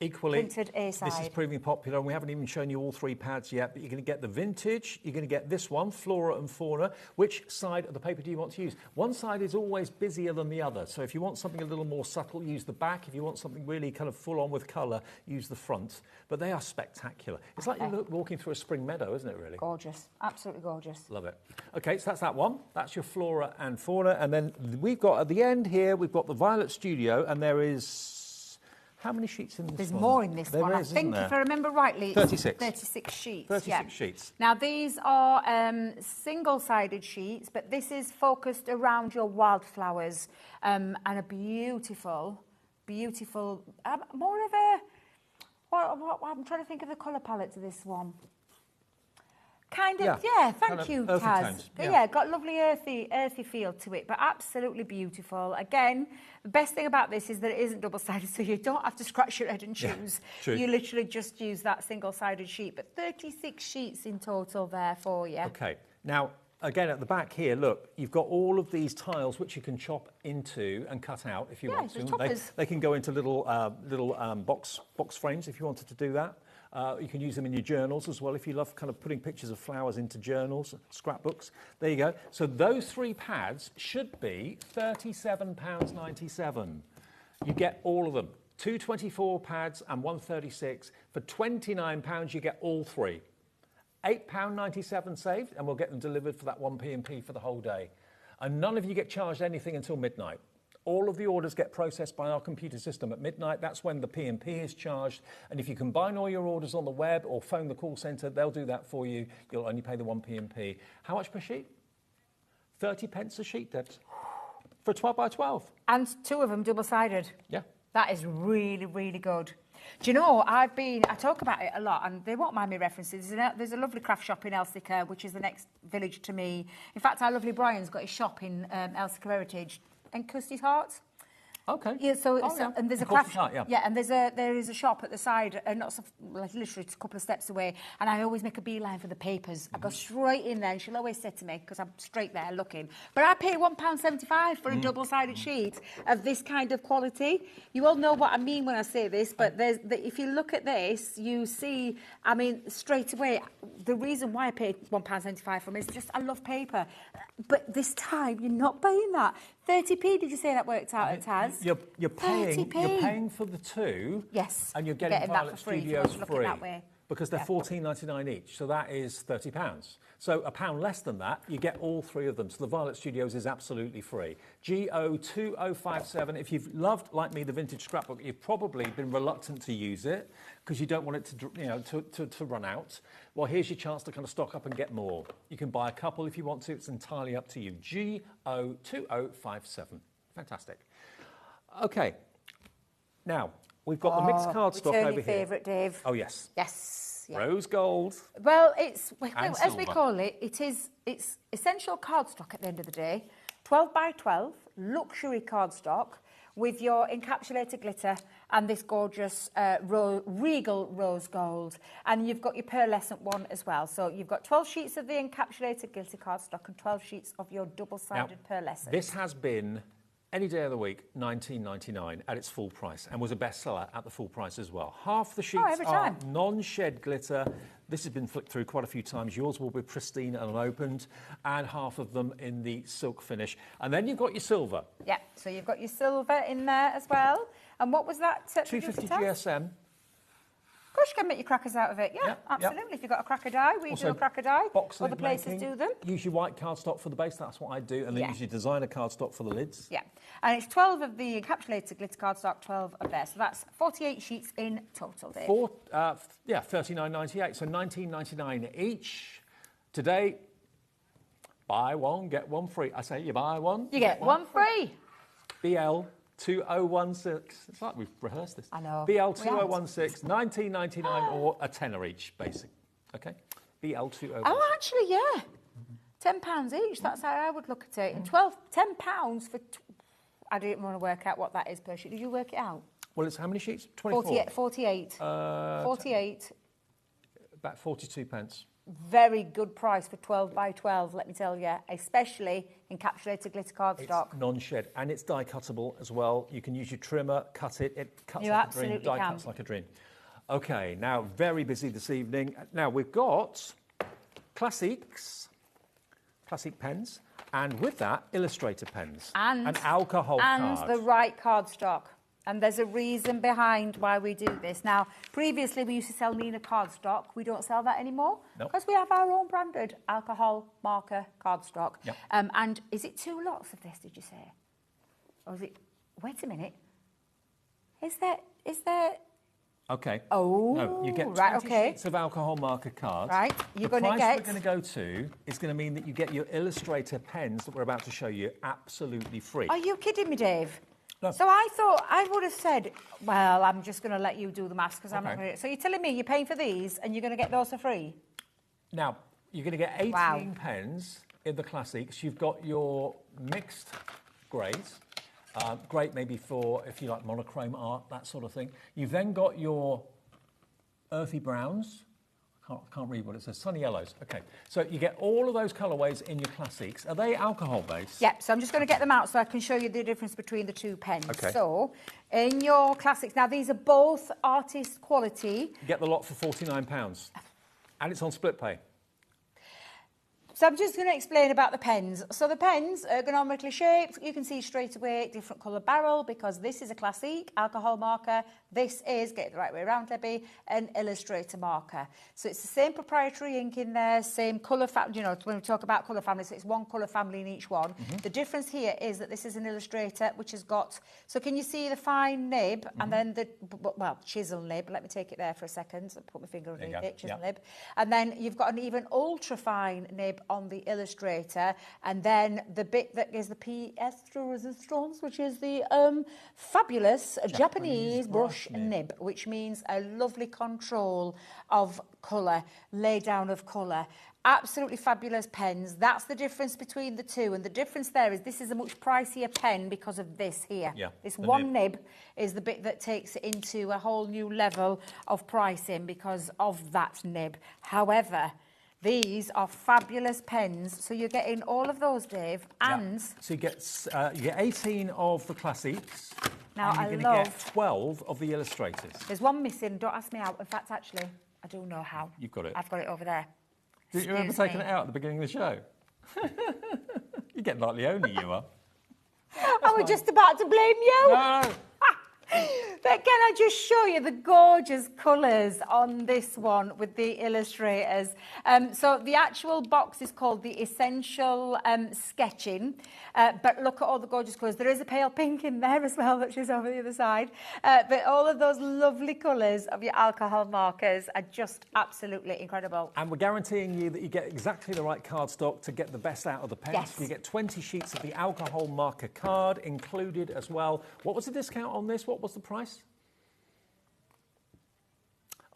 equally, printed A side. This is proving popular, and we haven't even shown you all 3 pads yet, but you're going to get the vintage, you're going to get this one, Flora and Fauna. Which side of the paper do you want to use? One side is always busier than the other, so if you want something a little more subtle, use the back. If you want something really kind of full on with colour, use the front. But they are spectacular. It's like you're walking through a spring meadow, isn't it, really? Gorgeous. Absolutely gorgeous. Love it. OK, so that's that one. That's your Flora and Fauna. And then we've got, at the end here, we've got the Violet Studio, and there is... How many sheets in this There's one? more in this There one. is, I isn't think, there? if I remember rightly, it's 36. 36 sheets. 36 sheets. Now, these are single-sided sheets, but this is focused around your wildflowers and a beautiful, more of a... I'm trying to think of the colour palette to this one. Kind of, thank you, Taz. Yeah, got lovely earthy feel to it, but absolutely beautiful. Again, the best thing about this is that it isn't double-sided, so you don't have to scratch your head and choose. True. You literally just use that single-sided sheet, but 36 sheets in total there for you. OK. Now, again, at the back here, look, you've got all of these tiles which you can chop into and cut out if you want to. They can go into little box frames if you wanted to do that. You can use them in your journals as well if you love kind of putting pictures of flowers into journals, scrapbooks. There you go. So those 3 pads should be £37.97. You get all of them. 2 24 pads and 1 36. For £29, you get all 3. £8.97 saved, and we'll get them delivered for that 1 P&P for the whole day. And none of you get charged anything until midnight. All of the orders get processed by our computer system at midnight. That's when the P&P is charged. And if you combine all your orders on the web or phone the call centre, they'll do that for you. You'll only pay the 1 P&P. How much per sheet? 30 pence a sheet, Debs. For 12 by 12. And 2 of them double-sided. Yeah. That is really, really good. Do you know, I talk about it a lot, and they won't mind me references. There's a lovely craft shop in Elsica, which is the next village to me. In fact, our lovely Brian's got his shop in Elsica Heritage, and Custard Heart. Okay. Yeah, so and there's a craft shop, and there is a shop at the side, not so, like literally a couple of steps away. And I always make a beeline for the papers. I go straight in there, and she'll always say to me, because I'm straight there looking, but I pay £1.75 for a double-sided sheet of this kind of quality. You all know what I mean when I say this, but if you look at this, you see, I mean, straight away, the reason why I paid £1.75 for them is just I love paper. But this time, you're not paying that. 30p, did you say that worked out at Taz? You're paying for the two. Yes. And you're getting Violet Studios free. That way. Because they're £14.99 each, so that is £30. So £1 less than that, you get all three of them. So the Violet Studios is absolutely free. GO2057. If you've loved, like me, the vintage scrapbook, you've probably been reluctant to use it because you don't want it to run out. Well, here's your chance to kind of stock up and get more. You can buy a couple if you want to. It's entirely up to you. GO2057. Fantastic. Okay. Now, we've got the mixed cardstock over here. Favourite, Dave. Oh, yes. Yes. Yeah. Rose gold. Well, it's as silver. we call it. It's essential cardstock at the end of the day. 12 by 12 luxury cardstock with your encapsulated glitter and this gorgeous regal rose gold. And you've got your pearlescent one as well. So you've got 12 sheets of the encapsulated glitter cardstock and 12 sheets of your double-sided pearlescent. This has been any day of the week, $19.99 at its full price, and was a bestseller at the full price as well. Half the sheets are non-shed glitter. This has been flipped through quite a few times. Yours will be pristine and unopened, and half of them in the silk finish. And then you've got your silver. Yeah, so you've got your silver in there as well. And what was that? 250 GSM. Of course, you can make your crackers out of it. Yeah, absolutely. If you've got a cracker die, we do a cracker die. Other places do them. Use your white cardstock for the base. That's what I do. And then use your designer cardstock for the lids. Yeah. And it's 12 of the encapsulated glitter cardstock, 12 of there. So that's 48 sheets in total, Dave. $39.98. So $19.99 each. Today, buy one, get one free. I say you buy one, you get one free. BL 2016. It's like we've rehearsed this. I know. BL 2016, $19.99 or a tenner each, basic. Okay? BL 2016. Oh, actually, yeah. £10 each. That's how I would look at it. And £10 for. I didn't want to work out what that is per sheet. Did you work it out? Well, it's how many sheets? 24. 48. 48. About 42 pence. Very good price for 12 by 12, let me tell you, especially encapsulated glitter cardstock. It's non-shed and it's die cuttable as well. You can use your trimmer, cut it. It cuts you like absolutely a dream. Die cuts like a dream. Okay, now very busy this evening. Now we've got classic pens, and with that, illustrator pens and alcohol cards. And the right cardstock. And there's a reason behind why we do this. Now, previously we used to sell Nina cardstock. We don't sell that anymore because we have our own branded alcohol marker cardstock. Yep. And is it 2 lots of this, did you say? Or is it... Wait a minute. Is there... Okay. Oh, no, you get 20 sheets of alcohol marker cards. Right, you're going to get... The price we're going to go to is going to mean that you get your illustrator pens that we're about to show you absolutely free. Are you kidding me, Dave? No. So I thought I would have said, well, I'm just going to let you do the maths because I'm not going to... So you're telling me you're paying for these and you're going to get those for free? Now, you're going to get 18 pens in the classics. You've got your mixed grades. Great maybe for, if you like, monochrome art, that sort of thing. You've then got your earthy browns. I can't read what it says. Sunny yellows. Okay. So you get all of those colourways in your classics. Are they alcohol-based? Yep. So I'm just going to get them out so I can show you the difference between the 2 pens. Okay. So in your classics, now these are both artist quality. You get the lot for £49. And it's on split pay. So I'm just going to explain about the pens. So the pens are ergonomically shaped. You can see straight away different colour barrel because this is a classic alcohol marker. This is, get it the right way around, Debbie, an illustrator marker. So it's the same proprietary ink in there, same colour family. You know, when we talk about colour family, so it's one colour family in each one. The difference here is that this is an illustrator which has got, so can you see the fine nib and then the, well, chisel nib. Let me take it there for a second. I'll put my finger underneath it, chisel nib. And then you've got an even ultra fine nib on the Illustrator, and then the bit that is the pièce de résistance, which is the fabulous Japanese brush nib, which means a lovely control of colour, lay down of colour. Absolutely fabulous pens. That's the difference between the two, and the difference there is this is a much pricier pen because of this here. Yeah, this one nib is the bit that takes it into a whole new level of pricing because of that nib. However, these are fabulous pens, so you're getting all of those, Dave, and so you get 18 of the classics. Now and I you're love. going to get 12 of the illustrators. There's one missing. Don't ask me how. In fact, actually, I do know how. You've got it. I've got it over there. Didn't you remember taking it out at the beginning of the show? You're getting like Leonie, you are. I was just about to blame you. No. But can I just show you the gorgeous colours on this one with the illustrators? So the actual box is called the Essential Sketching. But look at all the gorgeous colours. There is a pale pink in there as well, which is over the other side. But all of those lovely colours of your alcohol markers are just absolutely incredible. And we're guaranteeing you that you get exactly the right cardstock to get the best out of the pens. Yes. You get 20 sheets of the alcohol marker card included as well. What was the discount on this? What was the price?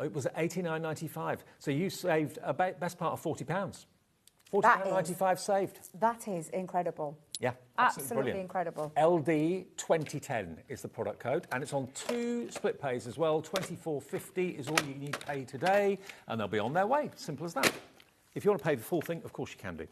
Oh, it was at $89.95. So you saved a best part of £40. £40.95 saved. That is incredible. Yeah, Absolutely incredible. LD 2010 is the product code, and it's on 2 split pays as well. $24.50 is all you need to pay today, and they'll be on their way. Simple as that. If you want to pay the full thing, of course you can do.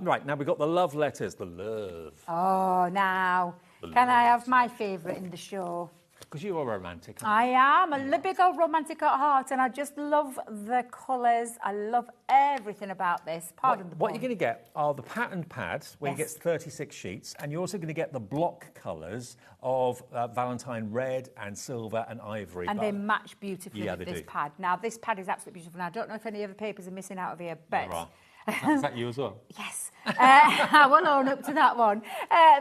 Right, now we've got the love letters, the love. Oh, now, can I have my favourite in the show? Because you are a romantic. I am a big old romantic at heart, and I just love the colours. I love everything about this. Pardon the pun. What you're going to get are the patterned pads, where you get Yes. 36 sheets, and you're also going to get the block colours of Valentine red and silver and ivory. And they match beautifully Yeah, with they this do. pad. Now, this pad is absolutely beautiful. Now, I don't know if any other papers are missing out of here, but... There are. Is that you as well? Yes, I will own up to that one.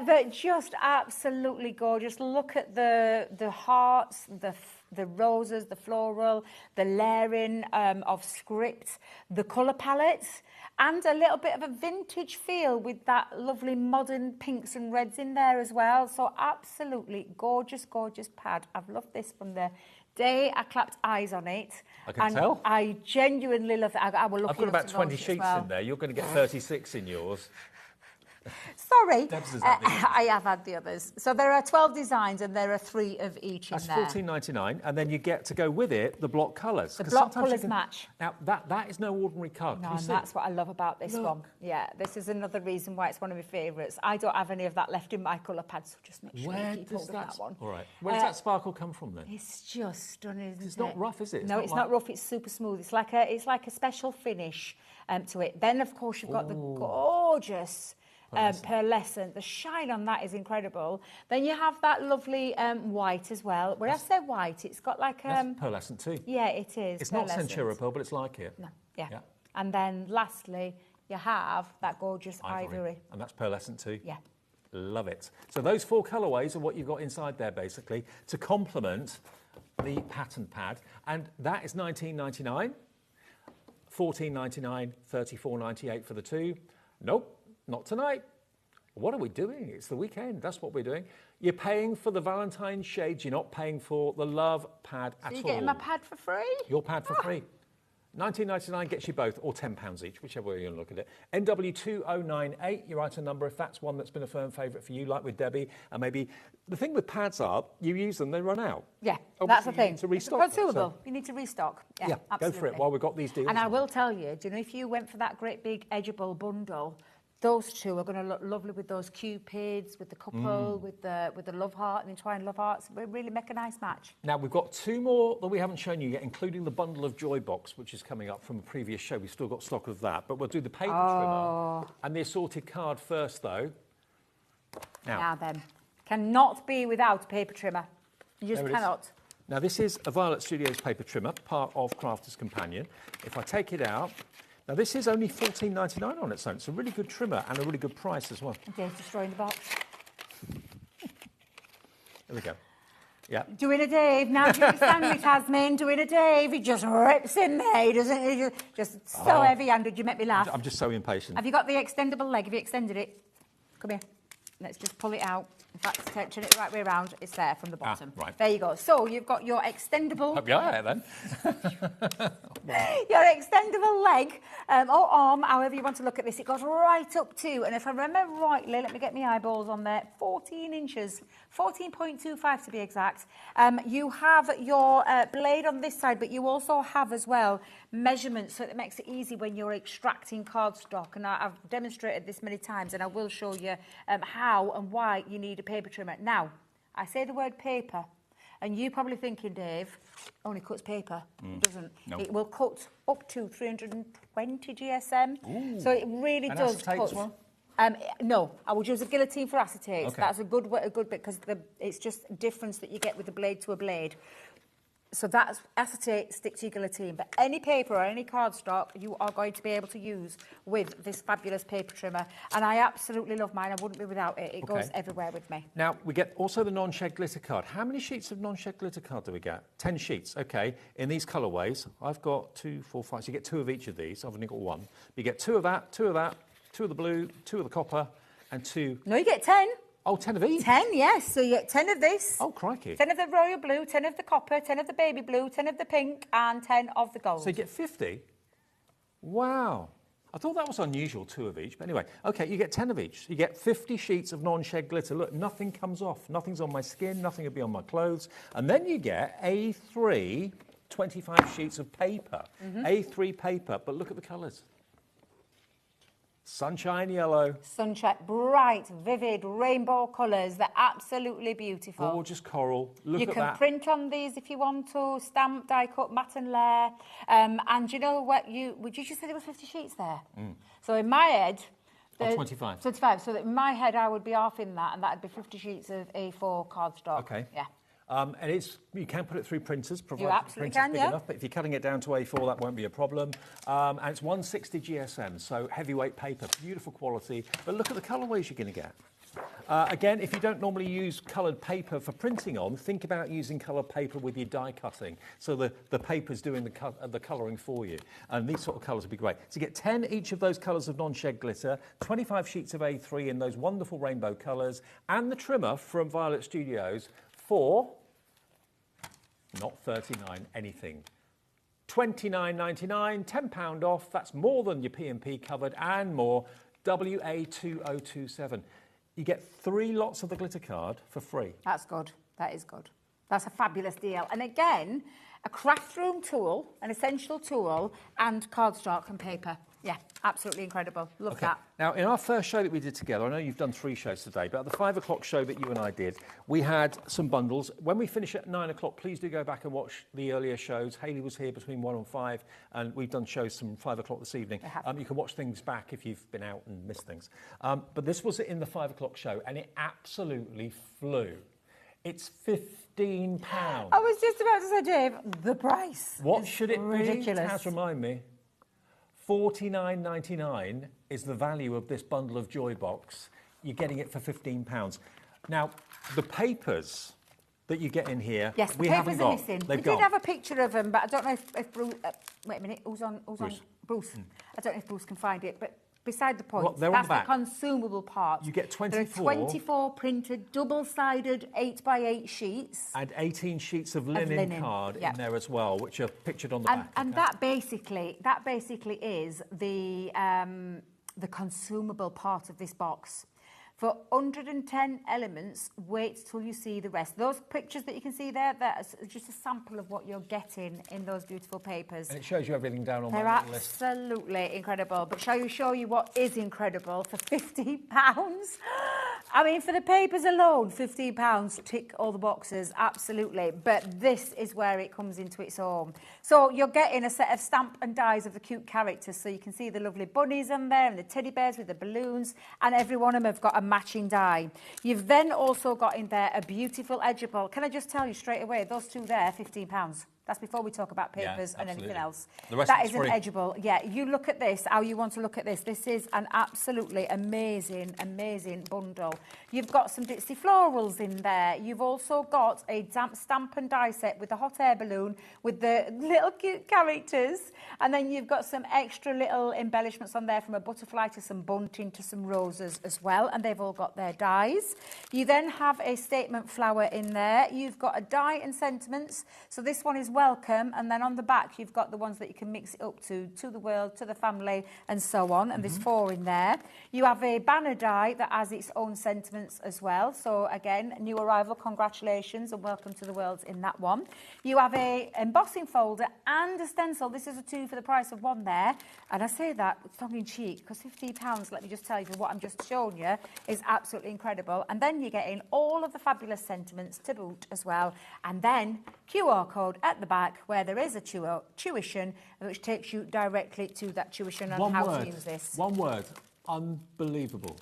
But just absolutely gorgeous. Look at the hearts, the roses, the floral, the layering of script, the colour palettes, and a little bit of a vintage feel with that lovely modern pinks and reds in there as well. So absolutely gorgeous, gorgeous pad. I've loved this from the day I clapped eyes on it. I can tell. I genuinely love it. I will look. I've got about 20 sheets in there. You're going to get 36 in yours. Sorry, Debs has had the others. I have had the others. So there are 12 designs and there are 3 of each That's in there. $14.99, and then you get to go with it the block colours. The 'Cause block sometimes you colours match. Now that is no ordinary card. No, Can you and see? that's what I love about this Look. one. Yeah, this is another reason why it's one of my favourites. I don't have any of that left in my colour pad, so just make sure Where you keep does hold of that one. All right. Where does that sparkle come from then? It's just stunning, isn't it? It's not rough, is it? No, it's not rough. It's super smooth. It's like a special finish to it. Then, of course, you've got the gorgeous pearlescent. The shine on that is incredible. Then you have that lovely white as well. When I say white, it's got like That's pearlescent too. yeah, it is. It's not pearlescent. Centura pearl, but it's like it. No, yeah. Yeah. And then lastly, you have that gorgeous ivory. And that's pearlescent too. Yeah. Love it. So those 4 colourways are what you've got inside there, basically, to complement the pattern pad. And that is $19.99, $14.99, $34.98 for the 2. Nope, not tonight. What are we doing? It's the weekend. That's what we're doing. You're paying for the Valentine shades. You're not paying for the love pad at all. So you're getting my pad for free? Your pad for free. $19.99 gets you both, or £10 each, whichever way you look at it. NW2098, your item number, if that's one that's been a firm favourite for you, like with Debbie. And maybe the thing with pads are, you use them, they run out. Yeah, Obviously, that's the you thing. need to restock It's them, consumable. so- You need to restock. Yeah, Yeah, absolutely. go for it while we've got these deals. And I will tell you, do you know, if you went for that great big edgeable bundle, those 2 are going to look lovely with those cupids, with the couple, with the love heart, and entwined love hearts. They really make a nice match. Now, we've got 2 more that we haven't shown you yet, including the bundle of Joy Box, which is coming up from a previous show. We've still got stock of that, but we'll do the paper trimmer and the assorted card first, though. Now then, cannot be without a paper trimmer. You just There it is. cannot. Now, this is a Violet Studios paper trimmer, part of Crafter's Companion. If I take it out, now this is only $14.99 on its own. It's a really good trimmer and a really good price as well. Dave's destroying the box. There we go. Yeah. Doing a Dave. Now do you understand me, Tasman? Doing a Dave. He just rips in there, doesn't he? Just so heavy-handed. You make me laugh. I'm just so impatient. Have you got the extendable leg? Have you extended it? Come here. Let's just pull it out. In fact, turn it the right way around. It's there from the bottom. Right. There you go. So you've got your extendable... Hope you're all right, then. Your extendable leg, or arm, however you want to look at this, it goes right up to, and if I remember rightly, let me get my eyeballs on there, 14 inches, 14.25 to be exact. You have your blade on this side, but you also have as well measurements, so it makes it easy when you're extracting cardstock. And I've demonstrated this many times, and I will show you how and why you need a paper trimmer. Now, I say the word paper, and you're probably thinking, Dave, only cuts paper. It doesn't. No. It will cut up to 320 GSM. Ooh. So it really And does acetate cut. as well? No, I would use a guillotine for acetate. Okay. That's a good bit because it's just a difference that you get with the blade to a blade. So that's acetate, stick to your guillotine. But any paper or any cardstock you are going to be able to use with this fabulous paper trimmer. And I absolutely love mine. I wouldn't be without it. It goes everywhere with me. Now, we get also the non-shed glitter card. How many sheets of non-shed glitter card do we get? 10 sheets, okay. In these colourways, I've got 2, 4, 5. So you get 2 of each of these. I've only got 1. You get 2 of that, 2 of that, 2 of the blue, 2 of the copper, and 2... No, you get 10. Oh, 10 of each? 10, yes. So you get 10 of this. Oh, crikey. 10 of the royal blue, 10 of the copper, 10 of the baby blue, 10 of the pink, and 10 of the gold. So you get 50? Wow. I thought that was unusual, 2 of each. But anyway, okay, you get 10 of each. You get 50 sheets of non-shed glitter. Look, nothing comes off. Nothing's on my skin. Nothing will be on my clothes. And then you get A3, 25 sheets of paper. A3 paper. But look at the colours. Sunshine yellow. Sunshine, bright, vivid, rainbow colours. They're absolutely beautiful. Gorgeous coral. Look at that. You can print on these if you want to, stamp, die cut, matte and layer. And you know what, would you just say there was 50 sheets there? So in my head... 25. 25. So that in my head, I would be off in that, and that'd be 50 sheets of A4 cardstock. Okay. Yeah. And you can put it through printers, provided You the absolutely printer's can, big yeah. enough. But if you're cutting it down to A4, that won't be a problem. And it's 160 GSM, so heavyweight paper, beautiful quality. But look at the colourways you're going to get. Again, if you don't normally use coloured paper for printing on, think about using coloured paper with your die cutting. So the paper's doing the colouring for you. And these sort of colours would be great. So you get 10 each of those colours of non-shed glitter, 25 sheets of A3 in those wonderful rainbow colours, and the trimmer from Violet Studios for, not 39 anything, £29.99, £10 off. That's more than your P&P covered and more. WA2027. You get 3 lots of the glitter card for free. That's good. That is good. That's a fabulous deal. And again, a craft room tool, an essential tool, and cardstock and paper. Yeah, absolutely incredible. Love that. Now, in our first show that we did together, I know you've done 3 shows today, but at the 5 o'clock show that you and I did, we had some bundles. When we finish at 9 o'clock, please do go back and watch the earlier shows. Hayley was here between 1 and 5, and we've done shows from 5 o'clock this evening. You can watch things back if you've been out and missed things. But this was in the 5 o'clock show, and it absolutely flew. It's £15. I was just about to say, Dave, the price. What should it be? Ridiculous. Taz, remind me. $49.99 is the value of this bundle of Joy Box. You're getting it for £15. Now, the papers that you get in here, yes, the we papers haven't are got. missing. They've We gone. did have a picture of them, but I don't know if Bruce... wait a minute, who's on? Bruce. I don't know if Bruce can find it, but beside the point, Well, they're on that's the back. the consumable part. You get 24. There are 24 printed, double-sided 8x8 sheets. And 18 sheets of linen card in there as well, which are pictured on the back. And that basically is the consumable part of this box. For 110 elements, wait till you see the rest. Those pictures that you can see there, that's just a sample of what you're getting in those beautiful papers. And it shows you everything down on They're my little list. absolutely incredible. But shall we show you what is incredible for £50? I mean, for the papers alone, £15, tick all the boxes, absolutely. But this is where it comes into its own. So you're getting a set of stamp and dies of the cute characters. So you can see the lovely bunnies on there and the teddy bears with the balloons, and every one of them have got a matching die. You've then also got in there a beautiful edgeable. Can I just tell you straight away, those two there, £15. That's before we talk about papers and absolutely. anything else. The rest That of it's isn't free. edgeable. Yeah, you look at this, how you want to look at this. This is an absolutely amazing, amazing bundle. You've got some ditzy florals in there. You've also got a damp stamp and die set with the hot air balloon with the little cute characters. And then you've got some extra little embellishments on there, from a butterfly to some bunting to some roses as well. And they've all got their dies. You then have a statement flower in there. You've got a die and sentiments. So this one is welcome, and then on the back you've got the ones that you can mix it up to the world, to the family, and so on, and there's 4 in there. You have a banner die that has its own sentiments as well, so again, new arrival, congratulations and welcome to the world in that one. You have a embossing folder and a stencil. This is a 2 for the price of 1 there, and I say that tongue-in-cheek because £15, let me just tell you, for what I'm just showing you, is absolutely incredible. And then you're getting all of the fabulous sentiments to boot as well, and then QR code at the back where there is a tuition, which takes you directly to that tuition on how to use this. One word, unbelievable.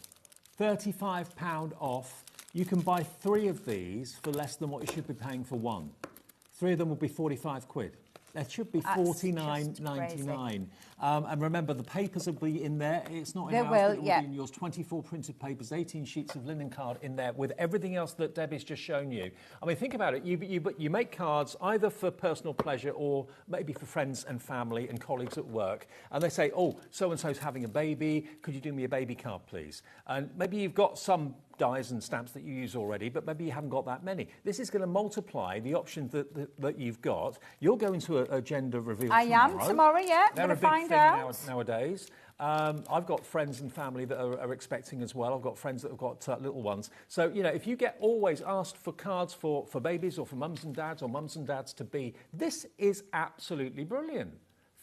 £35 off. You can buy 3 of these for less than what you should be paying for 1. 3 of them will be 45 quid. There should be $49.99. And remember, the papers will be in there. It's not in ours, but it will be in yours. 24 printed papers, 18 sheets of linen card in there with everything else that Debbie's just shown you. I mean, think about it. You make cards either for personal pleasure or maybe for friends and family and colleagues at work. And they say, oh, so-and-so's having a baby. Could you do me a baby card, please? And maybe you've got some dies and stamps that you use already, but maybe you haven't got that many. This is going to multiply the options that you've got. You're going to a gender reveal tomorrow. I am tomorrow, yeah. They're a big thing nowadays. I've got friends and family that are expecting as well. I've got friends that have got little ones. So, you know, if you get always asked for cards for babies or for mums and dads or mums and dads to be, this is absolutely brilliant.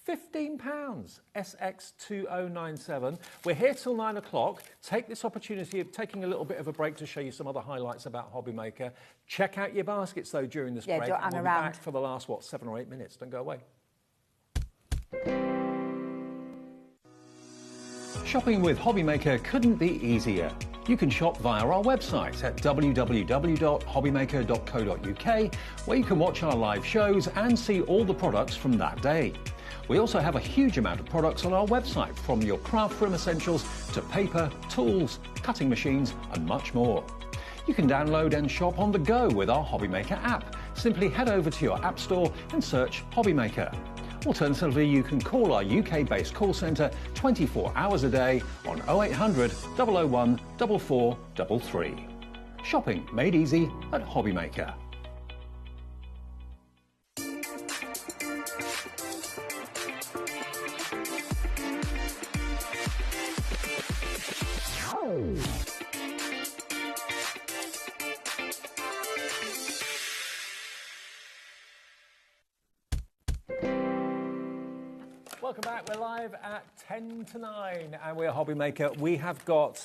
£15, SX2097. We're here till 9 o'clock. Take this opportunity of taking a little bit of a break to show you some other highlights about HobbyMaker. Check out your baskets, though, during this break. Don't hang we'll around. Be back for the last, 7 or 8 minutes. Don't go away. Shopping with HobbyMaker couldn't be easier. You can shop via our website at www.hobbymaker.co.uk, where you can watch our live shows and see all the products from that day. We also have a huge amount of products on our website, from your craft room essentials to paper, tools, cutting machines and much more. You can download and shop on the go with our HobbyMaker app. Simply head over to your app store and search HobbyMaker. Alternatively, you can call our UK-based call centre 24 hours a day on 0800 001 4433. Shopping made easy at HobbyMaker. Welcome back. We're live at 10 to 9 and we're HobbyMaker. We have got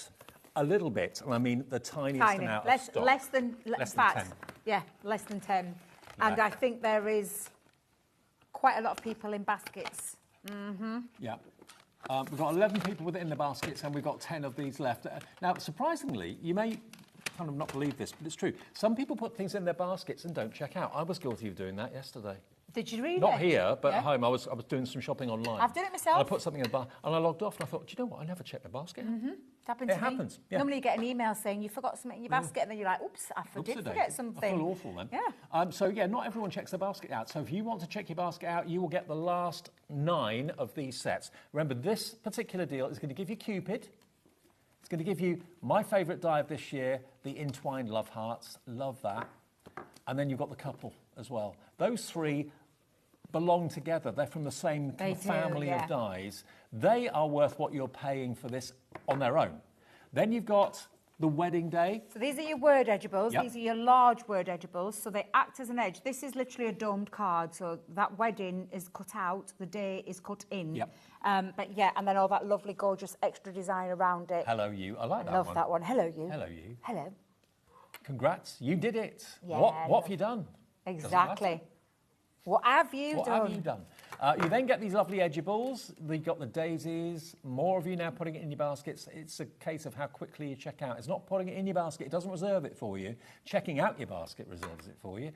a little bit, and I mean the tiniest amount of stock. Less than 10. Yeah, less than 10. Yeah. And I think there is quite a lot of people in baskets. Yeah. We've got 11 people with it in the baskets and we've got 10 of these left. Now, surprisingly, you may kind of not believe this, but it's true. Some people put things in their baskets and don't check out. I was guilty of doing that yesterday. Did you read it? Not here, but at home. I was doing some shopping online. I've done it myself. And I put something in the basket and I logged off and I thought, do you know what? I never checked my basket. It happens It to me. happens, yeah. Normally you get an email saying you forgot something in your basket and then you're like, oops, I did forget something. I feel awful then. Yeah. So, yeah, not everyone checks their basket out. So if you want to check your basket out, you will get the last 9 of these sets. Remember, this particular deal is going to give you Cupid. It's going to give you my favourite die of this year, the Entwined Love Hearts. Love that. And then you've got the couple as well. Those 3 belong together. They're from the same family of dies. They are worth what you're paying for this on their own. Then you've got the wedding day. So these are your word edgeables. Yep. These are your large word edgeables. So they act as an edge. This is literally a domed card. So that wedding is cut out. The day is cut in. Yep. But yeah, and then all that lovely, gorgeous extra design around it. Hello, you. I like that one. I love that one. Hello, you. Hello, you. Hello. Congrats. You did it. Yeah, What have you done? Exactly. What have you done? What have you done? You then get these lovely edgeables. You've got the daisies. More of you now putting it in your baskets. It's a case of how quickly you check out. It's not putting it in your basket. It doesn't reserve it for you. Checking out your basket reserves it for you.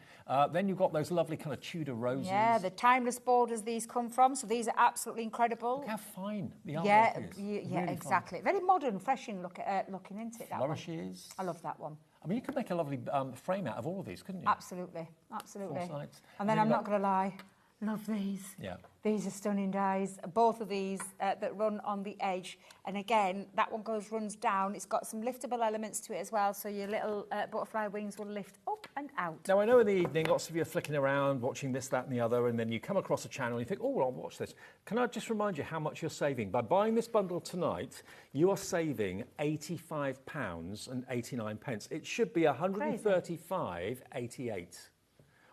Then you've got those lovely kind of Tudor roses. Yeah, the timeless borders these come from. So these are absolutely incredible. Look how fine the artwork is. Yeah, Really exactly. Very modern, fresh in looking into it, that one. Flourishes. I love that one. I mean, you could make a lovely frame out of all of these, couldn't you? Absolutely, absolutely. Four sides. And then I'm not going to lie, love these. Yeah. These are stunning dies. Both of these that run on the edge. And again, that one runs down. It's got some liftable elements to it as well, so your little butterfly wings will lift up and out. Now, I know in the evening, lots of you are flicking around, watching this, that and the other, and then you come across a channel and you think, oh, I'll watch this. Can I just remind you how much you're saving? By buying this bundle tonight, you are saving £85.89. It should be £135.88.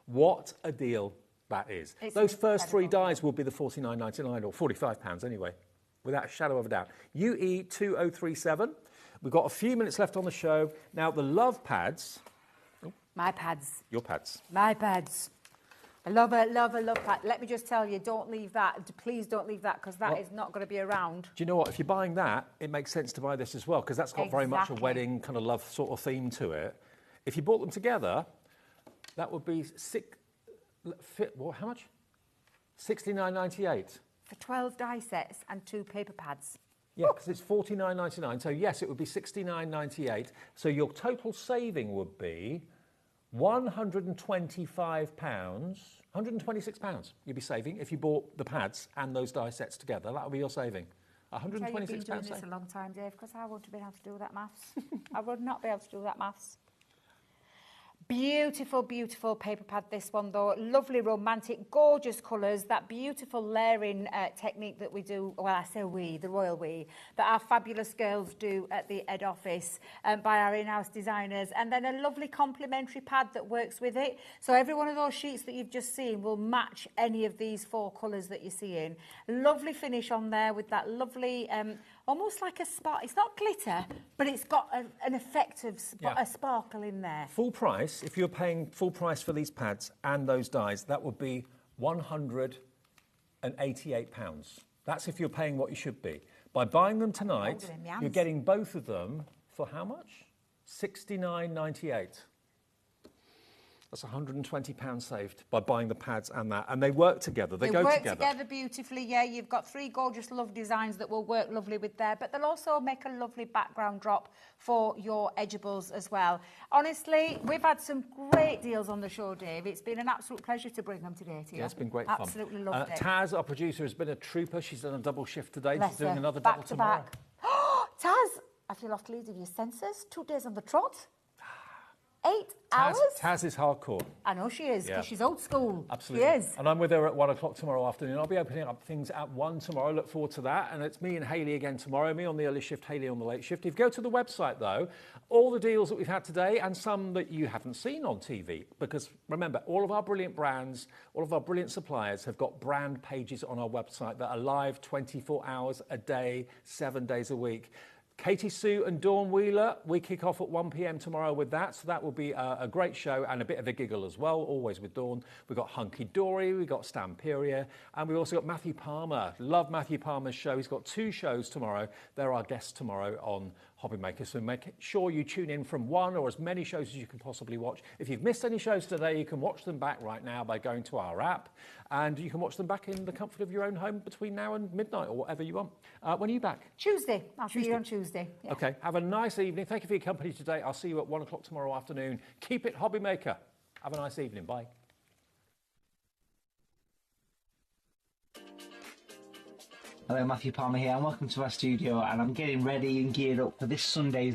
What a deal that is. Those first three dies will be the $49.99 or £45 anyway, without a shadow of a doubt. UE2037. We've got a few minutes left on the show. Now, the love pads. My pads. Your pads. My pads. I love a pad. Let me just tell you, don't leave that. Please don't leave that, because that is not going to be around. Do you know what? If you're buying that, it makes sense to buy this as well, because that's got very much a wedding kind of love sort of theme to it. If you bought them together, that would be how much? $69.98. For 12 die sets and 2 paper pads. Yeah, because it's $49.99. So yes, it would be $69.98. So your total saving would be £126 you'd be saving if you bought the pads and those die sets together. That would be your saving. £126 You've been doing this a long time, Dave, because I wouldn't have been able to do that maths. I would not be able to do that maths. Beautiful, beautiful paper pad, this one, though. Lovely, romantic, gorgeous colours. That beautiful layering technique that we do, well, I say we, the royal we, that our fabulous girls do at the head office by our in-house designers. And then a lovely complementary pad that works with it. So every one of those sheets that you've just seen will match any of these 4 colours that you're seeing. Lovely finish on there with that lovely... almost like a spark. It's not glitter, but it's got an effect of a sparkle in there. Full price, if you're paying full price for these pads and those dies, that would be £188. That's if you're paying what you should be. By buying them tonight, you're getting both of them for how much? $69.98. That's £120 saved by buying the pads and that. And they work together. They go work together. together beautifully, yeah. You've got 3 gorgeous love designs that will work lovely with there, but they'll also make a lovely background drop for your edgeables as well. Honestly, we've had some great deals on the show, Dave. It's been an absolute pleasure to bring them today to you. Yeah, it's been great fun. Absolutely loved it. Taz, our producer, has been a trooper. She's done a double shift today. Bless She's doing her. another Back double to tomorrow. back. Taz, I feel off to lead your senses. 2 days on the trot. 8 hours? Taz is hardcore. I know she is, because she's old school. Absolutely. She is. And I'm with her at 1 o'clock tomorrow afternoon. I'll be opening up things at 1 tomorrow. Look forward to that. And it's me and Hayley again tomorrow. Me on the early shift, Hayley on the late shift. If you go to the website, though, all the deals that we've had today and some that you haven't seen on TV. Because remember, all of our brilliant brands, all of our brilliant suppliers have got brand pages on our website that are live 24 hours a day, 7 days a week. Katie Sue and Dawn Wheeler, we kick off at 1 p.m. tomorrow with that, so that will be a great show and a bit of a giggle as well, always with Dawn. We've got Hunky Dory, we've got Stamperia, and we've also got Matthew Palmer. Love Matthew Palmer's show. He's got 2 shows tomorrow. They're our guests tomorrow on HobbyMaker, so make sure you tune in from 1 or as many shows as you can possibly watch. If you've missed any shows today, you can watch them back right now by going to our app, and you can watch them back in the comfort of your own home between now and midnight or whatever you want. When are you back? Tuesday. I'll see you on Tuesday. Yeah. Okay, have a nice evening. Thank you for your company today. I'll see you at 1 o'clock tomorrow afternoon. Keep it HobbyMaker. Have a nice evening. Bye. Hello, Matthew Palmer here, and welcome to our studio. And I'm getting ready and geared up for this Sunday's